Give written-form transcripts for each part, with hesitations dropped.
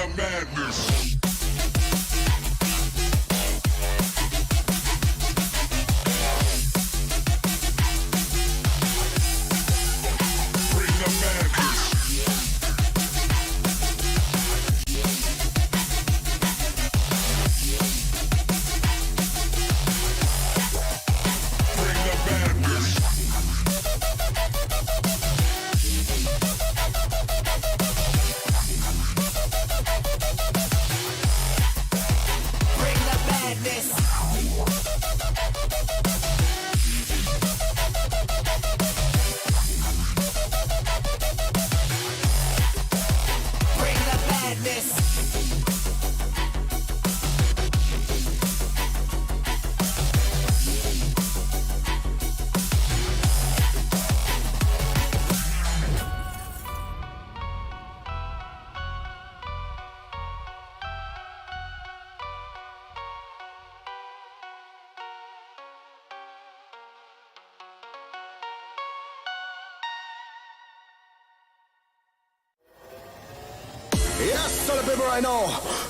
the madness. Yes, tell the people right now.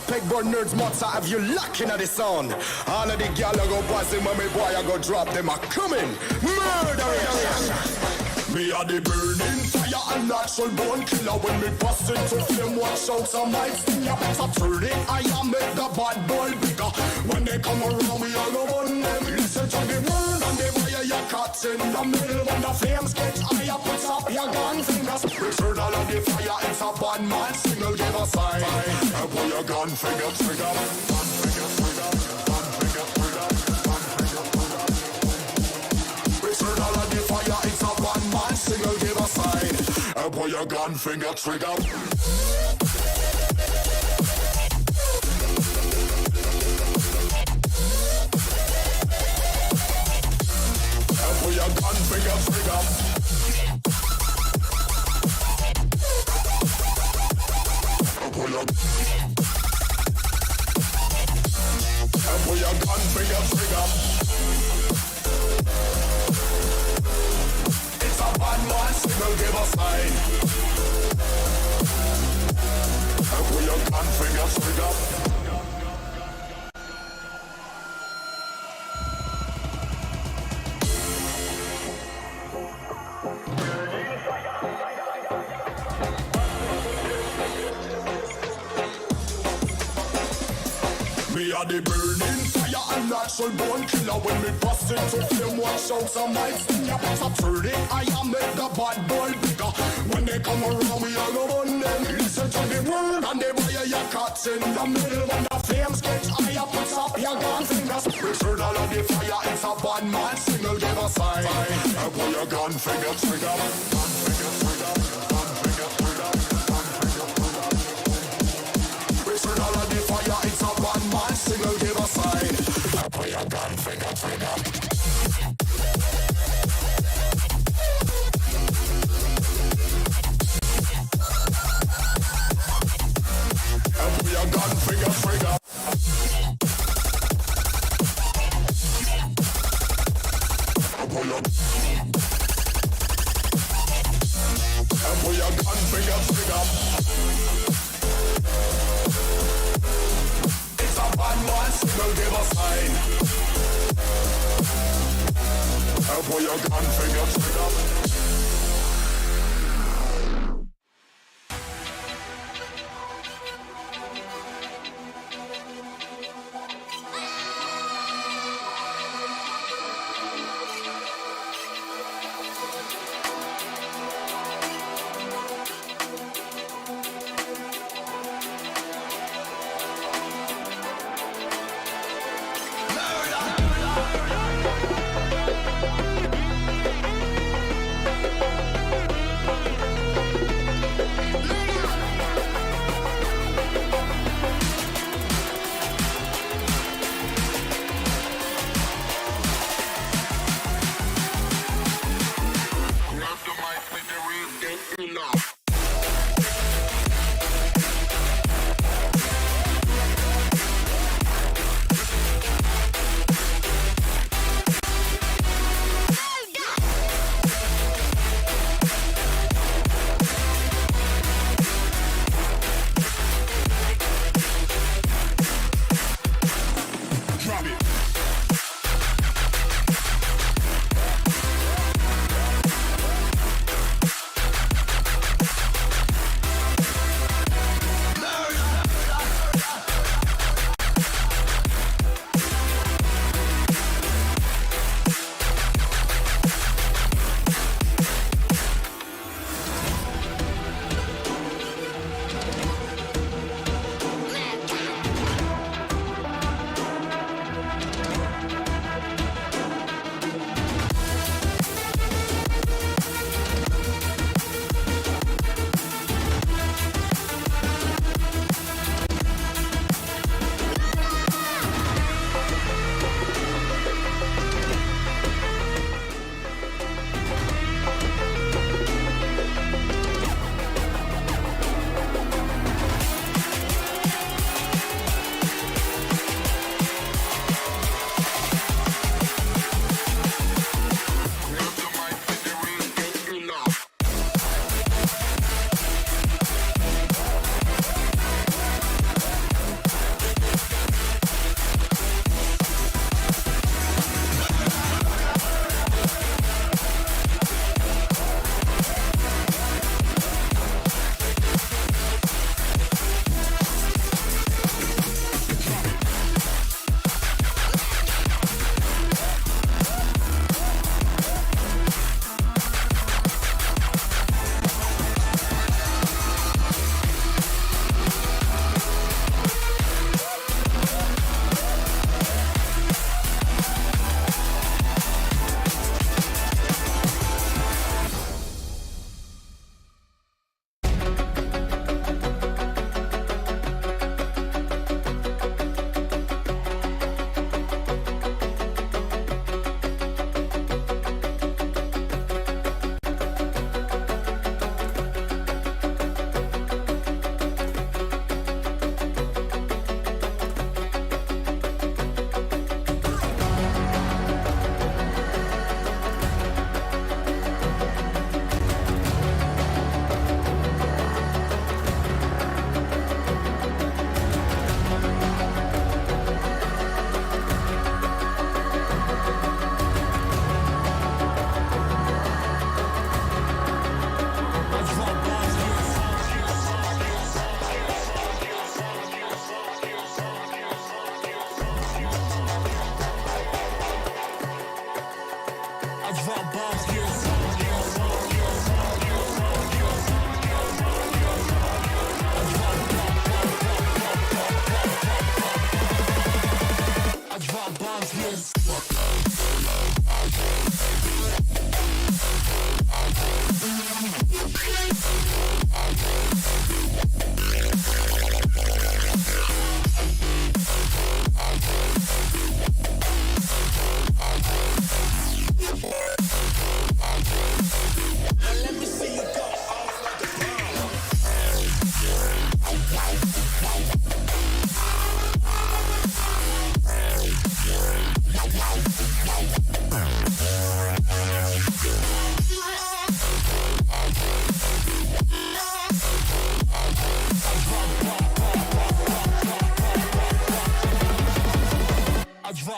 Pegboard nerds must have you locking at the sound. All of the gal I go passing when me boy I go drop them a coming. Murderers. Me are the burning fire and natural born killer. When me bust into flame, watch out some mics. You better turn it. I am make the bad boy bigger. When they come around me, I go on them. Listen to the word and the fire you cut in the middle. When the flames get higher, put up your gun fingers. Return all of the fire. It's a bad man signal. Give a sign. And put your gun finger trigger. Gun finger trigger. Gun finger trigger. Gun finger trigger. Return all of the fire. It's a bad man signal. Give a sign. And put your gun finger trigger. Your gun finger trigger. Pull your gun finger trigger. It's a bad man signal, give a sign. Pull your gun finger trigger. Me are the burning fire and natural born killer. When me bust into flame, watch out some mics. You better turn it. I am make the bad boy bigger. When they come around me, I go on them. Listen to the word and the fire you cut in the middle. When the flames get higher, put up your gun fingers. Return all of the fire. It's a bad man signal. Give a sign. And pull your gun finger trigger. Gun finger trigger. Gun finger trigger. Gun finger trigger. Return all of the fire. It's a bad man signal. Give a sign. And pull your gun finger trigger. Your gun finger trigger. Pull your gun finger trigger. It's a bad man signal, give a sign. Pull your gun finger trigger.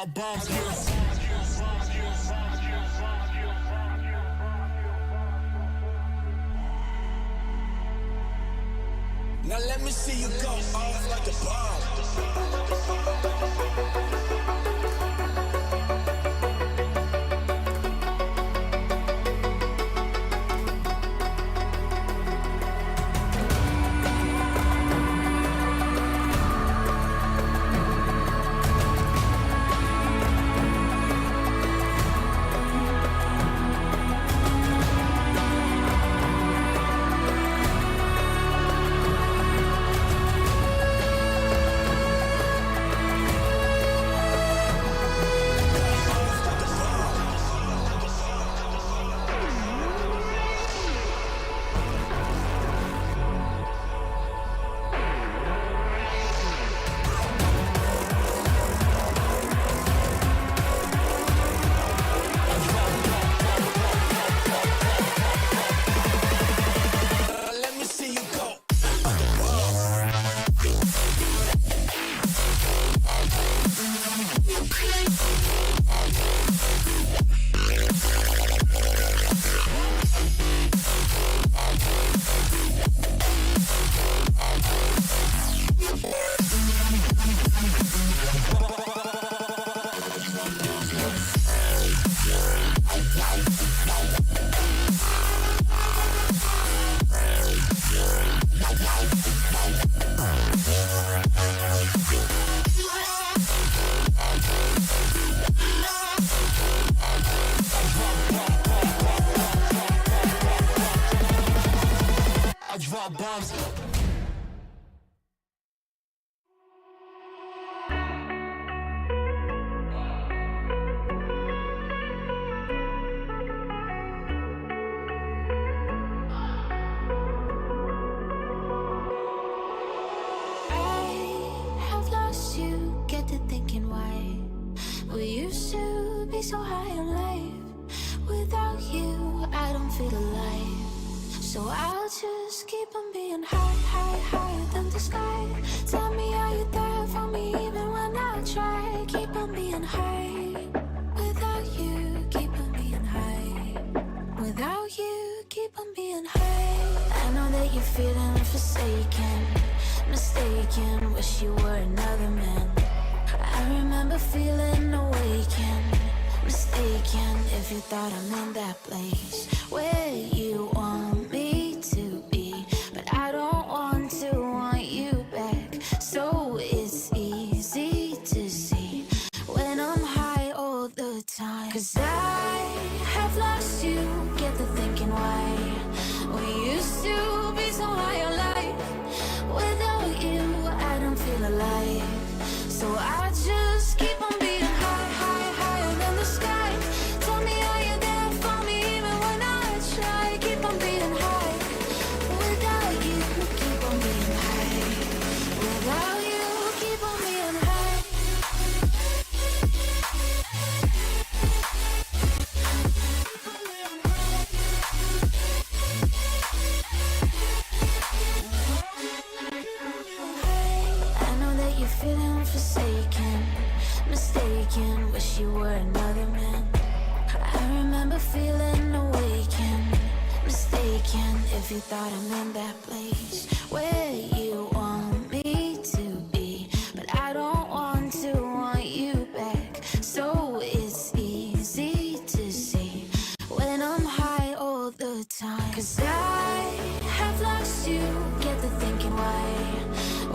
drop bombs, yeah. Now let me see you go off like a bomb. Bombs. We used to be so high on life. Without you, I don't feel alive. So I'll just keep on being high, high, higher than the sky. Tell me, are you there for me even when I try? Keep on being high. Without you, keep on being high. Without you, keep on being high. I know that you're feeling forsaken, mistaken, wish you were another man. I remember feeling awakened, mistaken if you thought I'm in that place where you want me to be, but I don't want you back. So it's easy to see when I'm high all the time. 'Cause I have lost you, get the thinking why. We used to be so high on life. Without you, I don't feel alive. So I just keep on being high, high, higher than the sky. Tell me, are you there for me even when I try? Keep on being high. Without you, keep on being high. Without you, keep on being high. I know that you're feeling forsaken, mistaken, wish you were another man. I remember feeling awakened, mistaken if you thought I'm in that place where you want me to be, but I don't want you back. So it's easy to see when I'm high all the time. 'Cause I have lost you, get the thinking why.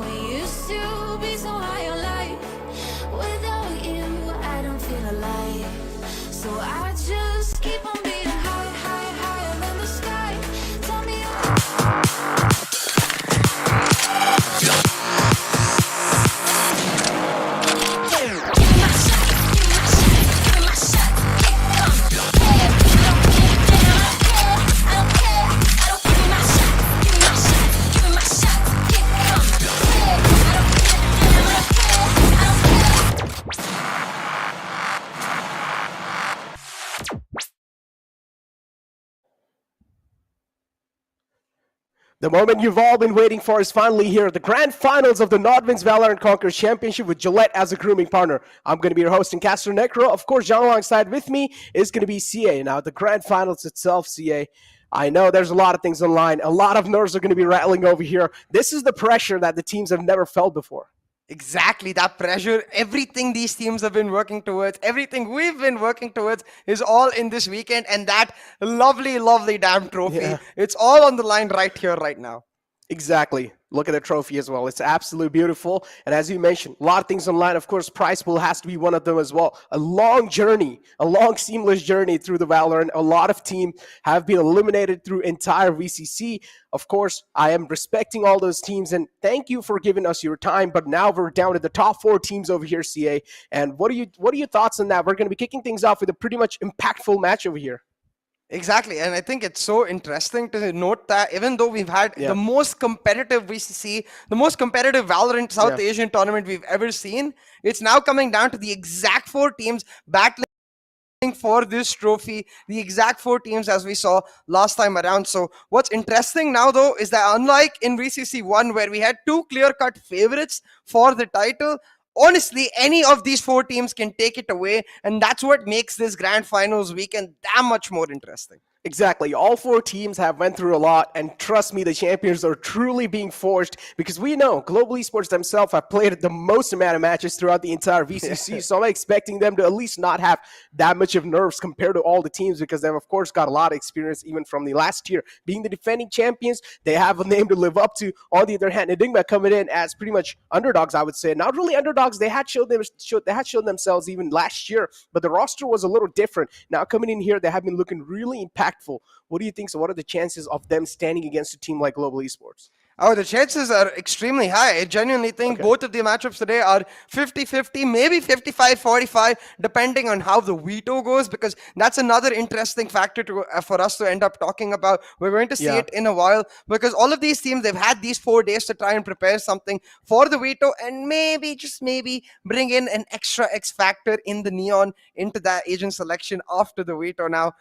We used to be so high on life. Without you, I don't feel alive. So I just keep on being high, high, higher than the sky. Tell me, The moment you've all been waiting for is finally here. The grand finals of the NODWIN's Valorant Conquerors Championship with Gillette as a grooming partner. I'm going to be your host and caster Necro. Of course, John alongside with me is going to be CA. Now, the grand finals itself, CA, I know there's a lot of things online. A lot of nerves are going to be rattling over here. This is the pressure that the teams have never felt before. Exactly, that pressure, everything these teams have been working towards, everything we've been working towards is all in this weekend, and that lovely, lovely damn trophy. Yeah. It's all on the line right here, right now. Exactly. Look at the trophy as well. It's absolutely beautiful. And as you mentioned, a lot of things online. Of course, Prizepool has to be one of them as well. A long journey, a long seamless journey through the Valorant. A lot of teams have been eliminated through entire VCC. Of course, I am respecting all those teams, and thank you for giving us your time. But now we're down to the top 4 teams over here, CA. And what are your thoughts on that? We're going to be kicking things off with a pretty much impactful match over here. Exactly, and I think it's so interesting to note that even though we've had the most competitive VCC, the most competitive Valorant South Asian tournament we've ever seen, it's now coming down to the exact 4 teams battling for this trophy, the exact 4 teams as we saw last time around. So what's interesting now though is that unlike in VCC 1 where we had 2 clear-cut favorites for the title, honestly, any of these 4 teams can take it away, and that's what makes this grand finals weekend that much more interesting. Exactly. All 4 teams have went through a lot, and trust me, the champions are truly being forged because we know Global Esports themselves have played the most amount of matches throughout the entire VCC, so I'm expecting them to at least not have that much of nerves compared to all the teams because they've, of course, got a lot of experience even from the last year. Being the defending champions, they have a name to live up to. On the other hand, Enigma coming in as pretty much underdogs, I would say. Not really underdogs. They had shown themselves even last year, but the roster was a little different. Now coming in here, they have been looking really impactful. What do you think? So what are the chances of them standing against a team like Global Esports? Oh, the chances are extremely high. I genuinely think both of the matchups today are 50-50, maybe 55-45, depending on how the veto goes, because that's another interesting factor for us to end up talking about. We're going to see it in a while, because all of these teams, they've had these 4 days to try and prepare something for the veto, and maybe, just maybe, bring in an extra X factor in the Neon into that agent selection after the veto. Now,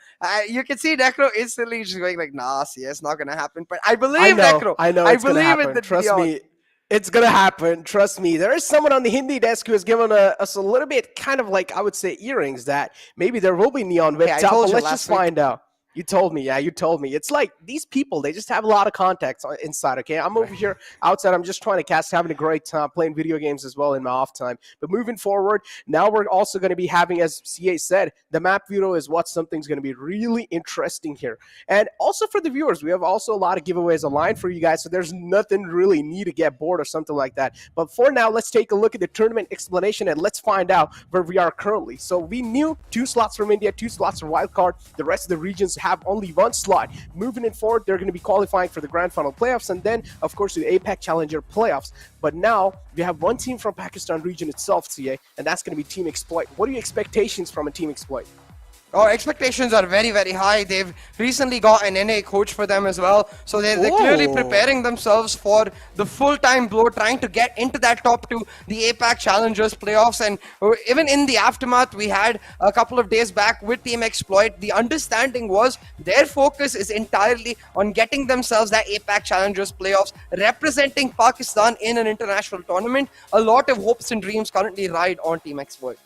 you can see Necro instantly just going like, nah, see, it's not going to happen. But I believe Necro. I know. It's gonna happen. Trust me, it's gonna happen. Trust me. There is someone on the Hindi desk who has given us a little bit, kind of like I would say, earrings that maybe there will be neon whipped out. But let's just find out. You told me, you told me. It's like these people, they just have a lot of contacts inside, okay? I'm over here outside. I'm just trying to cast, having a great time, playing video games as well in my off time. But moving forward, now we're also going to be having, as CA said, the map veto is what something's going to be really interesting here. And also for the viewers, we have also a lot of giveaways aligned for you guys, so there's nothing really need to get bored or something like that. But for now, let's take a look at the tournament explanation and let's find out where we are currently. So we knew 2 slots from India, 2 slots from Wildcard. The rest of the regions have only 1 slot. Moving it forward, they're going to be qualifying for the grand final playoffs and then, of course, the APAC Challenger playoffs. But now we have 1 team from Pakistan region itself, CA, and that's going to be Team Exploit. What are your expectations from a Team Exploit? Oh, expectations are very, very high. They've recently got an NA coach for them as well. So they're clearly preparing themselves for the full-time blow, trying to get into that top 2, the APAC Challengers playoffs. And even in the aftermath, we had a couple of days back with Team Exploit. The understanding was their focus is entirely on getting themselves that APAC Challengers playoffs, representing Pakistan in an international tournament. A lot of hopes and dreams currently ride on Team Exploit.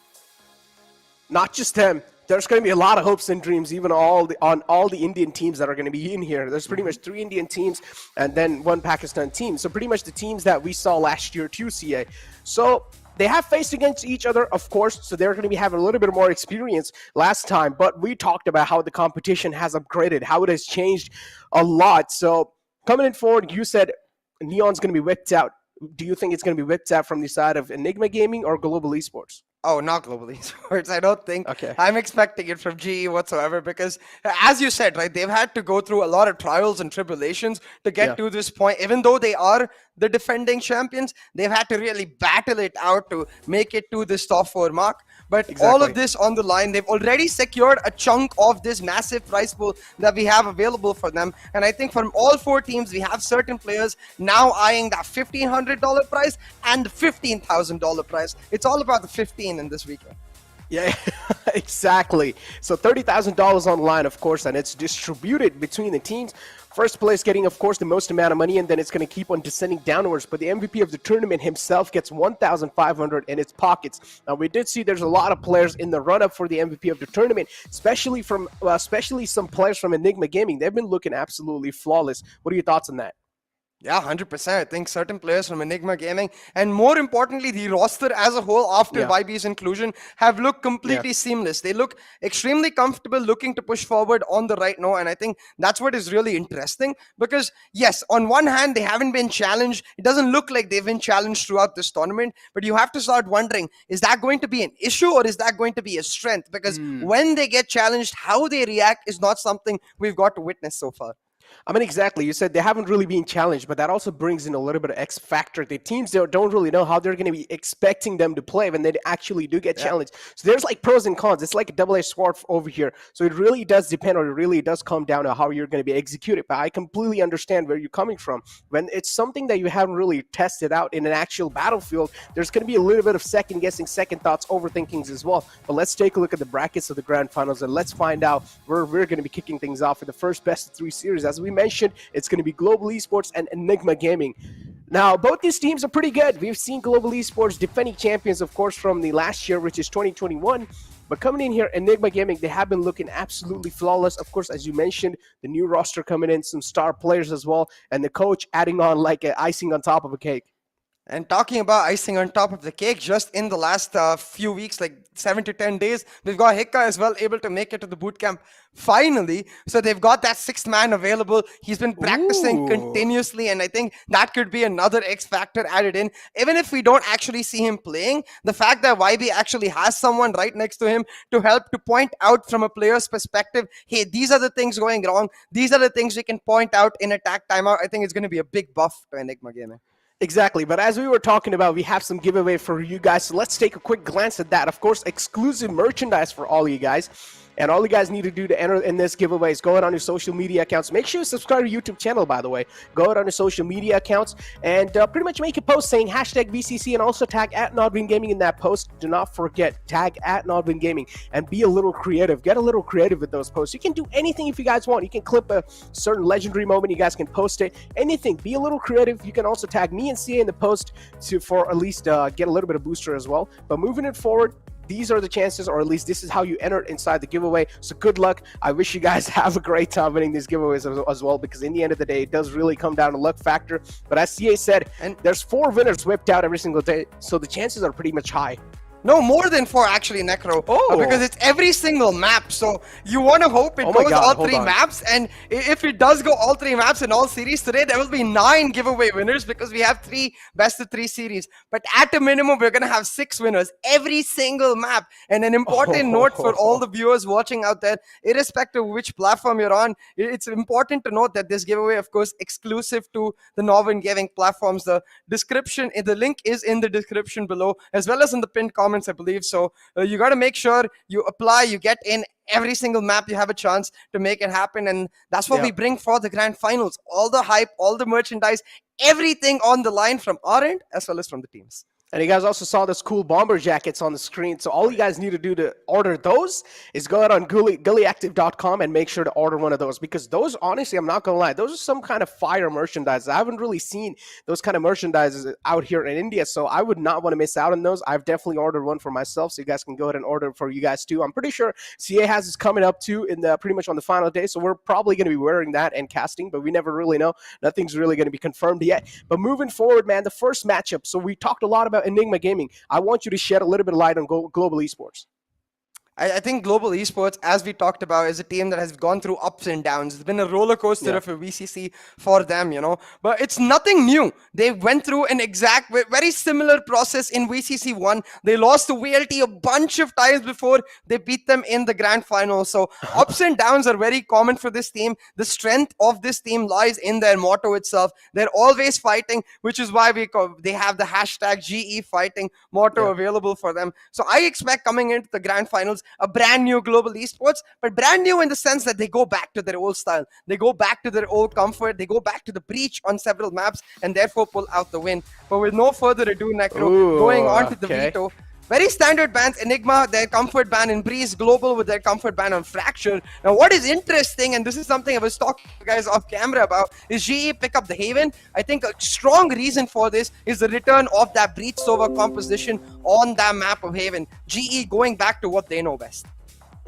Not just them. There's going to be a lot of hopes and dreams even on all the Indian teams that are going to be in here. There's pretty much 3 Indian teams and then 1 Pakistan team. So pretty much the teams that we saw last year too, CA. So they have faced against each other, of course, so they're going to be having a little bit more experience last time. But we talked about how the competition has upgraded, how it has changed a lot. So coming in forward, you said Neon's going to be whipped out. Do you think it's going to be whipped out from the side of Enigma Gaming or Global Esports? Oh, not Global Esports. I don't think. I'm expecting it from GE whatsoever because, as you said, right, they've had to go through a lot of trials and tribulations to get to this point. Even though they are the defending champions, they've had to really battle it out to make it to this top 4 mark. But all of this on the line, they've already secured a chunk of this massive prize pool that we have available for them. And I think from all 4 teams, we have certain players now eyeing that $1,500 prize and the $15,000 prize. It's all about the 15 in this weekend. Yeah, exactly. So $30,000 on the line, of course, and it's distributed between the teams. First place getting, of course, the most amount of money, and then it's going to keep on descending downwards. But the MVP of the tournament himself gets 1,500 in its pockets. Now, we did see there's a lot of players in the run-up for the MVP of the tournament, especially some players from Enigma Gaming. They've been looking absolutely flawless. What are your thoughts on that? Yeah, 100%. I think certain players from Enigma Gaming, and more importantly, the roster as a whole after YB's inclusion, have looked completely seamless. They look extremely comfortable, looking to push forward on the right now, and I think that's what is really interesting, because yes, on one hand, they haven't been challenged. It doesn't look like they've been challenged throughout this tournament, but you have to start wondering, is that going to be an issue or is that going to be a strength? Because when they get challenged, how they react is not something we've got to witness so far. I mean, exactly. You said they haven't really been challenged, but that also brings in a little bit of X factor. The teams don't really know how they're going to be expecting them to play when they actually do get challenged. So there's like pros and cons. It's like a double-edged sword over here. So it really does depend, or it really does come down to how you're going to be executed. But I completely understand where you're coming from. When it's something that you haven't really tested out in an actual battlefield, there's going to be a little bit of second guessing, second thoughts, overthinkings as well. But let's take a look at the brackets of the grand finals, and let's find out where we're going to be kicking things off in the first best of 3 series. As we mentioned, it's going to be Global Esports and Enigma Gaming. Now, both these teams are pretty good. We've seen Global Esports defending champions, of course, from the last year, which is 2021. But coming in here, Enigma Gaming, they have been looking absolutely flawless. Of course, as you mentioned, the new roster coming in, some star players as well, and the coach adding on like an icing on top of a cake. And talking about icing on top of the cake, just in the last few weeks, like 7 to 10 days, we've got Hikka as well able to make it to the boot camp finally. So they've got that 6th man available. He's been practicing continuously, and I think that could be another X factor added in. Even if we don't actually see him playing, the fact that YB actually has someone right next to him to help to point out from a player's perspective, hey, these are the things going wrong. These are the things we can point out in attack timeout. I think it's going to be a big buff to Enigma Gaming. Exactly, but as we were talking about, we have some giveaway for you guys, so let's take a quick glance at that. Of course, exclusive merchandise for all you guys. And all you guys need to do to enter in this giveaway is go out on your social media accounts. Make sure you subscribe to your YouTube channel, by the way. Go out on your social media accounts and pretty much make a post saying hashtag VCC and also tag at NODWIN Gaming in that post. Do not forget, tag at NODWIN Gaming and be a little creative. Get a little creative with those posts. You can do anything if you guys want. You can clip a certain legendary moment. You guys can post it. Anything. Be a little creative. You can also tag me and CA in the post for at least get a little bit of booster as well. But moving it forward, these are the chances, or at least this is how you enter inside the giveaway. So good luck. I wish you guys have a great time winning these giveaways as well, because in the end of the day, it does really come down to luck factor. But as CA said, and there's 4 winners whipped out every single day, so the chances are pretty much high. No, more than 4 actually, Necro. Because it's every single map. So you want to hope it goes all 3 maps. And if it does go all 3 maps in all series today, there will be 9 giveaway winners because we have 3 best of 3 series. But at a minimum, we're going to have 6 winners every single map. And an important note for all the viewers watching out there, irrespective of which platform you're on, it's important to note that this giveaway, of course, exclusive to the NODWIN Gaming platforms. The link is in the description below, as well as in the pinned comments, I believe. So you got to make sure you apply, you get in every single map, you have a chance to make it happen. And that's what we bring for the grand finals. All the hype, all the merchandise, everything on the line from our end as well as from the teams. And you guys also saw this cool bomber jackets on the screen. So all you guys need to do to order those is go out on gullyactive.com and make sure to order one of those. Because those, honestly, I'm not going to lie, those are some kind of fire merchandise. I haven't really seen those kind of merchandises out here in India. So I would not want to miss out on those. I've definitely ordered one for myself. So you guys can go ahead and order for you guys too. I'm pretty sure CA has this coming up too in the pretty much on the final day. So we're probably going to be wearing that and casting, but we never really know. Nothing's really going to be confirmed yet. But moving forward, man, the first matchup. So we talked a lot about Enigma Gaming. I want you to shed a little bit of light on Global Esports. I think Global Esports, as we talked about, is a team that has gone through ups and downs. It's been a roller coaster of a VCC for them, you know. But it's nothing new. They went through an exact, very similar process in VCC 1. They lost to VLT a bunch of times before they beat them in the grand final. So ups and downs are very common for this team. The strength of this team lies in their motto itself. They're always fighting, which is why they have the hashtag GE fighting motto available for them. So I expect coming into the grand finals, a brand new Global Esports, but brand new in the sense that they go back to their old style. They go back to their old comfort. They go back to the breach on several maps and therefore pull out the win. But with no further ado, Necro, going on to the veto. Very standard bans. Enigma, their comfort ban in Breeze, Global with their comfort ban on Fracture. Now, what is interesting, and this is something I was talking to you guys off camera about, is GE pick up the Haven. I think a strong reason for this is the return of that Breach Sova composition on that map of Haven. GE going back to what they know best.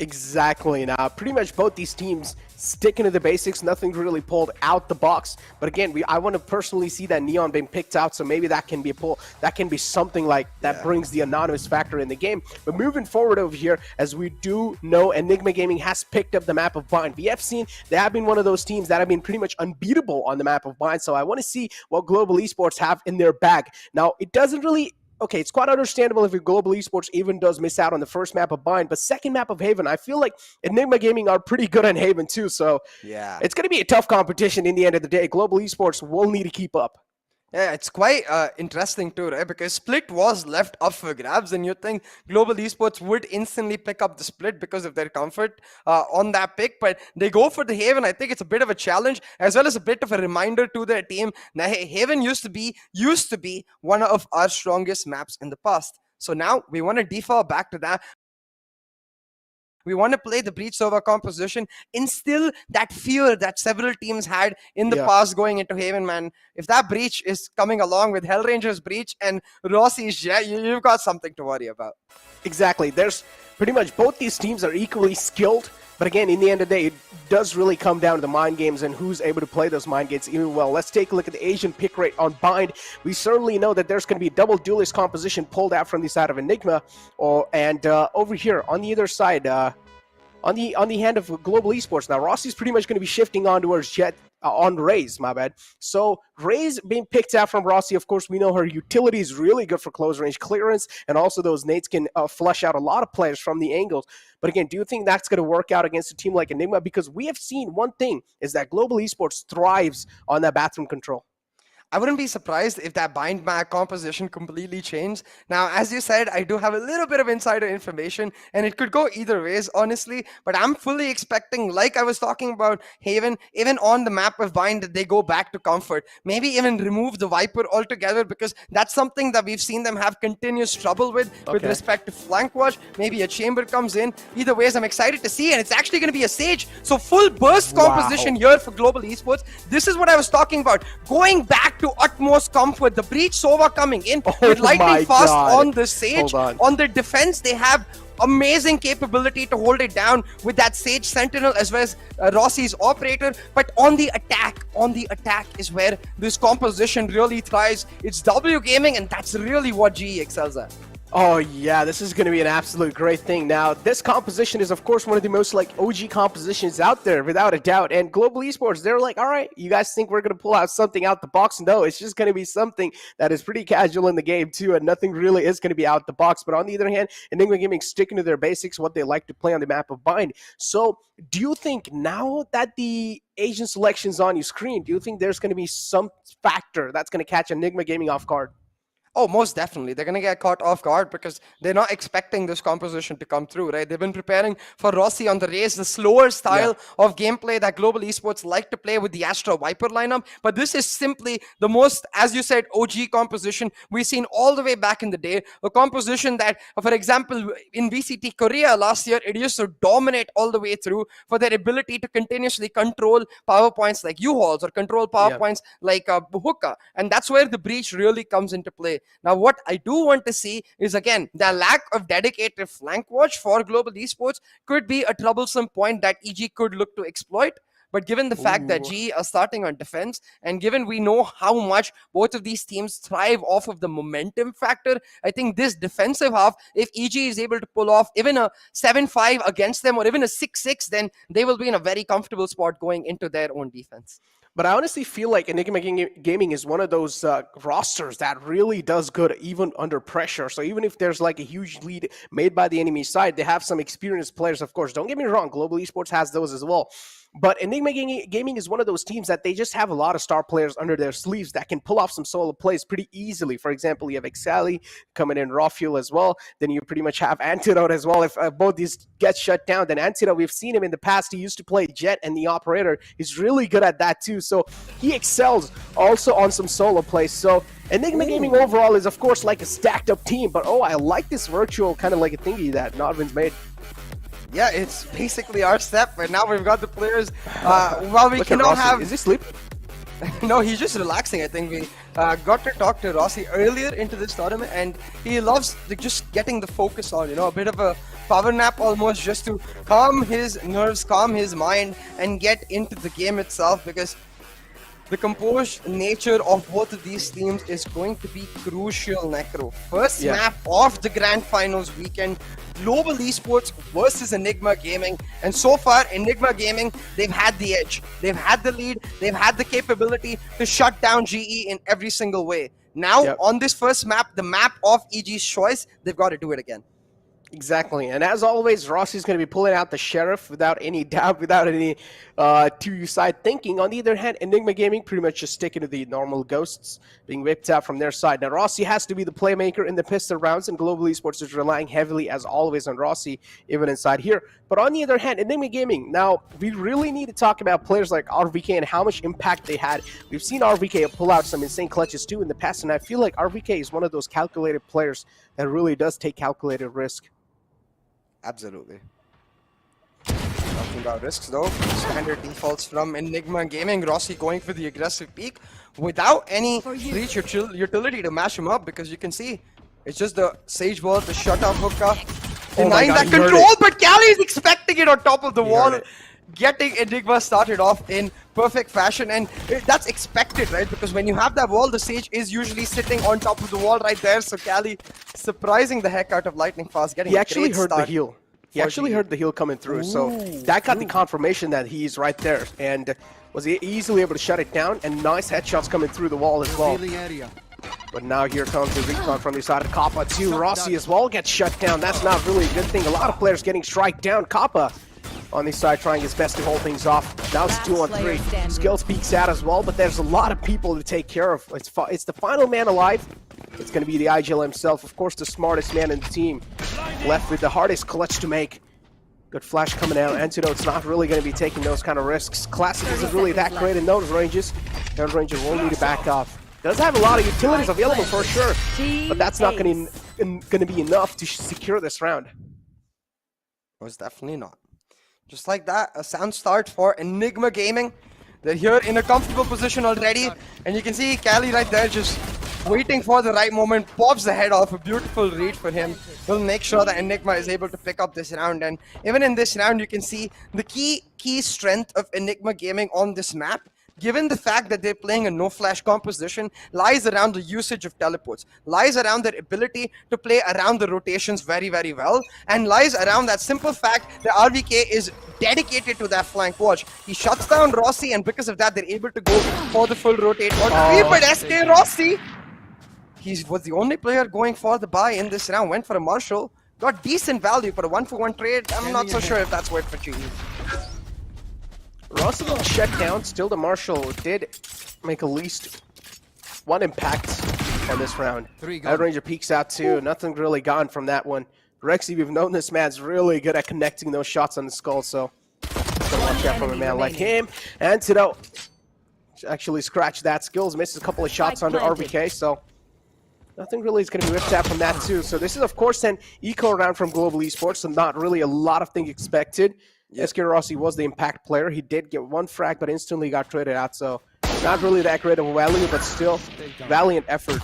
Exactly. Now, pretty much both these teams sticking to the basics, nothing really pulled out the box. But again, I want to personally see that Neon being picked out, so maybe that can be a pull. That can be something like that brings the anonymous factor in the game. But moving forward over here, as we do know, Enigma Gaming has picked up the map of Bind. We have seen they have been one of those teams that have been pretty much unbeatable on the map of Bind, so I want to see what Global Esports have in their bag. Now, it doesn't really... Okay, it's quite understandable if your Global Esports even does miss out on the first map of Bind, but second map of Haven, I feel like Enigma Gaming are pretty good on Haven too, so it's going to be a tough competition in the end of the day. Global Esports will need to keep up. Yeah, it's quite interesting too, right? Because Split was left up for grabs, and you think Global Esports would instantly pick up the Split because of their comfort on that pick, but they go for the Haven. I think it's a bit of a challenge, as well as a bit of a reminder to their team. Now, Haven used to be one of our strongest maps in the past. So now we want to default back to that. We want to play the Breach Sova composition, instill that fear that several teams had in the past going into Haven, man. If that Breach is coming along with Hellranger's Breach and Rossi's Jet, you've got something to worry about. Exactly. There's pretty much both these teams are equally skilled. But again, in the end of the day, it does really come down to the mind games and who's able to play those mind games even well. Let's take a look at the Asian pick rate on Bind. We certainly know that there's going to be a double duelist composition pulled out from the side of Enigma. And over here on the other side, on the hand of Global Esports, now Rossi's pretty much going to be shifting on towards Jet. On Raze, my bad. So Raze being picked out from Rossi, of course, we know her utility is really good for close range clearance, and also those nades can flush out a lot of players from the angles. But again, do you think that's going to work out against a team like Enigma? Because we have seen one thing is that Global Esports thrives on that bathroom control. I wouldn't be surprised if that bind map composition completely changed. Now, as you said, I do have a little bit of insider information, and it could go either ways, honestly. But I'm fully expecting, like I was talking about Haven, even on the map of bind, that they go back to comfort. Maybe even remove the Viper altogether, because that's something that we've seen them have continuous trouble with respect to flank watch. Maybe a chamber comes in. Either ways, I'm excited to see, and it's actually going to be a Sage. So full burst composition here for Global Esports. This is what I was talking about. Going back to utmost comfort. The Breach Sova coming in with lightning fast on the Sage. On the defense, they have amazing capability to hold it down with that Sage Sentinel as well as Rossi's Operator. But on the attack is where this composition really thrives. It's W Gaming, and that's really what GE excels at. Oh yeah, this is going to be an absolute great thing. Now, this composition is of course one of the most like OG compositions out there, without a doubt. And Global Esports, they're like, all right, you guys think we're going to pull out something out the box? No, it's just going to be something that is pretty casual in the game too, and nothing really is going to be out the box. But on the other hand, Enigma Gaming sticking to their basics, what they like to play on the map of Bind. So, do you think now that the Asian selection's on your screen, do you think there's going to be some factor that's going to catch Enigma Gaming off guard? Oh, most definitely. They're going to get caught off guard because they're not expecting this composition to come through, right? They've been preparing for Rossi on the Raze, the slower style of gameplay that Global Esports like to play with the Astra Viper lineup. But this is simply the most, as you said, OG composition we've seen all the way back in the day. A composition that, for example, in VCT Korea last year, it used to dominate all the way through for their ability to continuously control power points like U-Hauls or control power points like Buhuka. And that's where the Breach really comes into play. Now, what I do want to see is, again, the lack of dedicated flank watch for Global Esports could be a troublesome point that EG could look to exploit. But given the fact that GE are starting on defense, and given we know how much both of these teams thrive off of the momentum factor, I think this defensive half, if EG is able to pull off even a 7-5 against them or even a 6-6, then they will be in a very comfortable spot going into their own defense. But I honestly feel like Enigma Gaming is one of those rosters that really does good even under pressure. So even if there's like a huge lead made by the enemy side, they have some experienced players, of course. Don't get me wrong, Global Esports has those as well. But Enigma Gaming is one of those teams that they just have a lot of star players under their sleeves that can pull off some solo plays pretty easily. For example, you have Exali coming in, raw fuel as well. Then you pretty much have Antidote as well. If both these get shut down, then Antidote, we've seen him in the past. He used to play Jet and the Operator. He's really good at that too. So he excels also on some solo plays. So Enigma Gaming overall is, of course, like a stacked up team. But I like this virtual kind of like a thingy that NODWIN's made. Yeah, it's basically our step, and now we've got the players. While we cannot have... Is he sleeping? No, he's just relaxing. I think we got to talk to Rossi earlier into this tournament, and he loves just getting the focus on, a bit of a power nap almost, just to calm his nerves, calm his mind, and get into the game itself, because the composed nature of both of these teams is going to be crucial, Necro. First map of the Grand Finals weekend, Global Esports versus Enigma Gaming. And so far, Enigma Gaming, they've had the edge. They've had the lead. They've had the capability to shut down GE in every single way. Now, on this first map, the map of EG's choice, they've got to do it again. Exactly, and as always, Rossi's going to be pulling out the Sheriff without any doubt, without any two-side thinking. On the other hand, Enigma Gaming pretty much just sticking to the normal ghosts being whipped out from their side. Now, Rossi has to be the playmaker in the pistol rounds, and Global Esports is relying heavily, as always, on Rossi, even inside here. But on the other hand, Enigma Gaming, now, we really need to talk about players like RVK and how much impact they had. We've seen RVK pull out some insane clutches, too, in the past, and I feel like RVK is one of those calculated players that really does take calculated risk. Absolutely. Talking about risks though, standard defaults from Enigma Gaming. Rossi going for the aggressive peek without any reach utility to mash him up, because you can see it's just the Sage Wall, the shut-off hookah, denying that control, but Cali is expecting it on top of the wall, getting Enigma started off in perfect fashion, and that's expected, right? Because when you have that wall, the Sage is usually sitting on top of the wall right there. So Cali surprising the heck out of Lightning Fast, getting a great start. The heal. He actually heard the heal coming through, so that got the confirmation that he's right there, and was easily able to shut it down, and nice headshots coming through the wall as well. But now here comes the recon from the side of Kappa too. Rossi as well gets shut down. That's not really a good thing. A lot of players getting strike down. Kappa on the side trying his best to hold things off. Now it's 2-on-3. Skills peeks out as well, but there's a lot of people to take care of. It's the final man alive. It's going to be the IGL himself, of course, the smartest man in the team. Left with the hardest clutch to make. Good flash coming out. Antidote's not really going to be taking those kind of risks. Classic isn't really that great in those ranges. Third Ranger will need to back off. Does have a lot of utilities available for sure, but that's not going to be enough to secure this round. Most definitely not. Just like that, a sound start for Enigma Gaming. They're here in a comfortable position already, and you can see Cali right there just waiting for the right moment, pops the head off. A beautiful read for him. Will make sure that Enigma is able to pick up this round, and even in this round you can see the key strength of Enigma Gaming on this map, given the fact that they're playing a no-flash composition, lies around the usage of teleports, lies around their ability to play around the rotations very, very well, and lies around that simple fact that RVK is dedicated to that flank. Watch, he shuts down Rossi, and because of that, they're able to go for the full rotate. But SK Rossi, he was the only player going for the buy in this round, went for a Marshall, got decent value for a 1-for-1 trade. I'm not so sure if that's worth for GE. Rossi got shut down. Still, the Marshall did make at least one impact on this round. Outranger peeks out too. Nothing really gone from that one. Rexy, we've known this man's really good at connecting those shots on the skull, so gotta watch out from a man like him. Antidote actually scratched that. Skills misses a couple of shots under RVK, so nothing really is going to be ripped out from that too. So this is, of course, an eco round from Global Esports, so not really a lot of things expected. SK Rossi was the impact player. He did get one frag, but instantly got traded out, so not really that great of a value, but still valiant effort.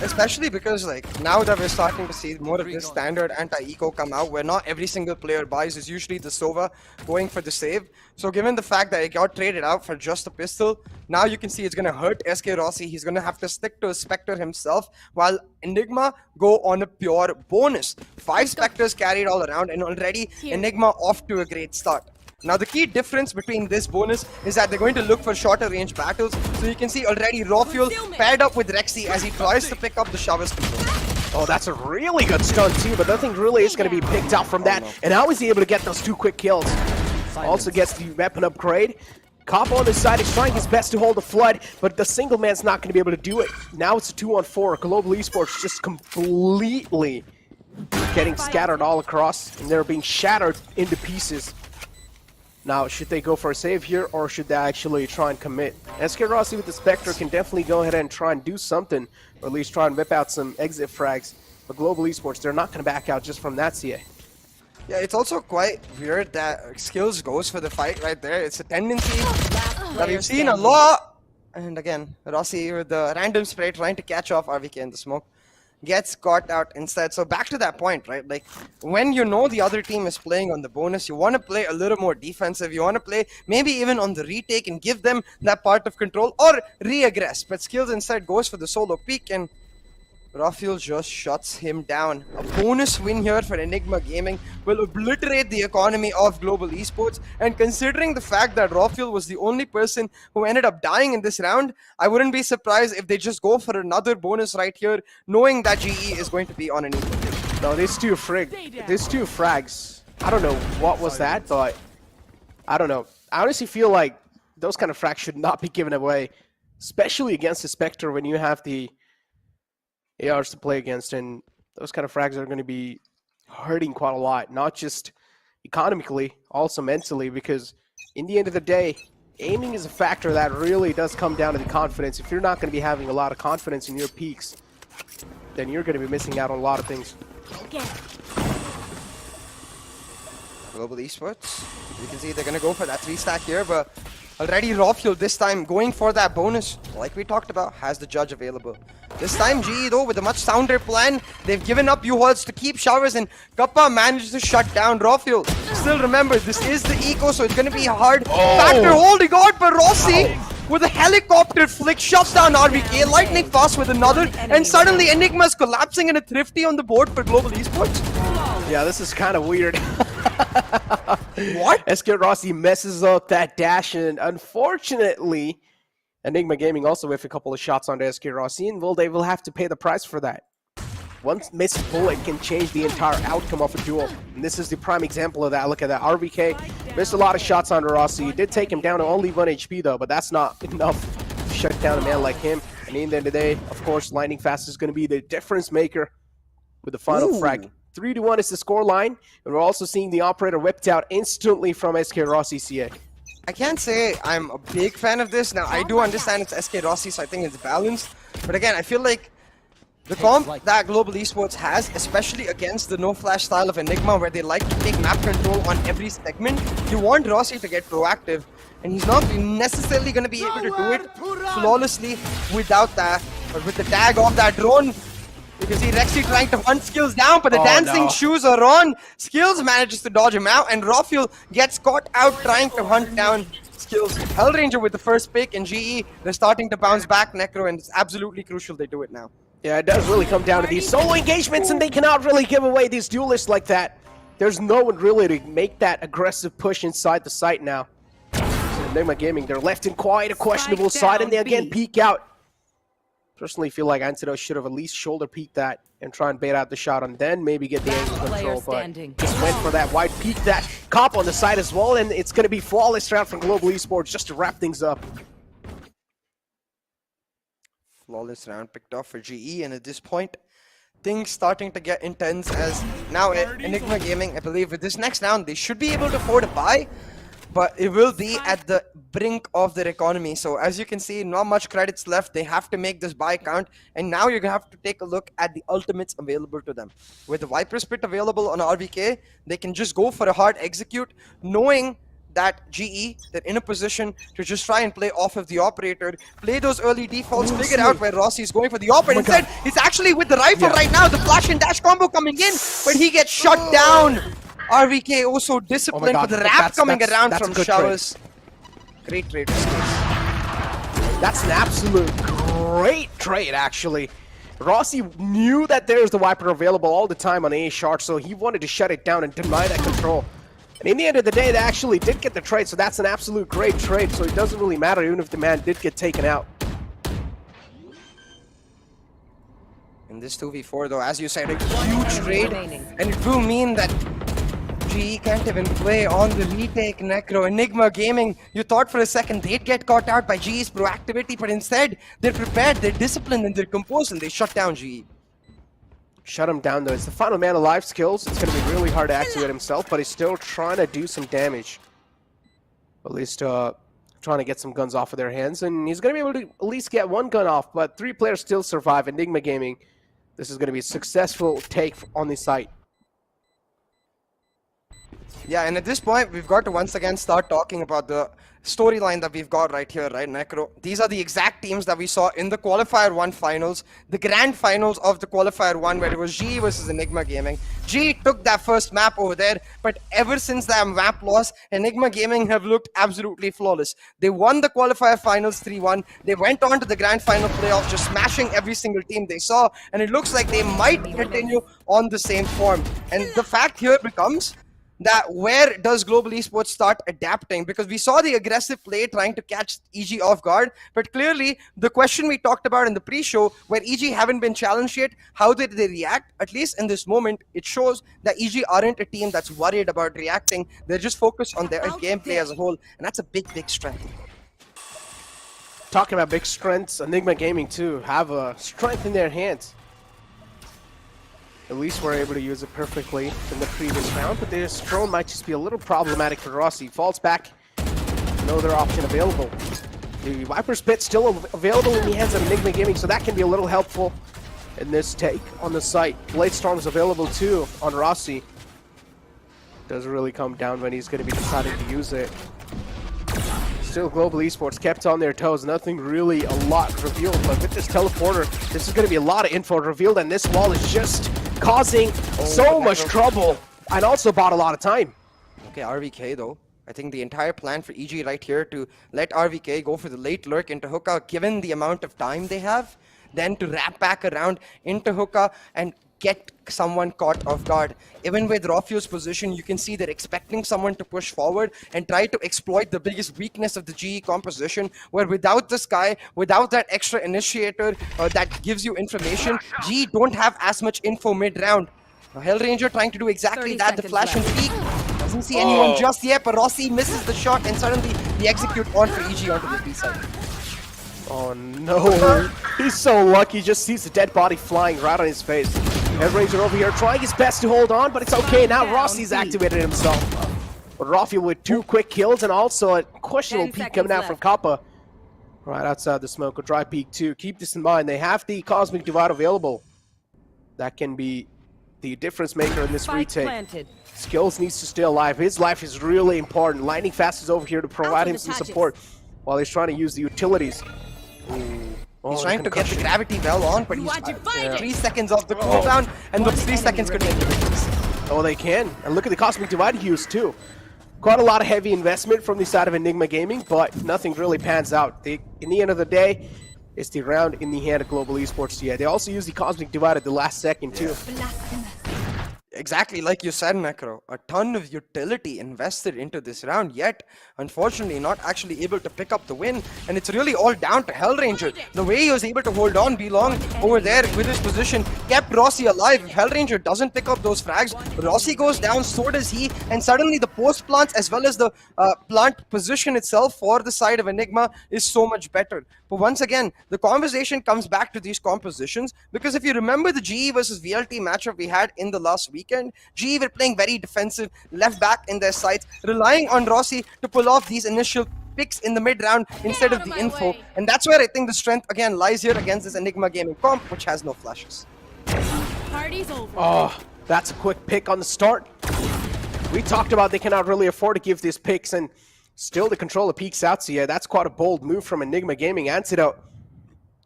Especially because, like, now that we're starting to see more of this standard anti-eco come out, where not every single player buys, is usually the Sova going for the save. So given the fact that it got traded out for just a pistol, now you can see it's going to hurt SK Rossi. He's going to have to stick to a Spectre himself, while Enigma go on a pure bonus. 5 Spectres carried all around, and already Enigma off to a great start. Now the key difference between this bonus is that they're going to look for shorter range battles. So you can see already Raw Fuel paired up with Rexy as he tries to pick up the Shower's control. Oh, that's a really good stun too, but nothing really is going to be picked out from that. And how is he able to get those 2 quick kills? Also gets the weapon upgrade. Cop on the side is trying his best to hold the flood, but the single man's not going to be able to do it. Now it's a 2-on-4. Global Esports just completely getting scattered all across, and they're being shattered into pieces. Now, should they go for a save here, or should they actually try and commit? SK Rossi with the Spectre can definitely go ahead and try and do something, or at least try and whip out some exit frags. But Global Esports, they're not going to back out just from that CA. Yeah, it's also quite weird that Skills goes for the fight right there. It's a tendency that we've seen a lot. And again, Rossi with the random spray trying to catch off RVK in the smoke. Gets caught out instead. So back to that point, right? Like, when you know the other team is playing on the bonus, you want to play a little more defensive. You want to play maybe even on the retake and give them that part of control or re-aggress. But Skills instead goes for the solo peek, and Rafael just shuts him down. A bonus win here for Enigma Gaming will obliterate the economy of Global Esports. And considering the fact that Rafael was the only person who ended up dying in this round, I wouldn't be surprised if they just go for another bonus right here, knowing that GE is going to be on an equal pitch. No, these two frags. I don't know what was that, but I don't know. I honestly feel like those kind of frags should not be given away, especially against the Spectre when you have the ARs to play against, and those kind of frags are going to be hurting quite a lot, not just economically, also mentally, because in the end of the day, aiming is a factor that really does come down to the confidence. If you're not going to be having a lot of confidence in your peaks, then you're going to be missing out on a lot of things. Global Esports, you can see they're going to go for that 3-stack here, but already Rafael this time going for that bonus, like we talked about, has the judge available. This time GE though with a much sounder plan, they've given up U-Halls to keep showers, and Kappa managed to shut down Rafael. Still remember, this is the eco, so it's going to be hard. Factor holding on, but Rossi with a helicopter flick shuts down RVK, lightning fast with another, and suddenly Enigma's collapsing in a thrifty on the board for Global Esports. Yeah, this is kind of weird. What? SK Rossi messes up that dash, and unfortunately, Enigma Gaming also with a couple of shots onto SK Rossi, and they will have to pay the price for that. One missed bullet can change the entire outcome of a duel, and this is the prime example of that. Look at that. RVK missed a lot of shots onto Rossi. He did take him down to only 1 HP though, but that's not enough to shut down a man like him. And in the end of the day, of course, lightning fast is going to be the difference maker with the final frag. 3-1 is the score line, and we're also seeing the operator whipped out instantly from SK Rossi CA. I can't say I'm a big fan of this. Now, I do understand it's SK Rossi, so I think it's balanced. But again, I feel like the comp that Global Esports has, especially against the no-flash style of Enigma, where they like to take map control on every segment, you want Rossi to get proactive, and he's not necessarily going to be able to do it flawlessly without that. But with the tag of that drone, you can see Rexy trying to hunt Skills down, but the dancing shoes are on. Skills manages to dodge him out, and Rafael gets caught out trying to hunt down Skills. Hellranger with the first pick, and GE, they're starting to bounce back Necro, and it's absolutely crucial they do it now. Yeah, it does really come down to these solo engagements, and they cannot really give away these duelists like that. There's no one really to make that aggressive push inside the site now. So Enigma Gaming, they're left in quite a questionable side, and they again peek out. Personally feel like Antidote should have at least shoulder peeked that and try and bait out the shot and then maybe get the angle control, but just went for that wide peek, that cop on the side as well, and it's going to be flawless round from Global Esports just to wrap things up. Flawless round picked off for GE, and at this point, things starting to get intense as now Enigma Gaming, I believe with this next round, they should be able to afford a buy, but it will be at the brink of their economy. So as you can see, not much credits left. They have to make this buy count, and now you're gonna have to take a look at the ultimates available to them. With the Viper Spit available on RVK, they can just go for a hard execute, knowing that GE, they're in a position to just try and play off of the operator, play those early defaults, figure out where Rossi is going for the operator. Instead, he's actually with the rifle right now, the flash and dash combo coming in, but he gets shut down. RVK also disciplined with the wrap coming around from showers. Great trade. That's an absolute great trade, actually. Rossi knew that there's the Viper available all the time on A Shark, so he wanted to shut it down and deny that control. And in the end of the day, they actually did get the trade, so that's an absolute great trade, so it doesn't really matter even if the man did get taken out. In this 2v4 though, as you said, a huge trade, and it will mean that GE can't even play on the retake, Necro. Enigma Gaming, you thought for a second they'd get caught out by GE's proactivity, but instead they're prepared, they're disciplined, and they're composed, and they shut down GE. Shut him down though. It's the final man alive skills. It's going to be really hard to activate himself, but he's still trying to do some damage. At least trying to get some guns off of their hands, and he's going to be able to at least get one gun off, but 3 players still survive. Enigma Gaming, this is going to be a successful take on the site. Yeah, and at this point, we've got to once again start talking about the storyline that we've got right here, right, Necro? These are the exact teams that we saw in the Qualifier 1 finals, the grand finals of the Qualifier 1, where it was GE versus Enigma Gaming. GE took that first map over there, but ever since that map loss, Enigma Gaming have looked absolutely flawless. They won the Qualifier finals 3-1. They went on to the grand final playoffs, just smashing every single team they saw, and it looks like they might continue on the same form. And the fact here becomes that where does Global Esports start adapting? Because we saw the aggressive play trying to catch EG off guard, but clearly the question we talked about in the pre-show, where EG haven't been challenged yet, how did they react? At least in this moment, it shows that EG aren't a team that's worried about reacting. They're just focused on their gameplay as a whole, and that's a big, big strength. Talking about big strengths, Enigma Gaming too have a strength in their hands. At least we're able to use it perfectly in the previous round, but this drone might just be a little problematic for Rossi. Falls back, no other option available. The Viper's Pit still available in the hands of Enigma Gaming, so that can be a little helpful in this take on the site. Blade Storm is available too on Rossi. Doesn't really come down when he's going to be deciding to use it. Still, Global Esports kept on their toes. Nothing really a lot revealed, but with this teleporter, this is going to be a lot of info revealed, and this wall is just causing so much trouble, and also bought a lot of time. Okay, RVK though. I think the entire plan for EG right here to let RVK go for the late lurk into hookah, given the amount of time they have, then to wrap back around into hookah and get someone caught off guard. Even with Rofio's position, you can see they're expecting someone to push forward and try to exploit the biggest weakness of the GE composition, where without this guy, without that extra initiator that gives you information, GE don't have as much info mid-round. Hellranger trying to do exactly that, the flash and peek. Doesn't see anyone just yet, but Rossi misses the shot, and suddenly the execute on for EG onto the B side. Oh no, he's so lucky, just sees the dead body flying right on his face. Hellranger over here trying his best to hold on, but it's okay, now Rossi's activated himself. But Rofio with 2 quick kills and also a questionable peek coming out from Kappa. Right outside the smoke, a dry peek too. Keep this in mind, they have the Cosmic Divide available. That can be the difference maker in this retake. Skills needs to stay alive, his life is really important. Lightning Fast is over here to provide him some support while he's trying to use the utilities. He's trying to get the gravity well on, but he's 3 seconds off the cooldown, and those 3 seconds could make the difference. Oh, they can. And look at the Cosmic Divide use too. Quite a lot of heavy investment from the side of Enigma Gaming, but nothing really pans out. In the end of the day, it's the round in the hand of Global Esports. Yeah, they also use the Cosmic Divide at the last second too. Exactly like you said, Necro. A ton of utility invested into this round, yet unfortunately not actually able to pick up the win. And it's really all down to Hellranger. The way he was able to hold on belong over there with his position kept Rossi alive. If Hellranger doesn't pick up those frags, Rossi goes down, so does he. And suddenly the post plants as well as the plant position itself for the side of Enigma is so much better. But once again, the conversation comes back to these compositions, because if you remember the GE versus VLT matchup we had in the last weekend, GE were playing very defensive, left back in their sights, relying on Rossi to pull off these initial picks in the mid-round instead of the info. And that's where I think the strength again lies here against this Enigma Gaming comp, which has no flashes. Party's over. Oh, that's a quick pick on the start. We talked about they cannot really afford to give these picks, and still the controller peeks out, so yeah, that's quite a bold move from Enigma Gaming. Antidote.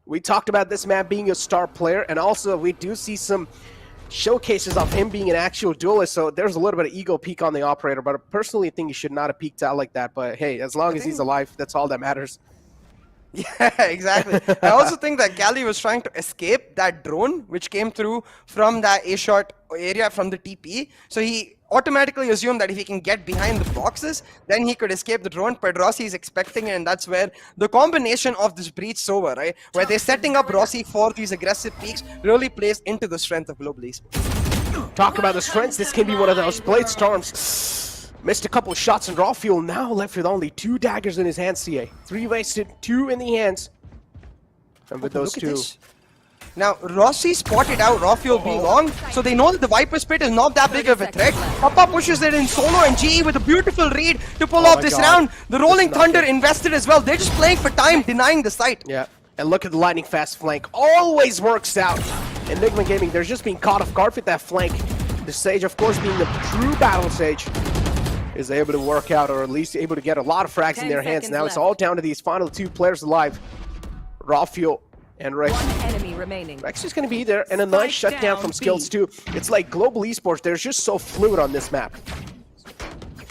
We talked about this man being a star player, and also we do see some showcases of him being an actual duelist, so there's a little bit of ego peek on the operator, but I personally think he should not have peeked out like that. But hey, as long as he's alive, that's all that matters. Yeah, exactly. I also think that Cali was trying to escape that drone which came through from that A-shot area from the TP, so he automatically assume that if he can get behind the boxes, then he could escape the drone. But Rossi is expecting it, and that's where the combination of this breach sober, right, where they're setting up Rossi for these aggressive peaks, really plays into the strength of Global Esports. Talk about the strengths. This can be one of those Blade Storms. Missed a couple of shots, and Rafiel now left with only 2 daggers in his hands, CA. 3 wasted, 2 in the hands. And with those 2... Now, Rossi spotted out Rafiel being long, so they know that the Viper's Pit is not that big of a threat. Papa pushes it in solo, and GE with a beautiful read to pull off this round. The Rolling Thunder invested as well. They're just playing for time, denying the site. Yeah, and look at the lightning fast flank. Always works out. Enigma Gaming, they're just being caught off guard with that flank. The Sage, of course, being the true battle Sage, is able to work out, or at least able to get a lot of frags in their hands. Now it's all down to these final 2 players alive. Rafiel and Rex. Rex is going to be there, and a nice shutdown from Skills too. It's like Global Esports, they're just so fluid on this map.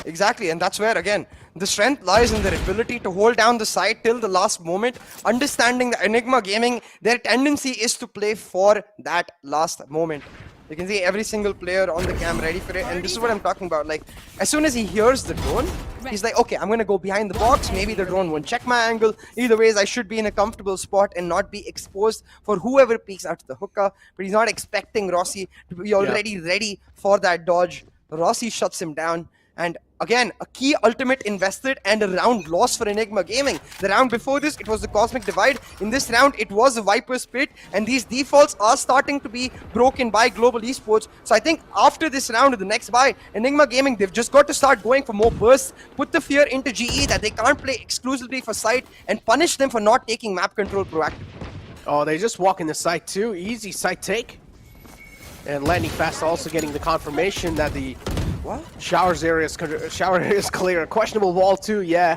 Exactly, and that's where, again, the strength lies in their ability to hold down the site till the last moment, understanding that Enigma Gaming, their tendency is to play for that last moment. You can see every single player on the cam ready for it, and this is what I'm talking about. Like, as soon as he hears the drone, he's like, okay, I'm gonna go behind the box, maybe the drone won't check my angle. Either ways, I should be in a comfortable spot and not be exposed for whoever peeks out to the hookah. But he's not expecting Rossi to be already ready for that dodge. Rossi shuts him down, and again, a key ultimate invested and a round loss for Enigma Gaming. The round before this, it was the Cosmic Divide. In this round, it was the Viper's Pit, and these defaults are starting to be broken by Global Esports. So I think after this round, the next buy, Enigma Gaming, they've just got to start going for more bursts, put the fear into GE that they can't play exclusively for site, and punish them for not taking map control proactively. Oh, they just walk in the site too. Easy site take. And landing fast, also getting the confirmation that the shower area is clear. Questionable wall too, yeah.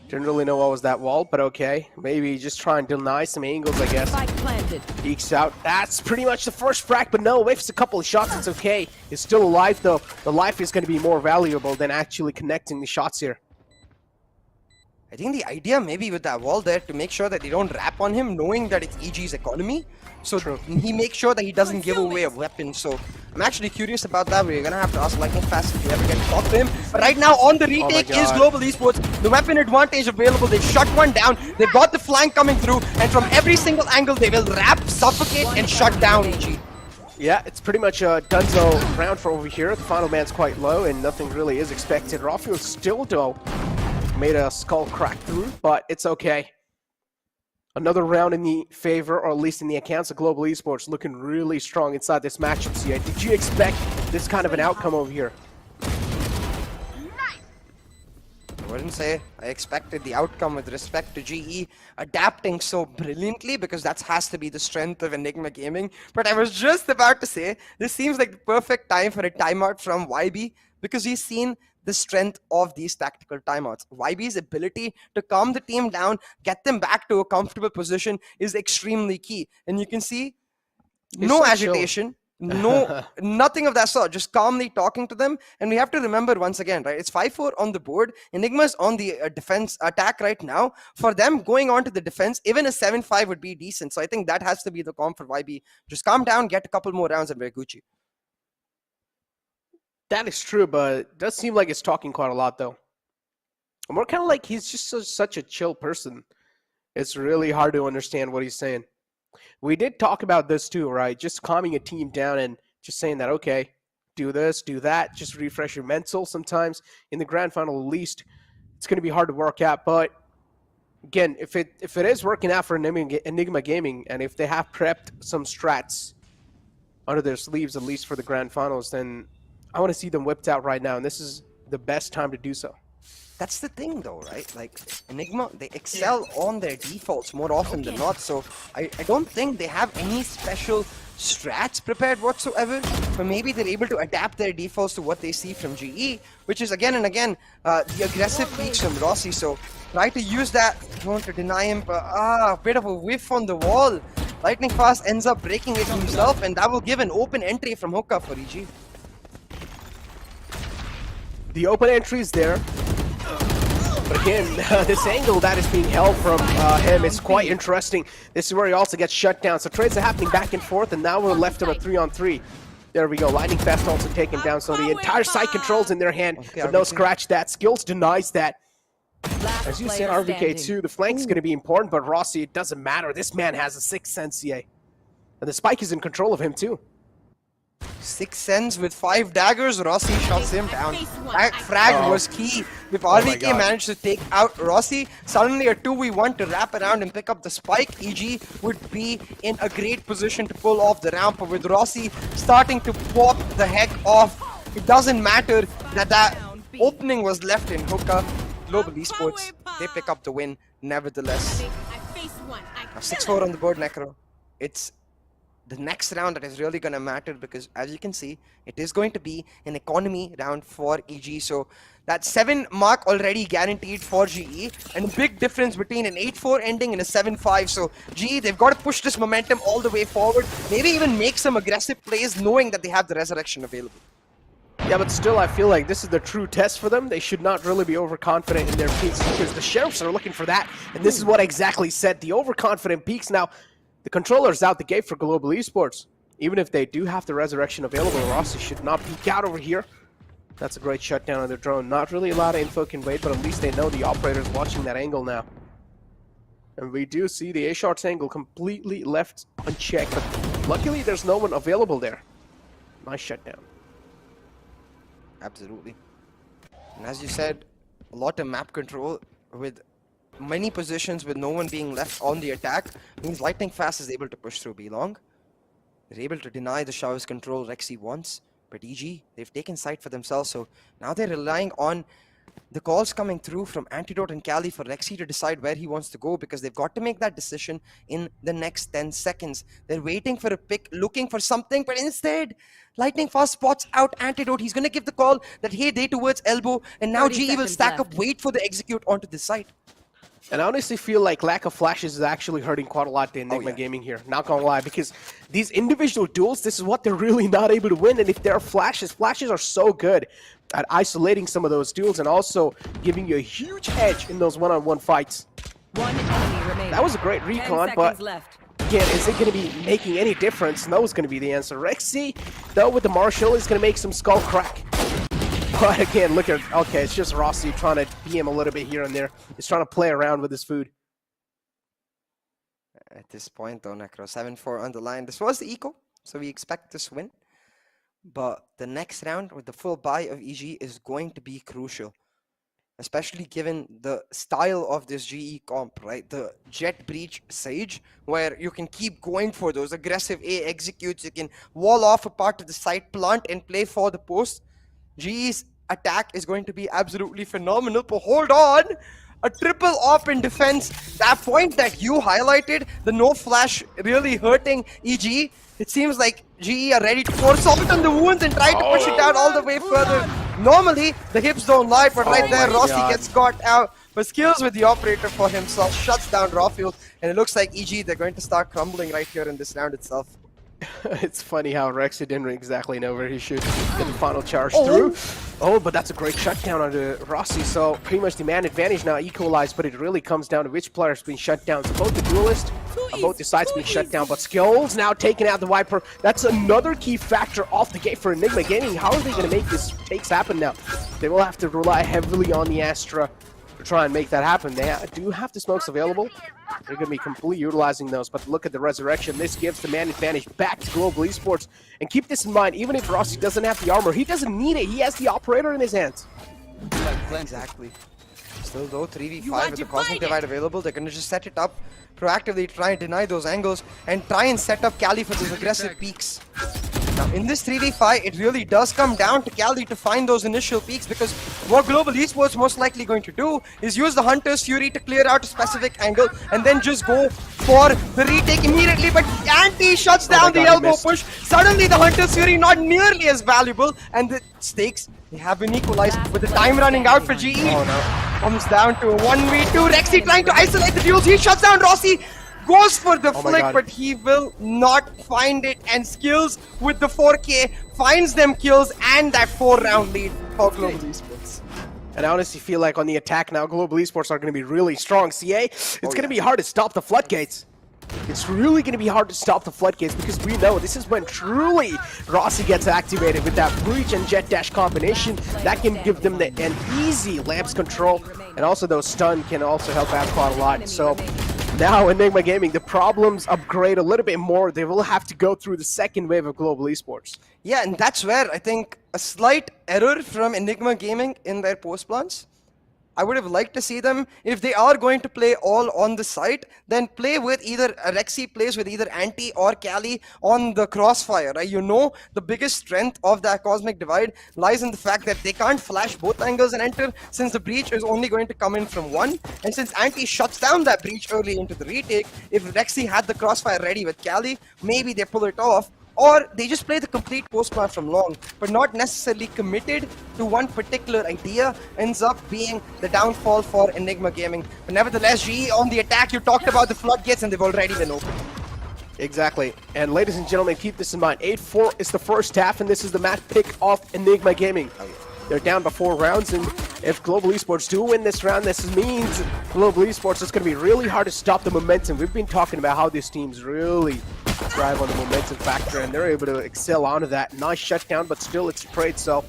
Didn't really know what was that wall, but okay. Maybe just try and deny some angles, I guess. Peeks out. That's pretty much the first frag, but no, whiffs a couple of shots, it's okay. It's still alive though. The life is going to be more valuable than actually connecting the shots here. I think the idea maybe with that wall there to make sure that they don't wrap on him, knowing that it's EG's economy. So he makes sure that he doesn't give away a weapon. So I'm actually curious about that. We're going to have to ask Lightning Fast if we ever get to talk to him. But right now on the retake is Global Esports. The weapon advantage available. They've shut one down. They've got the flank coming through. And from every single angle, they will wrap, suffocate, and shut down EG. Yeah, it's pretty much a Dunzo round for over here. The final man's quite low, and nothing really is expected. Rafiel still, though, made a skull crack through, but it's okay. Another round in the favor, or at least in the accounts of Global Esports, looking really strong inside this matchup. CA, did you expect this kind of an outcome over here? I wouldn't say I expected the outcome with respect to GE adapting so brilliantly, because that has to be the strength of Enigma Gaming. But I was just about to say, this seems like the perfect time for a timeout from YB, because we've seen the strength of these tactical timeouts. YB's ability to calm the team down, get them back to a comfortable position is extremely key. And you can see no agitation, nothing of that sort, just calmly talking to them. And we have to remember once again, right, it's 5-4 on the board. Enigma's on the defense attack right now. For them, going on to the defense, even a 7-5 would be decent. So I think that has to be the calm for YB. Just calm down, get a couple more rounds, and we're Gucci. That is true, but it does seem like it's talking quite a lot, though. I'm more kind of like he's just such a chill person. It's really hard to understand what he's saying. We did talk about this too, right? Just calming a team down and just saying that, okay, do this, do that, just refresh your mental sometimes. In the grand final, at least, it's going to be hard to work out. But again, if it is working out for Enigma Gaming, and if they have prepped some strats under their sleeves, at least for the grand finals, then I want to see them whipped out right now, and this is the best time to do so. That's the thing though, right? Like, Enigma, they excel on their defaults more often than not, so I don't think they have any special strats prepared whatsoever, but maybe they're able to adapt their defaults to what they see from GE, which is again and again the aggressive peaks from Rossi. So try to use that drone to deny him, but a bit of a whiff on the wall. Lightning Fast ends up breaking it himself, and that will give an open entry from hookah for EG. The open entry is there. But again, this angle that is being held from him is quite interesting. This is where he also gets shut down. So trades are happening back and forth, and now we're left on a 3-on-3. There we go. Lightning Fast also taken down, so the entire side controls in their hand. But no scratch that. Skills denies that. As you said, RVK2, the flank's going to be important, but Rossi, it doesn't matter. This man has a 6th sense, CA. And the spike is in control of him, too. 6 cents with 5 daggers, Rossi shuts him down. That frag was key. If RVK managed to take out Rossi, suddenly a 2v1 to wrap around and pick up the spike, EG would be in a great position to pull off the ramp. But with Rossi starting to pop the heck off, it doesn't matter that opening was left in Hookah. Global Esports, they pick up the win nevertheless. Now 6-4 on the board, Necro. It's the next round that is really going to matter because, as you can see, it is going to be an economy round for EG. So that 7 mark already guaranteed for GE, and a big difference between an 8-4 ending and a 7-5. So GE, they've got to push this momentum all the way forward, maybe even make some aggressive plays knowing that they have the resurrection available. Yeah, but still, I feel like this is the true test for them. They should not really be overconfident in their peaks because the Sheriffs are looking for that, and this is what exactly said the overconfident peaks. Now, the controller's out the gate for Global Esports. Even if they do have the resurrection available, Rossi should not peek out over here. That's a great shutdown on their drone. Not really a lot of info can wait, but at least they know the operator's watching that angle now. And we do see the A-Shart's angle completely left unchecked, but luckily there's no one available there. Nice shutdown. Absolutely. And as you said, a lot of map control with many positions with no one being left on the attack means Lightning Fast is able to push through B-Long. They're able to deny the Showers control Rexy once, but EG, they've taken sight for themselves, so now they're relying on the calls coming through from Antidote and Cali for Rexy to decide where he wants to go because they've got to make that decision in the next 10 seconds. They're waiting for a pick, looking for something, but instead, Lightning Fast spots out Antidote. He's going to give the call that, hey, day towards elbow, and now GE will stack up, wait for the execute onto the side. And I honestly feel like lack of flashes is actually hurting quite a lot the Enigma Gaming here. Not gonna lie, because these individual duels, this is what they're really not able to win. And if there are flashes are so good at isolating some of those duels and also giving you a huge edge in those one-on-one fights. One enemy remaining. That was a great recon, but again, is it going to be making any difference? No is going to be the answer. Rexy, though, with the Marshall, is going to make some skull crack. But again, look at, okay, it's just Rossi trying to PM a little bit here and there. He's trying to play around with his food. At this point, though, Necro, 7-4 on the line. This was the eco, so we expect this win. But the next round with the full buy of EG is going to be crucial. Especially given the style of this GE comp, right? The Jet Breach Sage, where you can keep going for those aggressive A executes. You can wall off a part of the site, plant, and play for the post. GE's attack is going to be absolutely phenomenal, but hold on! A triple op in defense. That point that you highlighted, the no flash really hurting EG. It seems like GE are ready to pour salt on the wounds and try to push it out all the way further. Normally, the hips don't lie, but right there, Rossi gets caught out. But skills with the operator for himself shuts down Rawfield, and it looks like EG, they're going to start crumbling right here in this round itself. It's funny how Rexy didn't exactly know where he should get the final charge through. Oh, but that's a great shutdown onto Rossi. So pretty much the man advantage now equalized, but it really comes down to which player's being shut down. So both the duelist on both the sides being shut down, but skills now taking out the Viper. That's another key factor off the gate for Enigma Gaming. How are they going to make this takes happen now? They will have to rely heavily on the Astra to try and make that happen. They do have the smokes available. They're going to be completely utilizing those, but look at the resurrection. This gives the man advantage back to Global Esports. And keep this in mind, even if Rossi doesn't have the armor, he doesn't need it. He has the operator in his hands. Exactly. Still though, 3v5 with the Cosmic Divide available. They're going to just set it up, proactively try and deny those angles, and try and set up Cali for those aggressive peaks. Now, in this 3v5, it really does come down to Cali to find those initial peaks, because what Global Esports most likely going to do is use the Hunter's Fury to clear out a specific angle and then just go for the retake immediately. But Anti shuts down the elbow push. Suddenly, the Hunter's Fury not nearly as valuable, and the stakes, they have been equalized with the time running out for GE. Comes down to a 1v2. Rexy trying to isolate the duels. He shuts down Rossi. Goes for the flick, but he will not find it, and skills with the 4K finds them kills and that 4-round lead for Global Esports. And I honestly feel like on the attack now, Global Esports are going to be really strong. CA, it's going to be hard to stop the floodgates. it's really going to be hard to stop the floodgates because we know this is when truly Rossi gets activated with that breach and jet dash combination. That can give them an easy lamps control, and also those stun can also help out quite a lot. So now Enigma Gaming, the problems upgrade a little bit more. They will have to go through the second wave of global esports. Yeah, and that's where I think a slight error from Enigma Gaming in their post plans. I would have liked to see them, if they are going to play all on the site, then play with either Rexy plays with either Anti or Cali on the crossfire. Right? You know, the biggest strength of that Cosmic Divide lies in the fact that they can't flash both angles and enter, since the breach is only going to come in from one. And since Anti shuts down that breach early into the retake, if Rexy had the crossfire ready with Cali, maybe they pull it off. Or they just play the complete post plan from long, but not necessarily committed to one particular idea, ends up being the downfall for Enigma Gaming. But nevertheless, GE on the attack, you talked about the floodgates and they've already been opened. Exactly. And ladies and gentlemen, keep this in mind. 8-4 is the first half, and this is the match pick of Enigma Gaming. They're down by 4 rounds, and if Global Esports do win this round, this means Global Esports is going to be really hard to stop the momentum. We've been talking about how these teams really thrive on the momentum factor, and they're able to excel onto that. Nice shutdown, but still it's trade, so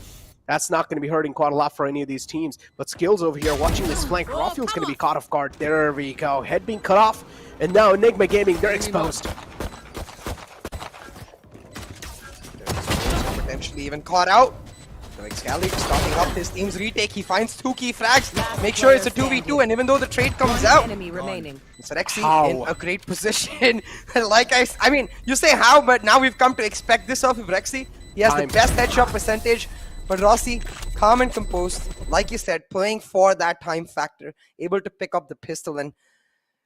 that's not going to be hurting quite a lot for any of these teams. But Skills over here watching this flank. Rafiel's going to be caught off guard. There we go. Head being cut off, and now Enigma Gaming, they're exposed. Potentially even caught out. Scally starting up his team's retake. He finds 2 key frags. Make sure it's a 2v2, and even though the trade comes out, it's Rexy in a great position. Like I mean, you say how, but now we've come to expect this off of Rexy. He has the best headshot percentage, but Rossi, calm and composed, like you said, playing for that time factor, able to pick up the pistol. And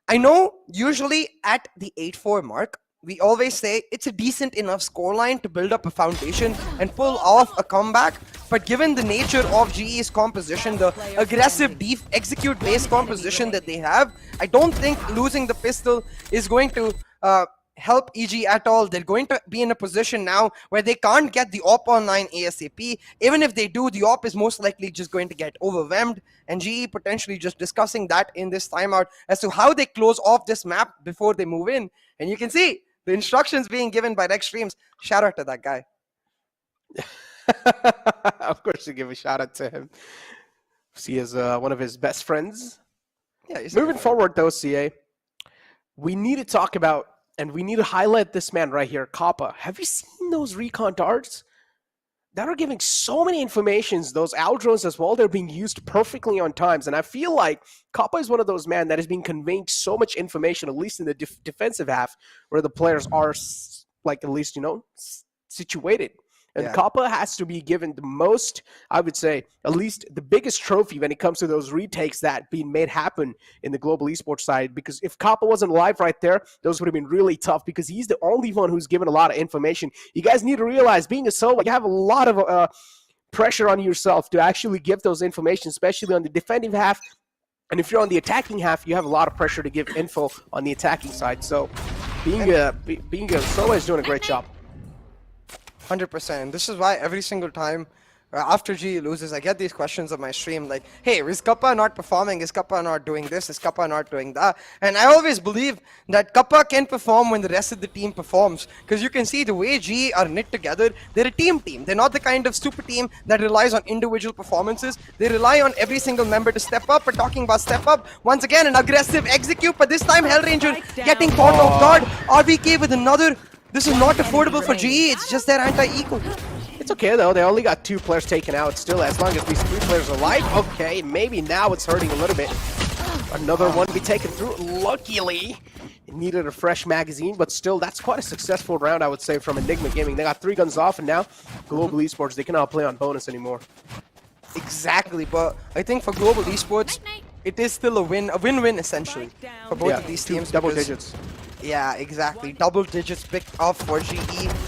I know usually at the 8-4 mark, we always say it's a decent enough scoreline to build up a foundation and pull off a comeback. But given the nature of GE's composition, the aggressive, deep, execute-based composition that they have, I don't think losing the pistol is going to help EG at all. They're going to be in a position now where they can't get the op online ASAP. Even if they do, the op is most likely just going to get overwhelmed. And GE potentially just discussing that in this timeout as to how they close off this map before they move in. And you can see the instructions being given by Rex Streams. Shout out to that guy. Of course, you give a shout out to him. He is one of his best friends. Yeah. Moving forward, though, CA, we need to talk about, and we need to highlight this man right here, Kappa. Have you seen those recon darts? That are giving so many informations, those out drones as well, they're being used perfectly on times. And I feel like Kappa is one of those men that has been conveying so much information, at least in the defensive half, where the players are, like, at least, you know, situated. And Kappa has to be given the most, I would say, at least the biggest trophy when it comes to those retakes that being made happen in the global esports side. Because if Kappa wasn't alive right there, those would have been really tough because he's the only one who's given a lot of information. You guys need to realize, being a solo, you have a lot of pressure on yourself to actually give those information, especially on the defending half. And if you're on the attacking half, you have a lot of pressure to give info on the attacking side. So being a solo is doing a great job. 100%. This is why every single time after GE loses, I get these questions on my stream like, hey, is Kappa not performing? Is Kappa not doing this? Is Kappa not doing that? And I always believe that Kappa can perform when the rest of the team performs. Because you can see the way GE are knit together, they're a team. They're not the kind of stupid team that relies on individual performances. They rely on every single member to step up. We're talking about step up. Once again, an aggressive execute, but this time Hellranger getting caught off guard. RVK with another. This is not affordable for GE, it's just their anti-eco. It's okay though, they only got 2 players taken out still, as long as these 3 players are alive. Okay, maybe now it's hurting a little bit. Another one to be taken through. Luckily, it needed a fresh magazine, but still, that's quite a successful round, I would say, from Enigma Gaming. They got 3 guns off, and now Global Esports, they cannot play on bonus anymore. Exactly, but I think for Global Esports, it is still a win-win essentially for both of these teams. Double digits. Yeah, exactly. Double digits picked up for GE.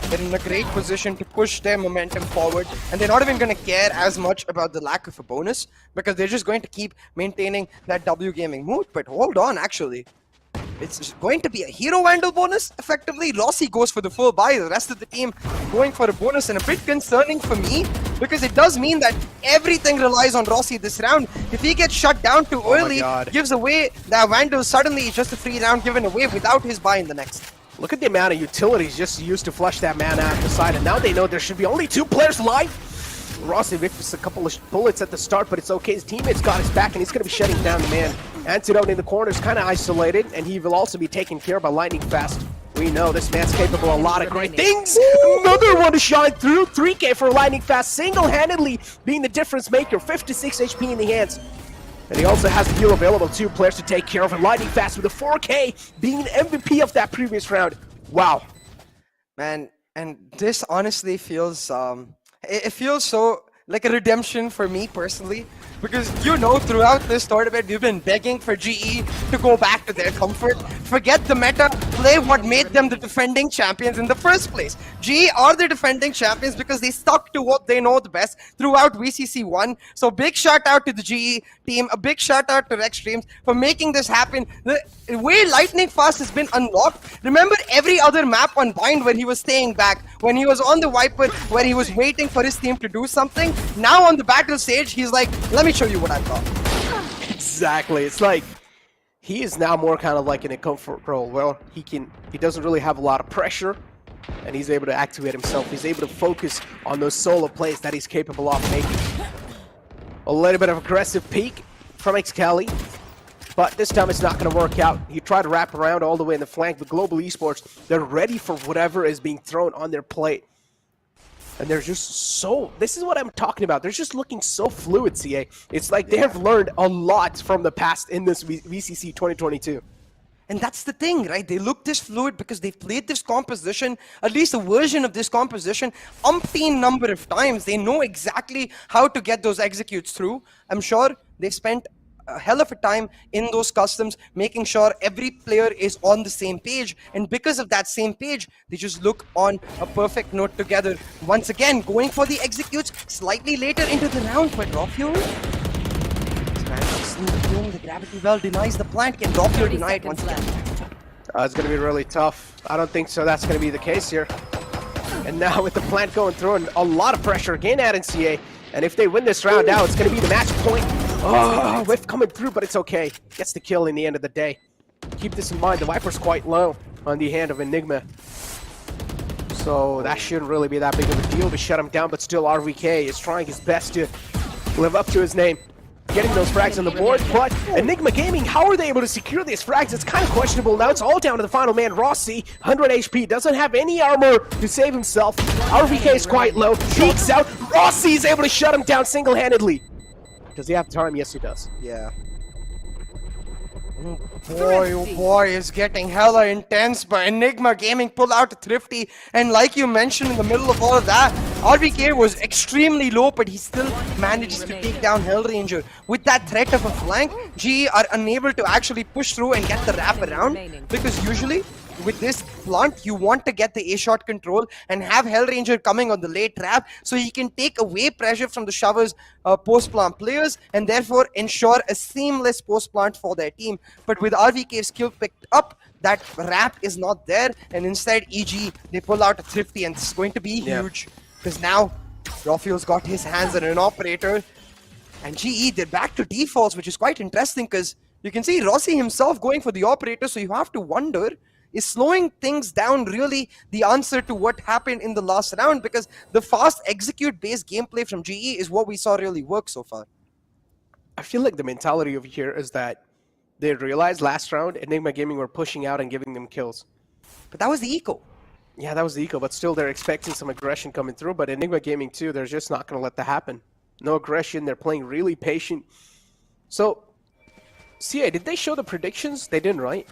They're in a great position to push their momentum forward. And they're not even going to care as much about the lack of a bonus because they're just going to keep maintaining that W gaming mood. But hold on, actually. It's going to be a hero vandal bonus, effectively. Rossi goes for the full buy. The rest of the team going for a bonus. And a bit concerning for me because it does mean that everything relies on Rossi this round. If he gets shut down too early, gives away that Vandal, suddenly it's just a free round given away without his buy in the next. Look at the amount of utilities just used to flush that mana out the side, and now they know there should be only 2 players alive. Rossi missed a couple of bullets at the start, but it's okay. His teammates got his back, and he's going to be shutting down the man. Antidote in the corner is kind of isolated, and he will also be taken care of by Lightning Fast. We know this man's capable of a lot of great things. Another one to shine through. 3K for Lightning Fast, single-handedly being the difference maker. 56 HP in the hands. And he also has the heal available, 2 players to take care of, and Lightning Fast with a 4K being an MVP of that previous round. Wow. Man, and this honestly feels, it feels so like a redemption for me personally. Because, you know, throughout this tournament, we've been begging for GE to go back to their comfort. Forget the meta, play what made them the defending champions in the first place. GE are the defending champions because they stuck to what they know the best throughout VCC 1. So big shout out to the GE team, a big shout out to Rex Streams for making this happen. The way Lightning Fast has been unlocked, remember every other map on Bind when he was staying back, when he was on the Viper, where he was waiting for his team to do something. Now on the battle stage, he's like, let me show you what I've got. Exactly. It's like he is now more kind of like in a comfort role. Well, he doesn't really have a lot of pressure, and he's able to activate himself. He's able to focus on those solo plays that he's capable of making. A little bit of aggressive peek from Excali, but this time it's not going to work out. He tried to wrap around all the way in the flank, but Global Esports, they're ready for whatever is being thrown on their plate. And they're just so, this is what I'm talking about. They're just looking so fluid, CA. It's like they have learned a lot from the past in this VCC 2022. And that's the thing, right? They look this fluid because they've played this composition, at least a version of this composition, umpteen number of times. They know exactly how to get those executes through. I'm sure they've spent a hell of a time in those customs, making sure every player is on the same page. And because of that same page, they just look on a perfect note together. Once again, going for the executes slightly later into the round, but Rofio, the gravity well denies the plant. Can Rofio deny it once again? It's going to be really tough. I don't think so. That's going to be the case here. And now with the plant going through and a lot of pressure again at NCA. And if they win this round now, it's going to be the match point. Oh, whiff coming through, but it's okay. Gets the kill in the end of the day. Keep this in mind, the Viper's quite low on the hand of Enigma. So that shouldn't really be that big of a deal to shut him down, but still RVK is trying his best to live up to his name. Getting those frags on the board, but Enigma Gaming, how are they able to secure these frags? It's kind of questionable. Now it's all down to the final man, Rossi, 100 HP, doesn't have any armor to save himself. RVK is quite low, peeks out. Rossi is able to shut him down single-handedly. Does he have time? Yes, he does. Yeah. Oh boy, it's getting hella intense, but Enigma Gaming pulled out a Thrifty, and like you mentioned in the middle of all of that, RVK was extremely low, but he still manages to take down Hellranger. With that threat of a flank, GE are unable to actually push through and get the wrap around, because usually with this plant, you want to get the A-shot control and have Hellranger coming on the late trap so he can take away pressure from the Shower's post-plant players and therefore ensure a seamless post-plant for their team. But with RVK's skill picked up, that wrap is not there, and instead EG, they pull out a Thrifty, and this is going to be huge because now Rofio's got his hands on an operator, and GE, they're back to defaults, which is quite interesting because you can see Rossi himself going for the operator, so you have to wonder, is slowing things down really the answer to what happened in the last round? Because the fast execute-based gameplay from GE is what we saw really work so far. I feel like the mentality over here is that they realized last round Enigma Gaming were pushing out and giving them kills. But that was the eco. Yeah, that was the eco, but still they're expecting some aggression coming through. But Enigma Gaming too, they're just not going to let that happen. No aggression, they're playing really patient. So, CA, did they show the predictions? They didn't, right?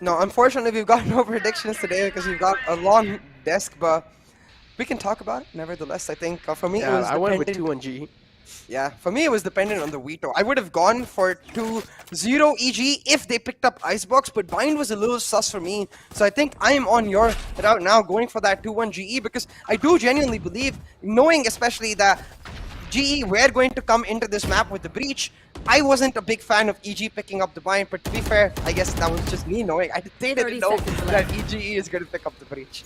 No, unfortunately, we've got no predictions today because we've got a long desk, but we can talk about it. Nevertheless, I think for me, it was I went with 2-1G. Yeah, for me, it was dependent on the veto. I would have gone for 2-0 EG if they picked up Icebox, but Bind was a little sus for me. So I think I am on your route now, going for that 2-1 GE, because I do genuinely believe, knowing especially that GE were going to come into this map with the breach, I wasn't a big fan of EG picking up the bind, but to be fair, I guess that was just me knowing. They didn't know that EG is going to pick up the breach.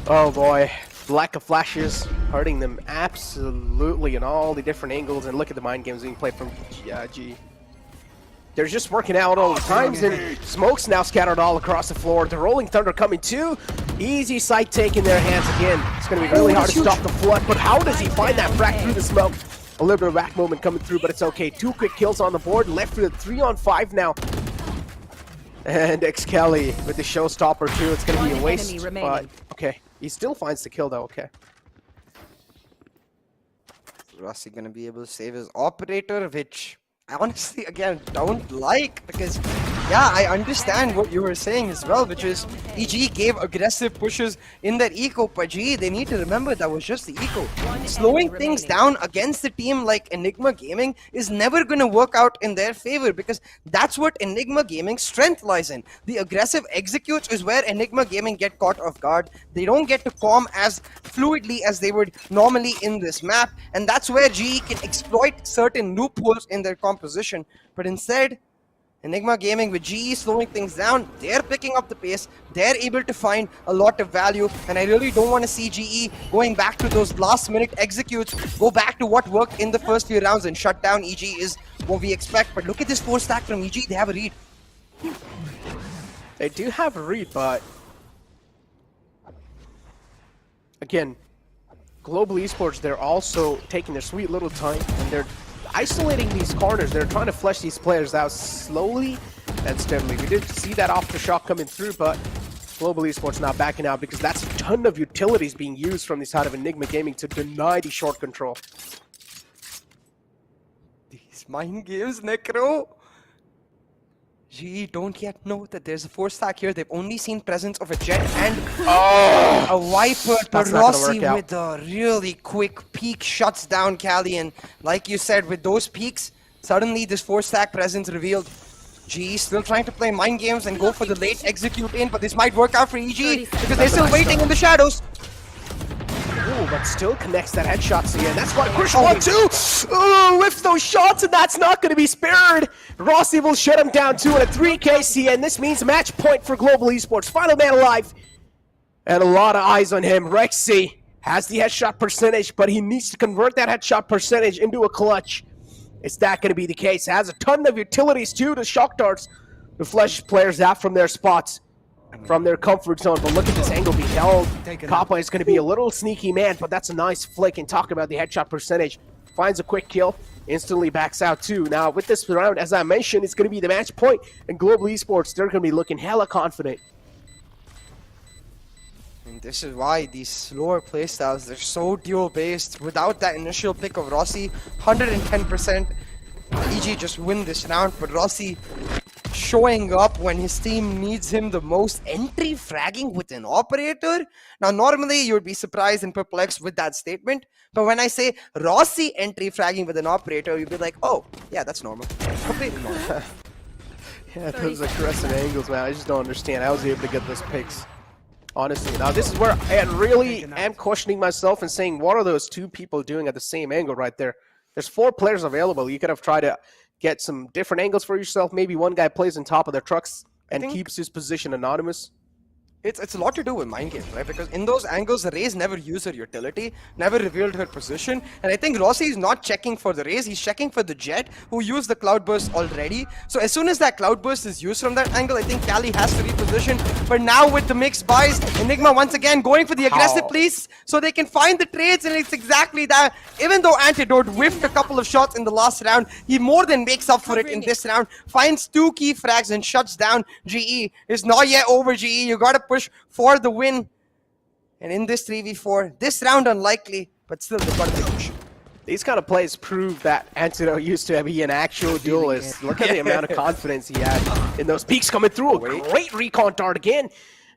Oh boy. lack of flashes hurting them absolutely in all the different angles. And look at the mind games being played from G. They're just working out all the times, and smoke's now scattered all across the floor. The Rolling Thunder coming too. Easy sight take in their hands again. It's going to be really hard to stop the flood, but how does he find that frag through the smoke? A little bit of back movement coming through, but it's okay. 2 quick kills on the board, left with a 3-on-5 now. And X-Kelly with the showstopper too. It's going to be a waste, but okay. He still finds the kill though, okay. Rossi going to be able to save his operator, which I honestly, again, don't like, because, yeah, I understand what you were saying as well, which is EG gave aggressive pushes in their eco, but gee, they need to remember that was just the eco. Slowing things down against a team like Enigma Gaming is never going to work out in their favor, because that's what Enigma Gaming's strength lies in. The aggressive executes is where Enigma Gaming get caught off guard. They don't get to calm as fluidly as they would normally in this map, and that's where GE can exploit certain loopholes in their composition. But instead, Enigma Gaming, with GE slowing things down, they're picking up the pace, they're able to find a lot of value, and I really don't want to see GE going back to those last minute executes, go back to what worked in the first few rounds and shut down EG is what we expect. But look at this 4-stack from EG, they have a read. They do have a read, but again, Global Esports, they're also taking their sweet little time, and they're isolating these corners. They're trying to flesh these players out slowly and steadily. We did see that aftershock coming through, but Global Esports not backing out, because that's a ton of utilities being used from the side of Enigma Gaming to deny the short control. These mind games, Necro. GE don't yet know that there's a 4-stack here. They've only seen presence of a jet and a wiper. But Rossi with a really quick peek shuts down Cali, and like you said, with those peaks, suddenly this 4-stack presence revealed. GE still trying to play mind games and go for the late execute in, but this might work out for EG because they're still waiting in the shadows. Ooh, but still connects that headshot, CN. And that's why crucial 1-2. Lifts those shots, and that's not going to be spared. Rossi will shut him down too at a 3K CN. This means match point for Global Esports. Final man alive. And a lot of eyes on him. Rexy has the headshot percentage, but he needs to convert that headshot percentage into a clutch. Is that going to be the case? Has a ton of utilities too, to shock darts to flush players out from their spots, from their comfort zone. But look at this angle being held. Kappa is going to be a little sneaky man, but that's a nice flick. And talking about the headshot percentage, finds a quick kill, instantly backs out too. Now with this round, as I mentioned, it's going to be the match point, and Global Esports, they're going to be looking hella confident. And this is why these slower playstyles, they're so duel-based. Without that initial pick of Rossi, 110%, EG just win this round, but Rossi showing up when his team needs him the most, entry fragging with an operator. Now normally you would be surprised and perplexed with that statement, but when I say Rossi entry fragging with an operator, you'd be like, oh yeah, that's normal, completely normal. Yeah, those aggressive angles, man, I just don't understand. I was able to get those picks, honestly. Now this is where I really am questioning myself and saying, what are those two people doing at the same angle right there? There's 4 players available. You could have tried to get some different angles for yourself. Maybe one guy plays on top of their trucks and keeps his position anonymous. It's a lot to do with mind games, right? Because in those angles, the Raze never used her utility, never revealed her position. And I think Rossi is not checking for the Raze, he's checking for the Jet, who used the Cloudburst already. So as soon as that Cloudburst is used from that angle, I think Cali has to reposition. But now with the mixed buys, Enigma once again going for the aggressive please, so they can find the trades, and it's exactly that. Even though Antidote whiffed a couple of shots in the last round, he more than makes up for it in this round, finds 2 key frags and shuts down GE. It's not yet over, GE, you gotta push for the win. And in this 3v4, this round unlikely, but still they've got a big push. These kind of plays prove that Antidote used to be an actual duelist. Look at the amount of confidence he had in those peaks coming through. A great recon dart again.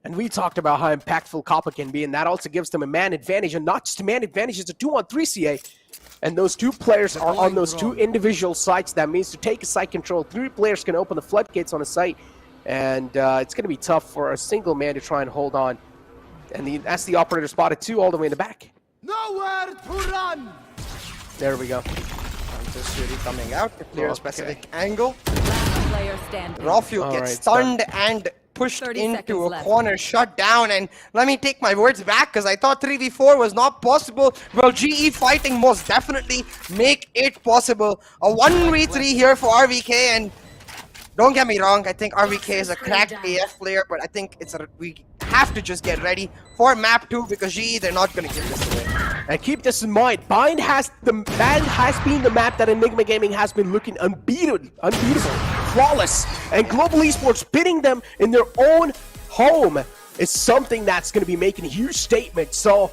And we talked about how impactful Kappa can be, and that also gives them a man advantage. And not just a man advantage, it's a 2-on-3 CA. And those 2 players are on those 2 individual sites. That means to take a site control, 3 players can open the floodgates on a site. And it's going to be tough for a single man to try and hold on. And that's the operator spotted too, all the way in the back. Nowhere to run! There we go. Just really coming out to clear a specific angle. Last player standing. Rafuel gets stunned and pushed into a corner, shut down, and let me take my words back because I thought 3v4 was not possible. Well, GE Fighting most definitely make it possible. A 1v3 here for RVK, and don't get me wrong, I think RVK is a cracked AF player, but I think we have to just get ready for map 2 because GE, they're not going to give this away. And keep this in mind, Bind has been the map that Enigma Gaming has been looking unbeatable, flawless, and Global Esports pinning them in their own home is something that's going to be making a huge statement. So,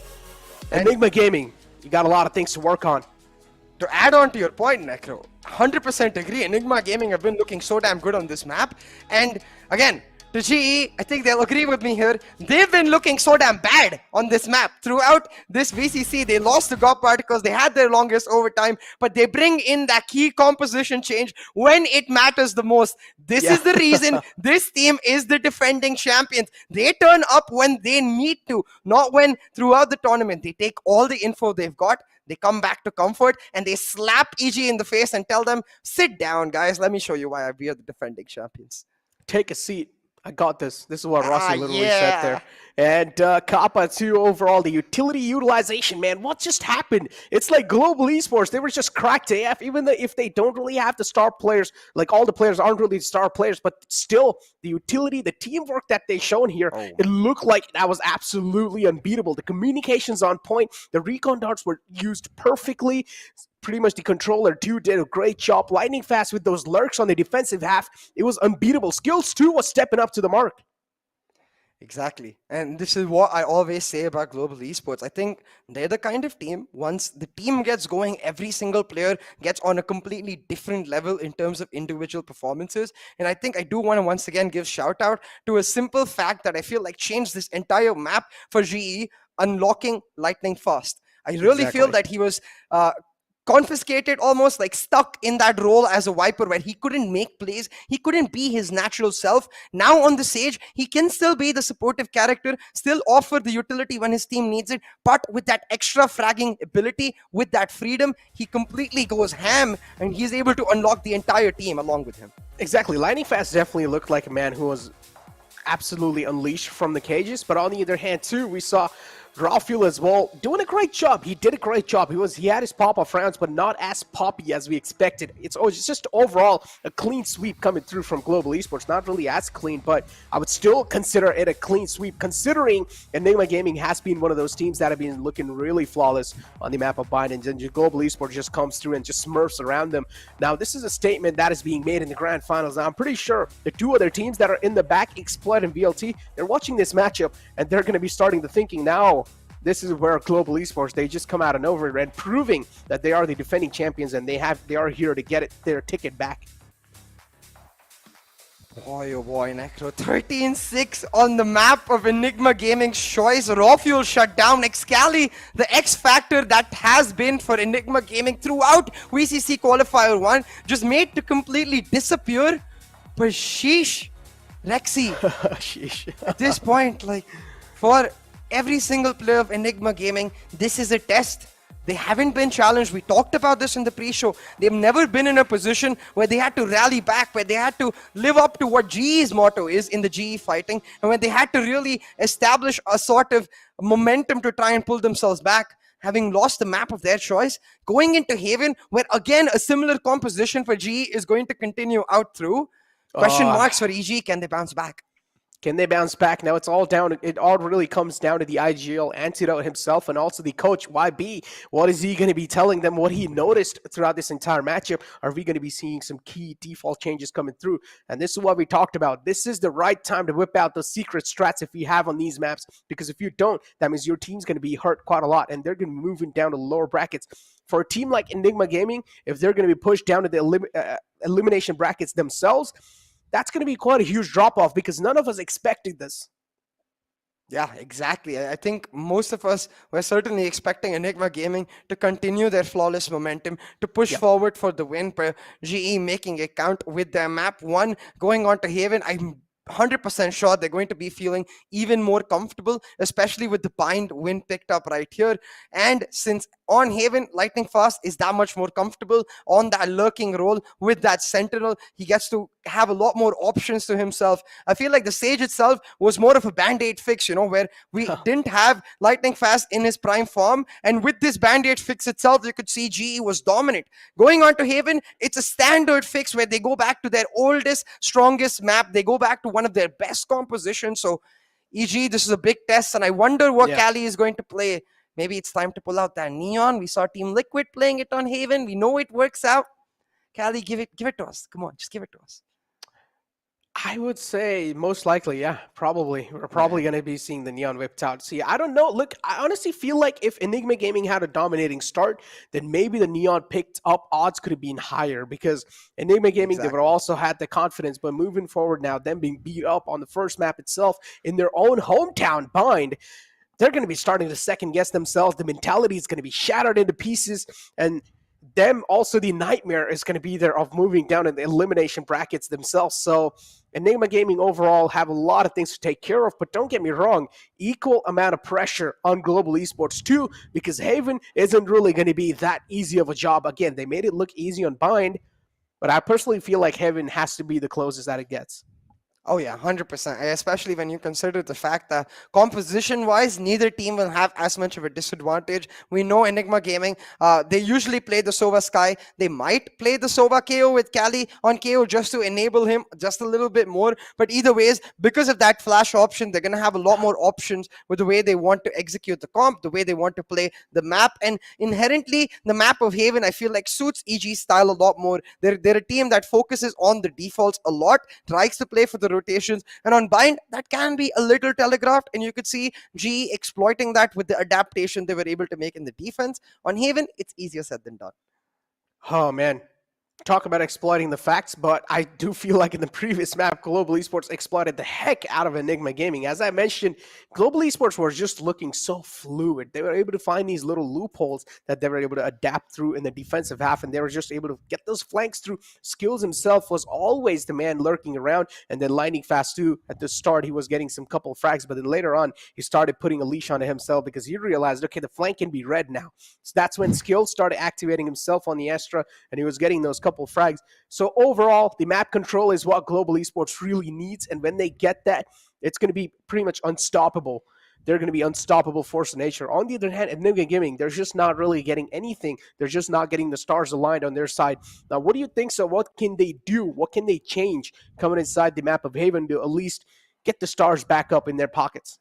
Enigma Gaming, you got a lot of things to work on. To add on to your point, Necro, 100% agree. Enigma Gaming have been looking so damn good on this map. And again, to GE, I think they'll agree with me here. They've been looking so damn bad on this map. Throughout this VCC, they lost to GOP Particles. They had their longest overtime, but they bring in that key composition change when it matters the most. This is the reason this team is the defending champions. They turn up when they need to, not when throughout the tournament. They take all the info they've got. They come back to comfort and they slap EG in the face and tell them, sit down, guys. Let me show you why we are the defending champions. Take a seat. I got this. This is what Rossi literally said there. And Kappa too, overall, the utility utilization, man, what just happened? It's like Global Esports. They were just cracked AF, even though if they don't really have the star players, like all the players aren't really star players, but still, the utility, the teamwork that they shown here, it looked like that was absolutely unbeatable. The communications on point, the recon darts were used perfectly. Pretty much the controller too did a great job. Lightning fast with those lurks on the defensive half. It was unbeatable. Skills too was stepping up to the mark. Exactly. And this is what I always say about Global Esports. I think they're the kind of team, once the team gets going, every single player gets on a completely different level in terms of individual performances. And I think I do want to once again give shout out to a simple fact that I feel like changed this entire map for GE, unlocking Lightning Fast. I really feel that he was confiscated, almost like stuck in that role as a Viper where he couldn't make plays, he couldn't be his natural self. Now on the Sage, he can still be the supportive character, still offer the utility when his team needs it, but with that extra fragging ability, with that freedom, he completely goes ham and he's able to unlock the entire team along with him. Exactly. Lightning Fast definitely looked like a man who was absolutely unleashed from the cages, but on the other hand too, we saw Rafael as well doing a great job. He did a great job. He had his pop-off rounds, but not as poppy as we expected. It's just overall a clean sweep coming through from Global Esports. Not really as clean, but I would still consider it a clean sweep, considering Enigma Gaming has been one of those teams that have been looking really flawless on the map of Binance, and Global Esports just comes through and just smurfs around them. Now, this is a statement that is being made in the grand finals. Now, I'm pretty sure the two other teams that are in the back, Exploit and VLT, they're watching this matchup, and they're going to be starting to thinking now, this is where Global Esports, they just come out of nowhere and proving that they are the defending champions and they are here to get their ticket back. Boy, oh boy, Necro. 13-6 on the map of Enigma Gaming's choice. Rafael shut down Excali, the X factor that has been for Enigma Gaming throughout VCC Qualifier 1, just made to completely disappear. But sheesh, Rexy, sheesh. At this point, like, for every single player of Enigma Gaming, this is a test. They haven't been challenged. We talked about this in the pre-show. They've never been in a position where they had to rally back, where they had to live up to what GE's motto is in the GE Fighting, and when they had to really establish a sort of momentum to try and pull themselves back, having lost the map of their choice, going into Haven, where again a similar composition for GE is going to continue out through. Question marks for EG, can they bounce back? Can they bounce back? Now it's all down. It all really comes down to the IGL Antidote himself and also the coach YB. What is he going to be telling them? What he noticed throughout this entire matchup? Are we going to be seeing some key default changes coming through? And this is what we talked about. This is the right time to whip out those secret strats if you have on these maps. Because if you don't, that means your team's going to be hurt quite a lot, and they're going to be moving down to lower brackets. For a team like Enigma Gaming, if they're going to be pushed down to the elimination brackets themselves, that's going to be quite a huge drop-off because none of us expected this. Yeah, exactly. I think most of us were certainly expecting Enigma Gaming to continue their flawless momentum, to push forward for the win, per GE making it count with their map 1 going on to Haven. I'm 100% sure they're going to be feeling even more comfortable, especially with the bind win picked up right here. And since on Haven, Lightning Fast is that much more comfortable on that lurking role with that Sentinel, he gets to have a lot more options to himself. I feel like the stage itself was more of a band-aid fix, you know, where we didn't have Lightning Fast in his prime form, and with this band-aid fix itself, you could see GE was dominant. Going on to Haven, it's a standard fix where they go back to their oldest, strongest map. They go back to one of their best compositions. So EG, this is a big test, and I wonder what Cali is going to play. Maybe it's time to pull out that Neon. We saw Team Liquid playing it on Haven. We know it works out. Cali, give it to us. Come on, just give it to us. I would say most likely, yeah, probably. We're probably going to be seeing the Neon whipped out. See, I don't know. Look, I honestly feel like if Enigma Gaming had a dominating start, then maybe the Neon picked up odds could have been higher, because Enigma Gaming, they would have also had the confidence. But moving forward now, them being beat up on the first map itself in their own hometown bind, they're going to be starting to second guess themselves. The mentality is going to be shattered into pieces, and them also the nightmare is going to be there of moving down in the elimination brackets themselves. So Enigma Gaming overall have a lot of things to take care of, but don't get me wrong, equal amount of pressure on Global Esports too, because Haven isn't really going to be that easy of a job. Again, they made it look easy on Bind, but I personally feel like Haven has to be the closest that it gets. Oh yeah, 100%. Especially when you consider the fact that composition-wise, neither team will have as much of a disadvantage. We know Enigma Gaming, they usually play the Sova Sky. They might play the Sova KO with Cali on KO just to enable him just a little bit more. But either ways, because of that flash option, they're going to have a lot more options with the way they want to execute the comp, the way they want to play the map. And inherently, the map of Haven, I feel like suits EG's style a lot more. They're a team that focuses on the defaults a lot, tries to play for the rotations, and on Bind that can be a little telegraphed, and you could see GE exploiting that with the adaptation they were able to make in the defense. On Haven, it's easier said than done. Oh man, talk about exploiting the facts, but I do feel like in the previous map, Global Esports exploited the heck out of Enigma Gaming. As I mentioned, Global Esports were just looking so fluid. They were able to find these little loopholes that they were able to adapt through in the defensive half, and they were just able to get those flanks through. Skills himself was always the man lurking around, and then Lightning Fast too. At the start, he was getting some couple of frags, but then later on, he started putting a leash onto himself because he realized, okay, the flank can be red now. So that's when Skills started activating himself on the Astra, and he was getting those couple of frags. So overall, the map control is what Global Esports really needs, and when they get that, it's going to be pretty much unstoppable. They're going to be unstoppable force of nature. On the other hand, Enigma Gaming, they're just not really getting anything. They're just not getting the stars aligned on their side. Now, what do you think? So what can they do? What can they change coming inside the map of Haven to at least get the stars back up in their pockets?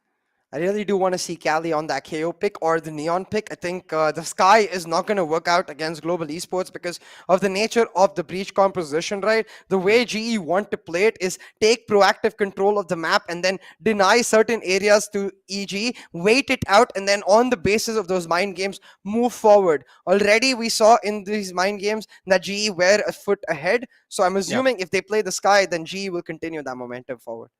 I really do want to see Cali on that KO pick or the Neon pick. I think the Sky is not going to work out against Global Esports because of the nature of the breach composition, right? The way GE want to play it is take proactive control of the map and then deny certain areas to EG, wait it out, and then on the basis of those mind games, move forward. Already we saw in these mind games that GE were a foot ahead. So I'm assuming if they play the Sky, then GE will continue that momentum forward.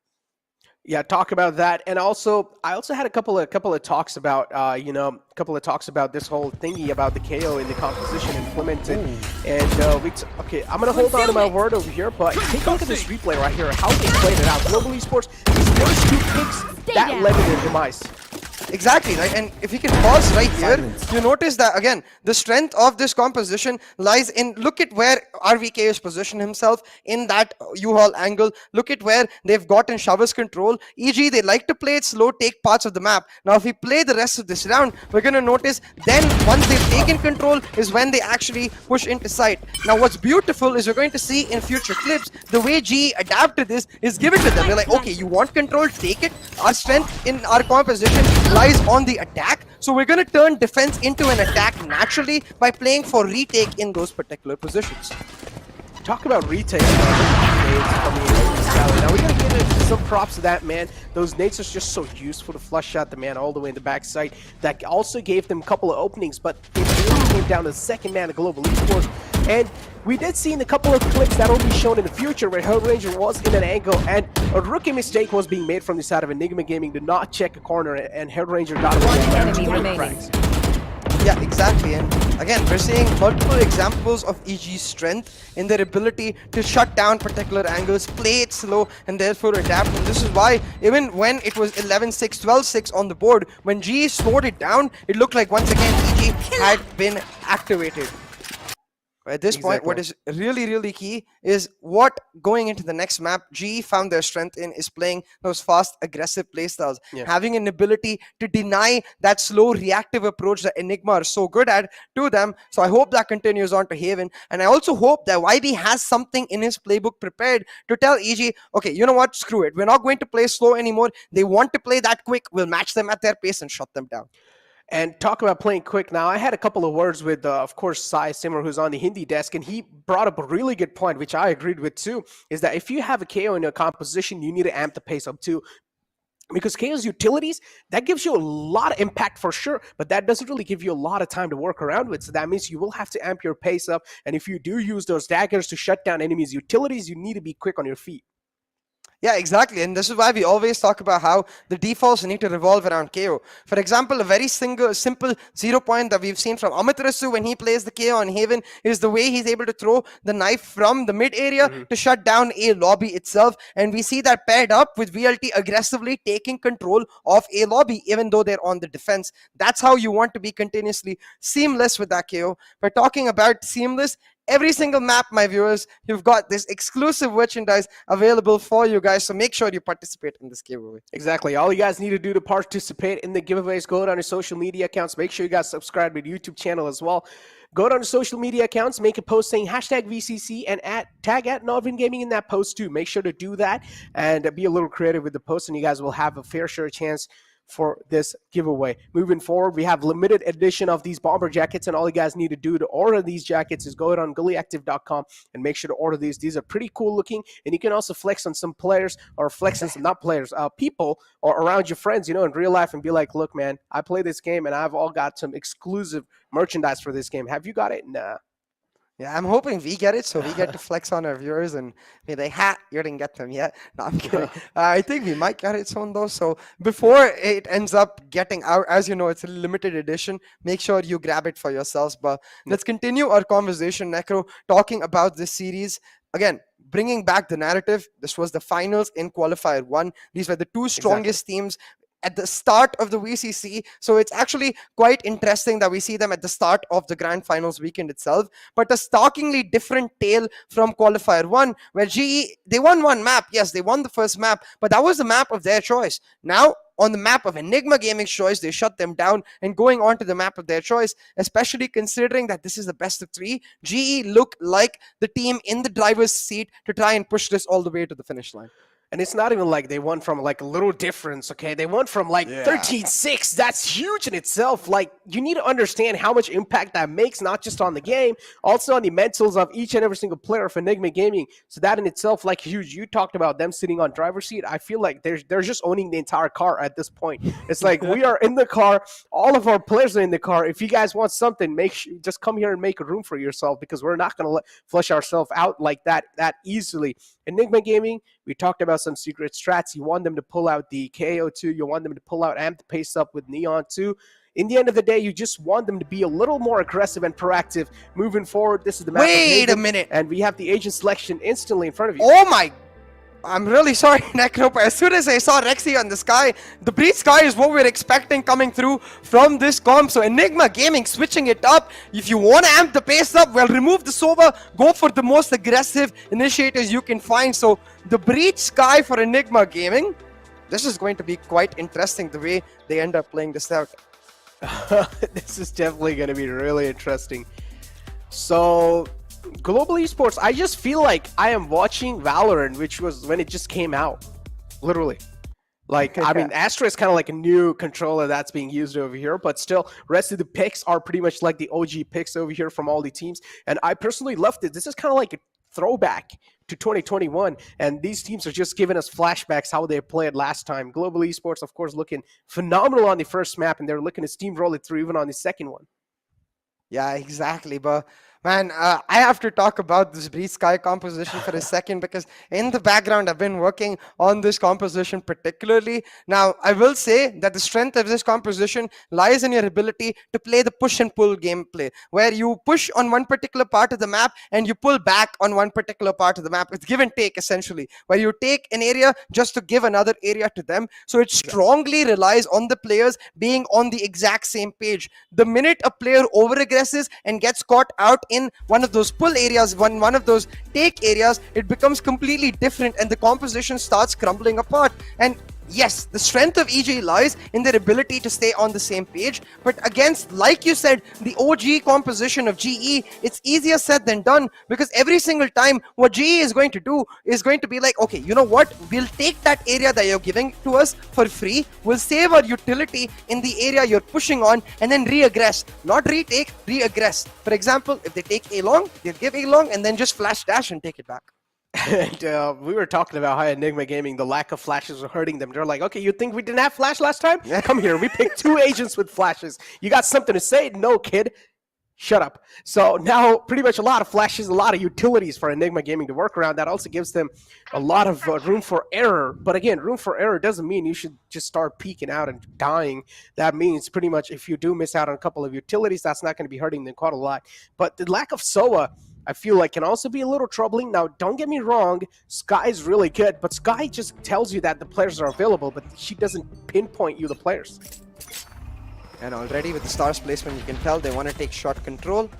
Yeah, talk about that, and also I also had a couple of talks about about this whole thingy about the KO in the composition implemented, and okay, I'm gonna hold on to my word over here, but take a look at this replay right here, how they played it out. Global Esports, these first two picks that led to their demise. Exactly, right? And if you can pause right here, you notice that, again, the strength of this composition lies in, look at where RVK has positioned himself in that U-Haul angle. Look at where they've gotten Shover's control. EG, they like to play it slow, take parts of the map. Now, if we play the rest of this round, we're going to notice then once they've taken control is when they actually push into sight. Now, what's beautiful is we're going to see in future clips, the way GE adapted this is give it to them. They're like, okay, you want control, take it. Our strength in our composition lies on the attack, so we're going to turn defense into an attack naturally by playing for retake in those particular positions. Talk about retake. Now we gotta give some props to that, man. Those nades are just so useful to flush out the man all the way in the backside. That also gave them a couple of openings, but it really came down to the second man of Global Esports. And we did see in a couple of clips that will be shown in the future where Hellranger was in an angle and a rookie mistake was being made from the side of Enigma Gaming to not check a corner, and Hellranger got away. One enemy remaining. Yeah, exactly. And again, we're seeing multiple examples of EG's strength in their ability to shut down particular angles, play it slow, and therefore adapt. And this is why even when it was 11-6, 12-6 on the board, when GE slowed it down, it looked like once again EG had been activated. At this point, what is really, really key is what going into the next map, GE found their strength in is playing those fast, aggressive playstyles. Having an ability to deny that slow, reactive approach that Enigma are so good at to them. So I hope that continues on to Haven. And I also hope that YB has something in his playbook prepared to tell EG, okay, you know what? Screw it. We're not going to play slow anymore. They want to play that quick. We'll match them at their pace and shut them down. And talk about playing quick now. I had a couple of words with, of course, Sai Simmer, who's on the Hindi desk, and he brought up a really good point, which I agreed with too, is that if you have a KO in your composition, you need to amp the pace up too. Because KO's utilities, that gives you a lot of impact for sure, but that doesn't really give you a lot of time to work around with. So that means you will have to amp your pace up. And if you do use those daggers to shut down enemies' utilities, you need to be quick on your feet. Yeah, exactly. And this is why we always talk about how the defaults need to revolve around KO. For example, a very simple 0 point that we've seen from Amaterasu when he plays the KO on Haven is the way he's able to throw the knife from the mid area to shut down a lobby itself. And we see that paired up with VLT aggressively taking control of a lobby, even though they're on the defense. That's how you want to be continuously seamless with that KO. We're talking about seamless. Every single map, my viewers, you've got this exclusive merchandise available for you guys. So make sure you participate in this giveaway. Exactly. All you guys need to do to participate in the giveaways, go down to social media accounts. Make sure you guys subscribe to the YouTube channel as well. Go down to social media accounts, make a post saying hashtag VCC and tag at NODWIN Gaming in that post too. Make sure to do that and be a little creative with the post, and you guys will have a fair share chance for this giveaway. Moving forward, we have limited edition of these bomber jackets, and all you guys need to do to order these jackets is go on gullyactive.com and make sure to order these. These are pretty cool looking, and you can also flex on some players, or flex on some, not players, people or around your friends, you know, in real life, and be like, look, man, I play this game and I've all got some exclusive merchandise for this game. Have you got it? Nah. Yeah, I'm hoping we get it, so we get to flex on our viewers and be like, ha, you didn't get them yet. No, I'm kidding. I think we might get it soon, though. So before it ends up getting out, as you know, it's a limited edition. Make sure you grab it for yourselves. But let's continue our conversation, Necro, talking about this series. Again, bringing back the narrative. This was the finals in Qualifier 1. These were the two strongest teams at the start of the VCC. So it's actually quite interesting that we see them at the start of the Grand Finals weekend itself. But a starkly different tale from Qualifier 1, where GE, they won one map. Yes, they won the first map, but that was the map of their choice. Now, on the map of Enigma Gaming's choice, they shut them down, and going on to the map of their choice, especially considering that this is the best of 3, GE look like the team in the driver's seat to try and push this all the way to the finish line. And it's not even like they won from like a little difference, okay? They won from like 13-6. That's huge in itself. Like, you need to understand how much impact that makes, not just on the game, also on the mentals of each and every single player of Enigma Gaming. So that in itself, like, huge. You talked about them sitting on driver's seat. I feel like they're just owning the entire car at this point. It's like, we are in the car. All of our players are in the car. If you guys want something, make sure just come here and make a room for yourself, because we're not going to flush ourselves out like that easily. Enigma Gaming, we talked about some secret strats. You want them to pull out the KO2. You want them to pull out Amp the pace up with Neon 2. In the end of the day, you just want them to be a little more aggressive and proactive moving forward. This is the map. Wait a minute. And we have the agent selection instantly in front of you. Oh my! I'm really sorry, Necro, but as soon as I saw Rexy on the sky, the Breach Sky is what we're expecting coming through from this comp. So Enigma Gaming switching it up. If you want to amp the pace up, well, remove the Sova, go for the most aggressive initiators you can find. So the Breach Sky for Enigma Gaming, this is going to be quite interesting the way they end up playing this out. This is definitely going to be really interesting. So Global Esports, I just feel like I am watching Valorant, which was when it just came out, literally. Like, I mean, Astra is kind of like a new controller that's being used over here, but still, rest of the picks are pretty much like the OG picks over here from all the teams. And I personally loved it. This is kind of like a throwback to 2021, and these teams are just giving us flashbacks how they played last time. Global Esports, of course, looking phenomenal on the first map, and they're looking to steamroll it through even on the second one. Yeah, exactly. But man, I have to talk about this Breeze Sky composition for a second, because in the background, I've been working on this composition particularly. Now, I will say that the strength of this composition lies in your ability to play the push and pull gameplay, where you push on one particular part of the map and you pull back on one particular part of the map. It's give and take, essentially, where you take an area just to give another area to them. So it strongly relies on the players being on the exact same page. The minute a player over-aggresses and gets caught out in one of those pull areas, one of those take areas, it becomes completely different and the composition starts crumbling apart. And yes, the strength of EG lies in their ability to stay on the same page, but against, like you said, the OG composition of GE, it's easier said than done, because every single time what GE is going to do is going to be like, okay, you know what, we'll take that area that you're giving to us for free, we'll save our utility in the area you're pushing on, and then re-aggress, not retake, re-aggress. For example, if they take A long, they'll give A long and then just flash dash and take it back. And we were talking about how Enigma Gaming, the lack of flashes were hurting them. They're like, okay, you think we didn't have flash last time? Come here, we picked 2 agents with flashes. You got something to say? No, kid. Shut up. So now pretty much a lot of flashes, a lot of utilities for Enigma Gaming to work around. That also gives them a lot of room for error. But again, room for error doesn't mean you should just start peeking out and dying. That means pretty much if you do miss out on a couple of utilities, that's not going to be hurting them quite a lot. But the lack of SOA, I feel like, can also be a little troubling. Now, don't get me wrong, Sky is really good, but Sky just tells you that the players are available, but she doesn't pinpoint you the players. And already with the stars placement, you can tell they want to take shot control.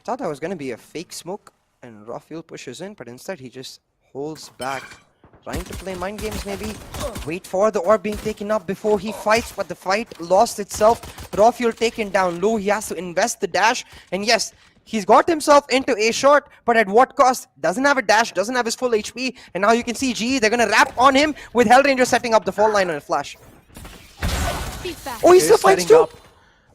Thought that was going to be a fake smoke, and Raw Fuel pushes in, but instead he just holds back. Trying to play mind games maybe. Wait for the orb being taken up before he fights, but the fight lost itself. Raw Fuel taken down low, he has to invest the dash, and yes, he's got himself into a shot, but at what cost? Doesn't have a dash, doesn't have his full HP, and now you can see GE, they're going to wrap on him with Hellranger setting up the fall line on a flash. Oh, he still fights too!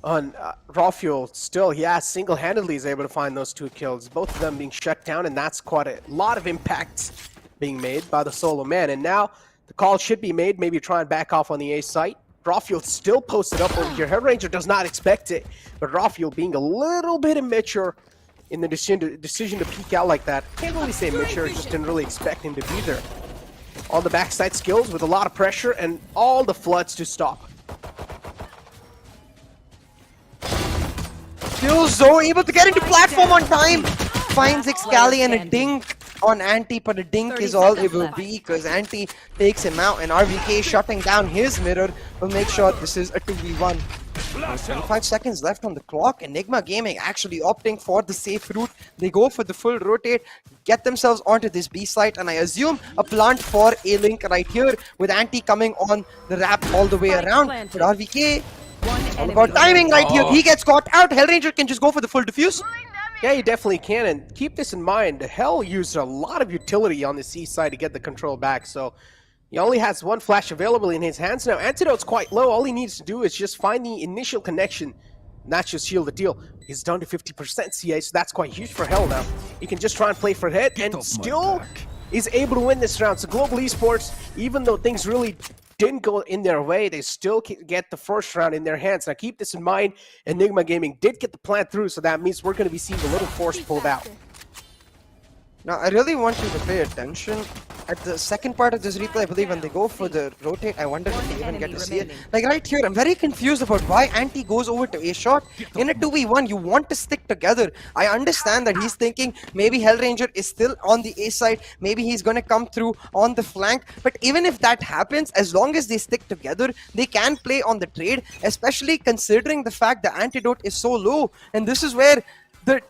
On Raw Fuel, still, yeah, single-handedly is able to find those 2 kills, both of them being shut down, and that's quite a lot of impact being made by the solo man. And now the call should be made, maybe try and back off on the A site. Raw Fuel still posted up over here. Hellranger does not expect it, but Raw Fuel being a little bit immature in the decision to peek out like that. Can't really say immature, just didn't really expect him to be there. On the backside skills with a lot of pressure and all the floods to stop. Still Zoe able to get into platform on time. Finds Excali and a dink on Anti, but a dink is all it will be because Anti takes him out, and RVK shutting down his mirror will make sure this is a 2v1. 25 seconds left on the clock. Enigma Gaming actually opting for the safe route. They go for the full rotate, get themselves onto this B site, and I assume a plant for A-Link right here with Anti coming on the wrap all the way around. But RVK, all about timing right here. He gets caught out. Hellranger can just go for the full defuse. Yeah, you definitely can, and keep this in mind. Hell used a lot of utility on the C side to get the control back, so he only has 1 flash available in his hands now. Antidote's quite low. All he needs to do is just find the initial connection, and that's just seal the deal. He's down to 50% CA, so that's quite huge for Hell now. He can just try and play for head, and still is able to win this round. So Global Esports, even though things really didn't go in their way, they still get the first round in their hands. Now keep this in mind, Enigma Gaming did get the plant through, so that means we're going to be seeing a little force pulled out. Now I really want you to pay attention. At the second part of this replay, I believe when they go for the rotate, I wonder if they even get to see it. Like right here, I'm very confused about why Anti goes over to A shot. In a 2v1, you want to stick together. I understand that he's thinking maybe Hellranger is still on the A side, maybe he's going to come through on the flank. But even if that happens, as long as they stick together, they can play on the trade, especially considering the fact the Antidote is so low. And this is where the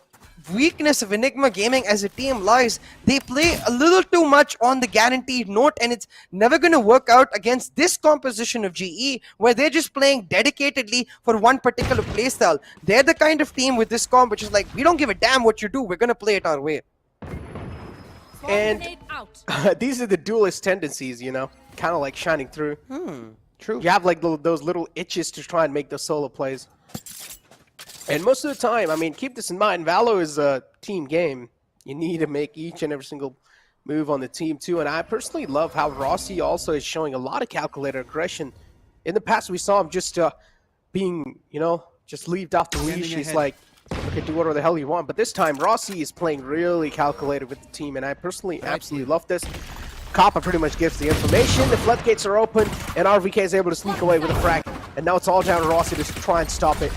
weakness of Enigma Gaming as a team lies. They play a little too much on the guaranteed note, and it's never going to work out against this composition of GE where they're just playing dedicatedly for one particular playstyle. They're the kind of team with this comp which is like, we don't give a damn what you do, we're going to play it our way. And these are the duelist tendencies, you know, kind of like shining through. True. You have like those little itches to try and make those solo plays. And most of the time, I mean, keep this in mind, Valo is a team game. You need to make each and every single move on the team too. And I personally love how Rossi also is showing a lot of calculated aggression. In the past, we saw him just being, you know, just leaved off the leash. He's like, okay, do whatever the hell you want. But this time, Rossi is playing really calculated with the team. And I personally absolutely love this. Kappa pretty much gives the information. The floodgates are open, and RVK is able to sneak away with a frag. And now it's all down to Rossi to try and stop it.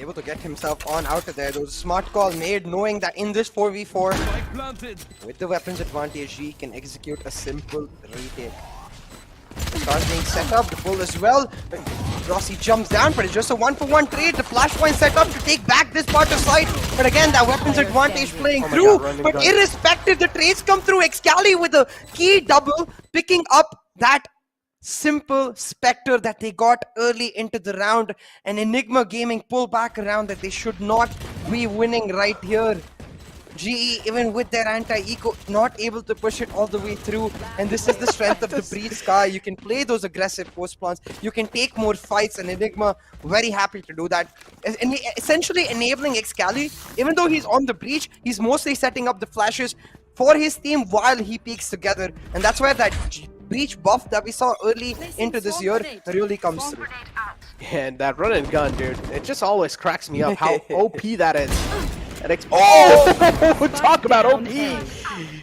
Able to get himself on out of there. There was a smart call made knowing that in this 4v4 with the weapons advantage he can execute a simple retake. Starts being set up, the pull as well. Rossi jumps down, but it's just a 1-for-1 trade. The flashpoint set up to take back this part of site. But again, that weapons advantage playing through. But irrespective, the trades come through. Excali with a key double, picking up that simple Spectre that they got early into the round. And Enigma Gaming pull back around that they should not be winning right here. GE, even with their anti-eco, not able to push it all the way through. And this is the strength of the Breed Sky. You can play those aggressive post plants. You can take more fights, and Enigma very happy to do that. Essentially enabling Excali, even though he's on the breach, he's mostly setting up the flashes for his team while he peeks together. And that's where that breach buff that we saw early into this year really comes through. And that run and gun, dude, it just always cracks me up how OP that is. Talk about OP!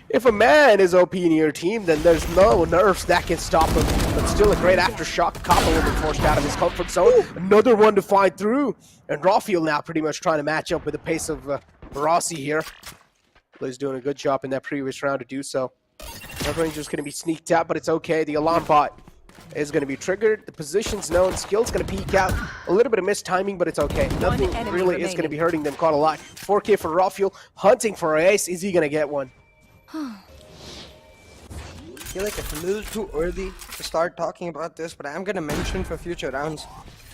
If a man is OP in your team, then there's no nerfs that can stop him. But still a great aftershock. Kappa will be forced out of his comfort zone. Another one to find through. And Rafiel now pretty much trying to match up with the pace of Rossi here. He's doing a good job in that previous round to do so. Red Ranger's going to be sneaked out, but it's okay. The alarm bot is going to be triggered. The position's known. Skill's going to peek out. A little bit of missed timing, but it's okay. Nothing really is going to be hurting them quite a lot. 4K for Rafiel, hunting for an ace. Is he going to get one? I feel like it's a little too early to start talking about this, but I'm going to mention for future rounds.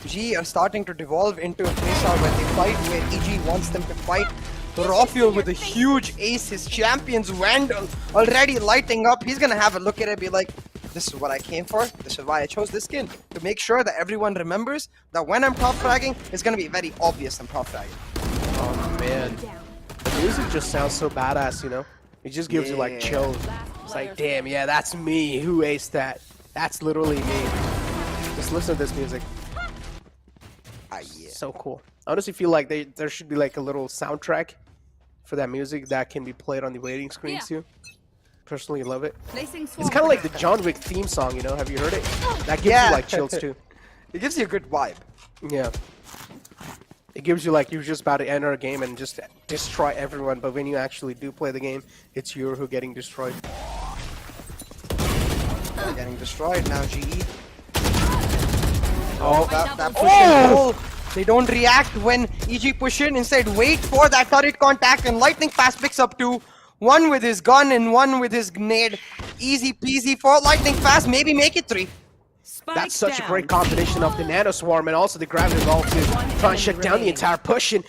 G are starting to devolve into a place out where they fight where EG wants them to fight. Rafiel with a huge ace, his champion's Vandal already lighting up. He's gonna have a look at it and be like, this is what I came for, this is why I chose this skin. To make sure that everyone remembers that when I'm top fragging, it's gonna be very obvious I'm top fragging. Oh man, the music just sounds so badass, you know? It just gives you like chills. It's like, damn, yeah, that's me. Who aced that? That's literally me. Just listen to this music. So cool. I honestly feel like there should be like a little soundtrack for that music that can be played on the waiting screens too. Personally love it. It's kind of like the John Wick theme song, you know? Have you heard it? That gives you like chills too. It gives you a good vibe. Yeah. It gives you like you're just about to enter a game and just destroy everyone, but when you actually do play the game, it's you who getting destroyed. They're getting destroyed now, GE. Oh, that push and pull. They don't react when EG push in. Instead, wait for that turret contact, and Lightning Fast picks up two. One with his gun and one with his grenade. Easy peasy for Lightning Fast. Maybe make it three. That's such a great combination of the Nano Swarm and also the Gravity Ball to try and shut down the entire push. And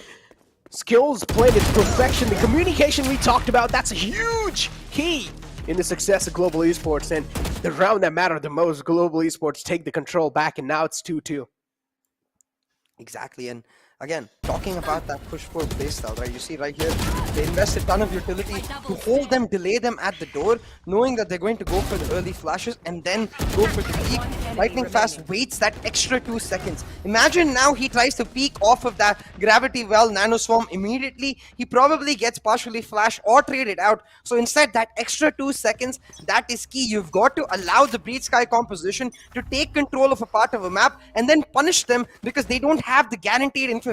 skills played at perfection. The communication we talked about, that's a huge key in the success of Global Esports. And the round that mattered the most, Global Esports take the control back, and now it's 2-2. Exactly, and again, talking about that push-pull playstyle, right? You see right here, they invest a ton of utility to hold them, delay them at the door, knowing that they're going to go for the early flashes and then go for the peek. Lightning Fast waits that extra 2 seconds. Imagine now he tries to peek off of that Gravity Well Nano Swarm immediately. He probably gets partially flashed or traded out. So instead, that extra 2 seconds, that is key. You've got to allow the Breed Sky composition to take control of a part of a map and then punish them because they don't have the guaranteed information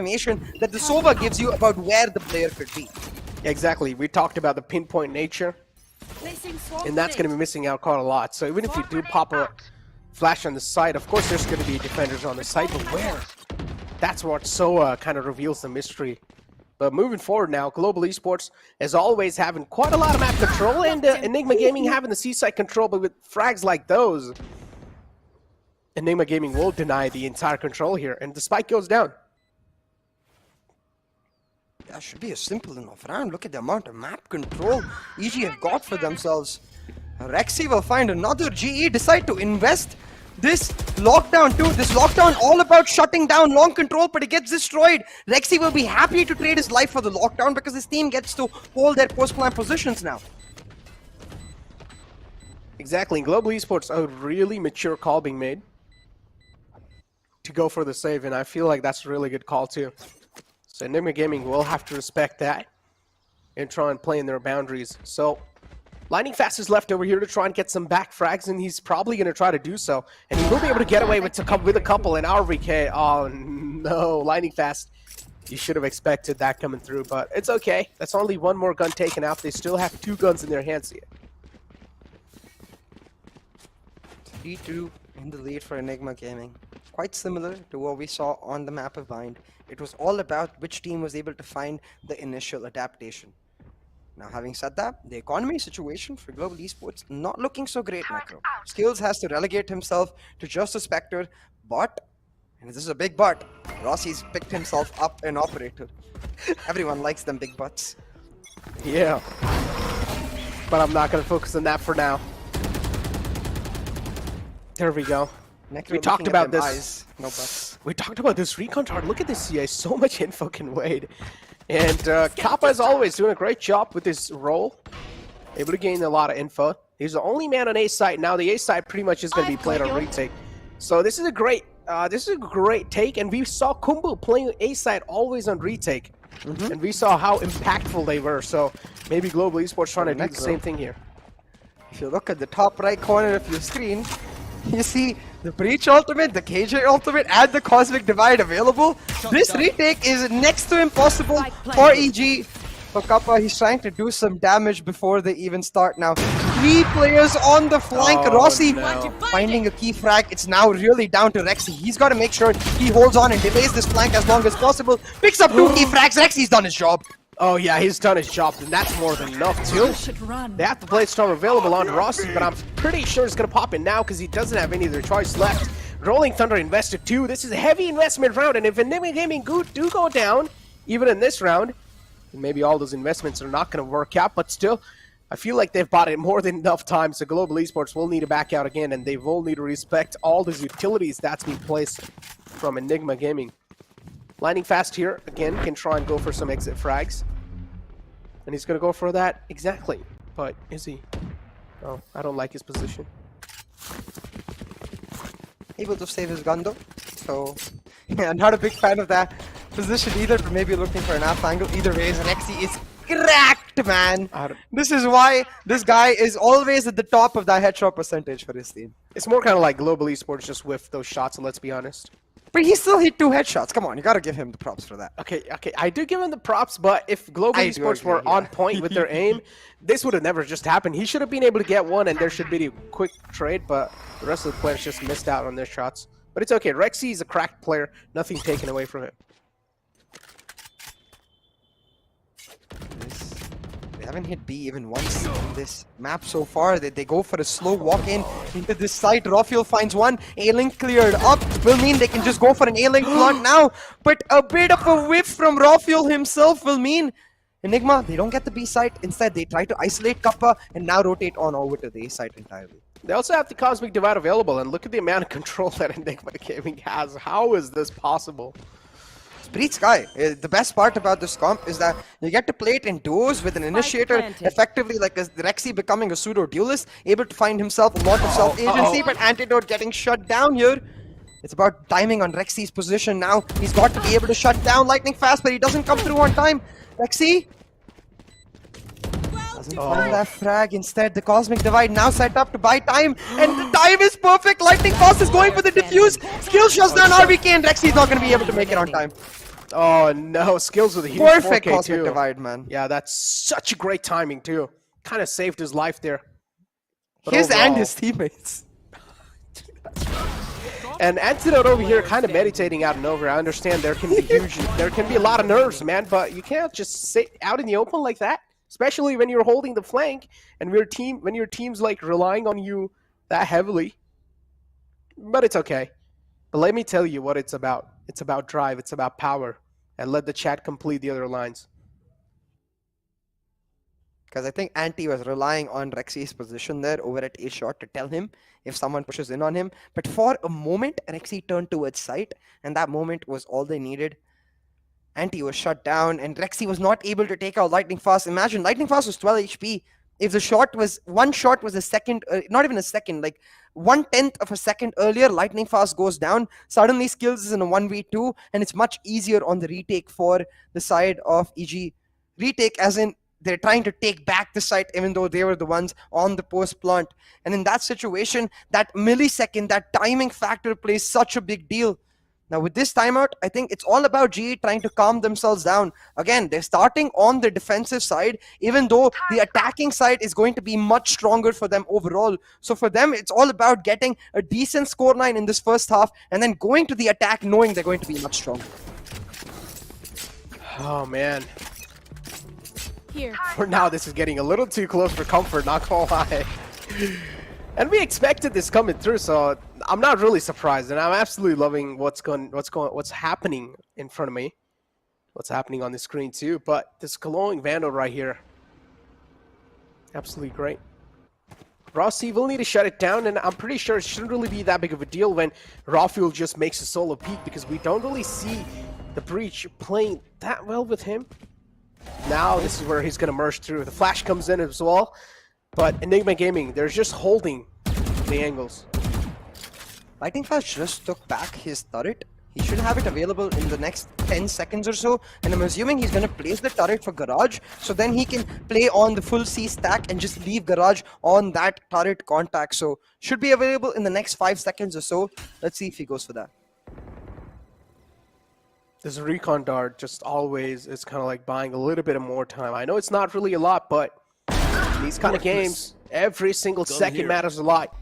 that the Sova gives you about where the player could be. Exactly. We talked about the pinpoint nature, and that's going to be missing out quite a lot. So even if you do pop a flash on the side, of course there's going to be defenders on the side, but where? That's what so kind of reveals the mystery. But moving forward now, Global Esports, as always, having quite a lot of map control, and Enigma Gaming having the seaside control, but with frags like those, Enigma Gaming will deny the entire control here, and the spike goes down. That should be a simple enough round. Look at the amount of map control EG have got for themselves. Rexy will find another. GE decide to invest this lockdown too. This lockdown all about shutting down long control, but it gets destroyed. Rexy will be happy to trade his life for the lockdown because his team gets to hold their post-plan positions now. Exactly. In Global Esports, a really mature call being made to go for the save, and I feel like that's a really good call too. So Enigma Gaming will have to respect that and try and play in their boundaries. So Lightning Fast is left over here to try and get some back frags, and he's probably going to try to do so. And he will be able to get away with a couple in RVK. Oh no, Lightning Fast. You should have expected that coming through, but it's okay. That's only one more gun taken out. They still have 2 guns in their hands here. 3-2 in the lead for Enigma Gaming. Quite similar to what we saw on the map of Bind. It was all about which team was able to find the initial adaptation. Now, having said that, the economy situation for Global Esports not looking so great, Macro. Skills has to relegate himself to just a Spectre, but, and this is a big but, Rossi's picked himself up an Operator. Everyone likes them big butts. Yeah. But I'm not going to focus on that for now. There we go. Necro We talked about this. Eyes, no butts. We talked about this recon chart. Look at this CA. So much info can wait. And Kappa, as always, doing a great job with his role. Able to gain a lot of info. He's the only man on A side. Now the A side pretty much is going to be played on retake. So this is a great take. And we saw Kumbu playing A side always on retake. And we saw how impactful they were. So maybe Global Esports trying to do the same thing here. If you look at the top right corner of your screen, you see the Breach ultimate, the KJ ultimate, and the Cosmic Divide available. This retake is next to impossible for EG. For Kappa, he's trying to do some damage before they even start now. 3 players on the flank. Rossi finding a key frag. It's now really down to Rexy. He's got to make sure he holds on and delays this flank as long as possible. Picks up 2 key frags. Rexy's done his job. Oh yeah, he's done his job, and that's more than enough too. They have the Blade Storm available on Rossi, but I'm pretty sure it's gonna pop in now because he doesn't have any other choice left. Rolling Thunder invested too. This is a heavy investment round, and if Enigma Gaming do go down, even in this round, maybe all those investments are not gonna work out, but still, I feel like they've bought it more than enough time, so Global Esports will need to back out again, and they will need to respect all those utilities that's being placed from Enigma Gaming. Lightning Fast here, again, can try and go for some exit frags. And he's going to go for that exactly. But is he? Oh, I don't like his position. Able to save his gun though. So, yeah, not a big fan of that position either, but maybe looking for an half angle. Either way, Rexy is cracked, man. This is why this guy is always at the top of that headshot percentage for his team. It's more kind of like Global Esports just whiffed those shots, and let's be honest. But he still hit 2 headshots. Come on, you gotta give him the props for that. Okay, I do give him the props, but if Global Esports were on point with their aim, this would have never just happened. He should have been able to get one, and there should be a quick trade, but the rest of the players just missed out on their shots. But it's okay. Rexy is a cracked player. Nothing taken away from him. They haven't hit B even once in this map so far. They go for a slow walk in into this site. Rafiel finds one. A-Link cleared up. Will mean they can just go for an A-Link plant now. But a bit of a whiff from Rafiel himself will mean Enigma, they don't get the B site. Instead, they try to isolate Kappa and now rotate on over to the A site entirely. They also have the Cosmic Divide available, and look at the amount of control that Enigma Gaming has. How is this possible? Breach Sky. The best part about this comp is that you get to play it in duos with an initiator, effectively like a Rexy becoming a pseudo-duelist, able to find himself a lot of self-agency, but Antidote getting shut down here. It's about timing on Rexy's position now. He's got to be able to shut down Lightning Fast, but he doesn't come through on time. Rexy doesn't find that frag. Instead, the Cosmic Divide now set up to buy time, and the time is perfect. Lightning Fast is going for the defuse. Skill shuts down RBK, and Rexy's not going to be able to make it on time. Oh no, Skills with a huge perfect 4K Cosmic too. Divide, man. Yeah, that's such a great timing too. Kind of saved his life there. But His overall, and his teammates. And Antidote over here kind of meditating out and over. I understand there can be a lot of nerves, man, but you can't just sit out in the open like that. Especially when you're holding the flank and when your team's like relying on you that heavily. But it's okay. But let me tell you what it's about. It's about drive, it's about power. And let the chat complete the other lines. Because I think Anti was relying on Rexy's position there over at A shot to tell him if someone pushes in on him. But for a moment, Rexy turned towards site, and that moment was all they needed. Anti was shut down, and Rexy was not able to take out Lightning Fast. Imagine, Lightning Fast was 12 HP. If the one shot was a second, not even a second, like 1/10 of a second earlier, Lightning Fast goes down. Suddenly, Skills is in a 1v2, and it's much easier on the retake for the side of EG. Retake as in, they're trying to take back the site even though they were the ones on the post plant. And in that situation, that millisecond, that timing factor plays such a big deal. Now with this timeout, I think it's all about GE trying to calm themselves down. Again, they're starting on the defensive side, even though the attacking side is going to be much stronger for them overall. So for them, it's all about getting a decent scoreline in this first half and then going to the attack knowing they're going to be much stronger. Oh, man. Here. For now, this is getting a little too close for comfort, not gonna lie. And we expected this coming through, so I'm not really surprised, and I'm absolutely loving what's happening in front of me, what's happening on the screen too. But this glowing Vandal right here, absolutely great. Rossi will need to shut it down, and I'm pretty sure it shouldn't really be that big of a deal when Rafuel just makes a solo peak, because we don't really see the Breach playing that well with him. Now this is where he's gonna merge through. The flash comes in as well. But Enigma Gaming, they're just holding the angles. Lightning Flash just took back his turret. He should have it available in the next 10 seconds or so. And I'm assuming he's going to place the turret for Garage. So then he can play on the full C stack and just leave Garage on that turret contact. So should be available in the next 5 seconds or so. Let's see if he goes for that. This recon dart just always is kind of like buying a little bit of more time. I know it's not really a lot, but in these kind of games, every single second matters a lot.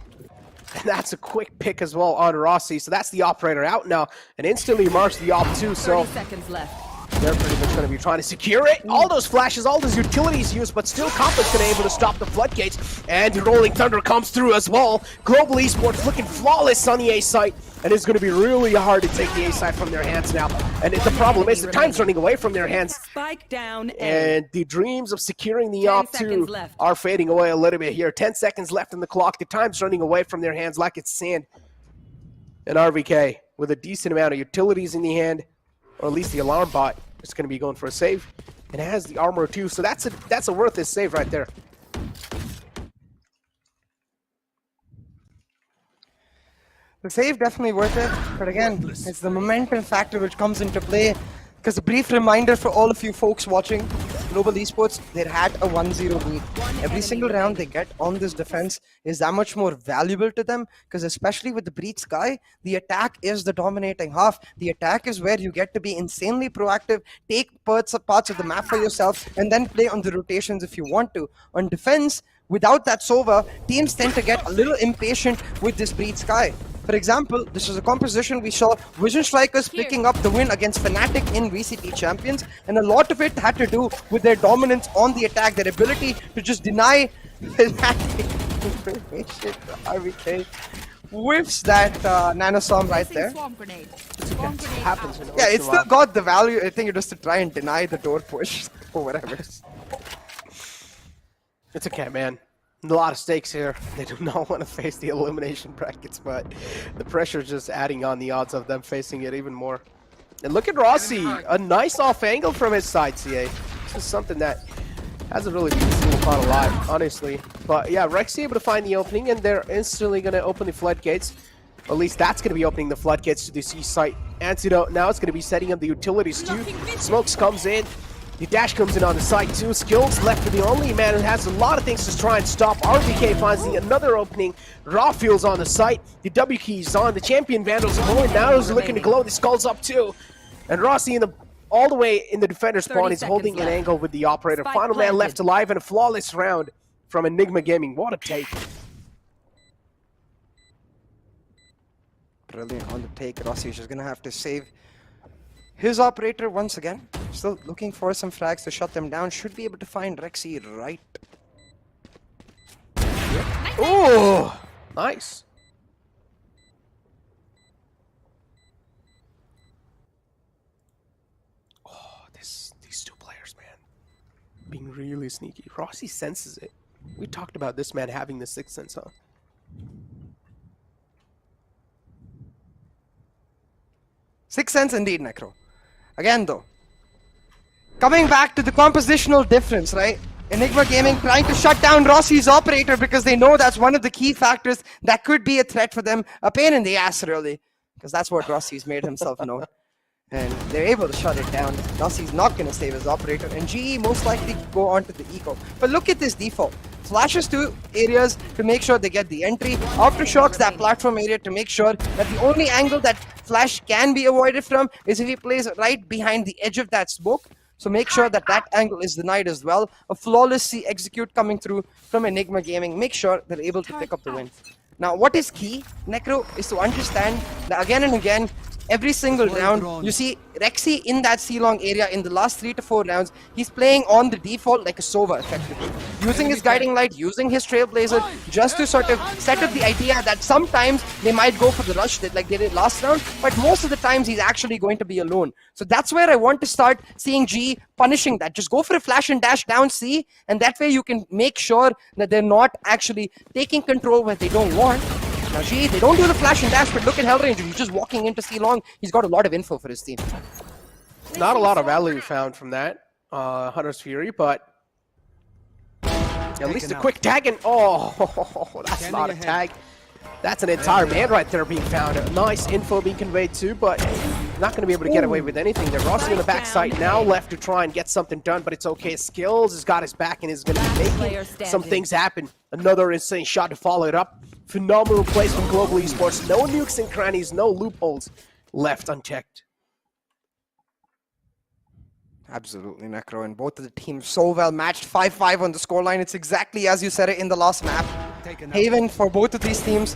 And that's a quick pick as well on Rossi. So that's the operator out now. And instantly marks the op too. So 30 seconds left. they're pretty much going to be trying to secure it. All those flashes, all those utilities used, but still Complex going to be able to stop the floodgates. And the Rolling Thunder comes through as well. Global Esports looking flawless on the A site. And it's going to be really hard to take the A side from their hands now. And the problem is the time's running away from their hands. Spike down. And the dreams of securing the op 2 are fading away a little bit here. 10 seconds left in the clock. The time's running away from their hands like it's sand. And RVK with a decent amount of utilities in the hand, or at least the alarm bot is going to be going for a save. And it has the armor too, so that's a worth it save right there. The save definitely worth it, but again, it's the momentum factor which comes into play. Because a brief reminder for all of you folks watching, Global Esports, they had a 1-0 lead. Every single round they get on this defense is that much more valuable to them, because especially with the Breach Sky, the attack is the dominating half. The attack is where you get to be insanely proactive, take parts of the map for yourself, and then play on the rotations if you want to. On defense, without that Sova, teams tend to get a little impatient with this Breach Sky. For example, this is a composition we saw Vision Strikers picking up the win against Fnatic in VCC Champions, and a lot of it had to do with their dominance on the attack, their ability to just deny Fnatic information. RVK whiffs that nanostorm right there. Happens. Yeah, it still got the value. I think it was to try and deny the door push or whatever. It's okay, man. A lot of stakes here. They do not want to face the elimination brackets, but the pressure is just adding on the odds of them facing it even more. And look at Rossi, a nice off angle from his side, CA. This is something that hasn't really been seen upon a lot, honestly. But yeah, Rexy able to find the opening, and they're instantly going to open the floodgates. Or at least that's going to be opening the floodgates to the C site. Antidote now it's going to be setting up the utilities too. Smokes comes in. The dash comes in on the side too. Skills left for the only man who has a lot of things to try and stop. RVK finds another opening. Rafuel's on the site. The W key's on. The champion Vandals are going. Now he's looking to glow. The skull's up too. And Rossi all the way in the defender spawn is holding an angle with the operator. Final man left alive in a flawless round from Enigma Gaming. What a take. Brilliant on the take. Rossi is just going to have to save his operator once again. Still looking for some frags to shut them down. Should be able to find Rexy right. Oh, nice. Oh, these two players, man, being really sneaky. Rossi senses it. We talked about this man having the sixth sense, huh? Sixth sense indeed, Necro. Again though, coming back to the compositional difference, right? Enigma Gaming trying to shut down Rossi's operator because they know that's one of the key factors that could be a threat for them. A pain in the ass, really, because that's what Rossi's made himself known. And they're able to shut it down. Rossi's not going to save his operator, and GE most likely go on to the eco. But look at this default. Flashes to areas to make sure they get the entry. Aftershocks that platform area to make sure that the only angle that Flash can be avoided from is if he plays right behind the edge of that smoke. So make sure that that angle is denied as well. A flawless C execute coming through from Enigma Gaming. Make sure they're able to pick up the win. Now, what is key, Necro, is to understand that again and again, every single round, you see Rexy in that C-long area in the last 3 to 4 rounds, he's playing on the default like a Sova, effectively. Using his guiding light, using his trailblazer, just to sort of set up the idea that sometimes they might go for the rush like they did last round, but most of the times he's actually going to be alone. So that's where I want to start seeing G punishing that. Just go for a flash and dash down C, and that way you can make sure that they're not actually taking control where they don't want. Now G, they don't do the flash and dash, but look at Hellranger. He's just walking into C-long. He's got a lot of info for his team. Not a lot of value found from that Hunter's Fury, but at least a quick tag and that's not a tag. That's an entire man right there being found. Nice info being conveyed too, but not going to be able to get away with anything. They're Rossi on the backside now, left to try and get something done, but it's okay. Skills has got his back and is going to be making some things happen. Another insane shot to follow it up. Phenomenal plays from Global Esports. No nukes and crannies, no loopholes left unchecked. Absolutely, Necro, and both of the teams so well matched. 5-5 on the scoreline. It's exactly as you said it in the last map. Haven, for both of these teams,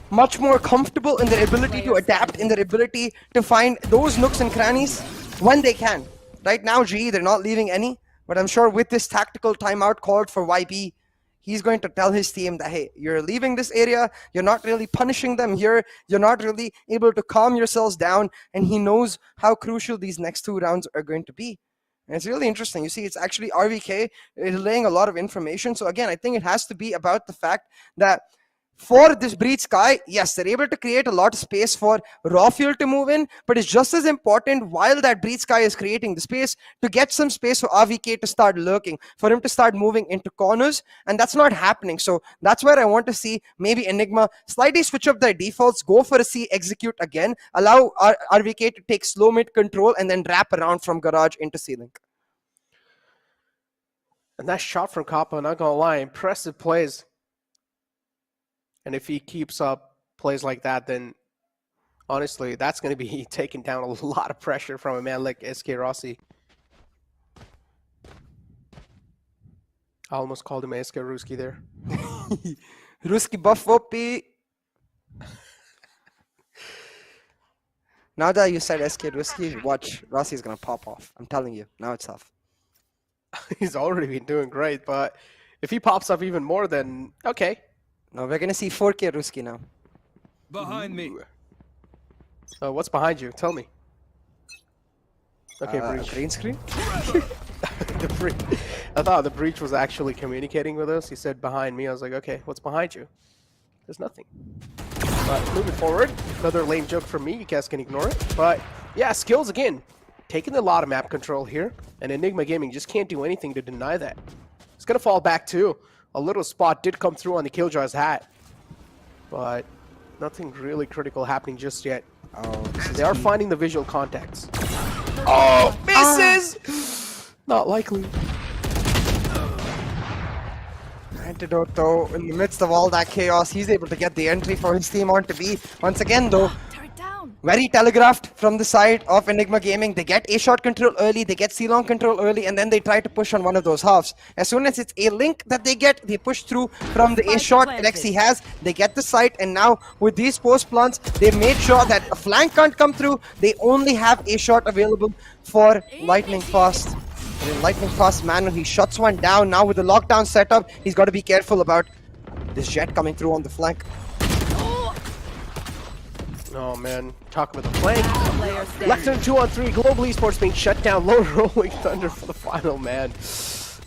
much more comfortable in their ability to adapt, in their ability to find those nooks and crannies when they can. Right now, G, they're not leaving any, but I'm sure with this tactical timeout called for YB, he's going to tell his team that, hey, you're leaving this area, you're not really punishing them here, you're not really able to calm yourselves down, and he knows how crucial these next 2 rounds are going to be. And it's really interesting. You see, it's actually RVK relaying a lot of information. So again, I think it has to be about the fact that for this Breach Sky, yes, they're able to create a lot of space for raw fuel to move in, but it's just as important while that Breach Sky is creating the space to get some space for RVK to start lurking, for him to start moving into corners, and that's not happening. So that's where I want to see maybe Enigma slightly switch up their defaults, go for a C execute again, allow RVK to take slow mid control, and then wrap around from Garage into C-Link. And that shot from Kappa, not gonna lie, impressive plays. And if he keeps up plays like that, then honestly, that's going to be taking down a lot of pressure from a man like SK Rossi. I almost called him SK Ruski there. Ruski buff Opi. Now that you said SK Ruski, watch, Rossi's going to pop off. I'm telling you, now it's tough. He's already been doing great, but if he pops up even more, then okay. No, we're gonna see 4K Ruski now. Behind me. What's behind you? Tell me. Okay, Breach. Green screen? I thought the Breach was actually communicating with us. He said behind me. I was like, okay, what's behind you? There's nothing. But moving forward, another lame joke from me. You guys can ignore it. But yeah, skills again. Taking a lot of map control here. And Enigma Gaming just can't do anything to deny that. It's gonna fall back too. A little spot did come through on the Killjoy's hat, but nothing really critical happening just yet. So they are finding the visual contacts. Oh, misses! Not likely. Antidote though, in the midst of all that chaos, he's able to get the entry for his team onto B. Once again though, very telegraphed from the side of Enigma Gaming. They get A-shot control early, they get C-long control early, and then they try to push on one of those halves. As soon as it's A-link that they get, they push through from the A-shot Alexi has. They get the site, and now with these post plants, they made sure that a flank can't come through. They only have A-shot available for Lightning Fast. And Lightning Fast man, when he shuts one down, now with the lockdown setup, he's got to be careful about this jet coming through on the flank. Oh man, talk about the flank. Left in 2-on-3, Global Esports being shut down. Low rolling thunder for the final man.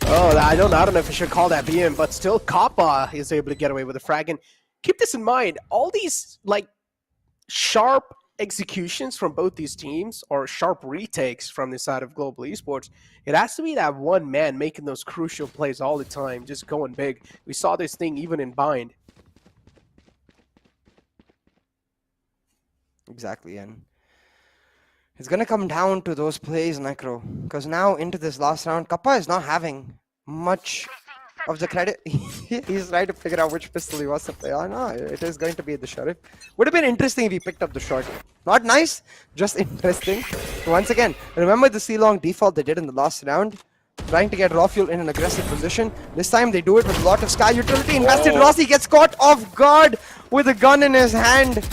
Oh, I don't know if I should call that BM, but still Kappa is able to get away with a frag. And keep this in mind, all these like sharp executions from both these teams, or sharp retakes from the side of Global Esports, it has to be that one man making those crucial plays all the time, just going big. We saw this thing even in Bind. Exactly, and it's gonna come down to those plays, Necro, because now into this last round, Kappa is not having much of the credit. He's trying to figure out which pistol he wants to play on. No, it is going to be the Sheriff. Would have been interesting if he picked up the short. Not nice, just interesting. Once again, remember the C-long default they did in the last round? Trying to get raw fuel in an aggressive position. This time they do it with a lot of Sky utility invested. Rossi gets caught off guard with a gun in his hand.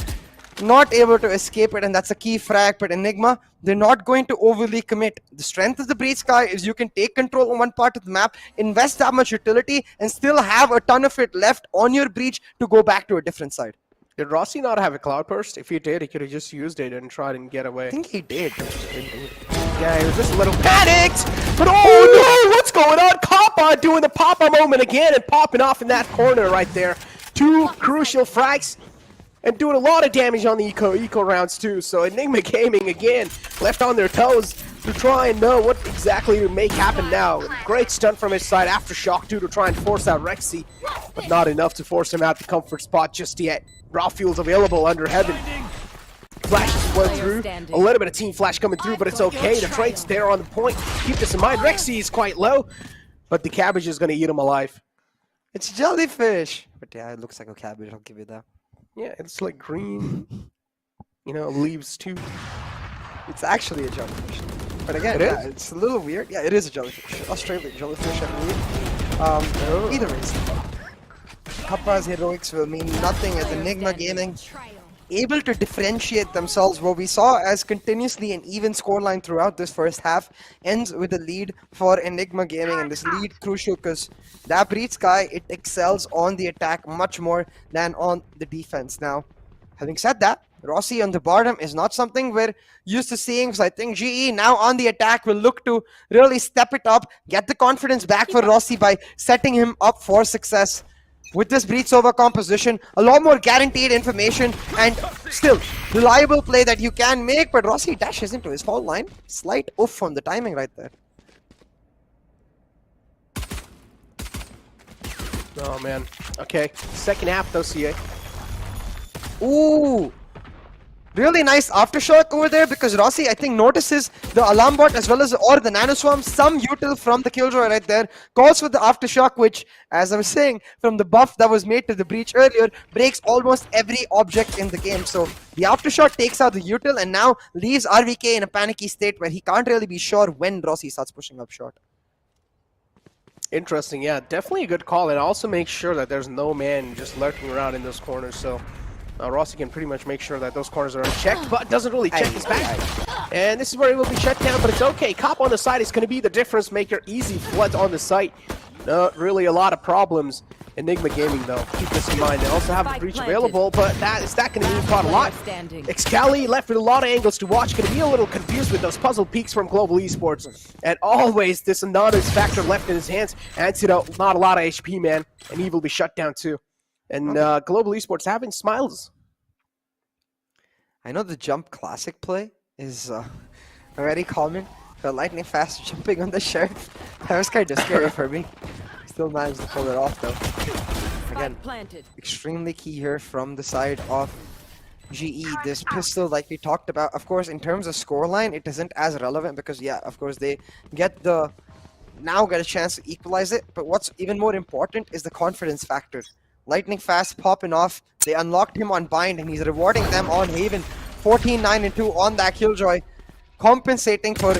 Not able to escape it, and that's a key frag. But Enigma, they're not going to overly commit. The strength of the Breach Sky is you can take control on one part of the map, invest that much utility, and still have a ton of it left on your Breach to go back to a different side. Did Rossi not have a Cloud Burst? If he did, he could have just used it and tried and get away. I think he did. Yeah, he was just a little panicked. But oh no, what's going on? Kappa doing the Papa moment again and popping off in that corner right there. 2 crucial frags. And doing a lot of damage on the eco rounds too. So Enigma Gaming again left on their toes to try and know what exactly to make happen now. Great stunt from his side. Aftershock too to try and force out Rexy, but not enough to force him out the comfort spot just yet. Raw fuel's available under heaven. Flashes went through. A little bit of team flash coming through, but it's okay. The trade's there on the point. Keep this in mind. Rexy is quite low, but the cabbage is going to eat him alive. It's jellyfish. But yeah, it looks like a cabbage. I'll give you that. Yeah, it's like green, you know, leaves too. It's actually a jellyfish. But again, yeah, it's a little weird. Yeah, it is a jellyfish. Australian jellyfish, I believe. Either way, Kappa's heroics will mean nothing as Enigma Gaming able to differentiate themselves. What we saw as continuously an even scoreline throughout this first half ends with a lead for Enigma Gaming, and this lead crucial because that Breach Sky, it excels on the attack much more than on the defense. Now, having said that, Rossi on the bottom is not something we're used to seeing, so I think GE now on the attack will look to really step it up, get the confidence back for Rossi by setting him up for success. With this Breach Sova composition, a lot more guaranteed information and still reliable play that you can make, but Rossi dashes into his foul line. Slight oof on the timing right there. Oh man. Okay. Second half though, CA. Ooh! Really nice aftershock over there because Rossi, I think, notices the alarm bot as well as the nano swarm. Some util from the killjoy right there. Calls for the aftershock, which, as I was saying, from the buff that was made to the breach earlier, breaks almost every object in the game. So the aftershock takes out the util and now leaves RVK in a panicky state where he can't really be sure when Rossi starts pushing up short. Interesting, yeah, definitely a good call, and also make sure that there's no man just lurking around in those corners. So Rossi can pretty much make sure that those corners are unchecked, but doesn't really check his back. And this is where he will be shut down, but it's okay. Cop on the side is going to be the difference maker. Easy floods on the site. Not really a lot of problems. Enigma Gaming, though, keep this in mind. They also have the breach available, but is that going to mean quite a lot? Excali left with a lot of angles to watch. Going to be a little confused with those puzzle peaks from Global Esports. And always this anonymous factor left in his hands. Antidote, not a lot of HP, man. And he will be shut down, too. And Global Esports having smiles. I know the jump classic play is very common. The lightning fast jumping on the Sheriff. That was kind of scary for me. Still managed to pull it off though. Again, extremely key here from the side of GE. This pistol, like we talked about, of course, in terms of scoreline, it isn't as relevant because, yeah, of course, they get a chance to equalize it. But what's even more important is the confidence factor. Lightning fast popping off. They unlocked him on bind and he's rewarding them on Haven. 14-9-2 on that Killjoy, compensating for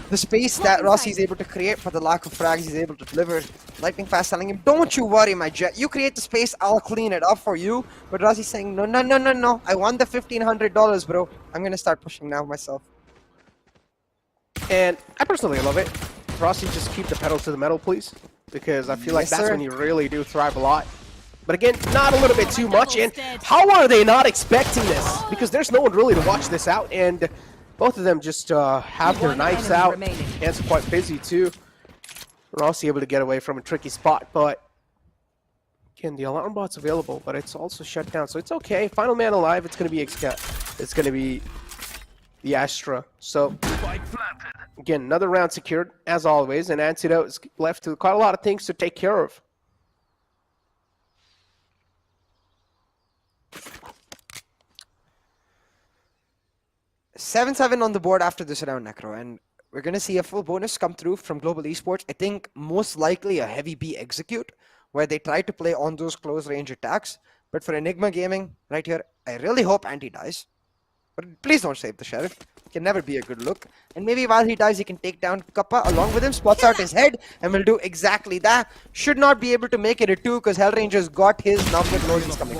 the space that Rossi is able to create for the lack of frags he's able to deliver. Lightning fast telling him, don't you worry, my jet. You create the space, I'll clean it up for you. But Rossi's saying, no, no, no, no, no. I want the $1,500, bro. I'm going to start pushing now myself. And I personally love it. Rossi, just keep the pedal to the metal, please. Because I feel like that's when you really do thrive a lot. But again, not a little bit too much. And how are they not expecting this? Because there's no one really to watch this out. And both of them just have their knives out. Hands are quite busy too. Rossi able to get away from a tricky spot, but again, the alarm bot's available, but it's also shut down, so it's okay. Final man alive. It's going to be it's going to be the Astra. So again, another round secured as always, and Antidote is left with quite a lot of things to take care of. $7-7 on the board after this round, Necro, and we're going to see a full bonus come through from Global Esports. I think most likely a heavy B execute, where they try to play on those close range attacks. But for Enigma Gaming, right here, I really hope Anti dies. But please don't save the Sheriff. Can never be a good look. And maybe while he dies, he can take down Kappa along with him, spots out his head, and will do exactly that. Should not be able to make it a 2 because Hellranger's got his number. Loading's coming.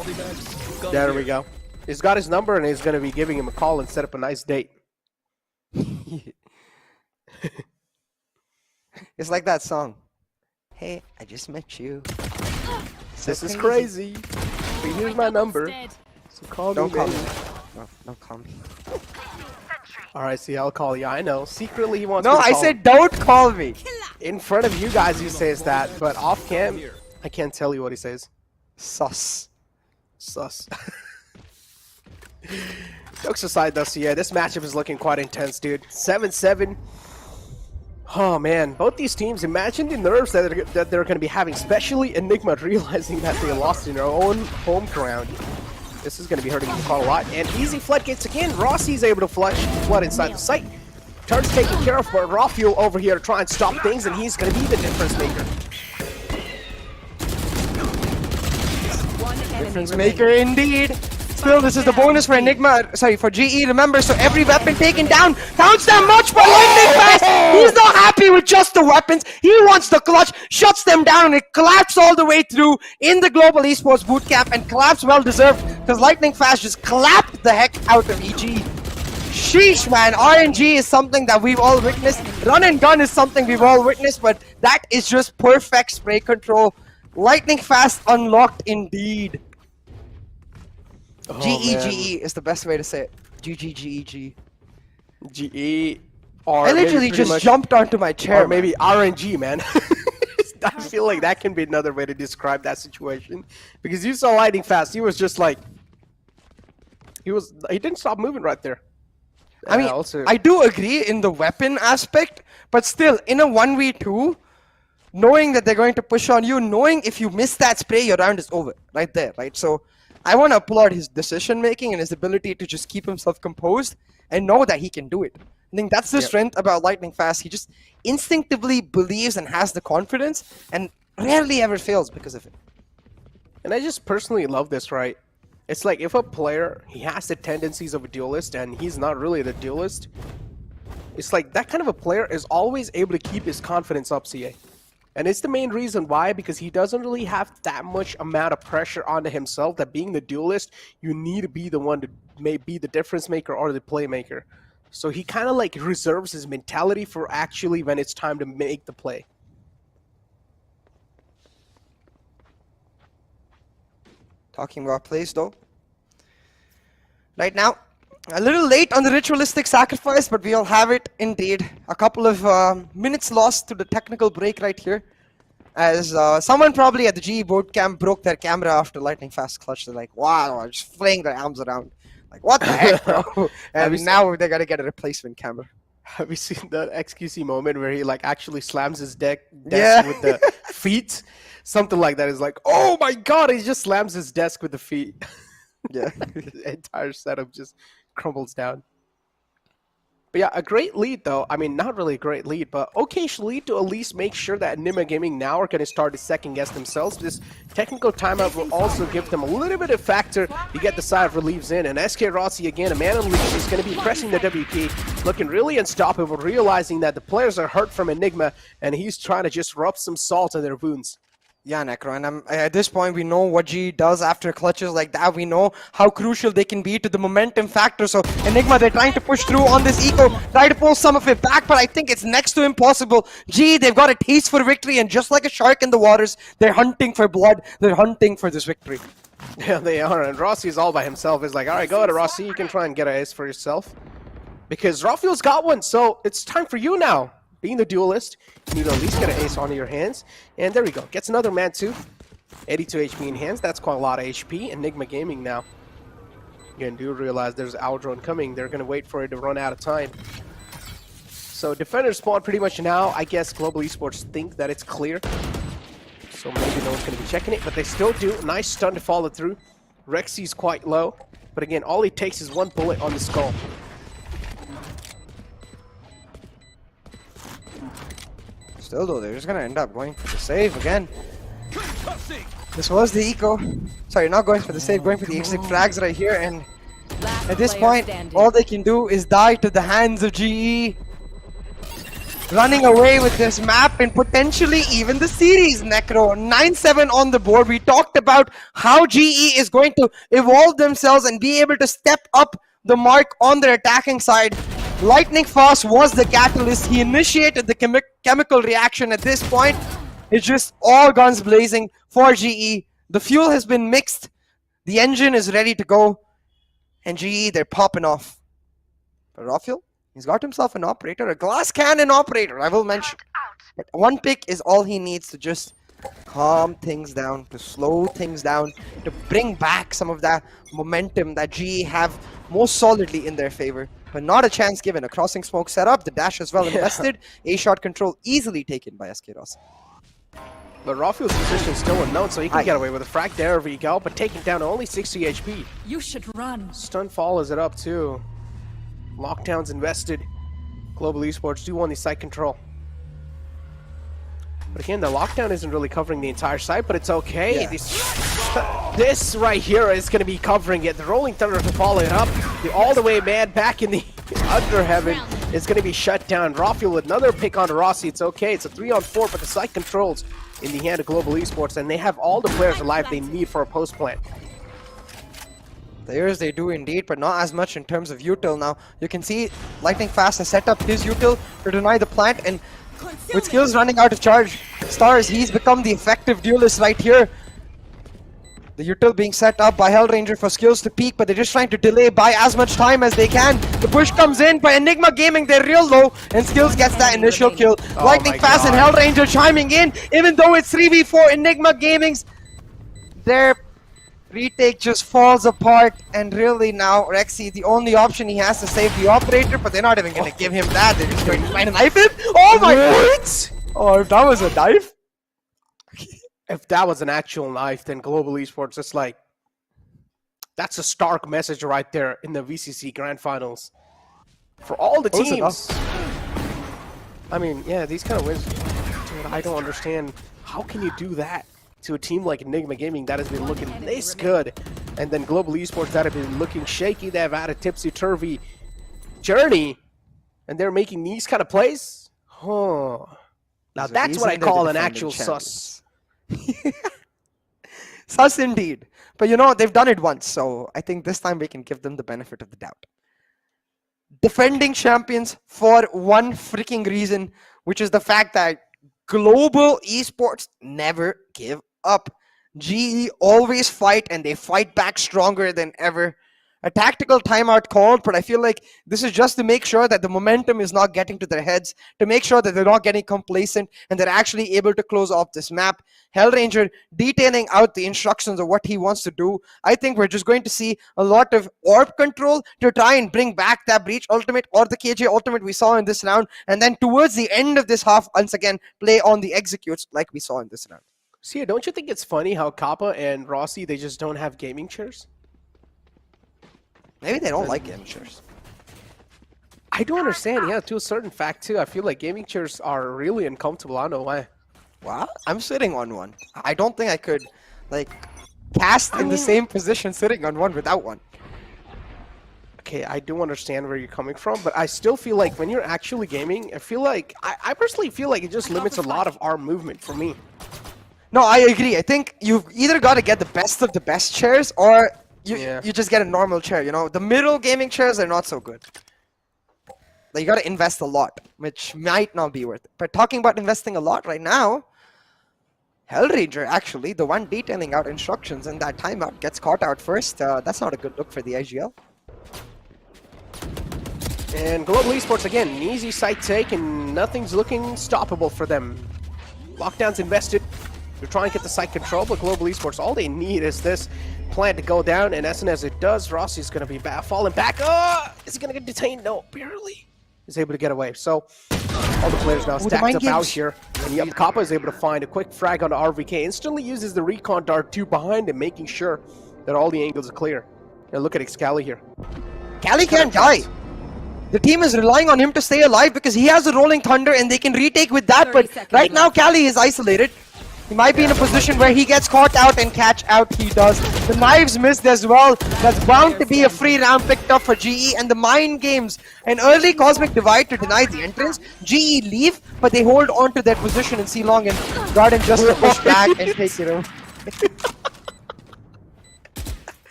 There we go. He's got his number and he's going to be giving him a call and set up a nice date. It's like that song. Hey, I just met you. This is crazy. But here's my number. So call Don't me. call me. No, don't call me. Alright, see, I'll call you. I know. Secretly, he wants No, me to I call said him. don't call me. In front of you guys, he says that. But off cam, I can't tell you what he says. Sus. Sus. Jokes aside, though, so yeah, this matchup is looking quite intense, dude. 7-7. Oh, man. Both these teams, imagine the nerves that they're going to be having, especially Enigma realizing that they lost in their own home ground. This is going to be hurting them quite a lot. And easy floodgates again. Rossi's able to flood inside the site. Turns taken care of, but Rafael over here to try and stop things, and he's going to be the difference maker. Difference maker indeed. Still, this is the bonus for Enigma, sorry, for GE, remember, so every weapon taken down counts that much, but Lightning Fast, he's not happy with just the weapons, he wants the clutch, shuts them down, and it collapsed all the way through in the Global Esports Bootcamp, and collapse well deserved, because Lightning Fast just clapped the heck out of EG. Sheesh, man, RNG is something that we've all witnessed, run and gun is something we've all witnessed, but that is just perfect spray control. Lightning Fast unlocked indeed. Oh, GE is the best way to say it. GG. GE. Or I literally just jumped onto my chair. Or maybe RNG, man. I feel like that can be another way to describe that situation. Because you saw Lightning Fast, he was just like... He didn't stop moving right there. I mean, also, I do agree in the weapon aspect, but still, in a 1v2, knowing that they're going to push on you, knowing if you miss that spray, your round is over. Right there, right? So... I want to applaud his decision making and his ability to just keep himself composed and know that he can do it. I think that's the strength about Lightning Fast. He just instinctively believes and has the confidence and rarely ever fails because of it. And I just personally love this, right? It's like if a player, he has the tendencies of a duelist and he's not really the duelist, it's like that kind of a player is always able to keep his confidence up, CA. And it's the main reason why, because he doesn't really have that much amount of pressure onto himself that being the duelist, you need to be the one to be the difference maker or the playmaker. So he kind of like reserves his mentality for actually when it's time to make the play. Talking about plays though. Right now, a little late on the ritualistic sacrifice, but we'll have it indeed. A couple of minutes lost to the technical break right here. As someone probably at the GE Bootcamp broke their camera after Lightning Fast clutch. They're like, wow, just flaying their arms around. Like, what the heck, bro? And now they got to get a replacement camera. Have you seen that XQC moment where he like actually slams his desk with the feet? Something like that is like, oh my god, he just slams his desk with the feet. Yeah. The entire setup just crumbles down. But yeah, a great lead though. I mean, not really a great lead, but okay-ish lead to at least make sure that Enigma Gaming now are going to start to second guess themselves. This technical timeout will also give them a little bit of factor to get the side of reliefs in. And SK Rossi again, a man unleashed, is going to be pressing the WP, looking really unstoppable, realizing that the players are hurt from Enigma, and he's trying to just rub some salt in their wounds. Yeah, Necro, and at this point we know what G does after clutches like that. We know how crucial they can be to the momentum factor. So Enigma, they're trying to push through on this eco, try to pull some of it back, but I think it's next to impossible. G, they've got a taste for victory, and just like a shark in the waters, they're hunting for blood. They're hunting for this victory. Yeah, they are, and Rossi's all by himself. He's like, all right, go ahead, Rossi, you can try and get an ace for yourself. Because Rafael's got one, so it's time for you now. Being the duelist, you need to at least get an ace onto your hands. And there we go. Gets another man too. 82 HP in hands. That's quite a lot of HP. Enigma Gaming now. Again, do realize there's Owl Drone coming. They're going to wait for it to run out of time. So defenders spawn pretty much now. I guess Global Esports think that it's clear. So maybe no one's going to be checking it. But they still do. Nice stun to follow through. Rexy's quite low. But again, all he takes is one bullet on the skull. Still though, they're just gonna end up going for the save again. This was the eco. Sorry, not going for the save, going for the exit frags right here. And at this point, all they can do is die to the hands of GE. Running away with this map and potentially even the series, Necro. 9-7 on the board. We talked about how GE is going to evolve themselves and be able to step up the mark on their attacking side. Lightning Fast was the catalyst. He initiated the chemical reaction. At this point, it's just all guns blazing for GE. The fuel has been mixed. The engine is ready to go. And GE, they're popping off. But Rafael, he's got himself an operator, a glass cannon operator, I will mention. But one pick is all he needs to just calm things down, to slow things down, to bring back some of that momentum that GE have most solidly in their favor. But not a chance given. A crossing smoke setup, the dash as well invested. A-shot control easily taken by SK Rossi. But Rafael's position is still unknown, so he can get away with a frag there if he go, but taking down to only 60 HP. You should run. Stun follows it up too. Lockdown's invested. Global Esports do want the site control. But again, the lockdown isn't really covering the entire site, but it's okay. Yeah. This right here is going to be covering it. The Rolling Thunder to follow it up. The all-the-way man back in the under heaven is going to be shut down. Rafael with another pick on Rossi. It's okay. It's a 3-on-4, but the site controls in the hand of Global Esports, and they have all the players alive they need for a post plant. Players they do indeed, but not as much in terms of util. Now you can see Lightning Fast has set up his util to deny the plant, and with skills running out of charge, Stars, he's become the effective duelist right here. The util being set up by Hellranger for skills to peak, but they're just trying to delay, buy as much time as they can. The push comes in by Enigma Gaming, they're real low, and skills gets that initial kill. Lightning Fast and Hellranger chiming in, even though it's 3v4 Enigma Gaming's. Their retake just falls apart, and really now Rexy, the only option he has to save the operator, but they're not even going to give him that. They're just going to try and knife him. Oh my god! Oh, that was a knife? If that was an actual knife, then Global Esports is like, that's a stark message right there in the VCC Grand Finals. For all the teams. I mean, yeah, these kind of wins, dude, I don't understand. How can you do that to a team like Enigma Gaming that has been looking this good? And then Global Esports that have been looking shaky, they have had a tipsy-turvy journey, and they're making these kind of plays? Huh. Now that's what I call an actual sus. Sus indeed. But you know, they've done it once, so I think this time we can give them the benefit of the doubt. Defending champions for one freaking reason, which is the fact that Global Esports never give up. GE always fight, and they fight back stronger than ever. A tactical timeout called, but I feel like this is just to make sure that the momentum is not getting to their heads, to make sure that they're not getting complacent, and they're actually able to close off this map. Hellranger detailing out the instructions of what he wants to do. I think we're just going to see a lot of orb control to try and bring back that Breach ultimate or the KJ ultimate we saw in this round, and then towards the end of this half, once again, play on the executes like we saw in this round. See, don't you think it's funny how Kappa and Rossi, they just don't have gaming chairs? Maybe they don't like gaming chairs. I don't understand. Yeah, to a certain fact too. I feel like gaming chairs are really uncomfortable. I don't know why. Wow, I'm sitting on one. I don't think I could, like, cast in the same position sitting on one without one. Okay, I do understand where you're coming from, but I still feel like when you're actually gaming, I feel like, I personally feel like it just limits a lot of arm movement for me. No, I agree. I think you've either got to get the best of the best chairs, or you just get a normal chair, you know? The middle gaming chairs are not so good. Like, you got to invest a lot, which might not be worth it. But talking about investing a lot right now, Hellranger, actually, the one detailing out instructions in that timeout, gets caught out first. That's not a good look for the IGL. And Global Esports, again, an easy site take, and nothing's looking stoppable for them. Lockdown's invested. They're trying to get the site control, but Global Esports, all they need is this plan to go down, and as soon as it does, Rossi's going to be falling back. Oh! Is he going to get detained? No, barely. He's able to get away. So, all the players now stacked up out here. And yep, Kappa is able to find a quick frag on the RVK. Instantly uses the recon dart 2 behind him, making sure that all the angles are clear. Now look at Excali here. Cali can't die. The team is relying on him to stay alive because he has a rolling thunder and they can retake with that. But right now, Cali is isolated. He might be in a position where he gets caught out and catch out. He does. The knives missed as well. That's bound to be a free round picked up for GE. And the mind games, an early cosmic divide to deny the entrance. GE leave, but they hold on to their position in C long and Garden just to push back and take it over.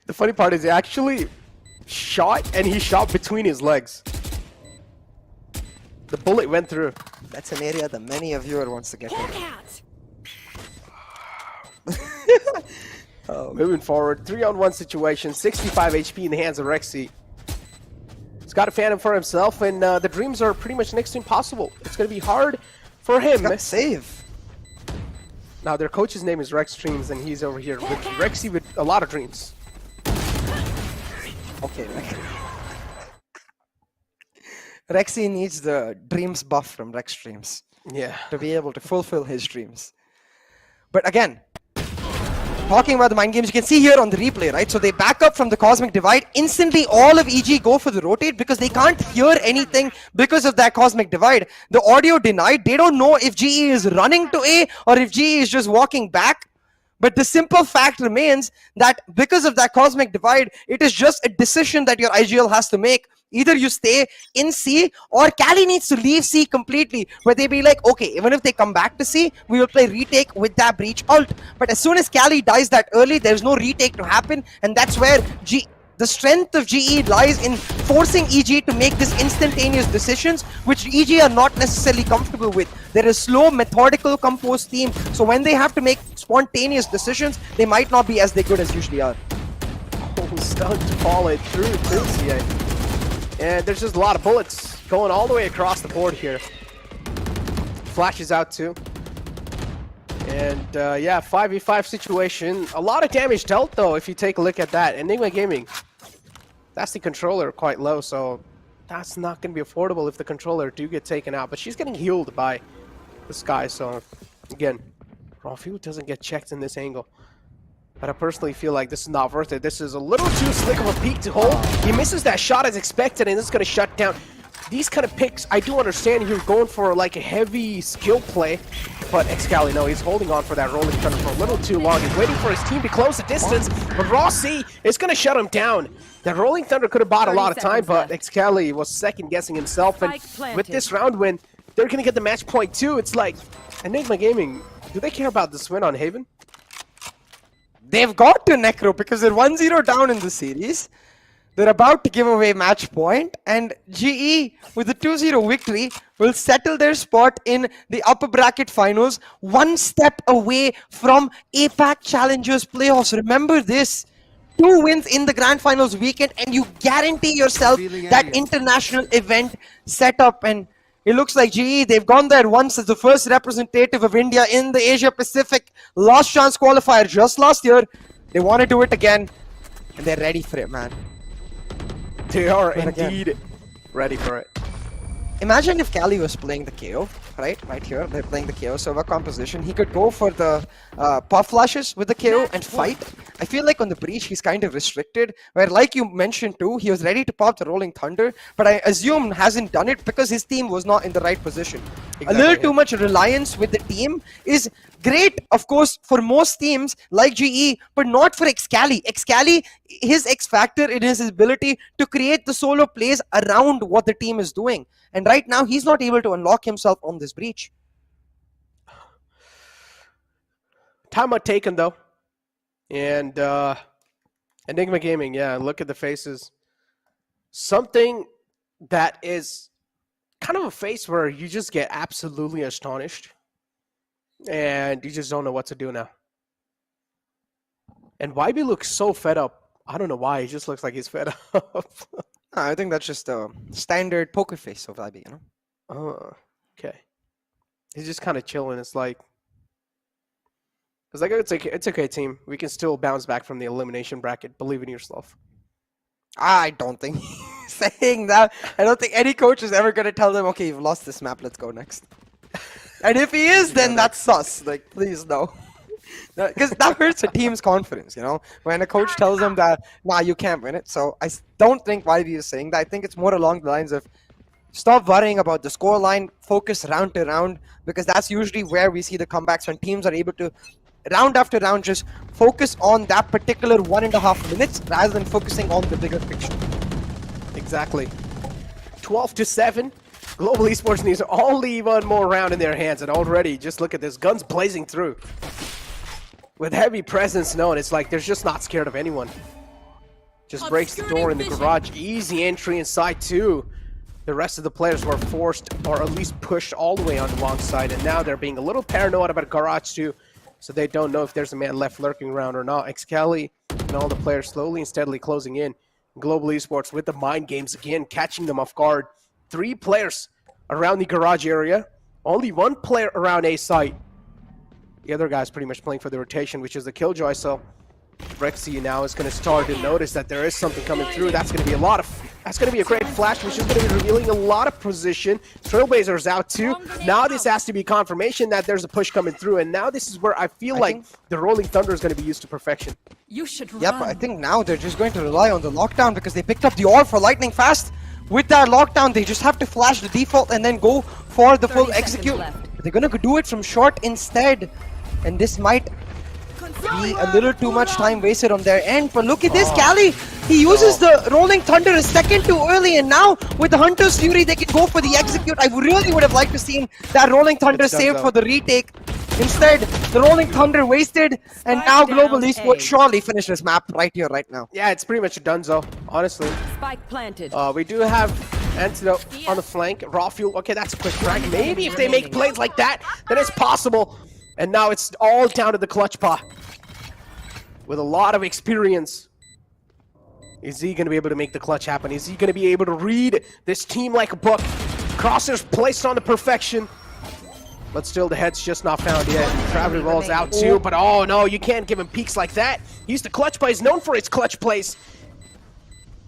The funny part is he actually shot and he shot between his legs. The bullet went through. That's an area that many of you wants to get in. Moving forward, 3-on-1 situation, 65 HP in the hands of Rexy. He's got a Phantom for himself, and the dreams are pretty much next to impossible. It's going to be hard for him. He's got to save. Now, their coach's name is Rex Dreams, and he's over here with Rexy with a lot of dreams. Okay, Rexy needs the dreams buff from Rex Dreams. Yeah. To be able to fulfill his dreams. But again, talking about the mind games, you can see here on the replay, right? So they back up from the cosmic divide. Instantly, all of EG go for the rotate because they can't hear anything because of that cosmic divide. The audio denied. They don't know if GE is running to A or if GE is just walking back. But the simple fact remains that because of that cosmic divide, it is just a decision that your IGL has to make. Either you stay in C or Cali needs to leave C completely, where they be like, okay, even if they come back to C, we will play retake with that breach ult. But as soon as Cali dies that early, there's no retake to happen, and that's where the strength of GE lies in forcing EG to make these instantaneous decisions, which EG are not necessarily comfortable with. They're a slow, methodical, composed team, so when they have to make spontaneous decisions, they might not be as they good as usually are. Oh, stunned to fall it through CA. And there's just a lot of bullets going all the way across the board here. Flashes out too. And yeah, 5v5 situation. A lot of damage dealt though, if you take a look at that. Enigma Gaming. That's the controller quite low, so that's not going to be affordable if the controller do get taken out. But she's getting healed by the Sky, so again, raw fuel doesn't get checked in this angle. But I personally feel like this is not worth it. This is a little too slick of a peek to hold. He misses that shot as expected, and this is going to shut down. These kind of picks, I do understand you're going for like a heavy skill play, but Excali, no, he's holding on for that rolling thunder for a little too long. He's waiting for his team to close the distance, but Raw C is going to shut him down. That rolling thunder could have bought a lot of time, but Excali was second-guessing himself, and with this round win, they're going to get the match point too. It's like, Enigma Gaming, do they care about this win on Haven? They've got to Necro because they're 1-0 down in the series. They're about to give away match point, and GE with a 2-0 victory will settle their spot in the upper bracket finals, one step away from APAC Challengers playoffs. Remember this, 2 wins in the grand finals weekend and you guarantee yourself that international event setup. And it looks like GE, they've gone there once as the first representative of India in the Asia Pacific last chance qualifier just last year. They want to do it again, and they're ready for it, man. They are indeed ready for it. Imagine if Cali was playing the KO, right here, they're playing the KO server composition. He could go for the puff flashes with the KO and fight. I feel like on the breach, he's kind of restricted, where like you mentioned too, he was ready to pop the rolling thunder, but I assume hasn't done it because his team was not in the right position. Exactly, a little too much reliance with the team is great, of course, for most teams like GE, but not for Excali. Excali, his X factor in his ability to create the solo plays around what the team is doing. And right now, he's not able to unlock himself on this breach. Timeout taken, though. And Enigma Gaming, yeah, look at the faces. Something that is kind of a face where you just get absolutely astonished. And you just don't know what to do now. And YB looks so fed up. I don't know why. He just looks like he's fed up. I think that's just a standard poker face of YB, you know? Oh, okay. He's just kind of chilling. It's like it's okay, team. We can still bounce back from the elimination bracket. Believe in yourself. I don't think he's saying that. I don't think any coach is ever going to tell them, okay, you've lost this map, let's go next. And if he is, then that's sus. Like, please, no. Because that hurts a team's confidence, you know, when a coach tells them that, nah, you can't win it. So I don't think YB is saying that. I think it's more along the lines of stop worrying about the scoreline, focus round to round, because that's usually where we see the comebacks when teams are able to, round after round, just focus on that particular 1.5 minutes rather than focusing on the bigger picture. Exactly. 12-7. Global Esports needs only one more round in their hands, and already, just look at this, guns blazing through. With heavy presence known, it's like they're just not scared of anyone. Just breaks the door in the garage. Easy entry inside too. The rest of the players were forced, or at least pushed all the way on the wrong side, and now they're being a little paranoid about garage too, so they don't know if there's a man left lurking around or not. Xkelly and all the players slowly and steadily closing in. Global Esports with the mind games again, catching them off guard. 3 players around the garage area, only 1 player around A site. The other guy's pretty much playing for the rotation, which is the Killjoy, so Rexy now is going to start to notice that there is something coming through. That's going to be a great flash, which is going to be revealing a lot of position. Trailblazer's out too. Now this has to be confirmation that there's a push coming through, and now this is where I feel like the Rolling Thunder is going to be used to perfection. You should run. Yep, I think now they're just going to rely on the lockdown because they picked up the AWR for lightning fast. With that lockdown, they just have to flash the default and then go for the full execute. But they're going to do it from short instead, and this might be a little too much time wasted on their end. But look at this, Cali. He uses the Rolling Thunder a second too early, and now with the Hunter's Fury, they can go for the execute. I really would have liked to see that Rolling Thunder saved for the retake. Instead, the Rolling Thunder wasted, and now Global Esports surely finish this map right here, right now. Yeah, it's pretty much a donezo, honestly. Spike planted. We do have Antidote on the flank. Raw fuel. Okay, that's a quick frag. Maybe if they make plays like that, then it's possible. And now it's all down to the clutch paw. With a lot of experience. Is he going to be able to make the clutch happen? Is he going to be able to read this team like a book? Crosshairs placed on the perfection. But still, the head's just not found yet. Gravity rolls out too, but oh no, you can't give him peeks like that. He's the clutch play. He's known for his clutch plays.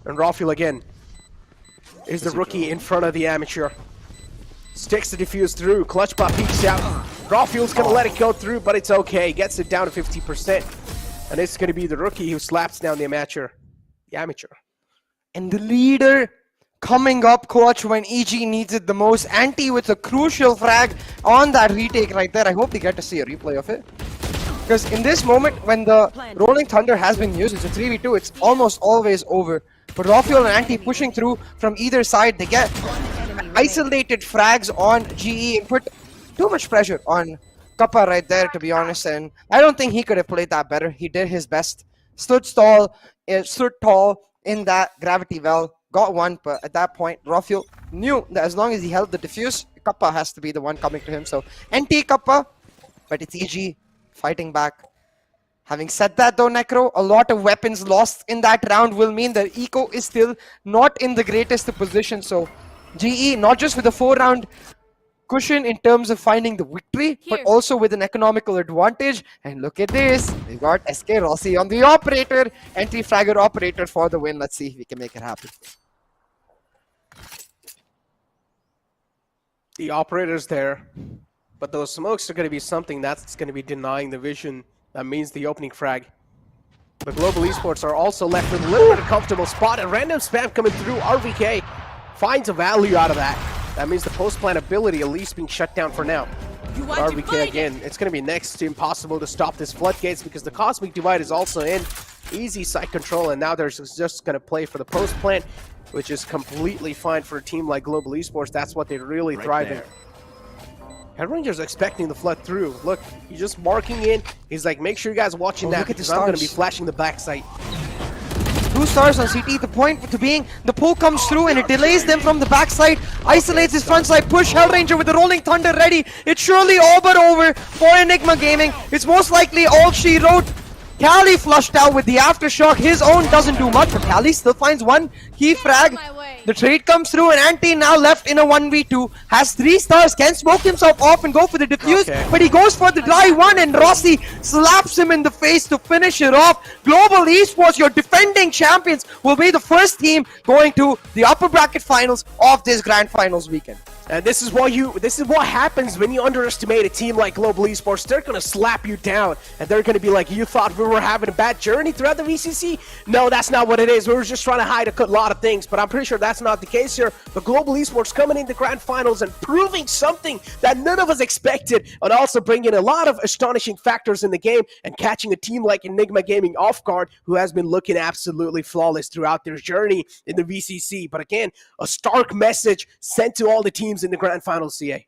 And Rafuel again is the rookie in front of the amateur. Sticks the defuse through. Clutch pop peeks out. Rafuel's going to let it go through, but it's okay. Gets it down to 50%. And it's going to be the rookie who slaps down the amateur. And the leader coming up clutch when EG needs it the most. Anti with a crucial frag on that retake right there. I hope we get to see a replay of it. Because in this moment, when the Rolling Thunder has been used, it's a 3v2, it's almost always over. But Rafuel and Anti pushing through from either side. They get isolated frags on GE and put too much pressure on Kappa right there, to be honest. And I don't think he could have played that better. He did his best. Stood tall in that gravity well. Got one, but at that point, Rafuel knew that as long as he held the defuse, Kappa has to be the one coming to him. So, NT Kappa, but it's EG fighting back. Having said that though, Necro, a lot of weapons lost in that round will mean that Eco is still not in the greatest position. So, GE, not just with a 4-round cushion in terms of finding the victory, but also with an economical advantage. And look at this, we got SK Rossi on the operator, entry fragger operator for the win. Let's see if we can make it happen. The operator's there, but those smokes are going to be something that's going to be denying the vision. That means the opening frag. But Global Esports are also left with a little bit of comfortable spot. A random spam coming through. RVK finds a value out of that. That means the post-plant ability at least being shut down for now. But RVK again, it's going to be next to impossible to stop this floodgates because the Cosmic Divide is also in. Easy site control, and now they're just going to play for the post-plant, which is completely fine for a team like Global Esports. That's what they really thrive in. Headranger's expecting the flood through. Look, he's just marking in. He's like, make sure you guys are watching that because I'm going to be flashing the backside. 2 stars on CT. The point to being the pull comes through and it delays them from the backside. Isolates his front side push. Hellranger with the Rolling Thunder ready. It's surely all but over for Enigma Gaming. It's most likely all she wrote. Cali flushed out with the aftershock. His own doesn't do much, but Cali still finds one key frag. The trade comes through and Anti now left in a 1v2. Has 3 stars, can smoke himself off and go for the defuse, but he goes for the dry one and Rossi slaps him in the face to finish it off. Global Esports, your defending champions, will be the first team going to the upper bracket finals of this grand finals weekend. And this is what happens when you underestimate a team like Global Esports. They're going to slap you down, and they're going to be like, you thought we were having a bad journey throughout the VCC? No, that's not what it is. We were just trying to hide a lot of things, but I'm pretty sure that's not the case here. The Global Esports coming in the grand finals and proving something that none of us expected, and also bringing a lot of astonishing factors in the game and catching a team like Enigma Gaming off guard, who has been looking absolutely flawless throughout their journey in the VCC. But again, a stark message sent to all the teams in the grand final, CA.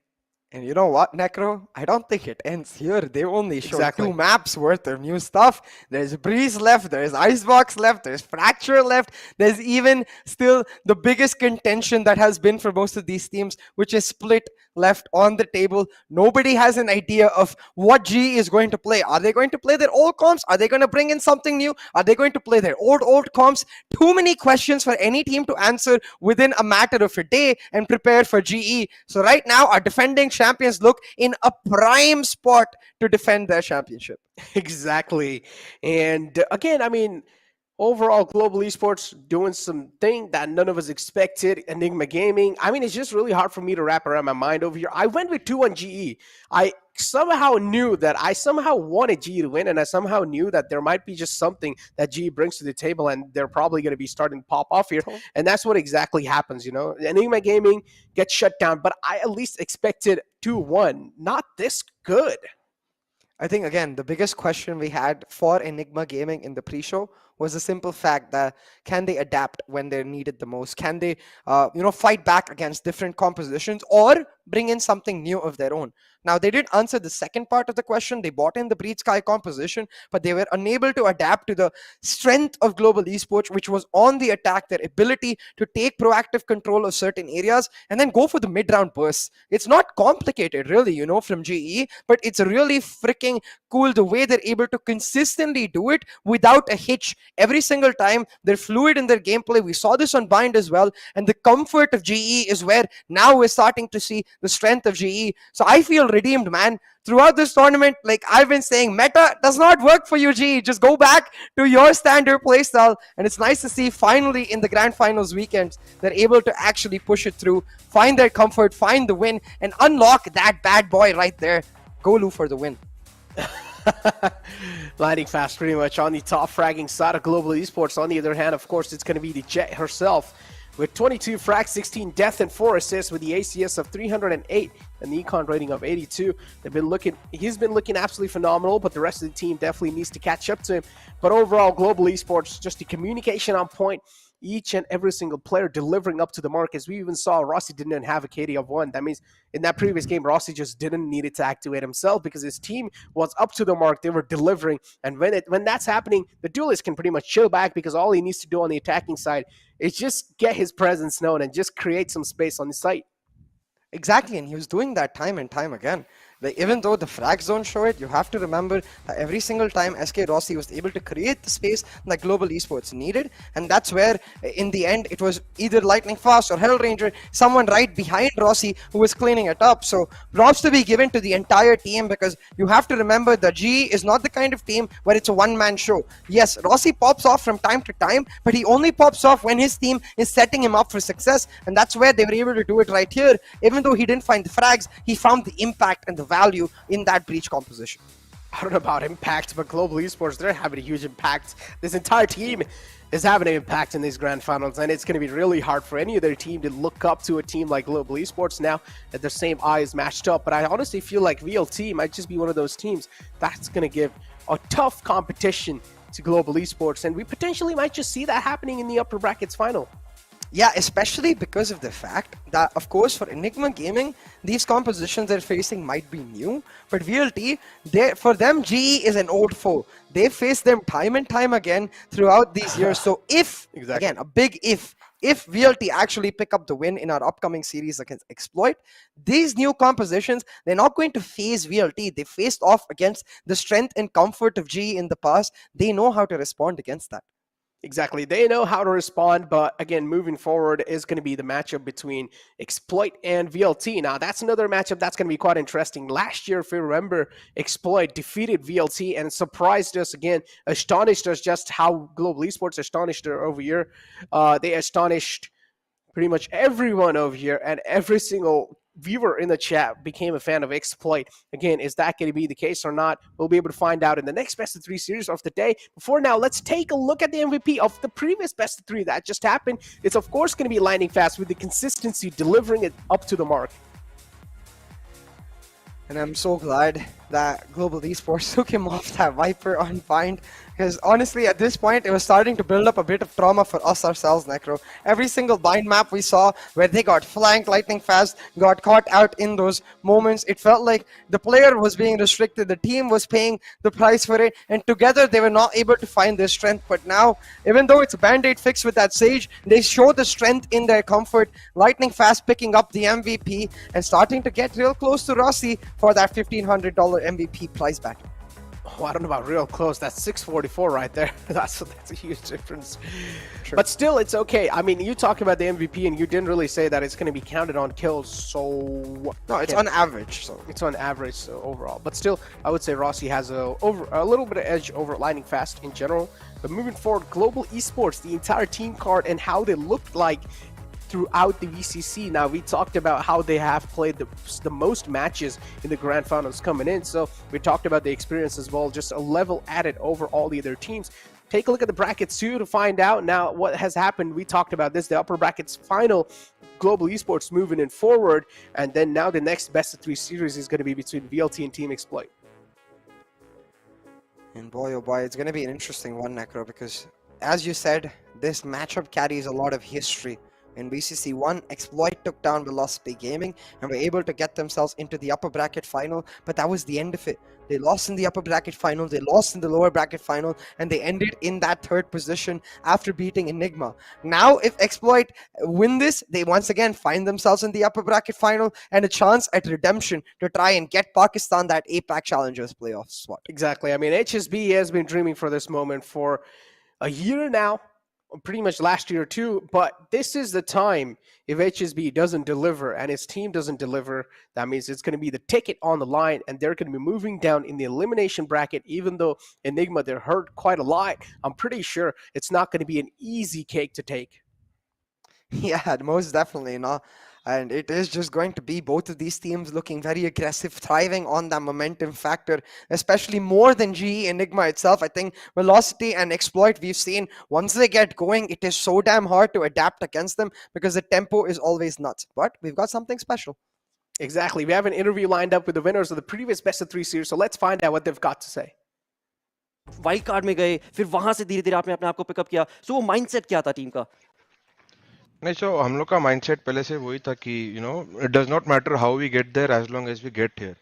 And you know what, Necro? I don't think it ends here. They only showed 2 maps worth of new stuff. There's Breeze left, there's Icebox left, there's Fracture left. There's even still the biggest contention that has been for most of these teams, which is Split, left on the table. Nobody has an idea of what GE is going to play. Are they going to play their old comps? Are they going to bring in something new? Are they going to play their old comps? Too many questions for any team to answer within a matter of a day and prepare for GE. So right now, our defending champions look in a prime spot to defend their championship. Exactly. And again, I mean, overall, Global Esports doing something that none of us expected. Enigma Gaming. I mean, it's just really hard for me to wrap around my mind over here. I went with 2 on GE. I somehow knew that I somehow wanted GE to win, and I somehow knew that there might be just something that GE brings to the table, and they're probably going to be starting to pop off here. And that's what exactly happens, you know. Enigma Gaming gets shut down, but I at least expected 2-1. Not this good. I think, again, the biggest question we had for Enigma Gaming in the pre-show was the simple fact that can they adapt when they're needed the most? Can they, fight back against different compositions or bring in something new of their own? Now, they did answer the second part of the question. They bought in the Breed Sky composition, but they were unable to adapt to the strength of Global Esports, which was on the attack, their ability to take proactive control of certain areas and then go for the mid-round bursts. It's not complicated, really, from GE, but it's really freaking cool the way they're able to consistently do it without a hitch. Every single time, they're fluid in their gameplay. We saw this on Bind as well, and the comfort of GE is where now we're starting to see the strength of GE. So I feel redeemed, man. Throughout this tournament, like I've been saying, meta does not work for you, GE. Just go back to your standard playstyle, and it's nice to see finally in the grand finals weekends they're able to actually push it through, find their comfort, find the win, and unlock that bad boy right there. Go Lou for the win. Landing fast pretty much on the top fragging side of Global Esports. On the other hand, of course, it's going to be the Jet herself with 22 frags, 16 death, and 4 assists with the ACS of 308 and the econ rating of 82. He's been looking absolutely phenomenal, but the rest of the team definitely needs to catch up to him. But overall, Global Esports, just the communication on point, each and every single player delivering up to the mark. As we even saw, Rossi didn't have a KD of 1. That means in that previous game, Rossi just didn't need it to activate himself because his team was up to the mark. They were delivering. And when that's happening, the duelist can pretty much chill back because all he needs to do on the attacking side is just get his presence known and just create some space on the site. Exactly, and he was doing that time and time again. Even though the frags don't show it, you have to remember that every single time SK Rossi was able to create the space that Global Esports needed, and that's where, in the end, it was either Lightning Fast or Hellranger, someone right behind Rossi who was cleaning it up. So props to be given to the entire team, because you have to remember that GE is not the kind of team where it's a one-man show. Yes, Rossi pops off from time to time, but he only pops off when his team is setting him up for success, and that's where they were able to do it right here. Even though he didn't find the frags, he found the impact and the value in that breach composition. I don't know about impact, but Global Esports, they're having a huge impact. This entire team is having an impact in these grand finals, and it's going to be really hard for any other team to look up to a team like Global Esports now that their same eye is matched up. But I honestly feel like VLT might just be one of those teams that's going to give a tough competition to Global Esports, and we potentially might just see that happening in the upper brackets final. Yeah, especially because of the fact that, of course, for Enigma Gaming, these compositions they're facing might be new, but VLT, for them, GE is an old foe. They faced them time and time again throughout these years. So if, again, a big if VLT actually pick up the win in our upcoming series against Exploit, these new compositions, they're not going to face VLT. They faced off against the strength and comfort of GE in the past. They know how to respond against that. Exactly. They know how to respond, but again, moving forward is going to be the matchup between Exploit and VLT. Now, that's another matchup that's going to be quite interesting. Last year, if you remember, Exploit defeated VLT and surprised us again, astonished us just how Global Esports astonished her over here. They astonished pretty much everyone over here, and every single viewer in the chat became a fan of Exploit. Again, is that going to be the case or not? We'll be able to find out in the next best of 3 series of the day. Before now, let's take a look at the MVP of the previous best of 3 that just happened. It's of course going to be Lightning Fast with the consistency, delivering it up to the mark. And I'm so glad that Global Esports took him off that Viper unbind, because honestly at this point it was starting to build up a bit of trauma for us ourselves, Necro. Every single bind map we saw where they got flanked lightning fast, got caught out in those moments, it felt like the player was being restricted, the team was paying the price for it, and together they were not able to find their strength. But now, even though it's a band-aid fix with that Sage, they show the strength in their comfort. Lightning fast picking up the MVP and starting to get real close to Rossi for that $1,500 MVP prize battle. Oh, I don't know about real close. That's 644 right there. That's a huge difference. Sure. But still, it's okay. I mean, you talked about the MVP, and you didn't really say that it's going to be counted on kills. So no, it's on average. So it's on average overall. But still, I would say Rossi has a little bit of edge over Lightning Fast in general. But moving forward, Global Esports, the entire team card and how they looked like throughout the VCC. Now, we talked about how they have played the most matches in the grand finals coming in, so we talked about the experience as well, just a level added over all the other teams. Take a look at the brackets too to find out now what has happened. We talked about this, the upper brackets final, Global Esports moving in forward, and then now the next best of 3 series is going to be between VLT and Team Exploit. And boy, oh boy, it's going to be an interesting one, Necro, because as you said, this matchup carries a lot of history. In VCC 1, Exploit took down Velocity Gaming and were able to get themselves into the upper bracket final, but that was the end of it. They lost in the upper bracket final, they lost in the lower bracket final, and they ended in that 3rd position after beating Enigma. Now, if Exploit win this, they once again find themselves in the upper bracket final and a chance at redemption to try and get Pakistan that APAC Challengers playoff spot. Exactly. I mean, HSB has been dreaming for this moment for a year now. Pretty much last year too, but this is the time. If HSB doesn't deliver and his team doesn't deliver, that means it's going to be the ticket on the line, and they're going to be moving down in the elimination bracket. Even though Enigma, they're hurt quite a lot, I'm pretty sure it's not going to be an easy cake to take. Yeah, most definitely not. And it is just going to be both of these teams looking very aggressive, thriving on that momentum factor, especially more than GE Enigma itself. I think Velocity and Exploit, we've seen, once they get going, it is so damn hard to adapt against them because the tempo is always nuts. But we've got something special. Exactly. We have an interview lined up with the winners of the previous best of 3 series, so let's find out what they've got to say. Wild card में गए, फिर वहां से धीरे-धीरे आपने अपने आप को पिकअप किया. सो वो माइंडसेट क्या था टीम का? नहीं, सो हम लोग का माइंडसेट पहले से वही था कि it does not matter how we get there as long as we get here.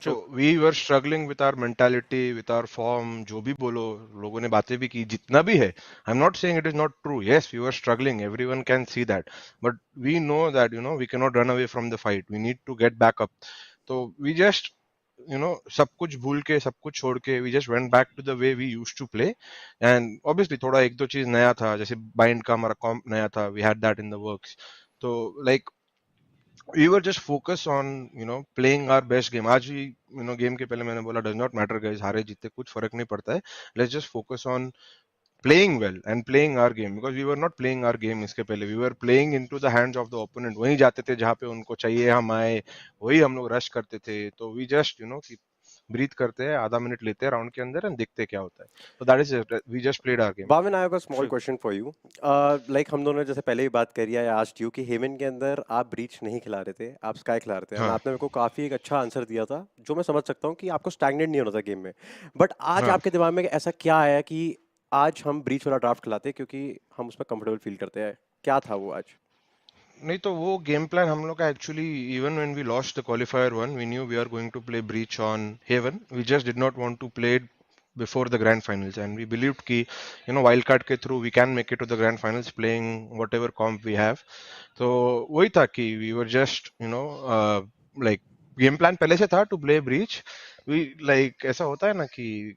So we were struggling with our mentality, with our form, जो भी बोलो, लोगों ने बातें भी की, जितना भी है. I am not saying it is not true. Yes, we were struggling, everyone can see that, but we know that we can not run away from the fight. We need to get back up. तो we just सब कुछ भूल के, सब कुछ छोड़ के, we just went back to the way we used to play. And obviously थोड़ा एक दो चीज नया था, जैसे bind का हमारा comp नया था, we had that in the works. तो like we were just focused on playing our best game. आज भी game के पहले मैंने बोला does not matter guys, हारे जीते कुछ फर्क नहीं पड़ता है. Let's just focus on playing well and playing our game, because we were not playing our game इसके पहले. We were playing into the hands of the opponent. वहीं जाते थे जहाँ पे उनको चाहिए हम आए, वही हम लोग रश करते थे. तो we just ब्रीथ करते हैं, आधा मिनट लेते हैं राउंड के अंदर एंड देखते हैं क्या होता है. So that is it. We just played our game. Bhavin, I have a small question for you. Like हम दोनों जैसे पहले ही बात करी है, I asked you कि हेवन के अंदर आप ब्रीच नहीं खिला रहे थे, आप स्काई खिला रहे थे. हाँ. आपने मेरे को काफी एक अच्छा आंसर दिया था, जो मैं समझ सकता हूँ कि आपको स्टैग्नेट नहीं होना था गेम में. बट आज आपके दिमाग में ऐसा क्या आया कि आज हम ब्रीच वाला ड्राफ्ट खिलाते क्योंकि हम उसमें कंफर्टेबल फील करते हैं? क्या था वो आज? नहीं, तो वो गेम प्लान हम लोग का actually, even when we lost the qualifier 1, we knew we are going to play Breach on Haven. We just did not want to play it before the grand finals, and we believed कि wild card के through we can make it to the grand finals playing whatever comp we have. तो वही था कि we were just like game plan पहले से था to play breach. We like ऐसा होता है ना कि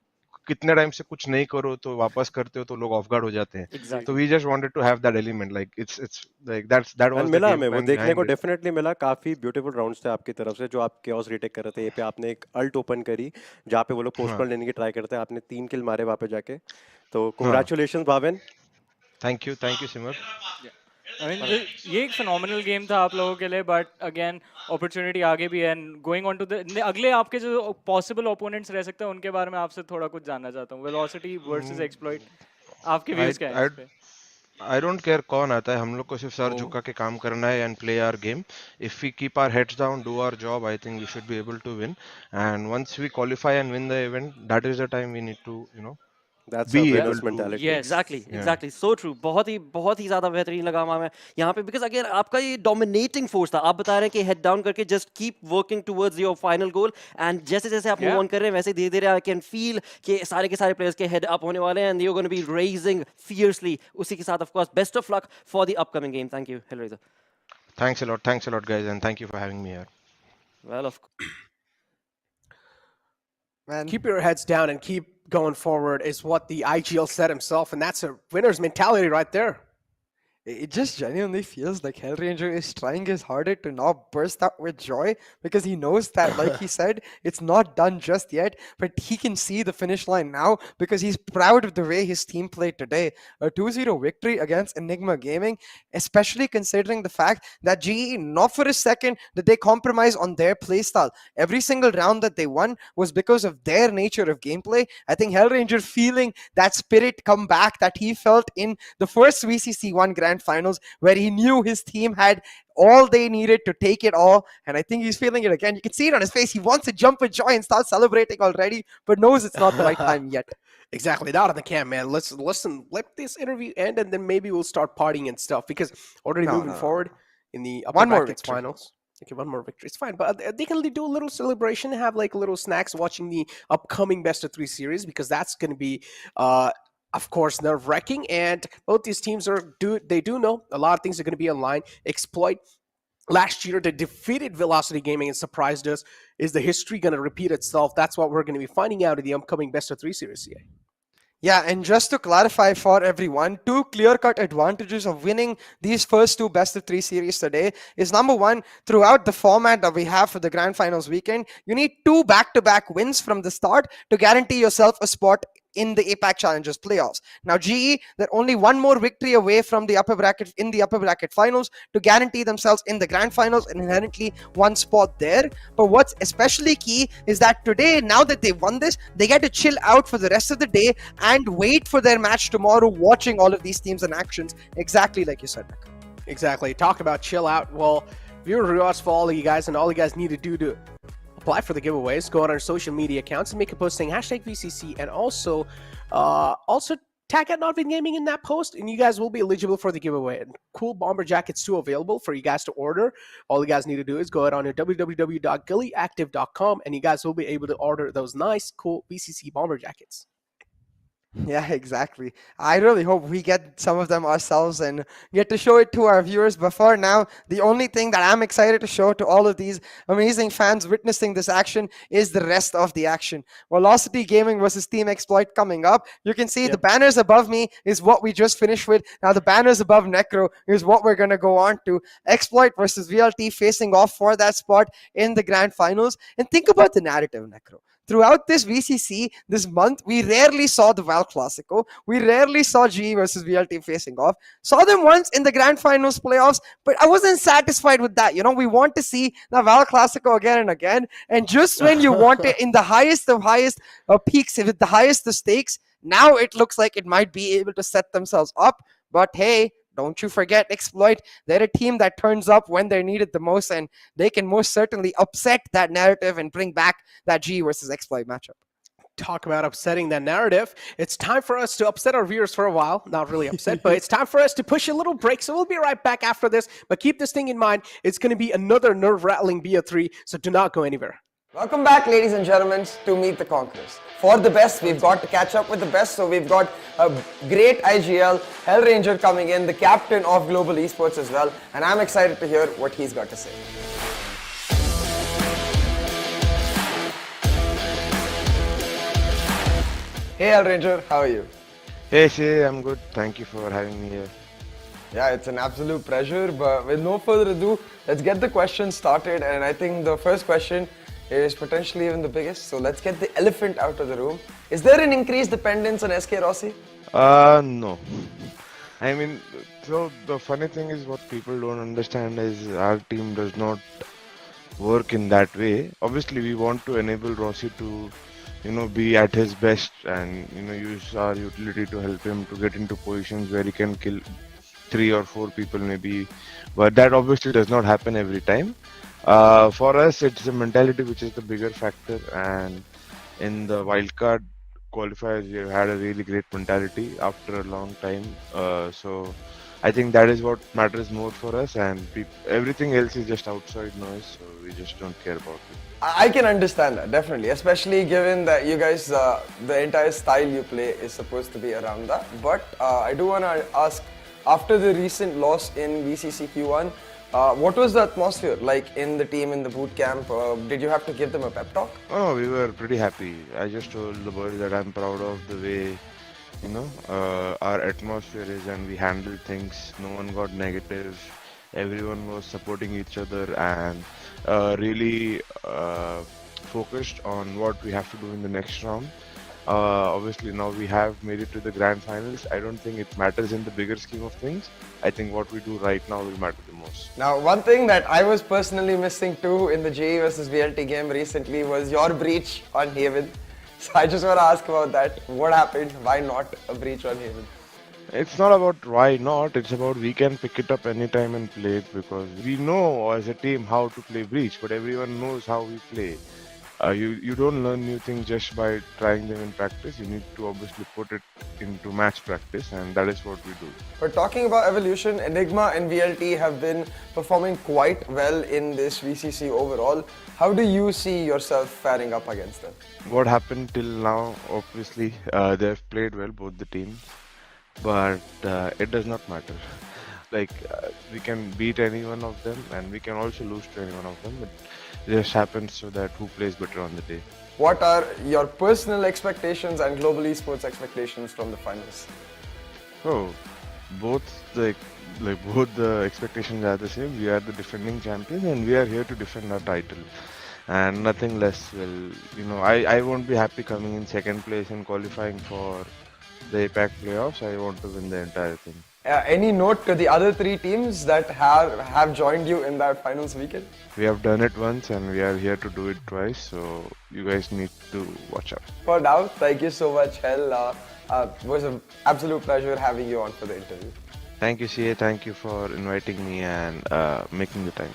कितने टाइम से कुछ नहीं करो तो वापस करते हो तो लोग ऑफ गार्ड हो जाते हैं. Exactly. तो we just wanted to have that element, like it's like that was मिला हमें वो देखने को डेफिनेटली मिला. काफी ब्यूटीफुल राउंड्स थे आपकी तरफ से, जो आप केओस रिटेक कर रहे थे. ये पे आपने एक अल्ट ओपन करी जहाँ पे वो लोग पोस्टपोन लेने की ट्राई करते हैं, आपने 3 किल मारे वहाँ पे जाके. तो congratulations Bhavin. Thank you Simar. I mean, ये एक phenomenal game था आप लोगों के लिए, but again opportunity आगे भी है, and going on to the अगले आपके जो possible opponents रह सकते हैं उनके बारे में आपसे थोड़ा कुछ जानना चाहता हूँ. Velocity versus Exploit. आपके views क्या हैं इस पे? I don't care कौन आता है, हम लोग को सिर्फ सर झुका के काम करना है and play our game. If we keep our heads down, do our job, I think we should be able to win. And once we qualify and win the event, that is the time we need to, That's be a able winner's to. mentality. Yes. Exactly. So true. बहुत ही ज़्यादा बेहतरीन लगा हमें यहाँ पे, because again आपका ये dominating force था. आप बता रहे हैं कि head down करके just keep working towards your final goal, and जैसे जैसे आप move on कर रहे हैं वैसे धीरे धीरे I can feel कि सारे के सारे players के head up होने वाले हैं, and you're going to be raising fiercely. उसी के साथ of course best of luck for the upcoming game. Thank you, Hellraiser. Thanks a lot guys, and thank you for having me here. Well, of course. Man. Keep your heads down and keep going forward is what the IGL said himself, and that's a winner's mentality right there. It just genuinely feels like Hellranger is trying his hardest to not burst out with joy, because he knows that, like he said, it's not done just yet, but he can see the finish line now because he's proud of the way his team played today. A 2-0 victory against Enigma Gaming, especially considering the fact that GE, not for a second did they compromise on their playstyle. Every single round that they won was because of their nature of gameplay. I think Hellranger feeling that spirit come back that he felt in the first VCC 1 Grand Finals, where he knew his team had all they needed to take it all, and I think he's feeling it again. You can see it on his face. He wants to jump with joy and start celebrating already, but knows it's not the right time yet. Exactly, not on the cam, man. Let's listen. Let this interview end, and then maybe we'll start partying and stuff, because already moving forward in the upper brackets finals. Okay, one more victory. It's fine, but they can do a little celebration, have like little snacks watching the upcoming best of 3 series, because that's going to be of course, nerve-wracking, and both these teams they do know a lot of things are going to be online. Exploit, last year they defeated Velocity Gaming and surprised us. Is the history going to repeat itself? That's what we're going to be finding out in the upcoming best of 3 series. Yeah, and just to clarify for everyone, 2 clear-cut advantages of winning these first 2 best of 3 series today is, number one, throughout the format that we have for the Grand Finals weekend, you need 2 back-to-back wins from the start to guarantee yourself a spot in the APAC Challengers playoffs. Now, GE, they're only 1 more victory away from the upper bracket finals to guarantee themselves in the grand finals, and inherently 1 spot there. But what's especially key is that today, now that they've won this, they get to chill out for the rest of the day and wait for their match tomorrow, watching all of these teams and actions, exactly like you said, Nick. Exactly. Talk about chill out. Well, viewer rewards for all of you guys, and all you guys need to do to apply for the giveaways, go on our social media accounts and make a post saying #VCC, and also tag at NODWIN Gaming in that post, and you guys will be eligible for the giveaway. And cool bomber jackets too available for you guys to order. All you guys need to do is go out on your www.gullyactive.com, and you guys will be able to order those nice, cool VCC bomber jackets. Yeah, exactly. I really hope we get some of them ourselves and get to show it to our viewers. But for now, the only thing that I'm excited to show to all of these amazing fans witnessing this action is the rest of the action. Velocity Gaming versus Team Exploit coming up. You can see the banners above me is what we just finished with. Now the banners above Necro is what we're going to go on to. Exploit versus VLT facing off for that spot in the grand finals. And think about the narrative, Necro. Throughout this VCC this month, we rarely saw the Val Classico. We rarely saw GE versus VLT facing off. Saw them once in the Grand Finals playoffs, but I wasn't satisfied with that. You know, we want to see the Val Classico again and again. And just when you want it in the highest of peaks, with the highest of stakes, now it looks like it might be able to set themselves up. But hey, don't you forget Exploit. They're a team that turns up when they're needed the most, and they can most certainly upset that narrative and bring back that GE versus Exploit matchup. Talk about upsetting that narrative. It's time for us to upset our viewers for a while. Not really upset, but it's time for us to push a little break. So we'll be right back after this. But keep this thing in mind. It's going to be another nerve-rattling BO3, so do not go anywhere. Welcome back, ladies and gentlemen, to Meet the Conquerors. For the best, we've got to catch up with the best, so we've got a great IGL, Hellranger coming in, the captain of Global Esports as well, and I'm excited to hear what he's got to say. Hey Hellranger, how are you? Hey Shay, I'm good. Thank you for having me here. Yeah, it's an absolute pleasure, but with no further ado, let's get the questions started, and I think the first question is potentially even the biggest, so let's get the elephant out of the room. Is there an increased dependence on SK Rossi? No. I mean, so the funny thing is what people don't understand is our team does not work in that way. Obviously, we want to enable Rossi to, be at his best and, use our utility to help him to get into positions where he can kill 3 or 4 people maybe. But that obviously does not happen every time. For us, it's the mentality which is the bigger factor. And in the wildcard qualifiers, we have had a really great mentality after a long time. So I think that is what matters more for us, and everything else is just outside noise, so we just don't care about it. I can understand that, definitely, especially given that you guys, the entire style you play is supposed to be around that. But I do want to ask, after the recent loss in VCC Q1, what was the atmosphere like in the team in the boot camp? Did you have to give them a pep talk? Oh, we were pretty happy. I just told the boys that I'm proud of the way our atmosphere is, and we handled things. No one got negative. Everyone was supporting each other and really focused on what we have to do in the next round. Obviously, now we have made it to the grand finals. I don't think it matters in the bigger scheme of things. I think what we do right now will matter the most. Now, one thing that I was personally missing too in the JE versus VLT game recently was your breach on Haven. So I just want to ask about that. What happened? Why not a breach on Haven? It's not about why not, it's about we can pick it up anytime and play it, because we know as a team how to play breach, but everyone knows how we play. You don't learn new things just by trying them in practice. You need to obviously put it into match practice, and that is what we do. But talking about evolution, Enigma and VLT have been performing quite well in this VCC overall. How do you see yourself faring up against them? What happened till now, obviously, they've played well, both the teams, but it does not matter. We can beat any one of them, and we can also lose to any one of them. But it just happens so that who plays better on the day. What are your personal expectations and global esports expectations from the finals? Oh, both the expectations are the same. We are the defending champions, and we are here to defend our title, and nothing less will. I won't be happy coming in second place and qualifying for the APAC playoffs. I want to win the entire thing. Any note to the other 3 teams that have joined you in that finals weekend? We have done it once and we are here to do it twice, so you guys need to watch out. For now, thank you so much, Hell. It was an absolute pleasure having you on for the interview. Thank you, CA. Thank you for inviting me and making the time.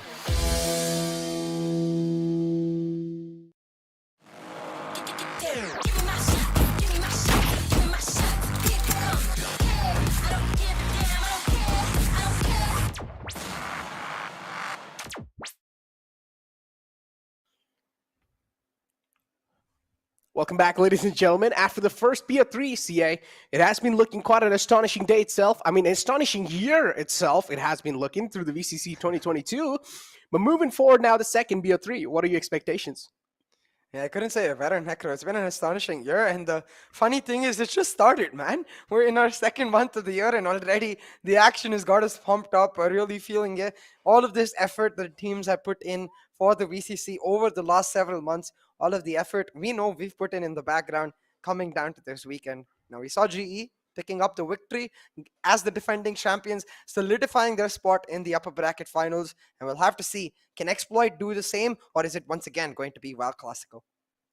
Welcome back, ladies and gentlemen. After the first BO3 CA, it has been looking quite an astonishing day itself. I mean, an astonishing year itself. It has been looking through the VCC 2022. But moving forward now, the second BO3, what are your expectations? Yeah, I couldn't say it better, Necro. It's been an astonishing year, and the funny thing is, it just started, man. We're in our second month of the year, and already the action has got us pumped up. We're really feeling it. All of this effort that teams have put in for the VCC over the last several months, all of the effort we know we've put in the background coming down to this weekend. Now, we saw GE picking up the victory as the defending champions, solidifying their spot in the upper bracket finals, and we'll have to see, can Exploit do the same, or is it once again going to be WoW Classico?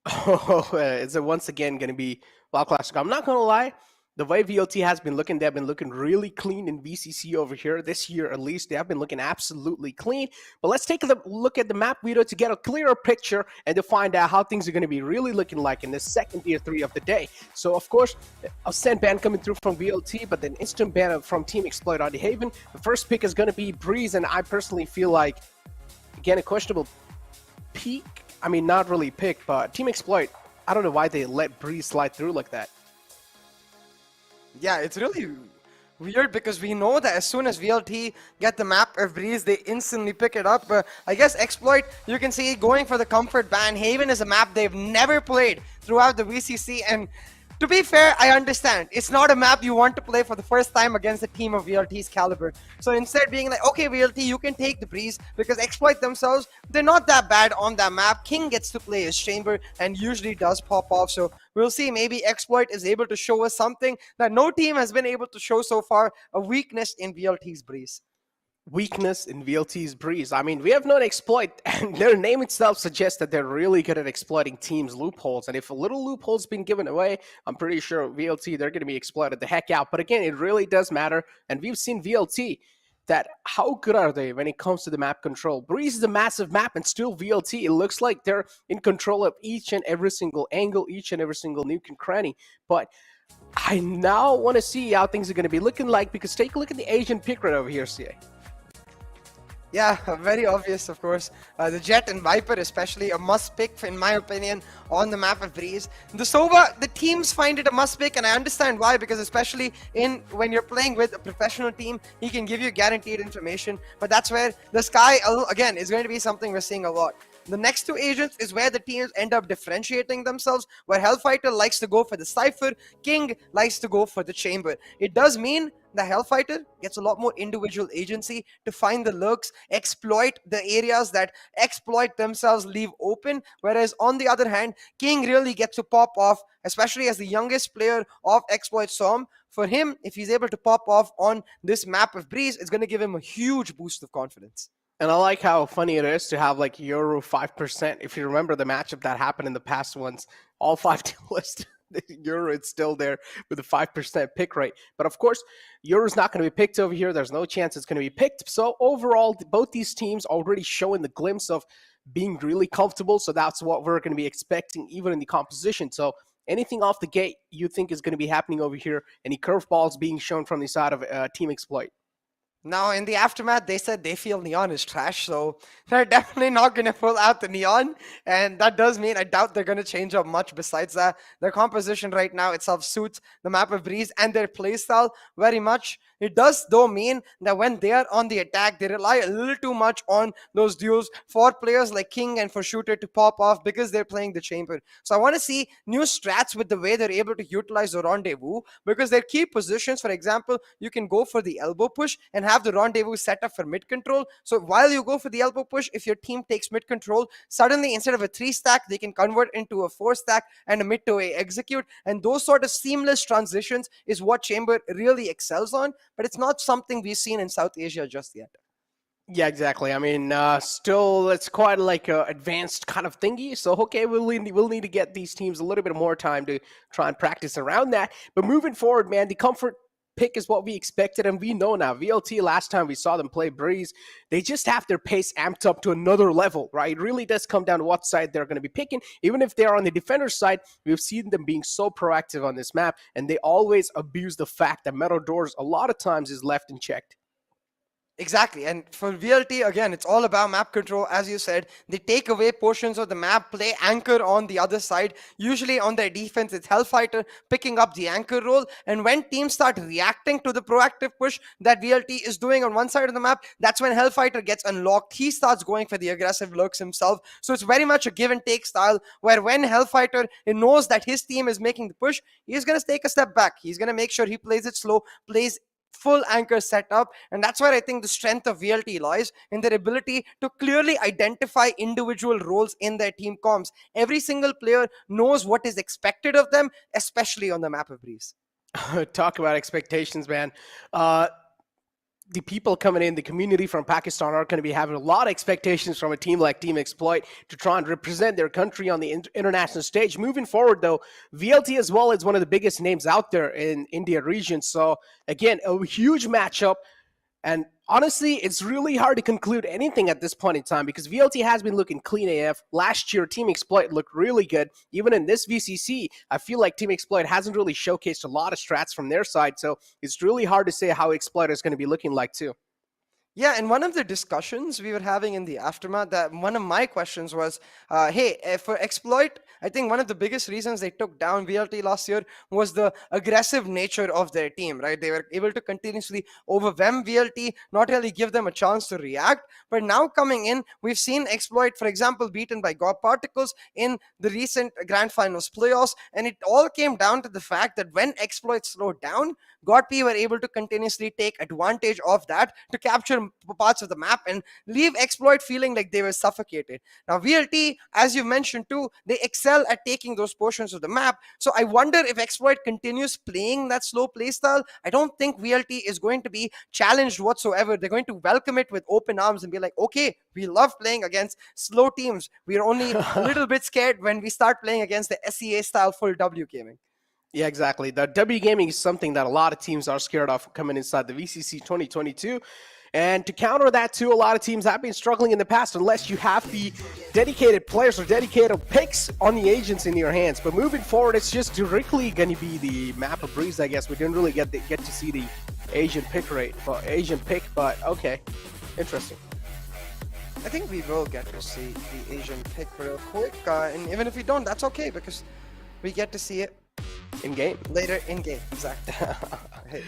Oh, is it once again going to be WoW Classico? I'm not going to lie. The way VLT has been looking, they've been looking really clean in VCC over here. This year, at least, they have been looking absolutely clean. But let's take a look at the map video to get a clearer picture and to find out how things are going to be really looking like in the second tier 3 of the day. So, of course, a send ban coming through from VLT, but then instant ban from Team Exploit on the Haven. The first pick is going to be Breeze, and I personally feel like, again, a questionable peak. I mean, not really pick, but Team Exploit, I don't know why they let Breeze slide through like that. Yeah, it's really weird because we know that as soon as VLT get the map of Breeze, they instantly pick it up. I guess Exploit, you can see going for the comfort ban. Haven is a map they've never played throughout the VCC, and To be fair, I understand. It's not a map you want to play for the first time against a team of VLT's caliber. So instead being like, okay, VLT, you can take the breeze because Exploit themselves, they're not that bad on that map. King gets to play his chamber and usually does pop off. So we'll see, maybe Exploit is able to show us something that no team has been able to show so far, a weakness in VLT's breeze. Weakness in VLT's breeze. I mean, we have known Exploit, and their name itself suggests that they're really good at exploiting teams' loopholes. And if a little loophole's been given away, I'm pretty sure VLT, they're going to be exploited the heck out. But again, it really does matter. And we've seen VLT that how good are they when it comes to the map control? Breeze is a massive map, and still VLT, it looks like they're in control of each and every single angle, each and every single nook and cranny. But I now want to see how things are going to be looking like, because take a look at the Asian pick right over here, CA. Yeah, very obvious, of course. The Jet and Viper, especially, a must pick, in my opinion, on the map of Breeze. The Sova, the teams find it a must pick, and I understand why, because especially when you're playing with a professional team, he can give you guaranteed information. But that's where the Sky, again, is going to be something we're seeing a lot. The next two agents is where the teams end up differentiating themselves, where Hellfighter likes to go for the Cypher, King likes to go for the Chamber. It does mean the Hellfighter gets a lot more individual agency to find the lurks, exploit the areas that Exploit themselves leave open, whereas on the other hand, King really gets to pop off, especially as the youngest player of Exploit Storm. For him, if he's able to pop off on this map of Breeze, it's going to give him a huge boost of confidence. And I like how funny it is to have like Euro 5%. If you remember the matchup that happened in the past ones, all 5 teams, Euro is still there with a 5% pick rate. But of course, Euro's not going to be picked over here. There's no chance it's going to be picked. So overall, both these teams already showing the glimpse of being really comfortable. So that's what we're going to be expecting even in the composition. So anything off the gate you think is going to be happening over here? Any curveballs being shown from the side of Team Exploit? Now, in the aftermath, they said they feel Neon is trash, so they're definitely not going to pull out the Neon, and that does mean I doubt they're going to change up much besides that. Their composition right now itself suits the map of Breeze and their playstyle very much. It does, though, mean that when they are on the attack, they rely a little too much on those duels for players like King and for Shooter to pop off because they're playing the Chamber. So I want to see new strats with the way they're able to utilize the Rendezvous, because their key positions, for example, you can go for the elbow push and have the Rendezvous set up for mid control. So while you go for the elbow push, if your team takes mid control, suddenly instead of a 3-stack, they can convert into a 4-stack and a mid to a execute. And those sort of seamless transitions is what Chamber really excels on. But it's not something we've seen in South Asia just yet. Yeah, exactly. I mean, still, it's quite like an advanced kind of thingy. So, okay, we'll need to get these teams a little bit more time to try and practice around that. But moving forward, man, the comfort pick is what we expected, and we know now. VLT, last time we saw them play Breeze, they just have their pace amped up to another level, right? It really does come down to what side they're going to be picking. Even if they're on the defender side, we've seen them being so proactive on this map, and they always abuse the fact that Metal Doors a lot of times is left unchecked. Exactly, and for VLT, again, it's all about map control. As you said, they take away portions of the map, play anchor on the other side. Usually on their defense, it's Hellfighter picking up the anchor role, and when teams start reacting to the proactive push that VLT is doing on one side of the map, that's when Hellfighter gets unlocked. He starts going for the aggressive lurks himself, so it's very much a give and take style, where when Hellfighter knows that his team is making the push, he's going to take a step back. He's going to make sure he plays it slow, plays full anchor setup, and that's where I think the strength of VLT lies, in their ability to clearly identify individual roles in their team comms. Every single player knows what is expected of them, especially on the map of Breeze. Talk about expectations, man. The people coming in, the community from Pakistan are going to be having a lot of expectations from a team like Team Exploit to try and represent their country on the international stage. Moving forward, though, VLT as well is one of the biggest names out there in India region. So, again, a huge matchup. And honestly, it's really hard to conclude anything at this point in time because VLT has been looking clean AF. Last year, Team Exploit looked really good. Even in this VCC, I feel like Team Exploit hasn't really showcased a lot of strats from their side. So it's really hard to say how Exploit is going to be looking like too. Yeah, and one of the discussions we were having in the aftermath, that one of my questions was, hey, for Exploit, I think one of the biggest reasons they took down VLT last year was the aggressive nature of their team, right? They were able to continuously overwhelm VLT, not really give them a chance to react. But now coming in, we've seen Exploit, for example, beaten by God Particles in the recent Grand Finals playoffs. And it all came down to the fact that when Exploit slowed down, God P were able to continuously take advantage of that to capture parts of the map and leave Exploit feeling like they were suffocated. Now VLT, as you mentioned too, they excel at taking those portions of the map. So I wonder if Exploit continues playing that slow playstyle. I don't think VLT is going to be challenged whatsoever. They're going to welcome it with open arms and be like, okay, we love playing against slow teams. We are only a little bit scared when we start playing against the SEA style full W gaming. Yeah, exactly. The W gaming is something that a lot of teams are scared of coming inside the VCC 2022. And to counter that too, a lot of teams have been struggling in the past unless you have the dedicated players or dedicated picks on the agents in your hands. But moving forward, it's just directly going to be the map of Breeze, I guess. We didn't really get to see the Asian pick rate, but okay, interesting. I think we will get to see the Asian pick real quick, and even if we don't, that's okay because we get to see it in game later. In game, exactly. Hey,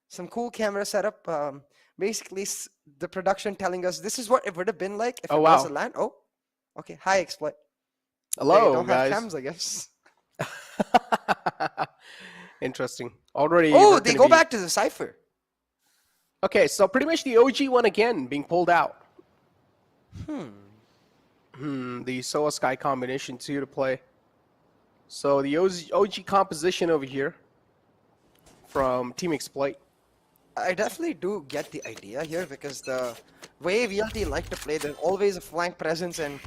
some cool camera setup. Basically, the production telling us this is what it would have been like if it was a LAN. Oh, okay. Hi, Exploit. Hello, don't guys. have cams, I guess. Interesting. Already. Oh, they go back to the Cypher. Okay, so pretty much the OG one again being pulled out. The Soa Sky combination too to play. So the OG composition over here from Team Exploit. I definitely do get the idea here because the way VLT like to play, there's always a flank presence, and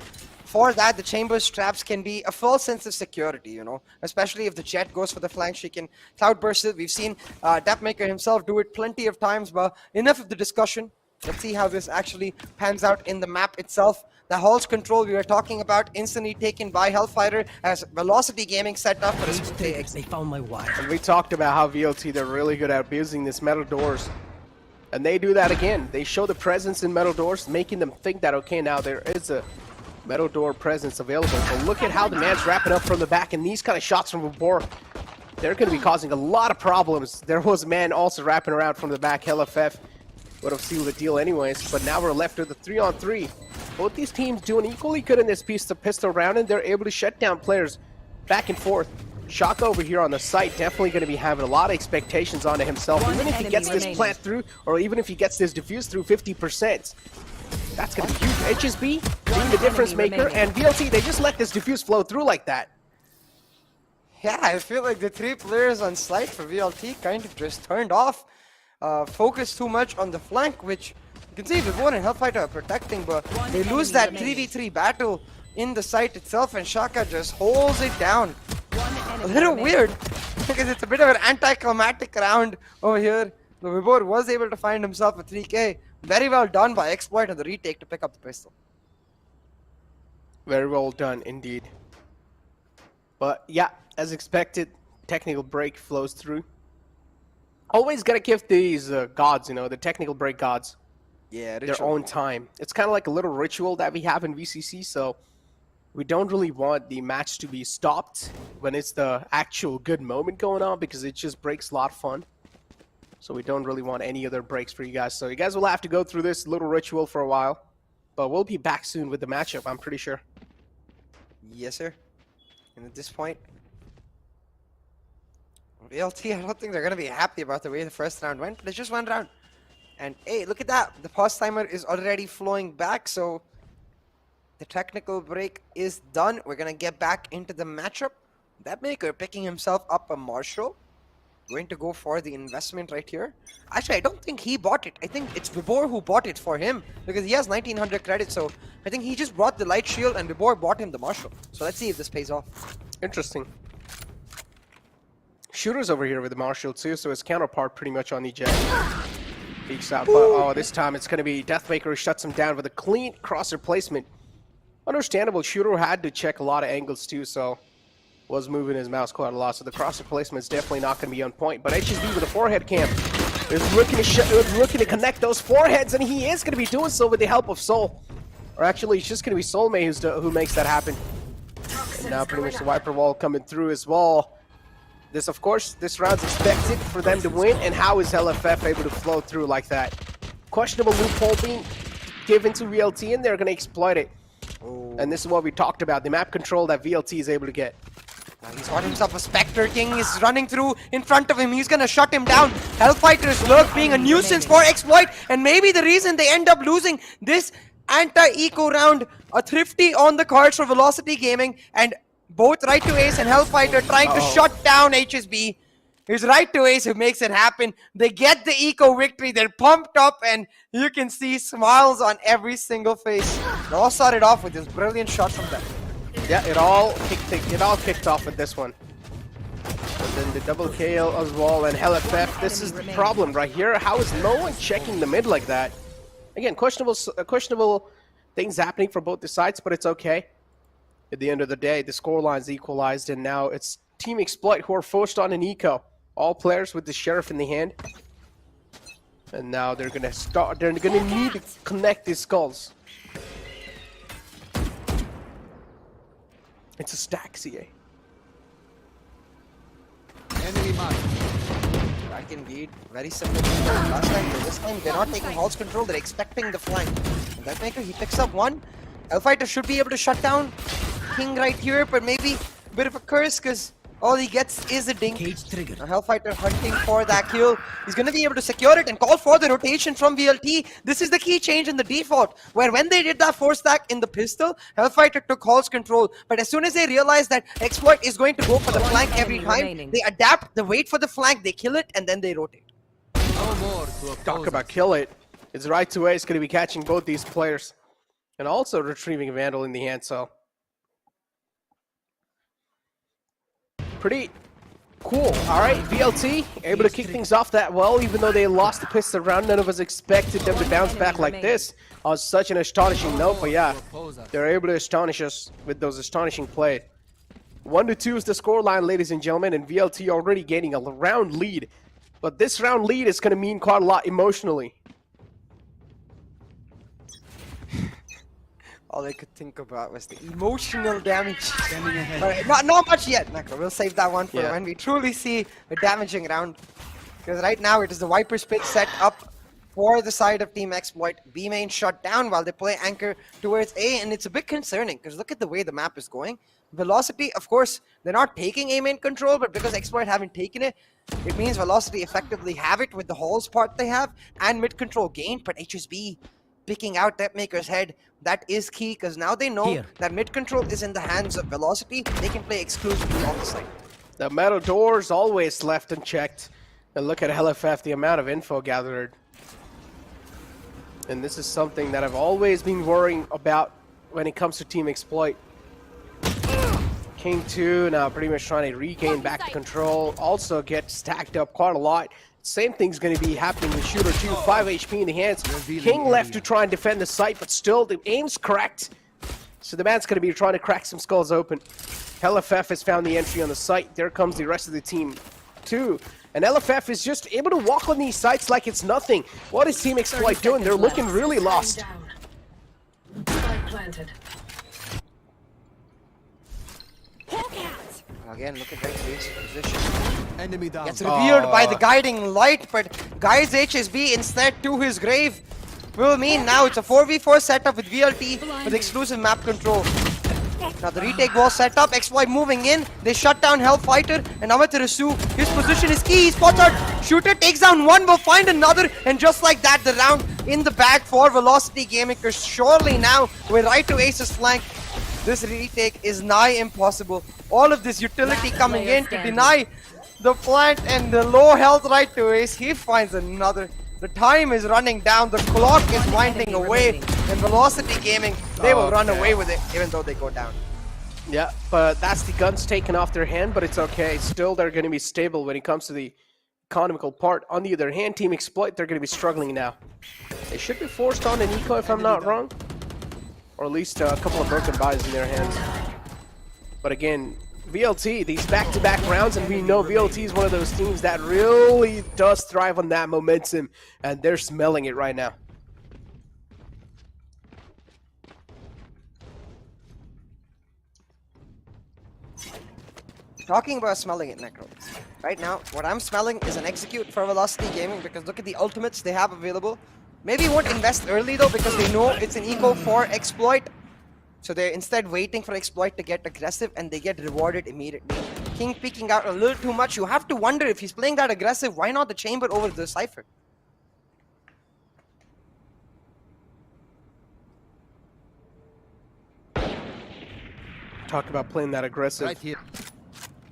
for that, the Chambers traps can be a false sense of security, you know, especially if the Jet goes for the flank, she can cloudburst it. We've seen Dapmaker himself do it plenty of times, but enough of the discussion. Let's see how this actually pans out in the map itself. The Hall's control we were talking about instantly taken by Hellfighter as Velocity Gaming set up for us. They found my wire. And we talked about how VLT, they're really good at abusing this metal doors. And they do that again. They show the presence in metal doors, making them think that, okay, now there is a metal door presence available. But look at how the man's wrapping up from the back, and these kind of shots from Vibor, they're going to be causing a lot of problems. There was a man also wrapping around from the back. LFF would have sealed the deal anyways, but now we're left with a 3-on-3. Both these teams doing equally good in this pistol round, and they're able to shut down players back and forth. Shaka over here on the site definitely going to be having a lot of expectations on himself. Even if he gets this plant through, or even if he gets this diffuse through 50%, that's going to be huge. HSB being the difference maker, and VLT, they just let this diffuse flow through like that. Yeah, I feel like the three players on site for VLT kind of just turned off. Focused too much on the flank, which you can see Vibor and Hellfighter are protecting, but they lose that 3v3 battle in the site itself, and Shaka just holds it down. A little weird, because it's a bit of an anticlimactic round over here. The Vibor was able to find himself a 3k. Very well done by Exploit on the retake to pick up the pistol. Very well done indeed. But yeah, as expected, technical break flows through. Always gotta give these gods, you know, the technical break gods, their own time. It's kind of like a little ritual that we have in VCC, so we don't really want the match to be stopped when it's the actual good moment going on, because it just breaks a lot of fun. So we don't really want any other breaks for you guys. So you guys will have to go through this little ritual for a while, but we'll be back soon with the matchup, I'm pretty sure. Yes, sir. And at this point, VLT, I don't think they're going to be happy about the way the first round went, but it's just one round. And hey, look at that. The pause timer is already flowing back, so the technical break is done. We're going to get back into the matchup. Dapmaker picking himself up a Marshall. Going to go for the investment right here. Actually, I don't think he bought it. I think it's Vibor who bought it for him, because he has 1900 credits, so I think he just brought the light shield and Vibor bought him the Marshall. So let's see if this pays off. Interesting. Shooter's over here with the Marshall too, so his counterpart pretty much on the Jet. Peeks out, but oh, this time it's going to be Deathmaker who shuts him down with a clean crosser placement. Understandable, Shooter had to check a lot of angles too, so was moving his mouse quite a lot, so the crosser placement is definitely not going to be on point. But HSB with a forehead camp is looking to connect those foreheads, and he is going to be doing so with the help of Soul. Or actually, it's just going to be Soulmate who makes that happen. And now pretty much the Viper wall coming through as well. This, of course, this round's expected for them to win, and how is LFF able to flow through like that? Questionable loophole being given to VLT, and they're going to exploit it. Oh. And this is what we talked about, the map control that VLT is able to get. He's got himself a Spectre. King is running through in front of him. He's gonna shut him down. Hellfighters lurk, being a nuisance for Exploit, and maybe the reason they end up losing this anti-eco round. A Thrifty on the cards for Velocity Gaming, and both Right to Ace and Hellfighter trying to shut down HSB. It's Right to Ace who makes it happen. They get the eco victory. They're pumped up, and you can see smiles on every single face. They all started off with this brilliant shot from them. Yeah, it all kicked off with this one. And then the double KO as well, and LFF. This is the problem right here. How is no one checking the mid like that? Again, questionable things happening from both the sides, but it's okay. At the end of the day, the scoreline's equalized, and now it's Team Exploit who are forced on an eco. All players with the Sheriff in the hand. And now they're gonna start. They're gonna need to connect these skulls. It's a stack, CA. Enemy mark. Back indeed. Very similar to last time. But this time they're not taking Hall's control. They're expecting the flank. Deathmaker, he picks up one. Hellfighter should be able to shut down King right here, but maybe a bit of a curse because all he gets is a ding. Now Hellfighter hunting for that kill. He's going to be able to secure it and call for the rotation from VLT. This is the key change in the default, where when they did that 4-stack in the pistol, Hellfighter took Hall's control. But as soon as they realize that Exploit is going to go for the flank every time, they adapt, they wait for the flank, they kill it, and then they rotate. No more to oppose Talk about us. kill it. It's Right to Ace going to be catching both these players. And also retrieving Vandal in the hand cell. Pretty cool. All right, VLT able to kick things off that well, even though they lost the pistol round. None of us expected them to bounce back like this on such an astonishing note. But yeah, they're able to astonish us with those astonishing plays. 1-2 is the scoreline, ladies and gentlemen, and VLT already gaining a round lead. But this round lead is going to mean quite a lot emotionally. All I could think about was the emotional damage. But not much yet, Macro. We'll save that one for when we truly see a damaging round. Because right now it is the Viper Spit set up for the side of Team Exploit. B main shut down while they play anchor towards A, and it's a bit concerning because look at the way the map is going. Velocity, of course, they're not taking A main control, but because Exploit haven't taken it, it means Velocity effectively have it with the Halls part they have and mid control gained, but HSB picking out Deathmaker's head. That is key because now they know that mid control is in the hands of Velocity. They can play exclusively on the side. The metal doors always left unchecked. And look at LFF, the amount of info gathered. And this is something that I've always been worrying about when it comes to Team Exploit. King 2 now pretty much trying to regain back to control. Also get stacked up quite a lot. Same thing's going to be happening with Shooter 2. 5 HP in the hands. King left to try and defend the site, but still the aim's correct. So the man's going to be trying to crack some skulls open. LFF has found the entry on the site. There comes the rest of the team too. And LFF is just able to walk on these sites like it's nothing. What is Team Exploit doing? They're looking really lost. Again, look at Guy's position. Enemy down. Gets revealed by the guiding light, but Guy's HSB instead to his grave will mean now it's a 4v4 setup with VLT with exclusive map control. Now the retake wall set up, Exploit moving in, they shut down Hellfighter, and Amaterasu, his position is key, he spots out, Shooter takes down one, will find another, and just like that, the round in the bag for Velocity Gaming, because surely now, with Right to Ace's flank, this retake is nigh impossible. All of this utility coming in to deny the plant and the low health Right to Ace, he finds another. The time is running down, the clock is winding away, and Velocity Gaming, they will run away with it, even though they go down. Yeah, but that's the guns taken off their hand, but it's okay. Still, they're going to be stable when it comes to the economical part. On the other hand, Team Exploit, they're going to be struggling now. They should be forced on an eco, if I'm not wrong. Or at least a couple of broken buys in their hands. But again, VLT, these back-to-back rounds, and we know VLT is one of those teams that really does thrive on that momentum, and they're smelling it right now. Talking about smelling it, Necro. Right now, what I'm smelling is an execute for Velocity Gaming, because look at the ultimates they have available. Maybe won't invest early though, because they know it's an eco for exploit. So they're instead waiting for exploit to get aggressive, and they get rewarded immediately. King peeking out a little too much. You have to wonder, if he's playing that aggressive, why not the chamber over the Cypher? Talk about playing that aggressive. Right here.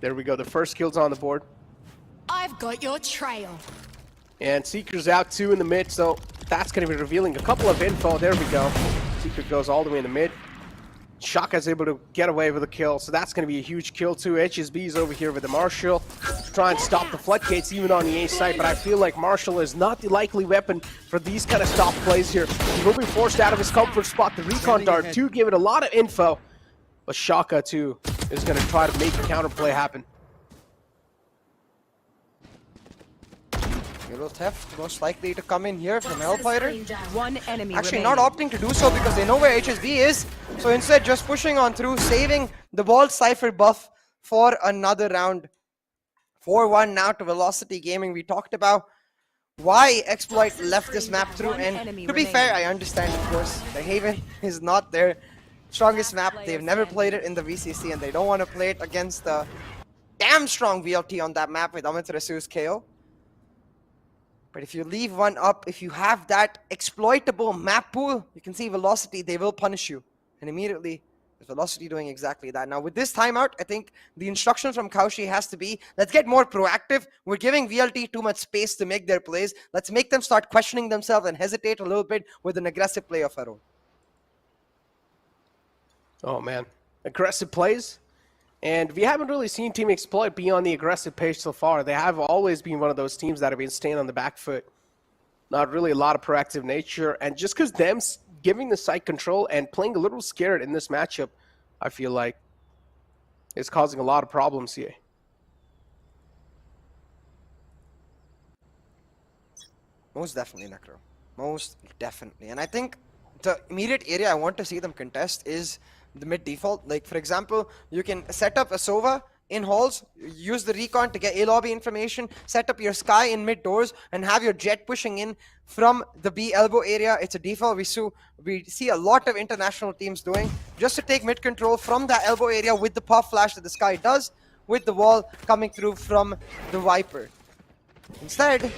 There we go. The first kill's on the board. I've got your trail. And Seeker's out too in the mid, so that's going to be revealing a couple of info. There we go. Seeker goes all the way in the mid. Shaka's able to get away with a kill, so that's going to be a huge kill too. HSB's over here with the Marshall to try and stop the floodgates even on the A side, but I feel like Marshall is not the likely weapon for these kind of stop plays here. He will be forced out of his comfort spot. The recon dart too, give it a lot of info, but Shaka too is going to try to make a counterplay happen. Euro Theft most likely to come in here from Hellfighter. One enemy Actually remaining. not opting to do so because they know where HSB is. So instead just pushing on through, saving the ball Cypher buff for another round. 4-1 now to Velocity Gaming. We talked about why Exploit left this map through, and to be fair, I understand, of course. The Haven is not their strongest map. They've never played it in the VCC, and they don't want to play it against the damn strong VLT on that map with Amit Rasu's KO. But if you leave one up, if you have that exploitable map pool, you can see Velocity, they will punish you. And immediately, Velocity doing exactly that. Now with this timeout, I think the instruction from Kaushi has to be, let's get more proactive. We're giving VLT too much space to make their plays. Let's make them start questioning themselves and hesitate a little bit with an aggressive play of our own. Oh man, aggressive plays. And we haven't really seen Team Exploit be on the aggressive page so far. They have always been one of those teams that have been staying on the back foot. Not really a lot of proactive nature. And just because them giving the site control and playing a little scared in this matchup, I feel like is causing a lot of problems here. Most definitely, Necro. Most definitely. And I think the immediate area I want to see them contest is the mid default. Like, for example, you can set up a Sova in halls, use the recon to get A lobby information, set up your Sky in mid doors, and have your jet pushing in from the B elbow area. It's a default we see a lot of international teams doing, just to take mid control from that elbow area with the puff flash that the Sky does, with the wall coming through from the Viper. Instead,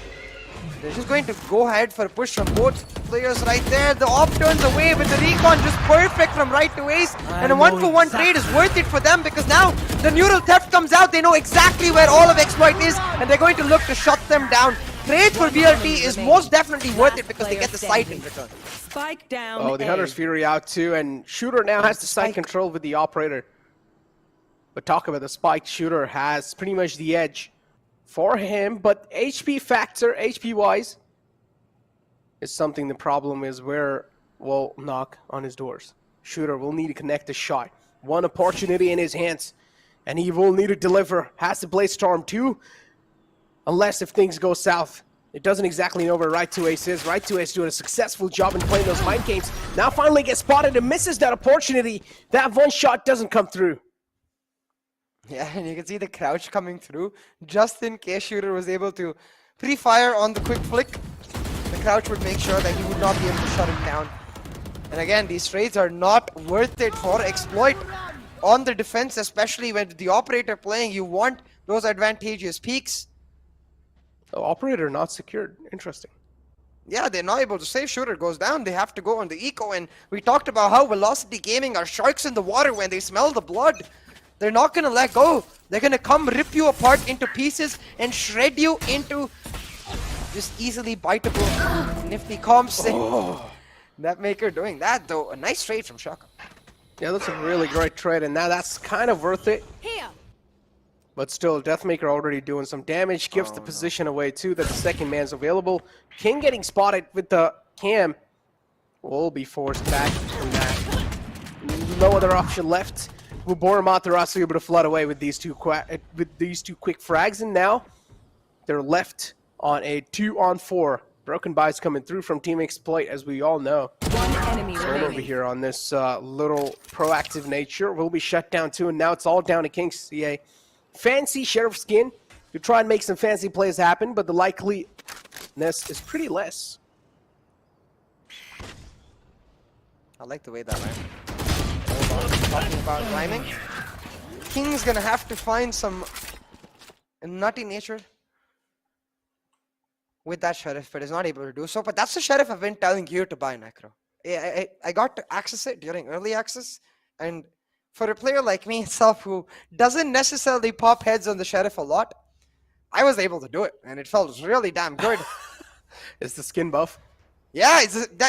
they're just going to go ahead for a push from both players right there. The op turns away with the recon just perfect from right to ace. And a 1-for-1 trade is worth it for them, because now the neural theft comes out. They know exactly where all of Exploit is, and they're going to look to shut them down. Trade for VLT is most definitely worth it because they get the site in return. Spike down. Oh, the Hunter's Fury out too, and Shooter now has the site control with the operator. But talk about the spike, Shooter has pretty much the edge for him, but HP factor, HP-wise, is something the problem is where we'll knock on his doors. Shooter will need to connect a shot. One opportunity in his hands, and he will need to deliver. Has to play Storm 2, unless if things go south. It doesn't exactly know where Right to Ace is. Right to Ace doing a successful job in playing those mind games. Now finally gets spotted and misses that opportunity. That one shot doesn't come through. Yeah, and you can see the crouch coming through. Just in case Shooter was able to pre-fire on the quick flick, the crouch would make sure that he would not be able to shut him down. And again, these trades are not worth it for Exploit on the defense, especially when the operator playing. You want those advantageous peaks. Oh, operator not secured. Interesting. Yeah, they're not able to save. Shooter goes down. They have to go on the eco. And we talked about how Velocity Gaming are sharks in the water when they smell the blood. They're not going to let go. They're going to come rip you apart into pieces and shred you into just easily biteable nifty comps. Oh. That maker doing that though. A nice trade from Shaka. Yeah, that's a really great trade, and now that's kind of worth it. Here. But still, Deathmaker already doing some damage. Gives the position away too, that the second man's available. King getting spotted with the cam. Will be forced back from that. No other option left. Bubor and Matarasu able to flood away with these two quick frags, and now they're left on a 2-on-4. Broken buys coming through from Team Exploit, as we all know. One enemy Right over here on this little proactive nature will be shut down too, and now it's all down to King CA. Fancy Sheriff skin to try and make some fancy plays happen, but the likeliness is pretty less. I like the way that went. Hold on, talking about rhyming. King's gonna have to find some nutty nature with that Sheriff, but is not able to do so. But that's the Sheriff I've been telling you to buy, Necro. I got to access it during early access, and for a player like me itself who doesn't necessarily pop heads on the Sheriff a lot, I was able to do it, and it felt really damn good. Is the skin buff? Yeah,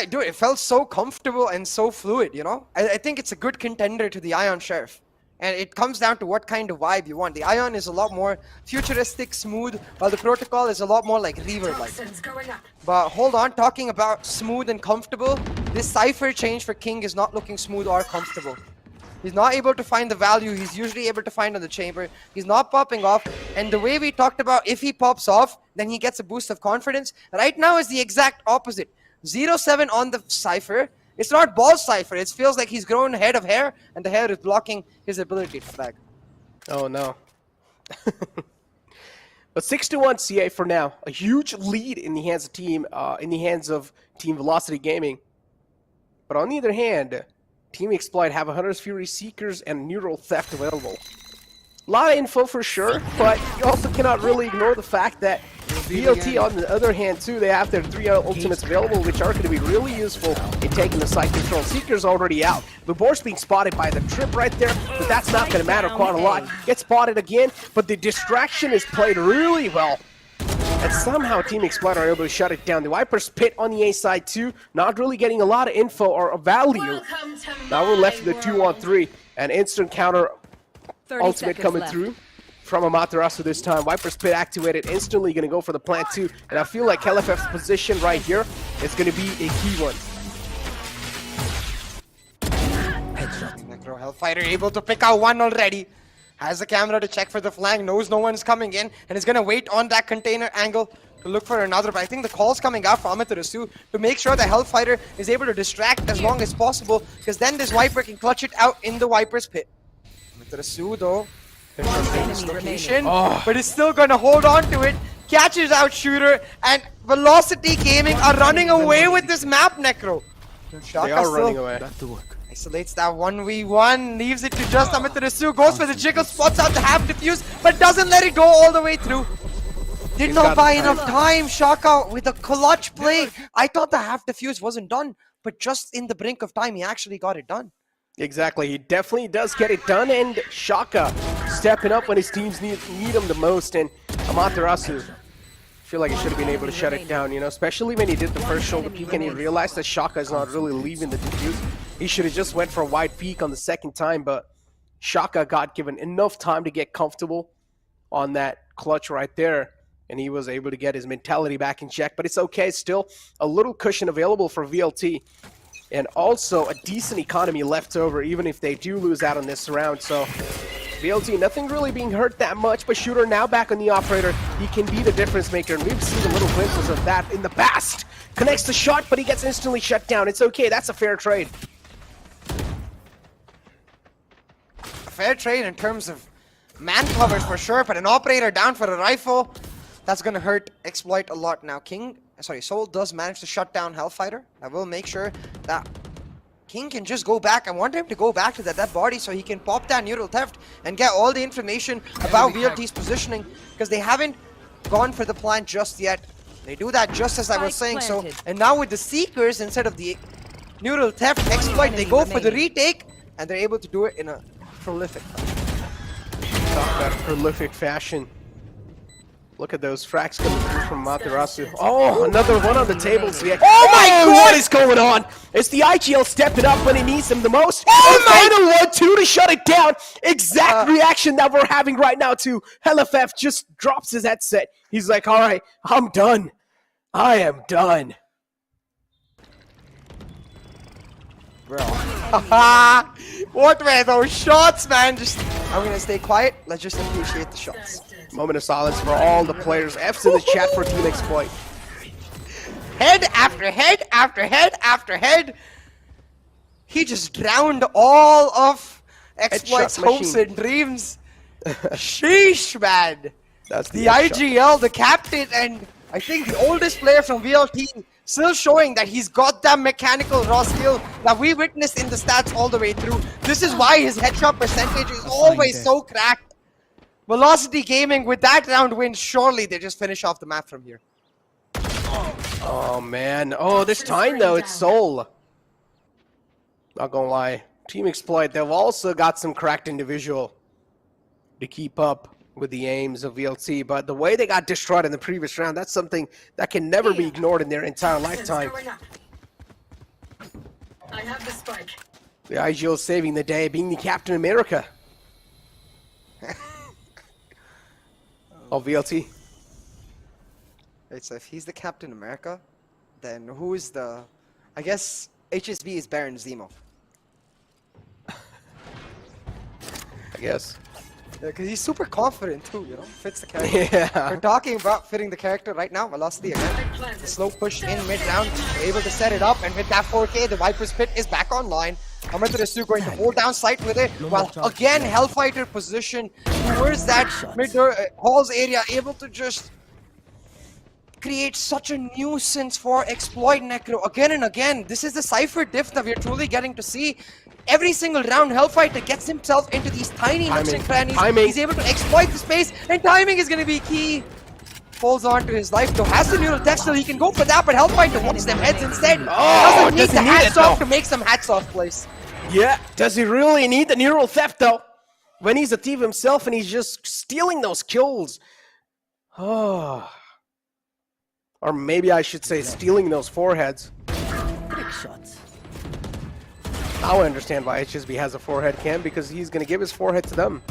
dude, it felt so comfortable and so fluid, you know? I think it's a good contender to the Ion Sheriff. And it comes down to what kind of vibe you want. The Ion is a lot more futuristic, smooth, while the Protocol is a lot more like reverb-like. But hold on, talking about smooth and comfortable, this Cypher change for King is not looking smooth or comfortable. He's not able to find the value he's usually able to find on the chamber. He's not popping off. And the way we talked about, if he pops off, then he gets a boost of confidence. Right now is the exact opposite. 0-7 on the Cypher. It's not ball Cypher. It feels like he's grown a head of hair, and the hair is blocking his ability to flag. Oh, no. But 6-1 CA for now. A huge lead in the hands of Team Velocity Gaming. But on the other hand, Team Exploit have a Hunter's Fury, Seekers, and Neural Theft available. A lot of info for sure, but you also cannot really ignore the fact that VLT, on the other hand, too, they have their 3 ultimates available, which are going to be really useful in taking the side control. Seeker's already out. Lubor's being spotted by the trip right there, but that's not going to matter quite a lot. Gets spotted again, but the distraction is played really well. And somehow Team Exploit are able to shut it down. The Viper's pit on the A side too, not really getting a lot of info or value. Now we're left with a 2-on-3, and instant counter ultimate coming through from Amaterasu this time. Viper's pit activated, instantly going to go for the plant too. And I feel like LFF's position right here is going to be a key one. Headshot. Necro Hellfighter able to pick out one already. Has the camera to check for the flank, knows no one's coming in, and is going to wait on that container angle to look for another. But I think the call's coming out from Amaterasu to make sure the Hellfighter is able to distract as long as possible, because then this Viper can clutch it out in the Viper's pit. Amaterasu, though, this location, but is still going to hold on to it. Catches out Shooter, and Velocity Gaming are running away with this map, Necro. They are running away. Isolates that 1v1, leaves it to just Amaterasu, goes for the jiggle, spots out the half defuse, but doesn't let it go all the way through. Did not buy enough time. Shaka with a clutch play. I thought the half defuse wasn't done, but just in the brink of time, he actually got it done. Exactly, he definitely does get it done, and Shaka stepping up when his teams need him the most, and Amaterasu, I feel like he should have been able to shut it down, you know, especially when he did the first shoulder peek and he realized that Shaka is not really leaving the defuse. He should have just went for a wide peek on the second time, but Shaka got given enough time to get comfortable on that clutch right there, and he was able to get his mentality back in check. But it's okay, still a little cushion available for VLT, and also a decent economy left over, even if they do lose out on this round. So VLT, nothing really being hurt that much, but Shooter now back on the operator. He can be the difference maker, and we've seen a little glimpses of that in the past. Connects the shot, but he gets instantly shut down. It's okay, that's a fair trade. Fair trade in terms of man coverage for sure, but an operator down for a rifle, that's going to hurt Exploit a lot now. Soul does manage to shut down Hellfighter. I will make sure that King can just go back. I want him to go back to that body so he can pop that Neural Theft and get all the information about VLT's positioning, because they haven't gone for the plant just yet. They do that just as I was saying. So, and now with the Seekers instead of the Neural Theft Exploit, they go for the retake, and they're able to do it in a prolific fashion. Talk about a prolific fashion. Look at those frags coming through from Materasu. Oh, another one on the table. So oh my God! What is going on? It's the IGL stepping up when he needs them the most. Oh my! Final 1-2 to shut it down. Exact reaction that we're having right now too. LFF just drops his headset. He's like, all right, I'm done. I am done. Bro. What were those shots, man? I'm gonna stay quiet. Let's just appreciate the shots. Moment of silence for all the players. F's in the chat for Team Exploit. Head after head after head after head. He just drowned all of Exploit's hopes and dreams. Sheesh, man. That's the IGL, the captain, and I think the oldest player from VLT, still showing that he's got that mechanical raw skill that we witnessed in the stats all the way through. This is why his headshot percentage is always so cracked. Velocity Gaming, with that round win, surely they just finish off the map from here. Oh, man. Oh, this time, though, it's Soul. Not gonna lie. Team Exploit, they've also got some cracked individual to keep up with the aims of VLT, but the way they got destroyed in the previous round, that's something that can never be ignored in their entire lifetime. I have the spike. The IGL saving the day, being the Captain America of VLT. Right, so if he's the Captain America, then who is the... I guess HSB is Baron Zemo. I guess. Yeah, because he's super confident too, you know, fits the character. Yeah. We're talking about fitting the character right now. Velocity again. The slow push in mid-round, able to set it up, and with that 4K, the Viper's Pit is back online. Amaterasu going to hold down sight with it, while again Hellfighter position towards that mid halls area, able to just create such a nuisance for Exploit Necro again and again. This is the Cypher diff that we're truly getting to see. Every single round, Hellfighter gets himself into these tiny nooks and crannies. He's able to exploit the space, and timing is going to be key. Holds on to his life, though. Has the neural theft, so he can go for that, but Hellfighter wants them heads instead. Doesn't need the hats off to make some hats off plays. Yeah, does he really need the neural theft, though? When he's a thief himself and he's just stealing those kills. Oh. Or maybe I should say stealing those foreheads. Trick shots. Now I understand why HSB has a forehead cam, because he's going to give his forehead to them.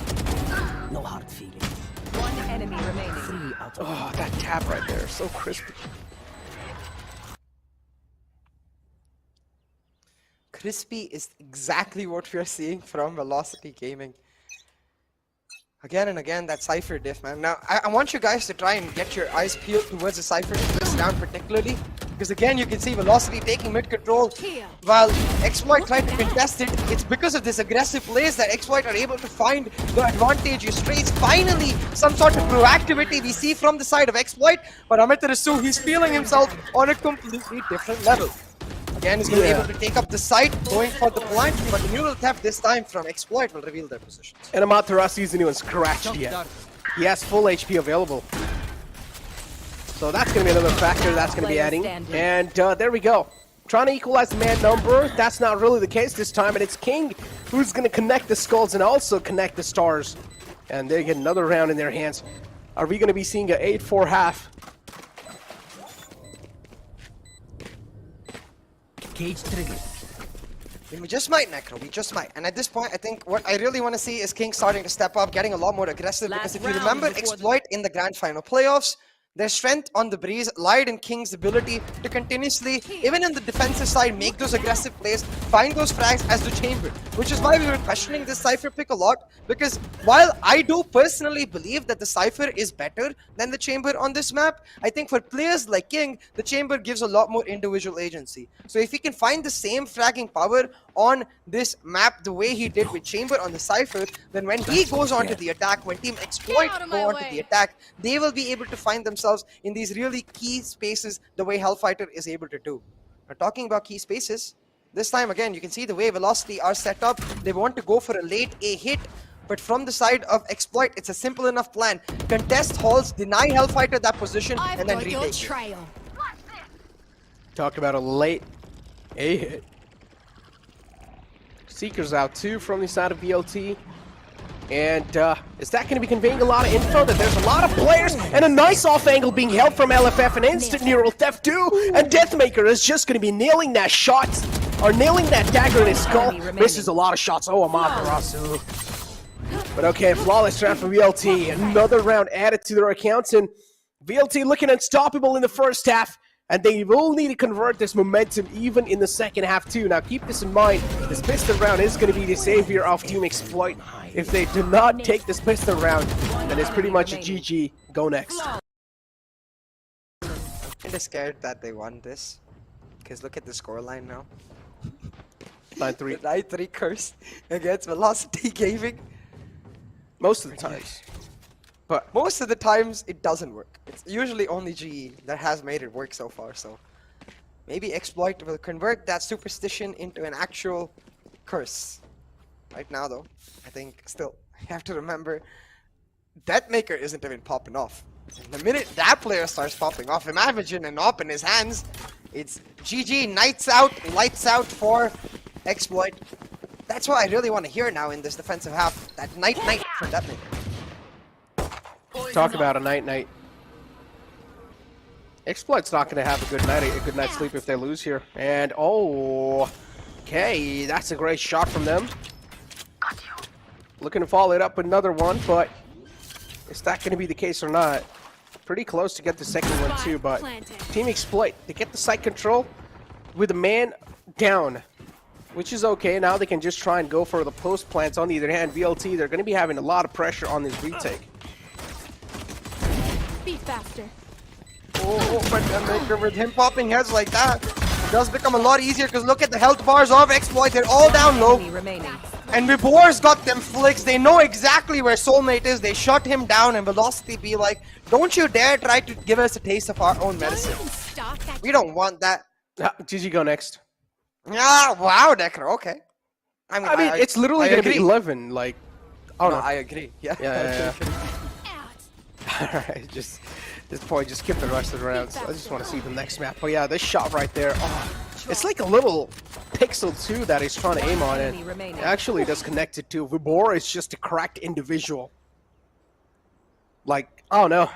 No hard feelings. One enemy remaining. Oh, that tap right there, so crispy. Crispy is exactly what we are seeing from Velocity Gaming. Again and again, that Cypher diff, man. Now, I want you guys to try and get your eyes peeled towards the Cypher diff this round particularly. Because again, you can see Velocity taking mid-control while Exploit tried to contest it. It's because of this aggressive plays that Exploit are able to find the advantageous trades. Finally, some sort of proactivity we see from the side of Exploit. But Amaterasu, he's feeling himself on a completely different level. Again, he's going to be able to take up the site, going for the point, but the neural theft this time from Exploit will reveal their positions. And Amaterasu isn't even scratched yet. He has full HP available. So that's going to be another factor that's going to be adding. And there we go. Trying to equalize the man number. That's not really the case this time. And it's King who's going to connect the skulls and also connect the stars. And they get another round in their hands. Are we going to be seeing an 8-4 half? Cage trigger. We just might, Necro. We just might. And at this point, I think what I really want to see is King starting to step up, getting a lot more aggressive. Because if you remember Exploit in the Grand Final playoffs, their strength on the breeze lied in King's ability to continuously, even in the defensive side, make those aggressive plays, find those frags as the Chamber. Which is why we were questioning this Cypher pick a lot. Because while I do personally believe that the Cypher is better than the Chamber on this map, I think for players like King, the Chamber gives a lot more individual agency. So if he can find the same fragging power on this map the way he did with Chamber on the Cypher, then when he goes onto the attack, when Team Exploit go onto the attack, they will be able to find themselves in these really key spaces the way Hellfighter is able to do. Now, talking about key spaces, this time again, you can see the way Velocity are set up. They want to go for a late A hit, but from the side of Exploit, it's a simple enough plan. Contest halls, deny Hellfighter that position, and then retake it. Talk about a late A hit. Seekers out too from the side of VLT. And is that going to be conveying a lot of info that there's a lot of players and a nice off angle being held from LFF, an instant neural theft too, and Deathmaker is just going to be nailing that shot, or nailing that dagger in his skull. Misses a lot of shots. Oh, Amaterasu. But okay, flawless round for VLT. Another round added to their accounts, and VLT looking unstoppable in the first half. And they will need to convert this momentum even in the second half too. Now keep this in mind, this pistol round is going to be the savior of Team Exploit. If they do not take this pistol round, then it's pretty much a GG. Go next. I'm just scared that they won this. Because look at the scoreline now. 9-3. 9-3 curse against Velocity Gaming. Most of the times. But most of the times, it doesn't work. It's usually only GE that has made it work so far, so maybe Exploit will convert that superstition into an actual curse. Right now, though, I think still, you have to remember, Deathmaker isn't even popping off. And the minute that player starts popping off, imagine an op in his hands, it's GG, lights out for Exploit. That's what I really want to hear now in this defensive half, that night from Deathmaker. Talk about a night. Exploit's not going to have a good night's sleep if they lose here. And okay, that's a great shot from them. Looking to follow it up with another one, but is that going to be the case or not? Pretty close to get the second one too, but Team Exploit, they get the site control with a man down, which is okay. Now they can just try and go for the post plants. On the other hand, VLT, they're going to be having a lot of pressure on this retake. Faster. But with him popping heads like that, it does become a lot easier because look at the health bars of Exploit. They're all down low. And Vibor's got them flicks. They know exactly where Soulmate is. They shut him down and Velocity be like, don't you dare try to give us a taste of our own medicine. We don't want that. GG, go next. Ah, wow, Necro, okay. I mean, it's literally going to be 11. Like, oh no, I agree. Yeah. Alright, just this point, just skip the rest of the rounds. I just want to see the next map. But yeah, this shot right there, it's like a little pixel too that he's trying to aim on, and it actually does connect it to. Vibor is just a cracked individual. Like, I don't know.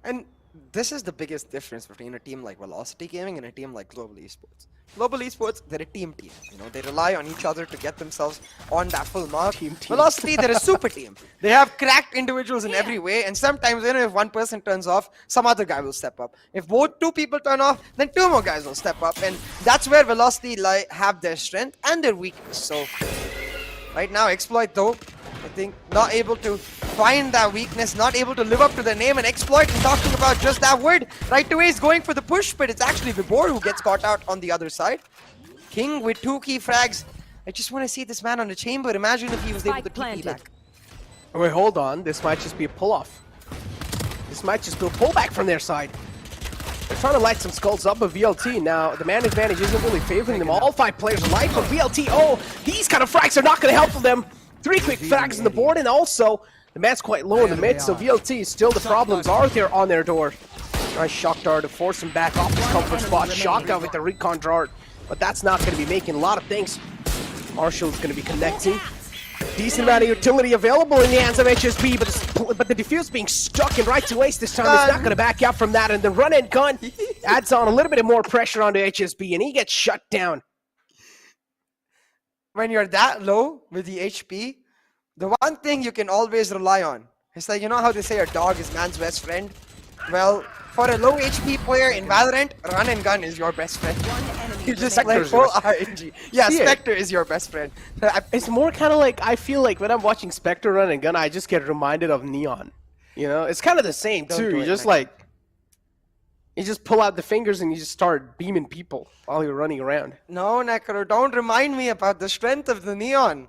And this is the biggest difference between a team like Velocity Gaming and a team like Global Esports. Global Esports, they're a team. You know, they rely on each other to get themselves on that full mark. Velocity, they're a super team. They have cracked individuals in every way, and sometimes even if one person turns off, some other guy will step up. If two people turn off, then two more guys will step up, and that's where Velocity have their strength and their weakness. So right now, Exploit though, I think not able to find that weakness, not able to live up to the name, and Exploit is talking about just that word. Right away he's going for the push, but it's actually Vibor who gets caught out on the other side. King with 2 key frags. I just want to see this man on the chamber. Imagine if he was able to TP back. Wait, hold on. This might just be a pull-off. This might just be a pullback from their side. They're trying to light some skulls up of VLT. Now, the man advantage isn't really favoring them. All 5 players are light, but VLT, these kind of frags are not going to help them. 3 quick frags on the board, and also the man's quite low in the mid, so VLT still the problems are there on their door. Nice shock dart to force him back off his comfort spot. Shotgun with the recon dart, but that's not going to be making a lot of things. Marshall's going to be connecting. Decent amount of utility available in the hands of HSB, but the defuse being stuck in right to waste this time. He's not going to back out from that, and the run and gun adds on a little bit more pressure onto HSB, and he gets shut down. When you're that low with the HP, the one thing you can always rely on, it's like, you know how they say a dog is man's best friend? Well, for a low HP player in Valorant, run and gun is your best friend. You just play full RNG. Yeah, Spectre is your best friend. It's more kind of like, I feel like when I'm watching Spectre run and gun, I just get reminded of Neon. You know, it's kind of the same too. You just like, you just pull out the fingers and you just start beaming people while you're running around. No, Necro, don't remind me about the strength of the Neon.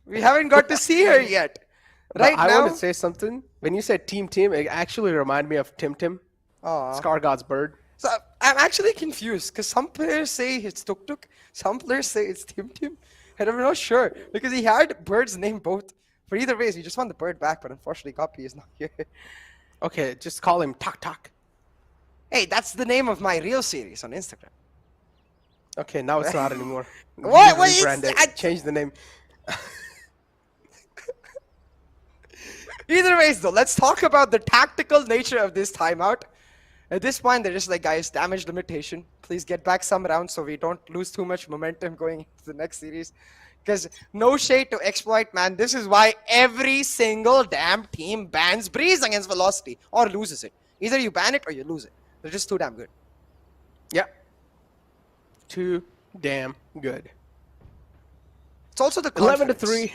We haven't got to see her yet. Right now, I want to say something. When you said Team, it actually reminded me of Tim. Scar God's bird. So I'm actually confused because some players say it's Tuk, some players say it's Tim. And I'm not sure because he had birds named both. But either ways, he just want the bird back, but unfortunately, Copy is not here. Okay, just call him Tak. Hey, that's the name of my real series on Instagram. Okay, now it's not anymore. What? I changed the name. Either ways, though, let's talk about the tactical nature of this timeout. At this point, they're just like, guys, damage limitation. Please get back some rounds so we don't lose too much momentum going into the next series. Because no shade to Exploit, man. This is why every single damn team bans Breeze against Velocity or loses it. Either you ban it or you lose it. They're just too damn good. Yep. Too damn good. It's also the 11-3.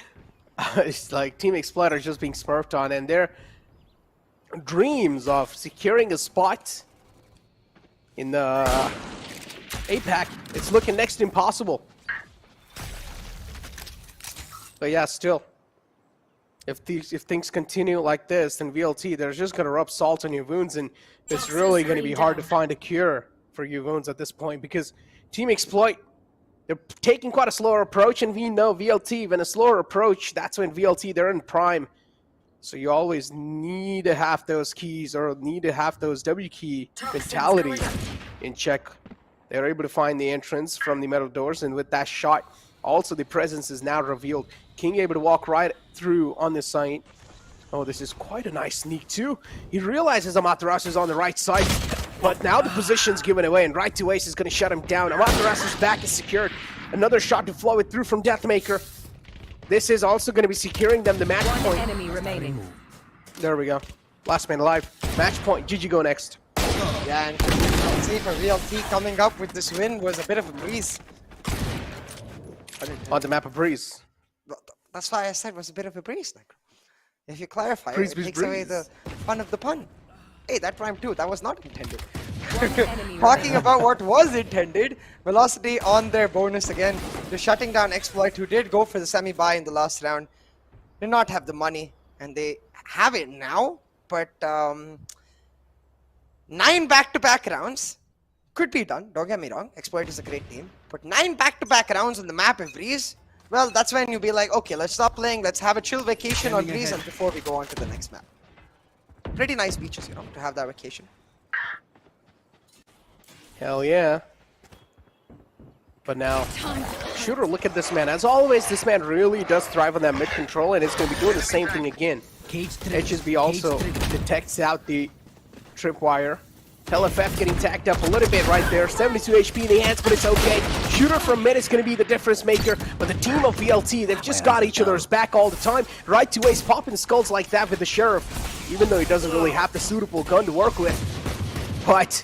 It's like Team Exploiter just being smurfed on, and their dreams of securing a spot in the APAC, it's looking next to impossible. But yeah, still, if things continue like this, then VLT, they're just going to rub salt on your wounds, and it's really going to be hard to find a cure for your wounds at this point, because Team Exploit, they're taking quite a slower approach, and we know VLT, when a slower approach, that's when VLT, they're in prime. So you always need to have those keys, or need to have those W key mentality in check. They're able to find the entrance from the metal doors, and with that shot, also the presence is now revealed. King able to walk right through on this side. Oh, this is quite a nice sneak too. He realizes Amaterasu is on the right side, but now the position's given away, and right to ace is going to shut him down. Amaterasu's back is secured. Another shot to flow it through from Deathmaker. This is also going to be securing them the match point. One enemy remaining. There we go. Last man alive. Match point. GG go next. Yeah, and see for VLT coming up with this win was a bit of a breeze. On the map of Breeze. That's why I said it was a bit of a breeze. Like, if you clarify Breeze, it, breeze, takes away breeze. the fun of the pun. Hey, that rhymed too. That was not intended. Enemy Talking about what was intended, Velocity on their bonus again. They're shutting down Exploit, who did go for the semi-buy in the last round. Did not have the money, and they have it now, but 9 back-to-back rounds could be done, don't get me wrong. Exploit is a great team, but 9 back-to-back rounds on the map of Breeze, well, that's when you'll be like, okay, let's stop playing, let's have a chill vacation on Breeze and before we go on to the next map. Pretty nice beaches, you know, to have that vacation. Hell yeah. But now, Shooter, look at this man. As always, this man really does thrive on that mid control, and it's going to be doing the same thing again. HSB also detects out the tripwire. LFF getting tacked up a little bit right there. 72 HP in the hands, but it's okay. Shooter from mid is going to be the difference maker. But the team of VLT, they've just got each other's back all the time. Right to ace, popping skulls like that with the Sheriff, even though he doesn't really have the suitable gun to work with. But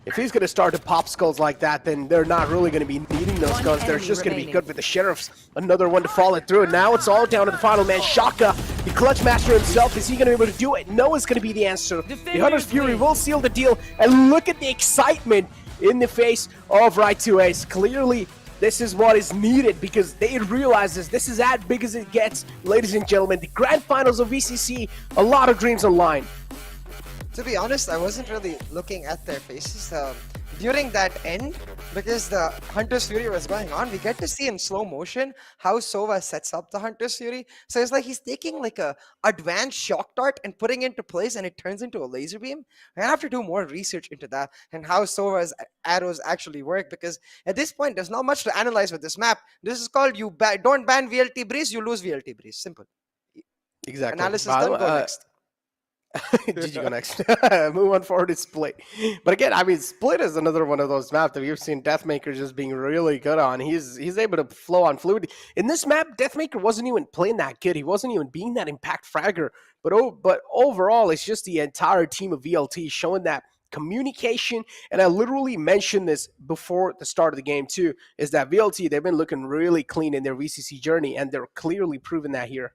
if he's going to start to pop skulls like that, then they're not really going to be needing those guns. They're just going to be good with the Sheriffs. Another one to follow through. And now it's all down to the final man, Shaka. The clutch master himself, is he going to be able to do it? No is going to be the answer. The Hunter's Fury will seal the deal. And look at the excitement in the face of Right to Ace. Clearly, this is what is needed, because they realize this is as big as it gets. Ladies and gentlemen, the grand finals of VCC, a lot of dreams on line. To be honest, I wasn't really looking at their faces during that end, because the Hunter's Fury was going on. We get to see in slow motion how Sova sets up the Hunter's Fury. So it's like he's taking like a advanced shock dart and putting it into place, and it turns into a laser beam. I have to do more research into that and how Sova's arrows actually work, because at this point there's not much to analyze with this map. This is called don't ban VLT Breeze, you lose VLT Breeze. Simple. Exactly. Analysis done, go next. GG go next. Move on forward to Split. But again, I mean, Split is another one of those maps that we've seen Deathmaker just being really good on. He's able to flow on fluid. In this map, Deathmaker wasn't even playing that good. He wasn't even being that impact fragger. But overall, it's just the entire team of VLT showing that communication. And I literally mentioned this before the start of the game too, is that VLT, they've been looking really clean in their VCC journey, and they're clearly proving that here.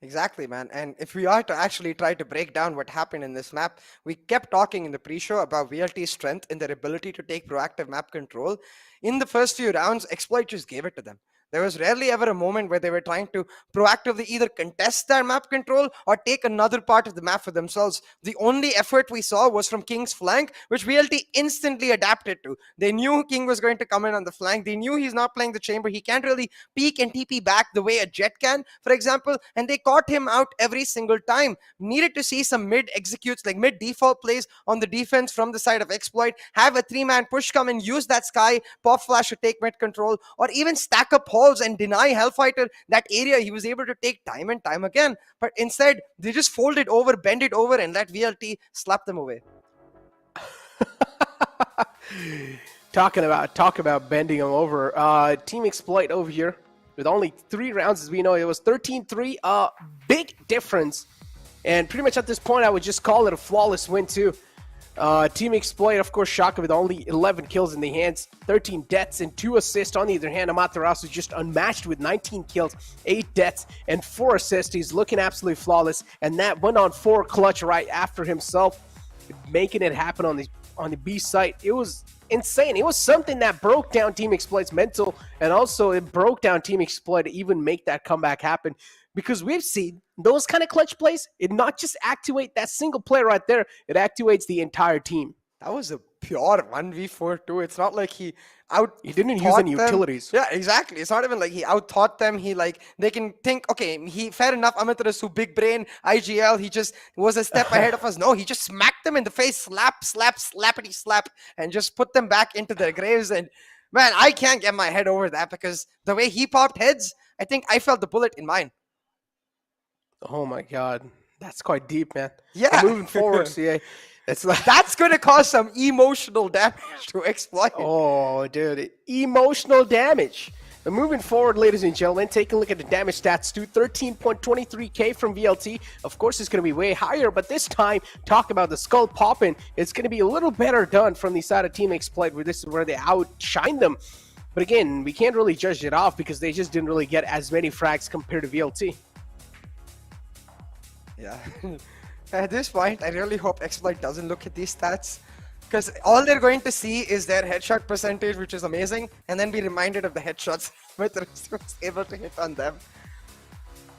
Exactly, man. And if we are to actually try to break down what happened in this map, we kept talking in the pre-show about VLT's strength in their ability to take proactive map control. In the first few rounds, Exploit just gave it to them. There was rarely ever a moment where they were trying to proactively either contest their map control or take another part of the map for themselves. The only effort we saw was from King's flank, which VLT instantly adapted to. They knew King was going to come in on the flank. They knew he's not playing the chamber. He can't really peek and TP back the way a Jet can, for example, and they caught him out every single time. Needed to see some mid executes, like mid default plays on the defense from the side of Exploit, have a 3-man push come and use that Sky pop flash to take mid control, or even stack up and deny Hellfighter that area he was able to take time and time again. But instead, they just fold it over, bend it over, and let VLT slap them away. Talk about bending them over. Team Exploit over here with only 3 rounds, as we know. It was 13-3, big difference. And pretty much at this point, I would just call it a flawless win too. Team Exploit, of course, Shaka with only 11 kills in the hands, 13 deaths and 2 assists. On the other hand, Amaterasu just unmatched with 19 kills, 8 deaths and 4 assists. He's looking absolutely flawless, and that went on 4 clutch right after himself, making it happen on the B site. It was insane. It was something that broke down Team Exploit's mental, and also it broke down Team Exploit to even make that comeback happen. Because we've seen those kind of clutch plays, it not just activate that single player right there, it activates the entire team. That was a pure 1v4 too. It's not like he didn't use any utilities. Yeah, exactly. It's not even like he out-thought them. They can think, okay, fair enough, Amaterasu, big brain, IGL, he just was a step ahead of us. No, he just smacked them in the face, slappity slap, and just put them back into their graves. And man, I can't get my head over that, because the way he popped heads, I think I felt the bullet in mine. Oh my God, that's quite deep, man. Yeah. Moving forward, CA, it's like that's going to cause some emotional damage to Exploit. Oh, dude, emotional damage. And moving forward, ladies and gentlemen, take a look at the damage stats too. 13.23k from VLT. Of course, it's going to be way higher, but this time, talk about the skull popping. It's going to be a little better done from the side of Team Exploit, where this is where they outshine them. But again, we can't really judge it off because they just didn't really get as many frags compared to VLT. Yeah. At this point, I really hope Exploit doesn't look at these stats, because all they're going to see is their headshot percentage, which is amazing, and then be reminded of the headshots Amaterasu was able to hit on them.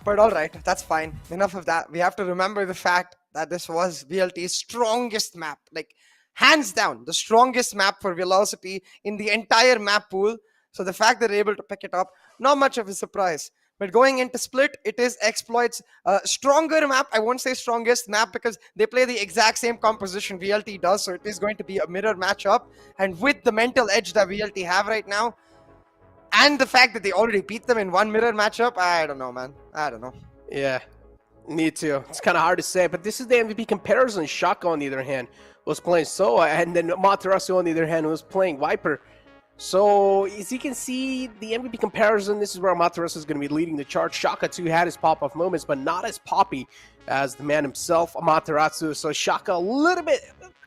But alright, that's fine. Enough of that. We have to remember the fact that this was VLT's strongest map. Like, hands down, the strongest map for velocity in the entire map pool. So the fact that they're able to pick it up, not much of a surprise. But going into Split, it is Exploit's stronger map. I won't say strongest map, because they play the exact same composition VLT does. So it is going to be a mirror matchup. And with the mental edge that VLT have right now, and the fact that they already beat them in one mirror matchup, I don't know, man. I don't know. Yeah, me too. It's kind of hard to say, but this is the MVP comparison. Shaka, on the other hand, was playing Soa, and then Amaterasu, on the other hand, was playing Viper. So, as you can see, the MVP comparison, this is where Amaterasu is going to be leading the charge. Shaka, too, had his pop-off moments, but not as poppy as the man himself, Amaterasu. So, Shaka, a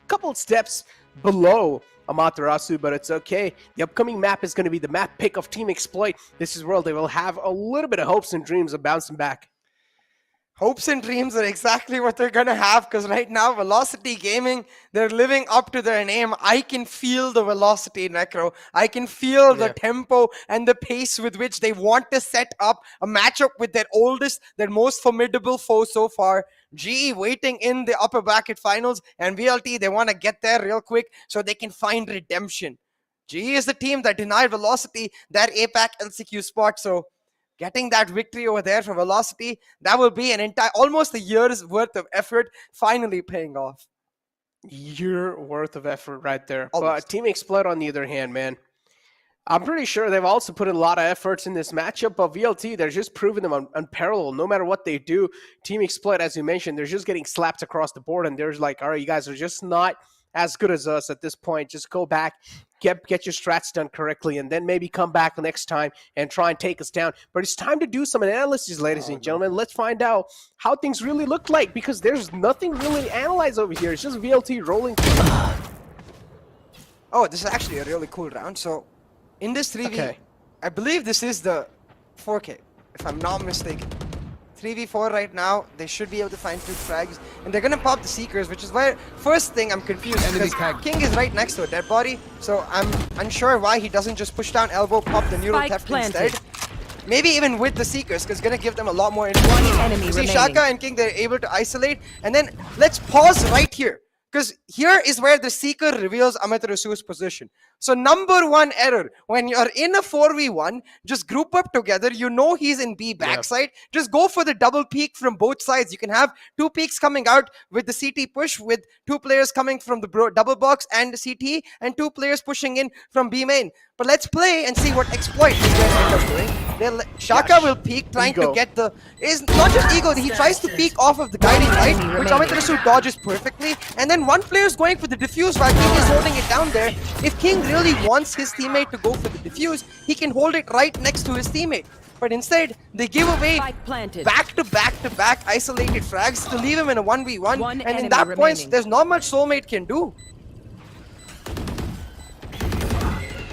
couple of steps below Amaterasu, but it's okay. The upcoming map is going to be the map pick of Team Exploit. This is where they will have a little bit of hopes and dreams of bouncing back. Hopes and dreams are exactly what they're going to have, because right now, Velocity Gaming, they're living up to their name. I can feel the velocity, Necro. I can feel the tempo and the pace with which they want to set up a matchup with their oldest, their most formidable foe so far. GE waiting in the upper bracket finals, and VLT, they want to get there real quick so they can find redemption. GE is the team that denied Velocity that APAC LCQ spot, so getting that victory over there for Velocity, that will be almost a year's worth of effort finally paying off. Year worth of effort right there. Almost. But Team Exploit, on the other hand, man, I'm pretty sure they've also put in a lot of efforts in this matchup, but VLT, they're just proving them unparalleled. No matter what they do, Team Exploit, as you mentioned, they're just getting slapped across the board, and there's like, all right, you guys are just not as good as us at this point. Just go back, get your strats done correctly, and then maybe come back the next time and try and take us down. But it's time to do some analysis, ladies and gentlemen. Let's find out how things really look like, because there's nothing really to analyze over here. It's just VLT rolling through. Oh, this is actually a really cool round. So, in this 3v, I believe this is the 4K, if I'm not mistaken. 3v4 right now, they should be able to find 2 frags, and they're gonna pop the Seekers, which is where first thing I'm confused, because King is right next to a dead body, so I'm unsure why he doesn't just push down elbow, pop the neural theft instead. Maybe even with the Seekers, because it's gonna give them a lot more information. See, Shaka and King, they're able to isolate, and then let's pause right here, because here is where the Seeker reveals Amaterasu's position. So number one error, when you're in a 4v1, just group up together. You know he's in B backside. Just go for the double peek from both sides. You can have 2 peeks coming out with the CT push, with 2 players coming from the double box and the CT, and 2 players pushing in from B main. But let's play and see what Exploit is going to end up doing. Shaka will peek, trying to get the... Is not just ego, he tries to peek off of the guiding light, which Amaterasu dodges perfectly. And then one player is going for the diffuse while King is holding it down there. If King really wants his teammate to go for the diffuse, he can hold it right next to his teammate. but instead they give away Spike planted. back isolated frags to leave him in a 1v1. One And in enemy that point, remaining. there's not much Soulmate can do.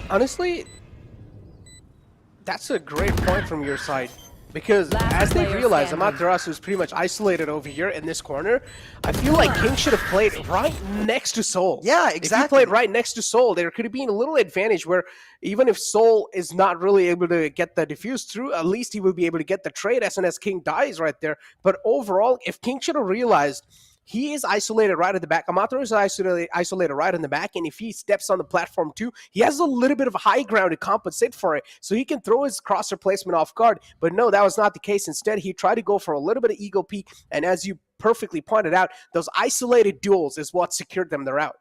Honestly, that's a great point from your side. Because Last as they player realize standing. Amaterasu is pretty much isolated over here in this corner, I feel like King should have played right next to Soul. Yeah, If he exactly. played right next to Soul, there could have been a little advantage where even if Soul is not really able to get the diffuse through, at least he will be able to get the trade as soon as King dies right there. But overall, if King should have realized he is isolated right at the back. Amaterasu is isolated right in the back, and if he steps on the platform too, he has a little bit of high ground to compensate for it, so he can throw his crosser placement off guard. But no, that was not the case. Instead, he tried to go for a little bit of ego peek, and as you perfectly pointed out, those isolated duels is what secured them the route.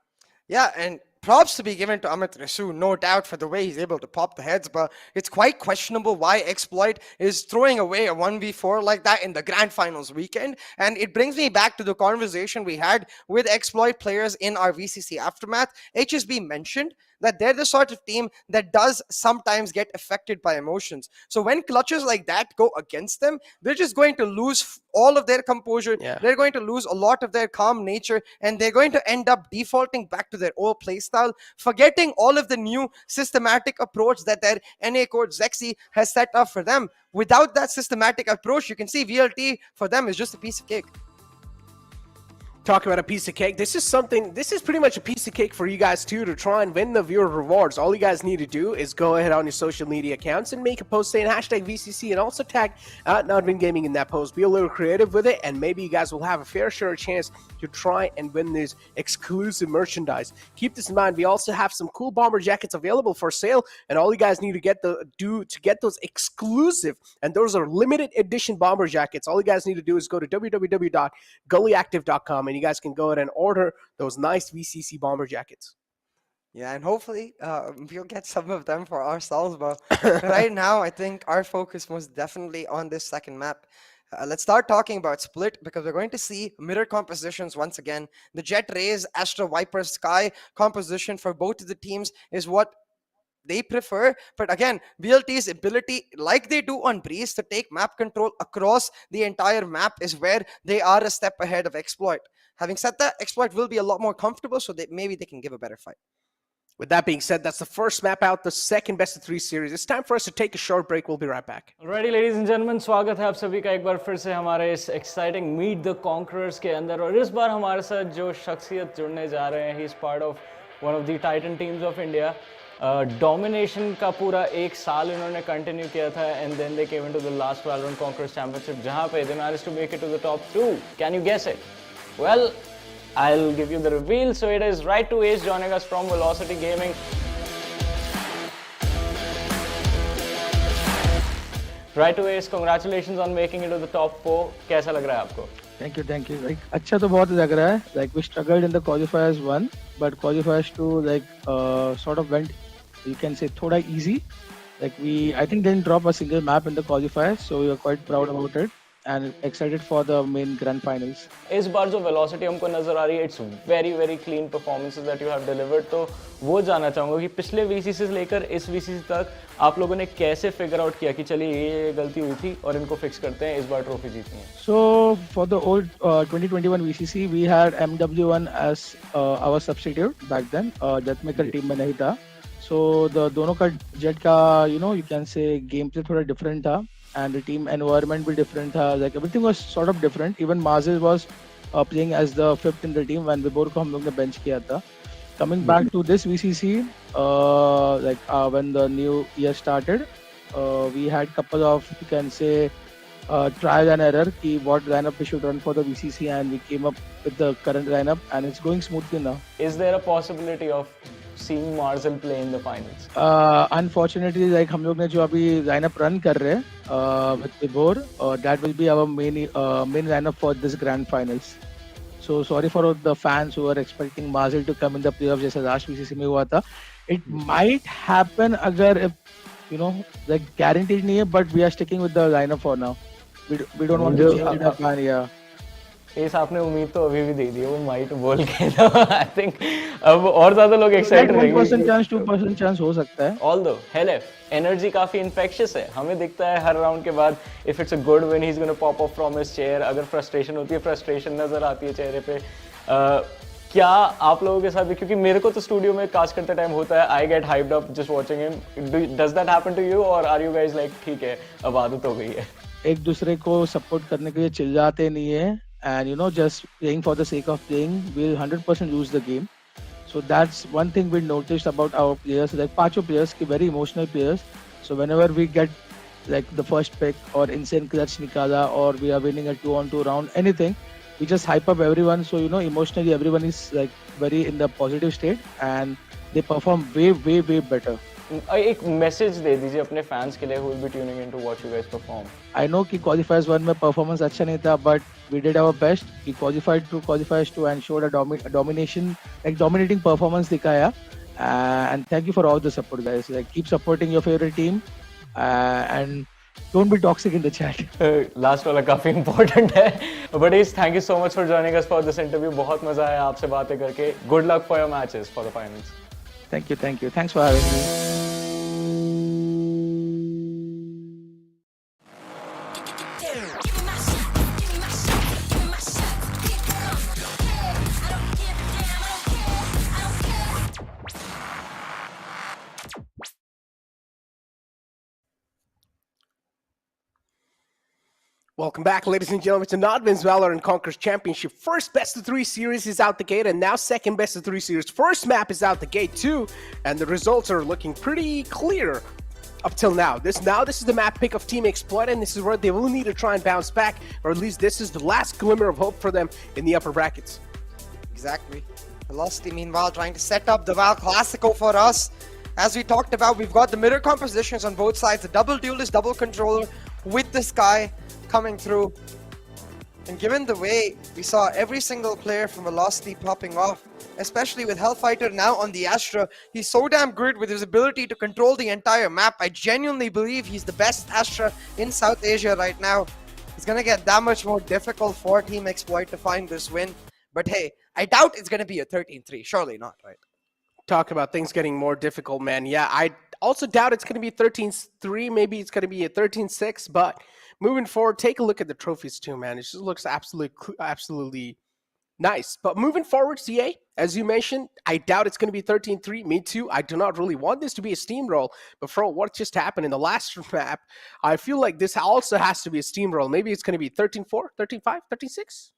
Yeah, and props to be given to Amaterasu, no doubt, for the way he's able to pop the heads, but it's quite questionable why Exploit is throwing away a 1v4 like that in the Grand Finals weekend. And it brings me back to the conversation we had with Exploit players in our VCC Aftermath. HSB mentioned that they're the sort of team that does sometimes get affected by emotions. So when clutches like that go against them, they're just going to lose all of their composure. Yeah. They're going to lose a lot of their calm nature, and they're going to end up defaulting back to their old playstyle, forgetting all of the new systematic approach that their NA coach Zexy has set up for them. Without that systematic approach, you can see VLT for them is just a piece of cake. Talk about a piece of cake. This is pretty much a piece of cake for you guys too, to try and win the viewer rewards. All you guys need to do is go ahead on your social media accounts and make a post saying hashtag VCC and also tag NODWIN Gaming in that post. Be a little creative with it, and maybe you guys will have a fair share of chance to try and win this exclusive merchandise. Keep this in mind. We also have some cool bomber jackets available for sale, and all you guys need to get those exclusive, and those are limited edition bomber jackets. All you guys need to do is go to www.gullyactive.com, and you guys can go ahead and order those nice VCC bomber jackets. Yeah, and hopefully we'll get some of them for ourselves. But right now, I think our focus was definitely on this second map. Let's start talking about Split, because we're going to see mirror compositions once again. The Jet Rays, Astra Viper Sky composition for both of the teams is what they prefer. But again, VLT's ability, like they do on Breeze, to take map control across the entire map is where they are a step ahead of Exploit. Having said that, Exploit will be a lot more comfortable, so maybe they can give a better fight. With that being said, that's the first map out, the second best of 3 series. It's time for us to take a short break. We'll be right back. Alrighty, ladies and gentlemen, स्वागत है आप सभी का एक बार फिर से हमारे इस exciting Meet the Conquerors के अंदर। और इस बार हमारे साथ जो शख्सियत जुड़ने जा रहे हैं, he's part of one of the Titan teams of India. Domination का पूरा एक साल इन्होंने कंटिन्यू किया था, and then they came into the last Valorant Conquerors Championship, जहाँ पे they managed to make it to the top 2. Can you guess it? Well, I'll give you the reveal. So it is Right to Ace joining us from Velocity Gaming. Right to Ace, congratulations on making it to the top 4. कैसा लग रहा है आपको? Thank you. Like, अच्छा तो बहुत लग रहा है. Like we struggled in the qualifiers 1, but qualifiers 2 like sort of went, you can say, थोड़ा easy. Like I think didn't drop a single map in the qualifiers, so we were quite proud about it and excited for the main grand finals. इस बार जो velocity हमको नजर आ रही है, it's very clean performances that you have delivered. तो वो जानना चाहूँगा कि पिछले VCC से लेकर इस VCC तक आप लोगों ने कैसे figure out किया कि चलिए ये गलती हुई थी और इनको fix करते हैं, इस बार trophy जीतनी है. So for the old 2021 VCC, we had MW1 as our substitute back then. Deathmaker team में नहीं था. So the दोनों का jet का you can say gameplay थोड़ा different था. And the team environment भी different था. Like everything was sort of different. Even Mazil was playing as the 5th in the team when Vibor को हम लोग ने bench किया था. Coming back to this VCC, when the new year started, we had couple of, you can say, trial and error ki what lineup we should run for the VCC, and we came up with the current lineup, and it's going smoothly now. Is there a possibility of seeing Marzel play in the finals? Unfortunately, like हम लोग ने जो अभी lineup run कर रहे हैं with Vibor, that will be our main lineup for this grand finals. So sorry for the fans who are expecting Marzel to come in the playoffs जैसे last VCC में हुआ था. It might happen अगर if like guaranteed नहीं है, but we are sticking with the lineup for now. We don't want to change the plan. Yeah. S आपने उम्मीद तो अभी भी दे दी है वो माइट बोल के तो आई थिंक अब और ज्यादा लोग एक्साइटेड रहेंगे 1% चांस 2% चांस हो सकता है ऑल्दो हेलेफ एनर्जी काफी इन्फेक्शियस है हमें दिखता है हर राउंड के बाद if it's a good win he is gonna pop of from his chair अगर फ्रस्ट्रेशन होती है फ्रस्ट्रेशन नजर आती है चेहरे पे क्या आप लोगों के साथ भी क्योंकि मेरे को तो स्टूडियो में कास्ट करते टाइम होता है I get hyped up just watching him does that happen to you और आर यू गाइस लाइक ठीक है अब आदत हो गई है एक दूसरे को सपोर्ट करने के लिए चिल्लाते नहीं है and just playing for the sake of playing will 100% lose the game so that's one thing we noticed about our players like pacho players ki very emotional players so whenever we get like the first pick or insane clutch nikala or we are winning a 2-on-2 round anything we just hype up everyone so emotionally everyone is like very in the positive state and they perform way better एक message दे दीजिए अपने fans के लिए who will be tuning in to watch you guys perform. I know कि qualifiers 1 में performance अच्छा नहीं था but we did our best. We qualified through qualifiers 2 and showed a domination like dominating performance दिखाया and thank you for all the support guys like keep supporting your favorite team and don't be toxic in the chat. Last वाला काफी important है but thank you so much for joining us for this interview बहुत मजा आया आपसे बातें करके good luck for your matches for the finals. Thank you thanks for having me. Welcome back, ladies and gentlemen, to NODWIN's Valorant Conquerors Championship. First best of 3 series is out the gate, and now second best of 3 series. First map is out the gate too, and the results are looking pretty clear up till now. This is the map pick of Team Exploit, and this is where they will need to try and bounce back, or at least this is the last glimmer of hope for them in the upper brackets. Exactly. Velocity, meanwhile, trying to set up the Val Classico for us. As we talked about, we've got the mirror compositions on both sides, the double duelist, double controller with the Sky coming through. And given the way we saw every single player from Velocity popping off, especially with Hellfighter now on the Astra, he's so damn good with his ability to control the entire map. I genuinely believe he's the best Astra in South Asia right now. It's going to get that much more difficult for Team Exploit to find this win. But hey, I doubt it's going to be a 13-3. Surely not, right? Talk about things getting more difficult, man. Yeah, I also doubt it's going to be 13-3. Maybe it's going to be a 13-6, but moving forward, take a look at the trophies too, man. It just looks absolutely nice. But moving forward, CA, as you mentioned, I doubt it's going to be 13-3. Me too. I do not really want this to be a steamroll. But for what just happened in the last map, I feel like this also has to be a steamroll. Maybe it's going to be 13-4, 13-5, 13-6.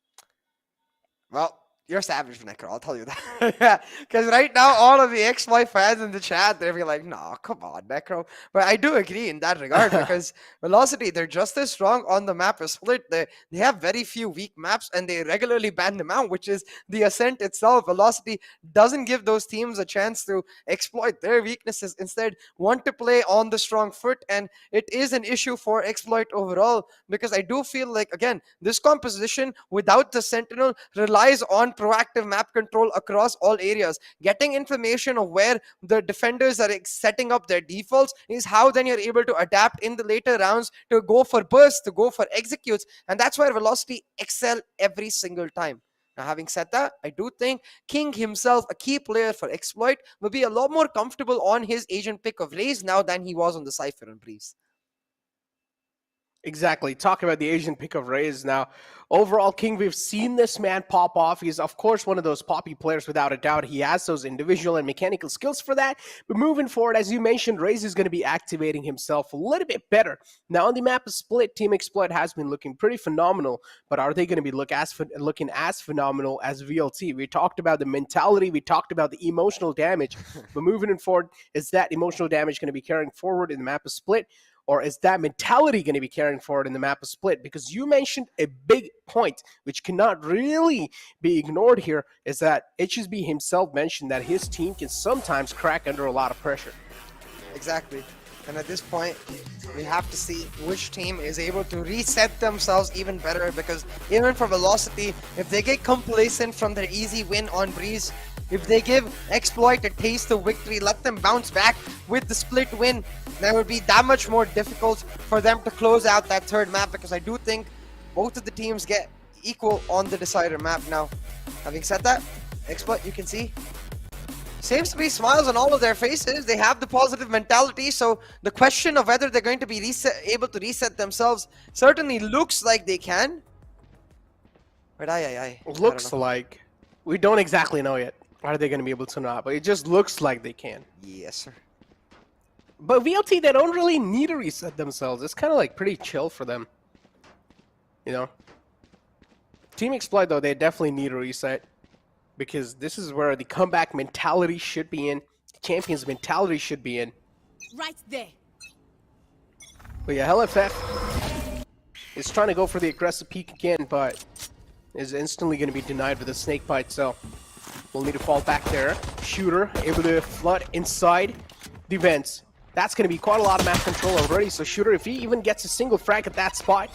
Well, you're savage, Necro, I'll tell you that. Yeah, because right now, all of the XY fans in the chat, they'll be like, no, come on, Necro. But I do agree in that regard, because Velocity, they're just as strong on the map as Split. They have very few weak maps, and they regularly ban them out, which is the Ascent itself. Velocity doesn't give those teams a chance to exploit their weaknesses. Instead, want to play on the strong foot, and it is an issue for Exploit overall, because I do feel like, again, this composition without the Sentinel relies on proactive map control across all areas. Getting information of where the defenders are setting up their defaults is how then you're able to adapt in the later rounds to go for bursts, to go for executes, and that's where Velocity excel every single time. Now, having said that, I do think King himself, a key player for Exploit, will be a lot more comfortable on his agent pick of Raze now than he was on the Cypher and Breeze. Exactly. Talk about the Asian pick of Raze now. Overall, King, we've seen this man pop off. He's, of course, one of those poppy players without a doubt. He has those individual and mechanical skills for that. But moving forward, as you mentioned, Raze is going to be activating himself a little bit better. Now, on the map of Split, Team Exploit has been looking pretty phenomenal. But are they going to be looking as phenomenal as VLT? We talked about the mentality. We talked about the emotional damage. But moving forward, is that emotional damage going to be carrying forward in the map of Split? Or is that mentality going to be carrying forward in the map of Split? Because you mentioned a big point, which cannot really be ignored here, is that HSB himself mentioned that his team can sometimes crack under a lot of pressure. Exactly. And at this point, we have to see which team is able to reset themselves even better, because even for Velocity, if they get complacent from their easy win on Breeze, if they give Exploit a taste of victory, let them bounce back with the Split win, then it would be that much more difficult for them to close out that third map, because I do think both of the teams get equal on the decider map now. Having said that, Exploit, you can see, seems to be smiles on all of their faces. They have the positive mentality, so the question of whether they're going to be able to reset themselves certainly looks like they can. But looks like. We don't exactly know yet. Are they going to be able to not? But it just looks like they can. Yes, sir. But VLT, they don't really need to reset themselves. It's kind of like pretty chill for them. You know? Team Exploit, though, they definitely need a reset. Because this is where the comeback mentality should be in. The Champions mentality should be in. Right there. But yeah, LFF is trying to go for the aggressive peek again, but is instantly going to be denied with a snake bite, so we'll need to fall back there. Shooter able to flood inside the vents. That's going to be quite a lot of map control already, so Shooter, if he even gets a single frag at that spot,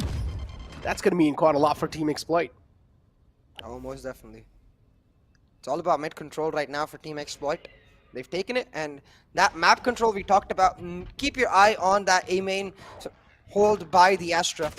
that's going to mean quite a lot for Team Exploit. Oh, most definitely. It's all about mid control right now for Team Exploit. They've taken it, and that map control we talked about, keep your eye on that A main hold by the Astra.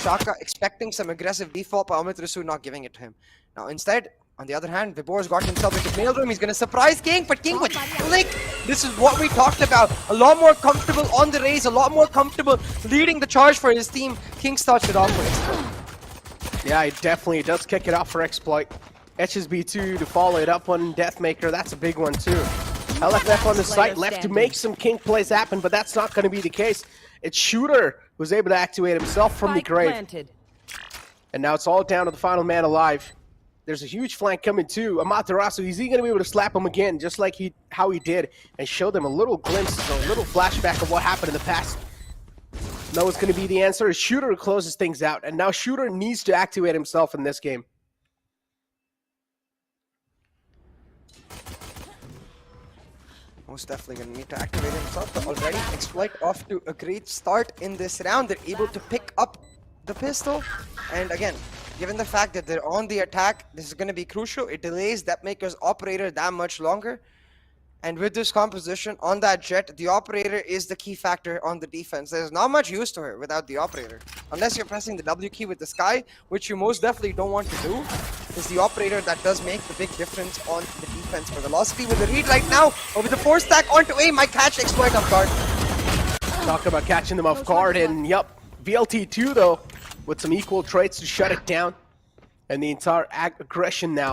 Shaka expecting some aggressive default, but Amit Risu not giving it to him. Now instead, on the other hand, Vibor's got himself into the mailroom. He's going to surprise King, but King with flick. This is what we talked about. A lot more comfortable on the raise, a lot more comfortable leading the charge for his team. King starts it off for Exploit. Yeah, it definitely does kick it off for Exploit. HSB2 to follow it up on Deathmaker, that's a big one too. LFF on the site, left to make some King plays happen, but that's not going to be the case. It's Shooter who's able to activate himself from the grave. And now it's all down to the final man alive. There's a huge flank coming too. Amaterasu, is he going to be able to slap him again, just like how he did, and show them a little glimpse, a little flashback of what happened in the past? No, it's going to be the answer. Shooter closes things out, and now Shooter needs to activate himself in this game. Most definitely going to need to activate himself, but already Exploit off to a great start in this round. They're able to pick up the pistol, and again, given the fact that they're on the attack, this is going to be crucial. It delays Deathmaker's operator that much longer, and with this composition on that jet, the operator is the key factor on the defense. There's not much use to her without the operator, unless you're pressing the W key with the sky, which you most definitely don't want to do. Is the operator that does make the big difference on the defense. For Velocity with the read right now, or with the 4-stack onto A, might catch Exploit off guard. Talk about catching them off guard, and yep, VLT2 though, with some equal traits to shut it down. And the entire aggression now,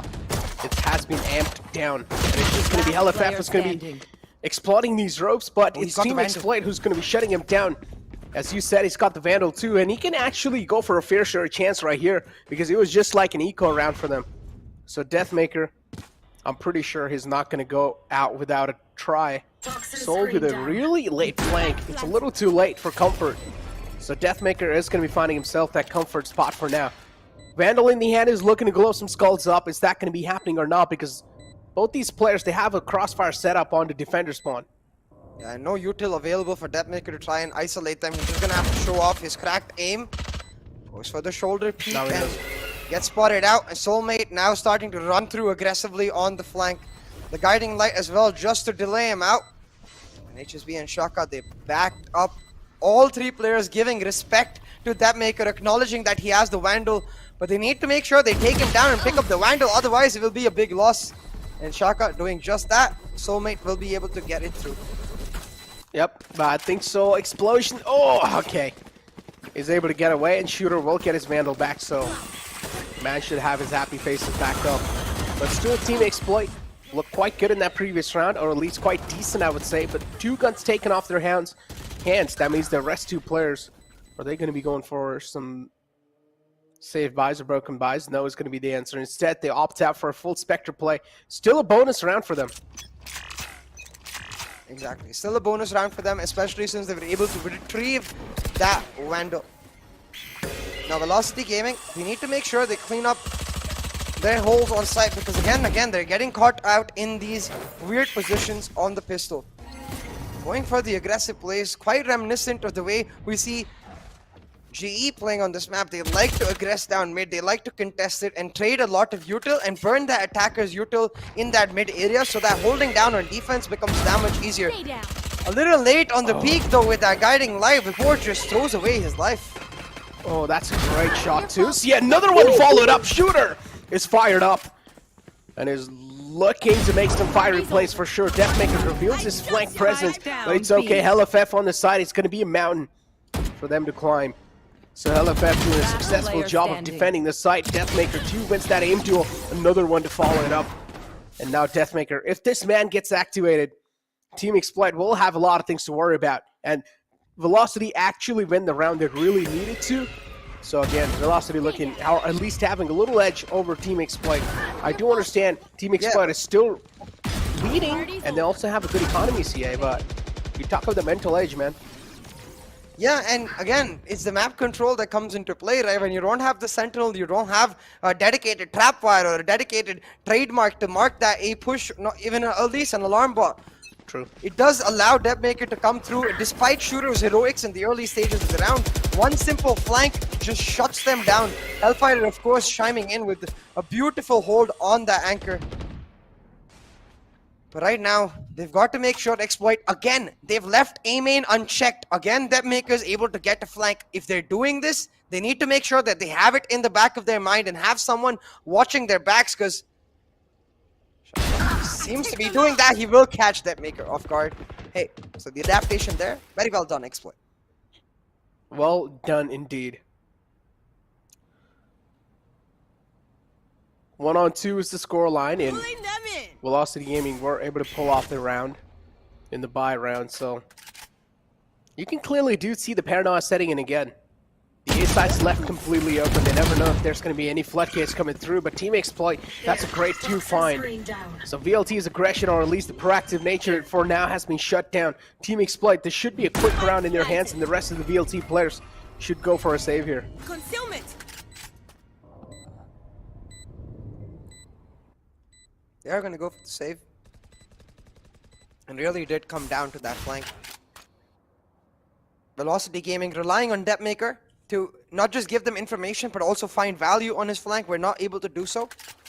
it has been amped down. And it's just going to be LFF who's going to be exploiting these ropes, but it's Team Exploit who's going to be shutting him down. As you said, he's got the Vandal too, and he can actually go for a fair share chance right here, because it was just like an eco round for them. So Deathmaker, I'm pretty sure he's not going to go out without a try. Sold with a really late flank. It's a little too late for Comfort. So Deathmaker is going to be finding himself that Comfort spot for now. Vandal in the hand is looking to glow some skulls up. Is that going to be happening or not? Because both these players, they have a crossfire setup on the defender spawn. Yeah, no util available for Deathmaker to try and isolate them. He's just going to have to show off his cracked aim. Goes for the shoulder peek and gets spotted out. And Soulmate now starting to run through aggressively on the flank. The guiding light as well, just to delay him out. And HSB and Shaka, they backed up. All three players giving respect to Deathmaker, acknowledging that he has the Vandal. But they need to make sure they take him down and pick up the Vandal, otherwise it will be a big loss. And Shaka doing just that. Soulmate will be able to get it through. Yep, I think so. Explosion. Oh, okay. He's able to get away, and Shooter will get his Vandal back, so man should have his happy faces back up. But still, Team Exploit looked quite good in that previous round, or at least quite decent, I would say. But 2 guns taken off their hands. That means the rest 2 players, are they going to be going for some save buys or broken buys? No is going to be the answer. Instead, they opt out for a full Spectre play. Still a bonus round for them. Exactly. Still a bonus round for them, especially since they were able to retrieve that Vandal. Now, Velocity Gaming, we need to make sure they clean up their holes on site, because again, they're getting caught out in these weird positions on the pistol. Going for the aggressive plays, quite reminiscent of the way we see GE playing on this map. They like to aggress down mid, they like to contest it and trade a lot of util and burn the attacker's util in that mid area, so that holding down on defense becomes that much easier. A little late on the peak though with that guiding light. Vibor just throws away his life. Oh, that's a great shot too. See, another one followed up. Shooter is fired up and is looking to make some fiery plays for sure. Deathmaker reveals his flank presence, but it's okay. LFF on the side. It's going to be a mountain for them to climb. So LFF doing a successful job of defending the site. Deathmaker 2 wins that aim duel. Another one to follow it up. And now Deathmaker. If this man gets activated, Team Exploit will have a lot of things to worry about. And Velocity actually win the round they really needed to. So again, Velocity looking, or at least having a little edge over Team Exploit. I do understand Team Exploit is still leading, and they also have a good economy, CA, but you talk about the mental edge, man. Yeah, and again, it's the map control that comes into play, right? When you don't have the Sentinel, you don't have a dedicated trapwire or a dedicated trademark to mark that a push, not even at least an alarm bot. True. It does allow Deathmaker to come through, despite Shooter's heroics in the early stages of the round. One simple flank just shuts them down. Hellfire, of course, chiming in with a beautiful hold on the anchor. But right now, they've got to make sure Exploit, again, they've left A main unchecked. Again, Deathmaker is able to get a flank. If they're doing this, they need to make sure that they have it in the back of their mind and have someone watching their backs, because seems to be doing that. He will catch Deathmaker off guard. Hey, so the adaptation there, very well done, Exploit. Well done indeed. 1-on-2 is the scoreline, and Velocity Gaming were able to pull off the round in the bye round, so you can clearly see the paranoia setting in again. The A side's left completely open. They never know if there's going to be any floodgates coming through, but Team Exploit, that's a great 2 find. So VLT's aggression, or at least the proactive nature for now, has been shut down. Team Exploit, this should be a quick round in their hands, and the rest of the VLT players should go for a save here. Concealment. They are going to go for the save. And really did come down to that flank. Velocity Gaming relying on Deathmaker to not just give them information, but also find value on his flank. We're not able to do so.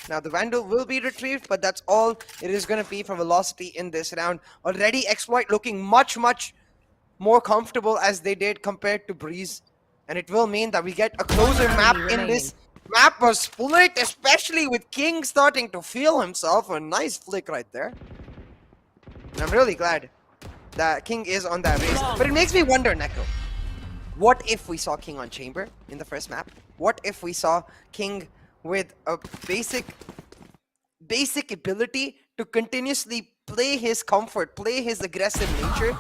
Now, the Vandal will be retrieved, but that's all it is going to be for Velocity in this round. Already, Exploit looking much, much more comfortable as they did compared to Breeze. And it will mean that we get a closer map in this. Map was split, especially with King starting to feel himself. A nice flick right there. And I'm really glad that King is on that race. But it makes me wonder, Neko. What if we saw King on Chamber in the first map? What if we saw King with a basic ability to continuously play his comfort, play his aggressive nature?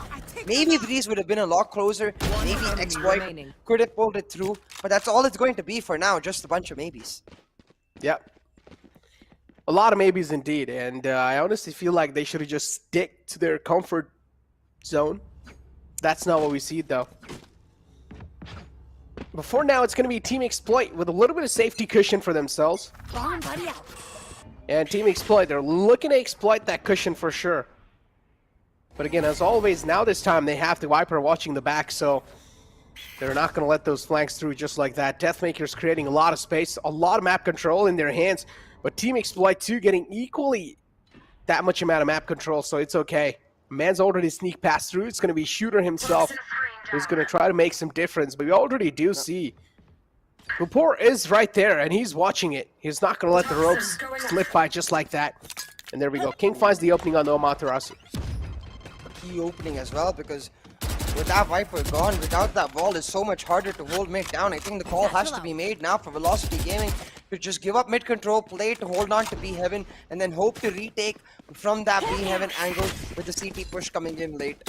Maybe Breeze would have been a lot closer. Maybe Exploit could have pulled it through. But that's all it's going to be for now. Just a bunch of maybes. Yep. A lot of maybes indeed. And I honestly feel like they should have just stick to their comfort zone. That's not what we see though. Before now, it's going to be Team Exploit with a little bit of safety cushion for themselves. And Team Exploit, they're looking to exploit that cushion for sure. But again, as always, now this time they have the Viper watching the back, so they're not going to let those flanks through just like that. Deathmaker's creating a lot of space, a lot of map control in their hands, but Team Exploit 2 getting equally that much amount of map control, so it's okay. Man's already sneak past through. It's going to be Shooter himself who's going to try to make some difference, but we already do see Rapport is right there, and he's watching it. He's not going to let the ropes slip by just like that. And there we go. King finds the opening on the Amaterasu. Key opening as well, because with that Viper gone, without that wall, it's so much harder to hold mid down. I think the call has to be made now for Velocity Gaming to just give up mid control, play to hold on to B Heaven, and then hope to retake from that B Heaven angle with the CT push coming in late.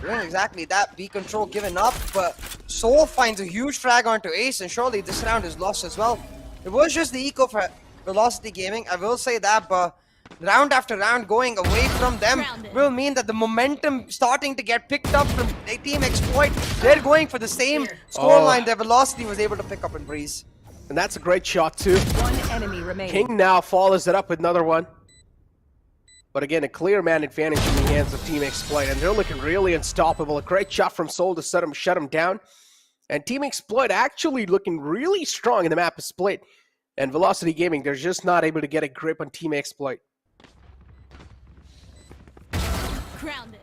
Doing exactly that, B control given up, but Soul finds a huge frag onto Ace, and surely this round is lost as well. It was just the eco for Velocity Gaming, I will say that, but round after round going away from them will mean that the momentum starting to get picked up from Team Exploit. They're going for the same scoreline that Velocity was able to pick up in Breeze. And that's a great shot too. One enemy remaining. King now follows it up with another one. But again, a clear man advantage in the hands of Team Exploit, and they're looking really unstoppable. A great shot from Soul to shut him down. And Team Exploit actually looking really strong in the map of split. And Velocity Gaming, they're just not able to get a grip on Team Exploit. Grounded.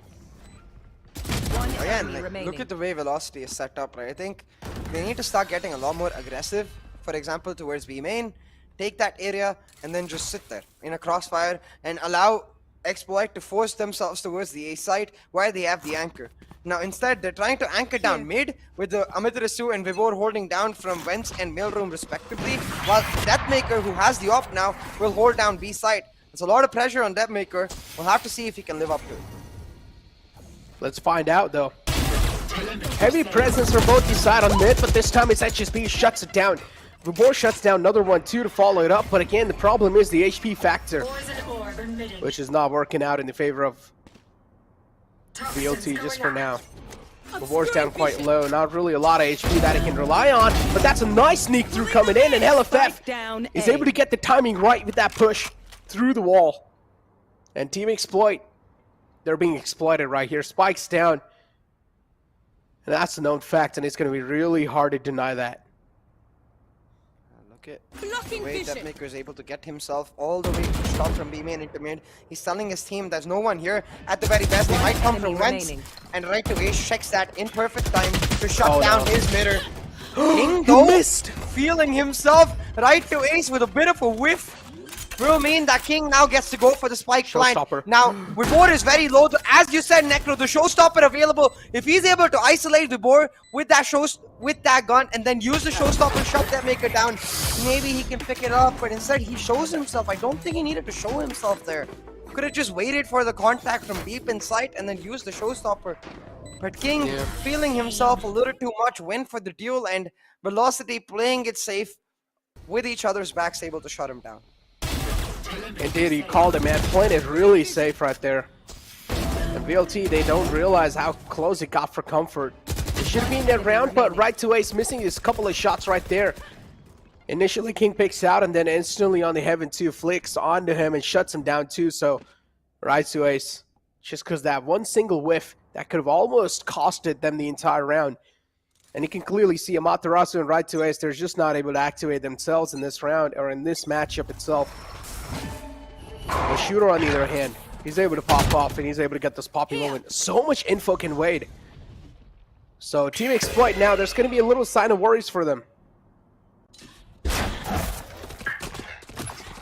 Again, like, look at the way Velocity is set up, right? I think they need to start getting a lot more aggressive. For example, towards B main, take that area and then just sit there in a crossfire and allow Exploit to force themselves towards the A side where they have the anchor. Now instead, they're trying to anchor down mid with the Amiterasu and Vibor holding down from Vents and Mailroom respectively, while Deathmaker, who has the op now, will hold down B side. There's a lot of pressure on Deathmaker. We'll have to see if he can live up to it. Let's find out though. Heavy presence from both the side on mid, but this time it's HSB shuts it down. Vibor shuts down another one too to follow it up, but again the problem is the HP factor, which is not working out in the favor of VLT just for now. Vibor's down quite low, not really a lot of HP that he can rely on, but that's a nice sneak through coming in, and LFF is able to get the timing right with that push through the wall. And Team Exploit, they're being exploited right here. Spike's down, and that's a known fact, and it's going to be really hard to deny that. The way Deathmaker is able to get himself all the way pushed up from B main into mid. He's telling his team there's no one here. At the very best, they might come from Wentz. And right to Ace checks that in perfect time to shut down his midder. King though, missed. Feeling himself right to Ace with a bit of a whiff. Will mean that King now gets to go for the spike blind. Now, Vibor is very low. As you said, Necro, the showstopper available. If he's able to isolate Vibor with that gun and then use the showstopper, shut that maker down, maybe he can pick it up. But instead, he shows himself. I don't think he needed to show himself there. Could have just waited for the contact from deep in sight and then used the showstopper. But King, feeling himself a little too much, went for the duel, and Velocity playing it safe with each other's backs, able to shut him down. Indeed, you called it, man. Playing it really safe right there. And VLT, they don't realize how close it got for comfort. It should have been that round, but right to Ace missing his couple of shots right there. Initially, King picks out, and then instantly on the Heaven 2 flicks onto him and shuts him down too. So, right to Ace, just because that one single whiff that could have almost costed them the entire round. And you can clearly see Amaterasu and right to Ace, they're just not able to activate themselves in this round or in this matchup itself. The shooter, on the other hand, he's able to pop off and he's able to get this popping moment. So much info can wait. So Team Exploit now, there's going to be a little sign of worries for them.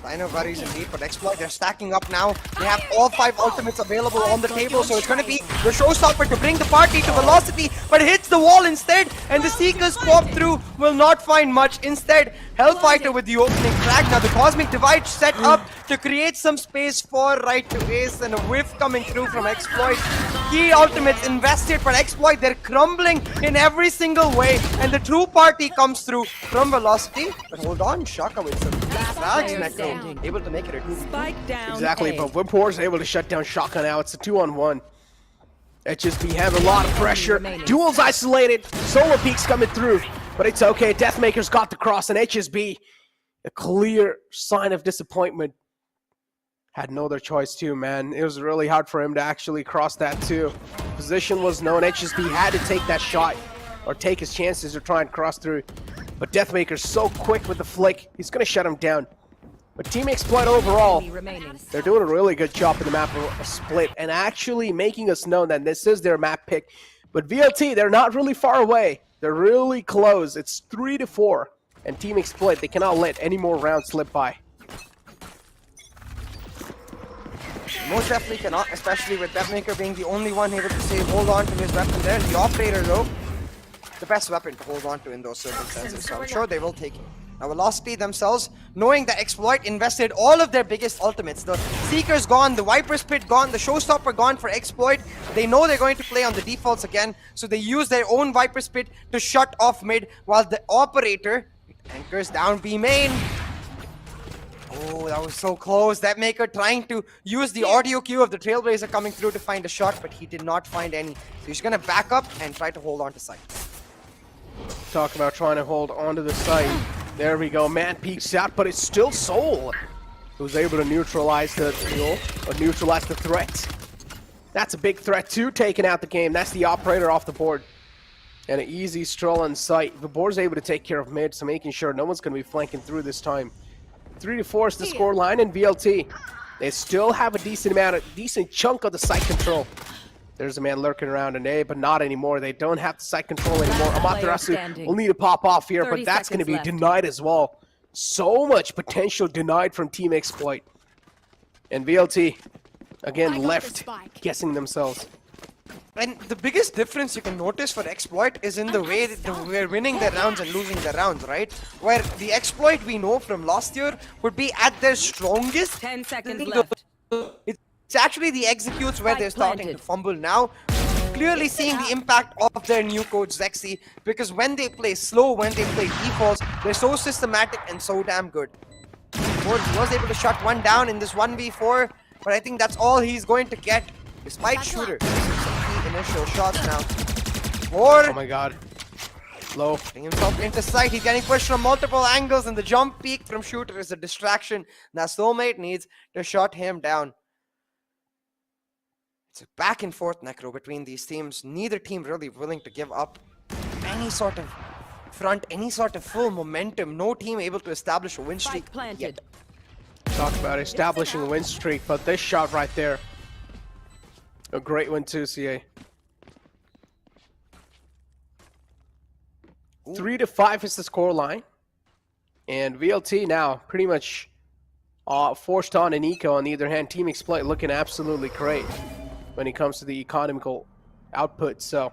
I know worries indeed, but Exploit, they're stacking up now. They have all 5 ultimates available on the table, so it's going to be the showstopper to bring the party to Velocity, but hits the wall instead, and the Seekers pop through, will not find much. Instead, Hellfighter with the opening frag. Now the Cosmic Divide set up to create some space for right to Ace, and a whiff coming through from Exploit. Key ultimates invested for Exploit, they're crumbling in every single way, and the true party comes through from Velocity. But hold on, Shaka with some frags, Necro. Able to make it a 2v2. Spike down. Exactly, but Vibor is able to shut down Shaka now. It's a 2-on-1. HSB have a lot of pressure. Duels isolated. Solo peaks coming through, but it's okay. Deathmaker's got the cross, and HSB, a clear sign of disappointment. Had no other choice too, man. It was really hard for him to actually cross that too. Position was known. HSB had to take that shot or take his chances to try and cross through. But Deathmaker's so quick with the flick, he's going to shut him down. But Team Exploit overall, they're doing a really good job in the map of split and actually making us know that this is their map pick. But VLT, they're not really far away. They're really close. It's 3-4. And Team Exploit, they cannot let any more rounds slip by. Most definitely cannot, especially with Deathmaker being the only one able to save, hold on to his weapon there. The Operator, though, the best weapon to hold on to in those circumstances, so I'm sure they will take it. Now Velocity themselves, knowing that Exploit invested all of their biggest ultimates. The Seeker's gone, the Viper's Pit gone, the Showstopper gone for Exploit. They know they're going to play on the defaults again, so they use their own Viper's Pit to shut off mid, while the Operator anchors down B main. Oh, that was so close. Deathmaker trying to use the audio cue of the Trailblazer coming through to find a shot, but he did not find any. So he's going to back up and try to hold on to site. Talk about trying to hold on to the site. There we go. Man peeks out, but it's still Soul who's able to neutralize the duel, or neutralize the threat. That's a big threat too, taking out the game. That's the Operator off the board. And an easy stroll on site. Vibor's able to take care of mid, so making sure no one's going to be flanking through this time. 3-4 is the score line, and VLT, they still have a decent chunk of the site control. There's a man lurking around in A, but not anymore. They don't have the site control anymore. Last player Amaterasu standing. will need to pop off here, 30 but that's going to be seconds left. denied as well. So much potential denied from Team Exploit. And VLT, again, left guessing themselves. And the biggest difference you can notice for Exploit is in the way that we're winning their rounds and losing their rounds, right? Where the Exploit we know from last year would be at their strongest. 10 seconds left. It's actually the executes where they're starting to fumble now. Clearly seeing the impact of their new coach Zexy, because when they play slow, when they play defaults, they're so systematic and so damn good. Ford was able to shut one down in this 1v4, but I think that's all he's going to get, despite Shooter. Some key initial shots now. Ford, Oh my god. Low. putting himself into sight. He's getting pushed from multiple angles, and the jump peak from Shooter is a distraction that Soulmate needs to shut him down. It's a back and forth, Necro, between these teams. Neither team really willing to give up any sort of front, any sort of full momentum. No team able to establish a win streak Spike planted. yet. Talk about establishing a win streak, but this shot right there, a great one too, CA. 3-5 is the score line, and VLT now pretty much forced on an eco. On the other hand, Team Exploit looking absolutely great when it comes to the economical output. So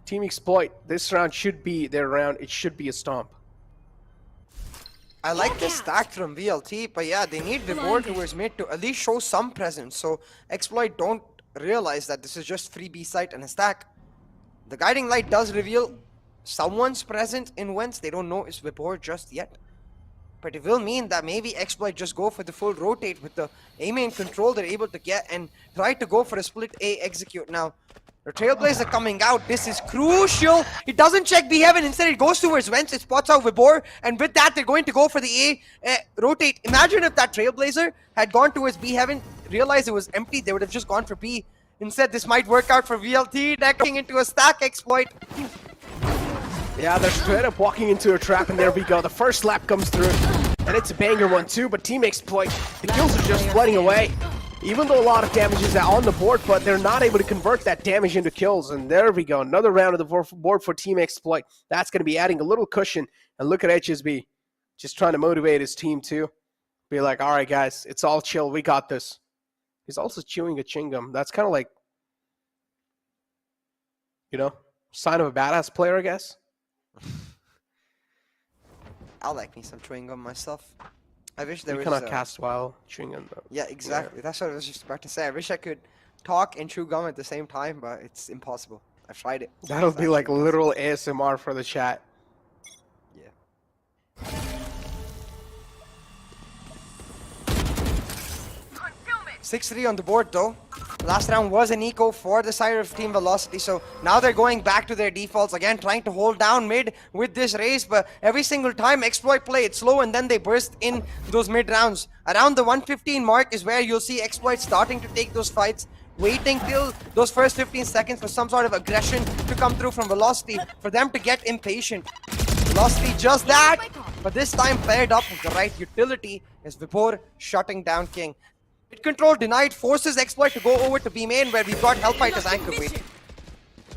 Team Exploit, this round should be their round. It should be a stomp. I like this stack from VLT, but yeah, they need the board towards mid to at least show some presence, so Exploit don't realize that this is just free B site and a stack. The guiding light does reveal someone's presence in Wentz. They don't know it's Vibor just yet, but it will mean that maybe Exploit just go for the full rotate with the A main control they're able to get and try to go for a split A execute. Now the Trailblazer coming out, this is crucial. It doesn't check B heaven, instead it goes towards Wentz, it spots out Vibor, and with that they're going to go for the A rotate. Imagine if that Trailblazer had gone towards B heaven, realized it was empty, they would have just gone for B. Instead, this might work out for VLT, decking into a stack Exploit. Yeah, they're straight up walking into a trap, and there we go. The first slap comes through, and it's a banger one too, but Team Exploit, the kills are just flooding away. Even though a lot of damage is on the board, but they're not able to convert that damage into kills. And there we go, another round of the board for Team Exploit. That's going to be adding a little cushion. And look at HSB, just trying to motivate his team too. Be like, all right, guys, it's all chill. We got this. He's also chewing a chewing gum. That's kind of like, you know, sign of a badass player, I guess. I like me some chewing gum myself. I wish there you was. You cannot cast while chewing gum, though. Yeah, exactly. Yeah. That's what I was just about to say. I wish I could talk and chew gum at the same time, but it's impossible. I've tried it. That'll be like literal ASMR for the chat. Yeah. 6-3 on the board though. Last round was an eco for the side of Team Velocity, so now they're going back to their defaults again, trying to hold down mid with this race, but every single time Exploit play it slow and then they burst in those mid rounds. Around the 115 mark is where you'll see Exploit starting to take those fights, waiting till those first 15 seconds for some sort of aggression to come through from Velocity, for them to get impatient. Velocity just that, but this time paired up with the right utility is Vibor shutting down King. Mid control denied, forces Exploit to go over to B main where we've got Hellfight as anchor weight.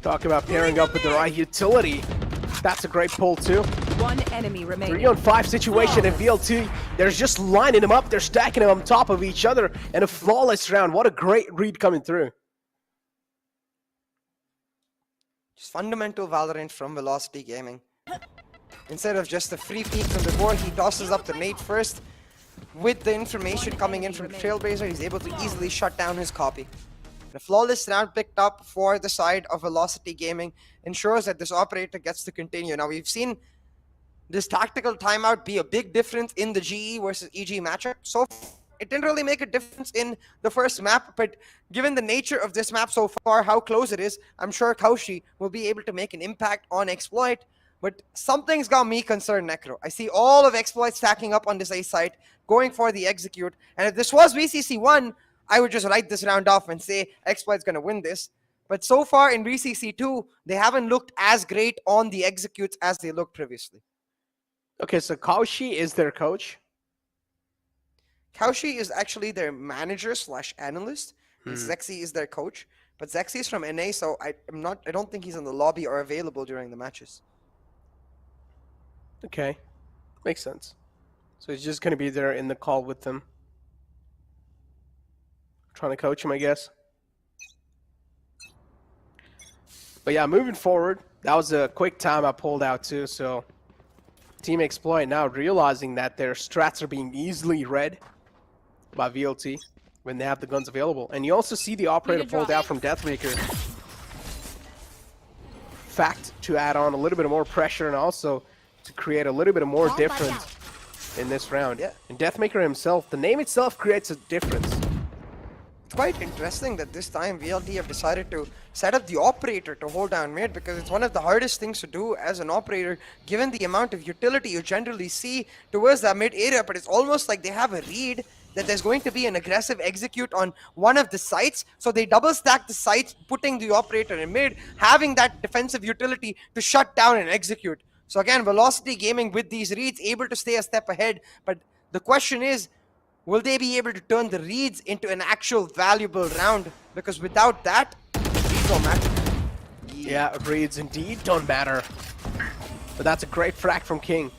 Talk about pairing up with the right utility. That's a great pull too. One enemy remaining. 3-on-5 situation in VLT. They're just lining them up. They're stacking them on top of each other. And a flawless round. What a great read coming through. Just fundamental Valorant from Velocity Gaming. Instead of just a free peek from the board, he tosses up the nade first. With the information coming in from the Trailblazer, he's able to easily shut down his copy. The flawless round picked up for the side of Velocity Gaming ensures that this operator gets to continue. Now, we've seen this tactical timeout be a big difference in the GE versus EG matchup. So it didn't really make a difference in the first map, but given the nature of this map so far, how close it is, I'm sure Kaushi will be able to make an impact on Exploit. But something's got me concerned, Necro. I see all of Exploit stacking up on this A site, going for the execute. And if this was VCC 1, I would just write this round off and say Exploit's going to win this. But so far in VCC 2, they haven't looked as great on the executes as they looked previously. Okay, so Kaushi is their coach? Kaushi is actually their manager / analyst. And Zexy is their coach. But Zexi's from NA, so I don't think he's in the lobby or available during the matches. Okay, makes sense. So he's just going to be there in the call with them. Trying to coach him, I guess. But yeah, moving forward, that was a quick time I pulled out too, so Team Exploit now realizing that their strats are being easily read by VLT when they have the guns available. And you also see the operator pulled out from Deathmaker. Fact to add on a little bit of more pressure and also to create a little bit of more difference in this round. Yeah. And Deathmaker himself, the name itself creates a difference. It's quite interesting that this time VLT have decided to set up the operator to hold down mid, because it's one of the hardest things to do as an operator given the amount of utility you generally see towards that mid area. But it's almost like they have a read that there's going to be an aggressive execute on one of the sites, so they double stack the sites, putting the operator in mid, having that defensive utility to shut down and execute. So again, Velocity Gaming with these reads able to stay a step ahead, but the question is, will they be able to turn the reads into an actual valuable round? Because without that, reads don't matter. Yeah, reads indeed don't matter. But that's a great frag from King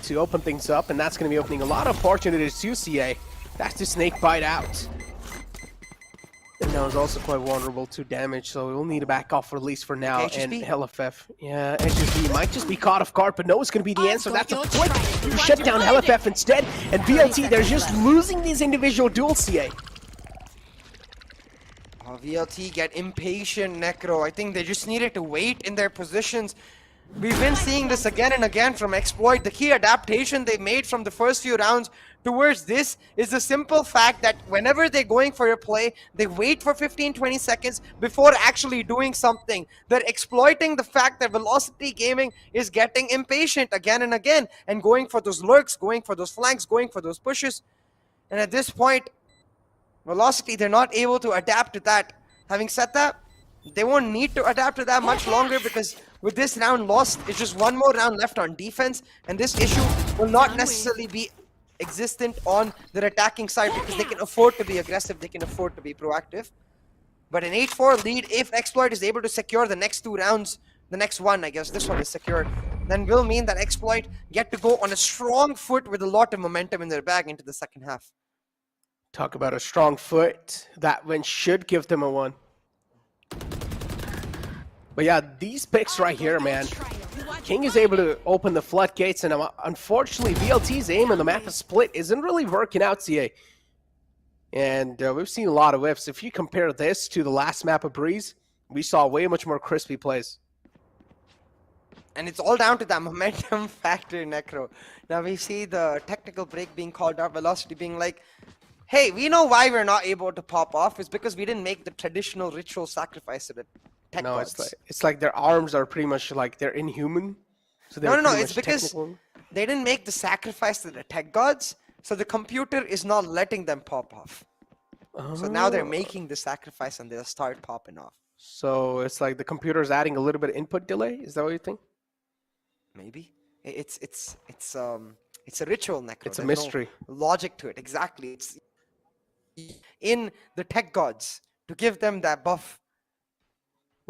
to open things up, and that's going to be opening a lot of opportunities to CA. That's the snake bite out. And that was also quite vulnerable to damage, so we'll need to back off at least for now. And LFF, yeah, HSB might just be caught off guard, but no, it's going to be the answer. That's a quick shut down LFF instead. And VLT, they're just losing these individual duels, CA. Oh, VLT get impatient, Necro. I think they just needed to wait in their positions. We've been seeing this again and again from Exploit. The key adaptation they made from the first few rounds towards this is the simple fact that whenever they're going for a play, they wait for 15-20 seconds before actually doing something. They're exploiting the fact that Velocity Gaming is getting impatient again and again and going for those lurks, going for those flanks, going for those pushes. And at this point, Velocity, they're not able to adapt to that. Having said that, they won't need to adapt to that much longer, because with this round lost, it's just one more round left on defense, and this issue will not necessarily be existent on their attacking side, because they can afford to be aggressive, they can afford to be proactive. But an 8-4 lead, if Exploit is able to secure the next two rounds, the next one, I guess this one is secured, then will mean that Exploit get to go on a strong foot with a lot of momentum in their bag into the second half. Talk about a strong foot. That win should give them a 1. But yeah, these picks right here, man. King is able to open the floodgates, and unfortunately, VLT's aim on the map of split isn't really working out, CA. And we've seen a lot of whiffs. If you compare this to the last map of Breeze, we saw way much more crispy plays. And it's all down to that momentum factor, Necro. Now we see the technical break being called out, Velocity being like, hey, we know why we're not able to pop off. It's because we didn't make the traditional ritual sacrifice to the tech gods. It's like their arms are pretty much like they're inhuman. So no, it's because they didn't make the sacrifice to the tech gods, so the computer is not letting them pop off. Oh. So now they're making the sacrifice and they'll start popping off. So it's like the computer's adding a little bit of input delay? Is that what you think? Maybe. It's a ritual, Necro. It's a mystery. No logic to it, exactly. It's in the tech gods to give them that buff.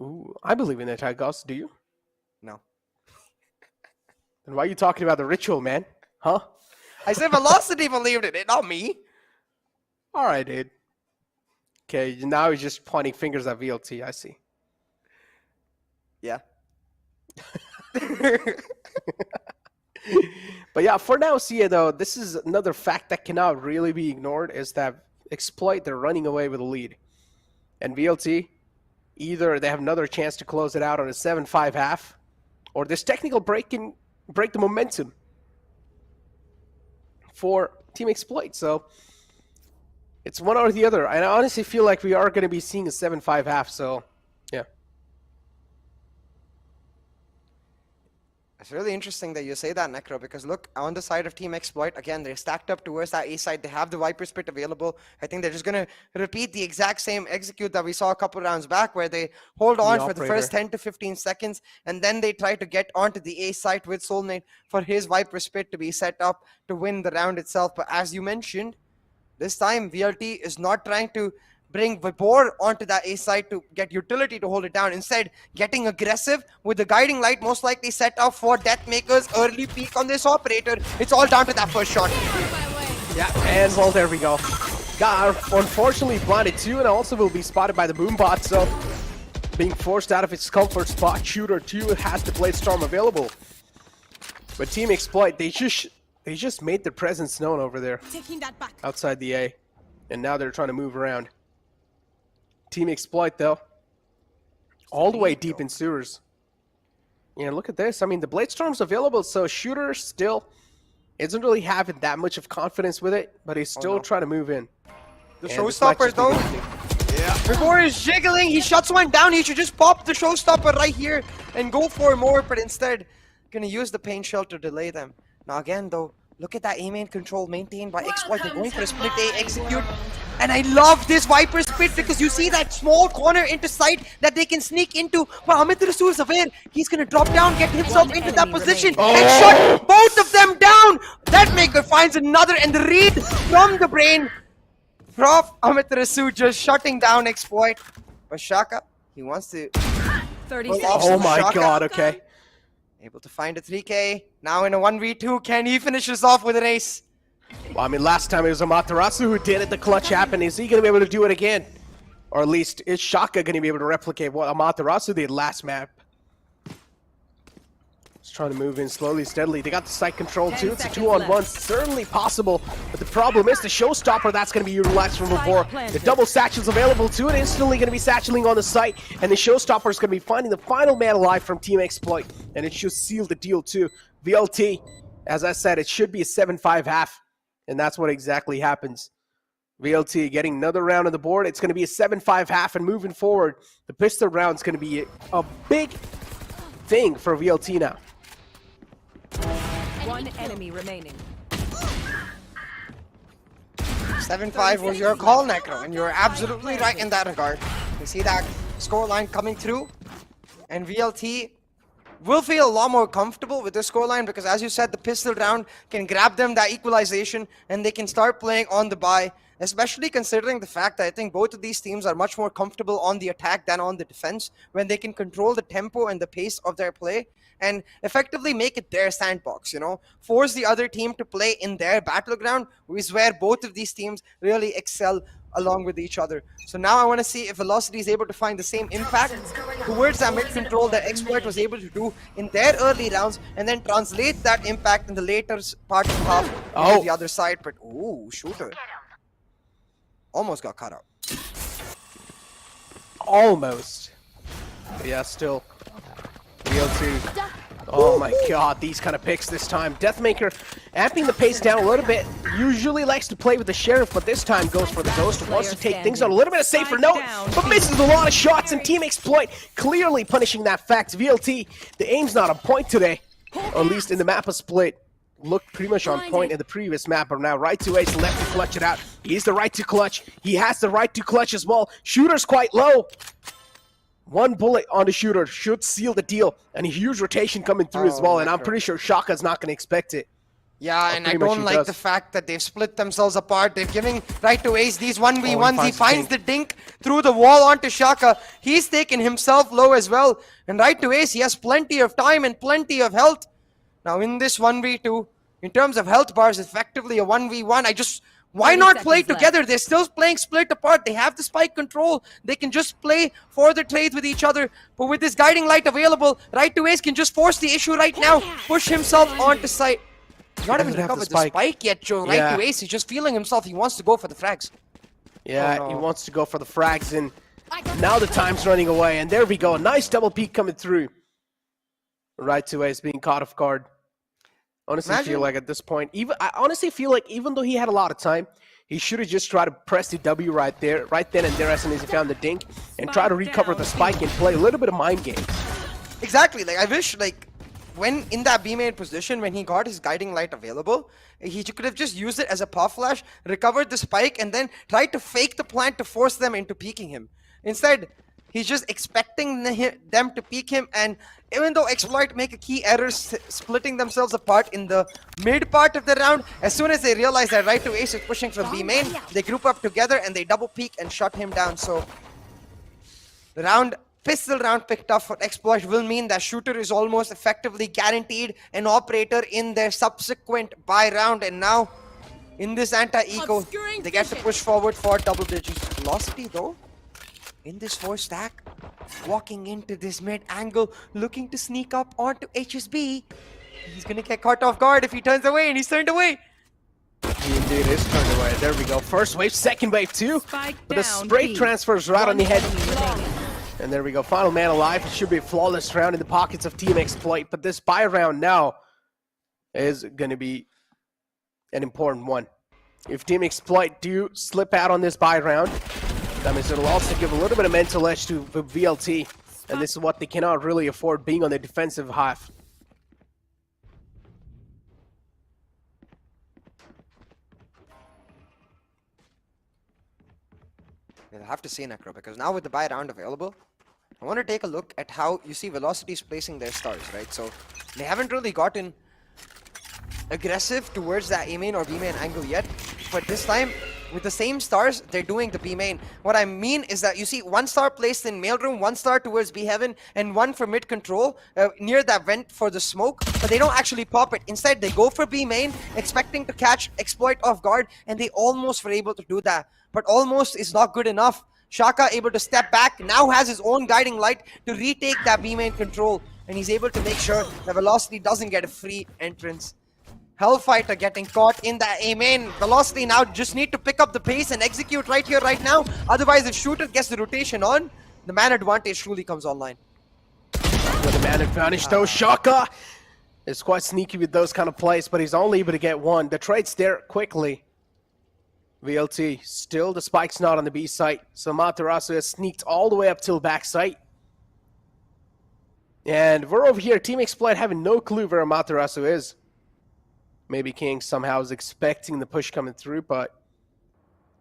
Ooh, I believe in the tech gods. Do you? No. Then why are you talking about the ritual, man? Huh? I said Velocity believed in it, not me. All right, dude. Okay, now he's just pointing fingers at VLT. I see. Yeah. But yeah, for now, CA though, this is another fact that cannot really be ignored, is that Exploit, they're running away with a lead. And VLT, either they have another chance to close it out on a 7-5 half, or this technical break can break the momentum for Team Exploit. So it's one or the other. And I honestly feel like we are going to be seeing a 7-5 half, so yeah. It's really interesting that you say that, Necro, because look, on the side of Team Exploit, again, they're stacked up towards that A side. They have the Viper Spit available. I think they're just going to repeat the exact same execute that we saw a couple rounds back, where they hold on for the first 10 to 15 seconds, and then they try to get onto the A site with Soulnate for his Viper Spit to be set up to win the round itself. But as you mentioned, this time VLT is not trying to bring Vibor onto that A side to get utility to hold it down. Instead, getting aggressive with the guiding light, most likely set up for Deathmaker's early peak on this operator. It's all down to that first shot. Yeah, and well, there we go. Got unfortunately blinded too, and also will be spotted by the Boombot, so being forced out of its comfort spot. Shooter 2 has the Blade Storm available. But Team Exploit, they just made their presence known over there. Taking that back. Outside the A. And now they're trying to move around. Team Exploit though. All the way deep in sewers. Yeah, look at this. I mean, the Blade Storm's available, so Shooter still isn't really having that much of confidence with it, but he's still trying to move in. The showstopper though. Yeah. Before he's jiggling, he shuts one down. He should just pop the showstopper right here and go for more, but instead gonna use the pain shell to delay them. Now again though, look at that A main control maintained by Exploit. They're going for a split A execute. And I love this Viper split because you see that small corner into sight that they can sneak into. But Amitarasu is aware. He's going to drop down, get himself into that position and shut both of them down. Deathmaker finds another, and the read from the brain. Prof Amitarasu just shutting down Exploit. But Shaka, he wants to... 30 Oh seconds. my god, okay. Able to find a 3K. Now in a 1v2, can he finish this off with an ace? Well, I mean, last time it was Amaterasu who did it. The clutch happened. Is he going to be able to do it again? Or at least, is Shaka going to be able to replicate what Amaterasu did last map? Just trying to move in slowly, steadily. They got the site control too. It's a 2-on-1. Certainly possible. But the problem is the showstopper that's going to be utilized from before. The double satchel's available to it. Instantly going to be satcheling on the site. And the showstopper is going to be finding the final man alive from Team Exploit. And it should seal the deal too. VLT, as I said, it should be a 7-5 half. And that's what exactly happens. VLT getting another round on the board. It's going to be a 7-5 half, and moving forward, the pistol round is going to be a big thing for VLT now. One enemy remaining. 7-5 was your call, Necro, and you're absolutely right in that regard. You see that scoreline coming through, and VLT will feel a lot more comfortable with this scoreline because, as you said, the pistol round can grab them that equalization and they can start playing on the buy, especially considering the fact that I think both of these teams are much more comfortable on the attack than on the defense when they can control the tempo and the pace of their play and effectively make it their sandbox, you know, force the other team to play in their battleground, which is where both of these teams really excel along with each other. So now I want to see if Velocity is able to find the same impact towards that mid control that Exploit was able to do in their early rounds and then translate that impact in the later part of the half to the other side. But ooh, Shooter almost got cut out. Almost. But yeah, still. VL2. Oh my god, these kind of picks this time. Deathmaker amping the pace down a little bit. Usually likes to play with the Sheriff, but this time goes for the Ghost. Wants to take things on a little bit of safer note, but misses a lot of shots, and Team Exploit clearly punishing that fact. VLT, the aim's not on point today, or at least in the map of split. Looked pretty much on point in the previous map, but now right to ace, left to clutch it out. He's the right to clutch. He has the right to clutch as well. Shooter's quite low. One bullet on the Shooter should seal the deal, and a huge rotation coming through as well, and I'm pretty sure Shaka's not going to expect it. Yeah, and I don't like the fact that they've split themselves apart. They're giving right to ace these 1v1s. He finds the dink through the wall onto Shaka. He's taken himself low as well, and right to ace, he has plenty of time and plenty of health. Now in this 1v2, in terms of health bars, effectively a 1v1. Why not play together? They're still playing split apart. They have the spike control. They can just play for the trades with each other. But with this guiding light available, right to ace can just force the issue right now. Push himself onto site. He's not even recovered the spike yet, Joe. Right to ace, he's just feeling himself. He wants to go for the frags. Yeah, he wants to go for the frags, and now the time's running away. And there we go. A nice double peek coming through. Right to ace being caught off guard. Honestly, feel like at this point, I honestly feel like even though he had a lot of time, he should have just tried to press the W right then and there as soon as he found the dink, and try to recover the spike and play a little bit of mind game. Exactly. Like I wish, like when in that B main position, when he got his guiding light available, he could have just used it as a puff flash, recovered the spike, and then tried to fake the plant to force them into peeking him. Instead, He's just expecting them to peek him, and even though Exploit make a key error splitting themselves apart in the mid part of the round, as soon as they realize that right to ace is pushing from B main, they group up together and they double peek and shut him down. So the pistol round picked up for Exploit will mean that Shooter is almost effectively guaranteed an operator in their subsequent buy round, and now in this anti-eco, they get to push forward for double digits. Velocity though, in this 4-stack, walking into this mid angle, looking to sneak up onto HSB. He's gonna get caught off guard if he turns away, and he's turned away. He indeed is turned away. There we go. First wave, second wave too. But the spray transfers right on the head. And there we go. Final man alive. It should be a flawless round in the pockets of Team Exploit. But this buy round now is gonna be an important one. If Team Exploit do slip out on this buy round, that means it'll also give a little bit of mental edge to VLT, and this is what they cannot really afford, being on the defensive half. We'll have to see, Necro, because now with the buy round available, I want to take a look at how you see Velocity's placing their stars, right? So they haven't really gotten aggressive towards that A main or B main angle yet, but this time with the same stars, they're doing the B main. What I mean is that you see 1 star placed in mailroom, 1 star towards B heaven, and 1 for mid control near that vent for the smoke, but they don't actually pop it. Instead, they go for B main, expecting to catch Exploit off guard, and they almost were able to do that. But almost is not good enough. Shaka able to step back, now has his own guiding light to retake that B main control, and he's able to make sure that Velocity doesn't get a free entrance. Hellfighter getting caught in that A main. Velocity now just need to pick up the pace and execute right here, right now. Otherwise, if Shooter gets the rotation on, the man advantage truly comes online. With the man advantage though, Shaka is quite sneaky with those kind of plays, but he's only able to get one. The trade's there quickly. VLT, still the spike's not on the B site, so Matarasu has sneaked all the way up till back site. And we're over here, Team Exploit having no clue where Matarasu is. Maybe King somehow is expecting the push coming through, but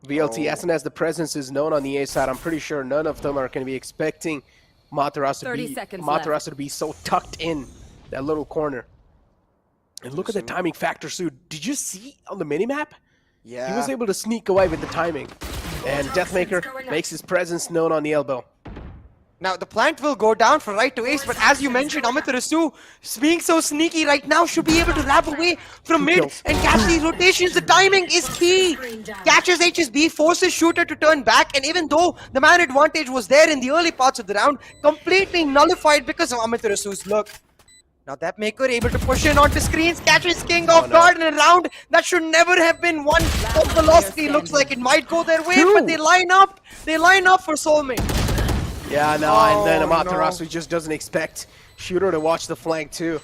VLT, as soon as the presence is known on the A side, I'm pretty sure none of them are going to be expecting Matarasu to be so tucked in that little corner. And look at the timing factor, Sue. Did you see on the minimap? Yeah. He was able to sneak away with the timing. And Deathmaker makes his presence known on the elbow. Now, the plant will go down for right to ace, but as you mentioned, Amaterasu, being so sneaky right now, should be able to wrap away from mid and catch these rotations. The timing is key. Catches HSB, forces Shooter to turn back, and even though the man advantage was there in the early parts of the round, completely nullified because of Amaterasu's luck. Now, Deathmaker able to push in onto screens, catches King off guard in a round that should never have been won. But Velocity looks like it might go their way, but they line up for Soulmate. Yeah, no, and then Amaterasu just doesn't expect Shooter to watch the flank too.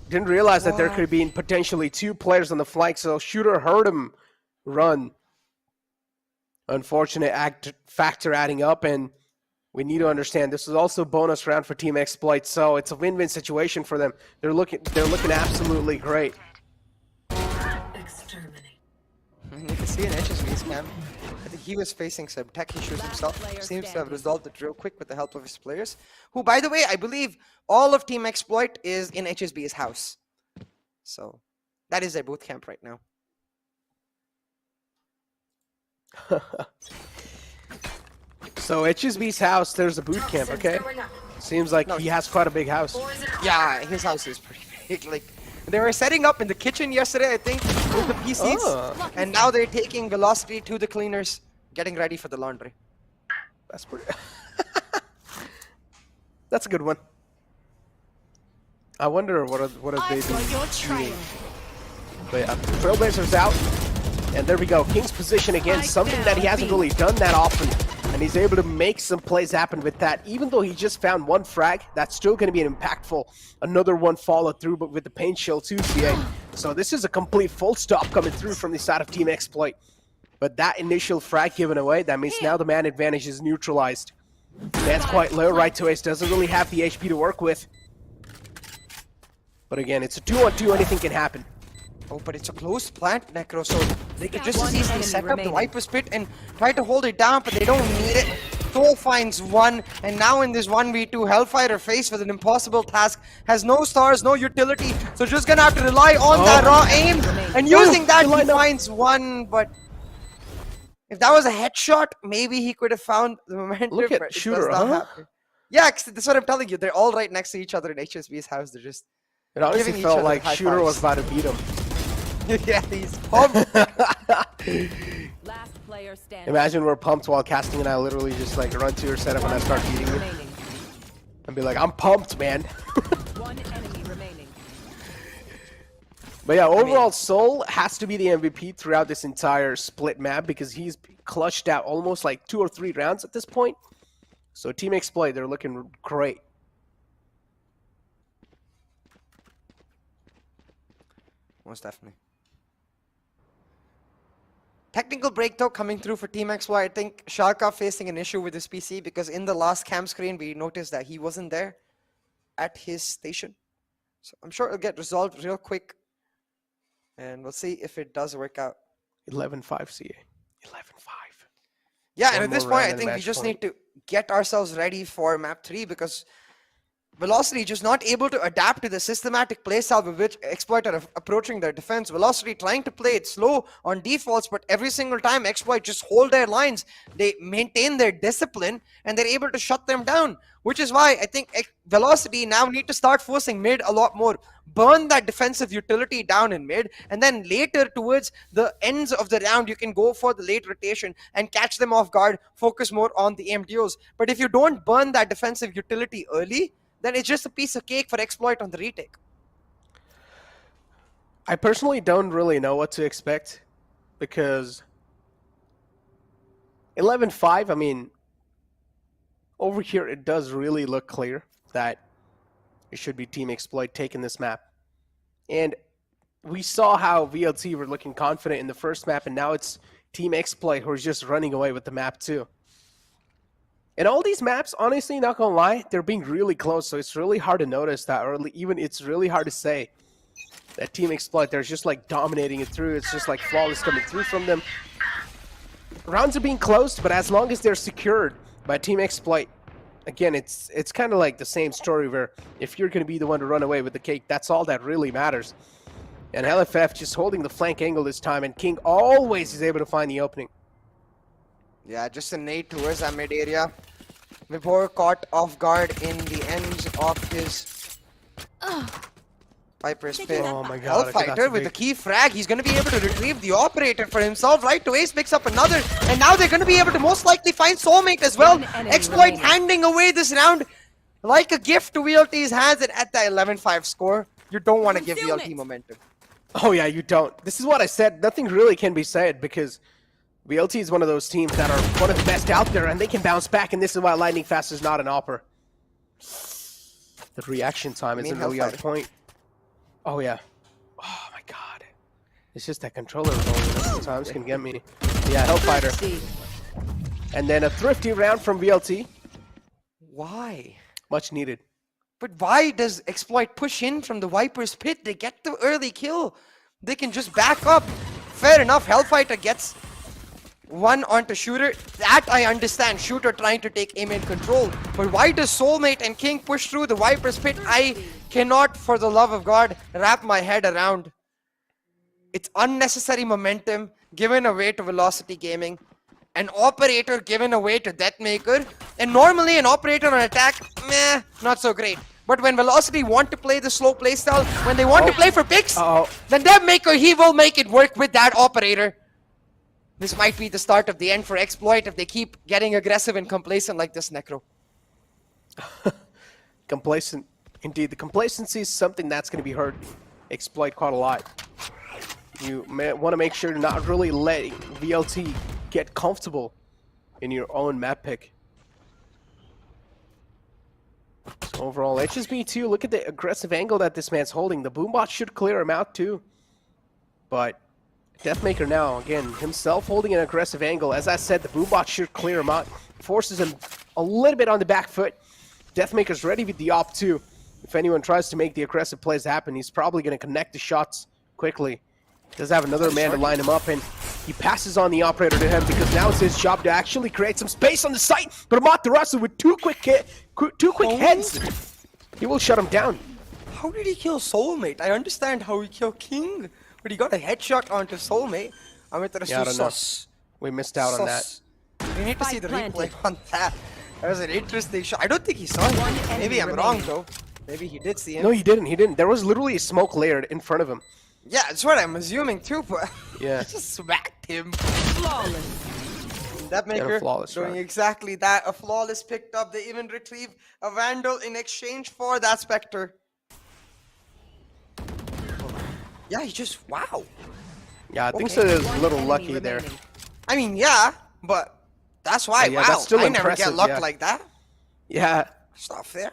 Didn't realize that there could be potentially 2 players on the flank, so Shooter heard him run. Unfortunate factor adding up, and we need to understand this is also a bonus round for Team Exploit, so it's a win-win situation for them. They're looking absolutely great. You can see an HSV scam. I think he was facing some tech issues himself. Seems to have resolved it real quick with the help of his players. Who, by the way, I believe all of Team Exploit is in HSB's house. So, that is their boot camp right now. So, HSB's house, there's a boot camp, okay? Seems like he has quite a big house. Yeah, his house is pretty big. Like, they were setting up in the kitchen yesterday, I think, with the PCs. And now they're taking Velocity to the cleaners, getting ready for the laundry. That's pretty... That's a good one. I wonder what are they doing. But yeah, Trailblazer's out. And there we go. King's position again, something that he hasn't really done that often. And he's able to make some plays happen with that. Even though he just found 1 frag, that's still going to be an impactful. Another one followed through, but with the paint shield too, CA. So this is a complete full stop coming through from the side of Team Exploit. But that initial frag given away, that means now the man advantage is neutralized. Man's quite low, right to ace, doesn't really have the HP to work with. But again, it's a 2-on-2, anything can happen. Oh, but it's a close plant, Necro, so they could just easily set up the Viper's Pit and try to hold it down, but they don't need it. Soul finds one, and now in this 1v2, Hellfighter faced with an impossible task, has no stars, no utility, so just gonna have to rely on that raw aim, and using that he finds one, but if that was a headshot, maybe he could have found the momentum. Look at Shooter, happen. Yeah, that's what I'm telling you. They're all right next to each other in HSB's house. They're just It honestly felt like Shooter was about to beat him. Yeah, he's pumped. Last player standing. Imagine we're pumped while casting and I literally just like run to your setup and I start beating you. And be like, I'm pumped, man. One enemy remaining. But yeah, overall, Soul has to be the MVP throughout this entire split map because he's clutched out almost like 2 or 3 rounds at this point. So Team Exploit, they're looking great. Most definitely. Technical break though coming through for Team XY. I think Sharka facing an issue with his PC because in the last cam screen we noticed that he wasn't there at his station. So I'm sure it'll get resolved real quick. And we'll see if it does work out. 11-5 CA. 11-5. Yeah, and at this point I think we just need to get ourselves ready for map 3 because Velocity just not able to adapt to the systematic playstyle with which Exploit are approaching their defense. Velocity trying to play it slow on defaults, but every single time Exploit just hold their lines, they maintain their discipline and they're able to shut them down. Which is why I think Velocity now need to start forcing mid a lot more. Burn that defensive utility down in mid, and then later towards the ends of the round, you can go for the late rotation and catch them off guard, focus more on the MDOs. But if you don't burn that defensive utility early, then it's just a piece of cake for Exploit on the retake. I personally don't really know what to expect because 11-5, I mean, over here it does really look clear that it should be Team Exploit taking this map. And we saw how VLT were looking confident in the first map, and now it's Team Exploit who is just running away with the map too. And all these maps, honestly, not gonna lie, they're being really close, so it's really hard to notice that, or even it's really hard to say that Team Exploit, they're just like dominating it through. It's just like flawless coming through from them. Rounds are being closed, but as long as they're secured by Team Exploit, again, it's kind of like the same story where if you're gonna be the one to run away with the cake, that's all that really matters. And LFF just holding the flank angle this time, and King always is able to find the opening. Yeah, just a nade towards that mid area. Vibor caught off guard in the ends of his Viper's pit. Oh my god. Hellfighter with the key frag. He's going to be able to retrieve the operator for himself. Right to Ace picks up another. And now they're going to be able to most likely find Soulmate as well. Exploit handing away this round like a gift to VLT's hands. And at that 11-5 score, you don't want to give VLT momentum. Oh yeah, you don't. This is what I said. Nothing really can be said because VLT is one of those teams that are one of the best out there, and they can bounce back, and this is why Lightning Fast is not an opera. The reaction time isn't really on point. Oh, yeah. Oh, my God. It's just that controller sometimes can get me. Yeah, Hellfighter. And then a thrifty round from VLT. Why? Much needed. But why does Exploit push in from the Viper's pit? They get the early kill. They can just back up. Fair enough, Hellfighter gets one onto Shooter. That I understand. Shooter trying to take aim and control. But why does Soulmate and King push through the Viper's pit? I cannot, for the love of God, wrap my head around. It's unnecessary momentum given away to Velocity Gaming. An operator given away to Deathmaker. And normally an operator on attack, meh, not so great. But when Velocity want to play the slow playstyle, when they want to play for picks, then Deathmaker, he will make it work with that operator. This might be the start of the end for Exploit if they keep getting aggressive and complacent like this, Necro. Complacent. Indeed, the complacency is something that's going to be hurt Exploit quite a lot. You want to make sure to not really let VLT get comfortable in your own map pick. So overall, HSB2, look at the aggressive angle that this man's holding. The Boombot should clear him out too. But Deathmaker now, again, himself holding an aggressive angle. As I said, the Boombot should clear him out. Forces him a little bit on the back foot. Deathmaker's ready with the op too. If anyone tries to make the aggressive plays happen, he's probably going to connect the shots quickly. Does have another man to line him up, and He passes on the operator to him because now it's his job to actually create some space on the site. But Amaterasu with two quick heads, he will shut him down. How did he kill Soulmate? I understand how he killed King, but he got a headshot onto Soulmate. Amaterasu Yeah, I don't know. sus. We missed out on that. We need to see the replay on that. That was an interesting shot. I don't think he saw it. Maybe I'm wrong though. Maybe he did see him. No, he didn't. He didn't. There was literally a smoke layer in front of him. Yeah, that's what I'm assuming too, but yeah, he just smacked him. Flawless. That maker doing round. exactly that. A flawless picked up. They even retrieved a Vandal in exchange for that Spectre. Yeah, he just wow. Yeah, I think so. There's a little lucky there. I mean, yeah, but that's why. Yeah, wow, that's still I never impressive, get luck yeah. like that. Yeah, it's not fair.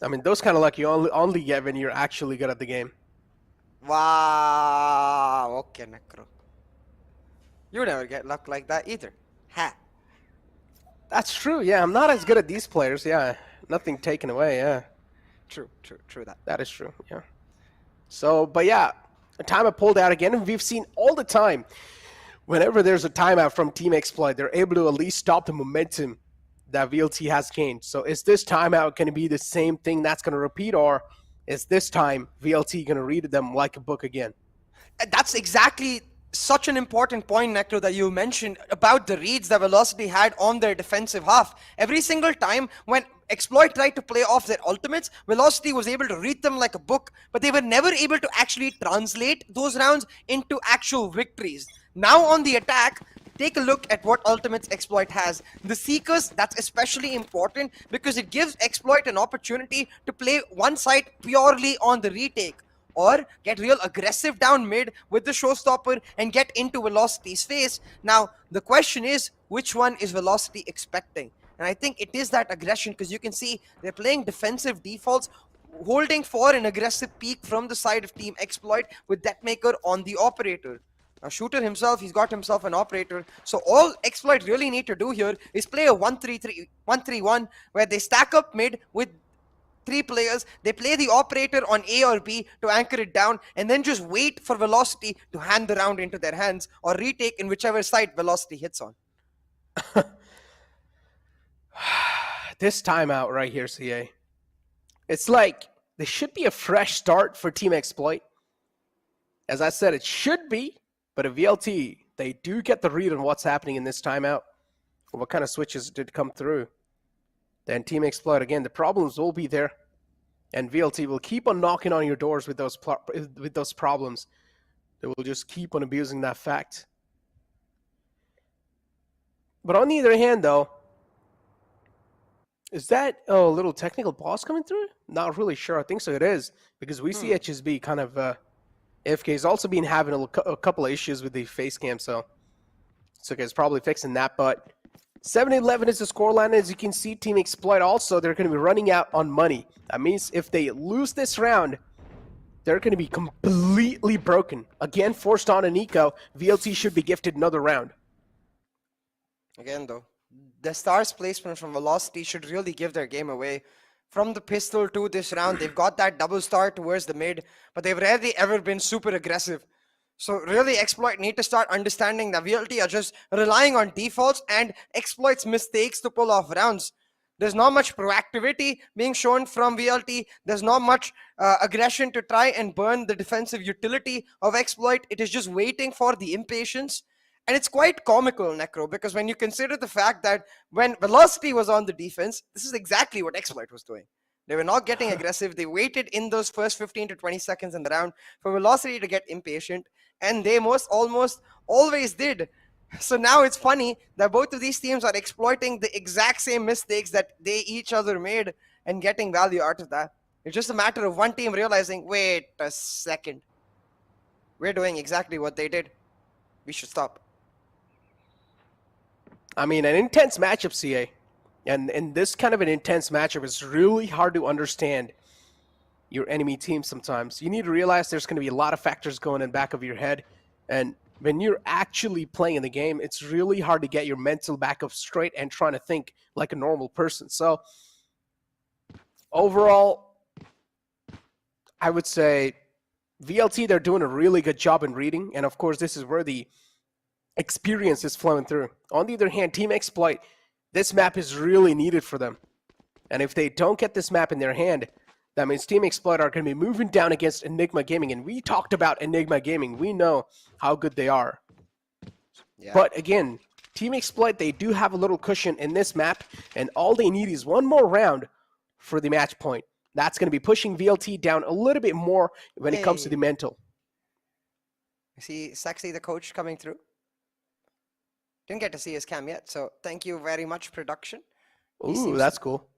I mean, those kind of luck you only get when you're actually good at the game. Wow. Okay, Necro. You never get luck like that either. Ha. That's true. Yeah, I'm not as good at these players. Yeah, nothing taken away. Yeah. True that. That is true. Yeah. So, but yeah, a timeout pulled out again, and we've seen all the time. Whenever there's a timeout from Team Exploit, they're able to at least stop the momentum that VLT has gained. So is this timeout going to be the same thing that's going to repeat, or is this time VLT going to read them like a book again? That's exactly such an important point, Necro, that you mentioned about the reads that Velocity had on their defensive half. Every single time when Exploit tried to play off their ultimates, Velocity was able to read them like a book, but they were never able to actually translate those rounds into actual victories. Now on the attack, take a look at what ultimates Exploit has. The Seekers, that's especially important because it gives Exploit an opportunity to play one side purely on the retake, or get real aggressive down mid with the showstopper and get into Velocity's face. Now, the question is, which one is Velocity expecting? And I think it is that aggression, because you can see they're playing defensive defaults, holding for an aggressive peak from the side of Team Exploit with Deathmaker on the operator. Now, Shooter himself, he's got himself an operator. So all Exploit really need to do here is play a 1-3-1 where they stack up mid with 3 players. They play the operator on A or B to anchor it down, and then just wait for Velocity to hand the round into their hands or retake in whichever side Velocity hits on. This timeout right here, CA. It's like there should be a fresh start for Team Exploit. As I said, it should be, but a VLT, they do get the read on what's happening in this timeout. What kind of switches did come through? Then Team Exploit, again, the problems will be there. And VLT will keep on knocking on your doors with those problems. They will just keep on abusing that fact. But on the other hand, though, is that a little technical pause coming through? Not really sure. I think so it is. Because we see HSB kind of... AFK has also been having a couple of issues with the face cam, so it's okay. It's probably fixing that, but 7-11 is the scoreline. As you can see, Team Exploit also, they're going to be running out on money. That means if they lose this round, they're going to be completely broken. Again, forced on an eco. VLT should be gifted another round. Again, though, the stars placement from Velocity should really give their game away. From the pistol to this round, they've got that double star towards the mid, but they've rarely ever been super aggressive. So really, Exploit need to start understanding that VLT are just relying on defaults and Exploit's mistakes to pull off rounds. There's not much proactivity being shown from VLT. There's not much aggression to try and burn the defensive utility of Exploit. It is just waiting for the impatience. And it's quite comical, Necro, because when you consider the fact that when Velocity was on the defense, this is exactly what Exploit was doing. They were not getting aggressive. They waited in those first 15 to 20 seconds in the round for Velocity to get impatient, and they almost always did. So now it's funny that both of these teams are exploiting the exact same mistakes that they each other made and getting value out of that. It's just a matter of one team realizing, wait a second, we're doing exactly what they did. We should stop. I mean, an intense matchup, CA. And in this kind of an intense matchup, it's really hard to understand your enemy team sometimes. You need to realize there's going to be a lot of factors going in back of your head. And when you're actually playing in the game, it's really hard to get your mental back up straight and trying to think like a normal person. So overall, I would say VLT, they're doing a really good job in reading. And of course, this is where the experience is flowing through. On the other hand, Team Exploit, this map is really needed for them. And if they don't get this map in their hand, that means Team Exploit are going to be moving down against Enigma Gaming. And we talked about Enigma Gaming. We know how good they are. Yeah. But again, Team Exploit, they do have a little cushion in this map. And all they need is one more round for the match point. That's going to be pushing VLT down a little bit more when it comes to the mental. I see Sexy, the coach, coming through. Didn't get to see his cam yet, so thank you very much, production. Ooh, that's cool.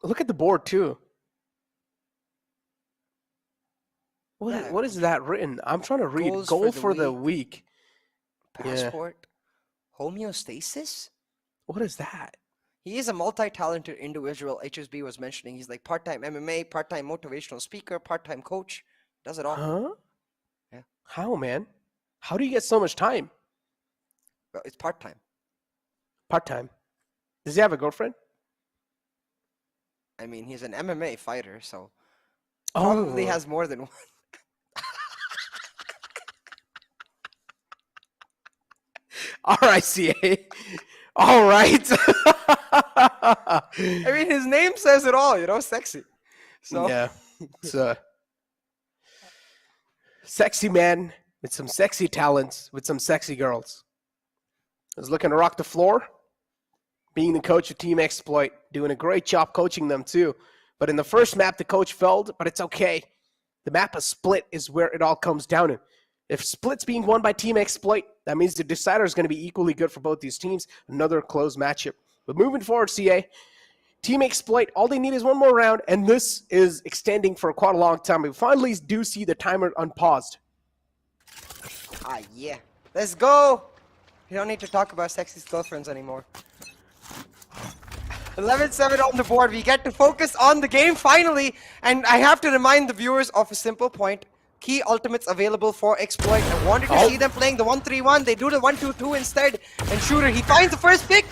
Look at the board, too. What is that written? I'm trying to read. Goal for the week. Passport. Yeah. Homeostasis? What is that? He is a multi-talented individual. HSB was mentioning he's like part-time MMA, part-time motivational speaker, part-time coach. Does it all. Huh? Yeah. How, man? How do you get so much time? Well, it's part-time. Part-time. Does he have a girlfriend? I mean, he's an MMA fighter, so probably has more than one. All right, CA. All right. I mean, his name says it all, you know, Sexy. So yeah, it's a sexy man with some sexy talents, with some sexy girls. Is looking to rock the floor. Being the coach of Team Exploit, doing a great job coaching them too. But in the first map, the coach failed, but it's okay. The map of split is where it all comes down to. If split's being won by Team Exploit, that means the decider is going to be equally good for both these teams. Another close matchup. But moving forward, CA, Team Exploit, all they need is one more round, and this is extending for quite a long time. We finally do see the timer unpaused. Ah, yeah. Let's go. We don't need to talk about Sexy's girlfriends anymore. 11-7 on the board. We get to focus on the game finally. And I have to remind the viewers of a simple point. Key ultimates available for Exploit. I wanted to see them playing the 1-3-1. They do the 1-2-2 instead. And Shooter, he finds the first pick.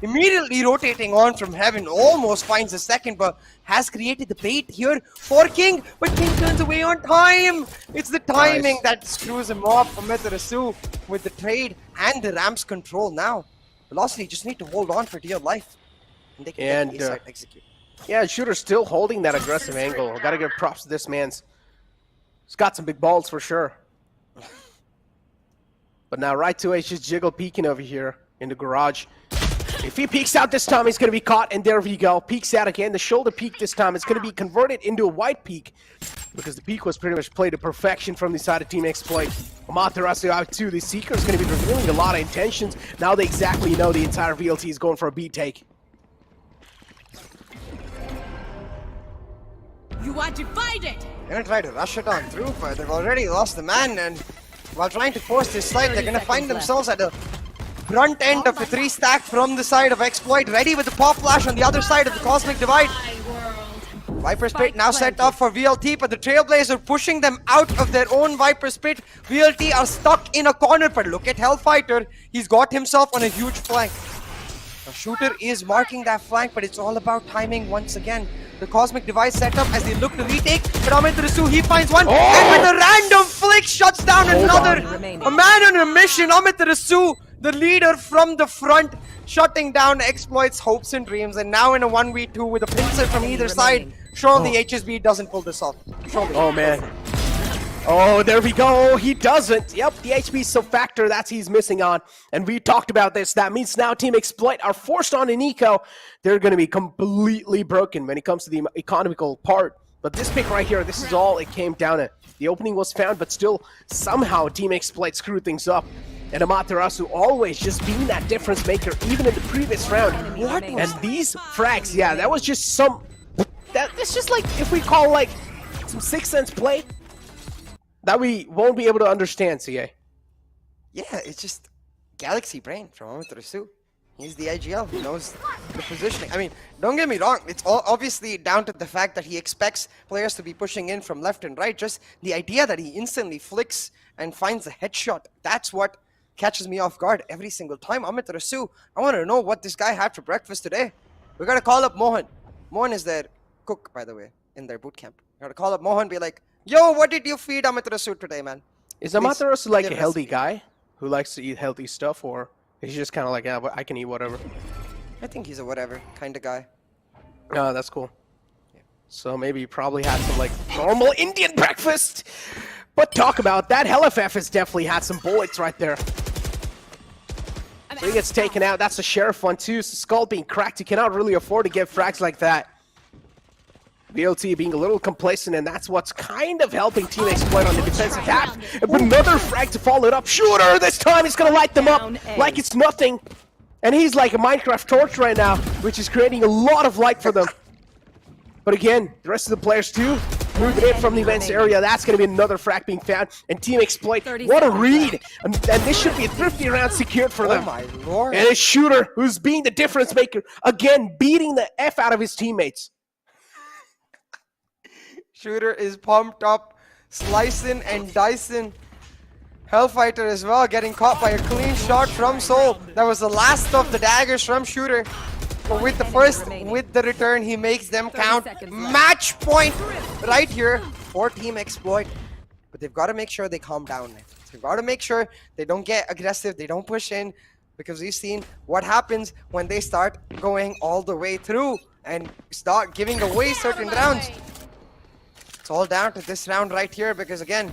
Immediately rotating on from Heaven. Almost finds the second, but has created the bait here for King. But King turns away on time. It's the timing that screws him off for Metarasu with the trade and the Rams control now. Velocity just need to hold on for dear life. And they can get the A-side execute. Yeah, Shooter still holding that aggressive angle. Got to give props to this man's. He's got some big balls for sure. But now right to H is Jiggle peeking over here in the garage. If he peeks out this time, he's going to be caught, and there we go. Peeks out again. The shoulder peek this time. It's going to be converted into a white peek because the peek was pretty much played to perfection from the side of Team Exploit. Amaterasu out too. The Seeker is going to be revealing a lot of intentions. Now they exactly know the entire VLT is going for a B take. You are divided. They're going to try to rush it on through, but they've already lost the man, and while trying to force this slide, they're going to find themselves at the front end of the 3-stack from the side of Exploit, ready with the pop flash on the other side of the Cosmic Divide. Viper's Pit now set up for VLT, but the Trailblazer pushing them out of their own Viper's Pit. VLT are stuck in a corner, but look at Hellfighter. He's got himself on a huge flank. The Shooter is marking that flank, but it's all about timing once again. The Cosmic Device set up as they look to retake, but Amitarasu, he finds one, and with a random flick, shuts down another. A man on a mission, Amitarasu, the leader from the front, shutting down Exploit's hopes and dreams, and now in a 1v2 with a pincer from either side. Surely HSB doesn't pull this off. Surely. Oh, man. Oh, there we go. He doesn't. Yep, the HP is a factor that he's missing on. And we talked about this. That means now Team Exploit are forced on an eco. They're going to be completely broken when it comes to the economical part. But this pick right here, this is all it came down to. The opening was found, but still somehow Team Exploit screwed things up. And Amaterasu always just being that difference maker, even in the previous round. What? And these frags, yeah, that was just some... That's just like, if we call like some Sixth Sense play, that we won't be able to understand, CA. Yeah, it's just galaxy brain from Amaterasu. He's the IGL. He knows the positioning. I mean, don't get me wrong. It's all obviously down to the fact that he expects players to be pushing in from left and right. Just the idea that he instantly flicks and finds a headshot. That's what catches me off guard every single time. Amaterasu, I want to know what this guy had for breakfast today. We got to call up Mohan. Mohan is their cook, by the way, in their boot camp. We got to call up Mohan and be like, yo, what did you feed Amaterasu today, man? Is Amaterasu like a healthy guy who likes to eat healthy stuff, or he's just kind of like, yeah, I can eat whatever? I think he's a whatever kind of guy. Oh, that's cool. So maybe he probably had some like normal Indian breakfast. But talk about that. HellFF has definitely had some bullets right there. So he gets taken out. That's a Sheriff one too. So Skull being cracked. You cannot really afford to get frags like that. VLT being a little complacent, and that's what's kind of helping Team Exploit on the defensive half. But another frag to follow it up. Shooter this time. He's going to light them up like it's nothing. And he's like a Minecraft torch right now, which is creating a lot of light for them. But again, the rest of the players too, moving in from the events area. That's going to be another frag being found. And Team Exploit, what a read. And this should be a thrifty round secured for them. Oh my lord. And it's Shooter, who's being the difference maker. Again, beating the F out of his teammates. Shooter is pumped up, slicing and dicing. Hellfighter as well, getting caught by a clean shot from Soul. That was the last of the daggers from Shooter. But with the return, he makes them count. Match point right here for Team Exploit. But they've got to make sure they calm down. They've got to make sure they don't get aggressive, they don't push in, because we've seen what happens when they start going all the way through and start giving away certain rounds. It's all down to this round right here, because again,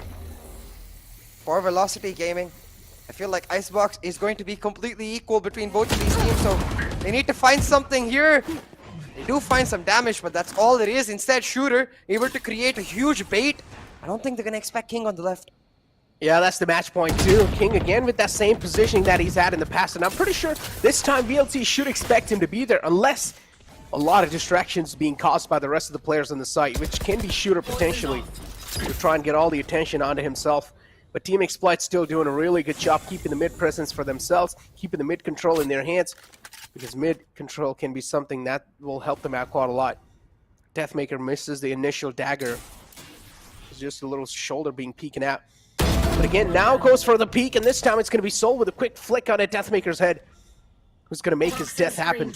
for Velocity Gaming, I feel like Icebox is going to be completely equal between both of these teams, so they need to find something here. They do find some damage, but that's all it is. Instead, Shooter able to create a huge bait. I don't think they're going to expect King on the left. Yeah, that's the match point too. King again with that same positioning that he's had in the past, and I'm pretty sure this time VLT should expect him to be there, unless a lot of distractions being caused by the rest of the players on the site, which can be Shooter potentially to try and get all the attention onto himself. But Team Exploit still doing a really good job keeping the mid presence for themselves, keeping the mid control in their hands, because mid control can be something that will help them out quite a lot. Deathmaker misses the initial dagger. It's just a little shoulder being peeking out. But again, now goes for the peek, and this time it's going to be Soul with a quick flick on a Deathmaker's head, who's going to make his death happen.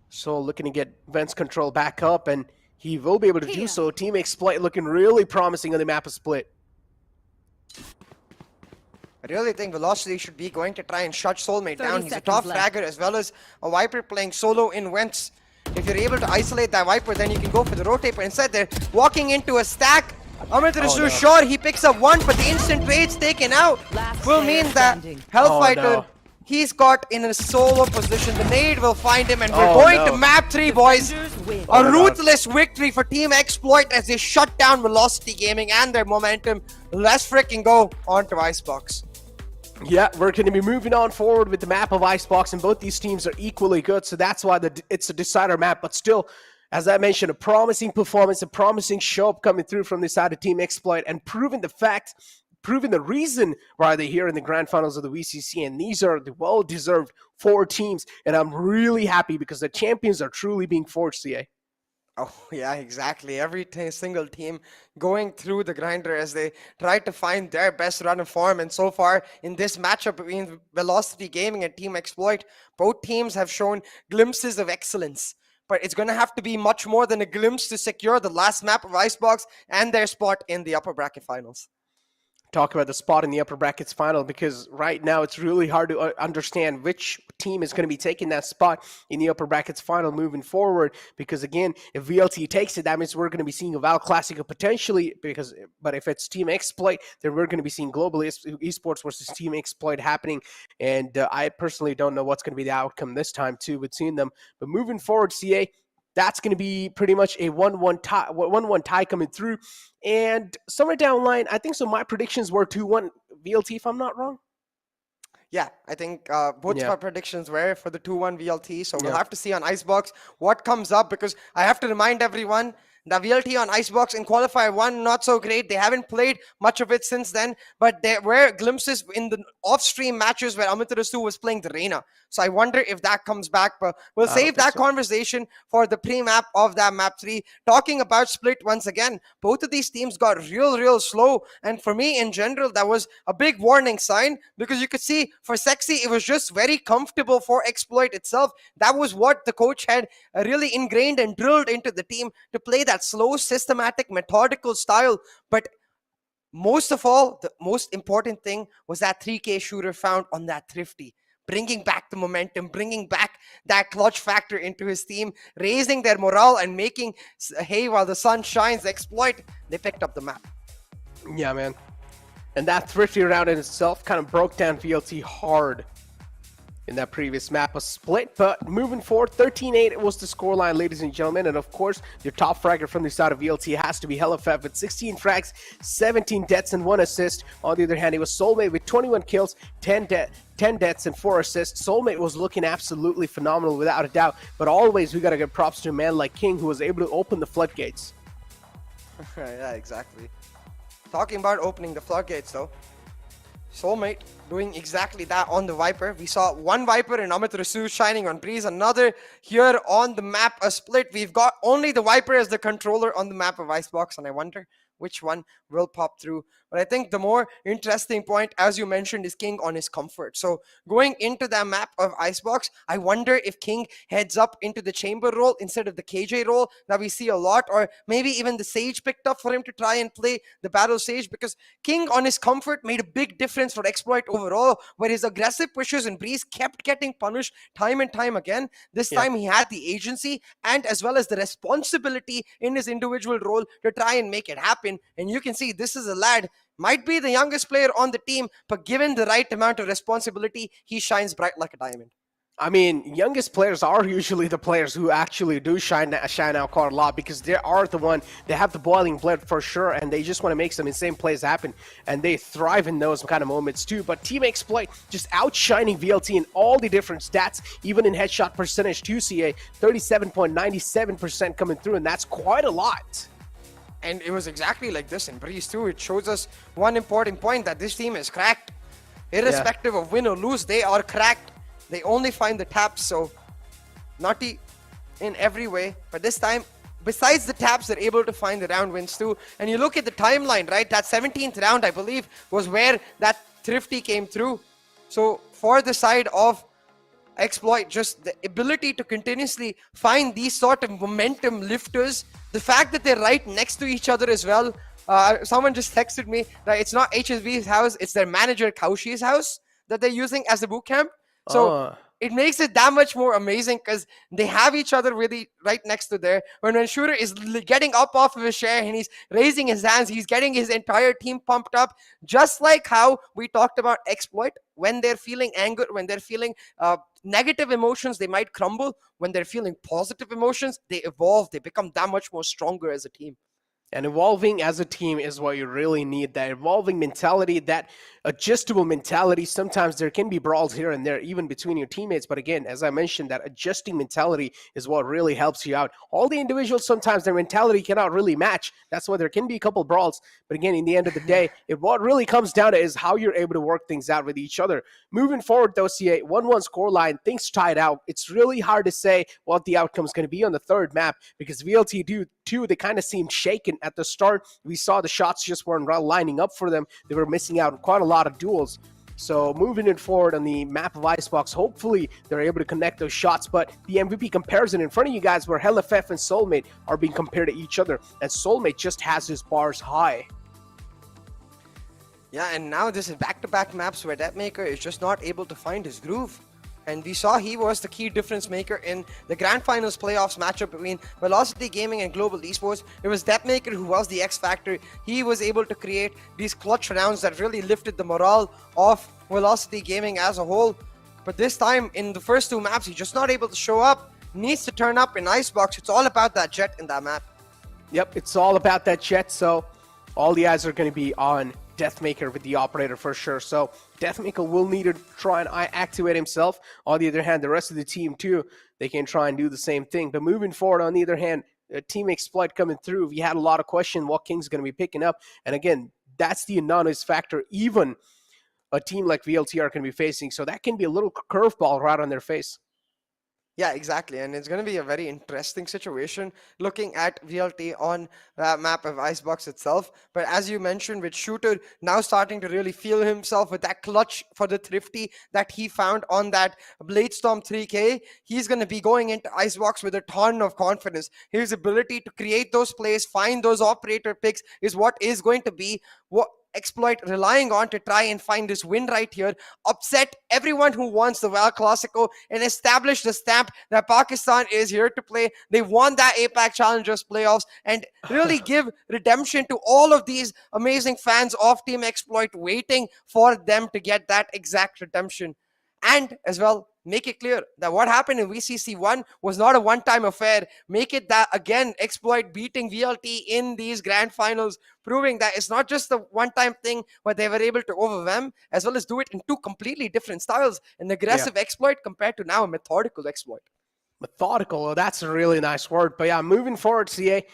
Soul looking to get Vent's control back up, and he will be able to do so. Team Exploit looking really promising on the map of Split. I really think Velocity should be going to try and shut Soulmate down. He's a top fragger as well as a Viper playing solo in Vents. If you're able to isolate that Viper, then you can go for the rotate, but instead they're walking into a stack. Amaterasu shot, he picks up one, but the instant trade's taken out will mean that Hellfighter, he's got in a solo position. The nade will find him, and we're going to map 3, boys. A ruthless victory for Team Exploit as they shut down Velocity Gaming and their momentum. Let's freaking go on to Icebox. Yeah, we're going to be moving on forward with the map of Icebox, and both these teams are equally good, so that's why it's a decider map. But still, as I mentioned, a promising performance, a promising show-up coming through from this side of Team Exploit, and proving the reason why they're here in the grand finals of the VCC, and these are the well-deserved 4 teams, and I'm really happy because the champions are truly being forged, CA. Oh, yeah, exactly. Every single team going through the grinder as they try to find their best run of form. And so far in this matchup between Velocity Gaming and Team Exploit, both teams have shown glimpses of excellence. But it's going to have to be much more than a glimpse to secure the last map of Icebox and their spot in the upper bracket finals. Talk about the spot in the upper brackets final, because right now it's really hard to understand which team is going to be taking that spot in the upper brackets final moving forward, because again, if VLT takes it, that means we're going to be seeing a Val Classico potentially, but if it's Team Exploit, then we're going to be seeing global esports versus Team Exploit happening, and I personally don't know what's going to be the outcome this time too with seeing them. But moving forward, CA, that's going to be pretty much a 1-1 tie coming through. And somewhere down the line, I think so my predictions were 2-1 VLT, if I'm not wrong. Yeah, I think both of our predictions were for the 2-1 VLT. So we'll have to see on Icebox what comes up, because I have to remind everyone that VLT on Icebox in Qualifier 1, not so great. They haven't played much of it since then, but there were glimpses in the off-stream matches where Amaterasu was playing the Reina. So I wonder if that comes back, but we'll save that conversation for the pre-map of that map 3. Talking about Split once again, both of these teams got real slow, and for me in general, that was a big warning sign, because you could see for Sexy, it was just very comfortable for Exploit itself. That was what the coach had really ingrained and drilled into the team, to play that slow, systematic, methodical style. But most of all, the most important thing was that 3K shooter found on that Thrifty, bringing back the momentum, bringing back that clutch factor into his team, raising their morale and making hay while the sun shines. Exploit, they picked up the map. Yeah, man. And that Thrifty round in itself kind of broke down VLT hard in that previous map. A split, but moving forward, 13-8 was the scoreline, ladies and gentlemen. And of course, your top fragger from the side of VLT has to be HellaFef with 16 frags, 17 deaths, and 1 assist. On the other hand, it was Soulmate with 21 kills, 10 deaths, and 4 assists. Soulmate was looking absolutely phenomenal, without a doubt. But always, we got to give props to a man like King, who was able to open the floodgates. Yeah, exactly. Talking about opening the floodgates, though. Soulmate doing exactly that on the Viper. We saw one Viper and Amit Rasu shining on Breeze, another here on the map, a split. We've got only the Viper as the controller on the map of Icebox, and I wonder which one will pop through. But I think the more interesting point, as you mentioned, is King on his comfort. So going into that map of Icebox, I wonder if King heads up into the chamber role instead of the KJ role that we see a lot, or maybe even the Sage picked up for him to try and play the Battle Sage, because King on his comfort made a big difference for Exploit overall, where his aggressive pushes and Breeze kept getting punished time and time again. This time he had the agency and as well as the responsibility in his individual role to try and make it happen. And you can see this is a lad, might be the youngest player on the team, but given the right amount of responsibility, he shines bright like a diamond. I mean, youngest players are usually the players who actually do shine out quite a lot, because they are the one, they have the boiling blood for sure, and they just want to make some insane plays happen, and they thrive in those kind of moments too. But Team Exploit just outshining VLT in all the different stats, even in headshot percentage, 2CA, 37.97% coming through, and that's quite a lot. And it was exactly like this in Breeze too. It shows us one important point, that this team is cracked. Irrespective of win or lose, they are cracked. They only find the taps, so naughty in every way. But this time, besides the taps, they're able to find the round wins too. And you look at the timeline, right? That 17th round, I believe, was where that Thrifty came through. So for the side of Exploit, just the ability to continuously find these sort of momentum lifters, the fact that they're right next to each other as well. Someone just texted me that it's not HSB's house, it's their manager Kaushi's house that they're using as the boot camp. So it makes it that much more amazing, because they have each other really right next to there. When Shooter is getting up off of his chair and he's raising his hands, he's getting his entire team pumped up, just like how we talked about Exploit. When they're feeling anger, when they're feeling negative emotions, they might crumble. When they're feeling positive emotions, they evolve. They become that much more stronger as a team. And evolving as a team is what you really need. That evolving mentality, that adjustable mentality. Sometimes there can be brawls here and there, even between your teammates. But again, as I mentioned, that adjusting mentality is what really helps you out. All the individuals, sometimes their mentality cannot really match. That's why there can be a couple brawls. But again, in the end of the day, what really comes down to is how you're able to work things out with each other. Moving forward, though, CA, 1-1 scoreline, things tied out. It's really hard to say what the outcome is going to be on the third map, because VLT too, they kind of seemed shaken at the start. We saw the shots just weren't lining up for them. They were missing out on quite a lot of duels. So moving it forward on the map of Icebox, hopefully they're able to connect those shots. But the MVP comparison in front of you guys, where HellaFef and Soulmate are being compared to each other, and Soulmate just has his bars high. Yeah, and now this is back-to-back maps where Depmaker is just not able to find his groove. And we saw he was the key difference maker in the Grand Finals playoffs matchup between Velocity Gaming and Global Esports. It was Depmaker who was the X factor. He was able to create these clutch rounds that really lifted the morale of Velocity Gaming as a whole. But this time, in the first two maps, he's just not able to show up. Needs to turn up in Icebox. It's all about that Jet in that map. Yep, it's all about that Jet. So all the eyes are going to be on Deathmaker with the operator for sure. So Deathmaker will need to try and activate himself. On the other hand, the rest of the team too, they can try and do the same thing. But moving forward, on the other hand, Team Exploit coming through, we had a lot of question what King's going to be picking up. And again, that's the anonymous factor even a team like VLT are going to be facing. So that can be a little curveball right on their face. Yeah, exactly. And it's going to be a very interesting situation looking at VLT on that map of Icebox itself. But as you mentioned, with Shooter now starting to really feel himself with that clutch for the Thrifty that he found on that Bladestorm 3K, he's going to be going into Icebox with a ton of confidence. His ability to create those plays, find those operator picks is what is going to be Exploit relying on to try and find this win right here, upset everyone who wants the Val Clasico, and establish the stamp that Pakistan is here to play. They won that APAC Challengers playoffs and really give redemption to all of these amazing fans of Team Exploit waiting for them to get that exact redemption. And as well, make it clear that what happened in VCC 1 was not a one-time affair. Make it that, again, Exploit beating VLT in these grand finals, proving that it's not just a one-time thing, but they were able to overwhelm, as well as do it in two completely different styles. An aggressive Exploit compared to now a methodical Exploit. Methodical, oh, that's a really nice word. But yeah, moving forward, CA,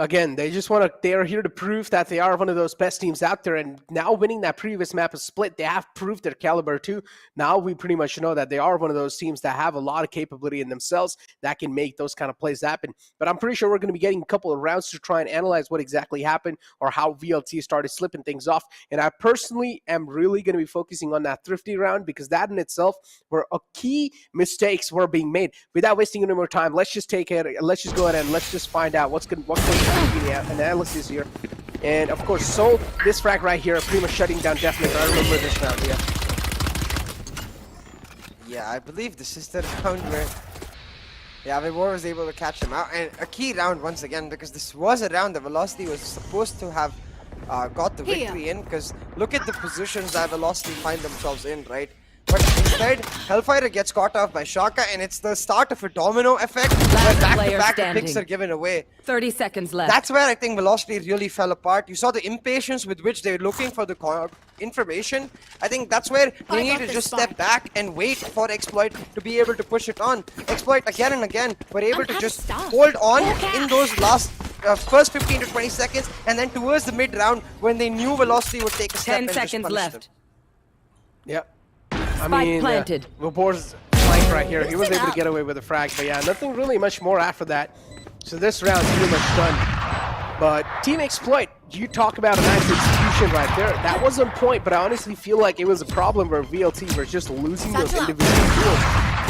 again, they're here to prove that they are one of those best teams out there. And now winning that previous map of Split, they have proved their caliber too. Now we pretty much know that they are one of those teams that have a lot of capability in themselves that can make those kind of plays happen. But I'm pretty sure we're going to be getting a couple of rounds to try and analyze what exactly happened or how VLT started slipping things off. And I personally am really going to be focusing on that Thrifty round, because that in itself were a key mistakes were being made. Without wasting any more time, let's just take it. Let's just go ahead and let's just find out what's going to analysis here. And of course, so this frag right here pretty much shutting down Definite. I remember this round, Yeah, I believe this is the round where Vibor was able to catch him out. And a key round once again, because this was a round that Velocity was supposed to have got the victory in, because look at the positions that Velocity find themselves in, right? But instead, Hellfighter gets caught off by Shaka, and it's the start of a domino effect where back-to-back picks are given away. 30 seconds left. That's where I think Velocity really fell apart. You saw the impatience with which they were looking for the information. I think that's where they need to just step back and wait for Exploit to be able to push it on. Exploit again and again were able to just hold on in those last first 15 to 20 seconds, and then towards the mid-round when they knew Velocity would take a step 10 and seconds just punish left. them. Yep. Spike planted. Vibor's flank right here, he was able to get away with a frag, but yeah, nothing really much more after that. So this round's pretty much done. But Team Exploit, you talk about a nice execution right there. That was on point, but I honestly feel like it was a problem where VLT were just losing those individual duels.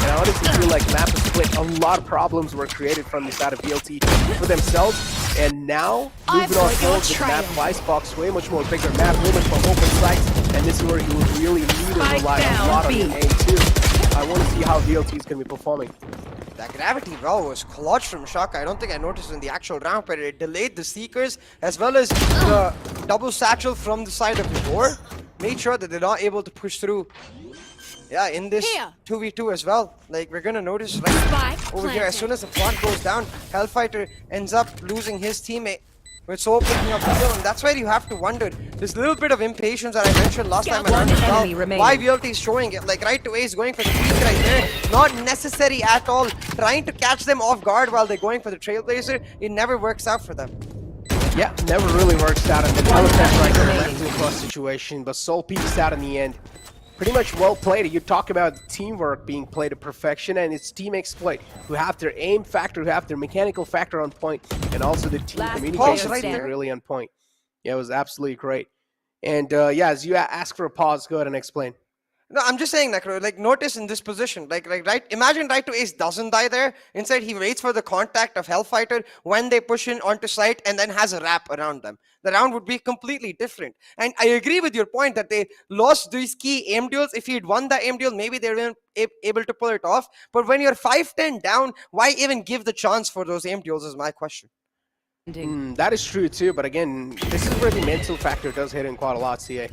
And I honestly feel like map of Split, a lot of problems were created from the side of VLT for themselves. And now, moving on forward with the map of Icebox, way much more bigger map, way much more open sights, and this is where you will really need to rely a lot on the A2. I want to see how VLT is going to be performing. That gravity roll was clutch from Shaka. I don't think I noticed in the actual round, but it delayed the Seekers as well as the double satchel from the side of Vibor. Made sure that they're not able to push through. Yeah, in this 2v2 as well. Like, we're gonna notice right over here, as soon as the plant goes down, Hellfighter ends up losing his teammate. With Soul picking up the kill, and that's where you have to wonder. This little bit of impatience that I mentioned last time around as well. Why VLT is showing it. Like, right away is going for the peak right there. Not necessary at all. Trying to catch them off guard while they're going for the Trailblazer. It never works out for them. Yeah, never really works out. And the Telepath right there left to a close situation, but Soul peaks out in the end. Pretty much well played. You talk about teamwork being played to perfection, and it's Team Exploit who have their aim factor, who have their mechanical factor on point, and also the team communication right really on point. Yeah, it was absolutely great. And yeah, as you ask for a pause, go ahead and explain. No, I'm just saying, like notice in this position, right, imagine right to ace doesn't die there. Instead, he waits for the contact of Hellfighter when they push in onto site and then has a wrap around them. The round would be completely different. And I agree with your point that they lost these key aim duels. If he had won that aim duel, maybe they were able to pull it off. But when you're 5-10 down, why even give the chance for those aim duels is my question. That is true too, but again, this is where the mental factor does hit in quite a lot, CA.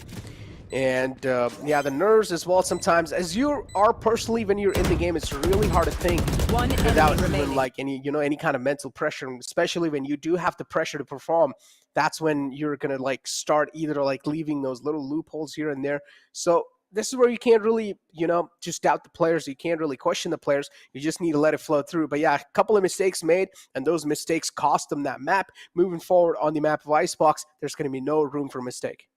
And yeah, the nerves as well sometimes. As you are personally, when you're in the game, it's really hard to think without even like any kind of mental pressure, especially when you do have the pressure to perform. That's when you're gonna like start either like leaving those little loopholes here and there. So this is where you can't really, just doubt the players. You can't really question the players. You just need to let it flow through. But yeah, a couple of mistakes made, and those mistakes cost them that map. Moving forward on the map of Icebox, there's going to be no room for mistake.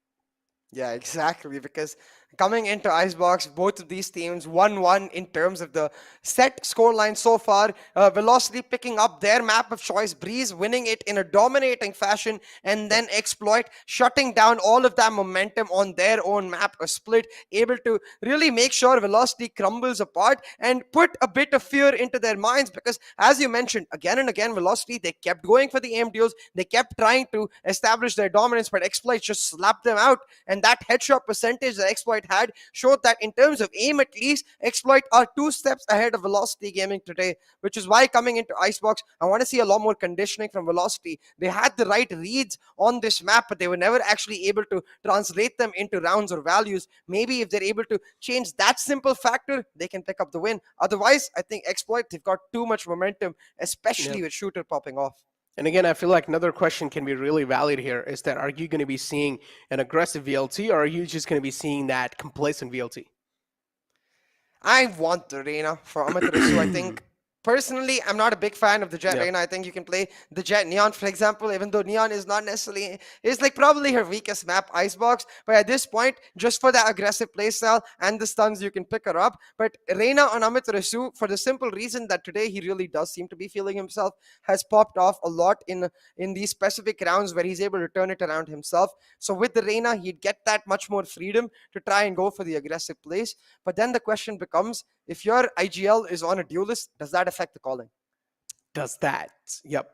Yeah, exactly, because coming into Icebox, both of these teams 1-1 in terms of the set scoreline so far. Velocity picking up their map of choice, Breeze winning it in a dominating fashion, and then Exploit shutting down all of that momentum on their own map, a split, able to really make sure Velocity crumbles apart and put a bit of fear into their minds, because as you mentioned, again and again, Velocity, they kept going for the aim deals, they kept trying to establish their dominance, but Exploit just slapped them out, and that headshot percentage that Exploit had showed that in terms of aim, at least, Exploit are 2 steps ahead of Velocity Gaming today, which is why coming into Icebox, I want to see a lot more conditioning from Velocity. They had the right reads on this map, but they were never actually able to translate them into rounds or values. Maybe if they're able to change that simple factor, they can pick up the win. Otherwise, I think Exploit, they've got too much momentum, especially with Shooter popping off. And again, I feel like another question can be really valid here is that, are you going to be seeing an aggressive VLT, or are you just going to be seeing that complacent VLT? I want the Reyna for Amaterasu. I think personally, I'm not a big fan of the Jet Reyna. I think you can play the Jet Neon, for example, even though Neon is not necessarily, is like probably her weakest map, Icebox. But at this point, just for that aggressive playstyle and the stuns, you can pick her up. But Reyna on Amaterasu, for the simple reason that today he really does seem to be feeling himself, has popped off a lot in these specific rounds where he's able to turn it around himself. So with the Reyna, he'd get that much more freedom to try and go for the aggressive plays. But then the question becomes, if your IGL is on a duelist, does that affect the calling? Does that? Yep,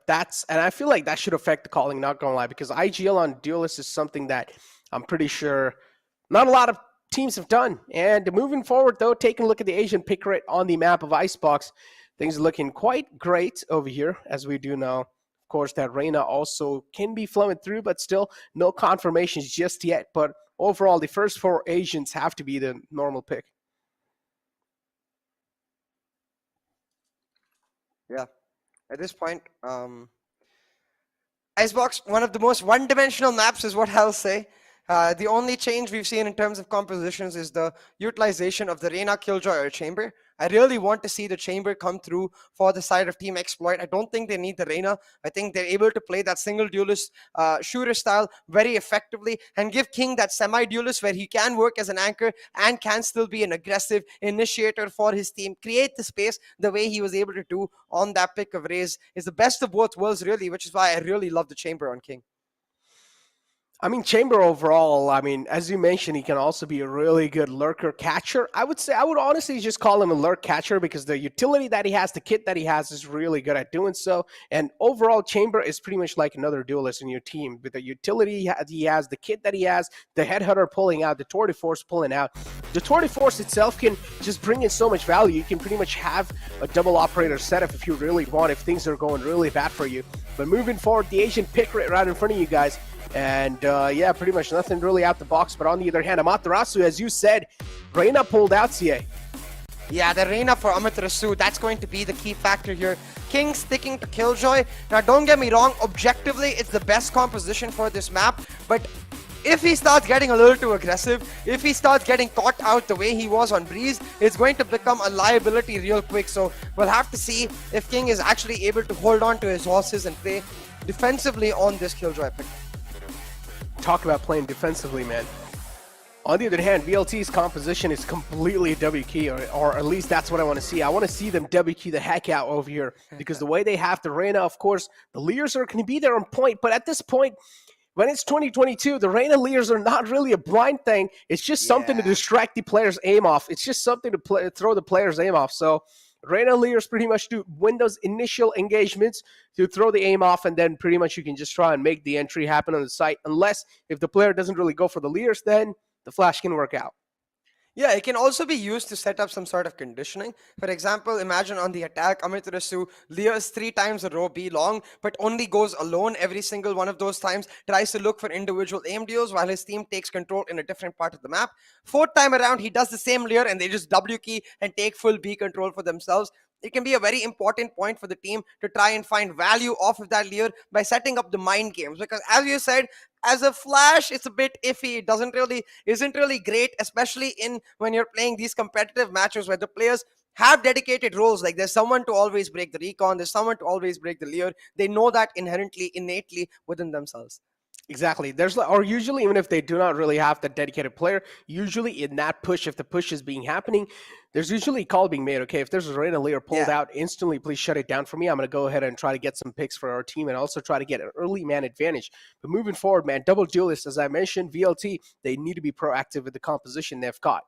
and I feel like that should affect the calling, not gonna lie, because IGL on duelist is something that I'm pretty sure not a lot of teams have done. And moving forward, though, taking a look at the Asian pick rate on the map of Icebox, things are looking quite great over here, as we do know. Of course, that Reyna also can be flowing through, but still no confirmations just yet. But overall, the first 4 Asians have to be the normal pick. Yeah, at this point, Icebox, one of the most one-dimensional maps is what I'll say. The only change we've seen in terms of compositions is the utilization of the Reyna, Killjoy, or Chamber. I really want to see the Chamber come through for the side of Team Exploit. I don't think they need the Reyna. I think they're able to play that single duelist shooter style very effectively and give King that semi-duelist where he can work as an anchor and can still be an aggressive initiator for his team. Create the space the way he was able to do on that pick of Raze is the best of both worlds, really, which is why I really love the Chamber on King. I mean, Chamber overall, I mean, as you mentioned, he can also be a really good lurker catcher. I would honestly just call him a lurk catcher because the utility that he has, the kit that he has is really good at doing so. And overall, Chamber is pretty much like another duelist in your team. With the utility he has, the kit that he has, the headhunter pulling out, the tour de force pulling out. The tour de force itself can just bring in so much value. You can pretty much have a double operator setup if you really want, if things are going really bad for you. But moving forward, the Asian pick right in front of you guys. And yeah, pretty much nothing really out the box. But on the other hand, Amaterasu, as you said, Reyna pulled out CA. Yeah, the Reyna for Amaterasu, that's going to be the key factor here. King sticking to Killjoy. Now, don't get me wrong, objectively, it's the best composition for this map. But if he starts getting a little too aggressive, if he starts getting caught out the way he was on Breeze, it's going to become a liability real quick. So we'll have to see if King is actually able to hold on to his horses and play defensively on this Killjoy pick. Talk about playing defensively, man. On the other hand, VLT's composition is completely W key, or at least that's what I want to see. I want to see them W key the heck out over here because the way they have the Reyna, of course, the Leers are going to be there on point. But at this point, when it's 2022, the Reyna Leers are not really a blind thing. It's just something to distract the player's aim off. It's just something to throw the player's aim off. So Reyna Leers pretty much do win those initial engagements to throw the aim off, and then pretty much you can just try and make the entry happen on the site. Unless if the player doesn't really go for the Leers, then the flash can work out. Yeah, it can also be used to set up some sort of conditioning. For example, imagine on the attack, Amaterasu leers 3 times a row B long, but only goes alone every single one of those times, tries to look for individual aim deals while his team takes control in a different part of the map. 4th time around, he does the same leer and they just W key and take full B control for themselves. It can be a very important point for the team to try and find value off of that leer by setting up the mind games. Because as you said, as a flash, it's a bit iffy. It isn't really great, especially when you're playing these competitive matches where the players have dedicated roles. Like there's someone to always break the recon, there's someone to always break the leer. They know that innately within themselves. Exactly. Or usually, even if they do not really have the dedicated player, usually in that push, if the push is being happening, there's usually a call being made. Okay, if there's a Reyna layer pulled out, instantly, please shut it down for me. I'm going to go ahead and try to get some picks for our team and also try to get an early man advantage. But moving forward, man, double duelists, as I mentioned, VLT, they need to be proactive with the composition they've got.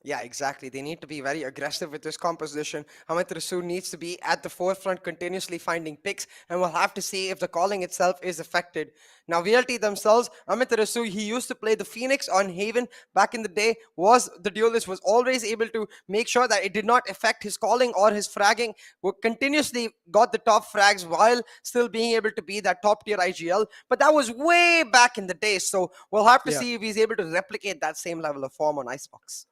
Yeah, exactly. They need to be very aggressive with this composition. Amit Rasool needs to be at the forefront, continuously finding picks, and we'll have to see if the calling itself is affected. Now, VLT themselves, Amit Rasool, he used to play the Phoenix on Haven back in the day, the duelist, was always able to make sure that it did not affect his calling or his fragging, continuously got the top frags while still being able to be that top tier IGL. But that was way back in the day, so we'll have to see if he's able to replicate that same level of form on Icebox.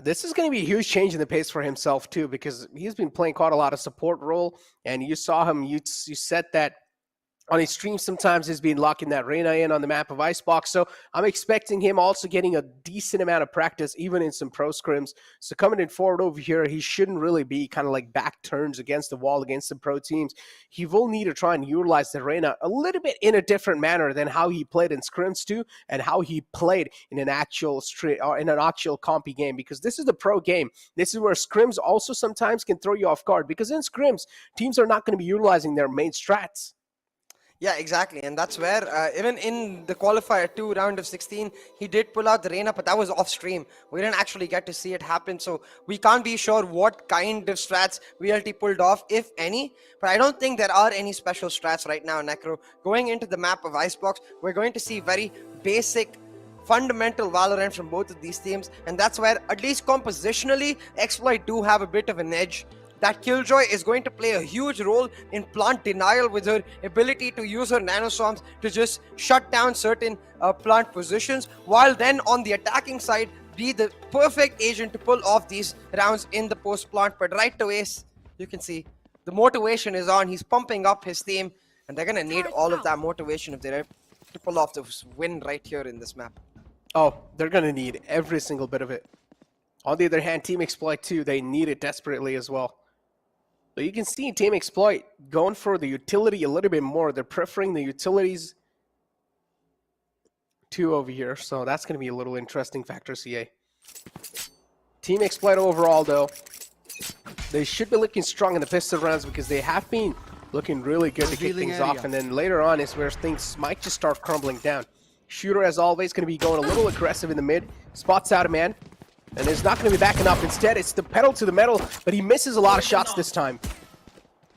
This is going to be a huge change in the pace for himself too, because he's been playing quite a lot of support role, and you saw him. You said that on his stream sometimes he's been locking that Reyna in on the map of Icebox. So I'm expecting him also getting a decent amount of practice, even in some pro scrims. So coming in forward over here, he shouldn't really be kind of like back turns against the wall against some pro teams. He will need to try and utilize the Reyna a little bit in a different manner than how he played in scrims too, and how he played in an actual compy game, because this is the pro game. This is where scrims also sometimes can throw you off guard, because in scrims, teams are not going to be utilizing their main strats. Yeah, exactly. And that's where, even in the qualifier 2 round of 16, he did pull out the Reyna, but that was off stream. We didn't actually get to see it happen. So we can't be sure what kind of strats VLT pulled off, if any. But I don't think there are any special strats right now, Necro. Going into the map of Icebox, we're going to see very basic, fundamental Valorant from both of these teams. And that's where, at least compositionally, Exploit do have a bit of an edge. That Killjoy is going to play a huge role in plant denial with her ability to use her nanoswarms to just shut down certain plant positions, while then on the attacking side be the perfect agent to pull off these rounds in the post plant. But right away, you can see the motivation is on. He's pumping up his team, and they're going to need all of that motivation if they're to pull off this win right here in this map. Oh, they're going to need every single bit of it. On the other hand, Team Exploit 2, they need it desperately as well. But you can see Team Exploit going for the utility a little bit more. They're preferring the utilities too over here. So that's going to be a little interesting factor, CA. Team Exploit overall, though, they should be looking strong in the pistol rounds, because they have been looking really good to kick things off. And then later on is where things might just start crumbling down. Shooter, as always, going to be going a little aggressive in the mid. Spots out a man. And it's not going to be backing up. Instead, it's the pedal to the metal, but he misses a lot of shots this time.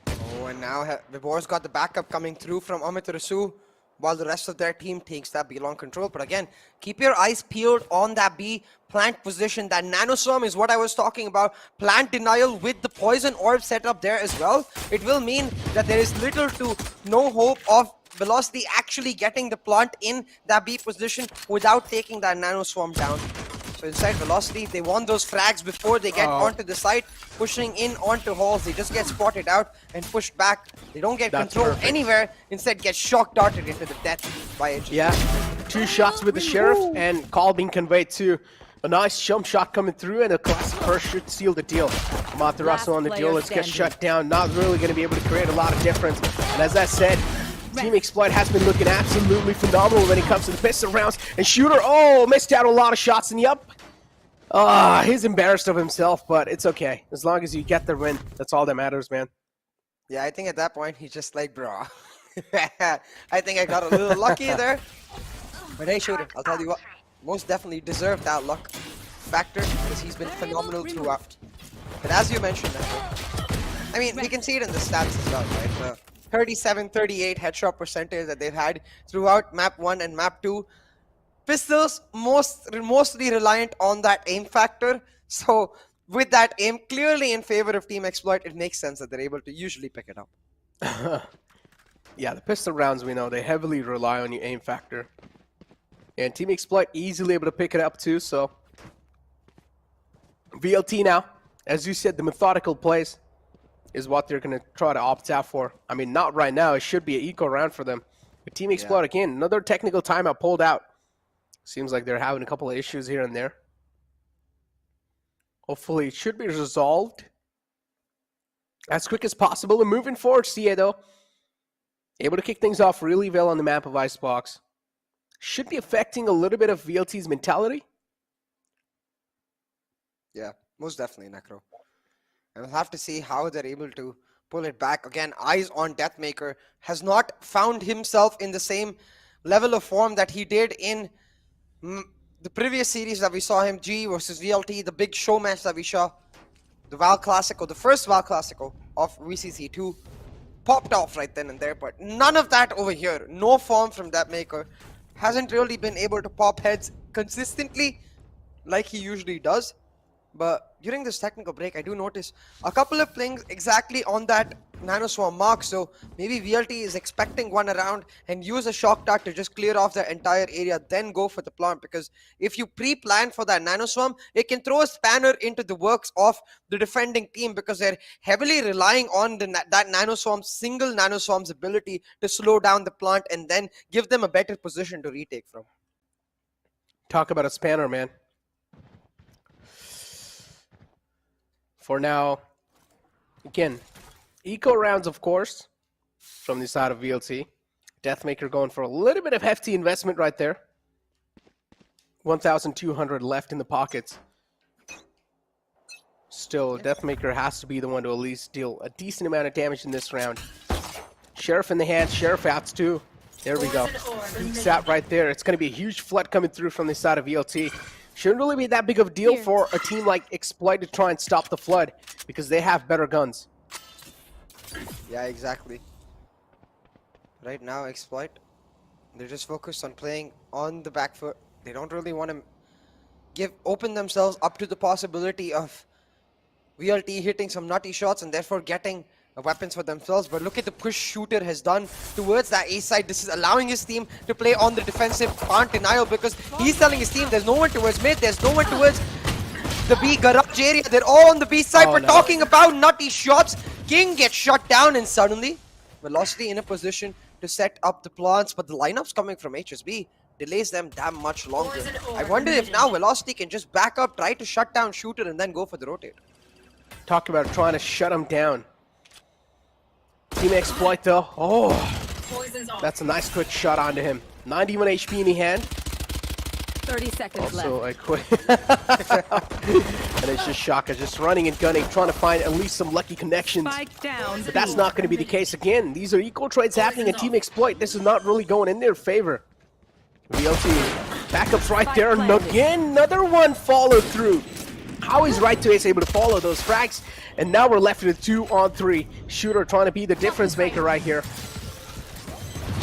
Oh, and now Vibor's got the backup coming through from Amit Rasool, while the rest of their team takes that B long control. But again, keep your eyes peeled on that B plant position. That nanoswarm is what I was talking about. Plant denial with the poison orb set up there as well. It will mean that there is little to no hope of Velocity actually getting the plant in that B position without taking that nanoswarm down. So inside Velocity, they want those frags before they get onto the site, pushing in onto halls. They just get spotted out and pushed back. They don't get control anywhere. Instead, get shock darted into the death by HG. Yeah, 2 shots with the Sheriff, and call being conveyed to a nice jump shot coming through, and a classic first should seal the deal. Matarasu on the deal, let's get shut down. Not really going to be able to create a lot of difference. And as I said, Team Exploit has been looking absolutely phenomenal when it comes to the pistol rounds. And Shooter, missed out a lot of shots. And yep, he's embarrassed of himself, but it's okay. As long as you get the win, that's all that matters, man. Yeah, I think at that point, he's just like, bro. I think I got a little lucky there. But hey, Shooter, I'll tell you what, most definitely deserved that luck factor, because he's been phenomenal throughout. But as you mentioned, I mean, we can see it in the stats as well, right? 37-38 headshot percentage that they've had throughout map 1 and map 2. Pistols mostly reliant on that aim factor. So with that aim clearly in favor of Team Exploit, it makes sense that they're able to usually pick it up. Yeah, the pistol rounds, we know, they heavily rely on your aim factor. And Team Exploit easily able to pick it up too, so. VLT now, as you said, the methodical plays is what they're going to try to opt out for. I mean, not right now. It should be an equal round for them. But Team Exploit, again, another technical timeout pulled out. Seems like they're having a couple of issues here and there. Hopefully, it should be resolved as quick as possible. And moving forward, CA, though, Able to kick things off really well on the map of Icebox. Should be affecting a little bit of VLT's mentality. Yeah, most definitely, Necro. And we'll have to see how they're able to pull it back. Again, eyes on Deathmaker. Has not found himself in the same level of form that he did in the previous series that we saw him, G versus VLT, the big show match that we saw. The Val Classico, the first Val Classico of VCC 2. Popped off right then and there, but none of that over here. No form from Deathmaker. Hasn't really been able to pop heads consistently like he usually does. But during this technical break, I do notice a couple of things exactly on that Nanoswarm mark. So maybe VLT is expecting one around and use a shock dart to just clear off the entire area, then go for the plant. Because if you pre-plan for that Nanoswarm, it can throw a spanner into the works of the defending team, because they're heavily relying on that Nanoswarm, single Nanoswarm's ability to slow down the plant and then give them a better position to retake from. Talk about a spanner, man. For now, again, eco rounds, of course, from the side of VLT. Deathmaker going for a little bit of hefty investment right there. 1,200 left in the pockets. Still, Deathmaker has to be the one to at least deal a decent amount of damage in this round. Sheriff in the hand, Sheriff outs too. There we go. Peeks out right there. It's going to be a huge flood coming through from the side of VLT. Shouldn't really be that big of a deal for a team like Exploit to try and stop the flood, because they have better guns. Yeah, exactly. Right now, Exploit, they're just focused on playing on the back foot. They don't really want to open themselves up to the possibility of VLT hitting some nutty shots and therefore getting weapons for themselves. But look at the push Shooter has done towards that A side. This is allowing his team to play on the defensive plant denial, because he's telling his team there's no one towards mid, there's no one towards the B garage area. They're all on the B side. We're talking about nutty shots. King gets shut down, and suddenly Velocity in a position to set up the plants, but the lineups coming from HSB delays them that much longer. I wonder if now Velocity can just back up, try to shut down Shooter, and then go for the rotate. Talk about trying to shut him down. Team Exploit though, oh, that's a nice quick shot onto him. 91 HP in the hand. 30 seconds also left. A quick and it's just Shaka just running and gunning, trying to find at least some lucky connections. But that's not going to be the case again. These are equal trades happening in Team Exploit. This is not really going in their favor. VLT backups right there, and again another one followed through. How is Right to Ace able to follow those frags? And now we're left with 2-on-3. Shooter trying to be the difference maker right here.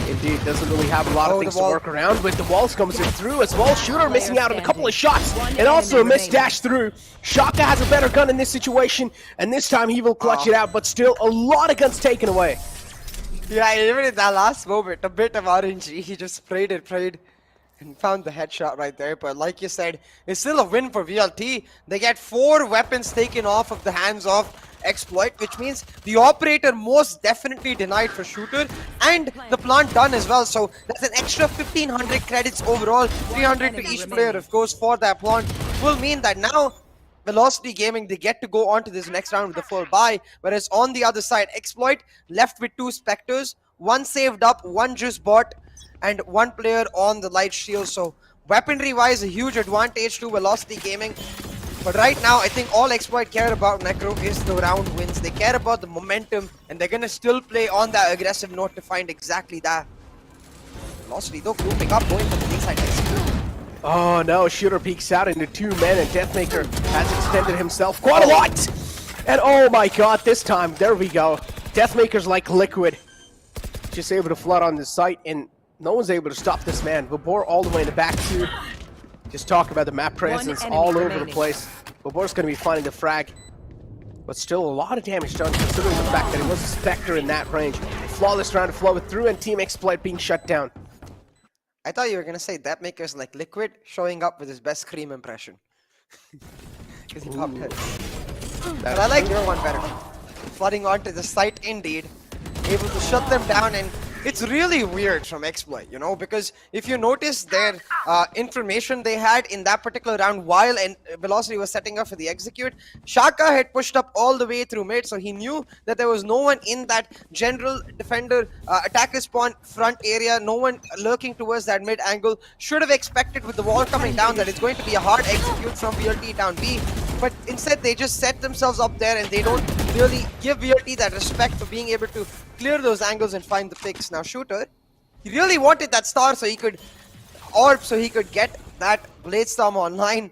Indeed, doesn't really have a lot of things to work around with. The walls comes in through as well. Shooter missing out on a couple of shots, and also a missed dash through. Shaka has a better gun in this situation, and this time he will clutch it out, but still a lot of guns taken away. Yeah, even in that last moment, a bit of RNG, he just prayed and found the headshot right there. But like you said, it's still a win for VLT. They get 4 weapons taken off of the hands of Exploit, which means the operator most definitely denied for Shooter, and the plant done as well. So that's an extra 1,500 credits overall, 300 to each player, of course, for that plant. Will mean that now Velocity Gaming, they get to go on to this next round with a full buy, whereas on the other side, Exploit left with 2 Spectres, 1 saved up, 1 just bought, and 1 player on the light shield. So weaponry wise, a huge advantage to Velocity Gaming. But right now, I think all Exploit care about, Necro, is the round wins. They care about the momentum, and they're gonna still play on that aggressive note to find exactly that. Velocity though grouping up, going for the D side next. Oh no, Shooter peeks out into 2 men, and Deathmaker has extended himself quite a lot. And oh my god, this time, there we go. Deathmaker's like liquid. Just able to flood on the site, and no one's able to stop this man. Vabor all the way in the back too. Just talk about the map presence all over the place. Vabor's going to be finding the frag. But still a lot of damage done, considering the fact that it was a Spectre in that range. Flawless round to flow it through, and Team Exploit being shut down. I thought you were going to say Deathmaker's like liquid, showing up with his best cream impression. Because he popped head. But I like your one better. Flooding onto the site indeed. Able to shut them down, and it's really weird from Exploit, you know, because if you notice their information they had in that particular round while Velocity was setting up for the execute, Shaka had pushed up all the way through mid, so he knew that there was no one in that general defender attacker spawn front area, no one lurking towards that mid angle. Should have expected with the wall coming down that it's going to be a hard execute from VLT down B, but instead they just set themselves up there and they don't really give VLT that respect for being able to clear those angles and find the picks. Now Shooter, he really wanted that star so he could orb, so he could get that Blade Storm online,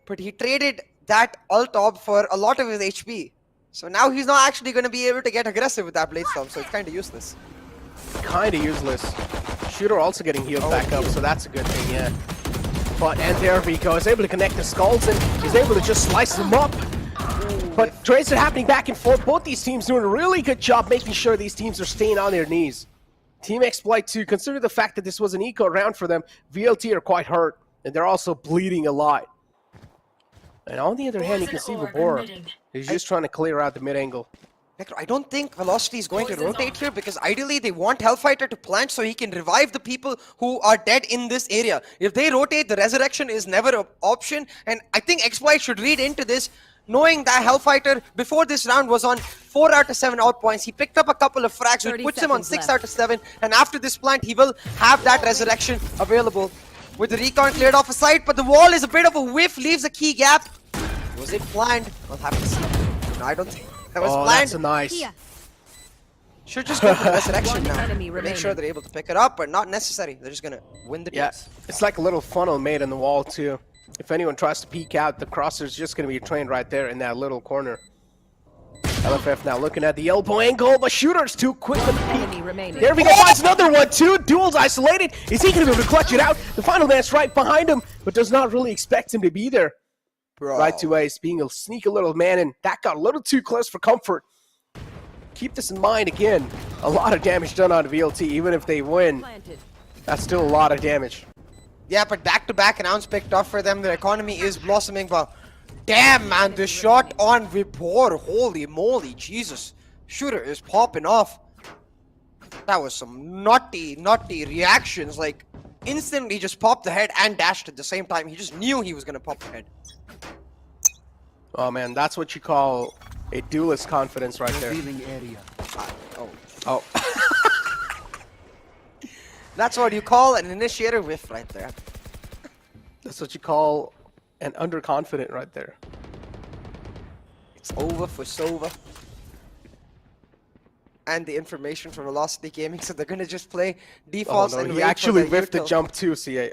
but he traded that ult orb for a lot of his HP. So now he's not actually going to be able to get aggressive with that Blade Storm, so it's kind of useless. Kind of useless. Shooter also getting healed back up, so that's a good thing, yeah. But, and there Vico is able to connect the skulls and he's able to just slice them up. But trades are happening back and forth. Both these teams doing a really good job making sure these teams are staying on their knees. Team Exploit 2, consider the fact that this was an eco round for them. VLT are quite hurt, and they're also bleeding a lot. And on the other hand, you can see Vibora. He's just trying to clear out the mid angle. I don't think Velocity is going to rotate here because ideally they want Hellfighter to plant so he can revive the people who are dead in this area. If they rotate, the resurrection is never an option, and I think Exploit should read into this, knowing that Hellfighter before this round was on 4 out of 7 out points. He picked up a couple of frags which puts him on 6 out of 7, and after this plant he will have that resurrection available. With the recon cleared off a side, but the wall is a bit of a whiff, leaves a key gap. Was it planned? We'll have to see. No, I don't think that was planned. That's a nice. Should just go for the resurrection now. Make sure they're able to pick it up, but not necessary. They're just gonna win the chase. It's like a little funnel made in the wall too. If anyone tries to peek out, the crosser's just gonna be trained right there in that little corner. LFF now looking at the elbow angle, but Shooter's too quick with the peek. There we go, finds another one too. Duel's isolated. Is he gonna be able to clutch it out? The final man's right behind him, but does not really expect him to be there. Bro. Right to Ace, being a sneaky little man, and that got a little too close for comfort. Keep this in mind again. A lot of damage done on VLT, even if they win. That's still a lot of damage. Yeah, but back-to-back rounds picked off for them. Their economy is blossoming, but damn, man, the shot on Vibor, holy moly, Jesus. Shooter is popping off. That was some naughty reactions. Like, instantly just popped the head and dashed at the same time. He just knew he was going to pop the head. Oh, man, that's what you call a duelist confidence right there. Oh. That's what you call an initiator whiff right there. That's what you call an underconfident right there. It's over for Sova. And the information from Velocity Gaming, so they're gonna just play defaults and he actually whiffed the jump too, CA.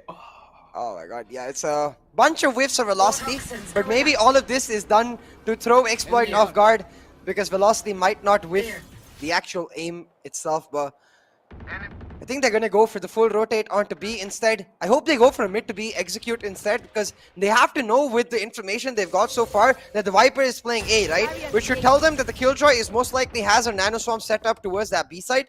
Oh my god, yeah, it's a bunch of whiffs of Velocity, but maybe all of this is done to throw Exploit off guard, because Velocity might not whiff the actual aim itself, but I think they're gonna go for the full rotate onto B instead. I hope they go for a mid to B execute instead, because they have to know with the information they've got so far that the Viper is playing A, right? Which should tell them that the Killjoy is most likely has a Nano Swarm set up towards that B side.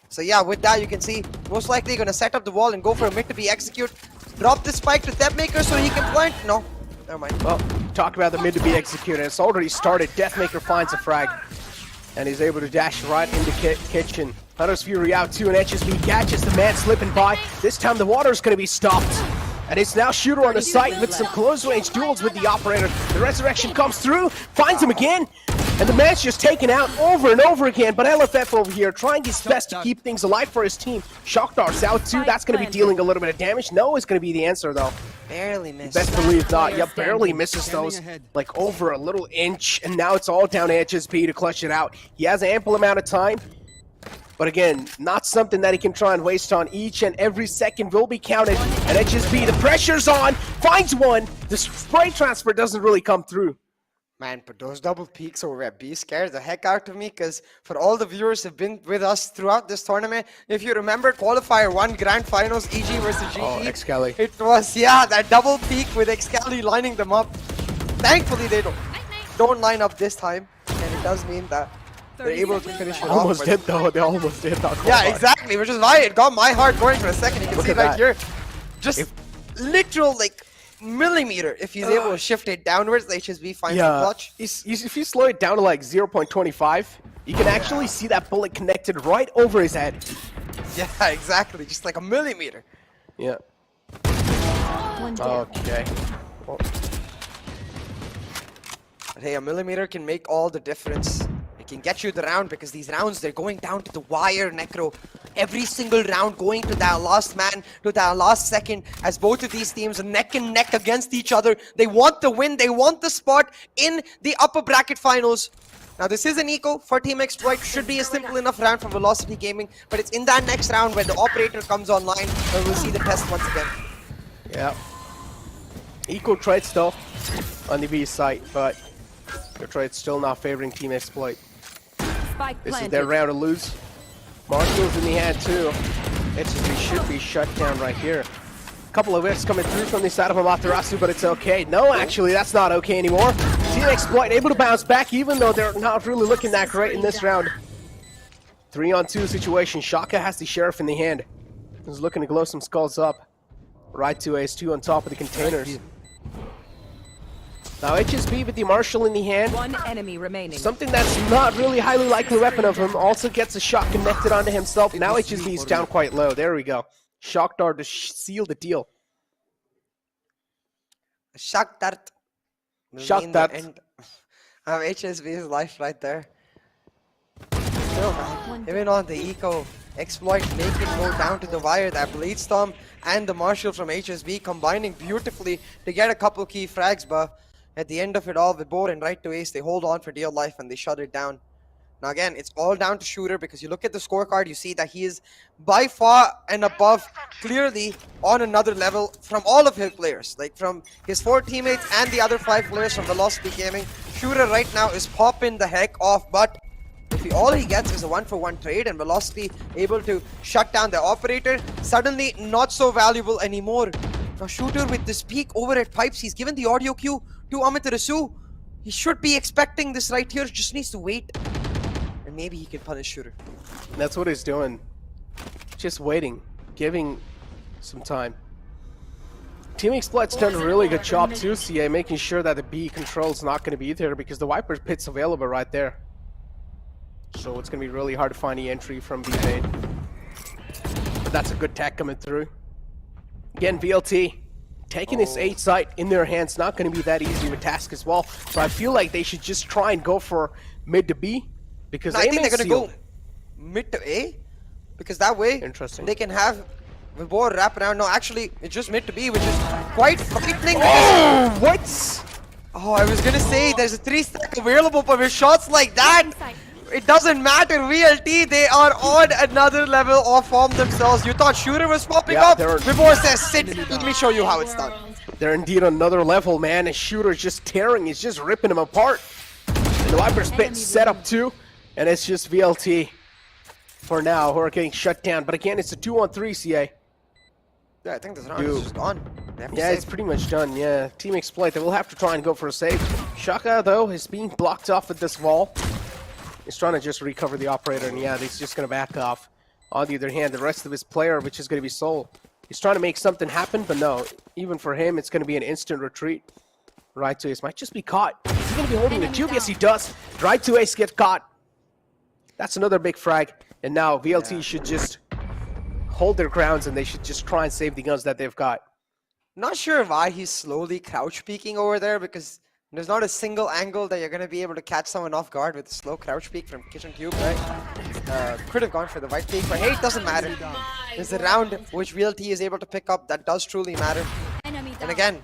So yeah, with that you can see, most likely gonna set up the wall and go for a mid to B execute. Drop the spike to Deathmaker so he can plant. No, never mind. Well, talk about the mid to B execute, and it's already started. Deathmaker finds a frag, and he's able to dash right into kitchen. Hunter's Fury out too, and HSB catches the man slipping by. This time the water's going to be stopped. And it's now Shooter on the site with some close range duels with the operator. The resurrection comes through, finds him again, and the man's just taken out over and over again. But LFF over here trying his best to keep things alive for his team. Shockdar's out too, that's going to be dealing a little bit of damage. No is going to be the answer though. Barely missed. Best believe not. Yep, barely misses those, like over a little inch. And now it's all down to HSB to clutch it out. He has an ample amount of time. But again, not something that he can try and waste on. Each and every second will be counted. And HSB, the pressure's on, finds one. The spray transfer doesn't really come through. Man, but those double peaks over at B scared the heck out of me, because for all the viewers who have been with us throughout this tournament, if you remember Qualifier 1 Grand Finals, EG versus GE. Oh, Excali. It was, yeah, that double peak with Excali lining them up. Thankfully, they don't line up this time, and it does mean that they're able to finish it off. Almost did though, they almost did. Yeah, exactly, which is why it got my heart going for a second. You can see right here, just literal like millimeter. If he's able to shift it downwards, the HSB finds the clutch. If you slow it down to like 0.25, you can actually see that bullet connected right over his head. Yeah, exactly. Just like a millimeter. Yeah. Okay. Well, but hey, a millimeter can make all the difference. It can get you the round because these rounds, they're going down to the wire, Necro. Every single round going to that last man, to that last second, as both of these teams are neck and neck against each other. They want the win, they want the spot in the upper bracket finals. Now this is an eco for Team Exploit, should be a simple enough round for Velocity Gaming, but it's in that next round where the operator comes online where we'll see the test once again. yeah. Eco trade still on the B site, but the trade still not favoring Team Exploit. This is their round to lose. Marshall's in the hand too. HSB should be shut down right here. Couple of whiffs coming through from the side of Amaterasu, but it's okay. No, actually, that's not okay anymore. Team Exploit able to bounce back, even though they're not really looking that great in this round. 3-on-2 situation. Shaka has the Sheriff in the hand. He's looking to glow some skulls up. Right to Ace 2 on top of the containers. Now HSB with the Marshall in the hand. One enemy remaining. Something that's not really highly likely weapon of him. Also gets a shot connected onto himself. Now HSB is down quite low. There we go. Shock dart to seal the deal. Shock dart. Shock dart. HSB's life right there. Still, man, even on the eco, Exploit make it go down to the wire. That Blade Storm and the Marshall from HSB combining beautifully to get a couple key frags, but at the end of it all, with Board and right to Ace, they hold on for dear life and they shut it down. Now again, it's all down to Shooter because you look at the scorecard, you see that he is by far and above clearly on another level from all of his players. Like from his 4 teammates and the other 5 players from Velocity Gaming. Shooter right now is popping the heck off, but if all he gets is a 1-for-1 trade and Velocity able to shut down the operator, suddenly not so valuable anymore. Now Shooter with this peek over at Pipes, he's given the audio cue to Amaterasu. He should be expecting this right here, just needs to wait. And maybe he can punish Shooter. That's what he's doing. Just waiting, giving some time. Team Exploit's done a really good job too, CA, making sure that the B control's not going to be there because the Viper's pit's available right there. So it's going to be really hard to find the entry from B main. But that's a good tech coming through. Again, VLT taking this 8 site in their hands, not going to be that easy of a task as well. So I feel like they should just try and go for mid to B. Because I think they're going to go mid to A. Because that way, they can have Vibor wrap around. No, actually, it's just mid to B, which is quite frightening. Oh, what? Oh, I was going to say, there's a 3-stack available, but with shots like that, it doesn't matter. VLT, they are on another level of form themselves. You thought Shooter was popping up? Vibor says, sit, let me show you how it's done. They're indeed on another level, man. And Shooter's just tearing, he's just ripping them apart. And the Viper's pit set up too. And it's just VLT for now who are getting shut down. But again, it's a 2-on-3 CA. Yeah, I think this round is just gone. Yeah, it's pretty much done. Yeah, Team Exploit, they will have to try and go for a save. Shaka, though, is being blocked off with this wall. He's trying to just recover the operator, and yeah, he's just going to back off. On the other hand, the rest of his player, which is going to be Soul, he's trying to make something happen, but no. Even for him, it's going to be an instant retreat. Right to Ace might just be caught. Is he going to be holding the tube? Yes, he does. Right to Ace gets caught. That's another big frag. And now VLT should just hold their grounds and they should just try and save the guns that they've got. Not sure why he's slowly crouch peeking over there because there's not a single angle that you're going to be able to catch someone off guard with a slow crouch peek from Kitchen Cube, right? Could have gone for the white peek, but hey, it doesn't matter. There's a round which VLT is able to pick up that does truly matter. And again,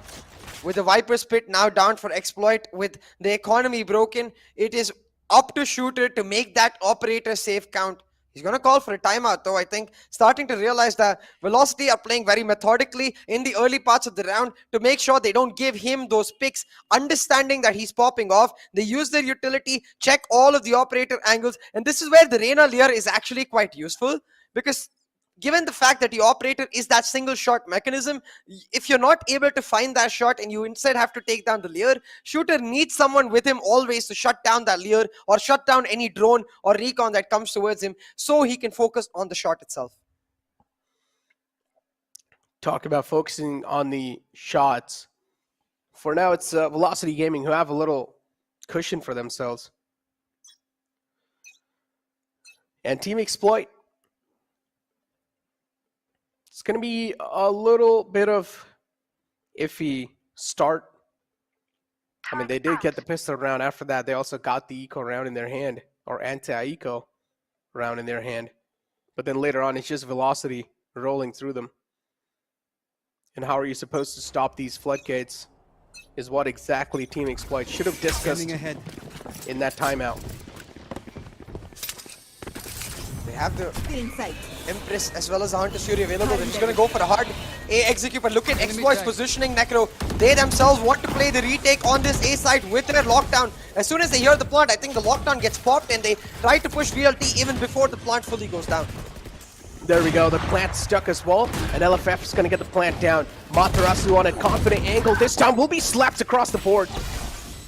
with the Viper's pit now down for Exploit, with the economy broken, it is up to Shooter to make that operator safe count. He's going to call for a timeout, though, I think, starting to realize that Velocity are playing very methodically in the early parts of the round to make sure they don't give him those picks, understanding that he's popping off. They use their utility, check all of the operator angles, and this is where the Reyna Lear is actually quite useful, because given the fact that the operator is that single shot mechanism, if you're not able to find that shot and you instead have to take down the Lear, Shooter needs someone with him always to shut down that Lear or shut down any drone or recon that comes towards him so he can focus on the shot itself. Talk about focusing on the shots. For now, it's Velocity Gaming who have a little cushion for themselves. And Team Exploit, It's going to be a little bit of iffy start. I mean, they did get the pistol round. After that, they also got the eco round in their hand, or anti-eco round in their hand. But then later on, it's just velocity rolling through them. And how are you supposed to stop these floodgates is what exactly Team Exploit should have discussed in that timeout. They have the Empress as well as the Hunter Fury available. They're just going to go for a hard A execute, but look at Exploit's positioning, Necro. They themselves want to play the retake on this A side with their lockdown. As soon as they hear the plant, I think the lockdown gets popped and they try to push VLT even before the plant fully goes down. There we go, the plant stuck as well, and LFF is going to get the plant down. Matarasu on a confident angle, this time will be slapped across the board.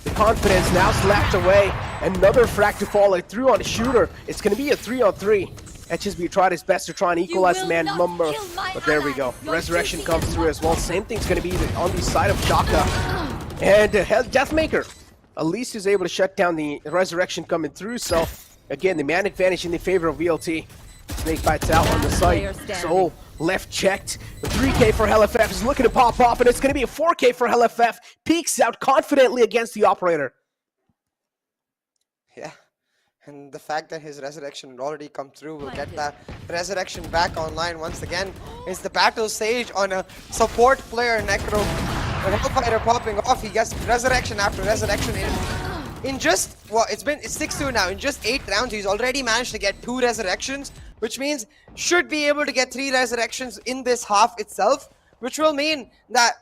The confidence now slapped away. Another frag to follow through on the shooter. It's going to be a 3-on-3. HSB tried his best to try and equalize the man number, but there we go. Resurrection comes through as well. Same thing's going to be on the side of Shaka. And Deathmaker, at least is able to shut down the Resurrection coming through, so again, the man advantage in the favor of VLT. Snake bites out on the site. So left checked. The 3K for LFF is looking to pop off, and it's going to be a 4K for LFF. Peeks out confidently against the operator. Yeah, and the fact that his Resurrection had already come through will get that Resurrection back online once again. Is the Battle Sage on a support player, Necro. The Hellfighter popping off. He gets Resurrection after Resurrection in just, well, it's 6-2 now. In just 8 rounds, he's already managed to get 2 Resurrections, which means should be able to get 3 Resurrections in this half itself, which will mean that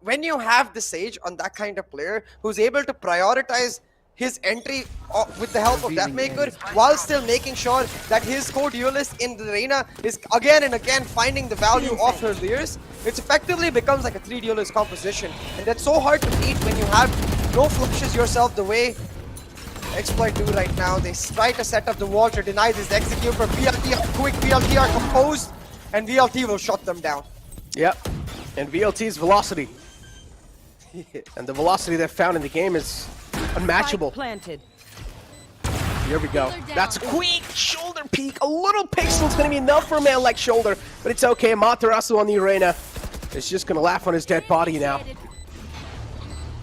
when you have the Sage on that kind of player who's able to prioritize his entry with the help of Deathmaker while still making sure that his co-duelist in the arena is again and again finding the value of her Leers, it effectively becomes like a 3-duelist composition. And that's so hard to beat when you have no flushes yourself the way Exploit do right now. They try to set up the wall to deny this execute, but VLT are quick, VLT are composed, and VLT will shut them down. Yep, and VLT's velocity. And the velocity they've found in the game is unmatchable. Here we go. That's a quick shoulder peek. A little pixel is going to be enough for a man like Shoulder, but it's okay. Matarasu on the arena is just going to laugh on his dead body now.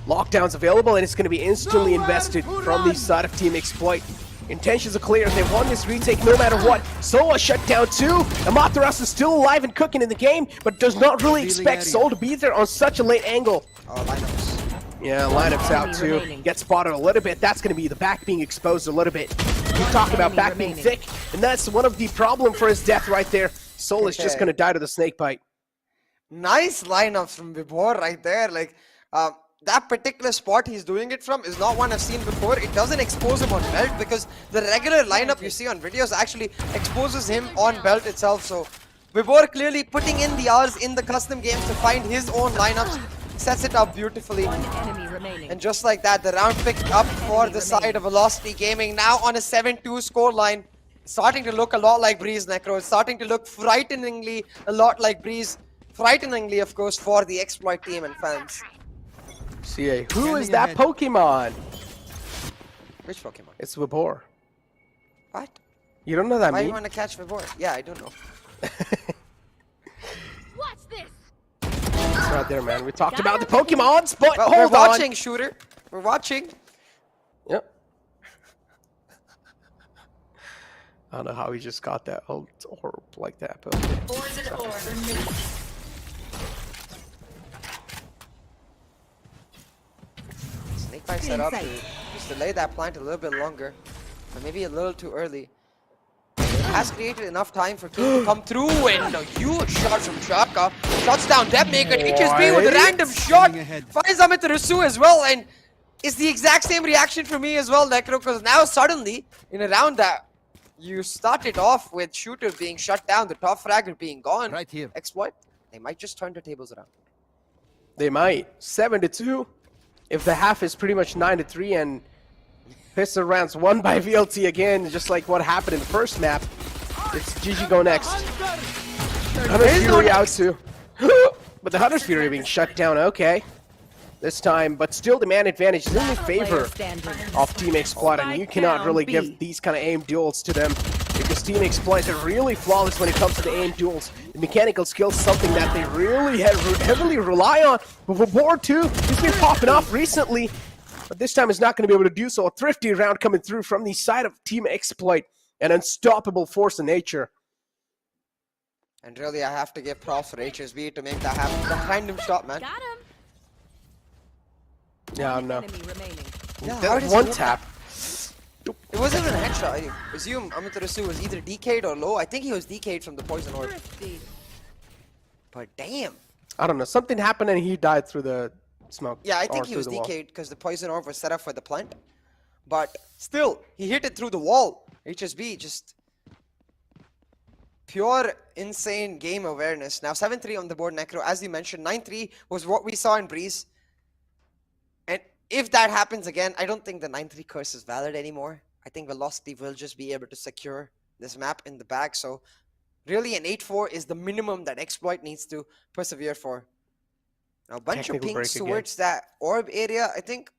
Lockdown's available, and it's going to be instantly invested from the side of Team Exploit. Intentions are clear. They won this retake no matter what. Soa shut down too. Matarasu is still alive and cooking in the game, but does not really expect Soul to be there on such a late angle. Oh, lineups. Yeah, lineups out too. Gets spotted a little bit. That's going to be the back being exposed a little bit. You talk about back being thick, and that's one of the problem for his death right there. Soul is just going to die to the snake bite. Nice lineups from Vibor right there. Like, that particular spot he's doing it from is not one I've seen before. It doesn't expose him on belt because the regular lineup you see on videos actually exposes him on belt itself. So Vibor clearly putting in the hours in the custom games to find his own lineups, sets it up beautifully. And just like that, the round picked up for the side of Velocity Gaming. Now on a 7-2 scoreline. Starting to look a lot like Breeze, Necro. It's starting to look frighteningly a lot like Breeze. Frighteningly, of course, for the Exploit team and fans. CA, who is that Pokemon? Which Pokemon? It's Vibor. What? You don't know that Why meme? do you want to catch Vibor? Yeah, I don't know. Watch this. It's right there, man. We talked about the Pokemons, but well, hold we're on. watching, Shooter. We're watching. Yep. I don't know how he just got that orb like that, but okay. Snakebite set up to just delay that plant a little bit longer, but maybe a little too early. Has created enough time for King to come through, and a huge shot from Chaka. Shuts down Deathmaker. HSB with a random shot. Finds Amit Rusu as well, and it's the exact same reaction for me as well, Necro, because now suddenly, in a round that you started off with Shooter being shut down, the top fragger being gone, right here. Exploit, they might just turn the tables around. They might. 7-2. If the half is pretty much 9-3 and pistol rounds won by VLT again, just like what happened in the first map, it's GG go next. Hunter's Fury out too. But the Hunter's Fury being shut down, okay. This time, but still the man advantage is in the favor of Team Exploit, and you cannot really give these kind of aim duels to them. because Team Exploit are really flawless when it comes to the aim duels. The mechanical skills, something that they really heavily rely on. But for Board 2, he's been popping off recently, but this time he's not going to be able to do so. A thrifty round coming through from the side of Team Exploit, an unstoppable force in nature. And really, I have to give props for HSB to make that happen. That random shot, man. Got him. Yeah, no. Enemy remaining. Yeah, That one tap. It wasn't even a headshot. I assume Amaterasu was either DK'd or low. I think he was DK'd from the poison orb. But damn. I don't know. Something happened and he died through the smoke. Yeah, I think he through was the wall. DK'd because the poison orb was set up for the plant. But still, he hit it through the wall. HSB just pure insane game awareness. Now 7-3 on the board, Necro. As you mentioned, 9-3 was what we saw in Breeze. And if that happens again, I don't think the 9-3 curse is valid anymore. I think Velocity will just be able to secure this map in the bag. So really an 8-4 is the minimum that Exploit needs to persevere for. Now a bunch of pings towards that orb area. I think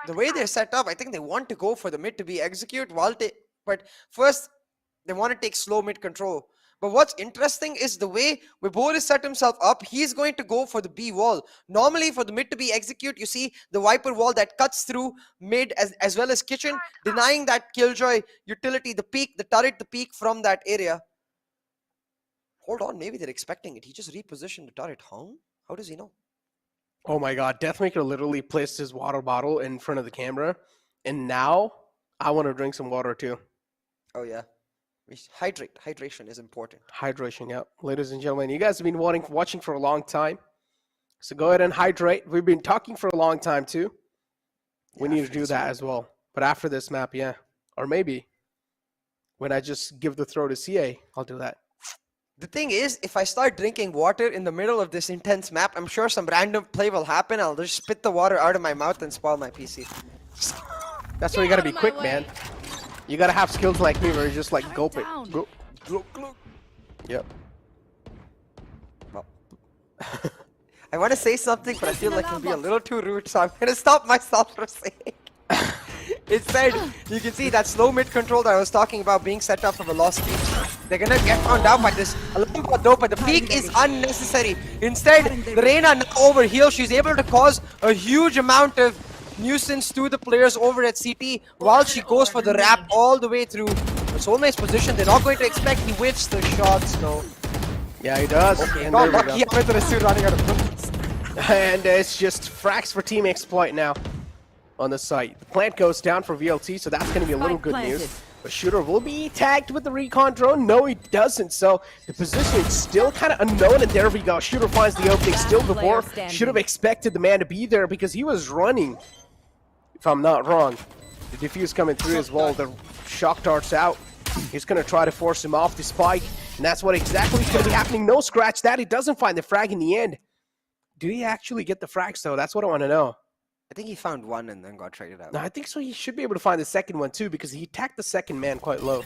the way they're set up, I think they want to go for the mid to be execute while they, but first they want to take slow mid control. But what's interesting is the way Vibor has set himself up, he's going to go for the B wall. Normally for the mid to be execute, you see the Viper wall that cuts through mid as well as kitchen, denying that Killjoy utility, the peak, the turret, the peak from that area. Hold on, maybe they're expecting it. He just repositioned the turret. Huh? How does he know? Oh my god, Deathmaker literally placed his water bottle in front of the camera. And now, I want to drink some water too. Oh yeah. Hydrate. Hydration is important. Hydration, yeah. Ladies and gentlemen, you guys have been watching for a long time. So go ahead and hydrate. We've been talking for a long time too. We need to do that as well. But after this map, yeah. Or maybe when I just give the throw to CA, I'll do that. The thing is, if I start drinking water in the middle of this intense map, I'm sure some random play will happen. I'll just spit the water out of my mouth and spoil my PC. That's why you gotta be quick, man. You gotta have skills like me where you just like gulp it. Go. Yep. Well. I want to say something, but I feel like it'll be a little too rude, so I'm gonna stop myself from saying. Instead, you can see that slow mid control that I was talking about being set up for Velocity. They're gonna get found out by this alarm bot though, but the peak is unnecessary. Instead, the Reyna now over heal. She's able to cause a huge amount of nuisance to the players over at CT while she goes for the wrap all the way through the Soulmate's position. They're not going to expect he whiffs the shots, no. Yeah, he does. Okay, and got lucky. Running out of bullets. And it's just frags for Team Exploit now on the site. The plant goes down for VLT, so that's going to be a little good news. But Shooter will be tagged with the recon drone. No, he doesn't. So the position is still kind of unknown. And there we go. Shooter finds the opening still before. Should have expected the man to be there because he was running. If I'm not wrong. The defuse coming through as well. The shock darts out. He's going to try to force him off the spike. And that's what exactly is going to be happening. No scratch that. He doesn't find the frag in the end. Did he actually get the frags though? That's what I want to know. I think he found one and then got traded out. No, I think so. He should be able to find the second one too because he attacked the second man quite low.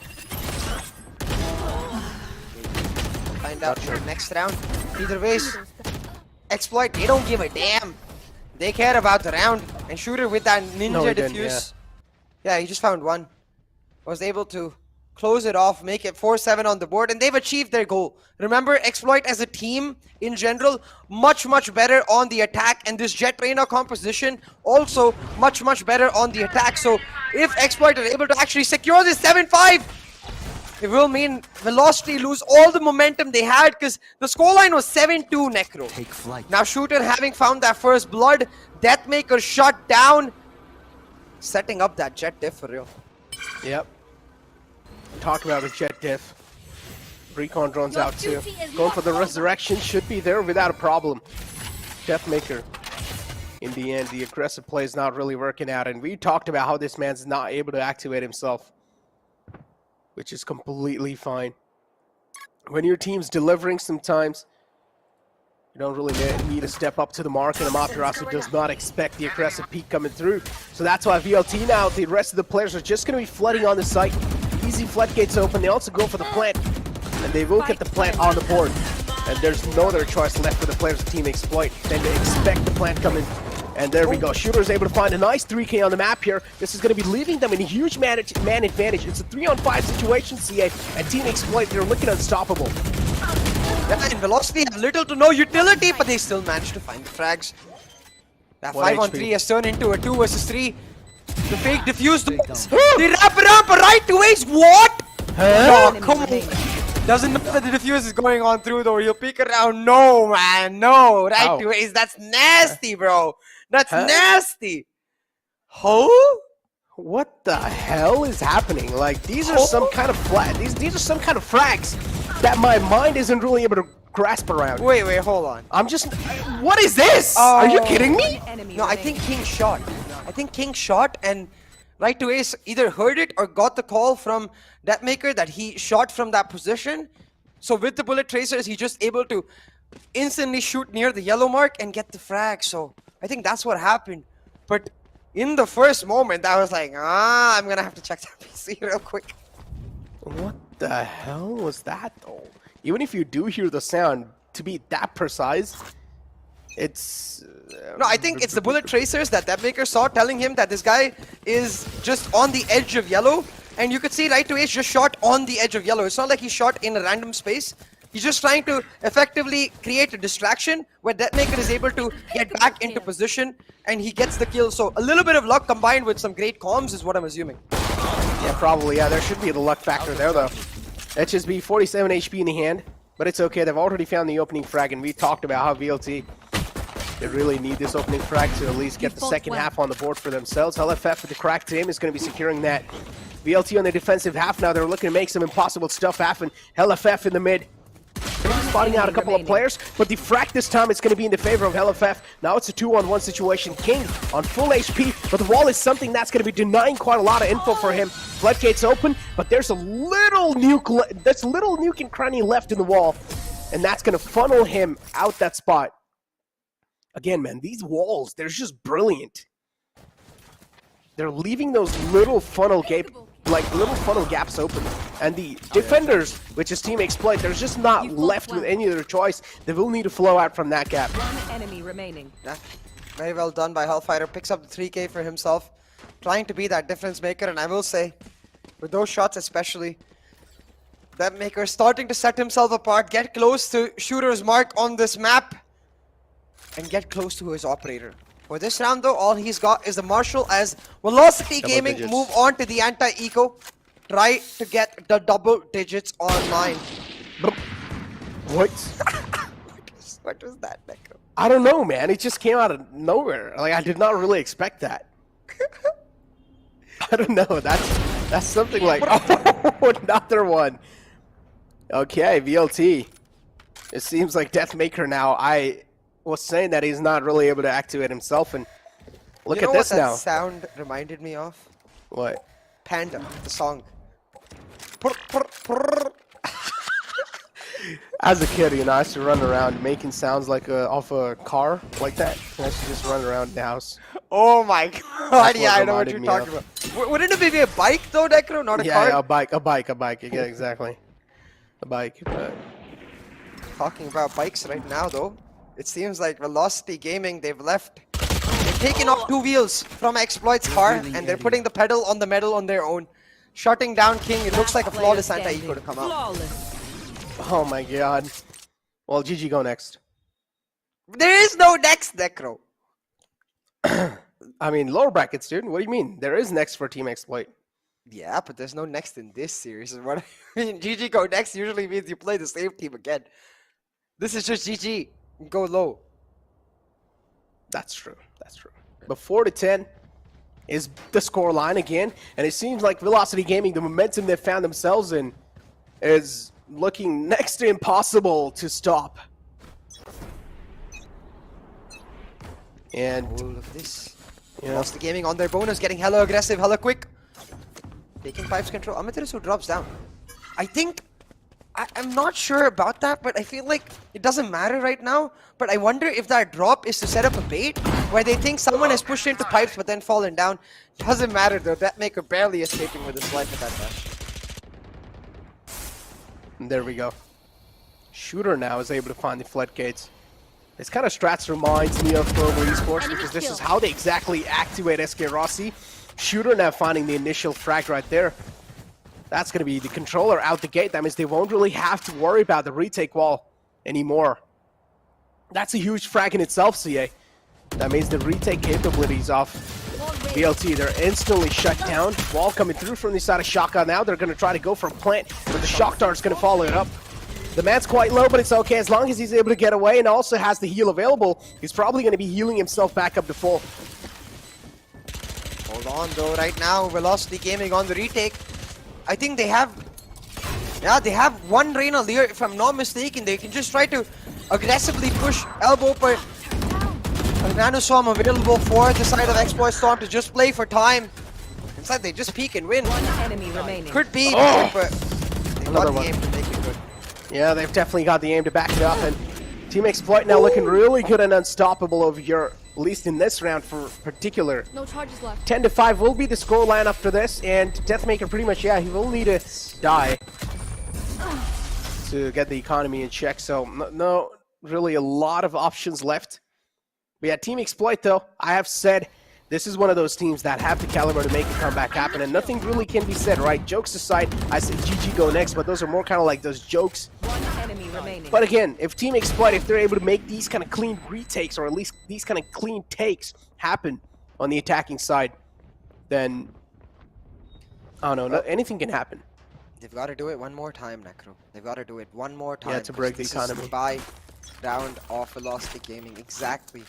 Find out in the next round. Either ways, Exploit, they don't give a damn. They care about the round. And Shooter with that ninja defuse. Yeah, he just found one. Was able to close it off, make it 4-7 on the board, and they've achieved their goal. Remember, Exploit as a team in general, much better on the attack, and this Jet Reyna composition also much better on the attack. So if Exploit are able to actually secure this 7-5, it will mean Velocity lose all the momentum they had because the scoreline was 7-2 Necro. Take flight. Now Shooter having found that first blood, Deathmaker shut down, setting up that Jet diff for real. Yep. Talk about the Jet diff. Recon drones out too. Going for the resurrection should be there without a problem. Deathmaker. In the end, the aggressive play is not really working out, and we talked about how this man's not able to activate himself, which is completely fine. When your team's delivering sometimes, you don't really need to step up to the mark, and Amaterasu does not expect the aggressive peak coming through. So that's why VLT now, the rest of the players are just going to be flooding on the site. Easy floodgates open. They also go for the plant, and they will get the plant on the board. And there's no other choice left for the players of Team Exploit than to expect the plant coming And there we go. Shooter is able to find a nice 3K on the map here. This is going to be leaving them in a huge man advantage. It's a 3-on-5 situation, CA, and Team Exploit, they're looking unstoppable. Yeah, and Velocity have little to no utility, but they still manage to find the frags. That 5-on-3 has turned into a 2 versus 3. The fake defused. They wrap it up right to ace. What? Oh, come on. Doesn't know that the defuse is going on through though. He'll peek around. No, man. No. Right to ace. That's nasty, bro. That's nasty. Who? What the hell is happening? Like, these are some kind of these are some kind of frags that my mind isn't really able to grasp around. Wait, hold on. I'm just... What is this? Are you kidding me? No, I think King shot. I think King shot and right to ace either heard it or got the call from Deathmaker that he shot from that position. So with the bullet tracers, he's just able to instantly shoot near the yellow mark and get the frag. So I think that's what happened. But in the first moment, I was like, I'm gonna have to check that PC real quick. What the hell was that though? Even if you do hear the sound, to be that precise, it's... No, I think it's the bullet tracers that Deathmaker saw telling him that this guy is just on the edge of yellow. And you could see right to ace just shot on the edge of yellow. It's not like he shot in a random space. He's just trying to effectively create a distraction where Deathmaker is able to get back into position and he gets the kill. So a little bit of luck combined with some great comms is what I'm assuming. Yeah, probably. Yeah, there should be the luck factor there though. HSB 47 HP in the hand, but it's okay. They've already found the opening frag, and we talked about how VLT, they really need this opening frag to at least get the second half on the board for themselves. LFF with the cracked aim is going to be securing that. VLT on the defensive half now. They're looking to make some impossible stuff happen. LFF in the mid. Spotting out a couple of players, but the frag this time is going to be in the favor of LFF. Now it's a 2-on-1 situation. King on full HP, but the wall is something that's going to be denying quite a lot of info for him. Floodgates open, but there's a little nuke, there's little nuke and cranny left in the wall, and that's going to funnel him out that spot. Again, man, these walls, they're just brilliant. They're leaving those little funnel gaps open. And the defenders, which is Team Exploit, they're just not left with any other choice. They will need to flow out from that gap. One enemy remaining. Yeah. Very well done by Hellfighter. Picks up the 3K for himself. Trying to be that difference maker. And I will say, with those shots especially, that maker starting to set himself apart. Get close to Shooter's mark on this map. And get close to his operator. For this round though, all he's got is the Marshal as Velocity Gaming move on to the anti-eco. Try to get the double digits online. What? What was that, Neko? I don't know, man. It just came out of nowhere. Like, I did not really expect that. I don't know. That's something like... Oh, another one. Okay, VLT. It seems like Deathmaker now. I was saying that he's not really able to activate himself, and look at this now. You know what that sound reminded me of? What? Panda, the song. As a kid, you know, I used to run around making sounds like off a car like that. I used to just run around the house. Oh my god, yeah, I know what you're talking about. Wouldn't it be a bike though, Necro? Not a car? Yeah, a bike. Yeah, exactly. A bike. But... Talking about bikes right now though, it seems like Velocity Gaming, they've taken off 2 wheels from Exploit's car and they're putting the pedal on the metal on their own. Shutting down King, it looks like a flawless anti-eco to come out. Oh my god. Well, GG go next. There is no next, Necro. I mean, lower brackets, dude. What do you mean? There is next for Team Exploit. Yeah, but there's no next in this series. Is what I mean. GG go next usually means you play the same team again. This is just GG. Go low. That's true. That's true. But 4-10 is the score line again, and it seems like Velocity Gaming, the momentum they found themselves in, is looking next to impossible to stop. And all of this, Velocity Gaming on their bonus, getting hella aggressive, hella quick, taking Pipe's control. Amaterasu drops down. I think I'm not sure about that, but I feel like it doesn't matter right now. But I wonder if that drop is to set up a bait where they think someone has pushed into Pipes but then fallen down. Doesn't matter though. Deathmaker barely escaping with his life at that dash. And there we go. Shooter now is able to find the floodgates. This kind of strats reminds me of Global Esports because this is how they exactly activate SK Rossi. Shooter now finding the initial frag right there. That's going to be the controller out the gate. That means they won't really have to worry about the retake wall anymore. That's a huge frag in itself, CA. That means the retake capabilities of VLT, they're instantly shut down. Wall coming through from the side of Shotgun now. They're going to try to go for a plant, but the Shock Dart's going to follow it up. The man's quite low, but it's okay as long as he's able to get away and also has the heal available. He's probably going to be healing himself back up to full. Hold on though, right now, Velocity Gaming on the retake. I think they have, yeah, they have one Reyna there, if I'm not mistaken. They can just try to aggressively push elbow, but Nanoswarm available for the side of Exploit Storm to just play for time. Instead, they just peek and win. One enemy remaining. Could be, but they got the aim to make it good. Yeah, they've definitely got the aim to back it up, and Team Exploit now looking really good and unstoppable over here, at least in this round for particular. No charges left. 10-5 will be the scoreline after this, and Deathmaker pretty much, yeah, he will need to die to get the economy in check, so no really a lot of options left. But yeah, Team Exploit though, I have said this is one of those teams that have the caliber to make a comeback happen, and nothing really can be said, right? Jokes aside, I say GG go next, but those are more kind of like those jokes. One enemy remaining. But again, if Team Exploit, if they're able to make these kind of clean retakes, or at least these kind of clean takes happen on the attacking side, then, I don't know, anything can happen. They've got to do it one more time, Necro. They've got to do it one more time. Yeah, to break the economy. This is the round of Velocity Gaming, exactly.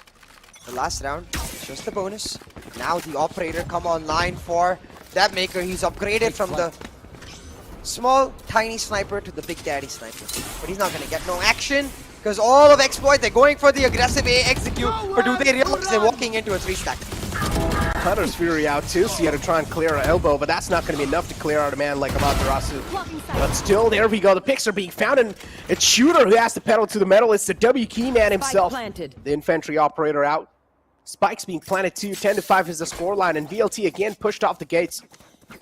The last round, just the bonus. Now the operator come online for Deathmaker. He's upgraded from the small, tiny sniper to the big daddy sniper. But he's not going to get no action because all of Exploit, they're going for the aggressive A execute. But do they realize they're walking into a 3-stack? Hunter's Fury out too, so you had to try and clear an elbow, but that's not going to be enough to clear out a man like Amaterasu. But still, there we go. The picks are being found, and it's Shooter who has to pedal to the metal. It's the W key man himself. The infantry operator out. Spike's being planted too. 10-5 is the scoreline, and VLT again pushed off the gates.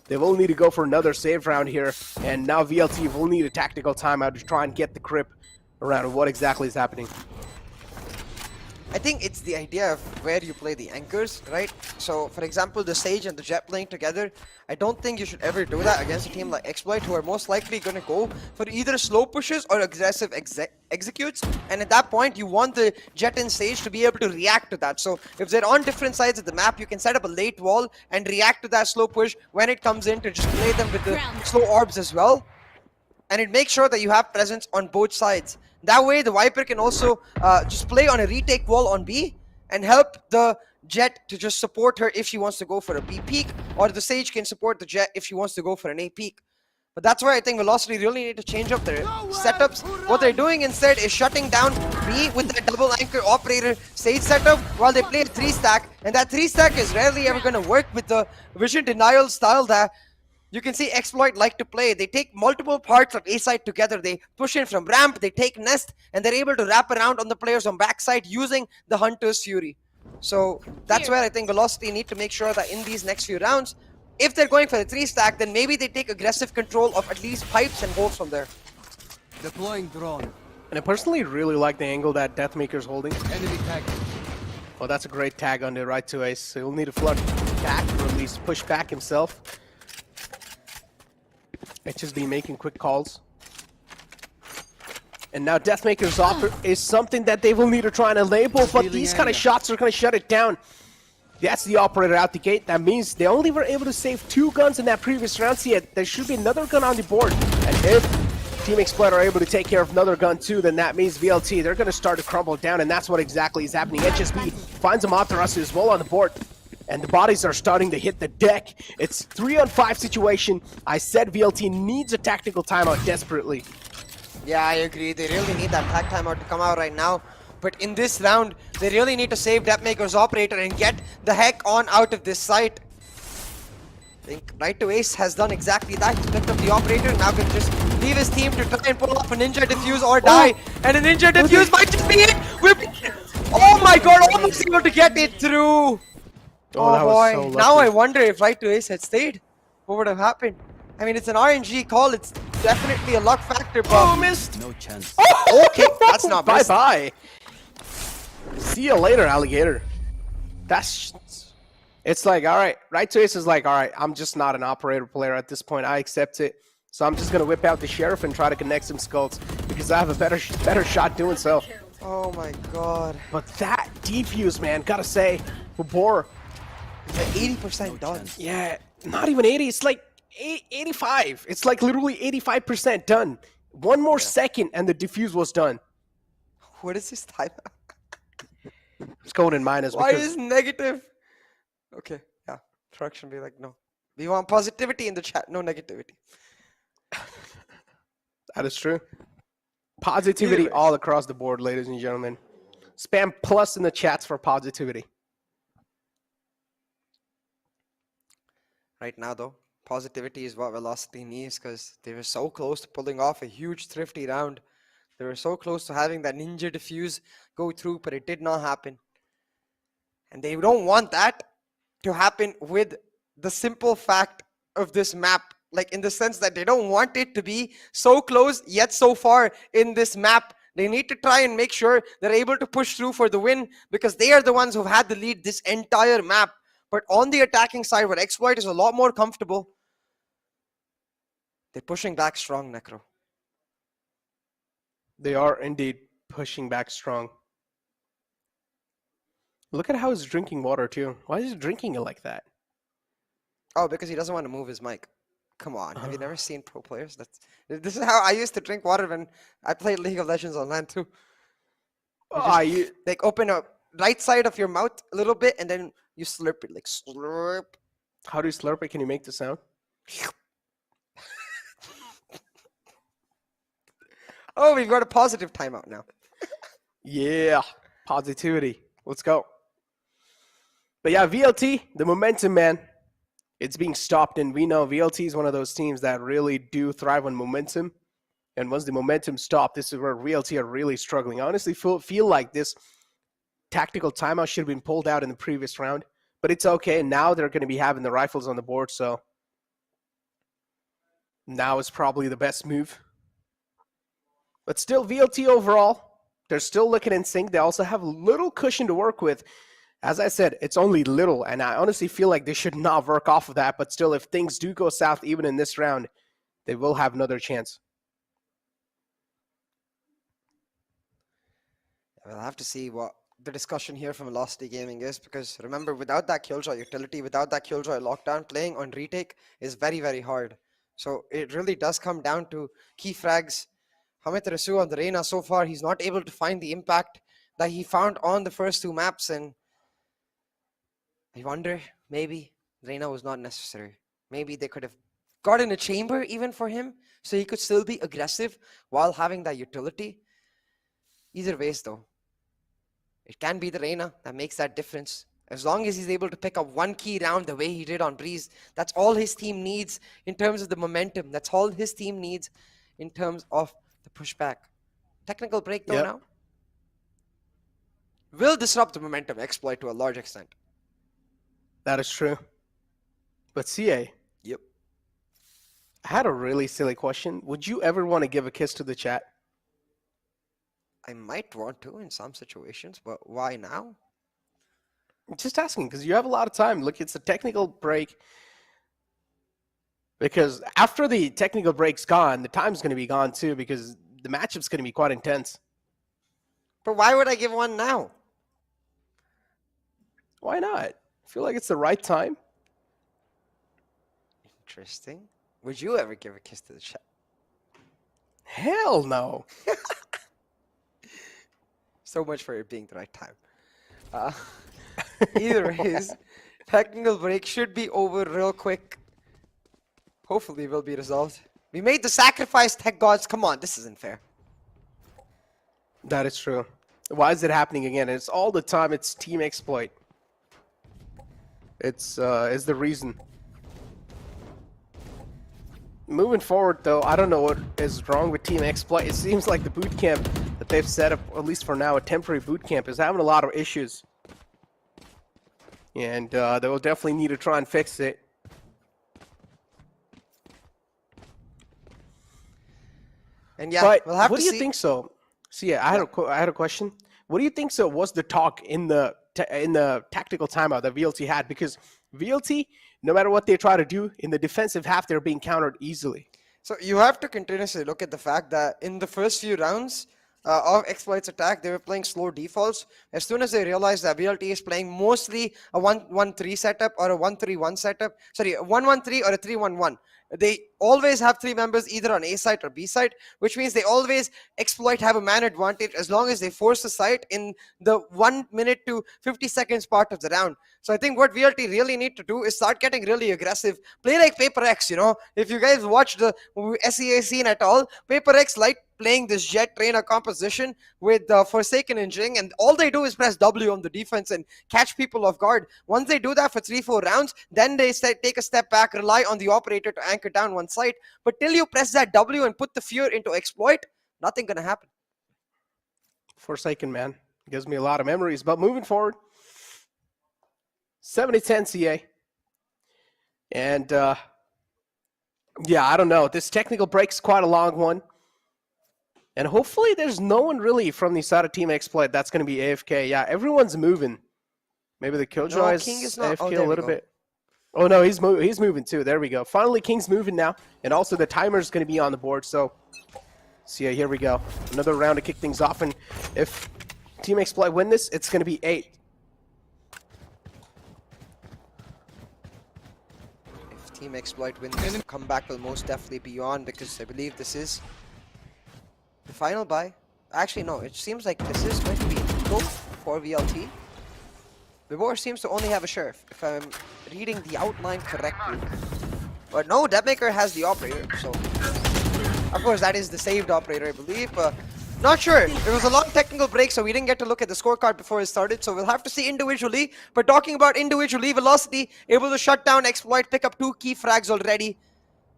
They will need to go for another save round here, and now VLT will need a tactical timeout to try and get the grip around what exactly is happening. I think it's the idea of where you play the anchors, right? So, for example, the Sage and the Jet playing together, I don't think you should ever do that against a team like Exploit, who are most likely going to go for either slow pushes or aggressive executes. And at that point, you want the Jet and Sage to be able to react to that. So, if they're on different sides of the map, you can set up a late wall and react to that slow push when it comes in to just play them with the slow orbs as well. And it makes sure that you have presence on both sides. That way, the Viper can also just play on a retake wall on B and help the Jet to just support her if she wants to go for a B peak, or the Sage can support the Jet if she wants to go for an A peak. But that's why I think Velocity really need to change up their setups. What they're doing instead is shutting down B with their double anchor operator Sage setup while they play a 3-stack. And that 3-stack is rarely ever going to work with the vision denial style that you can see Exploit like to play. They take multiple parts of A side together. They push in from ramp, they take nest, and they're able to wrap around on the players on backside using the Hunter's Fury. So that's where I think Velocity need to make sure that in these next few rounds, if they're going for the 3-stack, then maybe they take aggressive control of at least pipes and holes from there. Deploying drone. And I personally really like the angle that Deathmaker's holding. Enemy tag. Oh, that's a great tag on the right to Ace. So he'll need to flood back, or at least push back himself. HSB making quick calls. And now Deathmaker's offer is something that they will need to try and enable, but these kind of shots are going to shut it down. That's the operator out the gate. That means they only were able to save 2 guns in that previous round. So yeah, there should be another gun on the board. And if Team Exploit are able to take care of another gun too, then that means VLT, they're going to start to crumble down, and that's what exactly is happening. HSB finds Amaterasu as well on the board. And the bodies are starting to hit the deck. It's 3-on-5 situation. I said VLT needs a tactical timeout desperately. Yeah, I agree. They really need that tag timeout to come out right now. But in this round, they really need to save Deathmaker's operator and get the heck on out of this site. I think Right to Ace has done exactly that. He picked up the operator, now can just leave his team to try and pull off a Ninja Defuse or die. And a Ninja Defuse might just be it! Oh my god, almost able to get it through! Oh boy, so now I wonder if Right to Ace had stayed, what would have happened? I mean, it's an RNG call, it's definitely a luck factor, but... Oh, missed! No chance. Oh, okay, that's not missed. Bye-bye. See you later, alligator. It's like, all right, right to ace is like, all right, I'm just not an operator player at this point. I accept it. So I'm just going to whip out the sheriff and try to connect some skulls because I have a better shot doing so. Oh my god. But that defuse, man, gotta say, for Boar. It's like 80% done. Yeah, not even 80, it's like 85. It's like literally 85% done. One more second and the defuse was done. What is this timeout? It's going in minus. Why is negative? Okay, yeah. Production be like, no. We want positivity in the chat, no negativity. That is true. Positivity all across the board, ladies and gentlemen. Spam plus in the chats for positivity. Right now, though, positivity is what Velocity needs because they were so close to pulling off a huge thrifty round. They were so close to having that ninja defuse go through, but it did not happen. And they don't want that to happen with the simple fact of this map. Like in the sense that they don't want it to be so close yet so far in this map. They need to try and make sure they're able to push through for the win because they are the ones who've had the lead this entire map. But on the attacking side, where Exploit is a lot more comfortable, they're pushing back strong, Necro. They are indeed pushing back strong. Look at how he's drinking water too. Why is he drinking it like that? Oh, because he doesn't want to move his mic. Come on, have you never seen pro players? This is how I used to drink water when I played League of Legends on LAN too. You like open up right side of your mouth a little bit and then you slurp it, like slurp. How do you slurp it? Can you make the sound? Oh, we've got a positive timeout now. Yeah, positivity. Let's go. But yeah, VLT, the momentum, man, it's being stopped. And we know VLT is one of those teams that really do thrive on momentum. And once the momentum stopped, this is where VLT are really struggling. I honestly feel like this tactical timeout should have been pulled out in the previous round. But it's okay. Now they're going to be having the rifles on the board. So now is probably the best move. But still, VLT overall, they're still looking in sync. They also have a little cushion to work with. As I said, it's only little, and I honestly feel like they should not work off of that. But still, if things do go south, even in this round, they will have another chance. We'll have to see what the discussion here from Velocity Gaming is, because remember, without that Killjoy utility, without that Killjoy lockdown, playing on retake is very, very hard. So it really does come down to key frags. Hamid Rasu on the Reyna, so far, he's not able to find the impact that he found on the first two maps. And I wonder, maybe Reyna was not necessary. Maybe they could have gotten a chamber even for him, so he could still be aggressive while having that utility. Either ways, though, it can be the Reyna that makes that difference. As long as he's able to pick up one key round the way he did on Breeze, that's all his team needs in terms of the momentum. That's all his team needs in terms of the pushback. Technical break though now will disrupt the momentum exploit to a large extent. That is true. But CA. Yep. I had a really silly question. Would you ever want to give a kiss to the chat? I might want to in some situations, but why now? Just asking, because you have a lot of time. Look, it's a technical break. Because after the technical break's gone, the time's going to be gone too, because the matchup's going to be quite intense. But why would I give one now? Why not? I feel like it's the right time. Interesting. Would you ever give a kiss to the chat? Hell no. So much for it being the right time. Either ways, technical break should be over real quick. Hopefully it will be resolved. We made the sacrifice, tech gods. Come on, this isn't fair. That is true. Why is it happening again? It's all the time. It's team exploit. It's the reason. Moving forward, though, I don't know what is wrong with team exploit. It seems like the boot camp that they've set up, at least for now, a temporary boot camp, is having a lot of issues. And they will definitely need to try and fix it. And yeah, but we'll have what to do you see. think so? See, I had a question. what do you think was the talk in the tactical timeout that VLT had? Because VLT, no matter what they try to do in the defensive half, they're being countered easily. So you have to continuously look at the fact that in the first few rounds of Exploit's attack, they were playing slow defaults. As soon as they realized that VLT is playing mostly a 1-1-3 setup or a 1-3-1 setup, sorry, a 1-1-3 or a 3-1-1, they always have three members either on A side or B side, which means they always Exploit have a man advantage as long as they force the site in the 1 minute to 50 seconds part of the round. So I think what VLT really need to do is start getting really aggressive. Play like Paper X, you know. If you guys watch the SEA scene at all, Paper X like playing this jet trainer composition with Forsaken and Jing, and all they do is press W on the defense and catch people off guard. Once they do that for 3-4 rounds, then they take a step back, rely on the operator to anchor down one side. But till you press that W and put the fear into Exploit, nothing gonna happen. Forsaken, man. Gives me a lot of memories. But moving forward, 70-10 CA. And yeah, I don't know. This technical break's quite a long one. And hopefully there's no one really from the side of Team Exploit that's going to be AFK. Yeah, everyone's moving. Maybe the Killjoy is AFK a little bit. Oh, no, he's moving too. There we go. Finally, King's moving now. And also the timer's going to be on the board. So yeah, here we go. Another round to kick things off. And if Team Exploit win this, it's going to be 8. If Team Exploit win this, the comeback will most definitely be on, because I believe this is the final buy. Actually, no, it seems like this is going to be equal for VLT. Vibor seems to only have a sheriff, if I'm reading the outline correctly. But no, Deadmaker has the operator, so of course that is the saved operator, I believe. Not sure. It was a long technical break, so we didn't get to look at the scorecard before it started, so we'll have to see individually. But talking about individually, Velocity able to shut down Exploit, pick up 2 key frags already.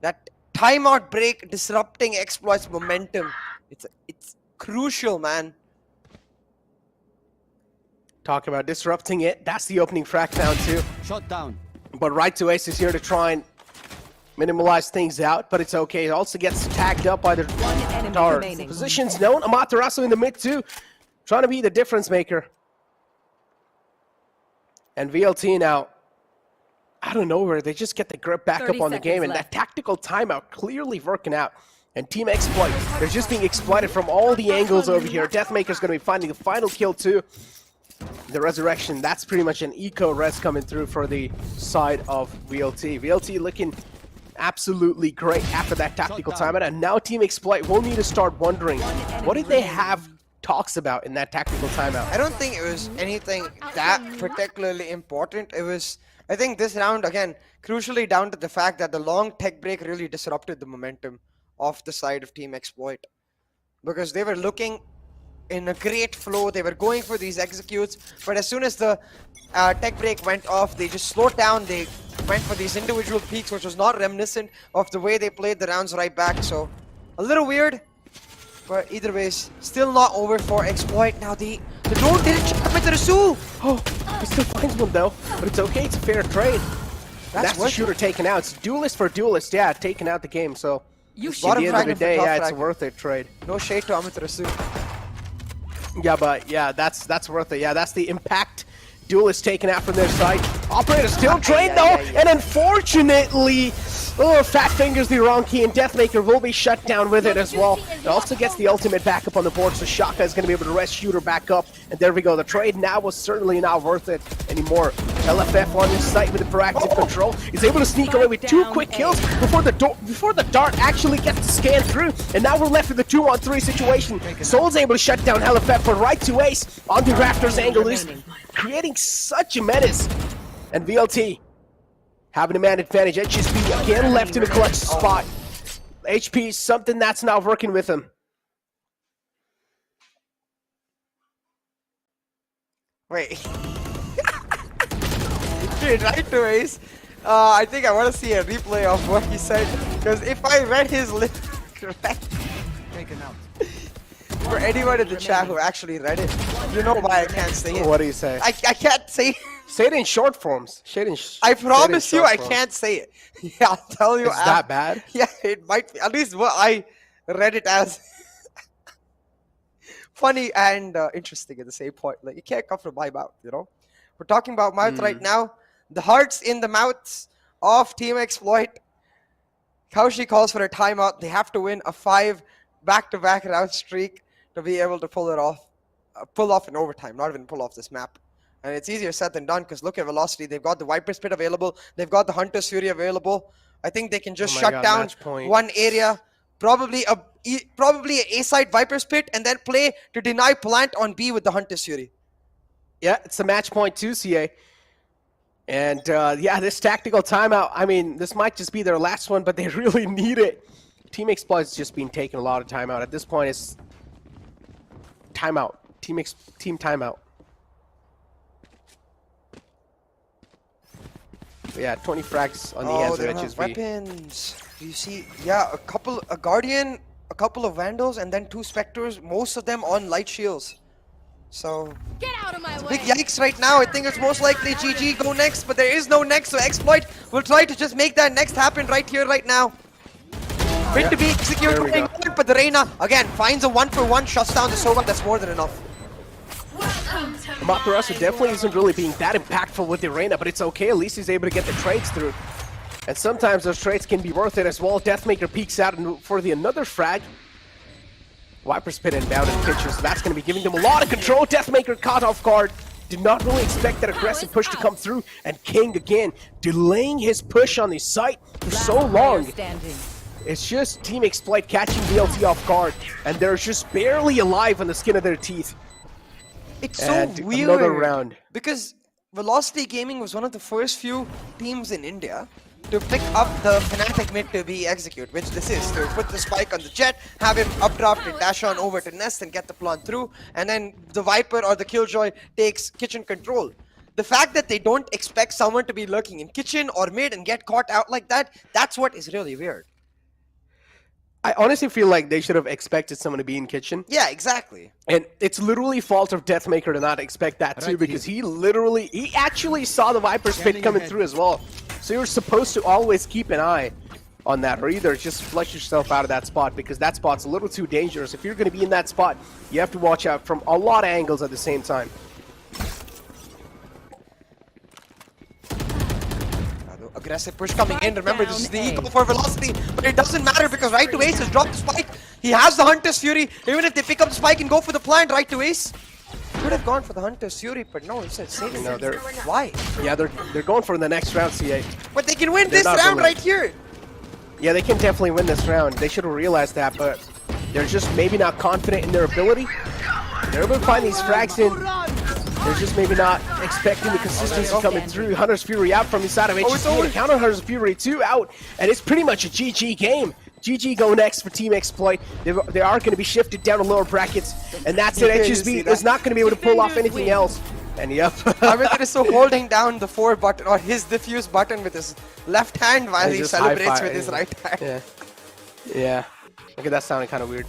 That timeout break disrupting Exploit's momentum. It's crucial, man. Talk about disrupting it. That's the opening frag down too. Shot down. But Right to Ace is here to try and minimalize things out, but it's okay. It also gets tagged up by the Dart. Positions known. Amaterasu in the mid too, trying to be the difference maker. And VLT now, out of nowhere, they just get the grip back up on the game, and that tactical timeout clearly working out. And Team Exploit, they're just being exploited from all the angles over here. Deathmaker's going to be finding the final kill too. The resurrection, that's pretty much an eco res coming through for the side of VLT. VLT looking absolutely great after that tactical timeout, and now Team Exploit will need to start wondering, what did they have talks about in that tactical timeout? I don't think it was anything that particularly important. It was, I think this round, again, crucially down to the fact that the long tech break really disrupted the momentum of the side of Team Exploit, because they were looking in a great flow. They were going for these executes, but as soon as the tech break went off, they just slowed down. They went for these individual peaks, which was not reminiscent of the way they played the rounds right back. So a little weird, but either ways, still not over for Exploit. Now the drone didn't check with the Rasu. Oh, he still finds one though, but it's okay. It's a fair trade. That's the shooter taken out. It's duelist for duelist. Yeah, taking out the game. So at the end of the day, yeah, it's a worth it trade. No shade to Amaterasu. Yeah, but yeah, that's worth it. Yeah, that's the impact. Duelist taken out from their side. Operator still trained though, and unfortunately, Fat Finger's the wrong key, and Deathmaker will be shut down with it as well. It also gets the ultimate back up on the board, so Shaka is going to be able to rest Shooter back up, and there we go. The trade now was certainly not worth it anymore. LFF on his site with the proactive control. He's able to sneak away with 2 quick kills before the dart actually gets to scan through, and now we're left with a 2-on-3 situation. Soul's able to shut down LFF, but Right to Ace on the Raptors angle is creating such a menace. And VLT having a man advantage. HSP again left in a clutch spot. HP, something that's not working with him. Wait. Dude, Right to Ace. I think I want to see a replay of what he said, because if I read his lips correct, Taken out. for anyone in the chat who actually read it, you know why I can't say it. What do you say? I can't say. Say it in short forms. I promise you, I can't say it. Yeah, I'll tell you. It's that bad? Yeah, it might be. At least what I read it as. funny and interesting at the same point. Like, you can't come from my mouth, you know? We're talking about mouth right now. The hearts in the mouths of Team Exploit. Kaushi calls for a timeout. They have to win a 5 back-to-back round streak to be able to pull it off. Pull off in overtime, not even pull off this map. And it's easier said than done because look at Velocity. They've got the Viper's Pit available. They've got the Hunter's Fury available. I think they can just shut down one area. Probably a A-side Viper's Pit and then play to deny plant on B with the Hunter's Fury. Yeah, it's a match point too, CA. And yeah, this tactical timeout, I mean, this might just be their last one, but they really need it. Team Exploit's just been taking a lot of timeout. At this point, it's timeout. Team timeout. Yeah, 20 frags on the hands of HSV. Weapons. You see, yeah, a Guardian, a couple of Vandals, and then 2 Spectres, most of them on light shields. So, Get out of my way. big yikes right now. I think it's most likely GG go next, but there is no next, so Exploit will try to just make that next happen right here, right now. Fit to be executed, but the Reyna, again, finds a 1-for-1, shuts down the Sova. That's more than enough. Matarasu definitely isn't really being that impactful with the Reyna, but it's okay. At least he's able to get the trades through. And sometimes those trades can be worth it as well. Deathmaker peeks out for the another frag. Viper's Pit inbound in pitcher, so that's going to be giving them a lot of control. Deathmaker caught off guard. Did not really expect that aggressive push to come through. And King again, delaying his push on the site for so long. It's just Team Exploit catching VLT off guard. And they're just barely alive on the skin of their teeth. It's so weird. Another round. Because Velocity Gaming was one of the first few teams in India to pick up the Fnatic mid to be execute, which this is, to put the spike on the Jet, have him updraft and dash on over to Nest and get the plant through, and then the Viper or the Killjoy takes kitchen control. The fact that they don't expect someone to be lurking in kitchen or mid and get caught out like that, that's what is really weird. I honestly feel like they should have expected someone to be in kitchen. Yeah, exactly. And it's literally fault of Deathmaker to not expect that too, because he actually saw the Viper's Pit coming through as well. So you're supposed to always keep an eye on that, or either just flush yourself out of that spot, because that spot's a little too dangerous. If you're going to be in that spot, you have to watch out from a lot of angles at the same time. Aggressive push coming in. Remember, this is the eco for Velocity, but it doesn't matter because right to Ace has dropped the spike. He has the Hunter's Fury. Even if they pick up the spike and go for the plant, right to Ace could have gone for the Hunter's Fury, but no, it's saving. No, why? Yeah, they're going for the next round, CA. But they can win this round right here. Yeah, they can definitely win this round. They should have realized that, but they're just maybe not confident in their ability. They're able to find these frags in. They're just maybe not expecting the consistency coming through. Hunter's Fury out from inside of HSV, and counter Hunter's Fury 2 out, and it's pretty much a GG game. GG go next for Team Exploit. They are going to be shifted down to lower brackets, and that's it. HSV is not going to be able to pull off anything else. And yep. Arvind is so holding down the 4 button, or his diffuse button with his left hand while he celebrates with his right hand. Yeah. Yeah. Okay, that sounded kind of weird.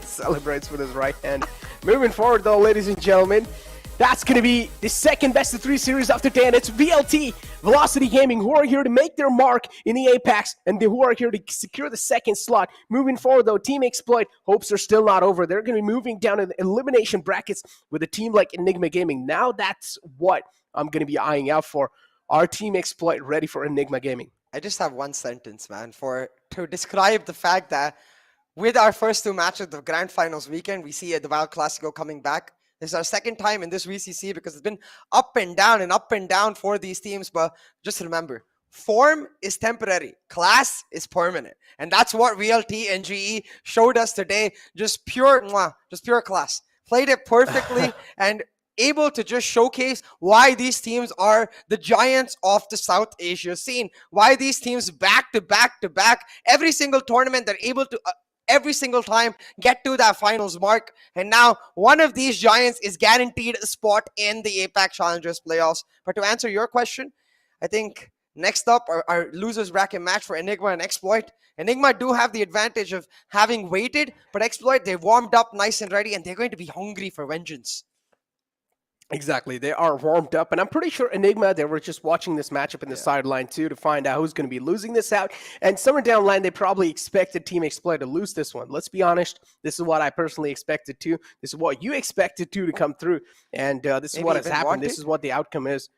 Celebrates with his right hand. Moving forward though, ladies and gentlemen, that's going to be the second best of 3 series of the day, and it's VLT, Velocity Gaming, who are here to make their mark in the Apex, and who are here to secure the second slot. Moving forward though, Team Exploit hopes are still not over. They're going to be moving down in the elimination brackets with a team like Enigma Gaming. Now that's what I'm going to be eyeing out for. Our Team Exploit ready for Enigma Gaming? I just have one sentence, man, to describe the fact that with our first 2 matches of the Grand Finals weekend, we see the Val Classico coming back. This is our second time in this VCC because it's been up and down for these teams. But just remember, form is temporary, class is permanent. And that's what VLT and GE showed us today. Just pure class. Played it perfectly and able to just showcase why these teams are the giants of the South Asia scene. Why these teams back to back, every single tournament they're able to every single time get to that finals mark. And now one of these giants is guaranteed a spot in the APAC Challengers playoffs. But to answer your question, I think next up are our losers bracket match for Enigma and Exploit. Enigma do have the advantage of having waited, but Exploit, they've warmed up nice and ready, and they're going to be hungry for vengeance. Exactly. They are warmed up, and I'm pretty sure Enigma, they were just watching this matchup in the sideline too to find out who's going to be losing this out. And somewhere down the line, they probably expected Team Exploit to lose this one. Let's be honest. This is what I personally expected to. This is what you expected to come through. And this is what has happened. This is what the outcome is.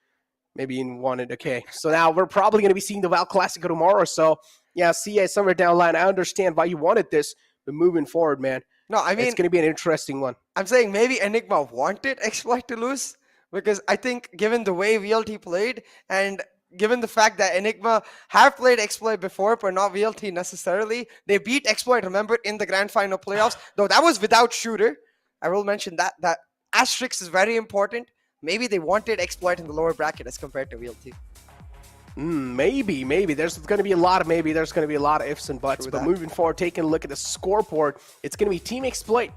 Maybe you wanted. Okay. So now we're probably going to be seeing the Val Classico tomorrow. So, yeah, CA, somewhere down the line, I understand why you wanted this, but moving forward, man. No, I mean, it's going to be an interesting one. I'm saying maybe Enigma wanted Exploit to lose because I think given the way VLT played and given the fact that Enigma have played Exploit before, but not VLT necessarily, they beat Exploit, remember, in the grand final playoffs, though that was without Shooter. I will mention that asterisk is very important. Maybe they wanted Exploit in the lower bracket as compared to VLT. Maybe. There's going to be a lot of maybe. There's going to be a lot of ifs and buts. But moving forward, taking a look at the scoreboard, it's going to be Team Exploit.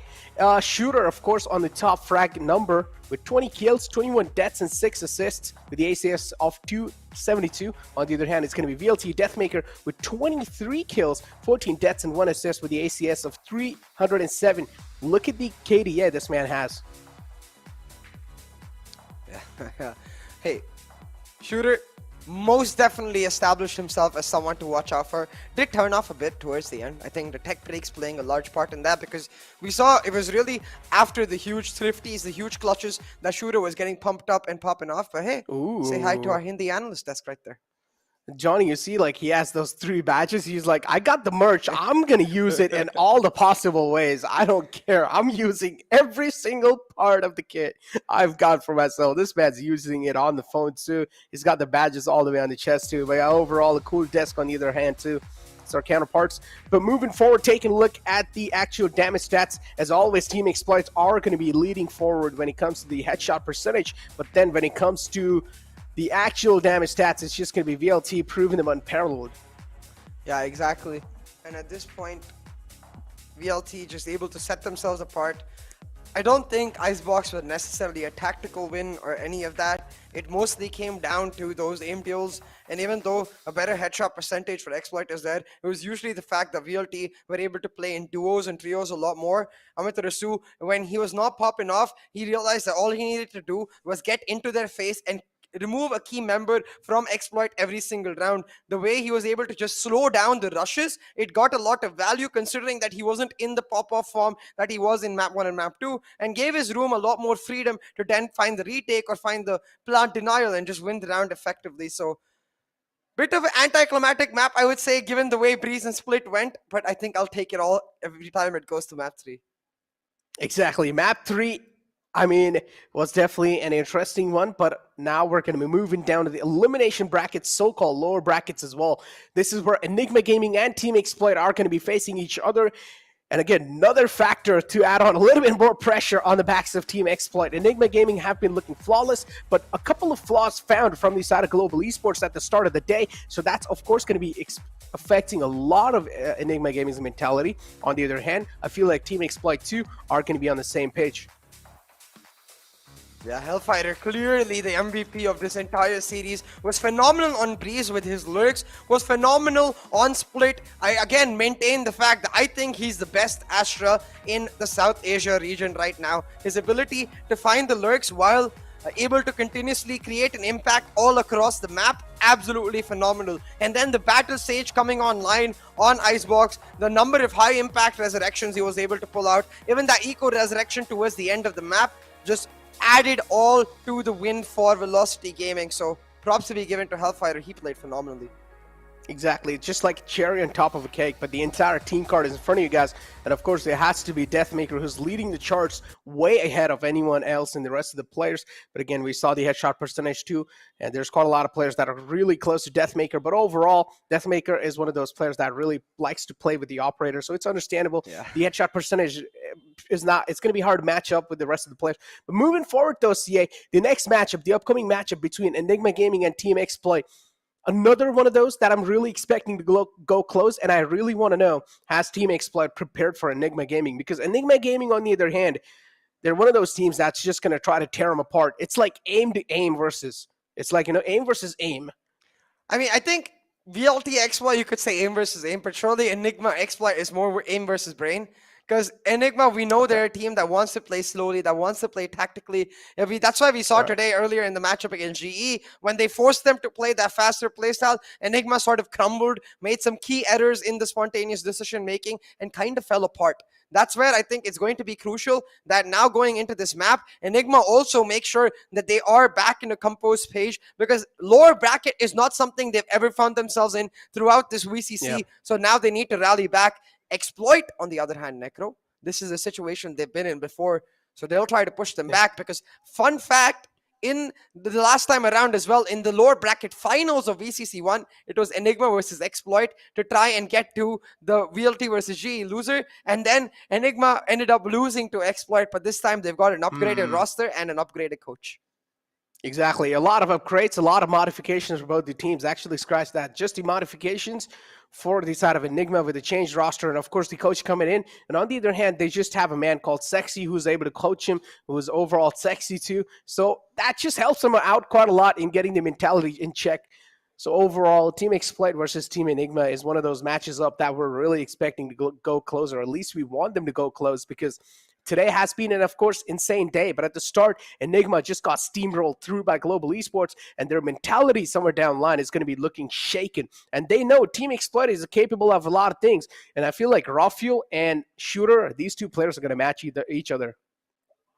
Shooter, of course, on the top frag number with 20 kills, 21 deaths, and 6 assists with the ACS of 272. On the other hand, it's going to be VLT Deathmaker with 23 kills, 14 deaths, and 1 assist with the ACS of 307. Look at the KDA this man has. Yeah. Hey, Shooter most definitely established himself as someone to watch out for. Did turn off a bit towards the end. I think the tech breaks playing a large part in that because we saw it was really after the huge thrifties, the huge clutches, that Shooter was getting pumped up and popping off. But hey, say hi to our Hindi analyst desk right there. Johnny, you see, like, he has those 3 badges. He's like, I got the merch. I'm going to use it in all the possible ways. I don't care. I'm using every single part of the kit I've got for myself. This man's using it on the phone, too. He's got the badges all the way on the chest, too. But overall, a cool desk on the other hand, too. It's our counterparts. But moving forward, taking a look at the actual damage stats. As always, Team Exploits are going to be leading forward when it comes to the headshot percentage. But then when it comes to the actual damage stats, it's just going to be VLT proving them unparalleled. Yeah, exactly. And at this point, VLT just able to set themselves apart. I don't think Icebox was necessarily a tactical win or any of that. It mostly came down to those aim deals. And even though a better headshot percentage for Exploit is there, it was usually the fact that VLT were able to play in duos and trios a lot more. Amit Rasu, when he was not popping off, he realized that all he needed to do was get into their face and remove a key member from Exploit every single round. The way he was able to just slow down the rushes, it got a lot of value considering that he wasn't in the pop-off form that he was in map 1 and map 2, and gave his room a lot more freedom to then find the retake or find the plant denial and just win the round effectively. So bit of an anticlimactic map, I would say, given the way Breeze and Split went, but I think I'll take it all every time it goes to map 3. Exactly. Map 3, I mean, was definitely an interesting one, but now we're going to be moving down to the elimination brackets, so-called lower brackets as well. This is where Enigma Gaming and Team Exploit are going to be facing each other. And again, another factor to add on a little bit more pressure on the backs of Team Exploit. Enigma Gaming have been looking flawless, but a couple of flaws found from the side of Global Esports at the start of the day. So that's, of course, going to be affecting a lot of Enigma Gaming's mentality. On the other hand, I feel like Team Exploit 2 are going to be on the same page. Yeah, Hellfighter, clearly the MVP of this entire series, was phenomenal on Breeze with his lurks, was phenomenal on Split. I again maintain the fact that I think he's the best Astra in the South Asia region right now. His ability to find the lurks while able to continuously create an impact all across the map, absolutely phenomenal. And then the Battle Sage coming online on Icebox, the number of high impact resurrections he was able to pull out, even that eco resurrection towards the end of the map, just added all to the win for Velocity Gaming. So props to be given to Hellfighter. He played phenomenally. Exactly. It's just like cherry on top of a cake, but the entire team card is in front of you guys. And of course, there has to be Deathmaker, who's leading the charts way ahead of anyone else in the rest of the players. But again, we saw the headshot percentage too, and there's quite a lot of players that are really close to Deathmaker. But overall, Deathmaker is one of those players that really likes to play with the operator, so it's understandable. Yeah. The headshot percentage is not, it's going to be hard to match up with the rest of the players. But moving forward though, CA, the next matchup, the upcoming matchup between Enigma Gaming and Team Exploit, another one of those that I'm really expecting to go close, and I really want to know, has Team Exploit prepared for Enigma Gaming? Because Enigma Gaming, on the other hand, they're one of those teams that's just going to try to tear them apart. It's like aim to aim versus, it's like, aim versus aim. I mean, I think VLT Exploit, you could say aim versus aim, but surely Enigma Exploit is more aim versus brain. Because Enigma, we know they're a team that wants to play slowly, that wants to play tactically. That's why we saw today earlier in the matchup against GE, when they forced them to play that faster playstyle, Enigma sort of crumbled, made some key errors in the spontaneous decision making, and kind of fell apart. That's where I think it's going to be crucial that now going into this map, Enigma also make sure that they are back in a composed page, because lower bracket is not something they've ever found themselves in throughout this VCC. So now they need to rally back. Exploit, on the other hand, Necro, this is a situation they've been in before, so they'll try to push them back, because fun fact, in the last time around as well, in the lower bracket finals of VCC1, it was Enigma versus Exploit to try and get to the VLT versus GE loser, and then Enigma ended up losing to Exploit, but this time they've got an upgraded roster and an upgraded coach. Exactly. A lot of upgrades, a lot of modifications for both the teams. Actually, scratch that. Just the modifications for the side of Enigma with the changed roster, and of course the coach coming in. And on the other hand, they just have a man called Sexy who's able to coach him, who's overall sexy too. So that just helps them out quite a lot in getting the mentality in check. So overall, Team Exploit versus Team Enigma is one of those matches up that we're really expecting to go close, or at least we want them to go close, because today has been an, of course, insane day. But at the start, Enigma just got steamrolled through by Global Esports, and their mentality somewhere down the line is going to be looking shaken. And they know Team Exploit is capable of a lot of things. And I feel like Rafuel and Shooter, these two players are going to match each other.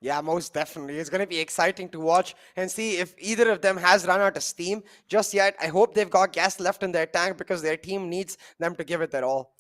Yeah, most definitely. It's going to be exciting to watch and see if either of them has run out of steam just yet. I hope they've got gas left in their tank, because their team needs them to give it their all.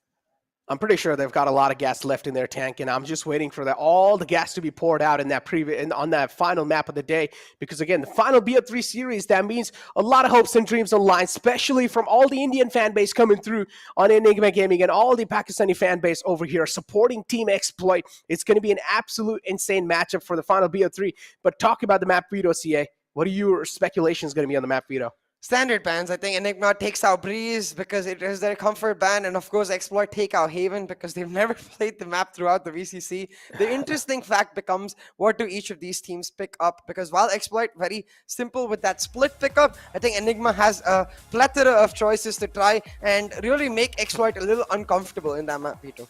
I'm pretty sure they've got a lot of gas left in their tank, and I'm just waiting for all the gas to be poured out in that on that final map of the day. Because again, the final BO3 series, that means a lot of hopes and dreams on the line, especially from all the Indian fan base coming through on Enigma Gaming and all the Pakistani fan base over here supporting Team Exploit. It's going to be an absolute insane matchup for the final BO3. But talk about the map veto, CA. What are your speculations going to be on the map veto? Standard bans. I think Enigma takes out Breeze because it is their comfort ban, and of course Exploit take out Haven because they've never played the map throughout the VCC. The interesting fact becomes, what do each of these teams pick up? Because while Exploit very simple with that split pickup, I think Enigma has a plethora of choices to try and really make Exploit a little uncomfortable in that map veto.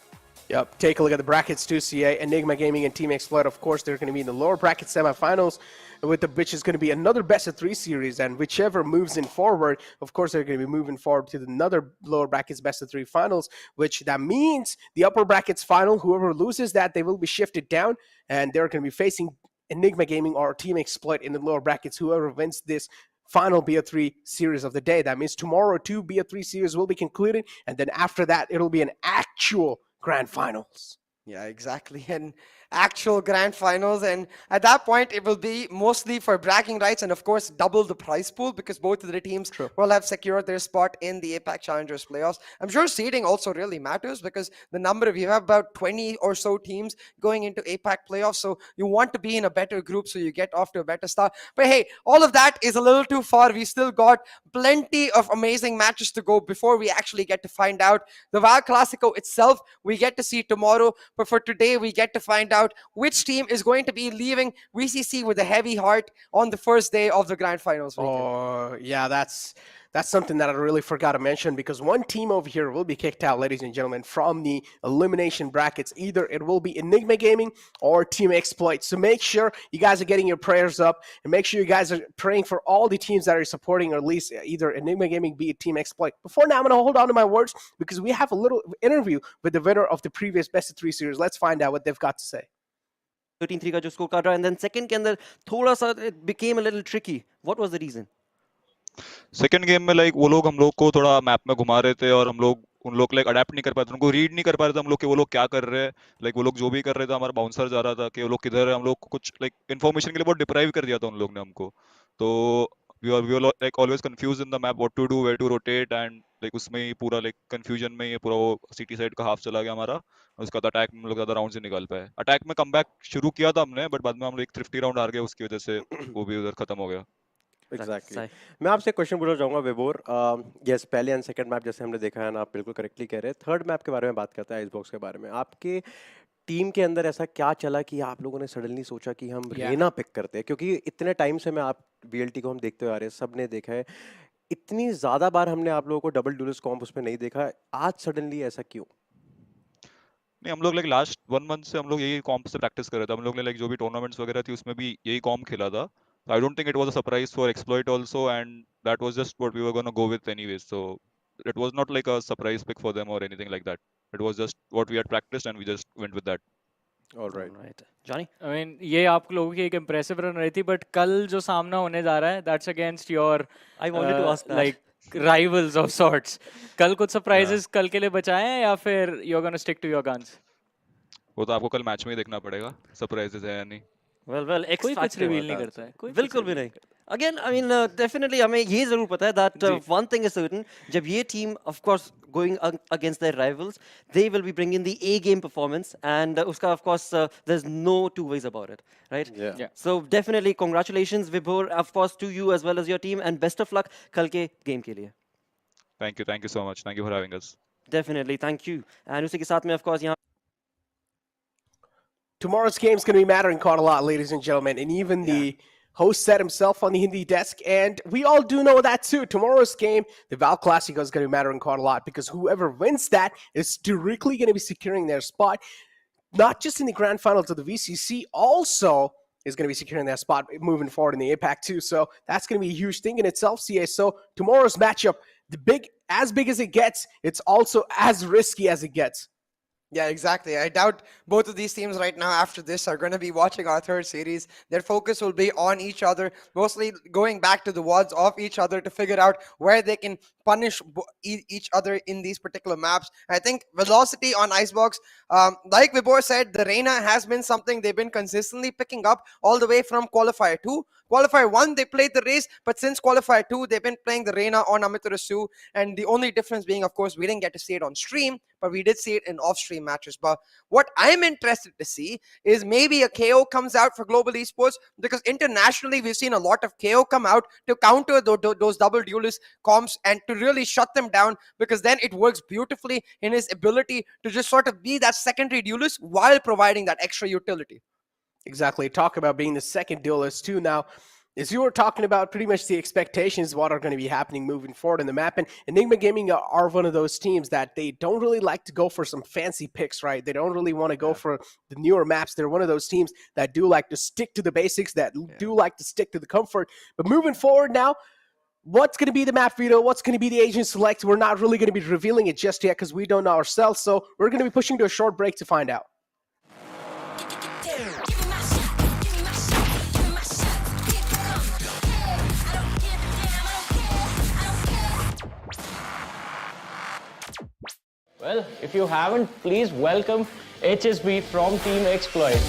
Yep, take a look at the brackets too, CA. Enigma Gaming and Team Exploit, of course, they're going to be in the lower bracket semifinals, which is going to be another best-of-3 series, and whichever moves in forward, of course, they're going to be moving forward to another lower brackets best-of-3 finals, which that means the upper brackets final, whoever loses that, they will be shifted down, and they're going to be facing Enigma Gaming or Team Exploit in the lower brackets, whoever wins this final BO3 series of the day. That means tomorrow 2 BO3 series will be concluded, and then after that, it'll be an actual grand finals. Yeah, exactly. And actual grand finals, and at that point it will be mostly for bragging rights, and of course double the prize pool, because both of the teams will have secured their spot in the APAC Challengers playoffs. I'm sure seeding also really matters, because the number of, you have about 20 or so teams going into APAC playoffs, so you want to be in a better group so you get off to a better start. But hey, all of that is a little too far. We still got plenty of amazing matches to go before we actually get to find out. The Val Clasico itself we get to see tomorrow, but for today we get to find out which team is going to be leaving VCC with a heavy heart on the first day of the grand finals weekend. Oh, yeah, that's something that I really forgot to mention, because one team over here will be kicked out, ladies and gentlemen, from the elimination brackets. Either it will be Enigma Gaming or Team Exploit. So make sure you guys are getting your prayers up, and make sure you guys are praying for all the teams that are supporting, or at least either Enigma Gaming, be it Team Exploit. Before now, I'm going to hold on to my words, because we have a little interview with the winner of the previous Best of 3 series. Let's find out what they've got to say. 13-3 का जो score काट रहा है, and then second के अंदर थोड़ा सा it became a little tricky. What was the reason? Second game में लाइक वो लोग हम लोग को थोड़ा मैप में घुमा रहे थे, और हम लोग उन लोग लाइक अडेप्ट नहीं कर पाए थे, उनको रीड नहीं कर पा रहे थे हम लोग कि वो लोग क्या कर रहे हैं. लाइक वो लोग जो भी कर रहे थे, हमारा बाउंसर जा रहा था कि वो लोग किधर है, हम लोग को कुछ लाइक इन्फॉर्मेशन के लिए बहुत डिप्राइव कर दिया था उन लोग ने हमको. तो we were like always confused in the map what to do, where to rotate, and like उसमें ही पूरा like confusion में ये पूरा वो सिटी साइड का हाफ चला गया हमारा. उसका तो अटैक में हम लोग ज्यादा राउंड से निकाल पाए. अटैक में कमबैक शुरू किया था हमने, बट बाद में हम लोग एक थ्रिफ्टी राउंड हार गए, उसकी वजह से वो भी उधर खत्म हो गया. Exactly. मैं आपसे क्वेश्चन पूछना चाहूँगा विबोर. यस, पहले एंड सेकंड मैप जैसे हमने देखा है ना, आप बिल्कुल करेक्टली कह रहे हैं. थर्ड मैप के बारे में बात करते हैं, आइसबॉक्स के बारे में. आपके टीम के अंदर ऐसा क्या चला कि आप लोगों ने सडनली सोचा कि हम रेना पिक करते हैं? क्योंकि इतने टाइम से मैं आप VLT को हम देखते हुए आ रहे हैं, सब ने देखा है, इतनी ज़्यादा बार हमने आप लोगों को डबल डुलिस कॉम्प उसमें नहीं देखा. आज सडनली ऐसा क्यों? नहीं हम लोग लाइक लास्ट 1 मंथ से हम लोग यही कॉम्प से प्रैक्टिस कर रहे थे हम लोग ने लाइक जो भी टूर्नामेंट्स वगैरह थी उसमें भी यही कॉम्प खेला था I don't think it was a surprise for Exploit also and that was just what we were gonna go with anyways so it was not like a surprise pick for them or anything like that it was just what we had practiced and we just went with that all right Johnny I mean ये आप लोगों की एक impressive run रही थी but कल जो सामना होने जा रहा है that's against your I wanted to ask that like rivals of sorts कल कुछ surprises कल के लिए बचाए हैं या फिर you're gonna stick to your guns वो तो आपको कल मैच में ही देखना पड़ेगा सरप्राइजेस है या नहीं well X कोई कुछ factor रिवील होता नहीं है करता है कोई बिल्कुल भी नहीं again I mean definitely हमें ये जरूर पता है that one thing is certain जब ये team of course going against their rivals they will be bringing the A game performance and उसका of course there's no two ways about it right yeah so definitely congratulations Vibhor of course to you as well as your team and best of luck कल के game के लिए thank you so much thank you for having us definitely thank you and उसी के साथ में of course यहाँ Tomorrow's game is going to be mattering quite a lot, ladies and gentlemen, and even the host said himself on the Hindi desk, and we all do know that too. Tomorrow's game, the Val Classico, is going to be mattering quite a lot because whoever wins that is directly going to be securing their spot, not just in the grand finals of the VCC, also is going to be securing their spot moving forward in the APAC too. So that's going to be a huge thing in itself, CA. So tomorrow's matchup, as big as it gets, it's also as risky as it gets. Yeah, exactly. I doubt both of these teams right now after this are going to be watching our third series. Their focus will be on each other, mostly going back to the wards of each other to figure out where they can punish each other in these particular maps. I think Velocity on Icebox, like Vibhor said, the Reyna has been something they've been consistently picking up all the way from Qualifier 2. Qualifier 1, they played the race, but since Qualifier 2, they've been playing the Reyna on Amaterasu, and the only difference being, of course, we didn't get to see it on stream, but we did see it in off-stream matches. But what I'm interested to see is maybe a KO comes out for Global Esports, because internationally, we've seen a lot of KO come out to counter those double duelist comps and to really shut them down, because then it works beautifully in his ability to just sort of be that secondary duelist while providing that extra utility. Exactly. Talk about being the second duelist too. Now, as you were talking about pretty much the expectations, what are going to be happening moving forward in the map, and Enigma Gaming are one of those teams that they don't really like to go for some fancy picks, right? They don't really want to go for the newer maps. They're one of those teams that do like to stick to the basics, that do like to stick to the comfort. But moving forward now, what's going to be the map veto? What's going to be the agent select? We're not really going to be revealing it just yet because we don't know ourselves. So we're going to be pushing to a short break to find out. Well, if you haven't, please welcome HSB from Team Exploit.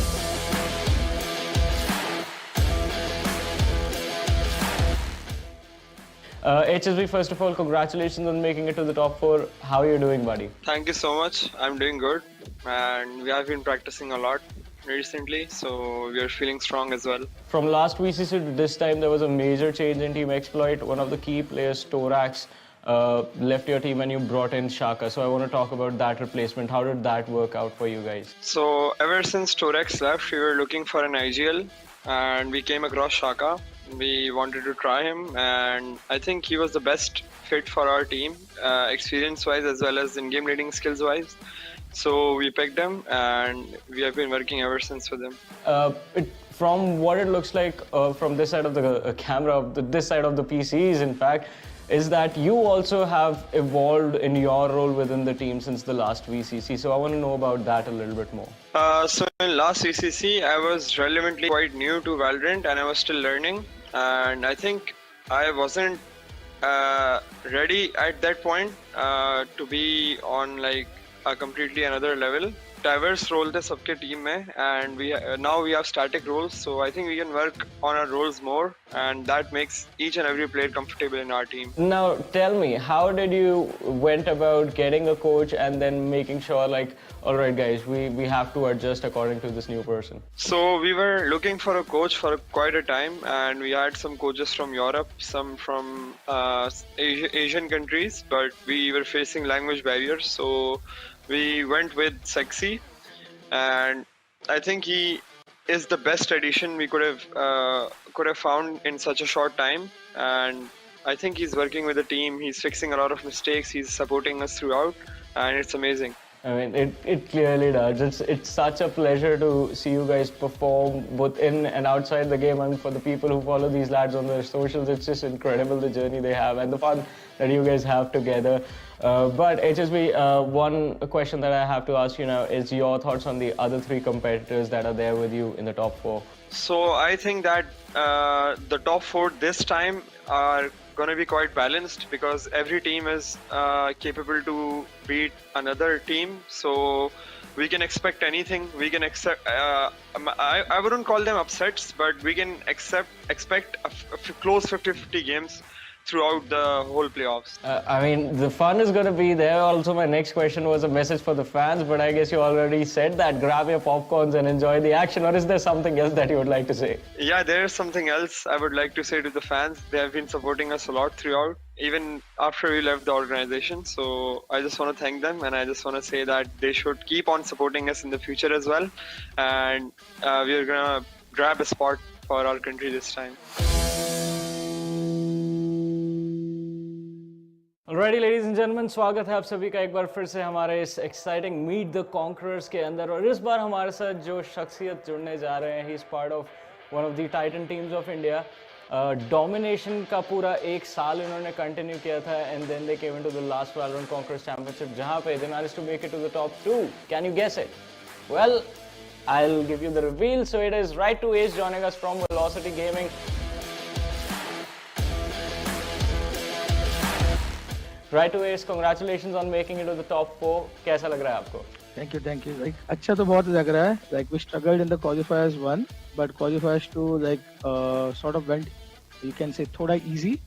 HSB, first of all, congratulations on making it to the top 4. How are you doing, buddy? Thank you so much. I'm doing good, and we have been practicing a lot recently, so we are feeling strong as well. From last VCC to this time, there was a major change in Team Exploit. One of the key players, Torax, left your team and you brought in Shaka. So I want to talk about that replacement. How did that work out for you guys? So ever since Torax left, we were looking for an IGL, and we came across Shaka. We wanted to try him, and I think he was the best fit for our team, experience-wise as well as in-game leading skills-wise. So we picked him, and we have been working ever since with him. From what it looks like from this side of the camera, this side of the PCs, in fact, is that you also have evolved in your role within the team since the last VCC. So I want to know about that a little bit more. So in last VCC, I was relevantly quite new to Valorant, and I was still learning. And I think I wasn't ready at that point to be on like a completely another level. Diverse role the सबके team में, and now we have static roles, so I think we can work on our roles more, and that makes each and every player comfortable in our team. Now tell me, how did you went about getting a coach and then making sure like, all right guys, we have to adjust according to this new person? So we were looking for a coach for quite a time, and we had some coaches from Europe, some from Asian countries, but we were facing language barriers, so we went with Sexy, and I think he is the best addition we could have found in such a short time. And I think he's working with the team. He's fixing a lot of mistakes. He's supporting us throughout, and it's amazing. I mean, it clearly does. It's such a pleasure to see you guys perform both in and outside the game. And for the people who follow these lads on their socials, it's just incredible the journey they have and the fun that you guys have together. But HSB, one question that I have to ask you now is your thoughts on the other three competitors that are there with you in the top four. So I think that the top four this time are going to be quite balanced because every team is capable to beat another team. So we can expect anything. We can accept. I wouldn't call them upsets, but we can expect a close 50-50 games throughout the whole playoffs. I mean, the fun is going to be there. Also, my next question was a message for the fans, but I guess you already said that. Grab your popcorns and enjoy the action. Or is there something else that you would like to say? Yeah, there's something else I would like to say to the fans. They have been supporting us a lot throughout, even after we left the organization. So I just want to thank them, and I just want to say that they should keep on supporting us in the future as well. And we're going to grab a spot for our country this time. Alrighty, ladies and gentlemen, स्वागत है आप सभी का एक बार फिर से हमारे इस exciting Meet the Conquerors के अंदर और इस बार हमारे साथ जो शख्सियत जुड़ने जा रहे हैं, he is part of one of the Titan teams of India. Domination का पूरा एक साल इन्होंने continue किया था and then they came into the last Valorant Conquerors Championship जहाँ पे they managed to make it to the top 2. Can you guess it? Well, I'll give you the reveal. So it is Right to Ace joining us from Velocity Gaming. Right to Ace, congratulations on making it to the top 4. कैसा लग रहा है आपको? Thank you. Like अच्छा तो बहुत लग रहा है. Like we struggled in the qualifiers 1, but qualifiers 2 like sort of went, you can say, थोड़ा easy.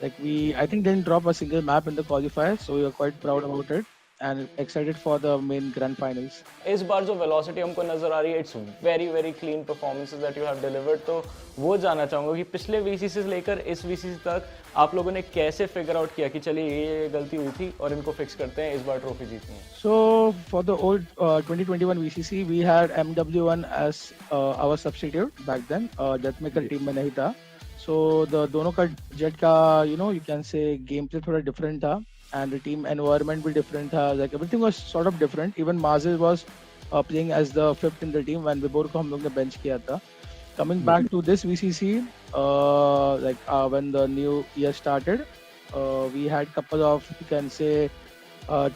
Like I think didn't drop a single map in the qualifiers, so we are quite proud about it and excited for the main grand finals. इस बार जो velocity हमको नजर आ रही है, it's very clean performances that you have delivered. तो वो जानना चाहूँगा कि पिछले VCC से लेकर इस VCC तक आप लोगों ने कैसे figure out किया कि चलिए ये गलती हुई थी और इनको fix करते हैं, इस बार trophy जीतनी है. So for the old 2021 VCC, we had MW1 as our substitute back then. Deathmaker team में नहीं था. So the दोनों का jet का you can say gameplay थोड़ा different था. And the team environment भी different था. Like everything was sort of different. Even Mazil was playing as the fifth in the team when Vibor को हम लोग ने bench किया था. Coming back to this VCC, when the new year started, we had couple of, you can say,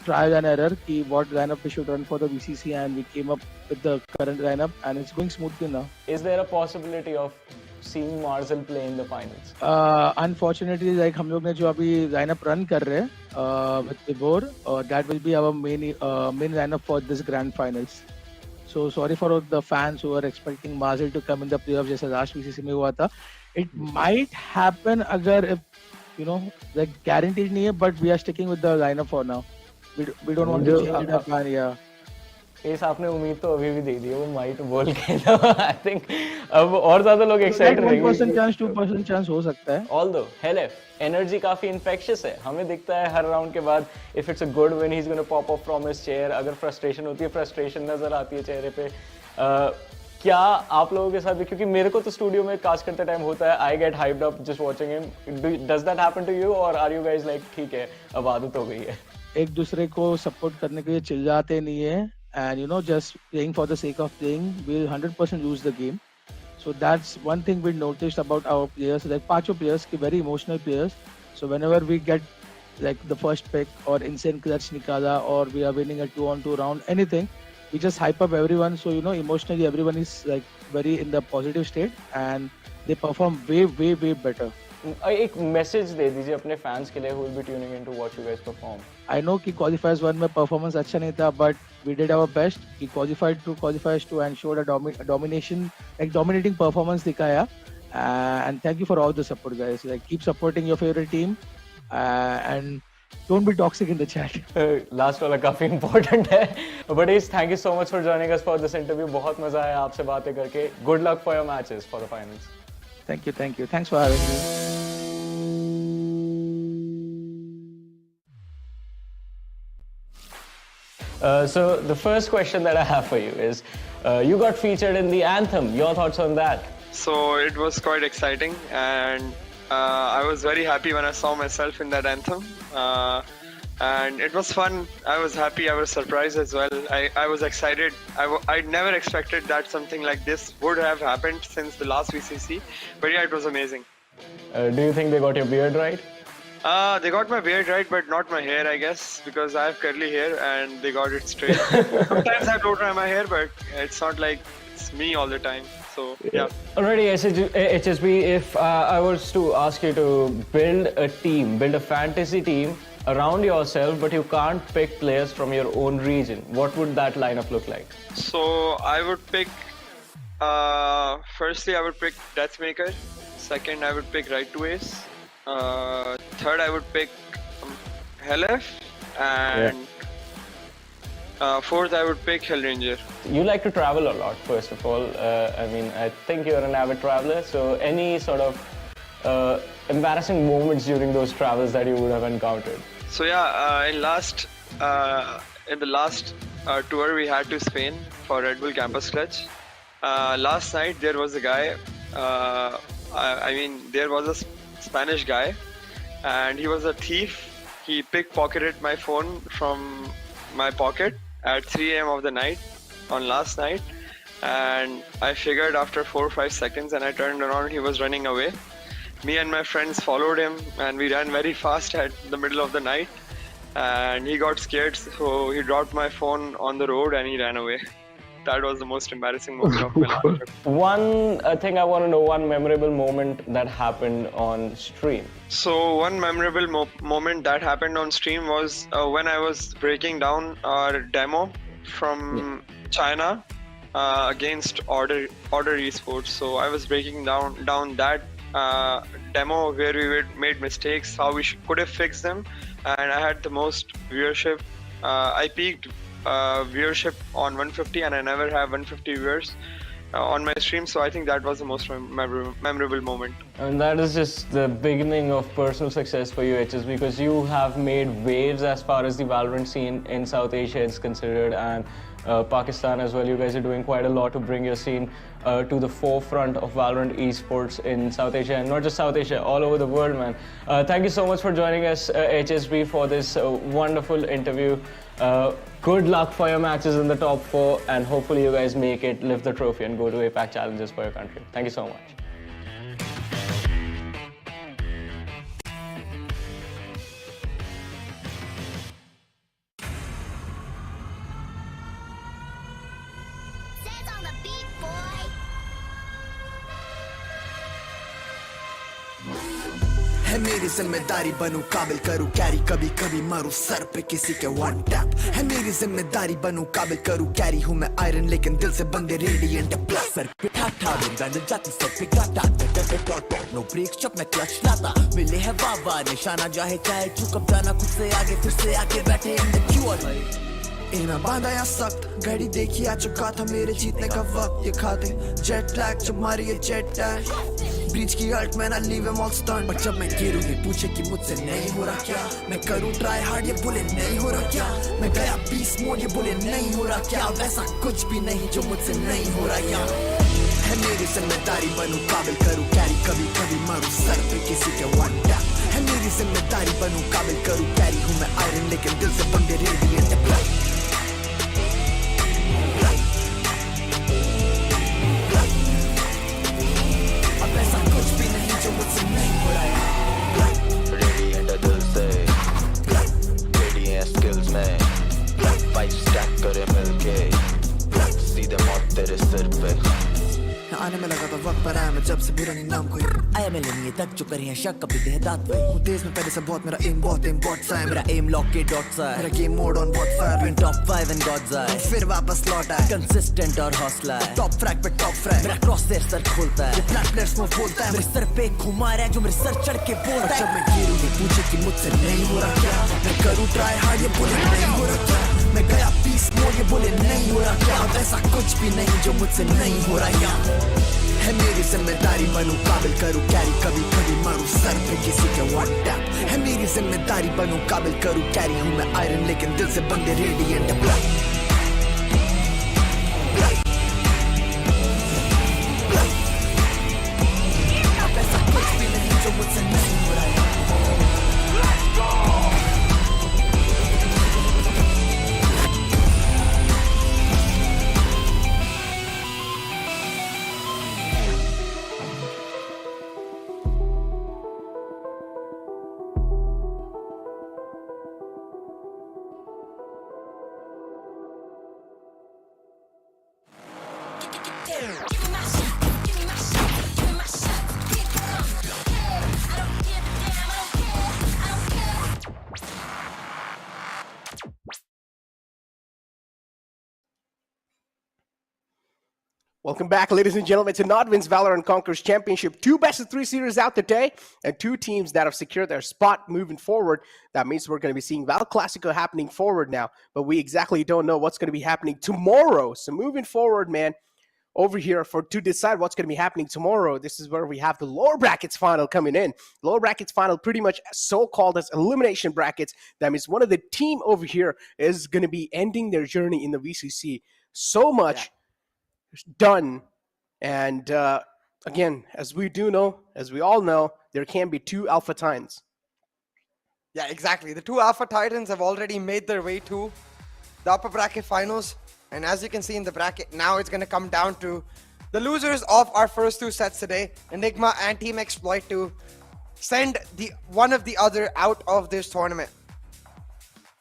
trial and error ki what lineup we should run for the VCC, and we came up with the current lineup and it's going smoothly now. Is there a possibility of seeing Marcel play in the finals? Unfortunately, like हम लोग ने जो अभी lineup run कर रहे हैं with Vibor, that will be our main lineup for this grand finals. So sorry for the fans who are expecting Marcel to come in the playoffs जैसे last VCC में हुआ था. It might happen अगर if like guaranteed नहीं है, but we are sticking with the lineup for now. We don't want to change the plan. Yeah. इस आपने उम्मीद तो अभी भी दे दी है वो माइट बोल के तो I think अब और ज्यादा लोग एक्साइटेड रहेंगे. 1% chance 2% chance हो सकता है. Although LF एनर्जी काफी इन्फेक्शियस है, हमें दिखता है हर राउंड के बाद if it's a good win he's going to pop up from his chair. अगर फ्रस्ट्रेशन होती है फ्रस्ट्रेशन नजर आती है चेहरे पे. क्या आप लोगों के साथ भी, क्योंकि मेरे को तो स्टूडियो में कास्ट करते टाइम होता है, I get hyped up just watching him. Does that happen to you or are you guys like ठीक है अब आदत हो गई है? एक दूसरे को सपोर्ट करने के लिए चिल्लाते नहीं है. And just playing for the sake of playing, we'll 100% lose the game. So that's one thing we noticed about our players. Like Pacho players, very emotional players. So whenever we get like the first pick or insane clutch nikala or we are winning a 2-on-2 round, anything, we just hype up everyone. So emotionally everyone is like very in the positive state and they perform way better. एक message दे दीजिए अपने fans के लिए who will be tuning in to watch you guys perform. I know कि qualifiers 1 में performance अच्छा नहीं था, but we did our best. We qualified to qualifiers 2 and showed a dominating performance दिखाया. And thank you for all the support, guys. Like keep supporting your favorite team and don't be toxic in the chat. Last वाला काफी important है. But thank you so much for joining us for this interview. बहुत मजा आया आपसे बातें करके. Good luck for your matches for the finals. Thank you. Thanks for having me. So the first question that I have for you is, you got featured in the anthem. Your thoughts on that? So it was quite exciting, and I was very happy when I saw myself in that anthem. and it was fun. I was happy. I was surprised as well. I was excited. I never expected that something like this would have happened since the last VCC. But yeah, it was amazing. Do you think they got your beard right? They got my beard right, but not my hair, I guess, because I have curly hair and they got it straight. Sometimes I blow dry my hair, but it's not like it's me all the time. So yeah. Alrighty, HSB, if I was to ask you to build a fantasy team around yourself, but you can't pick players from your own region, what would that lineup look like? So I would pick, firstly I would pick Deathmaker, second I would pick Right to Ace, third I would pick Helef, and fourth I would pick Hellranger. You like to travel a lot, first of all. I mean, I think you're an avid traveler, so any sort of embarrassing moments during those travels that you would have encountered? So yeah, in the last tour we had to Spain for Red Bull Campus Clutch. Last night there was a guy, there was a Spanish guy, and he was a thief. He pickpocketed my phone from my pocket at 3 AM of the night on last night, and I figured after 4 or 5 seconds, and I turned around, he was running away. Me and my friends followed him, and we ran very fast at the middle of the night, and he got scared, so he dropped my phone on the road and he ran away. That was the most embarrassing moment of my life. One thing I want to know, one memorable moment that happened on stream. So one memorable moment that happened on stream was when I was breaking down our demo from China against Order Esports. So I was breaking down that demo where we made mistakes, how we could have fixed them, and I had the most viewership. I peaked viewership on 150, and I never have 150 viewers on my stream, so I think that was the most memorable moment. And that is just the beginning of personal success for you, HSB, because you have made waves as far as the Valorant scene in South Asia is considered, and Pakistan as well. You guys are doing quite a lot to bring your scene to the forefront of Valorant esports in South Asia, and not just South Asia, all over the world, man. Thank you so much for joining us, HSB, for this wonderful interview. Good luck for your matches in the top 4, and hopefully you guys make it, lift the trophy, and go to APAC challenges for your country. Thank you so much. है मेरी जिम्मेदारी बनूं काबिल करूं carry कभी कभी मारूं sir पे किसी के वन टैप है मेरी जिम्मेदारी बनूं काबिल करूं कैरी हूं मैं आयरन लेकिन दिल से बंदे रेडिएंट प्लस सर पे ठाठा बंदा जाती सब पे गाटा पे नो ब्रेक्स जब मैं क्लच लाता मिले है वाह निशाना चाहे चाहे चुकप जाना खुद से आगे फिर से आके बैठे इन द क्यूर मैं बांधा या सख्त घड़ी देखी आ चुका था मेरे जीतने का वक्त ये खाते जेट लैग जब मारी ये जेट टैग ब्रीच की अल्ट मैं ना लीव एम ऑल स्टर्न पर जब मैं गिरूं ये पूछे कि मुझसे नहीं हो रहा क्या मैं करूं ट्राई हार्ड ये बोले नहीं हो रहा क्या मैं गया पीस मोड ये बोले नहीं हो रहा क्या वैसा कुछ भी नहीं जो मुझसे नहीं हो रहा क्या है मेरी जिम्मेदारी बनूं काबिल करूं कैरी कभी कभी मारूं सर पे किसी के वन टैप है मेरी जिम्मेदारी बनूं काबिल करूं कैरी हूं मैं आयरन लेकिन दिल से बंदे रेडिएंट प्लस आने में लगा था वक्त पर आया मैं जब से बुरा नहीं नाम कोई आया मैं लेने तक जो करी है शक कभी देहदात वही हूँ तेज में पहले से बहुत मेरा एम बहुत सा है मेरा एम लॉक के डॉट्स है मेरा गेम मोड ऑन बहुत fire win top 5 and god's eye फिर वापस लौट आया कंसिस्टेंट और हौसला है टॉप फ्रैग पे टॉप फ्रैग मेरा क्रॉस देर सर खोलता है ये फ्लैट प्लेयर्स में बोलता है मेरे सर पे घुमा रहा है जो मेरे सर चढ़ के बोलता है जब मैं गिरूं ये पूछे कि मुझसे नहीं हो रहा क्या मैं करूं ट्राई हार्ड ये बोले नहीं हो रहा क्या मैं गया पीस मोड ये बोले नहीं हो रहा क्या वैसा कुछ भी नहीं जो मुझसे नहीं हो रहा क्या है मेरी जिम्मेदारी बनूं काबिल करूं कैरी कभी कभी मारूं सर पे किसी के वन टैप है मेरी जिम्मेदारी बनूं काबिल करूं कैरी हूं मैं आयरन लेकिन दिल से बंदे रेडिएंट ब्लड अब ऐसा कुछ भी नहीं जो मुझसे नहीं हो रहा Welcome back, ladies and gentlemen, to NODWIN's Valorant Conquerors Championship. 2 best-of-3 series out today, and 2 teams that have secured their spot moving forward. That means we're going to be seeing Val Classico happening forward now, but we exactly don't know what's going to be happening tomorrow. So moving forward, man, over here to decide what's going to be happening tomorrow, this is where we have the lower brackets final coming in. Lower brackets final, pretty much so-called as elimination brackets. That means one of the team over here is going to be ending their journey in the VCC. So much done, and again, as we all know, there can be 2 Alpha Titans. Yeah, exactly. The 2 Alpha Titans have already made their way to the upper bracket finals, and as you can see in the bracket, now it's going to come down to the losers of our first 2 sets today, Enigma and Team Exploit, to send one of the other out of this tournament.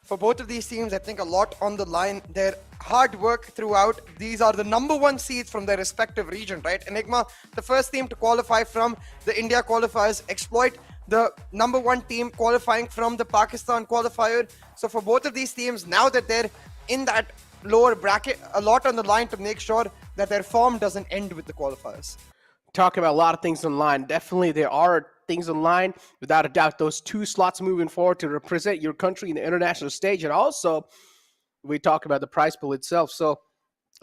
For both of these teams, I think a lot on the line. Their hard work throughout. These are the #1 seeds from their respective region, right? Enigma, the first team to qualify from the India qualifiers. Exploit, the #1 team qualifying from the Pakistan qualifier. So for both of these teams, now that they're in that lower bracket, a lot on the line to make sure that their form doesn't end with the qualifiers. Talking about a lot of things online. Definitely there are things online, without a doubt. Those 2 slots moving forward to represent your country in the international stage, and also we talk about the prize pool itself. So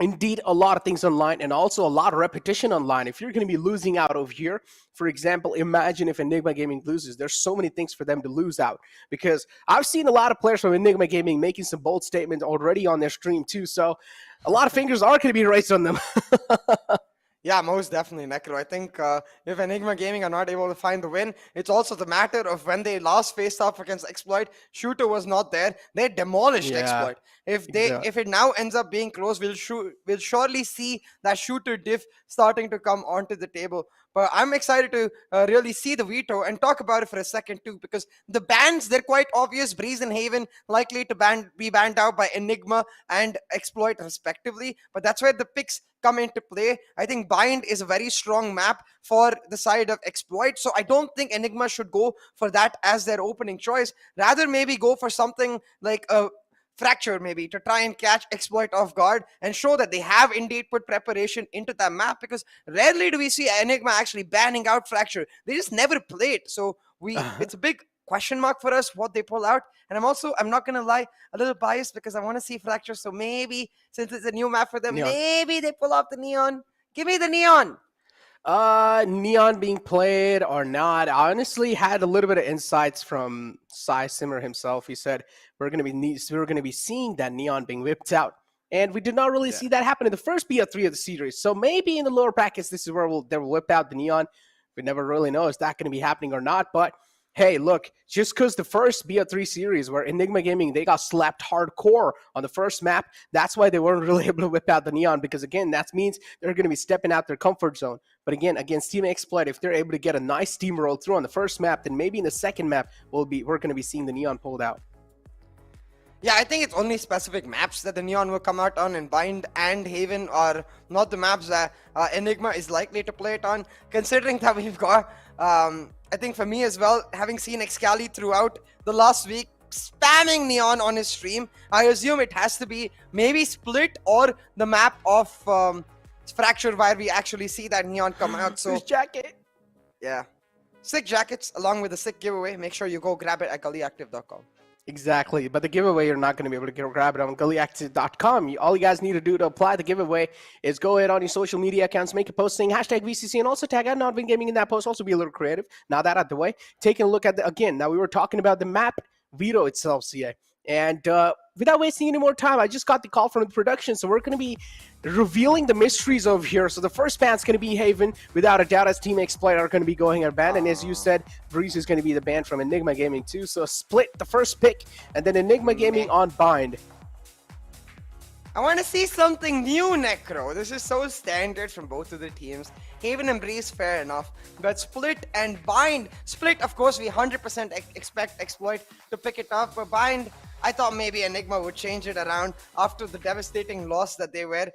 indeed, a lot of things online, and also a lot of repetition online. If you're going to be losing out over here, for example, imagine if Enigma Gaming loses. There's so many things for them to lose out, because I've seen a lot of players from Enigma Gaming making some bold statements already on their stream too. So a lot of fingers are going to be raised on them. Yeah, most definitely, Necro. I think if Enigma Gaming are not able to find the win, it's also the matter of when they last faced off against Exploit, Shooter was not there. They demolished Exploit. If it now ends up being close, we'll surely see that Shooter diff starting to come onto the table. But I'm excited to really see the veto and talk about it for a second too, because the bans, they're quite obvious. Breeze and Haven likely to be banned out by Enigma and Exploit respectively, but that's where the picks come into play. I think Bind is a very strong map for the side of Exploit, so I don't think Enigma should go for that as their opening choice. Rather, maybe go for something like a Fracture, maybe, to try and catch Exploit off guard and show that they have indeed put preparation into that map, because rarely do we see Enigma actually banning out Fracture. They just never play it. So it's a big question mark for us what they pull out. And I'm not gonna lie, a little biased because I want to see Fracture. So maybe, since it's a new map for them, maybe they pull off the Neon. Give me the Neon. Neon being played or not, I honestly had a little bit of insights from Sai Simmer himself. He said we're gonna be seeing that Neon being whipped out, and we did not really see that happen in the first BO3 of the series. So maybe in the lower brackets, this is where they will whip out the Neon. We never really know is that going to be happening or not. But hey, look, just because the first BO3 series where Enigma Gaming, they got slapped hardcore on the first map, that's why they weren't really able to whip out the Neon, because again, that means they're going to be stepping out their comfort zone. But again, against Team Exploit, if they're able to get a nice steamroll through on the first map, then maybe in the second map, we're going to be seeing the Neon pulled out. Yeah, I think it's only specific maps that the Neon will come out on, and Bind and Haven are not the maps that Enigma is likely to play it on, considering that we've got, I think for me as well, having seen Excali throughout the last week, spamming Neon on his stream, I assume it has to be maybe Split or the map of Fracture where we actually see that Neon come out. So jacket. Yeah. Sick jackets along with a sick giveaway. Make sure you go grab it at gullyactive.com. Exactly, but the giveaway, you're not going to be able to grab it on gullyactive.com. All you guys need to do to apply the giveaway is go ahead on your social media accounts, make a post saying hashtag VCC, and also tag out NODWIN Gaming in that post. Also be a little creative. Now that out the way, taking a look at now we were talking about the map veto itself, CA. And without wasting any more time, I just got the call from the production, so we're going to be revealing the mysteries over here. So the first ban's going to be Haven, without a doubt, as Team Exploit are going to be going our ban. And as you said, Breeze is going to be the ban from Enigma Gaming too. So Split, the first pick, and then Enigma Gaming on Bind. I want to see something new, Necro. This is so standard from both of the teams. Haven and Breeze, fair enough. But Split and Bind. Split, of course, we 100% expect Exploit to pick it up. But Bind, I thought maybe Enigma would change it around after the devastating loss that they were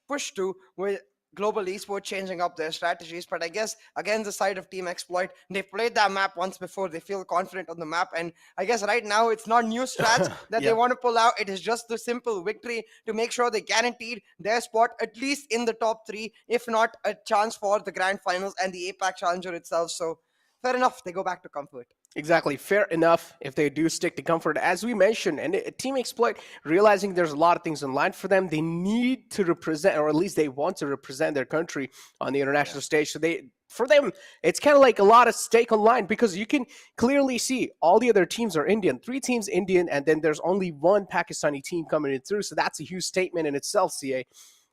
pushed to with global esports changing up their strategies. But I guess against the side of Team Exploit, they've played that map once before. They feel confident on the map, and I guess right now it's not new strats that they want to pull out. It is just the simple victory to make sure they guaranteed their spot at least in the top 3, if not a chance for the grand finals and the APAC Challenger itself. So fair enough, they go back to Comfort. Exactly, fair enough if they do stick to Comfort. As we mentioned, and Team Exploit, realizing there's a lot of things in line for them, they need to represent, or at least they want to represent their country on the international stage. So for them, it's kind of like a lot of stake on line, because you can clearly see all the other teams are Indian. 3 teams Indian, and then there's only 1 Pakistani team coming in through. So that's a huge statement in itself, CA.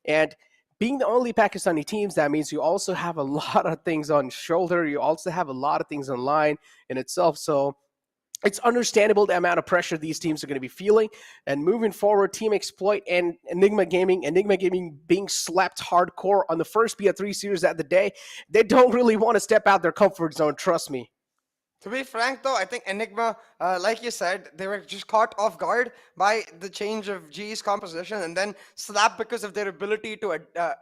And being the only Pakistani teams, that means you also have a lot of things on shoulder. You also have a lot of things on line in itself. So it's understandable the amount of pressure these teams are going to be feeling. And moving forward, Team Exploit and Enigma Gaming being slapped hardcore on the first BA3 series of the day, they don't really want to step out their comfort zone, trust me. To be frank, though, I think Enigma, like you said, they were just caught off guard by the change of G's composition and then slapped because of their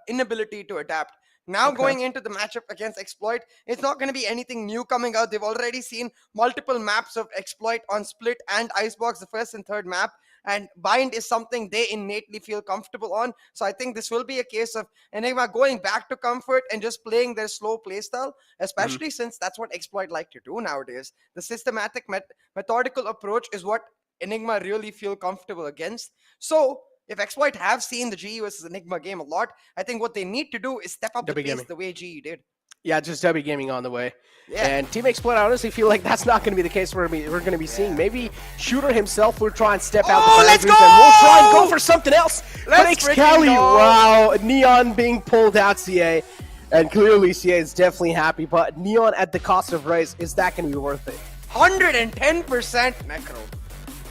inability to adapt. Now going into the matchup against Exploit, it's not going to be anything new coming out. They've already seen multiple maps of Exploit on Split and Icebox, the first and third map. And Bind is something they innately feel comfortable on. So I think this will be a case of Enigma going back to Comfort and just playing their slow playstyle, especially since that's what Exploit like to do nowadays. The systematic, methodical approach is what Enigma really feel comfortable against. So if Exploit have seen the GE versus Enigma game a lot, I think what they need to do is step up the pace the way GE did. Yeah, just W Gaming on the way. Yeah. And Team Exploit, I honestly feel like that's not going to be the case we're going to be seeing. Maybe Shooter himself will try and step out the boundaries, and we'll try and go for something else. Let's but Excali, wow, Neon being pulled out, CA. And clearly CA is definitely happy, but Neon at the cost of Raze, is that going to be worth it? 110% Necro.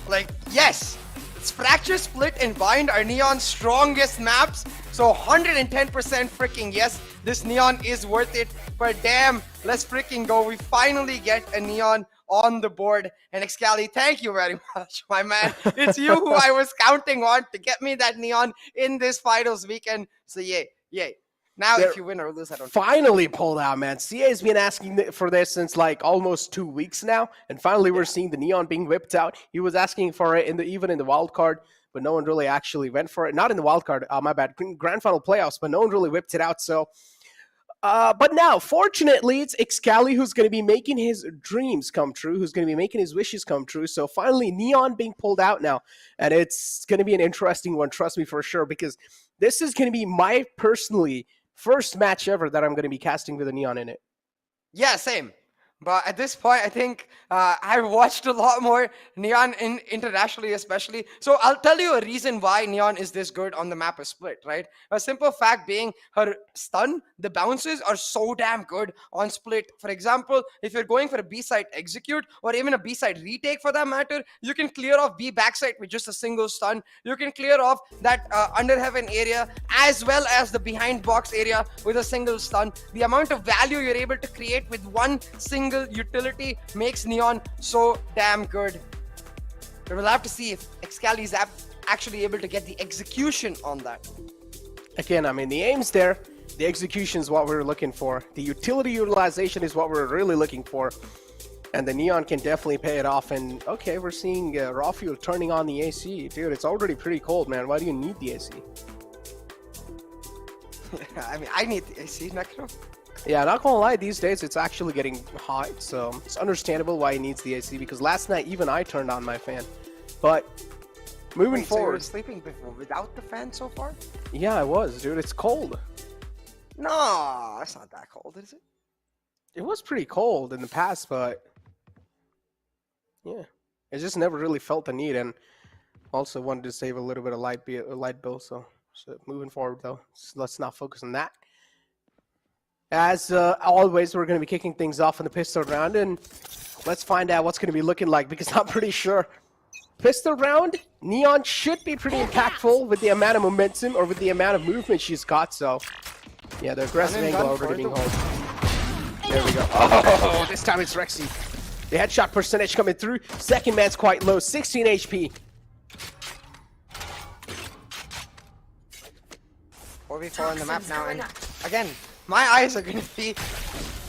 Like, yes, it's Fracture, Split, and Bind are Neon's strongest maps. So 110% freaking yes, this Neon is worth it. But damn, let's freaking go. We finally get a Neon on the board. And Excali, thank you very much, my man. It's you who I was counting on to get me that Neon in this finals weekend. So yay, yay. Now, if you win or lose, I don't finally pulled out, man. CA has been asking for this since like almost 2 weeks now. And finally, we're seeing the Neon being whipped out. He was asking for it even in the wild card, but no one really actually went for it. Not in the wild card, my bad, grand final playoffs, but no one really whipped it out. So, but now, fortunately, it's Excali who's going to be making his dreams come true, who's going to be making his wishes come true. So finally, Neon being pulled out now, and it's going to be an interesting one, trust me, for sure, because this is going to be my personally first match ever that I'm going to be casting with a Neon in it. Yeah, same. But at this point, I think I've watched a lot more Neon internationally, especially. So I'll tell you a reason why Neon is this good on the map of Split, right? A simple fact being her stun, the bounces are so damn good on Split. For example, if you're going for a B-side execute or even a B-side retake for that matter, you can clear off B backside with just a single stun. You can clear off that under heaven area as well as the behind box area with a single stun. The amount of value you're able to create with one single utility makes Neon so damn good. But we'll have to see if Excali is actually able to get the execution on that. Again, I mean, the aim's there. The execution is what we're looking for. The utility utilization is what we're really looking for. And the Neon can definitely pay it off. And, okay, we're seeing Raw Fuel turning on the AC. Dude, it's already pretty cold, man. Why do you need the AC? I mean, I need the AC, Necro. Yeah, not gonna lie, these days it's actually getting hot, so it's understandable why he needs the AC, because last night even I turned on my fan. But moving forward... So you were sleeping before without the fan so far? Yeah, I was, dude. It's cold. No, it's not that cold, is it? It was pretty cold in the past, but yeah, I just never really felt the need, and also wanted to save a little bit of light bill, so moving forward though, let's not focus on that. As always, we're going to be kicking things off in the pistol round, and let's find out what's going to be looking like, because I'm pretty sure pistol round, Neon should be pretty impactful with the amount of momentum or with the amount of movement she's got. So, yeah, the aggressive angle already being held. There we go. Oh, this time it's Rexy. The headshot percentage coming through. Second man's quite low, 16 HP. 4v4 on the map now, and again, my eyes are going to be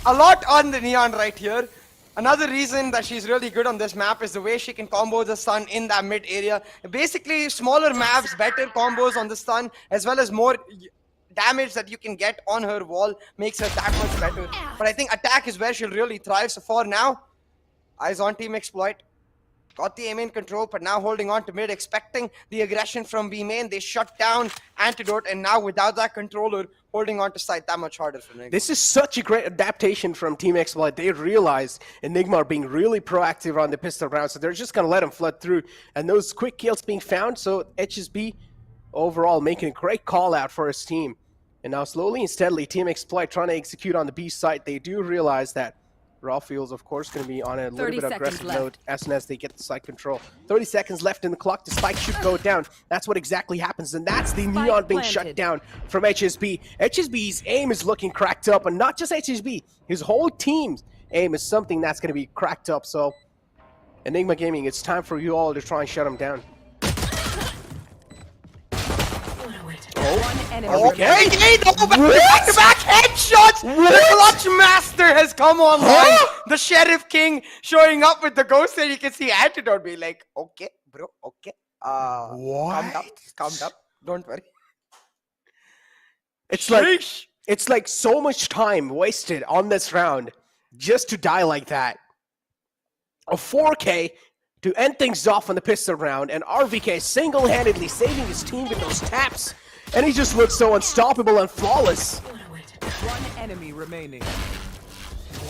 a lot on the Neon right here. Another reason that she's really good on this map is the way she can combo the stun in that mid area. Basically, smaller maps, better combos on the stun, as well as more damage that you can get on her wall makes her that much better. But I think attack is where she'll really thrive. So for now, eyes on Team Exploit. Got the aim in control, but now holding on to mid, expecting the aggression from B main. They shut down Antidote, and now without that controller, holding on to side that much harder for Enigma. This is such a great adaptation from Team Exploit. They realized Enigma are being really proactive on the pistol round, so they're just going to let them flood through. And those quick kills being found, so HSB overall making a great call out for his team. And now slowly and steadily, Team Exploit trying to execute on the B side. They do realize that Rafael's, of course, going to be on a little bit aggressive mode as soon as they get the side control. 30 seconds left in the clock. The spike should go down. That's what exactly happens, and that's the Neon being shut down from HSB. HSB's aim is looking cracked up, and not just HSB. His whole team's aim is something that's going to be cracked up. So, Enigma Gaming, it's time for you all to try and shut him down. Okay, back-to-back headshots! The Clutch Master has come online. The Sheriff King showing up with the ghost, and you can see Antidote be like, okay, bro, okay. What? Calm down, don't worry. It's like so much time wasted on this round just to die like that. A 4K to end things off on the pistol round, and RVK single-handedly saving his team with those taps. And he just looks so unstoppable and flawless. One enemy remaining.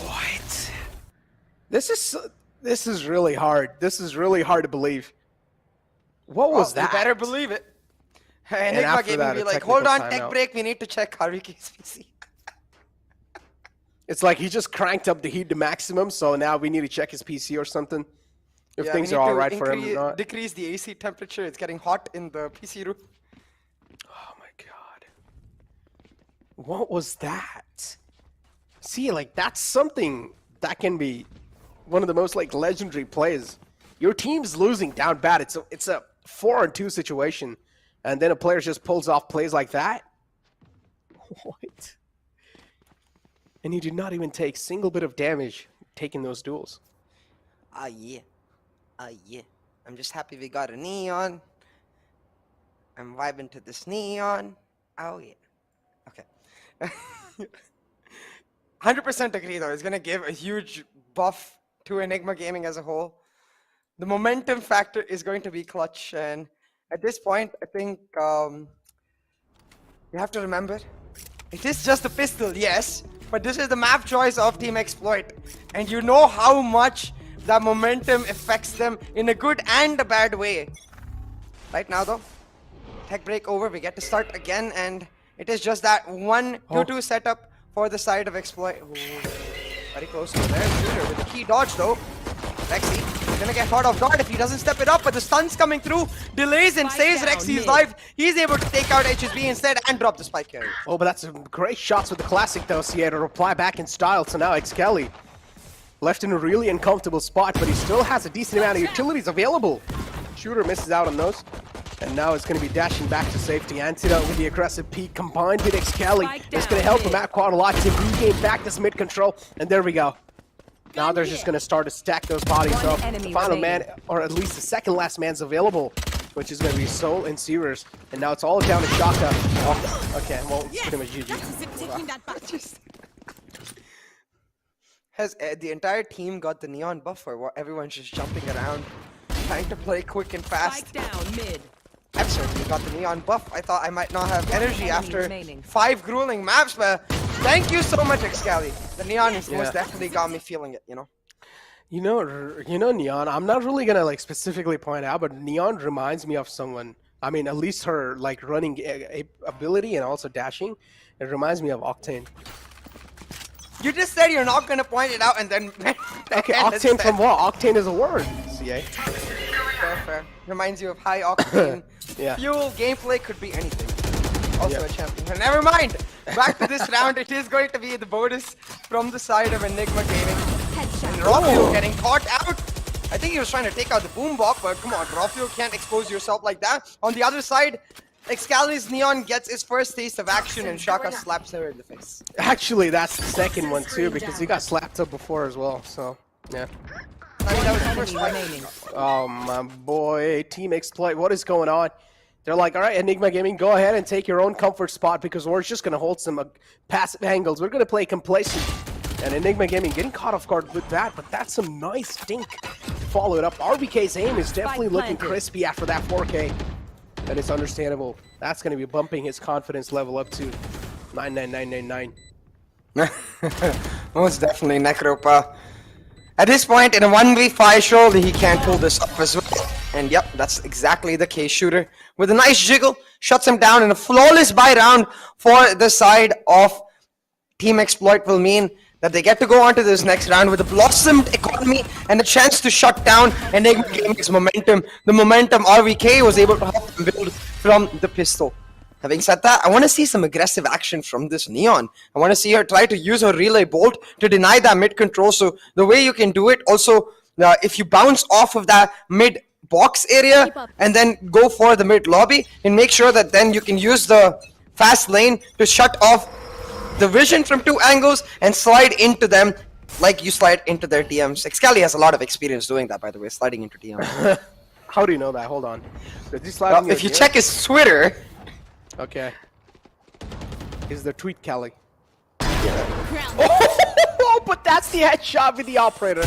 What? This is really hard. This is really hard to believe. What was that? You better believe it. Enigma Gaming be like, hold on, tech break. We need to check RVK's PC. It's like he just cranked up the heat to maximum, so now we need to check his PC or something. If things are all right for him or not. Decrease the AC temperature. It's getting hot in the PC room. What was that? See, like, that's something that can be one of the most, like, legendary plays. Your team's losing down bad. It's a 4-on-2 situation, and then a player just pulls off plays like that? What? And you did not even take a single bit of damage taking those duels. Yeah. Yeah. I'm just happy we got a Neon. I'm vibing to this Neon. Oh, yeah. Okay. 100% agree though. It's going to give a huge buff to Enigma Gaming as a whole. The momentum factor is going to be clutch, and at this point I think you have to remember it is just a pistol, yes, but this is the map choice of Team Exploit, and you know how much that momentum affects them in a good and a bad way. Right now though, tech break over, we get to start again, and it is just that 1-2-2 setup for the side of Exploit. Ooh, very close to there. Shooter with the key dodge though. Rexy is gonna get caught off guard if he doesn't step it up, but the stun's coming through, delays and saves Rexy's life. He's able to take out HSB instead and drop the spike carry. Oh, but that's some great shots with the classic though, CA to reply back in style. So now Xkelly left in a really uncomfortable spot, but he still has a decent amount of utilities available. Shooter misses out on those. And now it's going to be dashing back to safety. Antidote with the aggressive peek combined with Xkelly. It's going to help him out quite a lot to regain back this mid control. And there we go. Now they're just going to start to stack those bodies up. The final man, or at least the second last man's available, which is going to be Soul and Sears. And now it's all down to Shaka. Oh, okay, well, it's pretty much GG. Has the entire team got the Neon buff, or what? Everyone's just jumping around, trying to play quick and fast? Down mid. I've certainly got the Neon buff. I thought I might not have energy after 5 grueling maps, but thank you so much, Xkelly. The Neon has most definitely got me feeling it, you know? You know, Neon, I'm not really going to like specifically point out, but Neon reminds me of someone. I mean, at least her like running ability and also dashing. It reminds me of Octane. You just said you're not going to point it out and then... Okay, Octane from what? Octane is a word, CA. Fair. Reminds you of high octane fuel. Gameplay could be anything. Also a champion. And never mind. Back to this round. It is going to be the bonus from the side of Enigma Gaming. And Rafael getting caught out. I think he was trying to take out the boom bop, but come on, Rafael can't expose yourself like that. On the other side, Excali's Neon gets his first taste of action and Shaka slaps her in the face. Actually, that's the second one too, because he got slapped up before as well, so, yeah. I mean, that was the first fight. Oh, my boy. Team Exploit, what is going on? They're like, all right, Enigma Gaming, go ahead and take your own comfort spot because we're just going to hold some passive angles. We're going to play complacent. And Enigma Gaming getting caught off guard with that, but that's some nice dink to follow it up. RVK's aim is definitely looking crispy after that 4K. And it's understandable. That's going to be bumping his confidence level up to 99999. Most definitely, Necropa. At this point, in a 1v5, surely he can't pull this up as well. And yep, that's exactly the case. Shooter with a nice jiggle, shuts him down, and a flawless buy round for the side of Team Exploit will mean that they get to go on to this next round with a blossomed economy and a chance to shut down Enigma Gaming's momentum. The momentum RVK was able to help them build from the pistol. Having said that, I want to see some aggressive action from this Neon. I want to see her try to use her relay bolt to deny that mid control. So the way you can do it, also, if you bounce off of that mid box area and then go for the mid lobby, and make sure that then you can use the fast lane to shut off the vision from two angles and slide into them like you slide into their DMs. Excali has a lot of experience doing that, by the way, sliding into DMs. How do you know that? Hold on. If you check his Twitter... Okay. Is the tweet Kelly? Oh, but that's the headshot with the operator.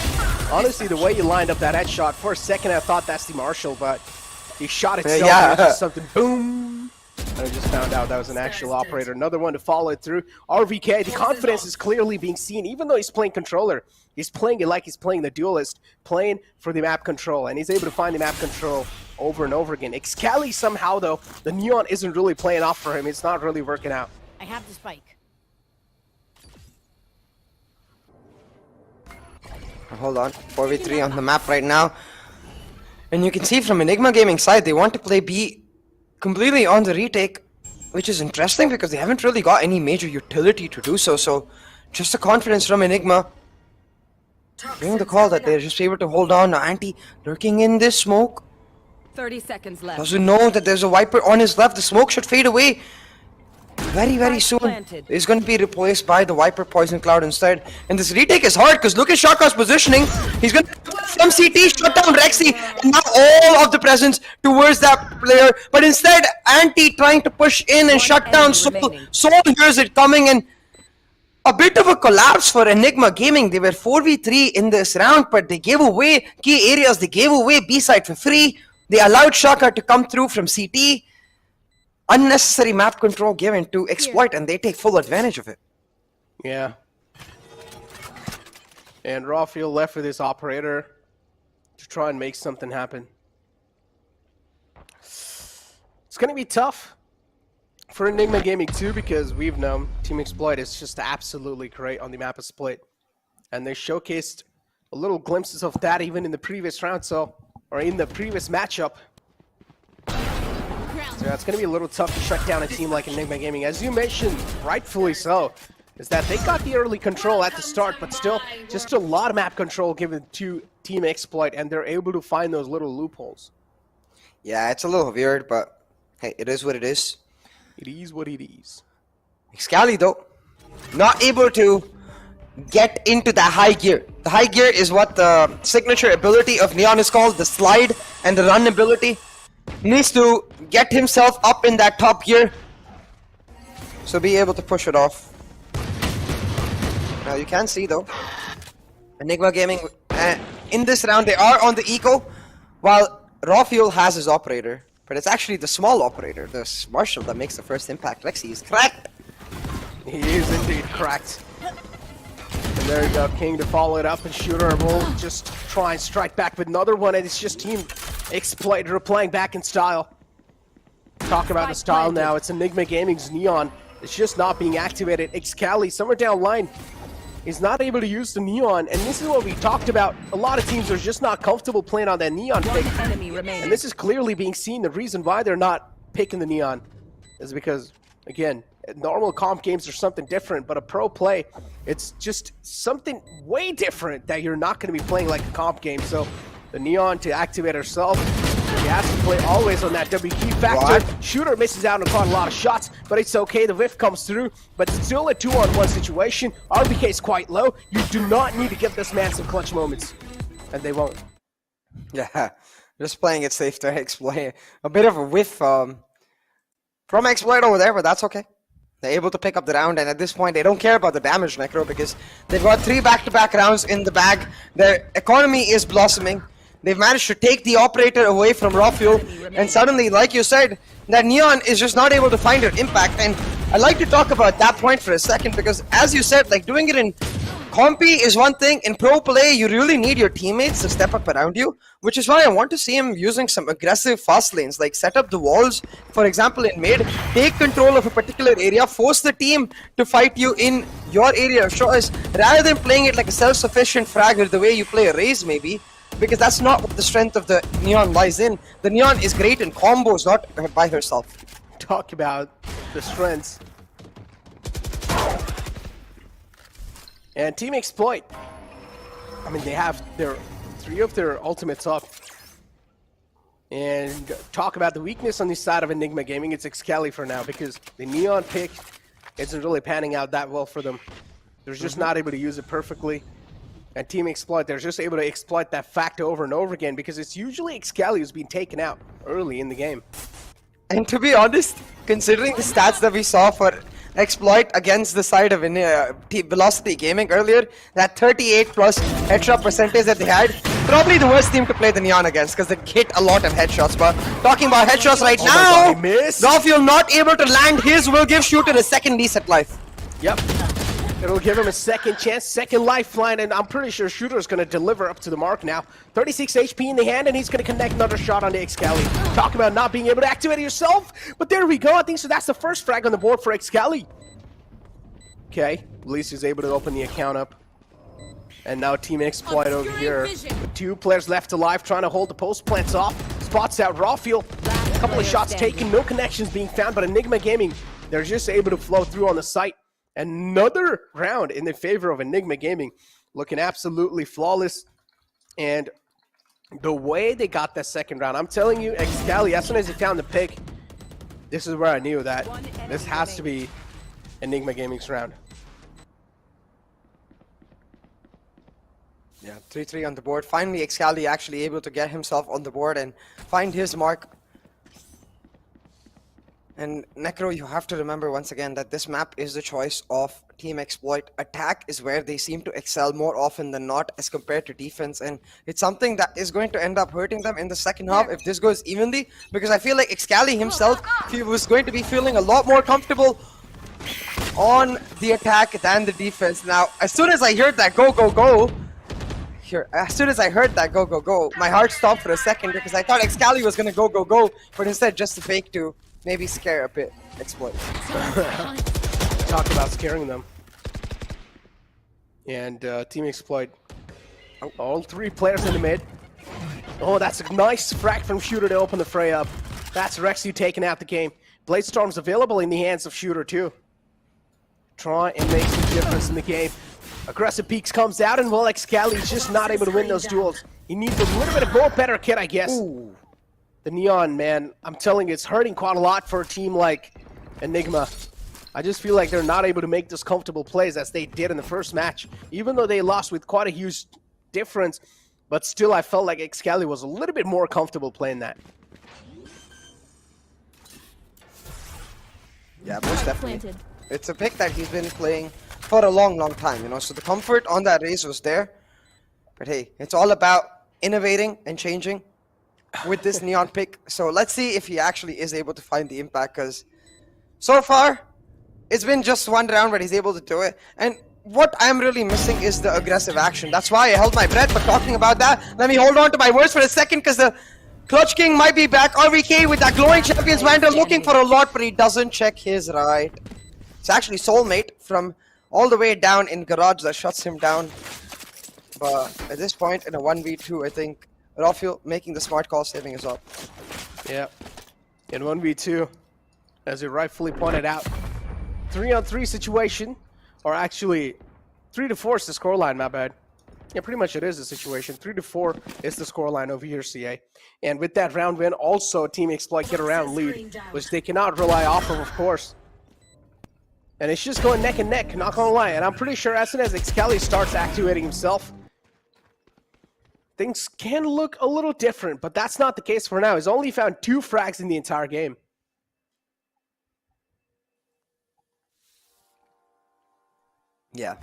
Honestly, the way you lined up that headshot, for a second I thought that's the Marshall, but he shot itself. Yeah. It was just something, boom. And I just found out that was an actual operator. Another one to follow it through. RVK, the confidence is clearly being seen, even though he's playing controller. He's playing it like he's playing the duelist, playing for the map control, and he's able to find the map control over and over again. Excali somehow, though, the Neon isn't really playing off for him. It's not really working out. I have the spike. Hold on, 4v3 on the map right now. And you can see from Enigma Gaming side, they want to play B completely on the retake, which is interesting because they haven't really got any major utility to do so. So just the confidence from Enigma, giving the call that they're just able to hold on. Anti lurking in this smoke. 30 seconds left. Doesn't know that there's a Viper on his left. The smoke should fade away very soon. It's going to be replaced by the Viper Poison Cloud instead. And this retake is hard because look at Shaka's positioning. He's going to from CT shut down Rexy, and now all of the presence towards that player. But instead, Anti trying to push in and shut down Soul. Soul hears it coming, and a bit of a collapse for Enigma Gaming. They were 4v3 in this round, but they gave away key areas. They gave away B side for free. They allowed Shaka to come through from CT. Unnecessary map control given to Exploit, and they take full advantage of it. Yeah. And Rafael left with his operator to try and make something happen. It's going to be tough for Enigma Gaming too, because we've known Team Exploit is just absolutely great on the map of Split. And they showcased a little glimpses of that even in the previous round, or in the previous matchup. So it's going to be a little tough to shut down a team like Enigma Gaming. As you mentioned, rightfully so, is that they got the early control at the start, but still just a lot of map control given to Team Exploit, and they're able to find those little loopholes. Yeah, it's a little weird, but hey, it is what it is. It is what it is. Excali, though, not able to get into the high gear. The high gear is what the signature ability of Neon is called, the slide and the run ability. He needs to get himself up in that top gear, so be able to push it off. Now you can see though, Enigma Gaming, in this round they are on the eco, while Rafael has his operator. But it's actually the small operator, the Marshall, that makes the first impact. Rexy is cracked. He is indeed cracked. And there you go, King to follow it up, and Shooter will just try and strike back with another one, and it's just Team Exploit playing back in style. Talking about the style now, it's Enigma Gaming's Neon. It's just not being activated. Excali, somewhere down line, is not able to use the Neon, and this is what we talked about. A lot of teams are just not comfortable playing on that Neon pick. And this is clearly being seen. The reason why they're not picking the Neon is because, again, normal comp games are something different, but a pro play, it's just something way different that you're not going to be playing like a comp game. So the Neon to activate herself, He has to play always on that WP factor. Shooter misses out on quite a lot of shots, but it's okay. The whiff comes through, but still a 2-on-1 situation. RBK is quite low. You do not need to give this man some clutch moments, and they won't. Yeah, just playing it safe to Exploit. A bit of a whiff from Exploit over there, but that's okay. They're able to pick up the round, and at this point, they don't care about the damage, Necro, because they've got 3 back-to-back rounds in the bag. Their economy is blossoming. They've managed to take the operator away from raw fuel, and suddenly, like you said, that Neon is just not able to find her impact. And I'd like to talk about that point for a second, because as you said, like doing it in compy is one thing. In pro play, you really need your teammates to step up around you, which is why I want to see him using some aggressive fast lanes, like set up the walls, for example, in mid, take control of a particular area, force the team to fight you in your area of choice, rather than playing it like a self-sufficient fragger the way you play a Raze maybe, because that's not what the strength of the Neon lies in. The Neon is great in combos, not by herself. Talk about the strengths. And Team Exploit, I mean, they have 3 of their ultimates up. And talk about the weakness on the side of Enigma Gaming, it's Excali for now, because the Neon pick isn't really panning out that well for them. They're just not able to use it perfectly. And Team Exploit, they're just able to exploit that fact over and over again, because it's usually Excali who's been taken out early in the game. And to be honest, considering the stats that we saw for Exploit against the side of Velocity Gaming earlier, that 38+ headshot percentage that they had, probably the worst team to play the Neon against, because they hit a lot of headshots. But talking about headshots right now, Rafiel not able to land his will give Shooter a second decent life. Yep. It'll give him a second chance, second lifeline, and I'm pretty sure Shooter is going to deliver up to the mark now. 36 HP in the hand, and he's going to connect another shot onto Excali. Talk about not being able to activate it yourself, but there we go. I think so. That's the first frag on the board for Excali. Okay, at least he's able to open the account up. And now Team Exploit over here with 2 players left alive, trying to hold the post plants off. Spots out Rafiel. A couple of shots taken, no connections being found, but Enigma Gaming, they're just able to flow through on the site. Another round in the favor of Enigma Gaming, looking absolutely flawless. And the way they got that second round, I'm telling you, Excali, as soon as he found the pick, this is where I knew that this has to be Enigma Gaming's round. Yeah, 3-3 on the board. Finally, Excali actually able to get himself on the board and find his mark. And Necro, you have to remember once again that this map is the choice of Team Exploit. Attack is where they seem to excel more often than not as compared to defense. And it's something that is going to end up hurting them in the second half if this goes evenly. Because I feel like Excali himself, he was going to be feeling a lot more comfortable on the attack than the defense. Now, as soon as I heard that go, go, go, as soon as I heard that go, go, go, my heart stopped for a second because I thought Excali was going to go, go, go, but instead just to fake to maybe scare a bit Exploit. Talk about scaring them. And Team Exploit, all 3 players in the mid. Oh, that's a nice frag from Shooter to open the fray up. That's Rexy taking out the game. Bladestorm's available in the hands of Shooter too. Try and make some difference in the game. Aggressive Peaks comes out, and well, Excali's just not able to win those duels. He needs a little bit of more better kit, I guess. Ooh. The Neon, man, I'm telling you, it's hurting quite a lot for a team like Enigma. I just feel like they're not able to make those comfortable plays as they did in the first match. Even though they lost with quite a huge difference, but still I felt like Excali was a little bit more comfortable playing that. Yeah, most definitely. It's a pick that he's been playing for a long, long time, you know, so the comfort on that race was there. But hey, it's all about innovating and changing with this Neon pick. So let's see if he actually is able to find the impact, because so far it's been just 1 round where he's able to do it. And what I'm really missing is the aggressive action. That's why I held my breath. But talking about that, let me hold on to my words for a second, because the Clutch King might be back. RVK with that glowing Champions Vandal looking for a lot, but he doesn't check his right. It's actually Soulmate from all the way down in Garage that shuts him down. But at this point, in a 1v2, I think Rafiel making the smart call, saving us up. Yeah. In 1v2, as you rightfully pointed out, 3-on-3 situation, or actually 3-4 is the scoreline, my bad. Yeah, pretty much it is the situation. 3-4 is the scoreline over here, CA. And with that round win, also Team Exploit get a round lead, which they cannot rely off of course. And it's just going neck and neck, not gonna lie. And I'm pretty sure as soon as Excali starts activating himself, things can look a little different, but that's not the case for now. He's only found 2 frags in the entire game. Yeah.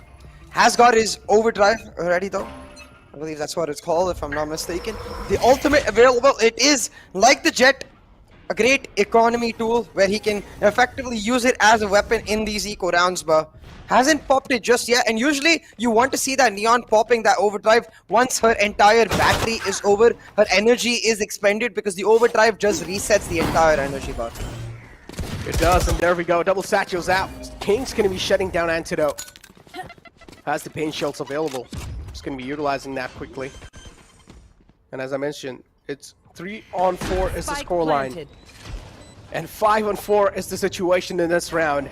Has got his overdrive already though. I believe that's what it's called if I'm not mistaken. The ultimate available, it is like the Jet, a great economy tool where he can effectively use it as a weapon in these eco rounds, but hasn't popped it just yet. And usually you want to see that Neon popping that overdrive once her entire battery is over, her energy is expended, because the overdrive just resets the entire energy bar. It does, and there we go. Double satchel's out. King's going to be shutting down Antidote. Has the pain shields available. Just going to be utilizing that quickly. And as I mentioned, it's 3-on-4 is the scoreline. And 5-on-4 is the situation in this round.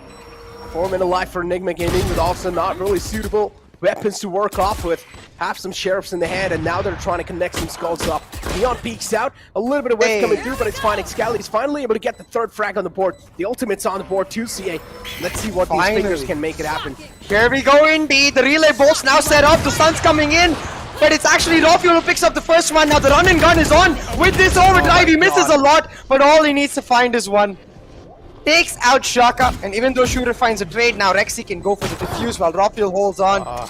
4-minute life for Enigma Gaming, with also not really suitable weapons to work off with. Have some sheriffs in the hand, and now they're trying to connect some skulls up. Neon peeks out, a little bit of wave coming through, but it's fine. Excali is finally able to get the 3rd frag on the board. The ultimate's on the board too, CA. Let's see what these fingers can make it happen. Here we go indeed. The relay bolt's now set up. The sun's coming in. But it's actually Rafael who picks up the first one. Now the run and gun is on with this overdrive. He misses a lot, but all he needs to find is one. Takes out Shaka, and even though Shooter finds a trade, now Rexy can go for the defuse while Rafael holds on.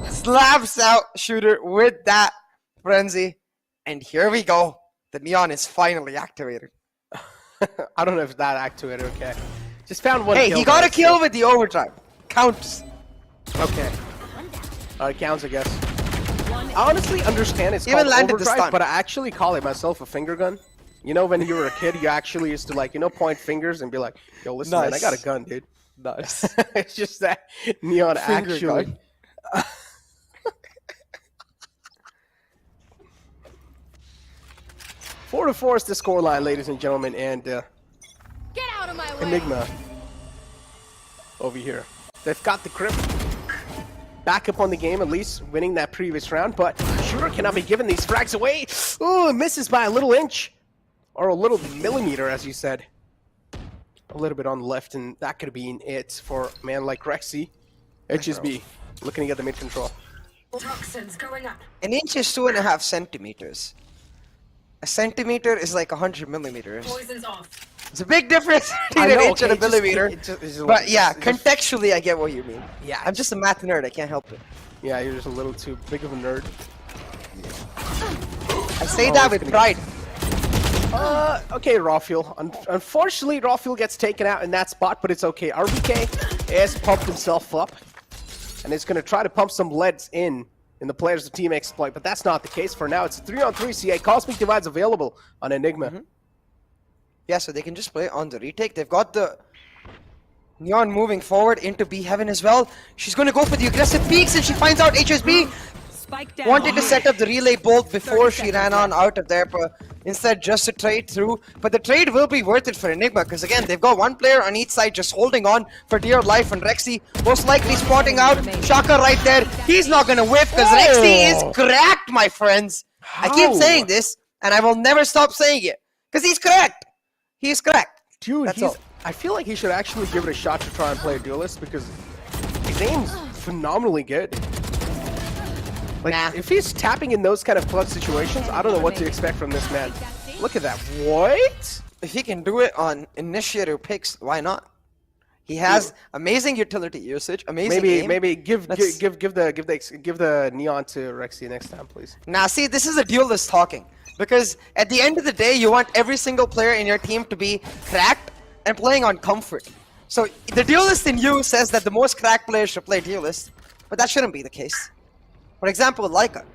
Slaps out Shooter with that frenzy. And here we go. The Neon is finally activated. I don't know if that activated, okay. Just found one Hey, kill. he got a kill with the overdrive. Counts. Okay. Alright, counts, I guess. I honestly understand it's Even called landed the overdrive, stun. but I actually call it myself a finger gun. You know, when you were a kid, you actually used to, like, you know, point fingers and be like, yo, listen, man, I got a gun, dude. Nice. It's just that Neon Finger actually. gun. 4-4 is the scoreline, ladies and gentlemen, and Get out of my way. Enigma over here. They've got the grip back up on the game, at least winning that previous round, but Shooter cannot be giving these frags away. Ooh, misses by a little inch, or a little millimeter, as you said. A little bit on the left, and that could have been it for a man like Rexy. HSB looking to get the mid control. Toxins going up. An inch is 2.5 centimeters. A centimeter is like 100 millimeters. Poison's off. It's a big difference between an inch and a millimeter. But yeah, contextually, I get what you mean. Yeah, I'm just a math nerd. I can't help it. Yeah, you're just a little too big of a nerd. I say that with pride. Okay, Rafael. Unfortunately, Rafael gets taken out in that spot, but it's okay. RBK has pumped himself up, and is going to try to pump some leads in the players of Team Exploit, but that's not the case for now. It's a 3-on-3 CA. Cosmic Divide's available on Enigma. Yeah, so they can just play on the retake. They've got the Neon moving forward into B Heaven as well. She's going to go for the aggressive peaks, and she finds out HSB wanted to set up the relay bolt before she ran on out of there, but instead just to trade through. But the trade will be worth it for Enigma, because again, they've got one player on each side just holding on for dear life, and Rexy most likely spotting out Shaka right there. He's not going to whiff, because Rexy is cracked, my friends. I keep saying this, and I will never stop saying it, because he's cracked. He's cracked. Dude, I feel like he should actually give it a shot to try and play a duelist, because his aim's phenomenally good. Like, if he's tapping in those kind of clutch situations, I don't know what to expect from this man. Look at that. What? If he can do it on initiator picks, why not? He has amazing utility usage, amazing aim. Maybe give the Neon to Rexy next time, please. Now, see, this is a duelist talking, because at the end of the day, you want every single player in your team to be cracked and playing on comfort. So the duelist in you says that the most cracked players should play duelist, but that shouldn't be the case. For example, Lakia,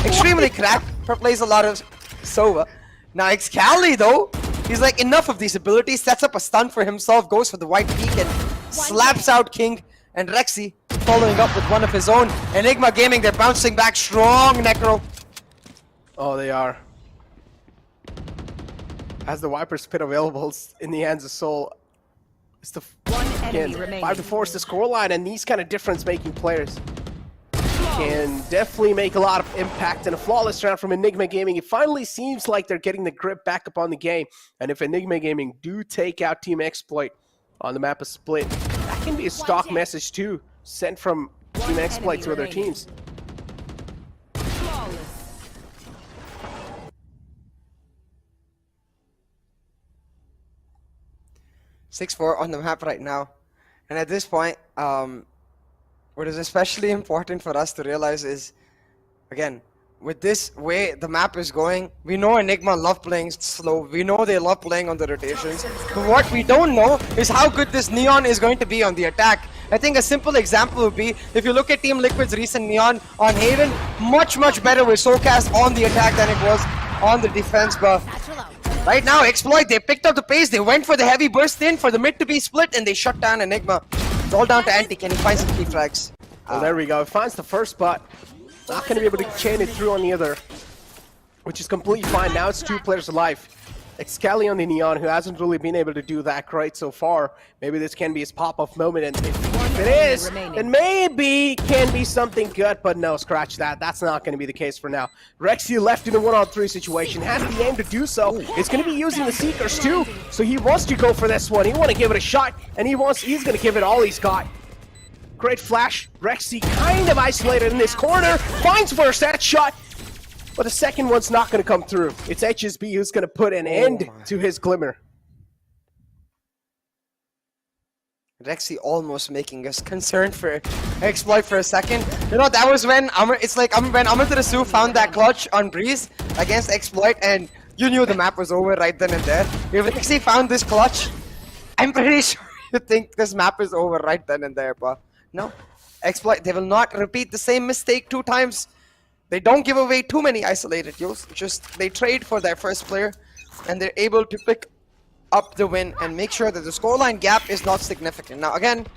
extremely cracked, plays a lot of Sova. Now Excali though, he's like, enough of these abilities, sets up a stun for himself, goes for the white peak and slaps out King, and Rexy following up with one of his own. Enigma Gaming, they're bouncing back strong, Necro. Oh, they are. Has the Viper Spit available in the hands of Soul. It's the One enemy again, remaining. 5-4 is the scoreline, and these kind of difference-making players can definitely make a lot of impact. In a flawless round from Enigma Gaming, it finally seems like they're getting the grip back up on the game. And if Enigma Gaming do take out Team Exploit on the map of Split, that can be a stock message too, sent from Team Exploit to other teams. 6-4 on the map right now. And at this point, what is especially important for us to realize is, again, with this way the map is going, we know Enigma love playing slow. We know they love playing on the rotations. But what we don't know is how good this Neon is going to be on the attack. I think a simple example would be, if you look at Team Liquid's recent Neon on Haven, much better with SoCast on the attack than it was on the defense. But right now, Exploit, they picked up the pace, they went for the heavy burst in for the mid to be split, and they shut down Enigma. It's all down to Anti. Can he find some key frags? Well, there we go. Finds the first spot. Not going to be able to chain it through on the other, which is completely fine. Now it's 2 players alive. Excali on the Neon, who hasn't really been able to do that great so far. Maybe this can be his pop-off moment, and if it is, then maybe can be something good, but no, scratch that. That's not going to be the case for now. Rexy left in a 1-on-3 situation, has the aim to do so. It's going to be using the Seekers too, so he wants to go for this one. He wants to give it a shot, and he's going to give it all he's got. Great flash. Rexy kind of isolated in this corner. Finds first that shot, but the second one's not going to come through. It's HSB who's going to put an end to his glimmer. Rexy almost making us concerned for Exploit for a second. You know, that was when when Amaterasu found that clutch on Breeze against Exploit, and you knew the map was over right then and there. If Rexy found this clutch, I'm pretty sure you think this map is over right then and there, but no. Exploit, they will not repeat the same mistake 2 times. They don't give away too many isolated kills. Just they trade for their first player, and they're able to pick up the win and make sure that the scoreline gap is not significant. Now again,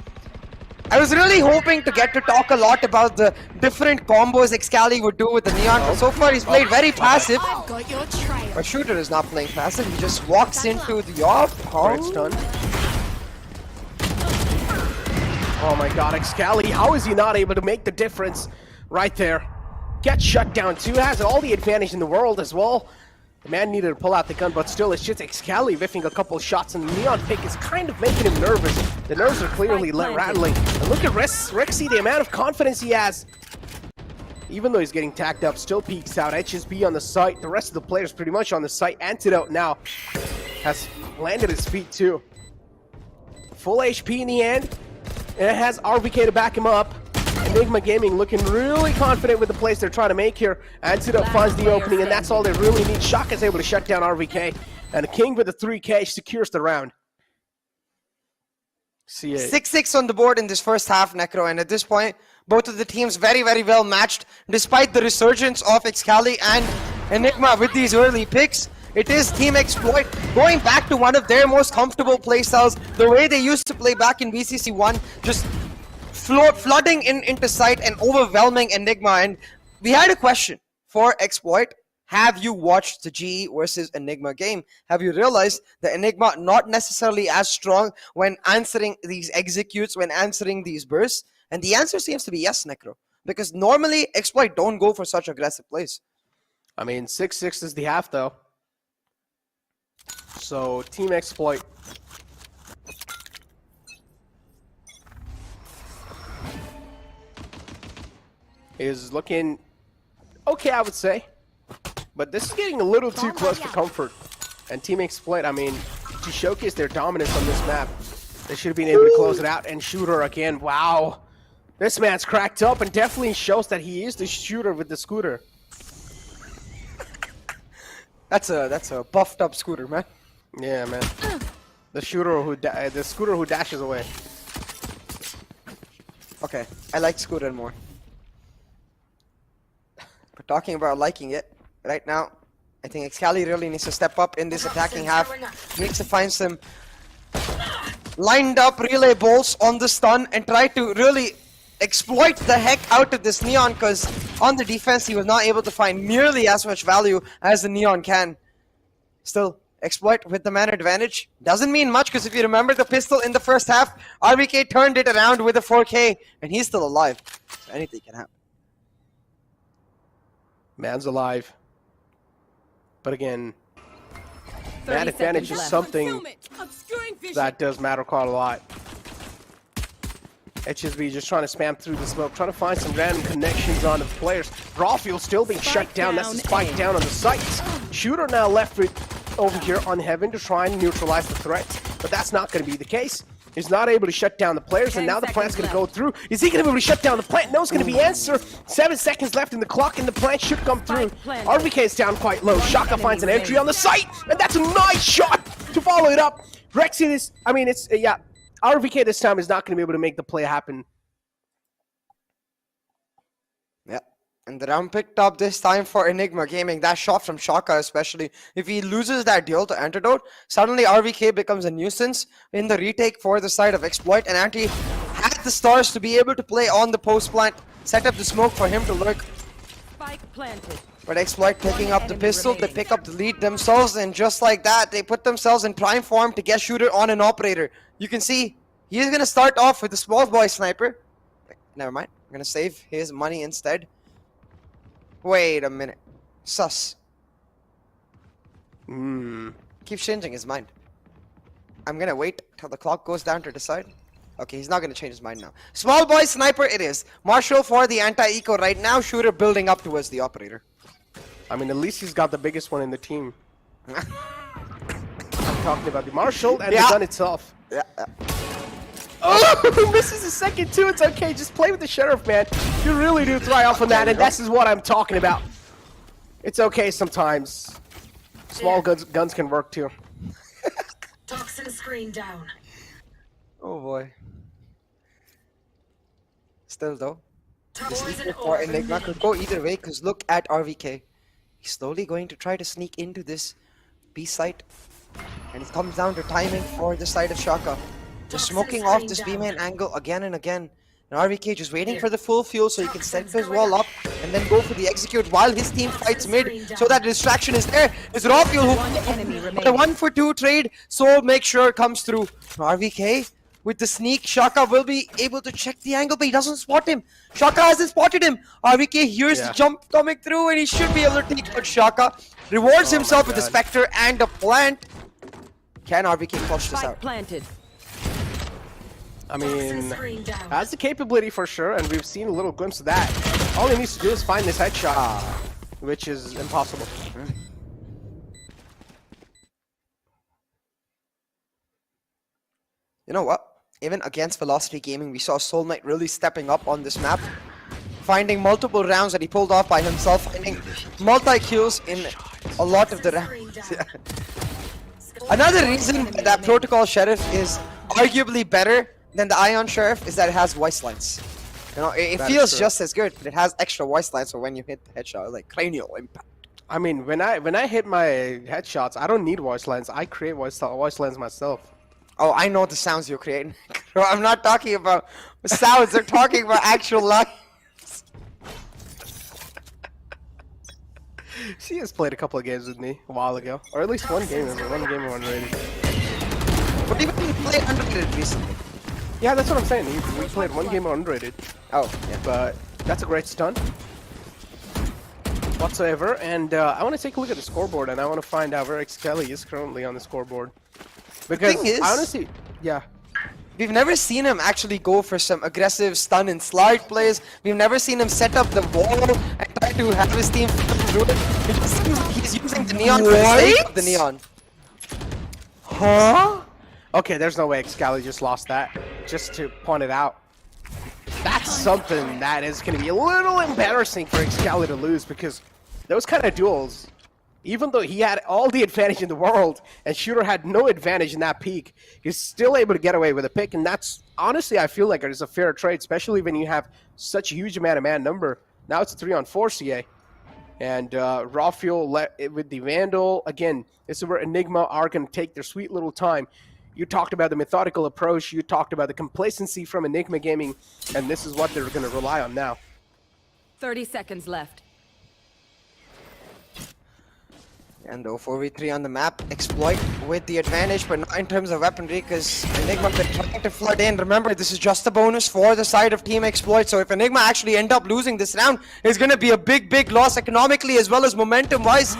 I was really hoping to get to talk a lot about the different combos Excali would do with the Neon, but so far he's played very passive. But Shooter is not playing passive, he just walks into the off. Great stun. Oh my god, Excali, how is he not able to make the difference right there? Gets shut down too, has all the advantage in the world as well. The man needed to pull out the gun, but still it's just Excali whiffing a couple of shots, and the Neon pick is kind of making him nervous. The nerves are clearly rattling. And look at Rexy, the amount of confidence he has. Even though he's getting tacked up, still peeks out. HSB on the site, the rest of the players pretty much on the site. Antidote now has landed his feet too. Full HP in the end. And it has RVK to back him up. Enigma Gaming looking really confident with the plays they're trying to make here. Antidote finds the opening, and that's all they really need. Shaka's able to shut down RVK. And King with the 3K secures the round. 6-6 on the board in this first half, Necro, and at this point, both of the teams very well matched. Despite the resurgence of Excali and Enigma with these early picks, it is Team Exploit going back to one of their most comfortable playstyles, the way they used to play back in VCC 1, just flooding into sight and overwhelming Enigma. And we had a question for Exploit. Have you watched the GE versus Enigma game? Have you realized that Enigma not necessarily as strong when answering these executes, when answering these bursts? And the answer seems to be yes, Necro. Because normally Exploit don't go for such aggressive plays. I mean, 6-6 is the half though. So Team Exploit is looking okay, I would say. But this is getting a little too close for comfort. And Team Exploit, I mean, to showcase their dominance on this map, they should have been able to close it out. And Shooter again, wow. This man's cracked up and definitely shows that he is the shooter with the scooter. That's a buffed up scooter, man. Yeah, man. The scooter who dashes away. Okay, I like Scooter more. But talking about liking it, right now, I think Excali really needs to step up in this attacking half. Needs to find some lined up relay bolts on the stun and try to really exploit the heck out of this Neon, because on the defense he was not able to find nearly as much value as the Neon can. Still, Exploit with the man advantage. Doesn't mean much because if you remember the pistol in the first half, RVK turned it around with a 4K and he's still alive. So anything can happen. Man's alive. But again, man advantage is something that does matter quite a lot. HSB just trying to spam through the smoke, trying to find some random connections onto the players. Rawfield still being shut down. That's the spike down on the sights. Shooter now left with over here on Heaven to try and neutralize the threat, but that's not going to be the case. He's not able to shut down the players, and now the plant's going to go through. Is he going to be able to shut down the plant? No, it's going to be answer. 7 seconds left in the clock, and the plant should come through. RVK is down quite low. Shaka finds an entry on the site, and that's a nice shot to follow it up. Rexy, this, I mean, it's, yeah, RVK this time is not going to be able to make the play happen. Yeah. And the round picked up this time for Enigma Gaming. That shot from Shaka especially. If he loses that duel to Antidote, suddenly RVK becomes a nuisance in the retake for the side of Exploit. And Anti had the stars to be able to play on the post plant, set up the smoke for him to lurk. Spike planted. But Exploit picking up the pistol, they pick up the lead themselves, and just like that, they put themselves in prime form to get Shooter on an operator. You can see he is going to start off with the small boy sniper. Never mind, I'm going to save his money instead. Wait a minute. Sus. Keeps changing his mind. I'm going to wait till the clock goes down to decide. Okay, he's not going to change his mind now. Small boy sniper it is. Marshall for the anti-eco right now. Shooter building up towards the operator. I mean, at least he's got the biggest one in the team. I'm talking about the Marshall and the gun itself. Yeah. Oh, misses a second too. It's okay. Just play with the Sheriff, man. You really do thrive off on that, and this is what I'm talking about. It's okay sometimes. Small guns can work too. Toxin screen down. Oh boy. Still though, this for Enigma could go either way because look at RVK. He's slowly going to try to sneak into this B site, and it comes down to timing for the side of Shaka. Just smoking off this B main angle again and again. And RVK just waiting for the full fuel so he can set his wall up and then go for the execute while his team fights mid so that distraction is there. It's raw fuel who the 1-for-2 trade, so make sure it comes through. RVK with the sneak, Shaka will be able to check the angle, but he doesn't spot him. Shaka hasn't spotted him. RVK hears the jump coming through and he should be able to take it. Shaka rewards himself with the Spectre and a plant. Can RVK flush this out? Planted. I mean, has the capability for sure, and we've seen a little glimpse of that. All he needs to do is find this headshot, which is impossible. You know what? Even against Velocity Gaming, we saw Soul Knight really stepping up on this map, finding multiple rounds that he pulled off by himself, finding multi-kills in a lot of the rounds. Another reason that Protocol Sheriff is arguably better than the Ion Sheriff is that it has voice lines. You know, it feels just as good, but it has extra voice lines, so when you hit the headshot, like cranial impact. I mean, when I hit my headshots, I don't need voice lines. I create voice lines myself. Oh, I know the sounds you're creating. I'm not talking about sounds. They're talking about actual lines. She has played a couple of games with me a while ago, or at least one game. One game unrated. But even you played unrated recently. Yeah, that's what I'm saying. We played one game unrated. Oh, yeah. But that's a great stunt whatsoever. And I want to take a look at the scoreboard, and I want to find out where X Kelly is currently on the scoreboard. Because the thing is, honestly, yeah. We've never seen him actually go for some aggressive stun and slide plays. We've never seen him set up the wall and try to have his team through it. It just seems like he's using the neon for the sake of the neon. Huh? Okay, there's no way Excali just lost that. Just to point it out. That's something that is going to be a little embarrassing for Excali to lose, because those kind of duels, even though he had all the advantage in the world and Shooter had no advantage in that peak, he's still able to get away with a pick. And that's, honestly, I feel like it's a fair trade, especially when you have such a huge amount of man number. Now it's a 3-on-4 CA. And Raw Fuel with the Vandal. Again, this is where Enigma are going to take their sweet little time. You talked about the methodical approach. You talked about the complacency from Enigma Gaming. And this is what they're going to rely on now. 30 seconds left. And the 4v3 on the map, Exploit with the advantage, but not in terms of weaponry, because Enigma been trying to flood in. Remember, this is just a bonus for the side of Team Exploit, so if Enigma actually end up losing this round, it's going to be a big loss economically as well as momentum-wise.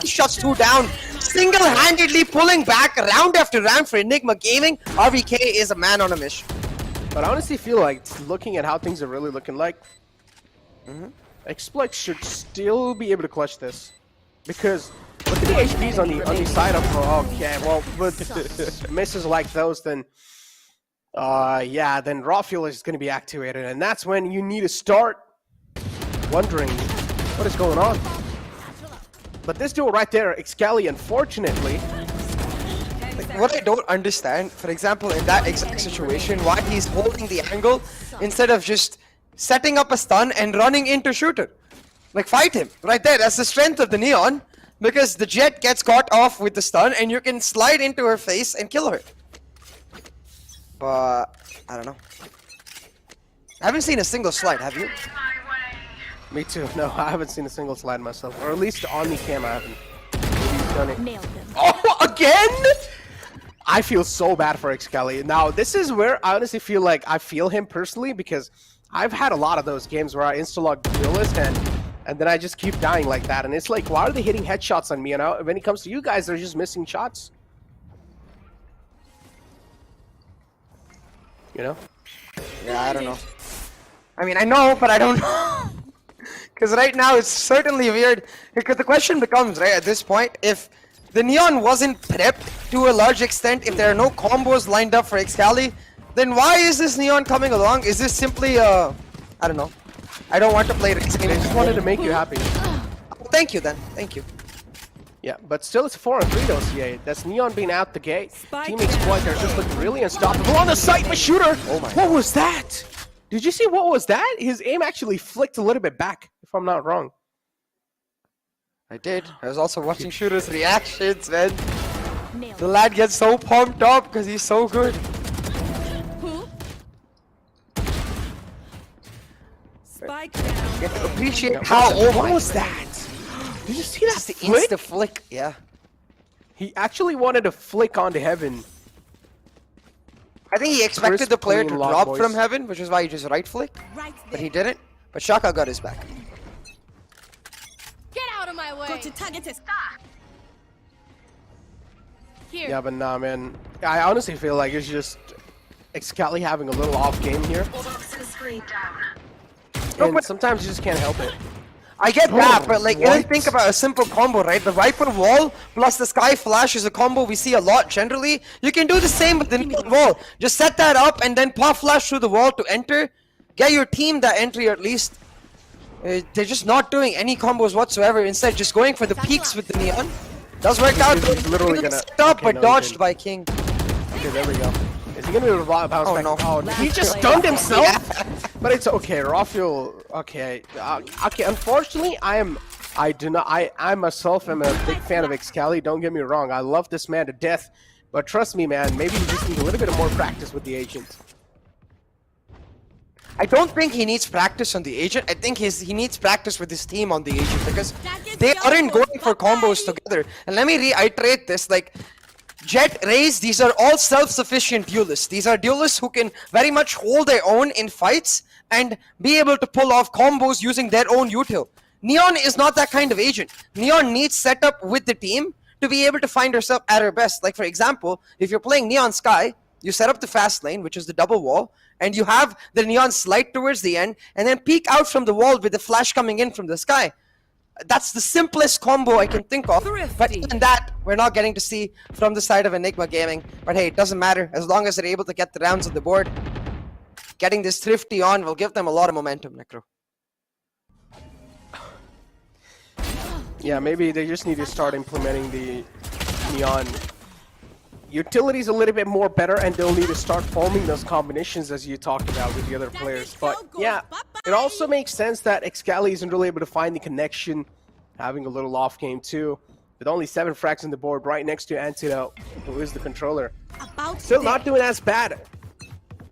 He shuts 2 down, single-handedly pulling back round after round for Enigma Gaming. RVK is a man on a mission. But I honestly feel like, looking at how things are really looking like, Exploit should still be able to clutch this, because look at the HPs on the side of okay, well, with misses like those, then yeah, then raw fuel is going to be activated, and that's when you need to start wondering what is going on. But this duel right there, Excali, unfortunately. Like, what I don't understand, for example, in that exact situation, why he's holding the angle instead of just setting up a stun and running into shooter. Like, fight him right there. That's the strength of the Neon, because the Jet gets caught off with the stun and you can slide into her face and kill her. But I don't know. I haven't seen a single slide, have you? Me too. No, I haven't seen a single slide myself, or at least on the cam I haven't. Maybe he's done it. Nailed him. Oh, again? I feel so bad for Excali. Now, this is where I honestly feel like I feel him personally, because I've had a lot of those games where I insta-log duelist and then I just keep dying like that. And it's like, why are they hitting headshots on me? And when it comes to you guys, they're just missing shots. You know? Yeah, I don't know. I mean, I know, but I don't know. Because right now it's certainly weird. Because the question becomes, right, at this point, if the Neon wasn't prepped to a large extent, if there are no combos lined up for Excali, then why is this Neon coming along? Is this simply, I don't know. I don't want to play this game. I just wanted to make you happy. Thank you then. Thank you. Yeah, but still it's 4-3 though, CA. That's Neon being out the gate. Team Exploit, they're just looking really unstoppable on the site, but shooter! Oh my what was that? Did you see what was that? His aim actually flicked a little bit back, if I'm not wrong. I did. I was also watching Shooter's reactions, man. The lad gets so pumped up because he's so good. Spike down. You have to appreciate how what was that? Did you see that? Just the insta flick. Yeah. He actually wanted to flick onto heaven. I think he expected the player to clean drop boys. from heaven, which is why he just right flicked. But he didn't. But Shaka got his back. Get out of my way. Go to target is Here. Yeah, but nah, man. I honestly feel like it's just Excali having a little off game here. And sometimes you just can't help it. I get that, but like, think about a simple combo, right? The Viper wall plus the Sky Flash is a combo we see a lot generally. You can do the same with the Neon wall. Just set that up and then pop flash through the wall to enter. Get your team that entry at least. They're just not doing any combos whatsoever. Instead, just going for the peaks with the Neon. Does work out. He's literally gonna set up, but dodged by King. Okay, there we go. Is he gonna be able to bounce back? No. Oh, he just stunned himself. But it's okay. Raw fuel. Okay. Okay. Unfortunately, I myself am a big fan of Excali. Don't get me wrong. I love this man to death. But trust me, man. Maybe you just need a little bit of more practice with the agent. I don't think he needs practice on the agent. I think he needs practice with his team on the agent, because they aren't going for combos together. And let me reiterate this, like, Jet, Raze, these are all self-sufficient duelists. These are duelists who can very much hold their own in fights and be able to pull off combos using their own util. Neon is not that kind of agent. Neon needs setup with the team to be able to find herself at her best. Like, for example, if you're playing Neon Sky, you set up the fast lane, which is the double wall, and you have the Neon slide towards the end, and then peek out from the wall with the flash coming in from the sky. That's the simplest combo I can think of. But even that, we're not getting to see from the side of Enigma Gaming. But hey, it doesn't matter. As long as they're able to get the rounds on the board, getting this Thrifty on will give them a lot of momentum, Necro. Yeah, maybe they just need to start implementing the Neon utilities a little bit more better, and they'll need to start forming those combinations as you talked about with the other players. But yeah, it also makes sense that Excali isn't really able to find the connection, having a little off game too, with only 7 frags on the board right next to Antidote, who is the controller. Still not doing as bad.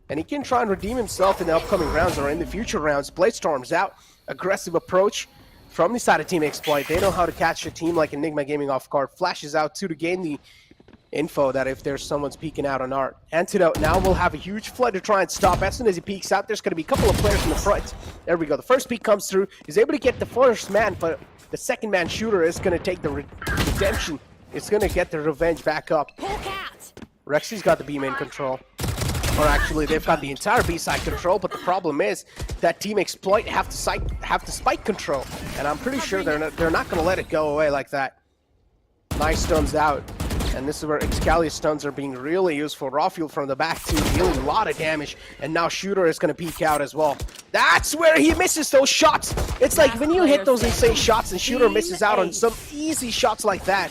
And he can try and redeem himself in the upcoming rounds or in the future rounds. Bladestorm's out, aggressive approach from the side of Team Exploit. They know how to catch a team like Enigma Gaming off guard. Flashes out to gain the info that if there's someone's peeking out on Art. Antidote now will have a huge flood to try and stop. As soon as he peeks out, there's going to be a couple of players in the front. There we go. The first peek comes through. He's able to get the first man, but the second man shooter is going to take the redemption. It's going to get the revenge back up. Rexy's got the B main control. Or actually, they've got the entire B side control, but the problem is that Team Exploit have the spike control. And I'm pretty sure they're not going to let it go away like that. Nice stuns out. And this is where Excali's stuns are being really useful. Raw fuel from the back too, dealing a lot of damage. And now Shooter is going to peek out as well. That's where he misses those shots. It's like when you hit those insane shots and Shooter misses out on some easy shots like that.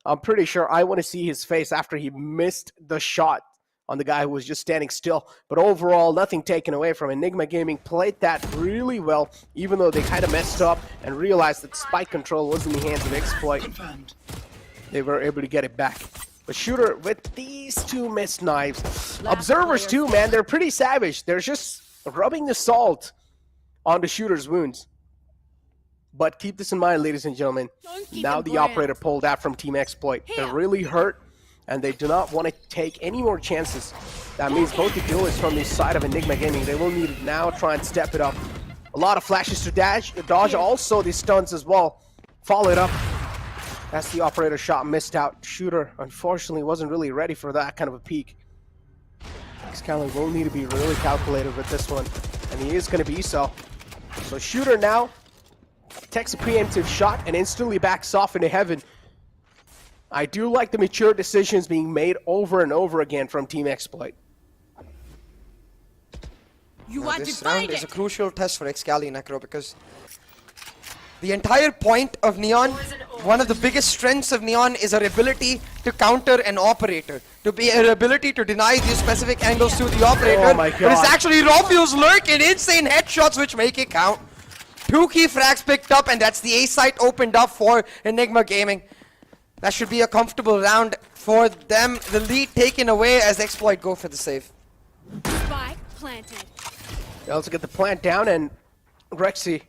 I'm pretty sure I want to see his face after he missed the shot on the guy who was just standing still. But overall, nothing taken away from Enigma Gaming. Played that really well, even though they kind of messed up and realized that spike control was in the hands of Exploit. They were able to get it back. But Shooter with these two missed knives. Observers too, man, they're pretty savage. They're just rubbing the salt on the Shooter's wounds. But keep this in mind, ladies and gentlemen. Now the operator pulled out from Team Exploit. They're really hurt, and they do not want to take any more chances. That means both the duelists from the side of Enigma Gaming, they will need to now try and step it up. A lot of flashes to dodge, also the stuns as well. Follow it up. That's the operator shot missed out. Shooter, unfortunately, wasn't really ready for that kind of a peak. Excalibur will need to be really calculated with this one, and he is going to be so. So Shooter now takes a preemptive shot and instantly backs off into heaven. I do like the mature decisions being made over and over again from Team Exploit. This round is a crucial test for Excali Necro because the entire point of Neon, one of the biggest strengths of Neon is her ability to counter an operator. To be her ability to deny these specific angles to the operator. Oh my God. But it's actually Rafuel's lurking, insane headshots which make it count. 2 key frags picked up, and that's the A site opened up for Enigma Gaming. That should be a comfortable round for them. The lead taken away as Exploit go for the save. Spike planted. They also get the plant down, and Rexy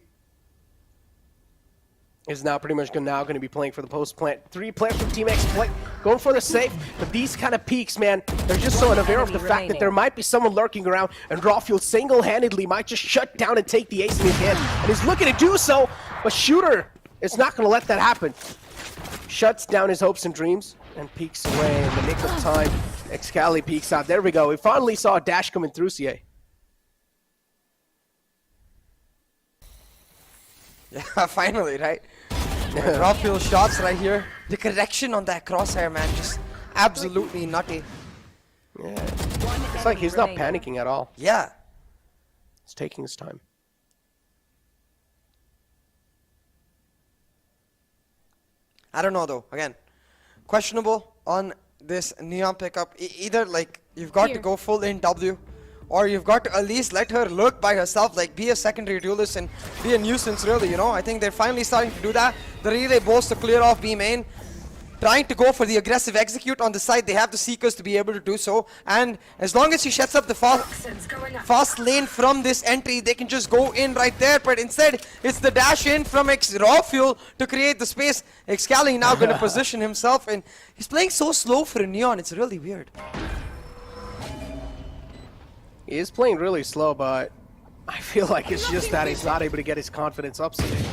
is now pretty much going to be playing for the post plant. 3 players from Team Exploit going for the save, but these kind of peaks, man, they're just so unaware of the fact that there might be someone lurking around, and Rawfuel single-handedly might just shut down and take the ace in his hand, and he's looking to do so, but Shooter is not going to let that happen. Shuts down his hopes and dreams and peeks away in the nick of time. Excali peeks out. There we go. We finally saw a dash coming through, CA. Yeah, finally, right? Rafuel shots right here. The correction on that crosshair, man, just absolutely nutty. Yeah. It's like he's not panicking at all. Yeah. He's taking his time. I don't know though. Again, questionable on this Neon pickup. Either like you've got to go full in W, or you've got to at least let her lurk by herself, like be a secondary duelist and be a nuisance really, you know. I think they're finally starting to do that. The relay bolts to clear off B main. Trying to go for the aggressive execute on the side. They have the Seekers to be able to do so. And as long as she shuts up the fast lane from this entry, they can just go in right there. But instead, it's the dash in from Rafuel to create the space. Excali now going to position himself. And he's playing so slow for a Neon. It's really weird. He is playing really slow, but I feel like it's just that he's not able to get his confidence up today.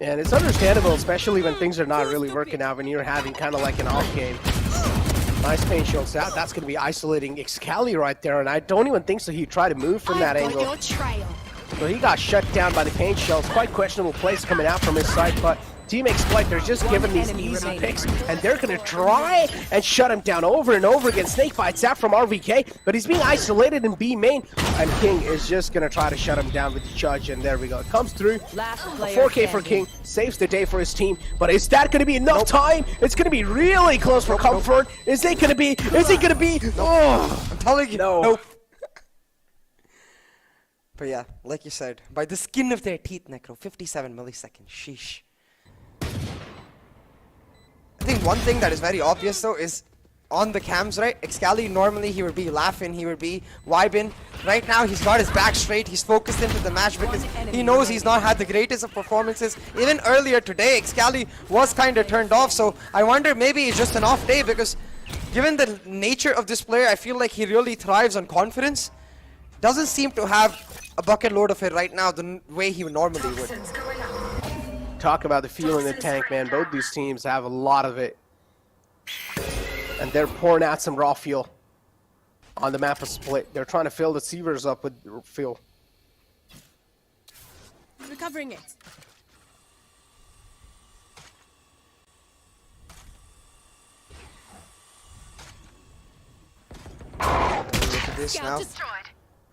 And it's understandable, especially when things are not really working out, when you're having kind of like an off game. Nice paint shows out. That's going to be isolating Excali right there, and I don't even think so he'd try to move from that angle. So he got shut down by the paint shells. Quite questionable plays coming out from his side, but Team Exploit, they're just giving these easy picks, and they're going to try and shut him down over and over again. Snake bites out from RVK, but he's being isolated in B main, and King is just going to try to shut him down with the Judge, and there we go. It comes through. A 4K for King, saves the day for his team, but is that going to be enough time? It's going to be really close for Comfort. Is it going to be? Is it going to be? Oh, I'm telling you, no. Nope. But yeah, like you said, by the skin of their teeth, Necro, 57 milliseconds, sheesh. I think one thing that is very obvious though is on the cams, right? Excali, normally he would be laughing, he would be vibing. Right now, he's got his back straight. He's focused into the match because he knows he's not had the greatest of performances. Even earlier today, Excali was kind of turned off. So I wonder maybe it's just an off day because given the nature of this player, I feel like he really thrives on confidence. Doesn't seem to have a bucket load of it right now the way he normally would. Talk about the fuel in the tank, man. Both these teams have a lot of it. And they're pouring out some raw fuel on the map of Split. They're trying to fill the sievers up with fuel. Recovering it. Look at this now.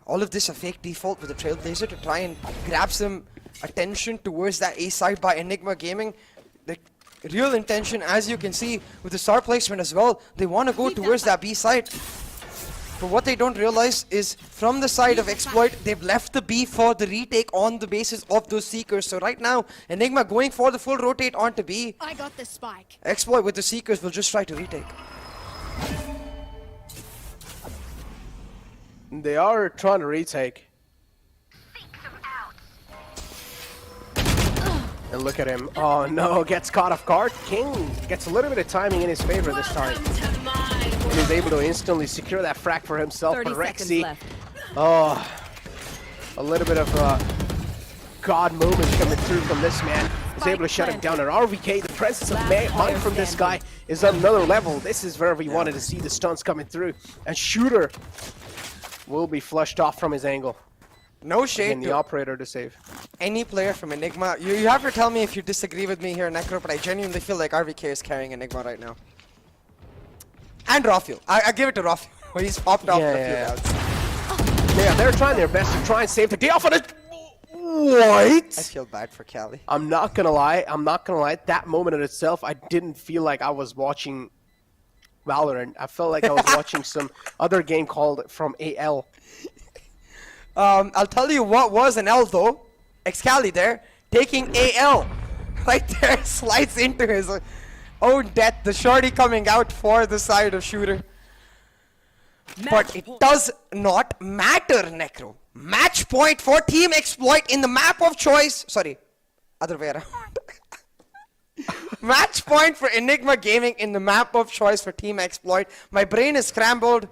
All of this a fake default with the Trailblazer to try and grab some attention towards that A side by Enigma Gaming. The real intention, as you can see with the star placement as well, they want to go towards that B side. But what they don't realize is from the side of Exploit, they've left the B for the retake on the basis of those Seekers. So right now, Enigma going for the full rotate onto B. I got the spike. Exploit with the Seekers will just try to retake. They are trying to retake. And look at him. Oh no, gets caught off guard. King gets a little bit of timing in his favor this time. He's able to instantly secure that frag for himself. But Rexy, oh, a little bit of God moment coming through from this man. He's able to shut him down. And RVK, the presence of mind from this guy is on another level. This is where we wanted to see the stunts coming through. And Shooter will be flushed off from his angle. No shade and the operator to save. Any player from Enigma. You have to tell me if you disagree with me here, Necro, but I genuinely feel like RVK is carrying Enigma right now. And Rafael. I give it to Rafael. He's popped off a few rounds. Yeah, they're trying their best to try and save the day off on it. What? I feel bad for Cali. I'm not gonna lie. At that moment in itself, I didn't feel like I was watching Valorant. I felt like I was watching some other game called from AL. I'll tell you what was an L though. Excali there, taking AL. Right there, slides into his own death. The shorty coming out for the side of Shooter. But it does not matter, Necro. Match point for Team Exploit in the map of choice. Sorry, other way around. Match point for Enigma Gaming in the map of choice for Team Exploit. My brain is scrambled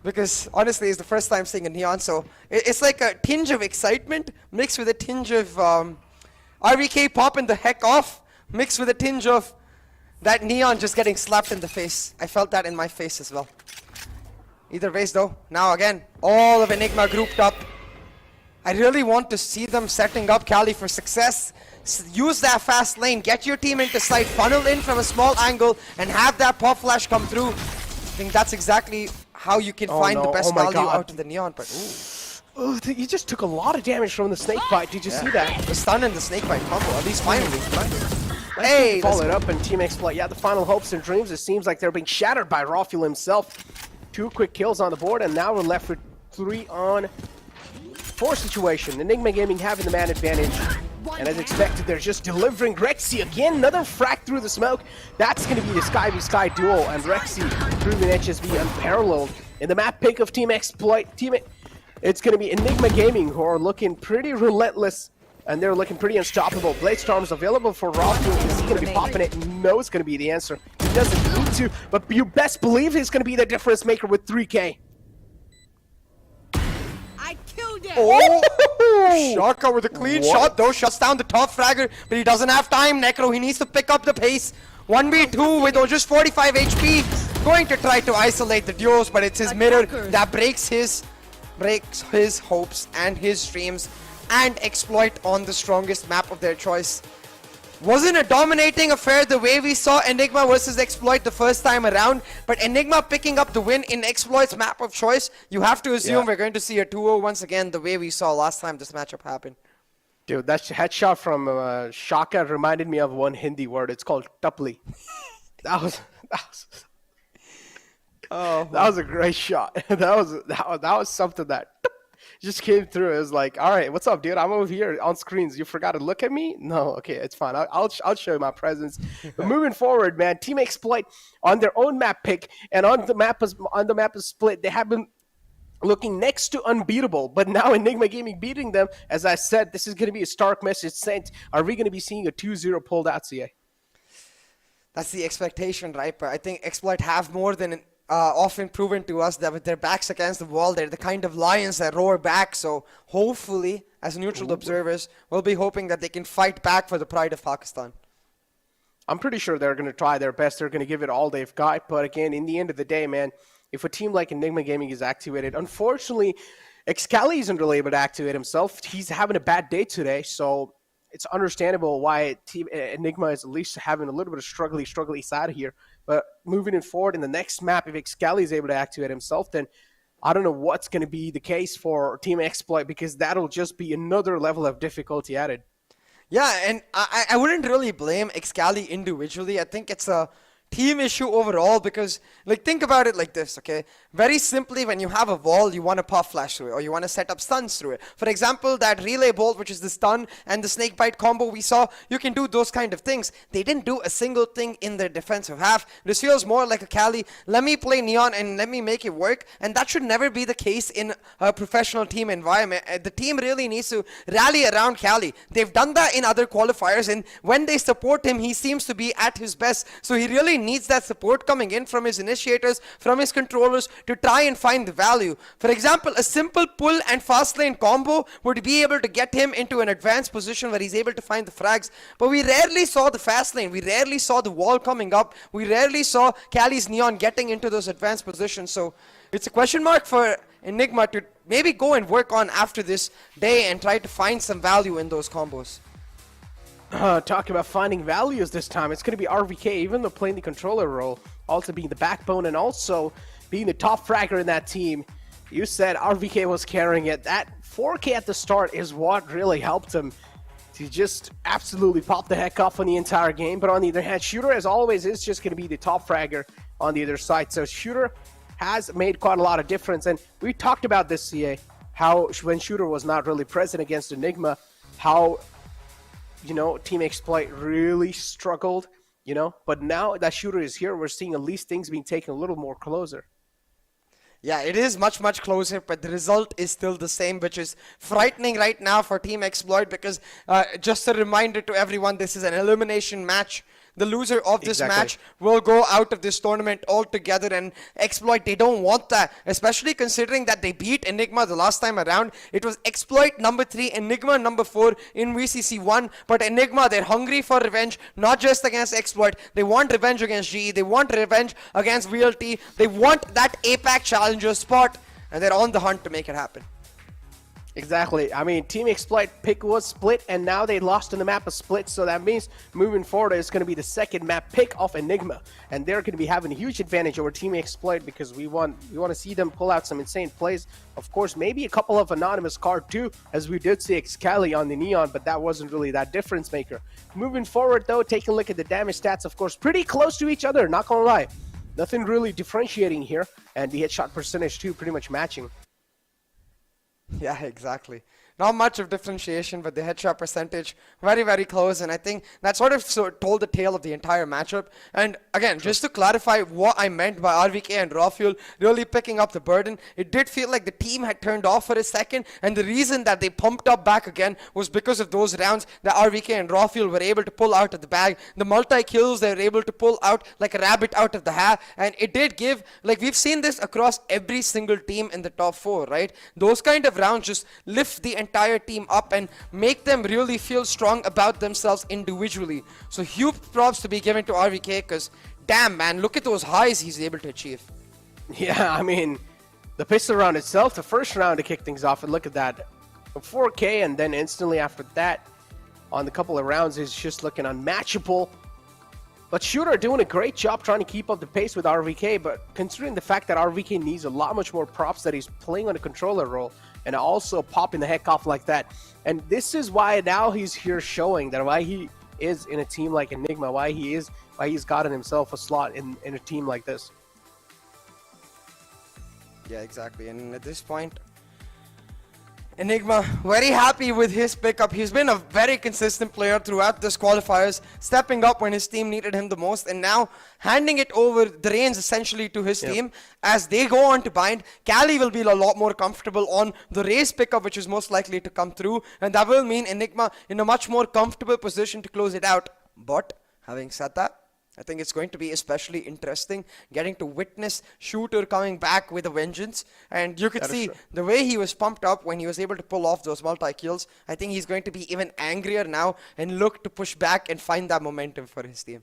because honestly it's the first time seeing a Neon, so it's like a tinge of excitement mixed with a tinge of RVK popping the heck off mixed with a tinge of that Neon just getting slapped in the face. I felt that in my face as well. Either ways though, now again, all of Enigma grouped up. I really want to see them setting up Cali for success. Use that fast lane, get your team into sight, funnel in from a small angle, and have that pop flash come through. I think that's exactly how you can find the best value out of the Neon. But you just took a lot of damage from the snake bite. Did you see that? The stun and the snake bite combo, at least finally. Hey, follow it up and Team Exploit. Yeah, the final hopes and dreams. It seems like they're being shattered by Rafael himself. 2 quick kills on the board, and now we're left with 3-on-4 situation. Enigma Gaming having the man advantage. And as expected, they're just delivering Rexy again. Another frag through the smoke. That's going to be the Sky v Sky duel. And Rexy proving HSV unparalleled. In the map pick of Team Exploit, it's going to be Enigma Gaming who are looking pretty relentless. And they're looking pretty unstoppable. Blade Storm's available for Rafael. Is he going to be popping it? No, it's going to be the answer. He doesn't need to, but you best believe he's going to be the difference maker with 3K. I killed him. Oh! Shotgun with a clean shot though. Shuts down the top fragger, but he doesn't have time, Necro. He needs to pick up the pace. 1v2 with just 45 HP. Going to try to isolate the duos, but it's his mirror that breaks his hopes and his dreams. And Exploit on the strongest map of their choice. Wasn't a dominating affair the way we saw Enigma versus Exploit the first time around, but Enigma picking up the win in Exploit's map of choice. You have to assume we're going to see a 2-0 once again the way we saw last time this matchup happened. Dude, that headshot from Shaka reminded me of one Hindi word. It's called tupli. That was a great shot. that was something that just came through. It was like, all right, what's up, dude? I'm over here on screens. You forgot to look at me? No, okay, it's fine. I'll show you my presence. But moving forward, man, Team Exploit on their own map pick and on the map is split. They have been looking next to unbeatable, but now Enigma Gaming beating them. As I said, this is going to be a stark message sent. Are we going to be seeing a 2-0 pulled out, CA? That's the expectation, right? But I think Exploit have more than often proven to us that with their backs against the wall, they're the kind of lions that roar back. So hopefully, as neutral observers, we'll be hoping that they can fight back for the pride of Pakistan. I'm pretty sure they're going to try their best. They're going to give it all they've got. But again, in the end of the day, man, if a team like Enigma Gaming is activated, unfortunately, Excali isn't really able to activate himself. He's having a bad day today, so it's understandable why Team Enigma is at least having a little bit of struggly side here. But moving it forward in the next map, if Excali is able to activate himself, then I don't know what's going to be the case for Team Exploit, because that'll just be another level of difficulty added. Yeah, and I wouldn't really blame Excali individually. I think it's a team issue overall, because like think about it like this, okay? Very simply, when you have a wall, you want to puff flash through it, or you want to set up stuns through it. For example, that relay bolt, which is the stun and the snake bite combo we saw, you can do those kind of things. They didn't do a single thing in their defensive half. This feels more like a Cali, let me play Neon and let me make it work, and that should never be the case in a professional team environment. The team really needs to rally around Cali. They've done that in other qualifiers, and when they support him, he seems to be at his best. So he really needs that support coming in from his initiators, from his controllers, to try and find the value. For example, a simple pull and fast lane combo would be able to get him into an advanced position where he's able to find the frags. But we rarely saw the fast lane, we rarely saw the wall coming up, we rarely saw Cali's Neon getting into those advanced positions. So it's a question mark for Enigma to maybe go and work on after this day and try to find some value in those combos. Talking about finding values this time, it's going to be RVK, even though playing the controller role, also being the backbone and also being the top fragger in that team. You said RVK was carrying it. That 4K at the start is what really helped him to just absolutely pop the heck off on the entire game. But on the other hand, Shooter, as always, is just going to be the top fragger on the other side. So Shooter has made quite a lot of difference. And we talked about this, CA, how when Shooter was not really present against Enigma, how Team Exploit really struggled, but now that Shooter is here, we're seeing at least things being taken a little more closer. Yeah, it is much closer, but the result is still the same, which is frightening right now for Team Exploit, because just a reminder to everyone, this is an elimination match. The loser of this match will go out of this tournament altogether, and Exploit, they don't want that, especially considering that they beat Enigma the last time around. It was Exploit number 3, Enigma number 4 in VCC 1, but Enigma, they're hungry for revenge, not just against Exploit. They want revenge against GE, they want revenge against VLT, they want that APAC challenger spot, and they're on the hunt to make it happen. Exactly. I mean, Team Exploit pick was split, and now they lost in the map of split, so that means moving forward it's going to be the second map pick of Enigma, and they're going to be having a huge advantage over Team Exploit, because we want to see them pull out some insane plays. Of course, maybe a couple of anonymous card too, as we did see Excali on the Neon, but that wasn't really that difference maker. Moving forward though, taking a look at the damage stats, of course, pretty close to each other, not gonna lie. Nothing really differentiating here, and the headshot percentage too pretty much matching. Yeah, exactly. Not much of differentiation, but the headshot percentage very close, and I think that sort of told the tale of the entire matchup. And again, just to clarify what I meant by RVK and Rafuel really picking up the burden, it did feel like the team had turned off for a second, and the reason that they pumped up back again was because of those rounds that RVK and Rafuel were able to pull out of the bag. The multi-kills they were able to pull out like a rabbit out of the hat, and it did give, like we've seen this across every single team in the top 4, right? Those kind of rounds just lift the entire team up and make them really feel strong about themselves individually. So huge props to be given to RVK, because damn man, look at those highs he's able to achieve. Yeah, I mean, the pistol round itself, the first round to kick things off, and look at that, 4K, and then instantly after that, on the couple of rounds, is just looking unmatchable. But Shooter doing a great job trying to keep up the pace with RVK, but considering the fact that RVK needs a lot much more props, that he's playing on a controller role and also popping the heck off like that. And this is why now he's here showing that why he is in a team like Enigma, why he's gotten himself a slot in a team like this. Yeah, exactly. And at this point, Enigma, very happy with his pickup. He's been a very consistent player throughout this qualifiers, stepping up when his team needed him the most, and now handing it over the reins essentially to his team as they go on to bind. Cali will be a lot more comfortable on the race pickup, which is most likely to come through, and that will mean Enigma in a much more comfortable position to close it out. But having said that, I think it's going to be especially interesting getting to witness Shooter coming back with a vengeance. And you could see the way he was pumped up when he was able to pull off those multi-kills. I think he's going to be even angrier now and look to push back and find that momentum for his team.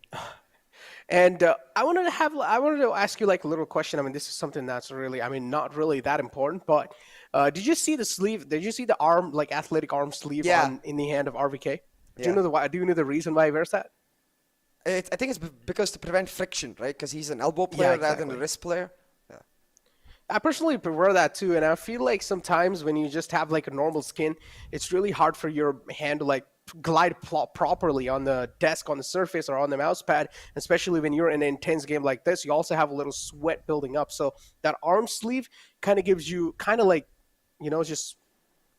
And I wanted to ask you like a little question. I mean, this is something that's really, I mean, not really that important, but did you see the sleeve? Did you see the arm, like athletic arm sleeve in the hand of RVK? Do you know the reason why he wears that? I think it's because to prevent friction, right? Because he's an elbow player rather than a wrist player. Yeah. I personally prefer that too, and I feel like sometimes when you just have like a normal skin, it's really hard for your hand to like glide properly on the desk, on the surface, or on the mouse pad, especially when you're in an intense game like this. You also have a little sweat building up, so that arm sleeve kind of gives you kind of like, you know, just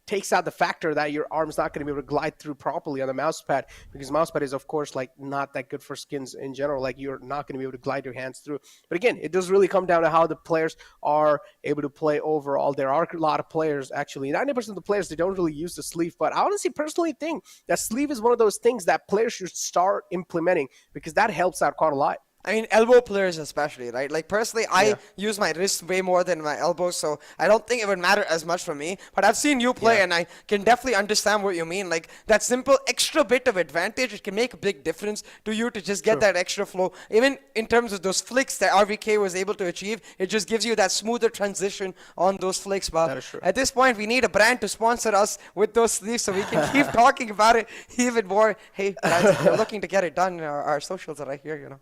takes out the factor that your arm's not going to be able to glide through properly on the mouse pad, because mouse pad is of course like not that good for skins in general. Like you're not going to be able to glide your hands through. But again, it does really come down to how the players are able to play overall. There are a lot of players, actually 90% of the players, they don't really use the sleeve, but I honestly personally think that sleeve is one of those things that players should start implementing, because that helps out quite a lot. I mean, elbow players especially, right? Like, personally, I use my wrist way more than my elbow, so I don't think it would matter as much for me. But I've seen you play, and I can definitely understand what you mean. Like, that simple extra bit of advantage, it can make a big difference to you to just get that extra flow. Even in terms of those flicks that RVK was able to achieve, it just gives you that smoother transition on those flicks. But at this point, we need a brand to sponsor us with those sleeves so we can keep talking about it even more. Hey, guys, if you're looking to get it done, our socials are right here, you know.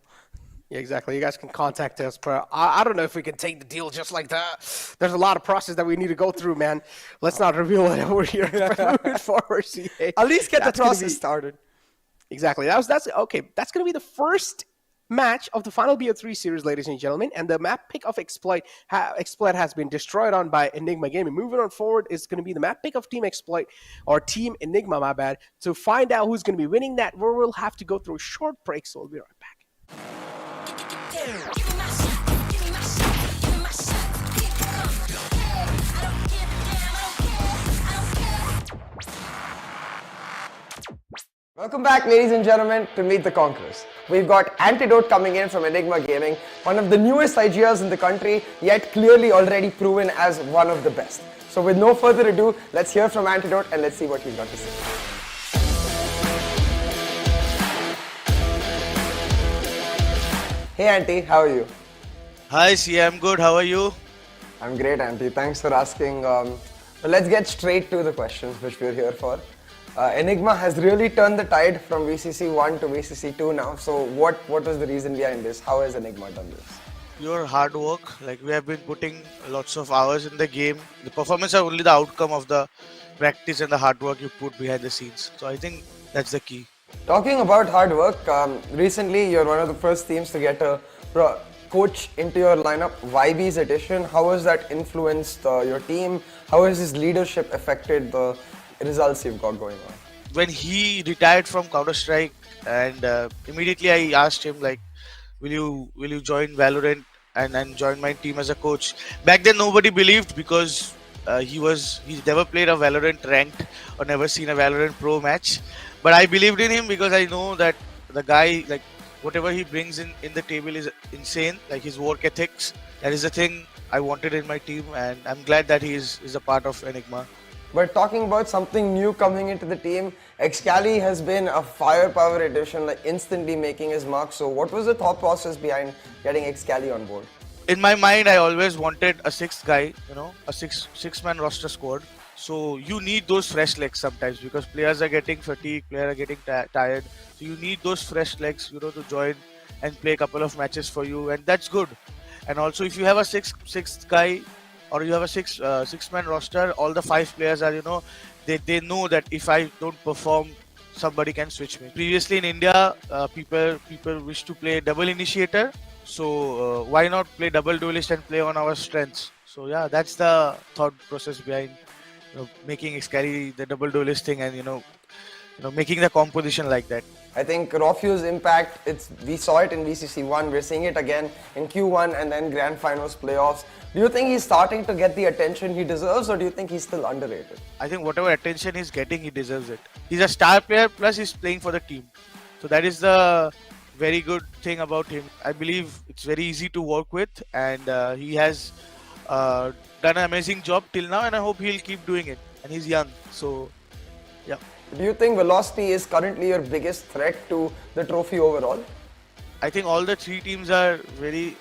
Yeah, exactly. You guys can contact us, but I don't know if we can take the deal just like that. There's a lot of process that we need to go through, man. Let's not reveal it over here. Moving forward, CA. At least get the process started. Exactly. That's okay. That's going to be the first match of the final BO3 series, ladies and gentlemen. And the map pick of Exploit has been destroyed on by Enigma Gaming. Moving on forward is going to be the map pick of Team Exploit, or Team Enigma, my bad. To find out who's going to be winning that, we'll have to go through a short break, so we'll be right back. Welcome back, ladies and gentlemen, to Meet the Conquerors. We've got Antidote coming in from Enigma Gaming, one of the newest IGLs in the country, yet clearly already proven as one of the best. So with no further ado, let's hear from Antidote and let's see what he's got to say. Hey Auntie, how are you? Hi CA, I'm good. How are you? I'm great, Auntie. Thanks for asking. Well, let's get straight to the questions which we're here for. Enigma has really turned the tide from VCC 1 to VCC 2 now. So what was the reason behind this? How has Enigma done this? Your hard work. Like, we have been putting lots of hours in the game. The performance are only the outcome of the practice and the hard work you put behind the scenes. So I think that's the key. Talking about hard work, recently you're one of the first teams to get a coach into your lineup, YB's addition. How has that influenced your team? How has his leadership affected the results you've got going on? When he retired from Counter-Strike, and immediately I asked him, like, will you join Valorant and join my team as a coach? Back then nobody believed, because he's never played a Valorant ranked or never seen a Valorant pro match. But I believed in him because I know that the guy, like, whatever he brings in the table is insane. Like, his work ethics, that is the thing I wanted in my team, and I'm glad that he is a part of Enigma. But talking about something new coming into the team, Excali has been a firepower addition, like instantly making his mark. So what was the thought process behind getting Excali on board? In my mind, I always wanted a sixth guy, you know, a six-man roster squad. So you need those fresh legs sometimes, because players are getting fatigued, players are getting tired. So you need those fresh legs, you know, to join and play a couple of matches for you, and that's good. And also, if you have a sixth guy, or you have a six-man roster, all the 5 players are, you know, they know that if I don't perform, somebody can switch me. Previously in India, people wish to play double initiator, so why not play double duelist and play on our strengths? So yeah, that's the thought process behind making Xcali the double duelist thing, and making the composition like that. I think Rafu's impact, we saw it in VCC1, we're seeing it again in Q1 and then Grand Finals playoffs. Do you think he's starting to get the attention he deserves, or do you think he's still underrated? I think whatever attention he's getting, he deserves it. He's a star player, plus he's playing for the team. So that is the very good thing about him. I believe it's very easy to work with, and he has done an amazing job till now, and I hope he'll keep doing it. And he's young, so yeah. Do you think Velocity is currently your biggest threat to the trophy overall? I think all the three teams are very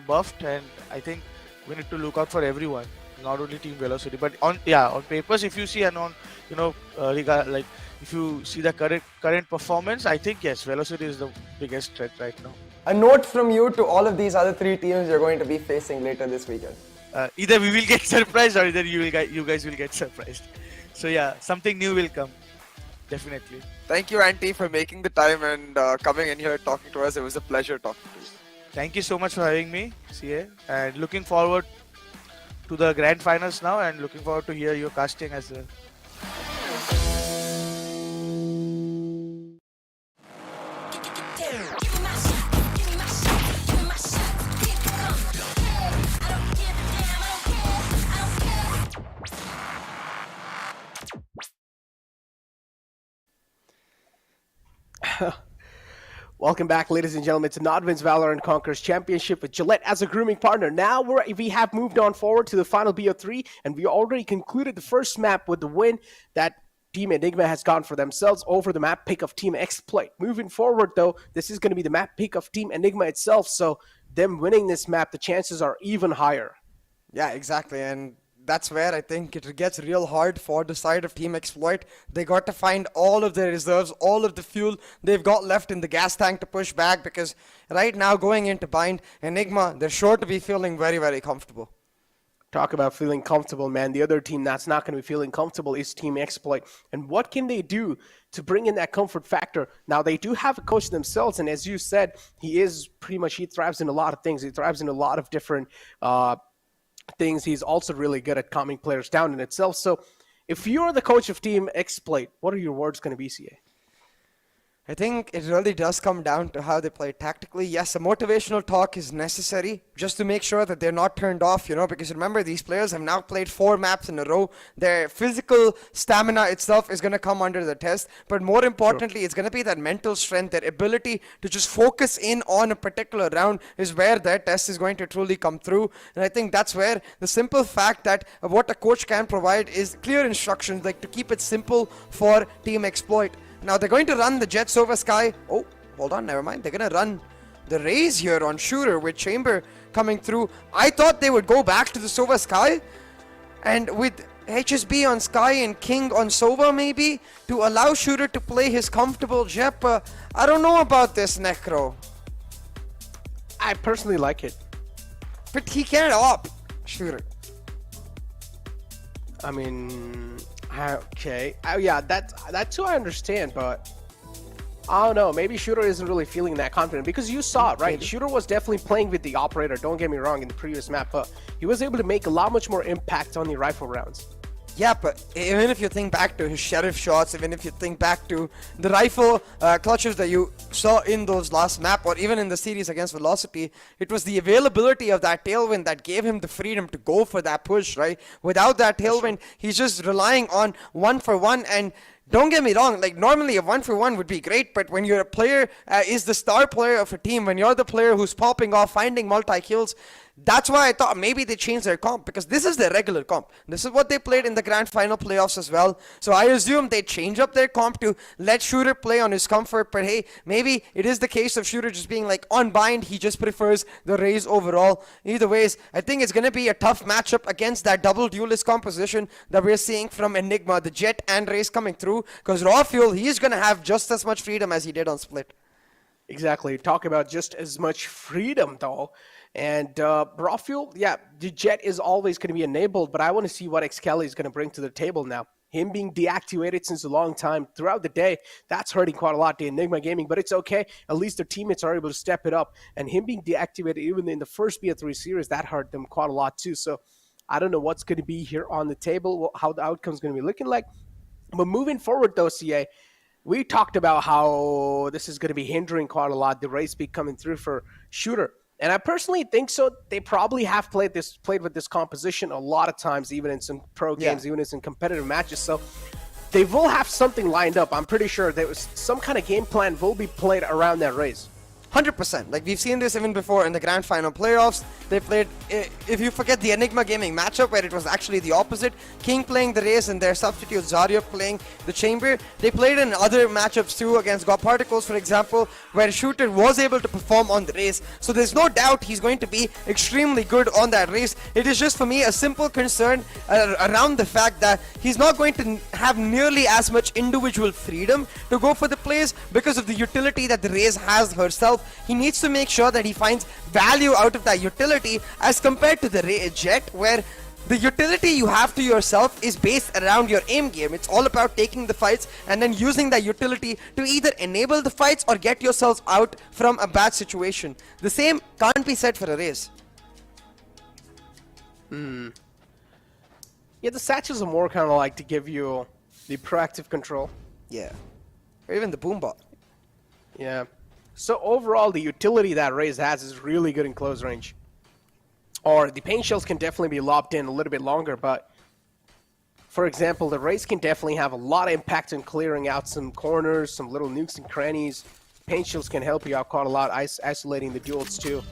buffed, and I think we need to look out for everyone, not only Team Velocity. But on papers, if you see, and on if you see the current performance, I think yes, Velocity is the biggest threat right now. A note from you to all of these other three teams you're going to be facing later this weekend. Either we will get surprised, or either you guys will get surprised. So yeah, something new will come. Definitely. Thank you, Auntie, for making the time and coming in here talking to us. It was a pleasure talking to you. Thank you so much for having me, CA, and looking forward to the grand finals now, and looking forward to hear your casting as well. Welcome back, ladies and gentlemen, to NODWIN's Valorant Conquerors Championship with Gillette as a grooming partner. Now we have moved on forward to the final BO3, and we already concluded the first map with the win that Team Enigma has gone for themselves over the map pick of Team Exploit. Moving forward, though, this is going to be the map pick of Team Enigma itself, so them winning this map, the chances are even higher. Yeah, exactly, and that's where I think it gets real hard for the side of Team Exploit. They got to find all of their reserves, all of the fuel they've got left in the gas tank to push back, because right now going into bind, Enigma, they're sure to be feeling very, very comfortable. Talk about feeling comfortable, man. The other team that's not going to be feeling comfortable is Team Exploit. And what can they do to bring in that comfort factor? Now, they do have a coach themselves, and as you said, he thrives in a lot of things. He thrives in a lot of different things. He's also really good at calming players down in itself. So if you're the coach of Team Exploit, what are your words going to be, CA? I think it really does come down to how they play tactically. Yes, a motivational talk is necessary just to make sure that they're not turned off, because remember, these players have now played 4 maps in a row. Their physical stamina itself is going to come under the test, but more importantly, It's going to be that mental strength, their ability to just focus in on a particular round is where their test is going to truly come through. And I think that's where the simple fact that what a coach can provide is clear instructions, like to keep it simple for Team Exploit. Now they're going to run the Jets over Sky. Oh, hold on, never mind. They're going to run the Raze here on Shooter with Chamber coming through. I thought they would go back to the Sova Sky, and with HSB on Sky and King on Sova maybe, to allow Shooter to play his comfortable Jep. I don't know about this, Necro. I personally like it. But he can't op Shooter. I mean, okay. Yeah, that too I understand, but I don't know. Maybe Shooter isn't really feeling that confident, because you saw it, right? Shooter was definitely playing with the operator, don't get me wrong, in the previous map, but he was able to make a lot much more impact on the rifle rounds. Yeah, but even if you think back to his sheriff shots, even if you think back to the rifle clutches that you saw in those last map, or even in the series against Velocity, it was the availability of that tailwind that gave him the freedom to go for that push, right? Without that tailwind, he's just relying on 1-for-1, and don't get me wrong, like normally a 1-for-1 would be great, but when you're a player, is the star player of a team, when you're the player who's popping off, finding multi-kills, that's why I thought maybe they changed their comp, because this is their regular comp. This is what they played in the grand final playoffs as well. So I assume they change up their comp to let Shooter play on his comfort, but hey, maybe it is the case of Shooter just being like on bind, he just prefers the Raze overall. Either ways, I think it's going to be a tough matchup against that double duelist composition that we're seeing from Enigma, the Jet and Raze coming through, because Raw Fuel, he's going to have just as much freedom as he did on Split. Exactly. Talk about just as much freedom, though. And Raw Fuel, yeah, the Jet is always going to be enabled, but I want to see what Xcali is going to bring to the table now. Him being deactivated since a long time throughout the day, that's hurting quite a lot to Enigma Gaming, but it's okay. At least their teammates are able to step it up. And him being deactivated even in the first BO3 series, that hurt them quite a lot too. So I don't know what's going to be here on the table, how the outcome's going to be looking like. But moving forward, though, CA, we talked about how this is going to be hindering quite a lot, the race speed coming through for Shooter. And I personally think so. They probably have played with this composition a lot of times, even in some pro games, even in some competitive matches. So they will have something lined up. I'm pretty sure there was some kind of game plan will be played around that race. 100%. Like, we've seen this even before in the grand final playoffs. They played, if you forget the Enigma Gaming matchup where it was actually the opposite, King playing the race and their substitute Zarya playing the chamber. They played in other matchups too against God Particles, for example, where Shooter was able to perform on the race. So there's no doubt he's going to be extremely good on that race. It is just for me a simple concern around the fact that he's not going to have nearly as much individual freedom to go for the plays because of the utility that the race has herself. He needs to make sure that he finds value out of that utility as compared to the Jet, where the utility you have to yourself is based around your aim game. It's all about taking the fights and then using that utility to either enable the fights or get yourselves out from a bad situation. The same can't be said for a race. Yeah, the satchels are more kind of like to give you the proactive control. Yeah. Or even the boombot. Yeah. So overall, the utility that Raze has is really good in close range. Or the paint shells can definitely be lobbed in a little bit longer, but for example, the Raze can definitely have a lot of impact in clearing out some corners, some little nukes and crannies. Paint shells can help you out quite a lot, isolating the duels too.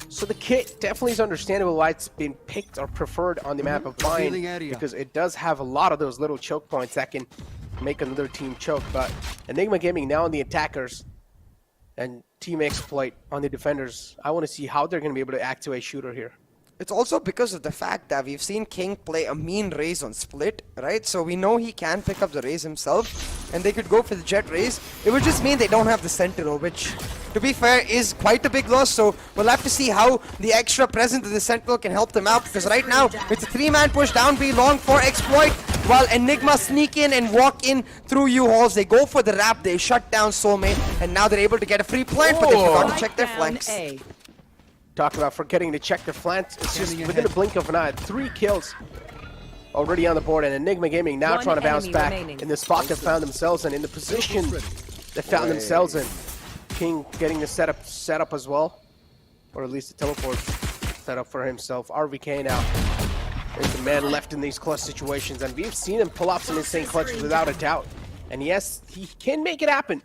So the kit definitely is understandable why it's been picked or preferred on the map of Vine, because it does have a lot of those little choke points that can make another team choke. But Enigma Gaming now on the attackers and Team Exploit on the defenders. I want to see how they're going to be able to activate Shooter here. It's also because of the fact that we've seen King play a mean Raze on Split, right? So we know he can pick up the Raze himself, and they could go for the Jet Raze. It would just mean they don't have the Sentinel, which, to be fair, is quite a big loss. So we'll have to see how the extra presence of the Sentinel can help them out, because right now it's a 3-man push down B long for Exploit, while Enigma sneak in and walk in through U-Halls. They go for the wrap, they shut down Soulmate, and now they're able to get a free plant, but they forgot to check their flanks. Talk about forgetting to check their flanks. It's just within a blink of an eye. 3 kills already on the board, and Enigma Gaming now trying to bounce back in the spot they found themselves in the position they found themselves in. King getting the set up as well, or at least the teleport set up for himself. RVK now is the man left in these clutch situations, and we've seen him pull off some insane clutches without a doubt. And yes, he can make it happen.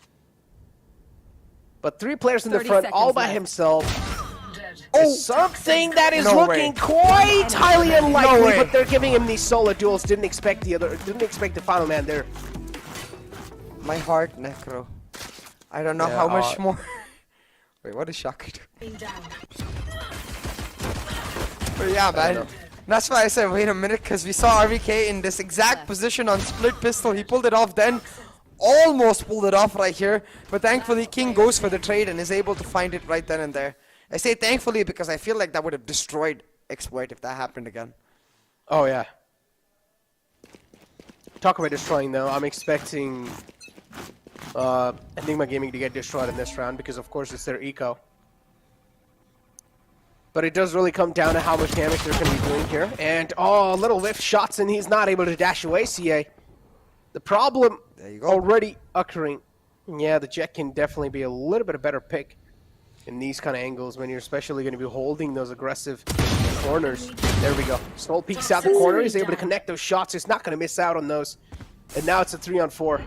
But 3 players in the front all by himself. Oh, something that is looking quite highly unlikely, but they're giving him these solo duels. Didn't expect the final man there. My heart, Necro. I don't know how much more. Wait, what is Shaka doing? But yeah, man. That's why I said wait a minute, because we saw RVK in this exact position on Split Pistol. He pulled it off then. Almost pulled it off right here. But thankfully, King goes for the trade and is able to find it right then and there. I say thankfully because I feel like that would have destroyed Exploit if that happened again. Oh, yeah. Talk about destroying, though. I'm expecting Enigma Gaming to get destroyed in this round because, of course, it's their eco. But it does really come down to how much damage they're going to be doing here. And, oh, little whiff shots, and he's not able to dash away, CA. The problem already occurring. Yeah, the Jet can definitely be a little bit of better pick in these kind of angles when you're especially going to be holding those aggressive corners. There we go. Soul peeks out the corner. He's able to connect those shots. He's not going to miss out on those. And now it's a 3-on-4.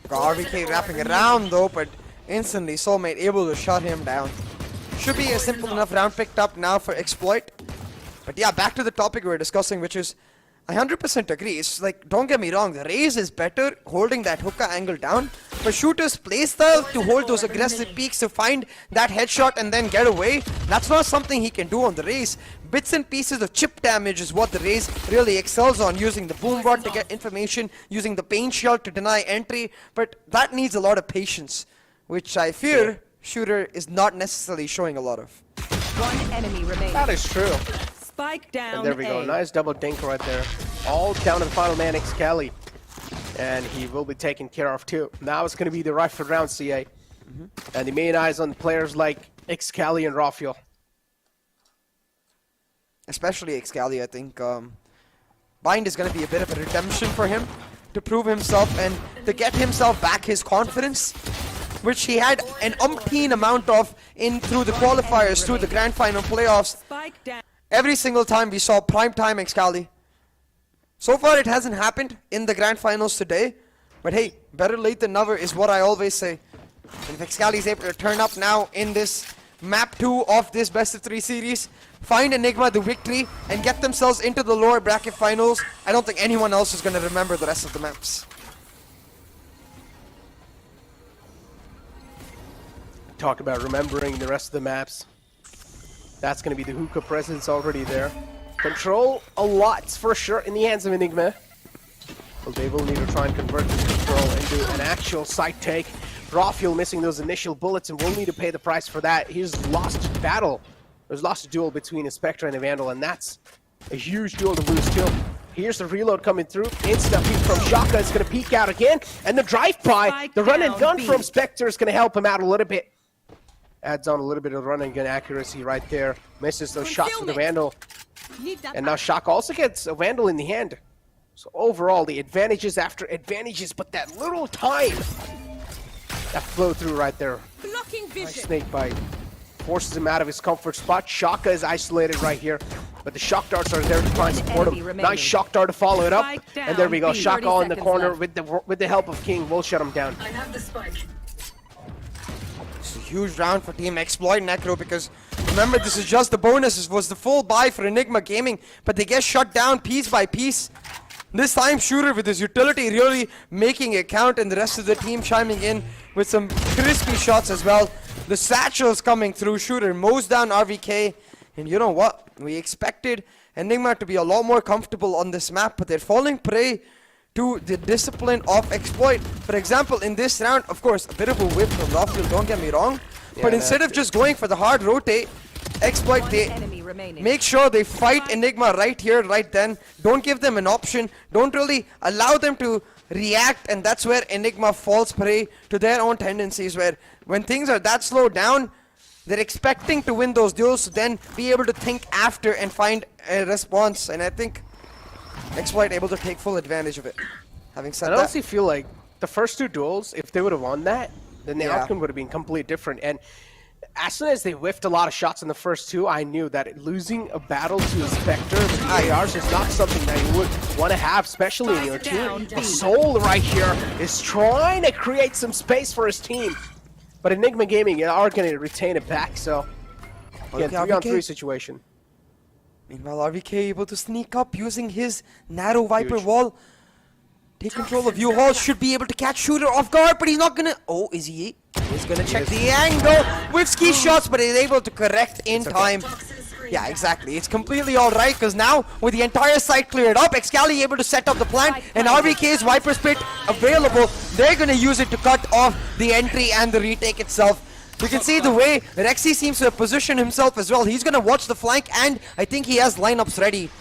Got RVK wrapping around though, but instantly Soulmate able to shut him down. Should be a simple enough round picked up now for Exploit. But yeah, back to the topic we were discussing, which is I 100% agree. It's like, don't get me wrong, the Raze is better holding that hookah angle down. But Shooter's playstyle to hold those aggressive peaks to find that headshot and then get away, that's not something he can do on the Raze. Bits and pieces of chip damage is what the Raze really excels on, using the boom rod to get information, using the paint shell to deny entry. But that needs a lot of patience, which I fear Shooter is not necessarily showing a lot of. One enemy remaining. That is true. Spike down. And there we go. Nice double dink right there. All down to the final man, Xcali. And he will be taken care of too. Now it's going to be the rifle round, CA. And the main eyes on players like Xcali and Raphael. especially Excali, I think Bind is going to be a bit of a redemption for him to prove himself and to get himself back his confidence, which he had an umpteen amount of through the qualifiers, through the grand final playoffs. Every single time we saw prime time Excali. So far it hasn't happened in the grand finals today, but hey, better late than never is what I always say. And if Excali is able to turn up now in this map 2 of this best of 3 series, find Enigma the victory and get themselves into the lower bracket finals, I don't think anyone else is going to remember the rest of the maps. Talk about remembering the rest of the maps. That's going to be the hookah presence already there. Control a lot for sure in the hands of Enigma. Well, they will need to try and convert this control into an actual site take. Rafiel missing those initial bullets and will need to pay the price for that. He's lost battle. There's lost a duel between a Spectre and a Vandal, and that's a huge duel to lose too. Here's the reload coming through. Instant peek from Shaka is going to peek out again. And the drive-by, the run and gun from Spectre is going to help him out a little bit. Adds on a little bit of run and gun accuracy right there. Misses those shots with the Vandal. And now Shaka also gets a Vandal in the hand. So overall, the advantages after advantages, but that little time that flow through right there. Blocking vision. Nice snake bite. Forces him out of his comfort spot. Shaka is isolated right here, but the shock darts are there to try and support him. Nice shock dart to follow it up, and there we go. Shaka in the corner with the help of King will shut him down. I have the spike. It's a huge round for Team Exploit Necro because remember, this is just the bonus. This was the full buy for Enigma Gaming, but they get shut down piece by piece. This time Shooter with his utility really making it count, and the rest of the team chiming in with some crispy shots as well. The satchels coming through. Shooter mows down RVK, and you know what? We expected Enigma to be a lot more comfortable on this map, but they're falling prey to the discipline of Exploit. For example, in this round, of course, a bit of a whip from Rafiel, don't get me wrong, but instead of just going for the hard rotate, Exploit, they make sure they fight Enigma right here, right then. Don't give them an option. Don't really allow them to react, and that's where Enigma falls prey to their own tendencies, where when things are that slowed down, they're expecting to win those duels, to then be able to think after and find a response. And I think Exploit able to take full advantage of it. Having said that, I honestly feel like the first 2 duels, if they would have won that, then the outcome would have been completely different. And as soon as they whiffed a lot of shots in the first 2, I knew that losing a battle to a Spectre with the ARs is not something that you would want to have, especially in your team. The Soul right here is trying to create some space for his team. But Enigma Gaming are going to retain it back, so again, 3-on-3 situation. Meanwhile, RVK able to sneak up using his narrow Viper wall. Take control of U-Haul, should be able to catch Shooter off guard, but he's not gonna... Oh, is he? He's gonna check the angle with ski shots, but he's able to correct in time. Yeah, exactly. It's completely alright, because now, with the entire site cleared up, Excali able to set up the plant, and RVK's Viper Spit available. They're gonna use it to cut off the entry and the retake itself. You can see the way Rexy seems to have positioned himself as well. He's gonna watch the flank, and I think he has lineups ready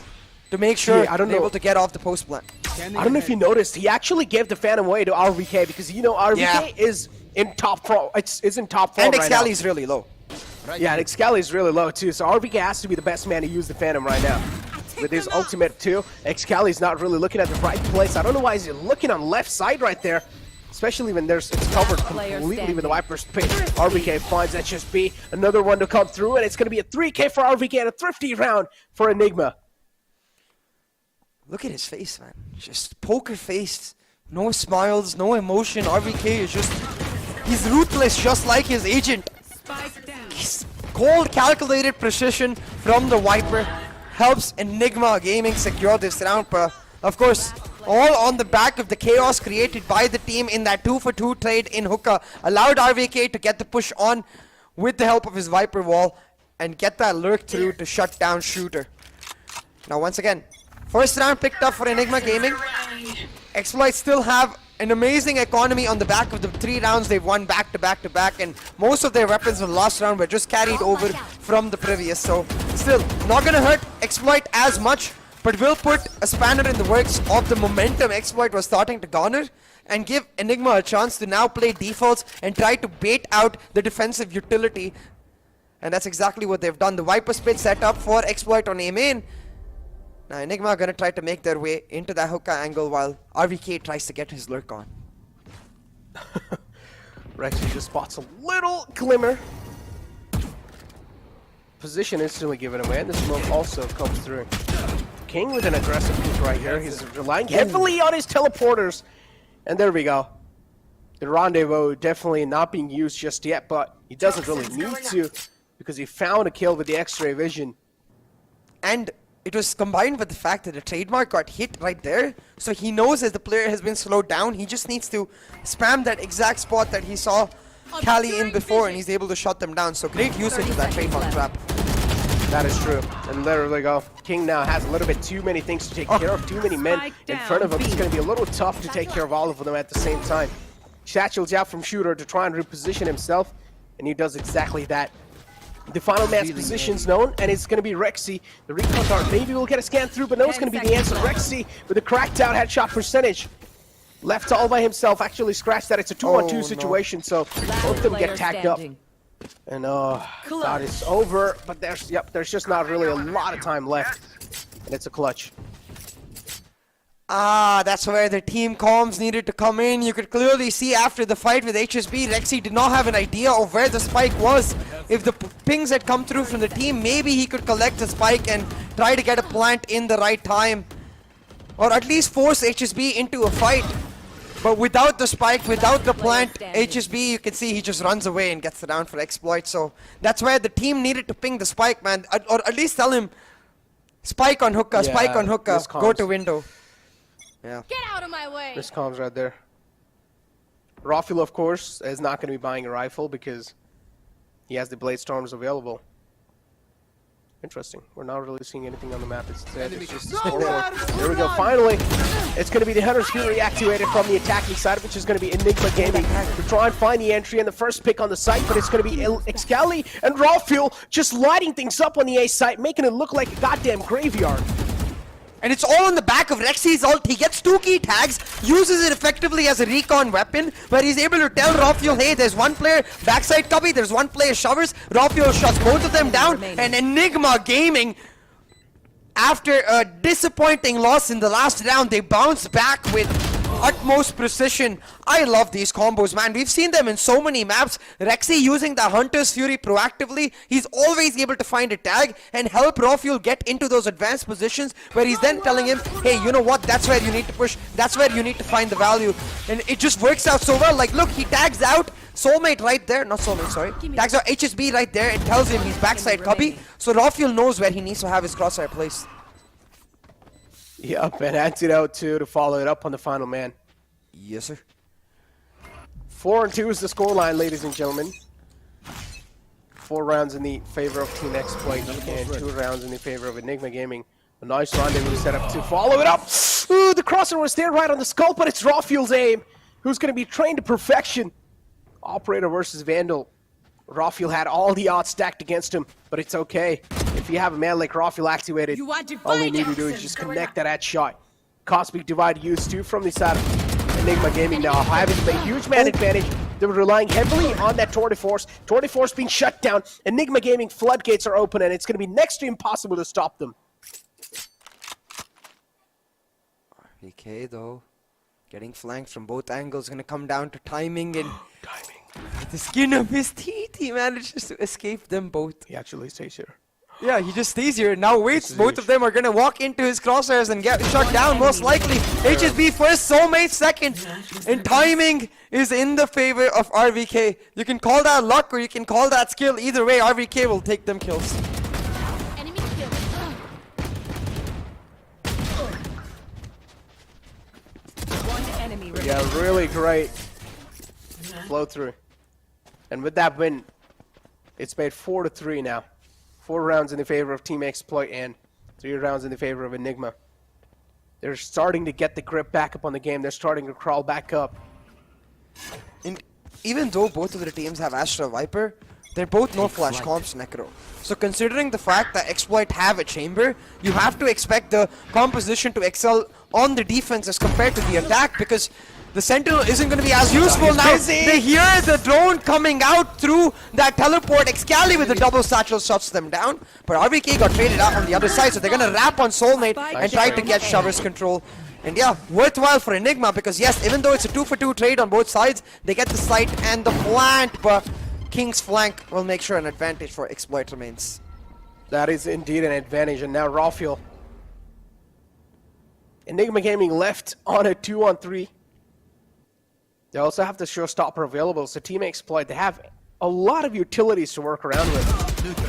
to make sure they're able to get off the post plant. I don't know if you noticed, he actually gave the Phantom away to RVK because you know RVK is in top form. It's in top form and right now. And Excali's really low. Yeah, and Excali's really low too. So RVK has to be the best man to use the Phantom right now. With his ultimate too, Excali's not really looking at the right place. I don't know why he's looking on left side right there. Especially when it's covered completely with the Viper's Pit. RVK finds HSB. Another one to come through, and it's going to be a 3K for RVK and a thrifty round for Enigma. Look at his face, man. Just poker face. No smiles, no emotion. RVK is just... He's ruthless, just like his agent. His cold, calculated precision from the Viper helps Enigma Gaming secure this round. But, of course, all on the back of the chaos created by the team in that 2-for-2 trade in hookah. Allowed RVK to get the push on with the help of his Viper wall and get that lurk through to shut down Shooter. Now, once again, first round picked up for Enigma Gaming. Exploit still have an amazing economy on the back of the 3 rounds they've won back to back to back, and most of their weapons in the last round were just carried over from the previous. So still not gonna hurt Exploit as much, but will put a spanner in the works of the momentum Exploit was starting to garner and give Enigma a chance to now play defaults and try to bait out the defensive utility. And that's exactly what they've done. The Viper split set up for Exploit on A main. Now Enigma are going to try to make their way into that hookah angle while RVK tries to get his lurk on. Rexy just spots a little glimmer. Position instantly given away, and the smoke also comes through. King with an aggressive peek right here. He's relying heavily on his teleporters. And there we go. The rendezvous definitely not being used just yet, but he doesn't really need to because he found a kill with the X-ray vision. And it was combined with the fact that the trademark got hit right there, so he knows as the player has been slowed down, he just needs to spam that exact spot that he saw Cali in before, and he's able to shut them down. So great usage of that trademark trap. That is true. And there we go. King now has a little bit too many things to take care of, too many men in front of him. It's going to be a little tough to take care of all of them at the same time. Satchel's out from shooter to try and reposition himself, and he does exactly that. The final man's position's known, and it's going to be Rexy. The recon dart maybe will get a scan through, but no, it's going to be the answer. Rexy with a cracked out headshot percentage. Left all by himself, actually scratched that. It's a 2-on-2 situation, so both of them get tagged up. And thought it's over, but there's just not really a lot of time left. And it's a clutch. That's where the team comms needed to come in. You could clearly see after the fight with HSB, Rexy did not have an idea of where the spike was. If the pings had come through from the team, maybe he could collect the spike and try to get a plant in the right time. Or at least force HSB into a fight. But without the spike, without the plant, HSB, you can see he just runs away and gets the down for Exploit. So that's where the team needed to ping the spike, man. Or at least tell him, spike on hookah, spike on hookah, go to window. Yeah. Get out of my way. This comms right there. Rafael, of course, is not going to be buying a rifle because he has the Blade Storms available. Interesting. We're not really seeing anything on the map. It's just the scoreboard. There we go. Finally, it's going to be the Hunter's Fury activated from the attacking side, which is going to be Enigma Gaming to try and find the entry and the first pick on the site, but it's going to be Excali and Rafael just lighting things up on the A site, making it look like a goddamn graveyard. And it's all on the back of Rexy's ult. He gets 2 key tags, uses it effectively as a recon weapon, where he's able to tell Rafael, hey, there's one player backside cubby, there's one player showers. Rafael shuts both of them down, and Enigma Gaming, after a disappointing loss in the last round, they bounce back with utmost precision. I love these combos, man. We've seen them in so many maps. Rexy using the Hunter's Fury proactively. He's always able to find a tag and help Rafael get into those advanced positions where he's then telling him, hey, you know what? That's where you need to push. That's where you need to find the value. And it just works out so well. Like, look, he tags out Soulmate right there. Not Soulmate, sorry. Tags out HSB right there and tells him he's backside cubby. So Rafael knows where he needs to have his crosshair placed. Yep, and Antidote too to follow it up on the final man. Yes, sir. 4-2 is the scoreline, ladies and gentlemen. 4 rounds in the favor of Team Exploit and 2 rounds in the favor of Enigma Gaming. A nice rendezvous set up to follow it up. Ooh, the crosser was there right on the skull, but it's Rafael's aim, who's going to be trained to perfection. Operator versus Vandal. Rafael had all the odds stacked against him, but it's okay. If you have a man like Rafael activated, all we need to do is just connect that headshot. Cosmic Divide used too from the side of Enigma Gaming now, having a huge man advantage. They were relying heavily on that Tour de Force. Tour de Force being shut down. Enigma Gaming floodgates are open, and it's going to be next to impossible to stop them. RVK, though, getting flanked from both angles, going to come down to timing and... With the skin of his teeth, he manages to escape them both. He actually stays here. Yeah, he just stays here and now waits. Both of them are going to walk into his crosshairs and get shut down, most likely. HSB first, Soulmate second. And timing is in the favor of RVK. You can call that luck or you can call that skill. Either way, RVK will take them kills. Enemy kill. One enemy remaining. Yeah, really great flow through. And with that win, it's made 4-3 now. 4 rounds in the favor of Team Exploit and 3 rounds in the favor of Enigma. They're starting to get the grip back up on the game. They're starting to crawl back up. And even though both of the teams have Astra Viper, they're both no flash comps Necro. So considering the fact that Exploit have a chamber, you have to expect the composition to excel on the defense as compared to the attack, because the Sentinel isn't going to be as useful now. They hear the drone coming out through that teleport. Excali with the double satchel shuts them down. But RVK got traded out on the other side, so they're going to wrap on Soulmate and try to get Shover's control. And yeah, worthwhile for Enigma because yes, even though it's a 2-for-2 trade on both sides, they get the site and the plant, but King's flank will make sure an advantage for Exploit remains. That is indeed an advantage, and now Rafiel. Enigma Gaming left on a 2-on-3. They also have the showstopper available, so Team Exploit, they have a lot of utilities to work around with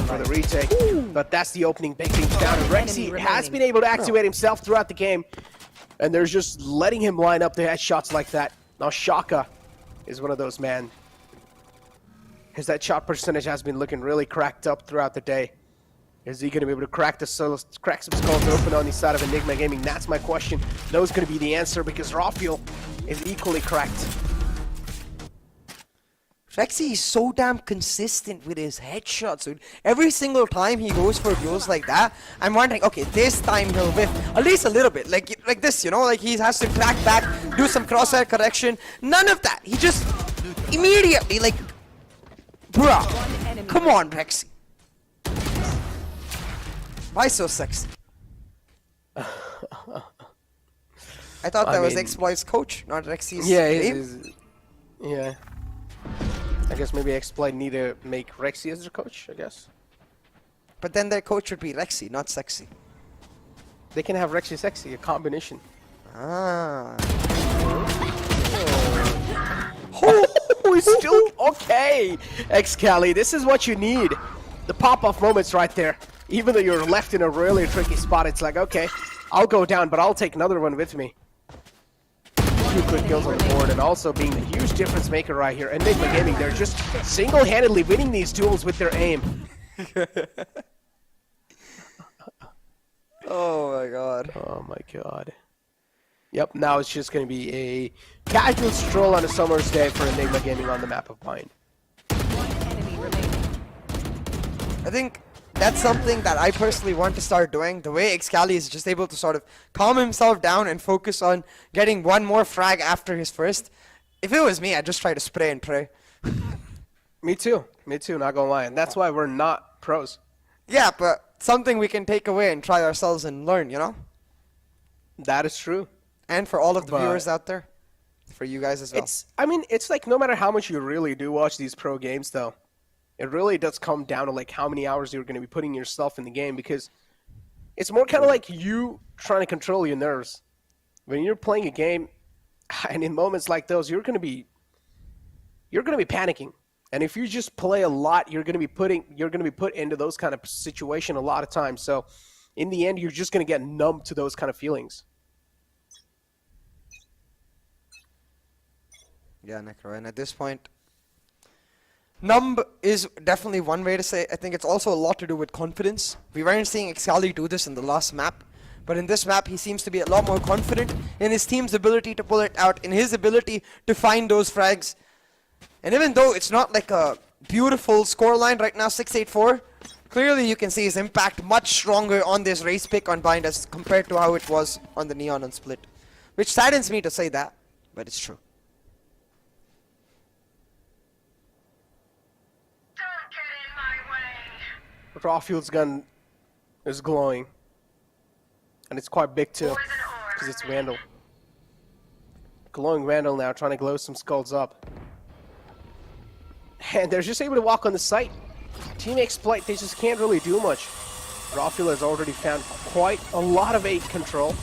for the retake. But that's the opening, big things down. And Rexy has been able to activate himself throughout the game, and they're just letting him line up the headshots like that. Now Shaka is one of those, man. His headshot percentage has been looking really cracked up throughout the day. Is he going to be able to crack some skulls open on the side of Enigma Gaming? That's my question. No is going to be the answer because Rafiel is equally cracked. Rexy is so damn consistent with his headshots, dude. Every single time he goes for duels like that, I'm wondering, okay, this time he'll whiff at least a little bit, like this, you know, like he has to crack back, do some crosshair correction. None of that. He just immediately, like, bruh, come on, Rexy. Why so sexy? I thought that was Exploit's coach, not Rexy's name. Yeah. I guess maybe Exploit need to make Rexy as their coach, I guess. But then their coach would be Rexy, not sexy. They can have Rexy sexy, a combination. Ah. Oh, he's still okay. Excali, this is what you need. The pop-off moments right there. Even though you're left in a really tricky spot, it's like, okay, I'll go down, but I'll take another one with me. 2 quick kills on the board, and also being the huge difference maker right here. Enigma Gaming, they're just single-handedly winning these duels with their aim. Oh my god. Oh my god. Yep, now it's just going to be a casual stroll on a summer's day for Enigma Gaming on the map of Bind. I think that's something that I personally want to start doing. The way Excali is just able to sort of calm himself down and focus on getting one more frag after his first. If it was me, I'd just try to spray and pray. Me too, not gonna lie. And that's why we're not pros. Yeah, but something we can take away and try ourselves and learn, you know? That is true. And for all of the viewers out there, for you guys as well. It's like no matter how much you really do watch these pro games, though, it really does come down to like how many hours you're going to be putting yourself in the game, because it's more kind of like you trying to control your nerves. When you're playing a game, and in moments like those, you're going to be panicking. And if you just play a lot, you're going to be put into those kind of situation a lot of times. So in the end, you're just going to get numb to those kind of feelings. Yeah, Necro, and at this point, numb is definitely one way to say it. I think it's also a lot to do with confidence. We weren't seeing Excali do this in the last map, but in this map, he seems to be a lot more confident in his team's ability to pull it out, in his ability to find those frags. And even though it's not like a beautiful scoreline right now, 6-8-4, clearly you can see his impact much stronger on this race pick on Bind as compared to how it was on the Neon and Split. Which saddens me to say that, but it's true. Rafiel's gun is glowing. And it's quite big too, because it's Vandal. Glowing Vandal now, trying to glow some skulls up. And they're just able to walk on the site. Team Exploit, they just can't really do much. Rafiel has already found quite a lot of 8 control.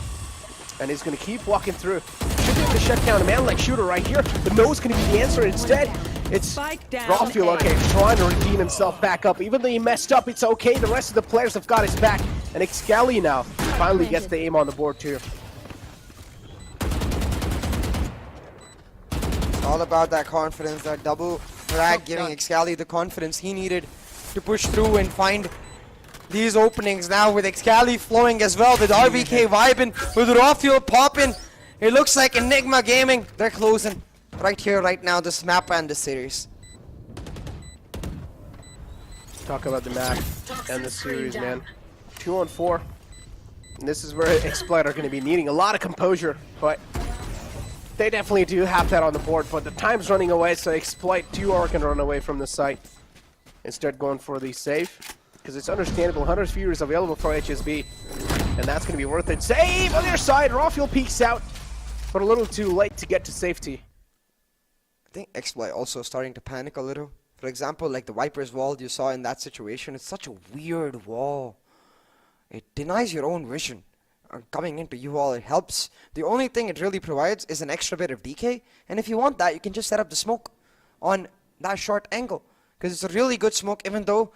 And he's going to keep walking through. Should be able to shut down a man like Shooter right here. But no is going to be the answer. Instead, it's Rafiel, okay, trying to redeem himself back up. Even though he messed up, it's okay. The rest of the players have got his back. And Excali now finally gets the aim on the board too. It's all about that confidence, that double frag giving Excali the confidence he needed to push through and find these openings. Now with Excali flowing as well, with RVK vibing, with Rafiel popping, it looks like Enigma Gaming, they're closing right here, right now, this map and this series. Talk about the map and the series, man. 2-on-4. And this is where Exploit are going to be needing a lot of composure, but They definitely do have that on the board, but the time's running away, so Exploit 2 are going to run away from the site. Instead going for the save, because it's understandable. 100 viewers available for HSB, and that's going to be worth it. Save on their side. Rawfuel peeks out, but a little too late to get to safety. I think Exploit also starting to panic a little. For example, like the Viper's wall you saw in that situation, it's such a weird wall. It denies your own vision. Coming into you all, it helps. The only thing it really provides is an extra bit of DK, and if you want that, you can just set up the smoke on that short angle. Because it's a really good smoke, even though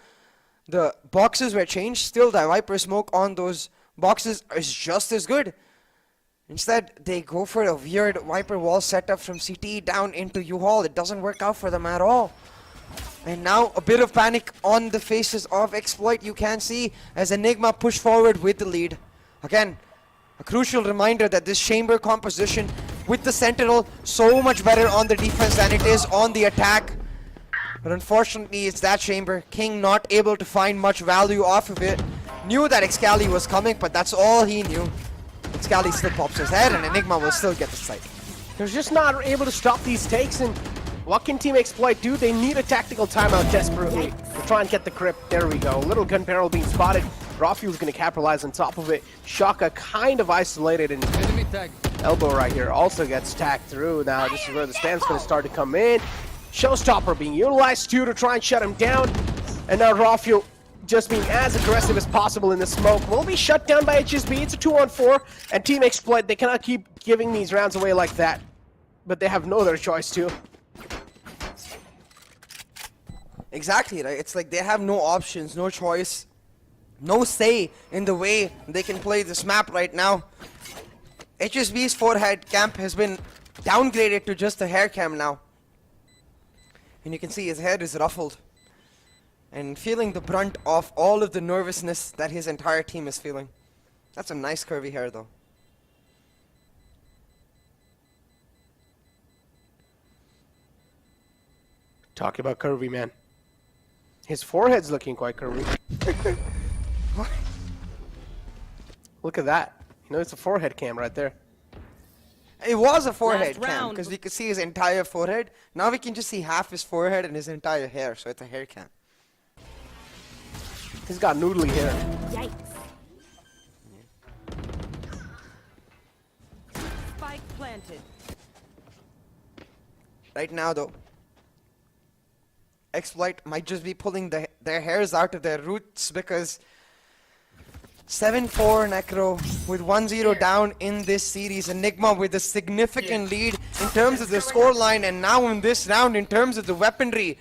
the boxes were changed, still the Viper smoke on those boxes is just as good. Instead, they go for a weird Viper wall setup from CT down into U-Haul. It doesn't work out for them at all. And now a bit of panic on the faces of Exploit, you can see, as Enigma push forward with the lead. Again, a crucial reminder that this chamber composition with the Sentinel so much better on the defense than it is on the attack. But unfortunately, it's that chamber. King not able to find much value off of it. Knew that Excali was coming, but that's all he knew. Excali still pops his head, and Enigma will still get the site. They're just not able to stop these takes, and what can Team Exploit do? They need a tactical timeout desperately to try and get the crypt. There we go. Little gun barrel being spotted. Rawfuel's going to capitalize on top of it. Shaka kind of isolated, and Elbow right here also gets tagged through. Now this is where the spam's going to start to come in. Showstopper being utilized too to try and shut him down. And now Rawfuel just being as aggressive as possible in the smoke. Will be shut down by HSB. It's a 2-on-4. And Team Exploit, they cannot keep giving these rounds away like that. But they have no other choice to. Exactly, right? It's like they have no options, no choice, no say in the way they can play this map right now. HSB's forehead camp has been downgraded to just a hair cam now. And you can see his head is ruffled. And feeling the brunt of all of the nervousness that his entire team is feeling. That's a nice curvy hair though. Talk about curvy, man. His forehead's looking quite curvy. Look at that. You know, it's a forehead cam right there. It was a forehead cam because we could see his entire forehead. Now we can just see half his forehead and his entire hair, so it's a hair cam. He's got noodly hair. Yikes. Spike planted. Right now though, Exploit might just be pulling their hairs out of their roots because 7-4 Necro with 1-0 down in this series. Enigma with a significant lead in terms of the scoreline, and now in this round in terms of the weaponry.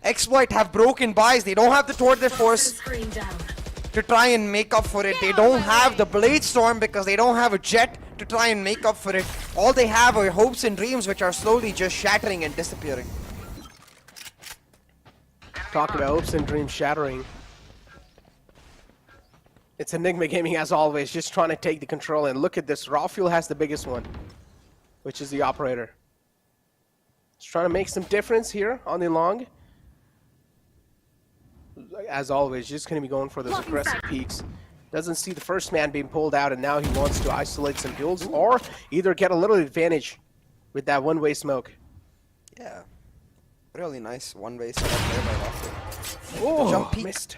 Exploit have broken buys. They don't have the Tour de Force to try and make up for it. They don't have the Blade Storm because they don't have a jet to try and make up for it. All they have are hopes and dreams which are slowly just shattering and disappearing. Talk about hopes and dreams shattering. It's Enigma Gaming as always, just trying to take the control, and look at this. Rawfuel has the biggest one, which is the operator. Just trying to make some difference here on the long. As always, just going to be going for those aggressive peaks. Doesn't see the first man being pulled out, and now he wants to isolate some duels or either get a little advantage with that one-way smoke. Yeah. Really nice one-way setup there by Rawfuel. Oh, jump peak. Missed.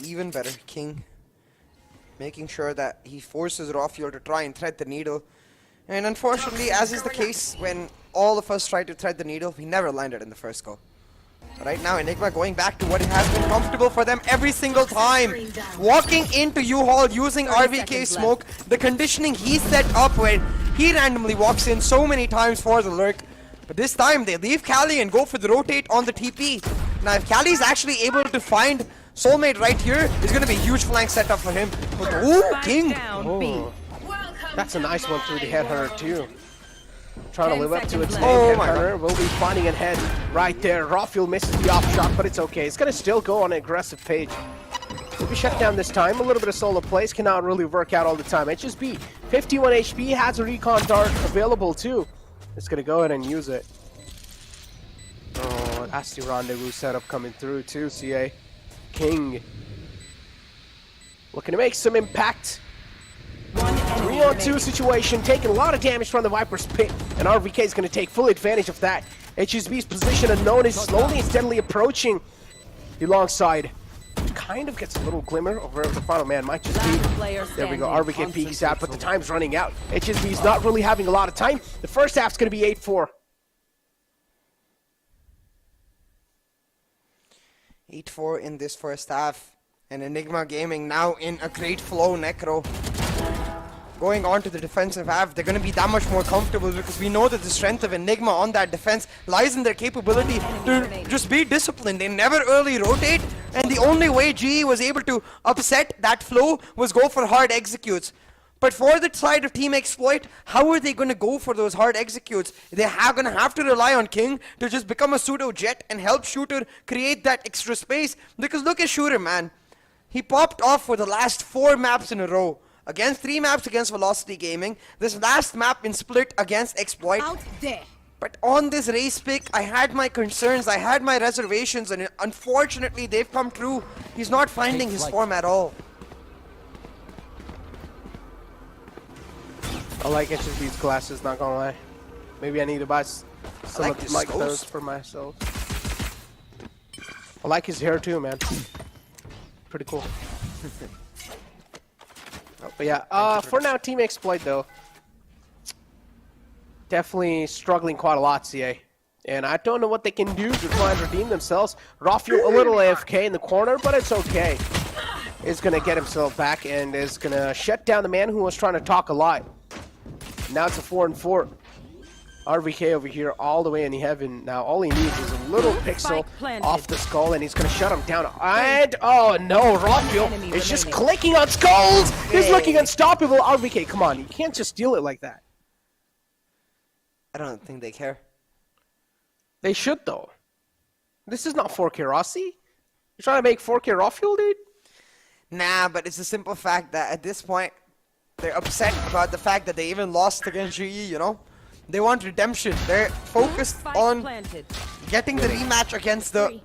Even better, King. Making sure that he forces Rawfuel to try and thread the needle. And unfortunately, as is the case when all of us try to thread the needle, we never landed in the first go. Right now, Enigma going back to what has been comfortable for them every single time. Walking into U-Haul using RVK smoke, the conditioning he set up when he randomly walks in so many times for the lurk. But this time, they leave Cali and go for the rotate on the TP. Now, if Cali's actually able to find Soulmate right here, it's going to be a huge flank setup for him. But, ooh, King! Oh. That's a nice one through the headhunter, too. Trying to live up to its name. Oh my Headhunter will be finding a head right there. Rawfuel misses the off shot, but it's okay. It's going to still go on an aggressive page. Will be shut down this time. A little bit of solo plays cannot really work out all the time. HSB, 51 HP, has a recon dart available, too. It's going to go ahead and use it. Oh, that's the rendezvous setup coming through, too, CA. King looking to make some impact. One 3-on-2 situation, taking a lot of damage from the Viper's pit, and RVK is going to take full advantage of that. HSB's position unknown is slowly and steadily approaching the long side. Kind of gets a little glimmer over the final man. Might just be. There we go. RVK peeks out, but the time's running out. HSB's not really having a lot of time. The first half's going to be 8-4. 8-4 in this first half. And Enigma Gaming now in a great flow. Necro going on to the defensive half. They're going to be that much more comfortable because we know that the strength of Enigma on that defense lies in their capability to just be disciplined. They never early rotate, and the only way GE was able to upset that flow was go for hard executes. But for the side of Team Exploit, how are they going to go for those hard executes? They're going to have to rely on King to just become a pseudo jet and help Shooter create that extra space. Because look at Shooter, man. He popped off for the last 4 maps in a row. Against 3 maps against Velocity Gaming. This last map in split against Exploit. Out there. But on this race pick, I had my concerns, I had my reservations, and unfortunately they've come true. He's not finding his form at all. I like HSB's glasses, not gonna lie. Maybe I need to buy some like those for myself. I like his hair too, man. Pretty cool. But yeah, for now, Team Exploit though, definitely struggling quite a lot, CA. And I don't know what they can do to try and redeem themselves. Rafael a little AFK in the corner, but it's okay. Is going to get himself back and is going to shut down the man who was trying to talk a lot. Now it's a 4-4. RVK over here all the way in heaven. Now all he needs is a little pixel off the skull and he's going to shut him down. And, oh no, Rafael is just clicking on skulls. He's looking unstoppable. RVK, come on, you can't just steal it like that. I don't think they care. They should though. This is not 4K Rossi. You're trying to make 4K Rafael, dude? Nah, but it's a simple fact that at this point, they're upset about the fact that they even lost against GE, you know? They want redemption. They're focused on getting the rematch against the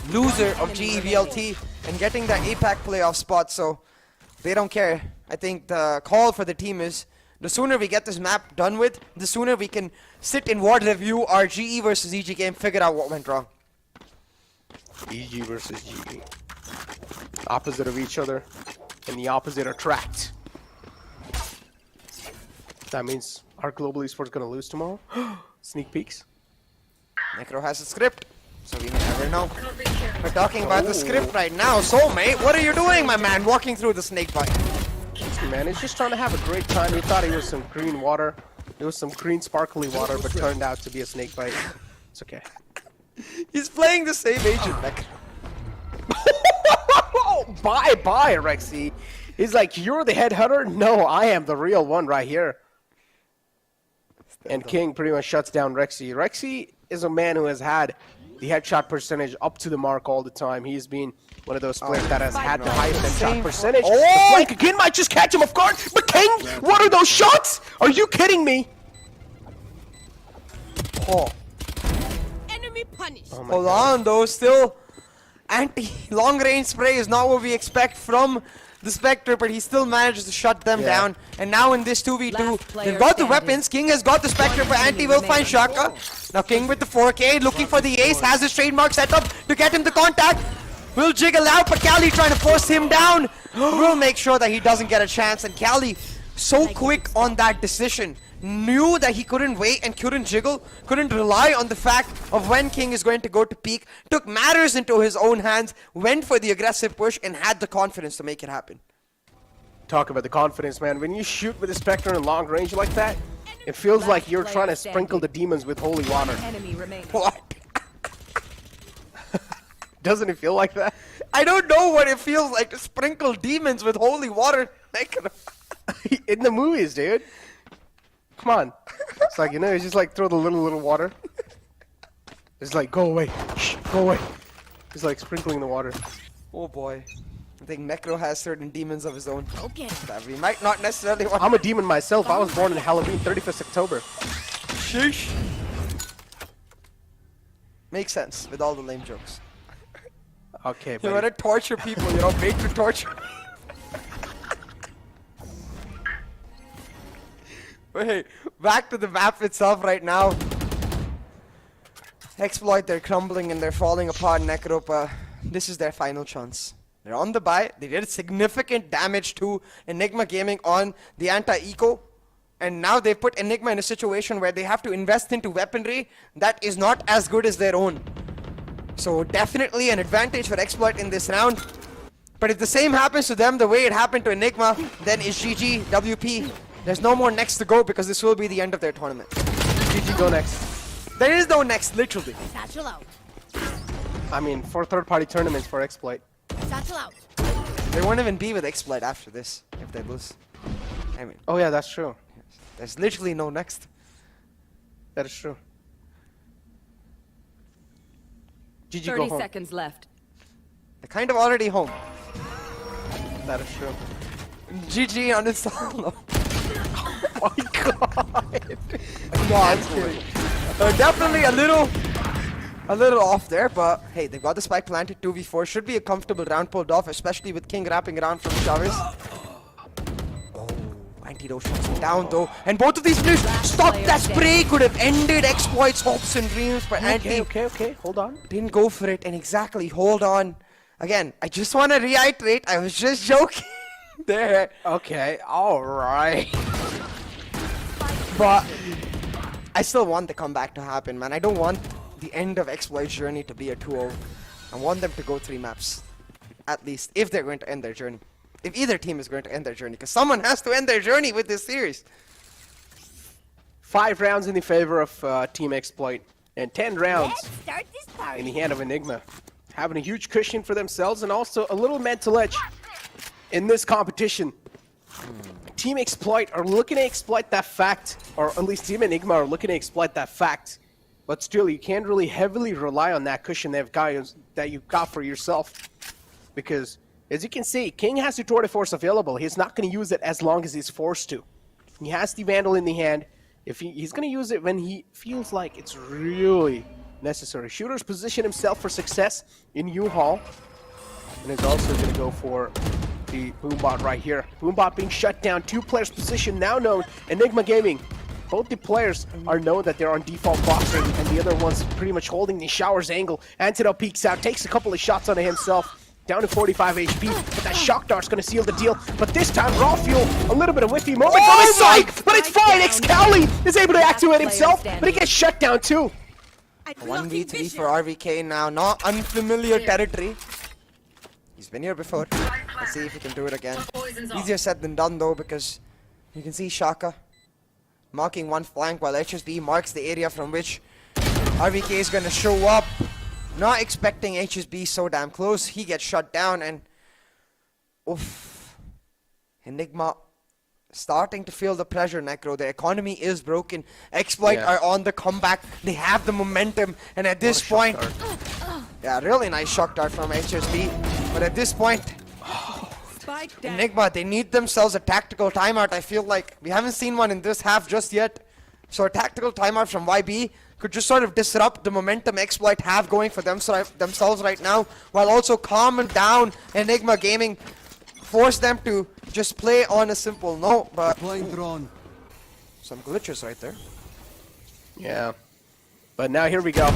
loser of GE VLT and getting that APAC playoff spot, so they don't care. I think the call for the team is the sooner we get this map done with, the sooner we can sit in WARD review our GE versus EG game, figure out what went wrong. EG versus GE. Opposite of each other, and the opposite attract. That means our global esports gonna lose tomorrow. Sneak peeks. Necro has a script, so we may never know. We're talking about the script right now. So, mate, what are you doing, my man, walking through the snake bite? Man, he's just trying to have a great time. He thought he was some green water. It was some green sparkly water, but turned out to be a snake bite. It's okay. He's playing the same agent, Necro. Bye, Rexy. He's like, you're the headhunter? No, I am the real one right here. And King pretty much shuts down Rexy. Rexy is a man who has had the headshot percentage up to the mark all the time. He's been one of those players that has had the highest headshot percentage. The flank again might just catch him off guard. But King, what are those shots? Are you kidding me? Oh. Enemy punished. Hold on, though. Still, anti-long range spray is not what we expect from the Spectre, but he still manages to shut them down. And now in this 2v2, they've got the weapons. King has got the Spectre, but Anti will find Shaka. Now King with the 4K, looking for the ace, has his trademark set up to get him the contact. Will jiggle out, but Cali trying to force him down. Will make sure that he doesn't get a chance. And Cali, so quick on that decision. Knew that he couldn't wait and couldn't jiggle, couldn't rely on the fact of when King is going to go to peak, took matters into his own hands, went for the aggressive push, and had the confidence to make it happen. Talk about the confidence, man. When you shoot with a Spectre in long range like that, it feels like you're trying to sprinkle the demons with holy water. What? Doesn't it feel like that? I don't know what it feels like to sprinkle demons with holy water. In the movies, dude. Come on. It's like, you know, it's just like throw the little water. It's like, go away. Shh, go away. It's like sprinkling the water. Oh boy. I think Necro has certain demons of his own. Okay. That we might not necessarily want. I'm a demon myself. I was born in Halloween, 31st October. Sheesh. Makes sense with all the lame jokes. Okay, you want to torture people, you know, made to torture. Wait, back to the map itself right now. Exploit, they're crumbling and they're falling apart. Necropa, this is their final chance. They're on the buy. They did significant damage to Enigma Gaming on the anti-eco. And now they've put Enigma in a situation where they have to invest into weaponry that is not as good as their own. So definitely an advantage for Exploit in this round. But if the same happens to them the way it happened to Enigma, then it's GG, WP. There's no more next to go because this will be the end of their tournament. GG, go next. There is no next, literally. Satchel out. I mean, for third-party tournaments for Exploit. Satchel out. They won't even be with Exploit after this if they lose. I mean. Oh yeah, that's true. There's literally no next. That is true. GG, 30 go home. seconds left. They're kind of already home. That is true. GG on this solo. Oh my god. No, I'm kidding. Definitely a little off there, but hey, they've got the spike planted. 2v4 should be a comfortable round pulled off, especially with King wrapping around from Chavez. Antidote shots him down though, and both of these players stop that spray. Could have ended Exploit's hopes and dreams, but Anti okay, hold on. Didn't go for it, and exactly, hold on. Again, I just want to reiterate, I was just joking there. Okay, alright. But I still want the comeback to happen, man. I don't want the end of Exploit's journey to be a 2-0. I want them to go 3 maps, at least, if they're going to end their journey. If either team is going to end their journey, because someone has to end their journey with this series. 5 rounds in the favor of Team Exploit, and 10 rounds Start this party. in the hand of Enigma. Having a huge cushion for themselves and also a little mental edge in this competition. Team Exploit are looking to exploit that fact, or at least Team Enigma are looking to exploit that fact. But still, you can't really heavily rely on that cushion that you've got for yourself. Because, as you can see, King has the tour de force available. He's not going to use it as long as he's forced to. He has the Vandal in the hand. If he's going to use it when he feels like it's really necessary. Shooter's positioned himself for success in U-Haul. And is also going to go for the Boombot right here. Boombot being shut down. 2 players position now known. Enigma Gaming. Both the players are known that they're on default boxing, and the other one's pretty much holding the Shower's angle. Antidote peeks out, takes a couple of shots onto himself. Down to 45 HP, but that shock dart's gonna seal the deal. But this time, Raw Fuel, a little bit of whiffy moment from his side, but it's fine. Excali is able to activate himself, but he gets shut down too. 1v3 for RVK now, not unfamiliar territory. He's been here before. Let's see if he can do it again. Easier said than done though, because you can see Shaka marking one flank while HSB marks the area from which RVK is gonna show up. Not expecting HSB so damn close. He gets shut down and oof. Enigma starting to feel the pressure, Necro. The economy is broken. Exploit are on the comeback. They have the momentum, and at this point, yeah, really nice shock dart from HSB. But at this point, Enigma, they need themselves a tactical timeout. I feel like we haven't seen one in this half just yet. So a tactical timeout from YB could just sort of disrupt the momentum Exploit have going for themselves right now, while also calming down Enigma Gaming, force them to just play on a simple note. But some glitches right there. Yeah, but now here we go.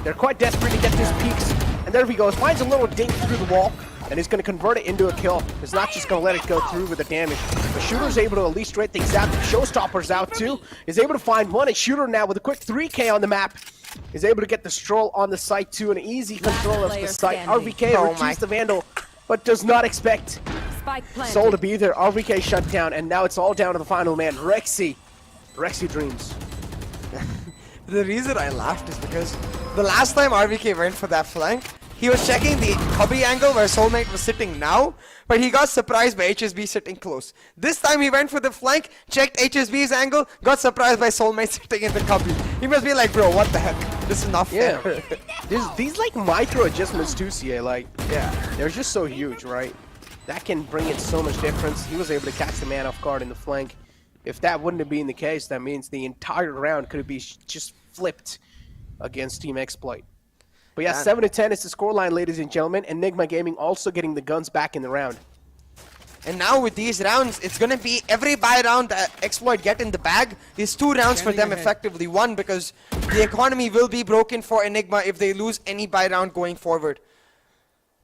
They're quite desperate to get these peaks, and there we go. Finds a little dink through the wall, and he's going to convert it into a kill. He's not just going to let it go through with the damage. The Shooter's able to at least straight things out. The Showstopper's out too. He's able to find one, and Shooter now with a quick 3K on the map is able to get the Stroll on the site too. An easy control of the site. RVK reduced the Vandal, but does not expect Soul to be there. RVK shut down, and now it's all down to the final man, Rexy. Rexy Dreams. The reason I laughed is because the last time RVK went for that flank, he was checking the cubby angle where Soulmate was sitting now, but he got surprised by HSB sitting close. This time he went for the flank, checked HSB's angle, got surprised by Soulmate sitting in the cubby. He must be like, bro, what the heck? This is not fair. These like micro adjustments too, CA, like, yeah, they're just so huge, right? That can bring in so much difference. He was able to catch the man off guard in the flank. If that wouldn't have been the case, that means the entire round could have been just flipped against Team Exploit. But yeah, 7-10 is the scoreline, ladies and gentlemen. Enigma Gaming also getting the guns back in the round. And now with these rounds, it's going to be every buy round that Exploit get in the bag is 2 rounds for them effectively. 1, because the economy will be broken for Enigma if they lose any buy round going forward.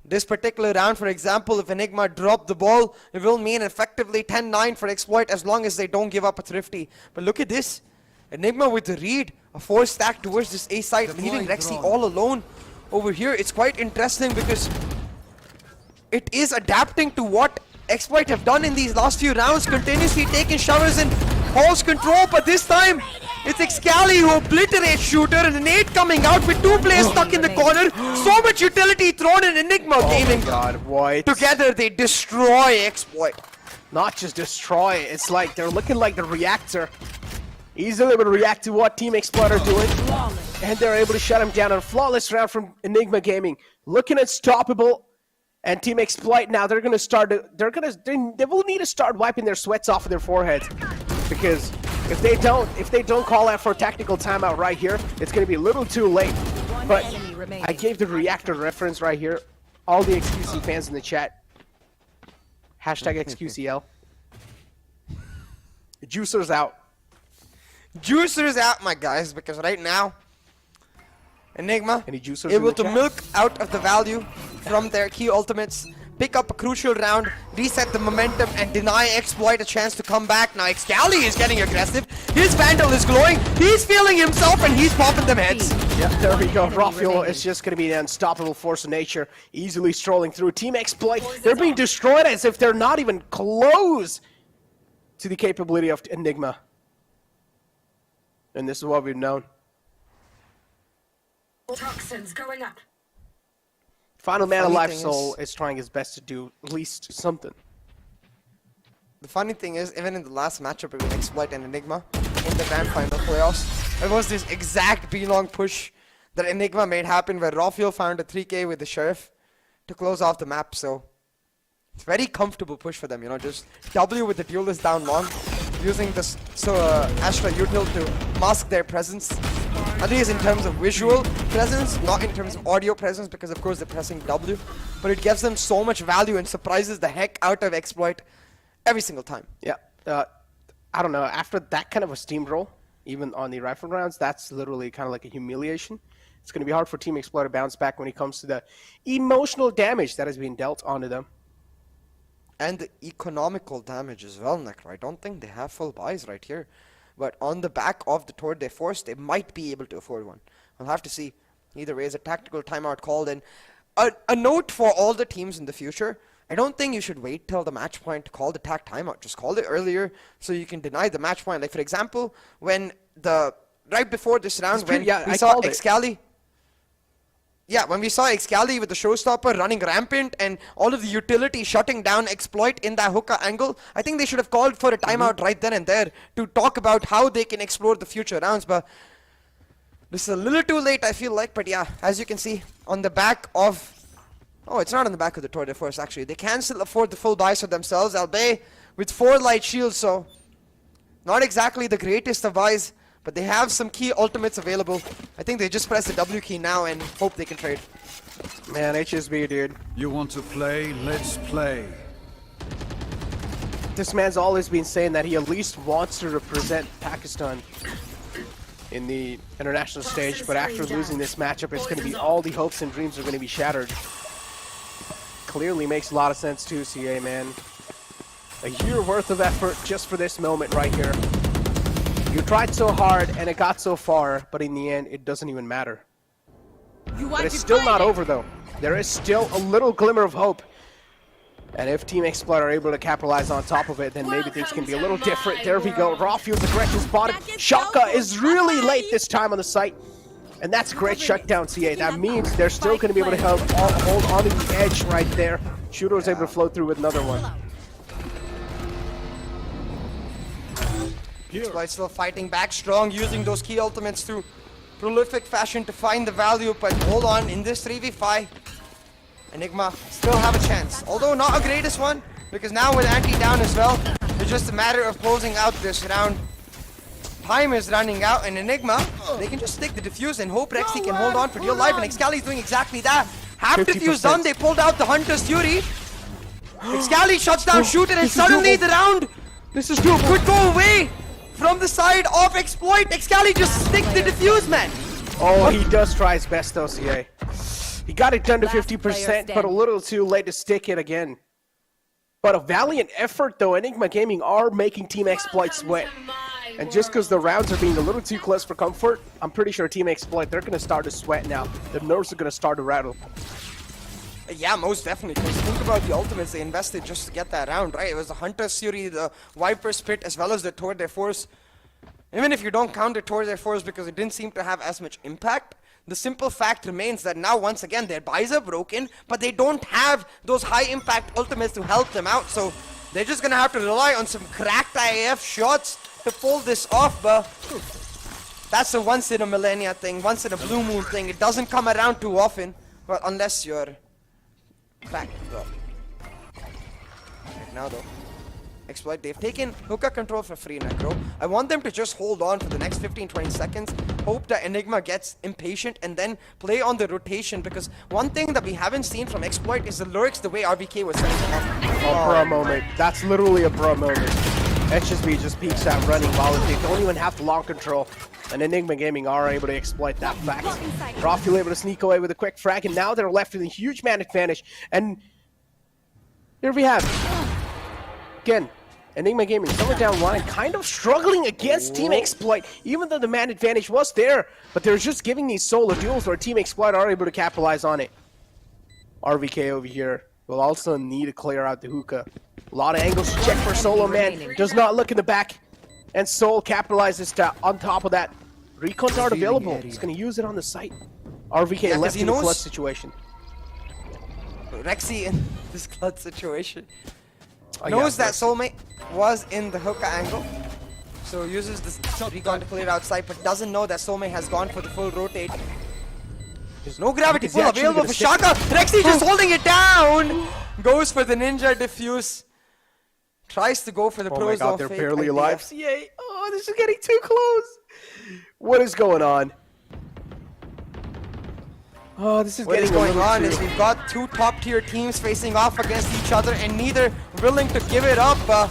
This particular round, for example, if Enigma drop the ball, it will mean effectively 10-9 for Exploit as long as they don't give up a Thrifty. But look at this. Enigma with the read, a 4 stack towards this A side, leaving Rexy all alone over here. It's quite interesting because it is adapting to what Exploit have done in these last few rounds, continuously taking showers and holds control, but this time it's Excali who obliterates Shooter, and an 8 coming out with 2 players stuck in the corner. So much utility thrown in Enigma Gaming. Oh my god, what? Together they destroy Exploit. Not just destroy, it's like they're looking like the reactor. Easily able to react to what Team Exploit are doing. And they're able to shut him down on a flawless round from Enigma Gaming. Looking unstoppable. And Team Exploit now, they're gonna start. They will need to start wiping their sweats off of their foreheads, because if they don't call out for a tactical timeout right here, it's gonna be a little too late. But I gave the reactor reference right here. All the XQC fans in the chat. Hashtag XQCL. Juicer's out. Juicer's out, my guys, because right now, Enigma Any juicers able in the to chat? milk out of the value from their key ultimates, pick up a crucial round, reset the momentum, and deny Exploit a chance to come back. Now Excali is getting aggressive. His Vandal is glowing. He's feeling himself, and he's popping them heads. Yeah, there we go. Raphael is just going to be an unstoppable force of nature, easily strolling through. Team Exploit, they're being destroyed as if they're not even close to the capability of Enigma. And this is what we've known. Toxins going up. Final man funny alive thing soul is trying his best to do at least something. The funny thing is, even in the last matchup between Exploit and Enigma in the grand final playoffs, it was this exact B-long push that Enigma made happen where Raphael found a 3K with the Sheriff to close off the map. So it's a very comfortable push for them, you know, just W with the duelist down long, using this Astra util to mask their presence. At least in terms of visual presence, not in terms of audio presence, because of course they're pressing W, but it gives them so much value and surprises the heck out of Exploit every single time. Yeah, I don't know, after that kind of a steamroll, even on the rifle rounds, that's literally kind of like a humiliation. It's going to be hard for Team Exploit to bounce back when it comes to the emotional damage that has been dealt onto them. And the economical damage as well, Necro. I don't think they have full buys right here. But on the back of the tour de force, they might be able to afford one. We'll have to see. Either way, is a tactical timeout called in. A note for all the teams in the future, I don't think you should wait till the match point to call the tac timeout. Just call it earlier so you can deny the match point. Like, for example, when right before this round, when we saw Excali. Yeah, when we saw Excali with the showstopper running rampant and all of the utility shutting down Exploit in that hookah angle, I think they should have called for a timeout right then and there to talk about how they can explore the future rounds. But this is a little too late, I feel like. But yeah, as you can see, on the back of... Oh, it's not on the back of the Tour de Force, actually. They can still afford the full buys for themselves. Albay with 4 light shields, so not exactly the greatest of buys. But they have some key ultimates available. I think they just press the W key now and hope they can trade. Man, HSB, dude. You want to play? Let's play. This man's always been saying that he at least wants to represent Pakistan in the international stage, but after losing this matchup, it's going to be all the hopes and dreams are going to be shattered. Clearly makes a lot of sense too, CA, man. A year worth of effort just for this moment right here. You tried so hard and it got so far, but in the end, it doesn't even matter. But it's still not over, though. There is still a little glimmer of hope. And if Team Exploit are able to capitalize on top of it, then maybe things can be a little different. There we go. Rawfield's aggression spotted. Shaka is really late this time on the site. And that's a great shutdown, CA. That means they're still going to be able to hold on to the edge right there. Shooter was able to flow through with another one. Exploit still fighting back strong, using those key ultimates to prolific fashion to find the value, but hold on, in this 3v5, Enigma still have a chance. Although not a greatest one, because now with Anti down as well, it's just a matter of closing out this round. Time is running out, and Enigma, they can just stick the defuse and hope Rexy can hold on for dear life, and Excali is doing exactly that. Half defuse done, they pulled out the Hunter's Fury. Excali shuts down Shooter, and suddenly the round This is doable. could go away from the side of Exploit. Excali just stick the defuse, man. Oh, he does try his best, OCA. He got it done to 50%, but a little too late to stick it again. But a valiant effort, though. Enigma Gaming are making Team Exploit sweat. And just because the rounds are being a little too close for comfort, I'm pretty sure Team Exploit, they're going to start to sweat now. The nerves are going to start to rattle. Yeah, most definitely. Because think about the ultimates they invested just to get that round, right? It was the Hunter Fury, the Viper's Pit, as well as the Tour de Force. Even if you don't count the Tour de Force because it didn't seem to have as much impact, the simple fact remains that now, once again, their buys are broken, but they don't have those high-impact ultimates to help them out. So they're just going to have to rely on some cracked IAF shots to pull this off, but that's a once-in-a-millennia thing, once-in-a-blue moon thing. It doesn't come around too often, but unless you're cracked. Right now, though, Exploit, they've taken hookah control for free, Necro. I want them to just hold on for the next 15-20 seconds, hope that Enigma gets impatient, and then play on the rotation, because one thing that we haven't seen from Exploit is the lurks the way RVK was setting them up. A bro moment. That's literally a bro moment. HSB just peeks out running while they don't even have the long control. And Enigma Gaming are able to exploit that fact. Rafael able to sneak away with a quick frag, and now they're left with a huge man advantage. And here we have again, Enigma Gaming somewhere down line, kind of struggling against Team Exploit, even though the man advantage was there. But they're just giving these solo duels where Team Exploit are able to capitalize on it. RVK over here will also need to clear out the hookah. A lot of angles to check for Solo Man. Does not look in the back. And Soul capitalizes on top of that. Recons aren't available. He's going to use it on the site. RVK left in a clutch situation. Rexy in this clutch situation. Knows that Soulmate was in the hookah angle. So uses this recon to clear outside, but doesn't know that Soulmate has gone for the full rotate. There's no gravity pull available for Shaka. Rexy just holding it down. Goes for the ninja diffuse. Tries to go for the pros. Oh my god, they're barely alive. CA. Oh, this is getting too close. What is going on? Oh, this is getting going on is we've got two top-tier teams facing off against each other, and neither willing to give it up. At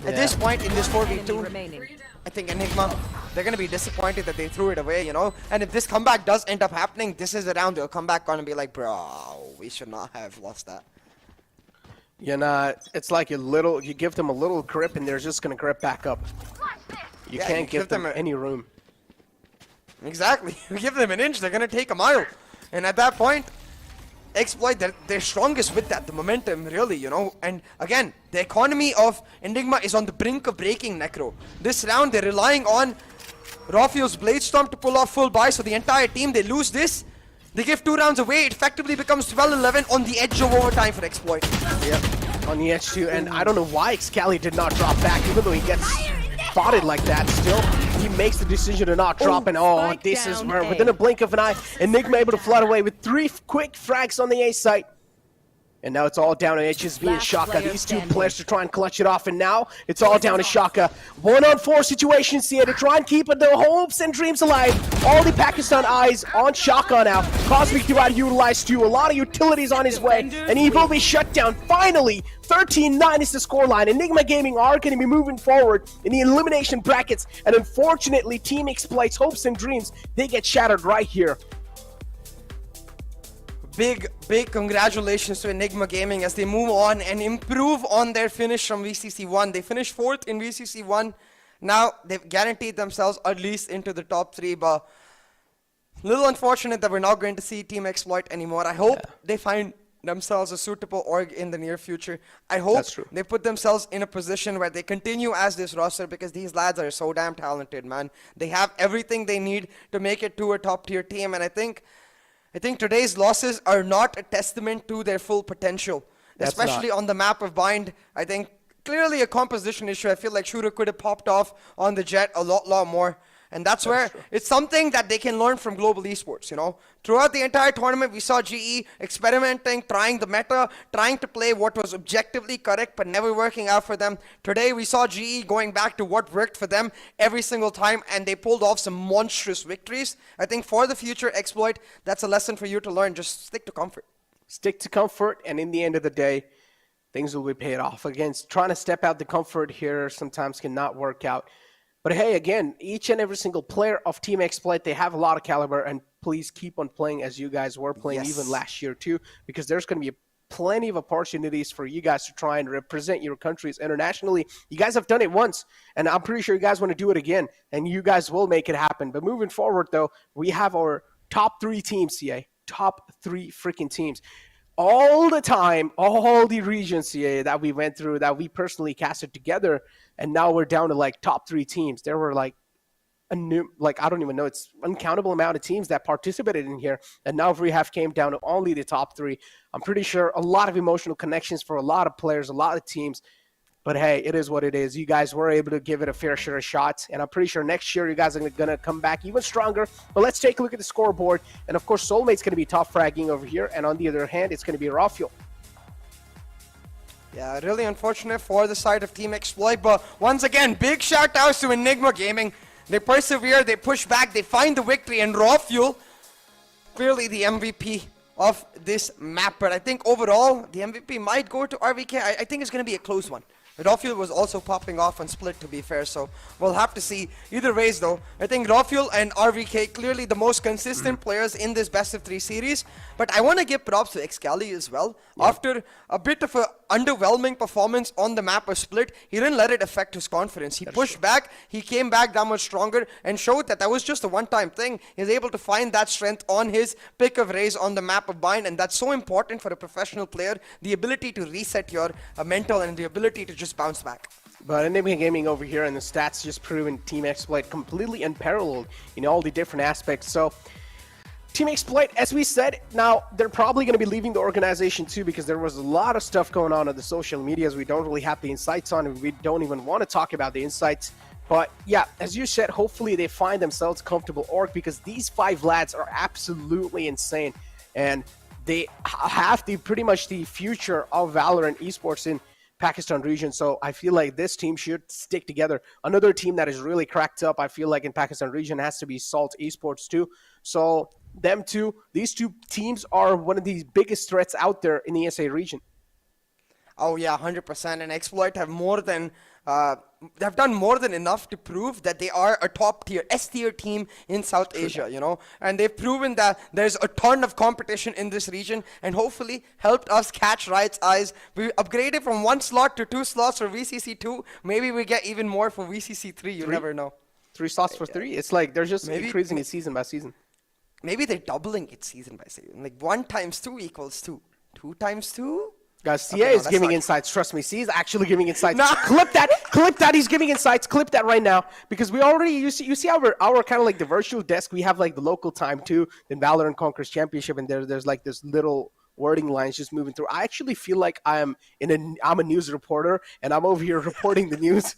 this point in this 4v2, I think Enigma, they're going to be disappointed that they threw it away, you know? And if this comeback does end up happening, this is the round they'll come back on and be like, bro, we should not have lost that. You're not, it's like you give them a little grip and they're just going to grip back up. You can't give them any room. Exactly. You give them an inch, they're going to take a mile. And at that point, Exploit, they're strongest with that, the momentum, really, you know. And again, the economy of Enigma is on the brink of breaking, Necro. This round, they're relying on Raphael's Blade Storm to pull off full buy, so the entire team, they lose this. They give 2 rounds away, it effectively becomes 12-11 on the edge of overtime for Exploit. Yep, on the edge too, and I don't know why Excali did not drop back, even though he gets spotted like that. Still, he makes the decision to not drop, and this is where, within a blink of an eye, Enigma able to flood away with 3 quick frags on the A site. And now it's all down to HSV and Shaka. These two players to try and clutch it off, and now it's all down to Shaka. 1-on-4 situations here to try and keep the hopes and dreams alive. All the Pakistan eyes on Shaka now. Cosmic Divide utilized too. A lot of utilities on his way, and he will be shut down. Finally, 13-9 is the scoreline. Enigma Gaming are going to be moving forward in the elimination brackets, and unfortunately, Team Exploit's hopes and dreams, they get shattered right here. Big congratulations to Enigma Gaming as they move on and improve on their finish from VCC 1. They finished 4th in VCC 1. Now they've guaranteed themselves at least into the top 3, but a little unfortunate that we're not going to see Team Exploit anymore. I hope they find themselves a suitable org in the near future. I hope they put themselves in a position where they continue as this roster, because these lads are so damn talented, man. They have everything they need to make it to a top tier team, and I think today's losses are not a testament to their full potential, especially on the map of Bind. I think clearly a composition issue. I feel like Shooter could have popped off on the Jet a lot more. And that's where it's something that they can learn from global esports, you know. Throughout the entire tournament, we saw GE experimenting, trying the meta, trying to play what was objectively correct, but never working out for them. Today, we saw GE going back to what worked for them every single time, and they pulled off some monstrous victories. I think for the future, Exploit, that's a lesson for you to learn. Just stick to comfort. Stick to comfort, and in the end of the day, things will be paid off. Again, trying to step out the comfort here sometimes cannot work out. But hey, again, each and every single player of Team Exploit, they have a lot of caliber, and please keep on playing as you guys were playing even last year too, because there's going to be plenty of opportunities for you guys to try and represent your countries internationally. You guys have done it once, and I'm pretty sure you guys want to do it again, and you guys will make it happen. But moving forward, though, we have our top 3 teams, CA. Top 3 freaking teams. All the time, all the regions, CA, that we went through, that we personally casted together, and now we're down to like top 3 teams. There were like I don't even know, it's uncountable amount of teams that participated in here, and now we have came down to only the top 3. I'm pretty sure a lot of emotional connections for a lot of players, a lot of teams. But hey, it is what it is. You guys were able to give it a fair share of shots, and I'm pretty sure next year you guys are going to come back even stronger. But let's take a look at the scoreboard, and of course, Soulmate's going to be top fragging over here, and on the other hand, it's going to be Rafuel. Yeah, really unfortunate for the side of Team Exploit, but once again, big shout outs to Enigma Gaming. They persevere, they push back, they find the victory, and Rafuel, clearly the MVP of this map. But I think overall, the MVP might go to RVK. I think it's going to be a close one. Rafuel was also popping off on Split, to be fair, so we'll have to see. Either ways, though, I think Rafuel and RVK clearly the most consistent players in this best of 3 series. But I want to give props to Excali as well. Yeah. After a bit of a underwhelming performance on the map of Split, he didn't let it affect his confidence. He pushed back, he came back that much stronger, and showed that that was just a one-time thing. He's able to find that strength on his pick of Raze on the map of Bind, and that's so important for a professional player, the ability to reset your mental and the ability to just bounce back. But Enigma Gaming over here and the stats just proven Team Exploit completely unparalleled in all the different aspects. So Team Exploit, as we said, now they're probably going to be leaving the organization too, because there was a lot of stuff going on the social medias we don't really have the insights on, and we don't even want to talk about the insights. But yeah, as you said, hopefully they find themselves a comfortable org, because these 5 lads are absolutely insane, and they have pretty much the future of Valorant esports in Pakistan region. So I feel like this team should stick together. Another team that is really cracked up, I feel like, in Pakistan region has to be Salt Esports too. So them two, these 2 teams are one of the biggest threats out there in the SA region. Oh yeah, 100%. And Exploit have more than they've done more than enough to prove that they are a top tier, S-tier team in South Asia, you know. And they've proven that there's a ton of competition in this region, and hopefully helped us catch Riot's eyes. We upgraded from 1 slot to 2 slots for VCC 2. Maybe we get even more for VCC 3. You never know. 3 slots for 3. It's like they're just increasing it season by season. Maybe they're doubling it season by season. Like 1 times 2 equals 2. 2 times 2? Guys, CA is giving insights. Trust me, CA is actually giving insights. No. Clip that. He's giving insights. Clip that right now, because we already you see our kind of like the virtual desk. We have like the local time too. Then Valorant Conquerors Championship, and there's like this little wording lines just moving through. I actually feel like I'm a news reporter, and I'm over here reporting the news.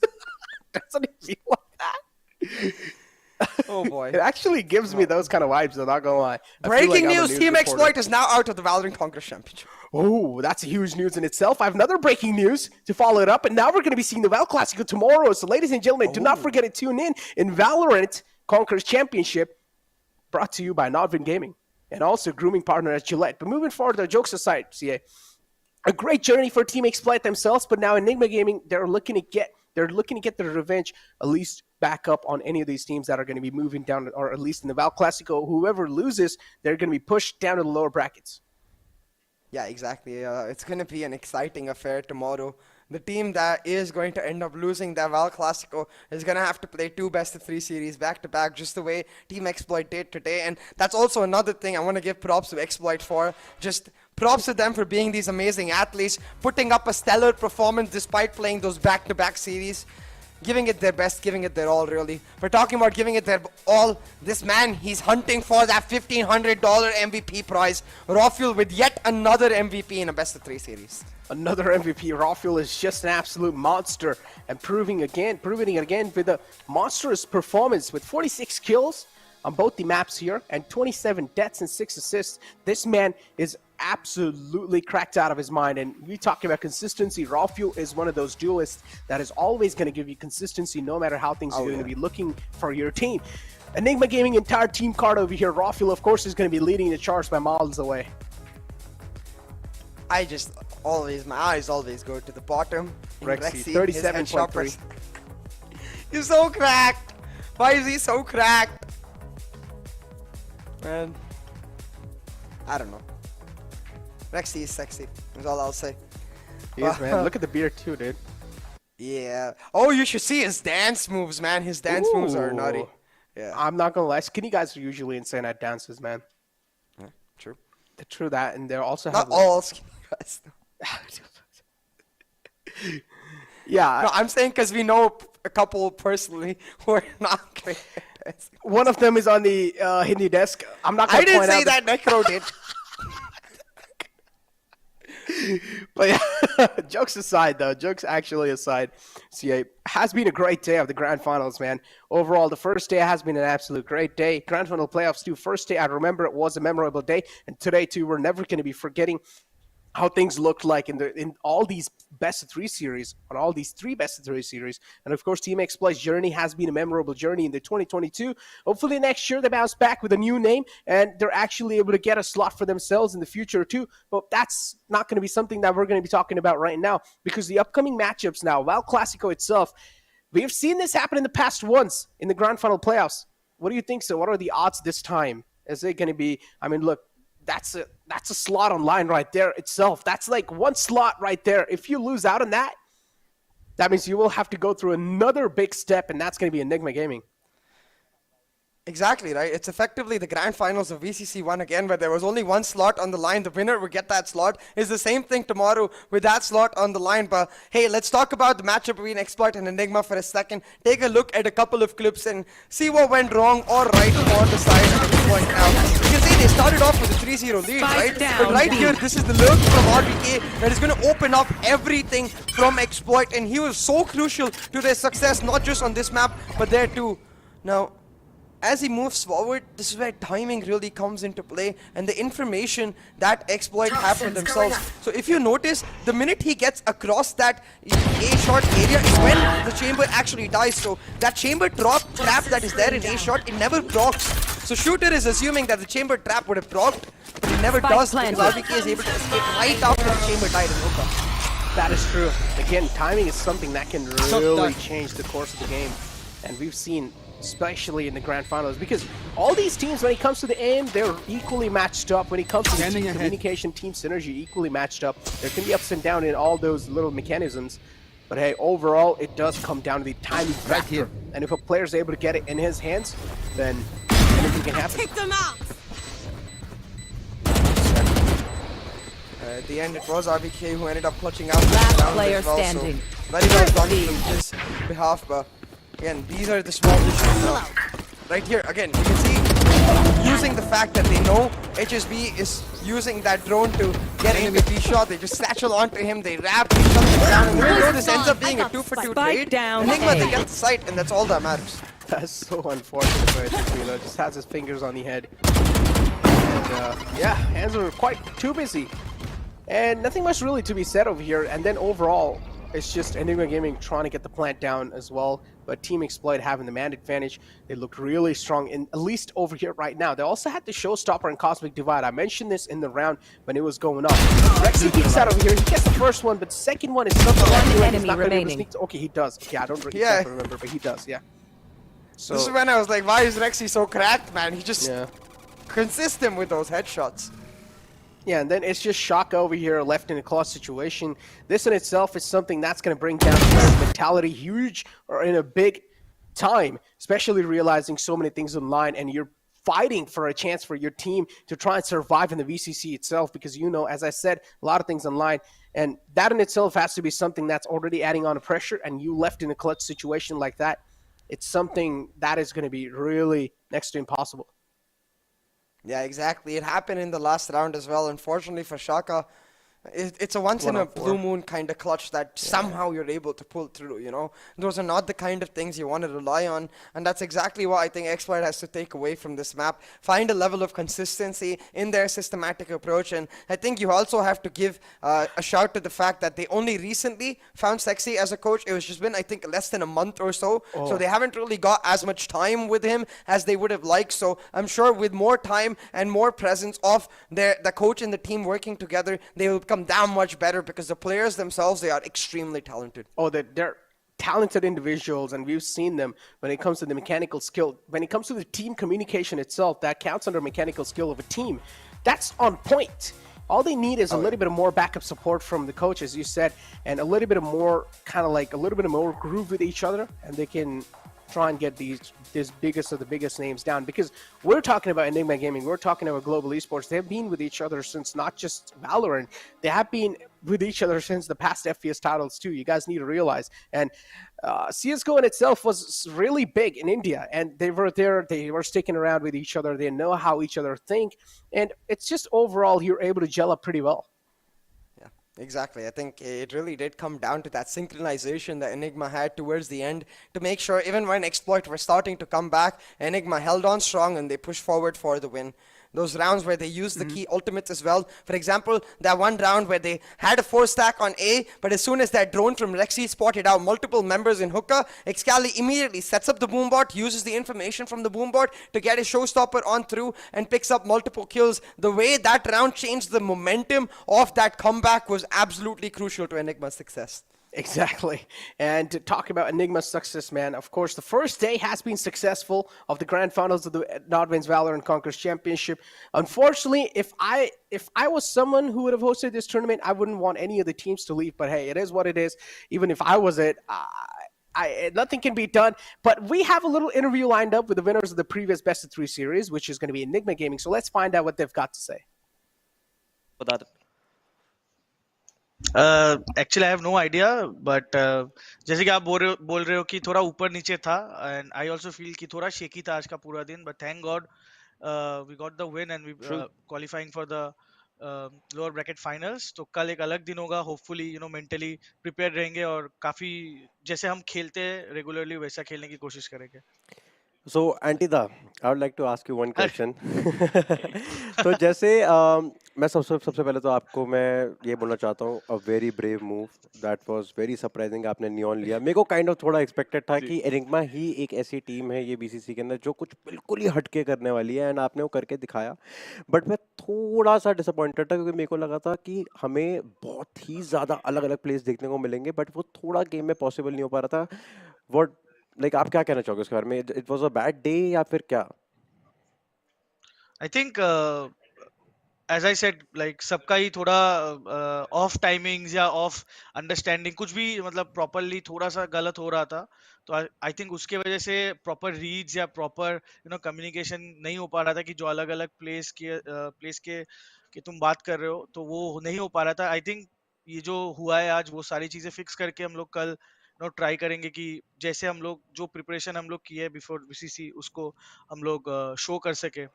Doesn't it feel like that? Oh boy. It actually gives me those kind of vibes, though, not gonna lie. Breaking news, Team Exploit is now out of the Valorant Conquerors Championship. Oh, that's a huge news in itself. I have another breaking news to follow it up, and now we're going to be seeing the Val Classico tomorrow. So ladies and gentlemen, do not forget to tune in Valorant Conquerors Championship, brought to you by NODWIN Gaming, and also grooming partner at Gillette. But moving forward, the jokes aside, CA, a great journey for Team Exploit themselves, but now Enigma Gaming, they're looking to get their revenge, at least back up on any of these teams that are going to be moving down, or at least in the Val Classico. Whoever loses, they're going to be pushed down to the lower brackets. Yeah, exactly. It's going to be an exciting affair tomorrow. The team that is going to end up losing the Val Classico is going to have to play 2 best-of-3 series back-to-back, just the way Team Exploit did today. And that's also another thing I want to give props to Exploit for. Just props to them for being these amazing athletes, putting up a stellar performance despite playing those back-to-back series. Giving it their best, giving it their all, really. We're talking about giving it their all. This man, he's hunting for that $1,500 MVP prize. Rafuel with yet another MVP in a best-of-3 series. Another MVP. Rafuel is just an absolute monster, and proving it again with a monstrous performance with 46 kills on both the maps here and 27 deaths and 6 assists. This man is absolutely cracked out of his mind, and we talk about consistency. Rafuel is one of those duelists that is always going to give you consistency no matter how things are going to be looking for your team. Enigma Gaming entire team card over here. Rafuel, of course, is going to be leading the charge by miles away. Always, my eyes always go to the bottom. Rexy, 37.3. He's so cracked. Why is he so cracked? Man, I don't know. Rexy is sexy. That's all I'll say. Yes, man. Look at the beard too, dude. Yeah. Oh, you should see his dance moves, man. His dance moves are nutty. Yeah. I'm not gonna lie. Skinny guys are usually insane at dances, man. Yeah, true. True that, and they're also not all skinny guys. Yeah. No, I'm saying because we know a couple personally who are not great. One of them is on the Hindi desk. I'm not gonna I didn't point say out that. Necro did. But yeah, jokes aside though, jokes actually aside, CA has been a great day of the grand finals, man. Overall, the first day has been an absolute great day. Grand final playoffs too. First day, I remember it was a memorable day, and today too, we're never going to be forgetting how things looked like in all these best-of-3 series, on all these 3 best-of-3 series. And of course, Team Exploit's journey has been a memorable journey in the 2022. Hopefully next year they bounce back with a new name and they're actually able to get a slot for themselves in the future too. But that's not going to be something that we're going to be talking about right now, because the upcoming matchups now, Val Clasico itself, we have seen this happen in the past once in the grand final playoffs. What do you think so? What are the odds this time? Is it going to be, I mean, look, that's a slot online right there itself. That's like one slot right there. If you lose out on that, that means you will have to go through another big step, and that's going to be Enigma Gaming. Exactly, right? It's effectively the grand finals of VCC 1 again, where there was only one slot on the line. The winner would get that slot. It's the same thing tomorrow with that slot on the line. But hey, let's talk about the matchup between Exploit and Enigma for a second. Take a look at a couple of clips and see what went wrong or right on the side of Exploit now. You can see they started off with a 3-0 lead, right? But right here, this is the lurk from RBK that is going to open up everything from Exploit. And he was so crucial to their success, not just on this map, but there too. Now, as he moves forward, this is where timing really comes into play and the information that Exploit have for themselves. So if you notice, the minute he gets across that A-shot area is when the chamber actually dies. So that chamber trap that is there in A-shot, it never procs. So Shooter is assuming that the chamber trap would have procced, but it never does because RBK is able to escape right after the chamber died in Oka. That is true. Again, timing is something that can really change the course of the game. And we've seen, especially in the grand finals, because all these teams, when it comes to the aim, they're equally matched up. When it comes to the team communication, team synergy, equally matched up. There can be ups and downs in all those little mechanisms. But hey, overall, it does come down to the timing factor. And if a player is able to get it in his hands, then anything can happen. Take them out. At the end, it was RBK who ended up clutching out. Last player standing. So very well done from his behalf, but again, these are the small issues now. Right here, again, you can see using the fact that they know HSB is using that drone to get into the B shot. They just satchel onto him, they wrap, he shuts him down, and even though this ends up being a 2-for-2 trade, Enigma, they get the sight, and that's all that matters. That's so unfortunate for HSB, just has his fingers on the head. And yeah, hands are quite too busy. And nothing much really to be said over here. And then overall, it's just Enigma Gaming trying to get the plant down as well. But Team Exploit having the man advantage. They look really strong, at least over here right now. They also had the Showstopper and Cosmic Divide. I mentioned this in the round when it was going up. Rexy peeks out over here. He gets the first one, but the second one is something that he's not going to be able to sneak to. Okay, he does. Okay, I don't really remember, but he does, yeah. So this is when I was like, why is Rexy so cracked, man? He just consistent with those headshots. Yeah, and then it's just Shaka over here left in a close situation. This in itself is something that's going to bring down his mentality huge or in a big time, especially realizing so many things online and you're fighting for a chance for your team to try and survive in the VCC itself because, you know, as I said, a lot of things online. And that in itself has to be something that's already adding on a pressure, and you left in a clutch situation like that, it's something that is going to be really next to impossible. Yeah, exactly. It happened in the last round as well. Unfortunately for Shaka, it's a once-in-a-blue moon kind of clutch that somehow you're able to pull through, you know. Those are not the kind of things you want to rely on, and that's exactly what I think Exploit has to take away from this map. Find a level of consistency in their systematic approach, and I think you also have to give a shout to the fact that they only recently found Sexy as a coach. It was just been, I think, less than a month or so, so they haven't really got as much time with him as they would have liked. So I'm sure with more time and more presence of the coach and the team working together, they will become that much better because the players themselves, they are extremely talented. Oh, they're talented individuals, and we've seen them when it comes to the mechanical skill. When it comes to the team communication itself, that counts under mechanical skill of a team. That's on point. All they need is a little bit of more backup support from the coach, as you said, and a little bit of more kind of like a little bit of more groove with each other, and they can try and get these biggest of the biggest names down. Because we're talking about Enigma Gaming, we're talking about global esports. They've been with each other since not just Valorant, they have been with each other since the past FPS titles too. You guys need to realize. And CSGO in itself was really big in India, and they were there, they were sticking around with each other, they know how each other think, and it's just overall you're able to gel up pretty well. Exactly. I think it really did come down to that synchronization that Enigma had towards the end to make sure even when Exploit were starting to come back, Enigma held on strong and they pushed forward for the win. Those rounds where they used the key ultimates as well. For example, that one round where they had a 4-stack on A, but as soon as that drone from Rexy spotted out multiple members in hookah, Excali immediately sets up the boombot, uses the information from the boombot to get a showstopper on through and picks up multiple kills. The way that round changed the momentum of that comeback was absolutely crucial to Enigma's success. Exactly. And to talk about Enigma's success, man, of course, the first day has been successful of the grand finals of the NODWIN's Valorant Conquerors Championship. Unfortunately, if I was someone who would have hosted this tournament, I wouldn't want any of the teams to leave. But hey, it is what it is. Even if I was it, nothing can be done. But we have a little interview lined up with the winners of the previous Best of 3 series, which is going to be Enigma Gaming. So let's find out what they've got to say. For that. Actually I have no idea, but जैसे कि आप बोल रहे हो कि थोड़ा ऊपर नीचे था, and I also feel कि थोड़ा shaky था आज का पूरा दिन, but thank God we got the win and we qualifying for the lower bracket finals. तो कल एक अलग दिन होगा, hopefully mentally prepared रहेंगे और काफी जैसे हम खेलते हैं regularly वैसा खेलने की कोशिश करेंगे. So, Antida, I would like to ask you one question. तो जैसे मैं सबसे पहले तो आपको मैं ये बोलना चाहता हूँ, a very brave move, that was very surprising आपने नियॉन लिया. मेरे को kind of थोड़ा expected था कि एनिग्मा ही एक ऐसी टीम है ये BCC के अंदर जो कुछ बिल्कुल ही हटके करने वाली है, and आपने वो करके दिखाया. But मैं थोड़ा सा disappointed था क्योंकि मेरे को लगा था कि हमें बहुत ही ज़्यादा अलग-अलग plays देखने को मिलेंगे, but वो थोड़ा game में possible नहीं हो पा रहा था. What like आप क्या कहना चाहोगे इसके बारे में? It was a bad day या फिर क्या? I think as I said, like सबका ही थोड़ा off timings या off understanding कुछ भी मतलब properly थोड़ा सा गलत हो रहा था. तो I think उसके वजह से proper reads या proper communication नहीं हो पा रहा था कि जो अलग-अलग place के तुम बात कर रहे हो तो वो नहीं हो पा रहा था. I think ये जो हुआ है आज वो सारी चीजें fix करके हम लोग कल ट्राई करेंगे कि जैसे हम लोग जो प्रिपरेशन हम लोग किए है बिफोर बीसीसी उसको हम लोग शो कर सके.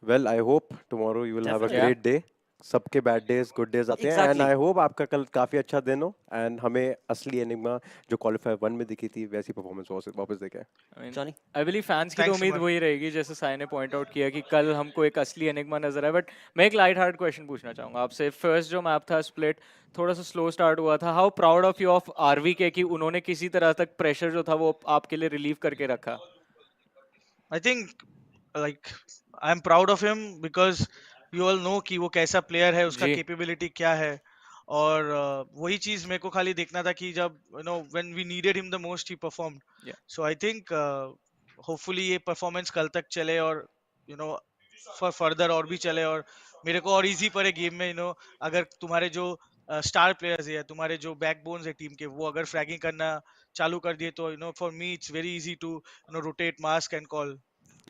Well, I hope tomorrow you will have a great day. सबके bad days, good days आते हैं, and I hope आपका कल काफी अच्छा दिन हो, and हमें असली एनिग्मा जो क्वालिफायर 1 में दिखी थी वैसी परफॉर्मेंस वापस देखें. I believe fans की तो उम्मीद वही रहेगी जैसे साई ने पॉइंट आउट किया कि कल हमको एक असली एनिग्मा नजर आए. बट मैं एक लाइट हार्ट क्वेश्चन पूछना चाहूंगा आपसे. फर्स्ट जो मैप था स्प्लिट थोड़ा सा स्लो स्टार्ट हुआ था. How proud of you of आरवी के कि उन्होंने किसी तरह तक प्रेशर जो था वो आपके लिए रिलीव करके रखा. I think like I am proud of him because you all know कि वो कैसा प्लेयर है, उसका कैपेबिलिटी क्या है, और वही चीज मेरे को खाली देखना था कि जब when we needed him the most he performed. So I think hopefully ये परफॉर्मेंस कल तक चले और for further और भी चले और मेरे को और इजी पड़े गेम में. अगर तुम्हारे जो स्टार प्लेयर्स है, तुम्हारे जो बैकबोन्स है टीम के, वो अगर फ्रैगिंग करना चालू कर दिए तो for me it's very easy to rotate mask and call.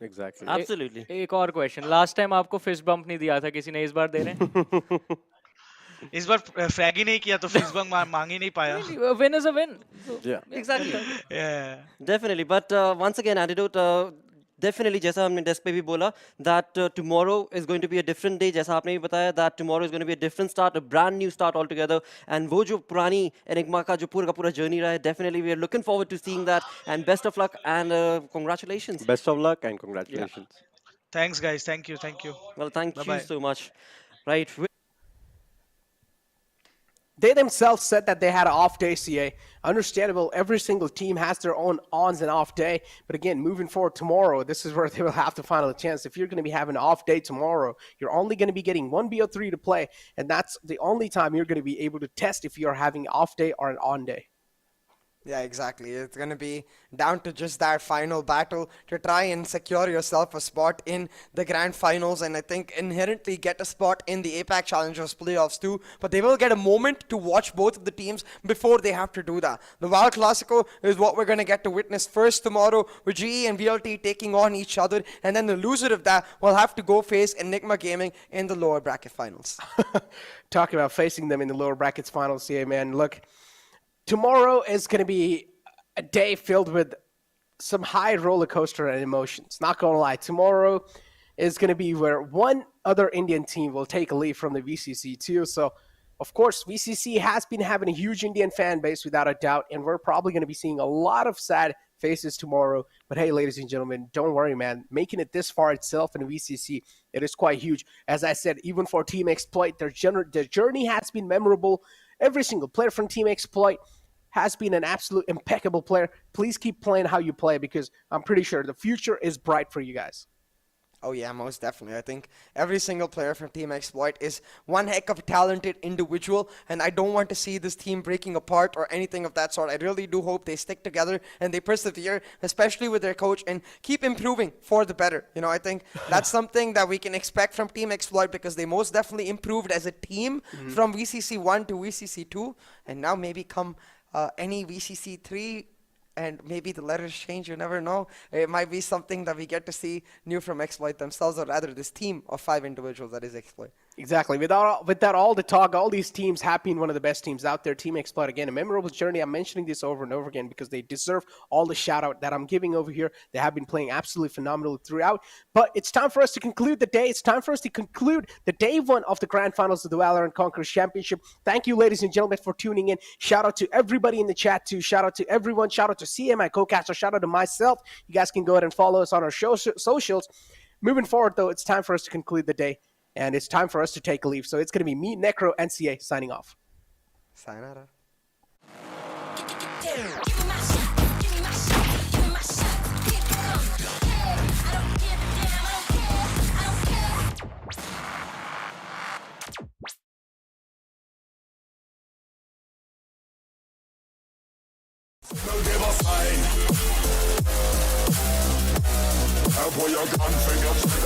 Exactly. Absolutely. एक और क्वेश्चन. लास्ट टाइम आपको फिस्ट बम्प नहीं दिया था किसी ने, इस बार दे रहे हैं? इस बार फ्रैग ही नहीं किया तो फिस्ट बम्प मांग ही नहीं पाया. Win is a win. Yeah. Exactly. Yeah. Definitely. But once again, Antidote, definitely जैसा हमने डेस्क पे भी बोला that tomorrow is going to be a different day. जैसा आपने भी बताया that tomorrow is going to be a different start, a brand new start altogether. And वो जो पुरानी एनिग्मा का जो पूरा का पूरा जर्नी रहा है, definitely we are looking forward to seeing that. And best of luck and congratulations. Best of luck and congratulations. Yeah. Thanks guys. Thank you. Well, thank you so much. Right. They themselves said that they had an off day, CA. Understandable. Every single team has their own ons and off day. But again, moving forward tomorrow, this is where they will have to find a chance. If you're going to be having an off day tomorrow, you're only going to be getting one BO3 to play. And that's the only time you're going to be able to test if you're having an off day or an on day. Yeah, exactly. It's going to be down to just that final battle to try and secure yourself a spot in the grand finals, and I think inherently get a spot in the APAC Challengers playoffs too. But they will get a moment to watch both of the teams before they have to do that. The Val Clasico is what we're going to get to witness first tomorrow, with GE and VLT taking on each other, and then the loser of that will have to go face Enigma Gaming in the lower bracket finals. Talking about facing them in the lower brackets finals, yeah, man. Look, tomorrow is going to be a day filled with some high roller coaster and emotions. Not going to lie. Tomorrow is going to be where one other Indian team will take a lead from the VCC too. So, of course, VCC has been having a huge Indian fan base without a doubt, and we're probably going to be seeing a lot of sad faces tomorrow. But hey, ladies and gentlemen, don't worry, man. Making it this far itself in VCC, it is quite huge. As I said, even for Team Exploit, their journey has been memorable. Every single player from Team Exploit has been an absolute impeccable player. Please keep playing how you play, because I'm pretty sure the future is bright for you guys. Oh yeah, most definitely. I think every single player from Team Exploit is one heck of a talented individual, and I don't want to see this team breaking apart or anything of that sort. I really do hope they stick together and they persevere, especially with their coach, and keep improving for the better. You know, I think that's something that we can expect from Team Exploit, because they most definitely improved as a team from VCC 1 to VCC 2, and now maybe come any VCC 3, and maybe the letters change, you never know. It might be something that we get to see new from Exploit themselves, or rather this team of 5 individuals that is Exploit. Exactly. With that all the talk, all these teams have been one of the best teams out there. Team Exploit, again, a memorable journey. I'm mentioning this over and over again because they deserve all the shout out that I'm giving over here. They have been playing absolutely phenomenally throughout. But it's time for us to conclude the day. It's time for us to conclude the day 1 of the grand finals of the Valorant Conquerors Championship. Thank you, ladies and gentlemen, for tuning in. Shout out to everybody in the chat too. Shout out to everyone. Shout out to CM, my co-caster. Shout out to myself. You guys can go ahead and follow us on our socials. Moving forward, though, it's time for us to conclude the day. And it's time for us to take a leave. So it's going to be me, Necro, and CA signing off. Sayonara. Boy, your gun finger